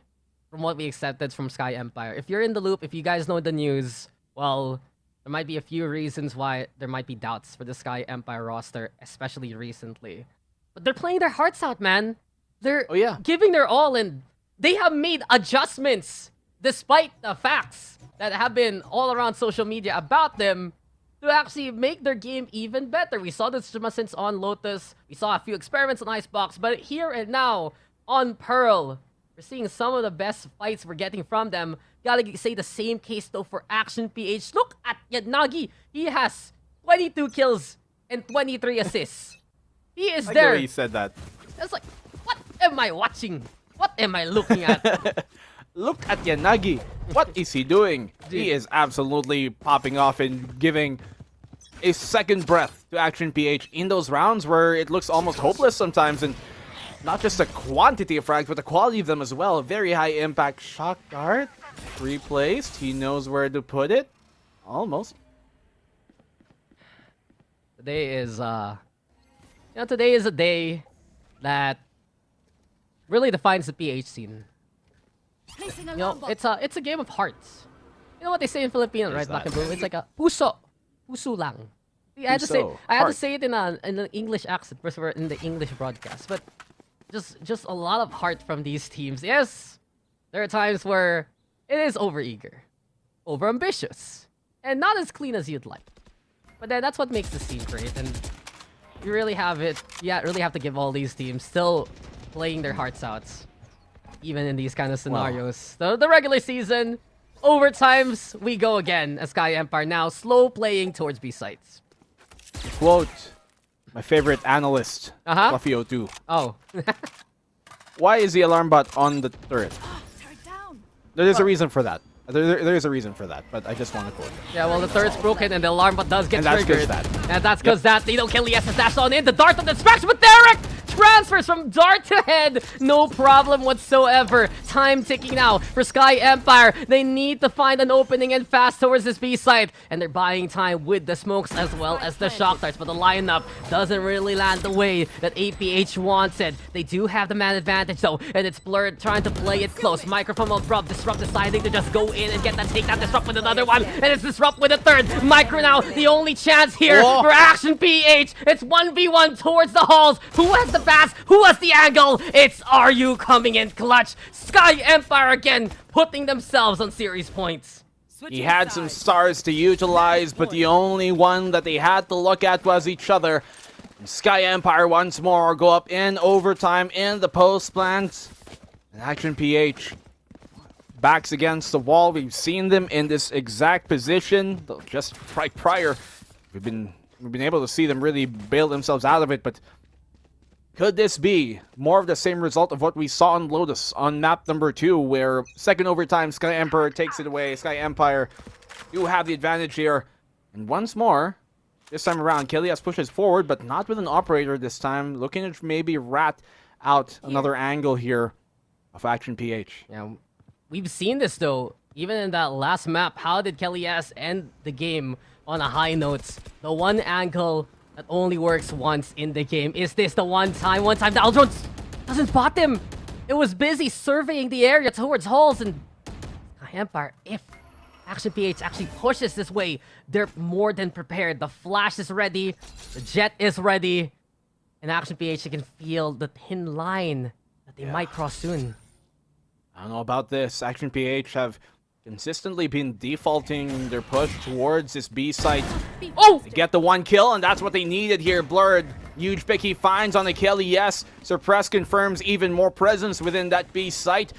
from what we accepted from Sky Empire. If you're in the loop, if you guys know the news, well, there might be a few reasons why there might be doubts for the Sky Empire roster, especially recently. But they're playing their hearts out, man. They're giving their all, and they have made adjustments despite the facts that have been all around social media about them to actually make their game even better. We saw this since on Lotus. We saw a few experiments on Icebox, but here and now on Pearl, we're seeing some of the best fights we're getting from them. Gotta say the same case though for Action PH. Look at Nagi. He has 22 kills and 23 assists. He is there. The way he said that. It's like, what am I watching? What am I looking at? Look at Yanagi. What is he doing? He is absolutely popping off and giving a second breath to Action PH in those rounds where it looks almost hopeless sometimes. And not just the quantity of frags, but the quality of them as well. A very high impact shock dart. Replaced. He knows where to put it. Almost. Today is today is a day that really defines the PH scene. You know, it's a game of hearts. You know what they say in Filipino, right? Black and blue. It's like a puso lang. I had to say it in an English accent because we're in the English broadcast. But just a lot of heart from these teams. Yes, there are times where it is overeager, overambitious, and not as clean as you'd like. But then that's what makes the scene great, and you really have it. Yeah, really have to give all these teams still playing their hearts out, even in these kind of scenarios. Wow. The regular season, overtimes, we go again as Sky Empire now slow playing towards B sites. Quote my favorite analyst, Fluffy02. Oh. Why is the alarm bot on the turret? There's a reason for that. There is a reason for that, but I just want to quote it. Yeah, well, the turret's broken and the alarm bot does get triggered. And that's because they don't kill the SS dash on in. The dart of the distraction, but Derek transfers from dart to head. No problem whatsoever. Time ticking now for Sky Empire. They need to find an opening and fast towards this B site. And they're buying time with the smokes as well as the shock darts. But the lineup doesn't really land the way that APH wants it. They do have the man advantage though. And it's Blurred trying to play it close. Microphone will drop. Disrupt deciding to just go in and get that takedown. Disrupt with another one. And it's Disrupt with a third. Micro now the only chance here for Action PH. It's 1v1 towards the halls. Who has the pass? Who has the angle? It's RU coming in clutch. Sky Empire again putting themselves on series points. He had some stars to utilize, but the only one that they had to look at was each other. And Sky Empire once more go up in overtime in the post plant. And Action PH backs against the wall. We've seen them in this exact position just right prior. We've been We've been able to see them really bail themselves out of it, but could this be more of the same result of what we saw on Lotus on map number 2, where second overtime, Sky Emperor takes it away. Sky Empire do have the advantage here. And once more, this time around, Kelias pushes forward, but not with an operator this time. Looking to maybe rat out another angle here of Action PH. Yeah, we've seen this though. Even in that last map, how did Kelias end the game on a high note? The one angle that only works once in the game. Is this the one time the Aldrons doesn't spot them? It was busy surveying the area towards halls, and Empire, if Action PH actually pushes this way, they're more than prepared. The flash is ready, the jet is ready, and Action PH can feel the thin line that they might cross soon. I don't know about this. Action PH have consistently been defaulting their push towards this B site. Oh! They get the one kill, and that's what they needed here. Blurred, huge pick he finds on the Kelly. Yes, Suppress confirms even more presence within that B site.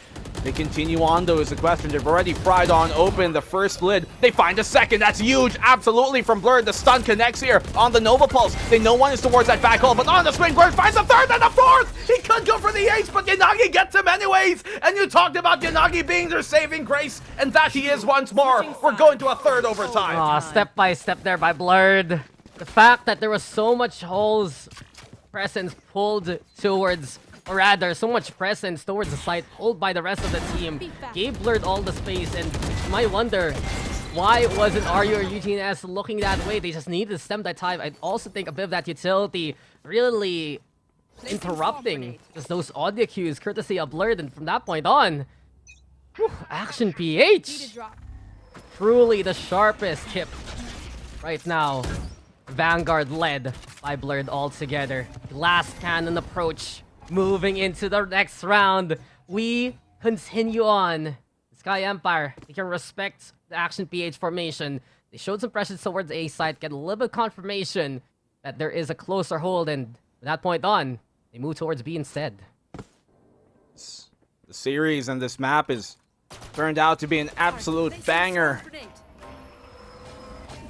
They continue on, though, is the question. They've already fried on open the first lid. They find a second. That's huge, absolutely, from Blurred. The stun connects here on the Nova Pulse. They know one is towards that back hole, but on the swing, Blurred finds the third and the fourth! He could go for the ace, but Yanagi gets him anyways! And you talked about Yanagi being their saving grace, and that he is once more. We're going to a third overtime. Aw, step by step there by Blurred. The fact that there was so much holes presence pulled towards, or rather, so much presence towards the site pulled by the rest of the team gave Blurred all the space, and you might wonder, why wasn't RU or Eugene S looking that way? They just needed to stem that tide. I also think a bit of that utility really interrupting just those audio cues courtesy of Blurred, and from that point on, Action PH! Truly the sharpest tip right now. Vanguard led by Blurred altogether. Glass cannon approach. Moving into the next round. We continue on. Sky Empire, they can respect the Action PH formation. They showed some pressure towards A side, get a little bit of confirmation that there is a closer hold, and from that point on, they move towards B instead. The series and this map is turned out to be an absolute banger.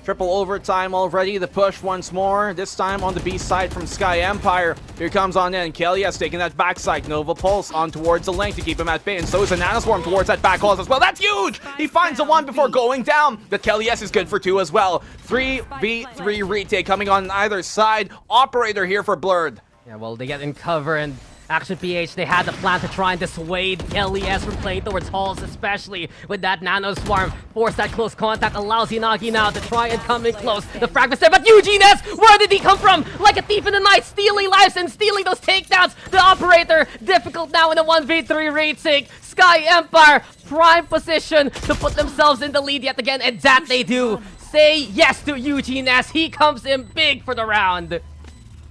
Triple overtime already, the push once more, this time on the B side from Sky Empire. Here comes on in, Kelias taking that backside, Nova Pulse on towards the lane to keep him at bay, and so is a Nanoswarm towards that back hole as well. That's huge! He finds the one before going down, but Kelias is good for 2 as well. 3v3 retake coming on either side. Operator here for Blurred. Yeah, well, they get in cover, and Action PH, they had the plan to try and dissuade Kelly from playing towards halls, especially with that Nano Swarm. Force that close contact, allows Yanagi now to try and come in close. The fragments there, but Eugene S, where did he come from? Like a thief in the night, stealing lives and stealing those takedowns. The operator, difficult now in a 1v3 retake. Sky Empire, prime position to put themselves in the lead yet again, and that they do. Say yes to Eugene S, he comes in big for the round.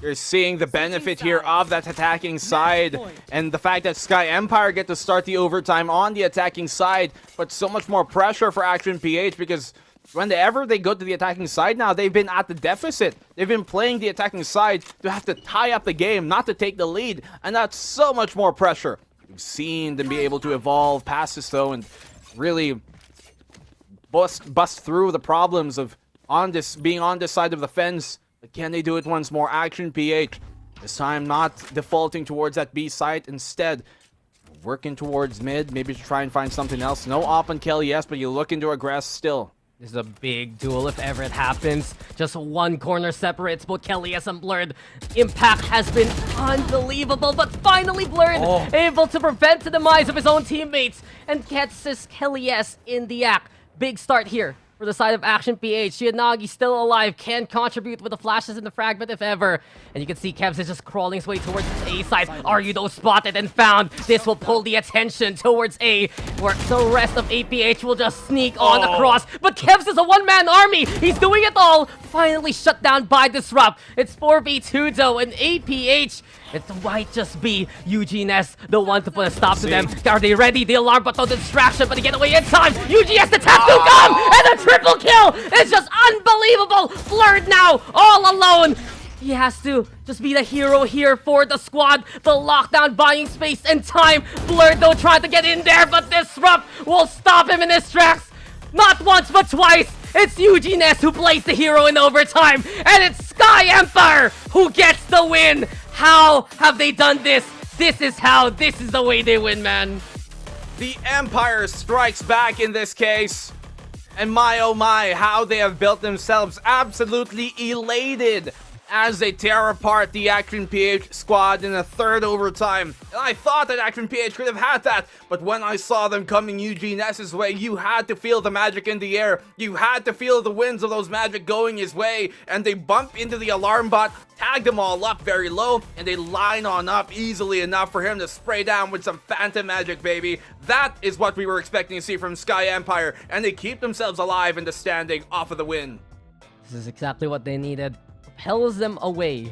You're seeing the benefit here of that attacking side, and the fact that Sky Empire get to start the overtime on the attacking side, but so much more pressure for Action PH, because whenever they go to the attacking side now, they've been at the deficit. They've been playing the attacking side to have to tie up the game, not to take the lead, and that's so much more pressure. We've seen them be able to evolve past this though, and really bust through the problems of being on this side of the fence. But can they do it once more? Action PH, this time not defaulting towards that B site, instead working towards mid, maybe to try and find something else. No op on Kelly, yes, but you're looking to aggress still. This is a big duel if ever it happens. Just one corner separates both Kelly and Blurred. Impact has been unbelievable, but finally Blurred able to prevent the demise of his own teammates and gets his Kelly in the act. Big start here for the side of Action PH. Yanagi still alive, can contribute with the flashes and the fragment if ever. And you can see Kevs is just crawling his way towards his A side. Are you though spotted and found? This will pull the attention towards A, where the rest of APH will just sneak on across. But Kevs is a one-man army. He's doing it all. Finally shut down by Disrupt. It's 4v2 though, and APH, it might just be Eugene S, the one to put a stop to them. Are they ready? The alarm, but no distraction, but they get away in time. Eugene S, the tattoo come, and the triple kill! It's just unbelievable! Blurred now, all alone. He has to just be the hero here for the squad. The lockdown buying space and time. Blurred though trying to get in there, but Disrupt will stop him in his tracks. Not once, but twice. It's Eugene S who plays the hero in overtime, and it's SKYE Empire who gets the win. How have they done this? This is how. This is the way they win, man. The Empire strikes back in this case. And my oh my, how they have built themselves absolutely elated as they tear apart the Action PH squad in a third overtime. And I thought that Action PH could have had that, but when I saw them coming Eugene S's way, you had to feel the magic in the air. You had to feel the winds of those magic going his way, and they bump into the alarm bot, tag them all up very low, and they line on up easily enough for him to spray down with some phantom magic, baby. That is what we were expecting to see from SKYE Empire, and they keep themselves alive in the standing off of the win. This is exactly what they needed. Propels them away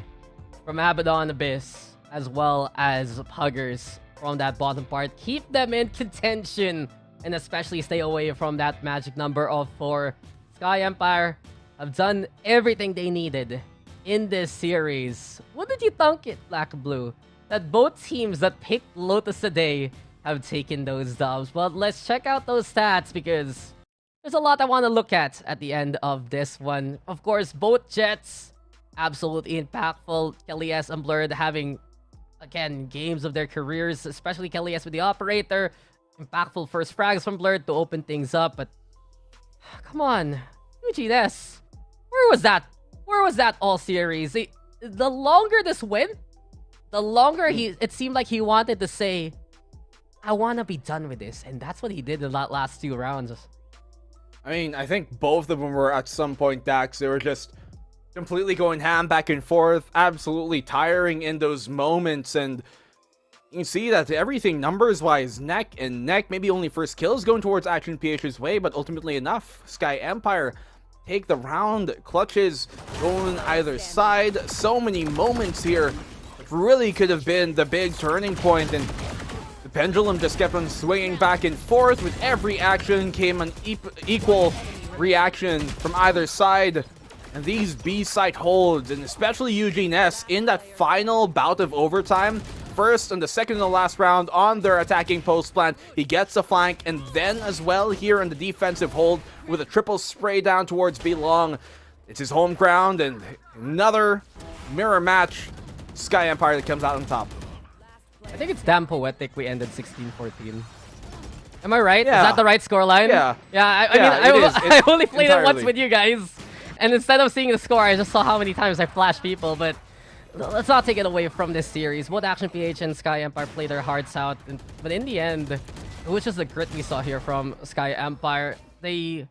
from Abaddon Abyss, as well as Puggers from that bottom part. Keep them in contention, and especially stay away from that magic number of 4. SKYE Empire have done everything they needed in this series. What did you think it, Black and Blue? That both teams that picked Lotus today have taken those dubs. But let's check out those stats, because there's a lot I want to look at the end of this one. Of course, both Jets absolutely impactful. Kelly S and Blurred having, again, games of their careers, especially Kelly S with the operator. Impactful first frags from Blurred to open things up, but come on, Eugene S. Where was that? Where was that all series? The longer this went, the longer it seemed like he wanted to say, I want to be done with this. And that's what he did in that last 2 rounds. I mean, I think both of them were at some point, Dax. They were just completely going ham back and forth, absolutely tiring in those moments, and you can see that everything numbers-wise, neck and neck, maybe only first kills going towards Action PH's way, but ultimately enough. SKYE Empire take the round, clutches going either side. So many moments here. It really could have been the big turning point, and the pendulum just kept on swinging back and forth. With every action came an equal reaction from either side. And these B-site holds, and especially Eugene S in that final bout of overtime, first and the second and the last round on their attacking post plant, he gets a flank, and then as well here in the defensive hold with a triple spray down towards B long. It's his home ground, and another mirror match. SKYE Empire that comes out on top. I think it's damn poetic we ended 16-14. Am I right? Yeah. Is that the right scoreline? Yeah. Yeah, I only played it once with you guys. And instead of seeing the score, I just saw how many times I flashed people. But let's not take it away from this series. Both Action PH and SKYE Empire play their hearts out. But in the end, it was just the grit we saw here from SKYE Empire. They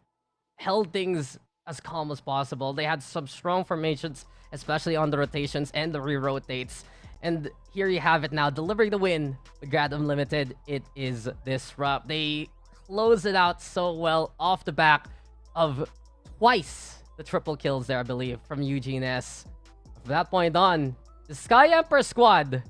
held things as calm as possible. They had some strong formations, especially on the rotations and the re-rotates. And here you have it now, delivering the win with GLAB Unlimited. It is Disrupt. They close it out so well off the back of twice the triple kills there, I believe, from Eugene S. From that point on, the SKYE Empire squad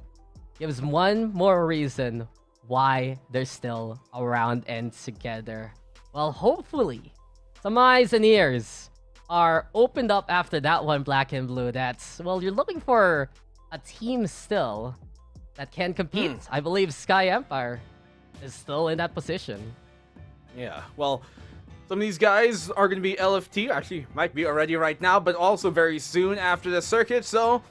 gives one more reason why they're still around and together. Well, hopefully, some eyes and ears are opened up after that one, Black and Blue. That's, well, you're looking for a team still that can compete. I believe SKYE Empire is still in that position. Yeah, well, some of these guys are going to be LFT, actually might be already right now, but also very soon after the circuit. So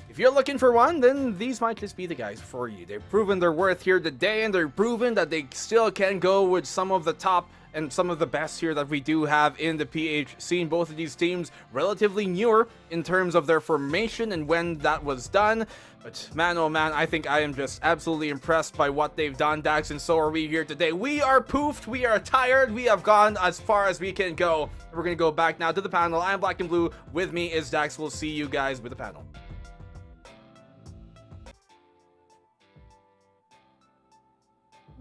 if you're looking for one, then these might just be the guys for you. They've proven their worth here today, and they're proven that they still can go with some of the top and some of the best here that we do have in the PH scene. Both of these teams relatively newer in terms of their formation and when that was done. But man, oh man, I think I am just absolutely impressed by what they've done, Dax, and so are we here today. We are poofed, we are tired, we have gone as far as we can go. We're gonna go back now to the panel. I'm Black and Blue, with me is Dax. We'll see you guys with the panel.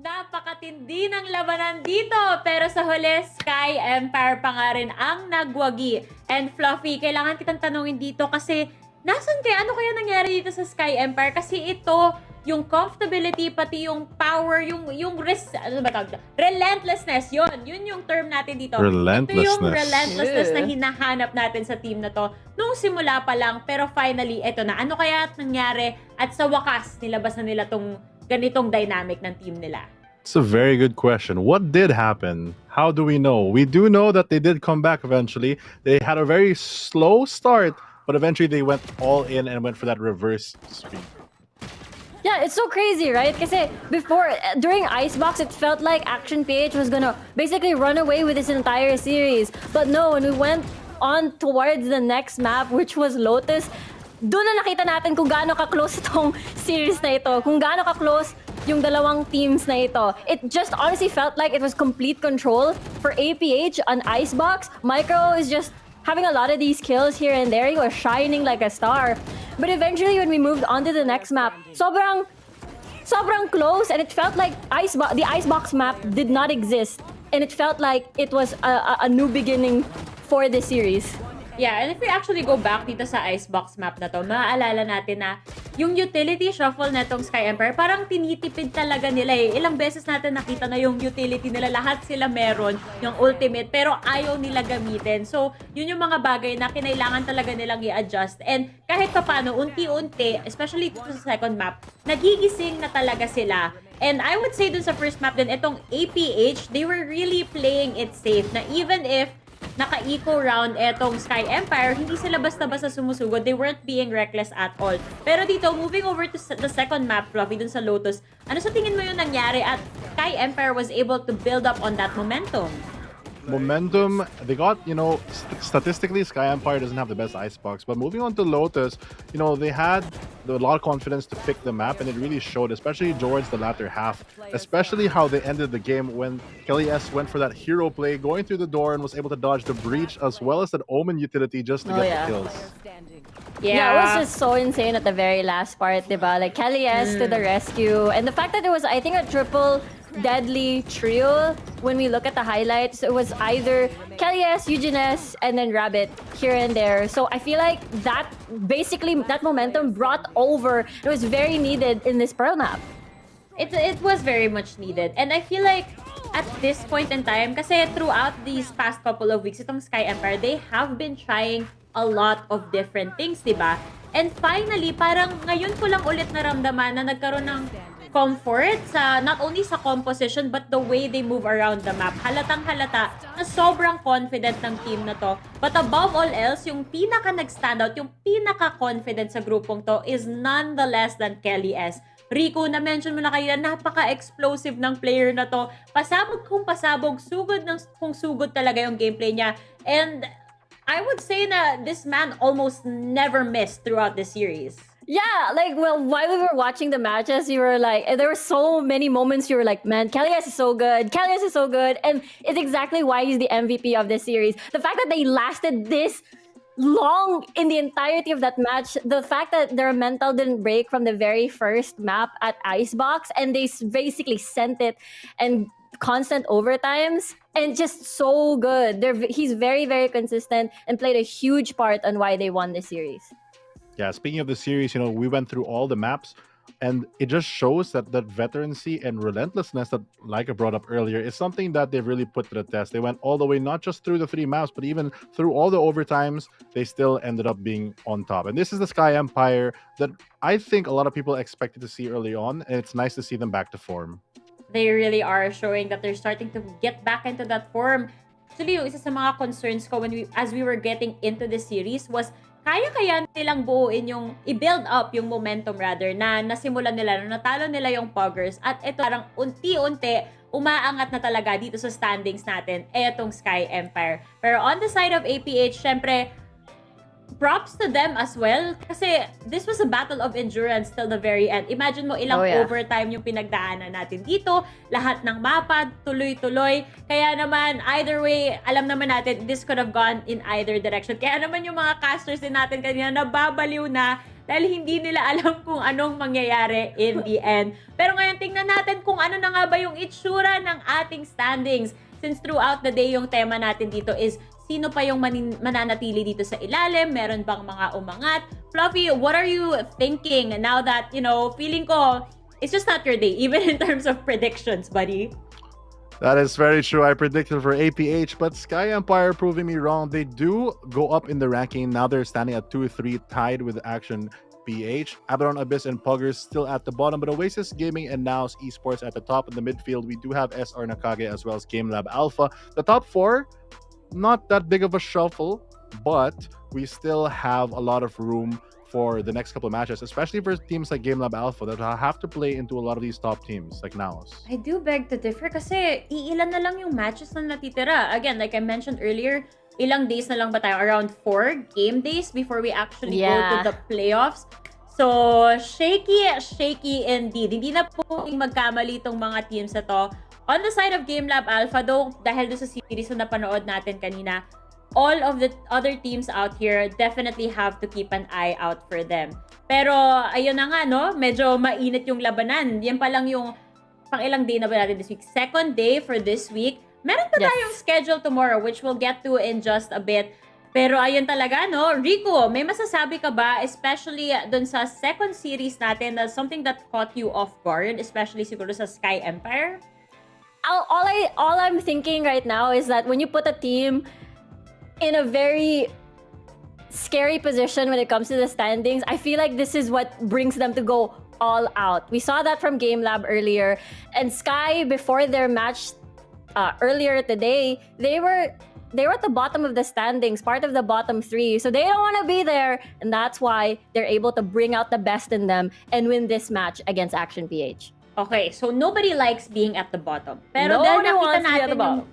Napakatindi ng labanan dito, pero sa huli, SKYE Empire pa nga rin ang nagwagi. And Fluffy, kailangan kitang tanungin dito kasi nasan kaya, ano kaya nangyari dito sa SKYE Empire? Kasi ito, yung comfortability, pati yung power, yung ano ba tawag? Relentlessness, yun yung term natin dito. Relentlessness. Ito yung relentlessness na hinahanap natin sa team na to nung simula pa lang, pero finally, eto na. Ano kaya nangyari? At sa wakas, nilabas na nila tong ganitong dynamic ng team nila. It's a very good question. What did happen? How do we know? We do know that they did come back eventually. They had a very slow start, but eventually they went all in and went for that reverse sweep. Yeah, it's so crazy, right? Kasi before, during Icebox, it felt like Action PH was gonna basically run away with this entire series. But no, when we went on towards the next map, which was Lotus, doon na nakita natin kung gaano ka-close itong series na ito. Kung gaano ka-close yung dalawang teams na ito. It just honestly felt like it was complete control for APH on Icebox. Micro is just having a lot of these kills here and there. He was shining like a star. But eventually, when we moved on to the next map, sobrang close, and it felt like the Icebox map did not exist. And it felt like it was a new beginning for the series. Yeah, and if we actually go back dito sa Icebox map na to, maaalala natin na yung utility shuffle netong Sky Empire, parang tinitipid talaga nila eh. Ilang beses natin nakita na yung utility nila, lahat sila meron, yung ultimate, pero ayaw nila gamitin. So, yun yung mga bagay na kinailangan talaga nilang i-adjust. And kahit pa paano, unti-unti, especially dito sa second map, nagigising na talaga sila. And I would say dun sa first map din, itong APH, they were really playing it safe na even if naka-eco round etong Sky Empire, hindi sila basta-basta sumusugod. They weren't being reckless at all. Pero dito, moving over to the second map, Fluffy, dun sa Lotus, ano sa tingin mo yung nangyari at Sky Empire was able to build up on that momentum? Momentum, they got, statistically, Sky Empire doesn't have the best icebox, but moving on to Lotus, they had a lot of confidence to pick the map, and it really showed, especially towards the latter half, especially how they ended the game when Kelly S went for that hero play, going through the door and was able to dodge the breach as well as that Omen utility just to get the kills. Yeah, it was just so insane at the very last part, diba? Like, Kelly S to the rescue. And the fact that it was, I think, a triple deadly trio when we look at the highlights. It was either Kelly S, Eugene S, and then Rabbit here and there. So I feel like that momentum brought over. It was very needed in this Pearl map. It was very much needed. And I feel like at this point in time, kasi throughout these past couple of weeks, itong Sky Empire, they have been trying a lot of different things, diba? And finally, parang ngayon ko lang ulit naramdaman na nagkaroon ng comfort sa not only sa composition but the way they move around the map. Halatang-halata na sobrang confident ng team na to. But above all else, yung pinaka nag-standout, yung pinaka-confident sa grupong to is none the less than Kelly S. Rico, na-mention mo na kanina, napaka-explosive ng player na to. Pasabog kung pasabog, sugod kung sugod talaga yung gameplay niya. And I would say na this man almost never missed throughout the series. Yeah, like, well, while we were watching the matches, you were like, there were so many moments you were like, man, Kelly S is so good. Kelly S is so good. And it's exactly why he's the MVP of this series. The fact that they lasted this long in the entirety of that match, the fact that their mental didn't break from the very first map at Icebox, and they basically sent it and constant overtimes, and just so good. He's very, very consistent and played a huge part on why they won this series. Yeah, speaking of the series, we went through all the maps, and it just shows that veterancy and relentlessness that Laika brought up earlier is something that they've really put to the test. They went all the way, not just through the 3 maps, but even through all the overtimes, they still ended up being on top. And this is the Sky Empire that I think a lot of people expected to see early on, and it's nice to see them back to form. They really are showing that they're starting to get back into that form. Actually, yung isa sa mga concerns ko as we were getting into the series was kaya nilang buuin i-build up yung momentum rather na nasimulan nila, natalo nila yung Poggers, at ito parang unti-unti umaangat na talaga dito sa standings natin etong Sky Empire. Pero on the side of APH, syempre, props to them as well kasi this was a battle of endurance till the very end. Imagine mo ilang overtime yung pinagdaanan natin dito, lahat ng mapa, tuloy-tuloy. Kaya naman, either way, alam naman natin, this could have gone in either direction. Kaya naman yung mga casters din natin kanina nababaliw na dahil hindi nila alam kung anong mangyayari in the end. Pero ngayon, tingnan natin kung ano na nga ba yung itsura ng ating standings. Since throughout the day, yung tema natin dito is sino pa yung mananatili dito sa ilalim? Meron bang mga umangat? Fluffy, what are you thinking now that, feeling ko, it's just not your day, even in terms of predictions, buddy? That is very true. I predicted for APH, but Sky Empire proving me wrong. They do go up in the ranking. Now they're standing at 2-3, tied with Action PH. Abaddon, Abyss, and Puggers still at the bottom, but Oasis Gaming and now Esports at the top. In the midfield, we do have SR Nakage as well as GameLab.Alpha. The top four, not that big of a shuffle, but we still have a lot of room for the next couple of matches, especially for teams like GameLab.Alpha that have to play into a lot of these top teams like Naos. I do beg to differ kasi iilan na lang yung matches na natitira. Again, like I mentioned earlier, ilang days na lang ba tayo? Around 4 game days before we actually go to the playoffs. So, shaky indeed. Hindi na po magkamali itong mga teams na to. On the side of GameLab.Alpha, though, dahil doon sa series na napanood natin kanina, all of the other teams out here definitely have to keep an eye out for them. Pero, ayun na nga, no? Medyo mainit yung labanan. Yan pa lang yung pang ilang day na ba natin this week? Second day for this week. Meron pa tayong schedule tomorrow, which we'll get to in just a bit. Pero ayun talaga, no? Rico, may masasabi ka ba, especially dun sa second series natin, na something that caught you off guard, especially siguro sa SKYE Empire? All I'm thinking right now is that when you put a team in a very scary position when it comes to the standings, I feel like this is what brings them to go all out. We saw that from GameLab earlier, and SKYE, before their match earlier today, they were at the bottom of the standings, part of the bottom 3, so they don't want to be there, and that's why they're able to bring out the best in them and win this match against Action PH. Okay, so nobody likes being at the bottom. Pero dahil nakita natin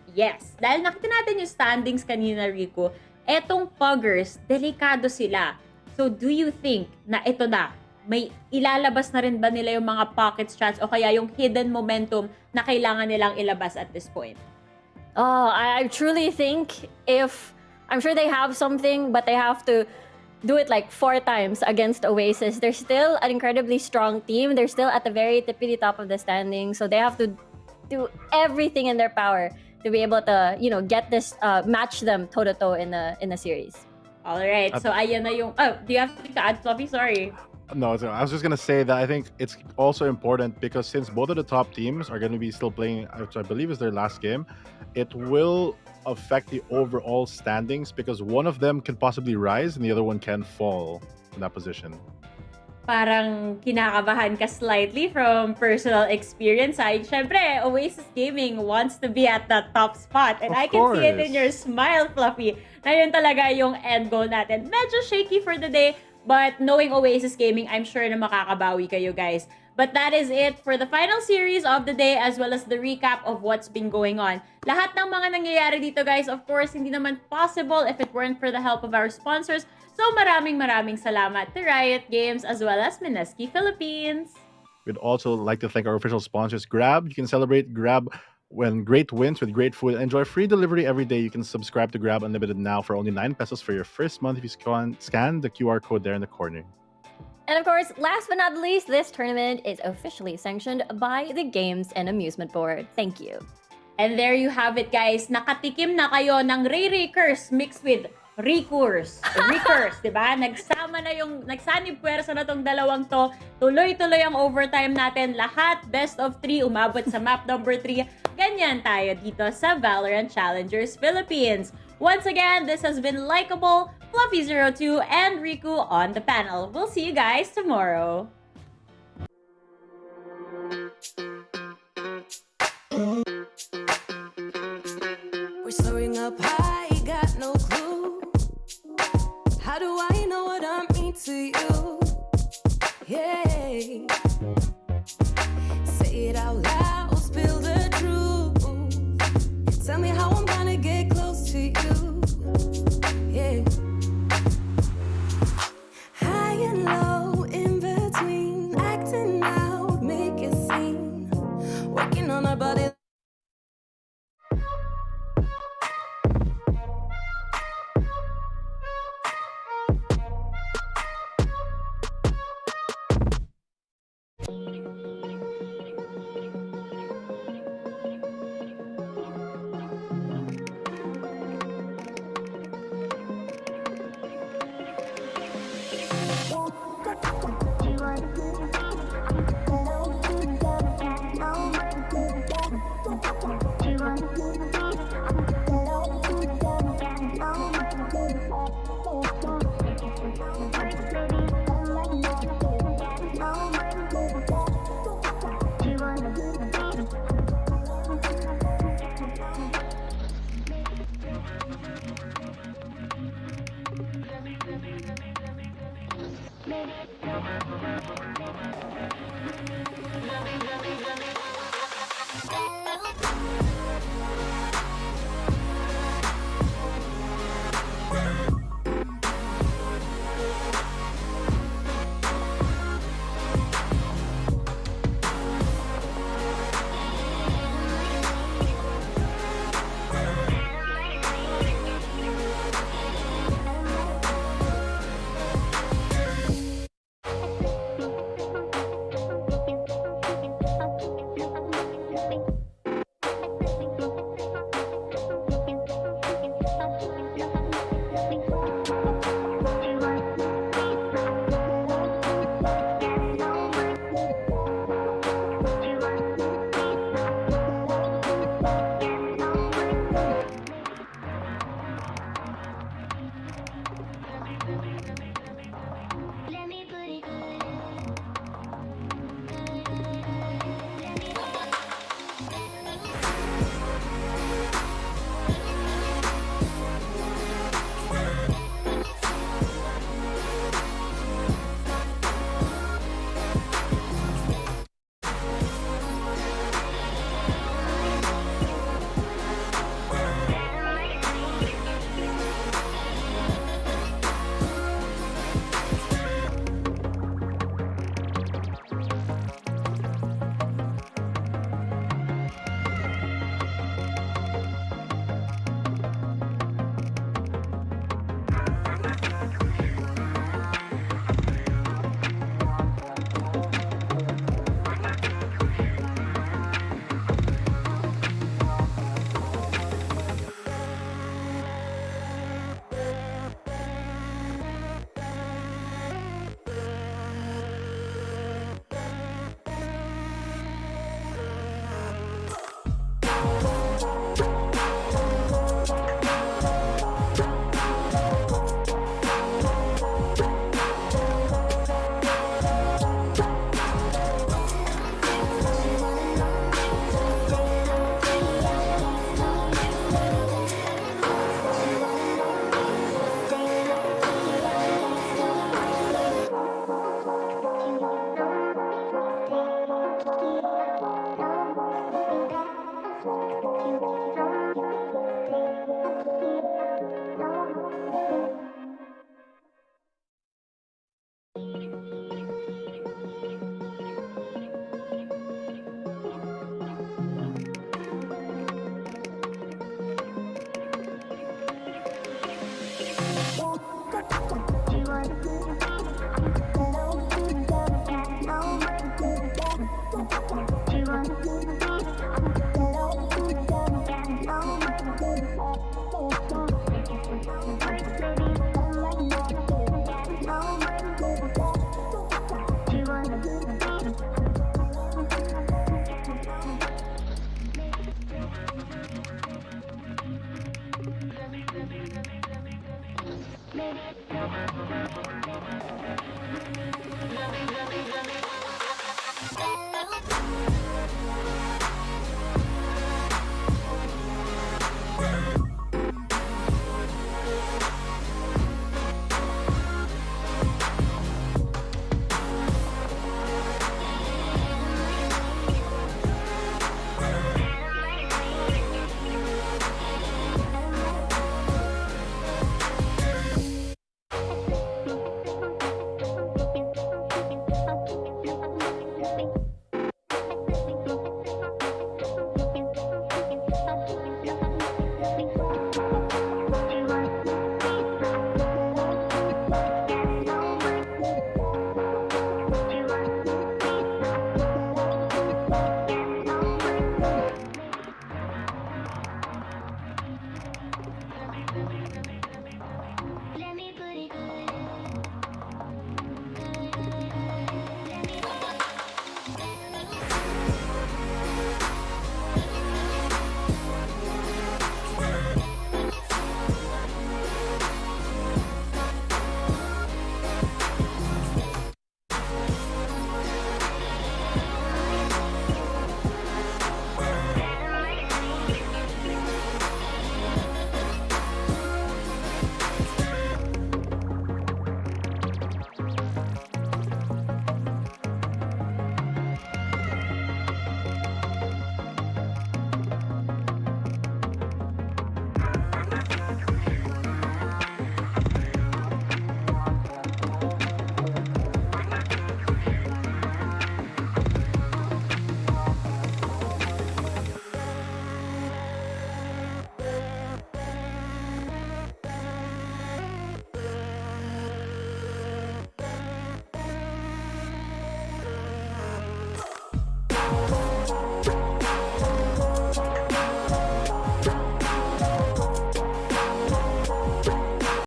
dahil nakita natin yung standings kanina, Rico, etong Puggers, delikado sila. So do you think na ito na, may ilalabas na rin ba nila yung mga pocket strats o kaya yung hidden momentum na kailangan nilang ilabas at this point? I truly think I'm sure they have something, but they have to do it like 4 times against Oasis. They're still an incredibly strong team. They're still at the very tippity top of the standings, so they have to do everything in their power to be able to, get this, match them toe-to-toe in the series. All right, so ayan na yung... Oh, do you have to add, Fluffy? Sorry. No, I was just going to say that I think it's also important because since both of the top teams are going to be still playing, which I believe is their last game, it will affect the overall standings because one of them can possibly rise and the other one can fall in that position. Parang kinakabahan ka slightly from personal experience. Siyempre, Oasis Gaming wants to be at the top spot. And I can see it in your smile, Fluffy, na yun talaga yung end goal natin. Medyo shaky for the day, but knowing Oasis Gaming, I'm sure na makakabawi kayo, guys. But that is it for the final series of the day as well as the recap of what's been going on. Lahat ng mga nangyayari dito, guys, of course, hindi naman possible if it weren't for the help of our sponsors. So maraming salamat to Riot Games as well as Mineski Philippines. We'd also like to thank our official sponsors, GLAB. You can celebrate GLAB when great wins with great food. Enjoy free delivery every day. You can subscribe to GLAB Unlimited now for only 9 pesos for your first month if you scan the QR code there in the corner. And of course, last but not least, this tournament is officially sanctioned by the Games and Amusement Board. Thank you. And there you have it, guys. Nakatikim na kayo ng Ray curse mixed with Recurs, diba? Nagsanib puwersa na tong dalawang to. Tuloy-tuloy ang overtime natin. Lahat, best of 3, umabot sa map number 3. Ganyan tayo dito sa VALORANT Challengers Philippines. Once again, this has been Likeable, Fluffy02, and Riku on the panel. We'll see you guys tomorrow. We're soaring up high, got no clue. How do I know what I mean to you? Yeah. Say it out loud, spill the truth. Tell me how I'm gonna get close to you. Yeah. High and low, in between, acting out, make a scene. Working on our body.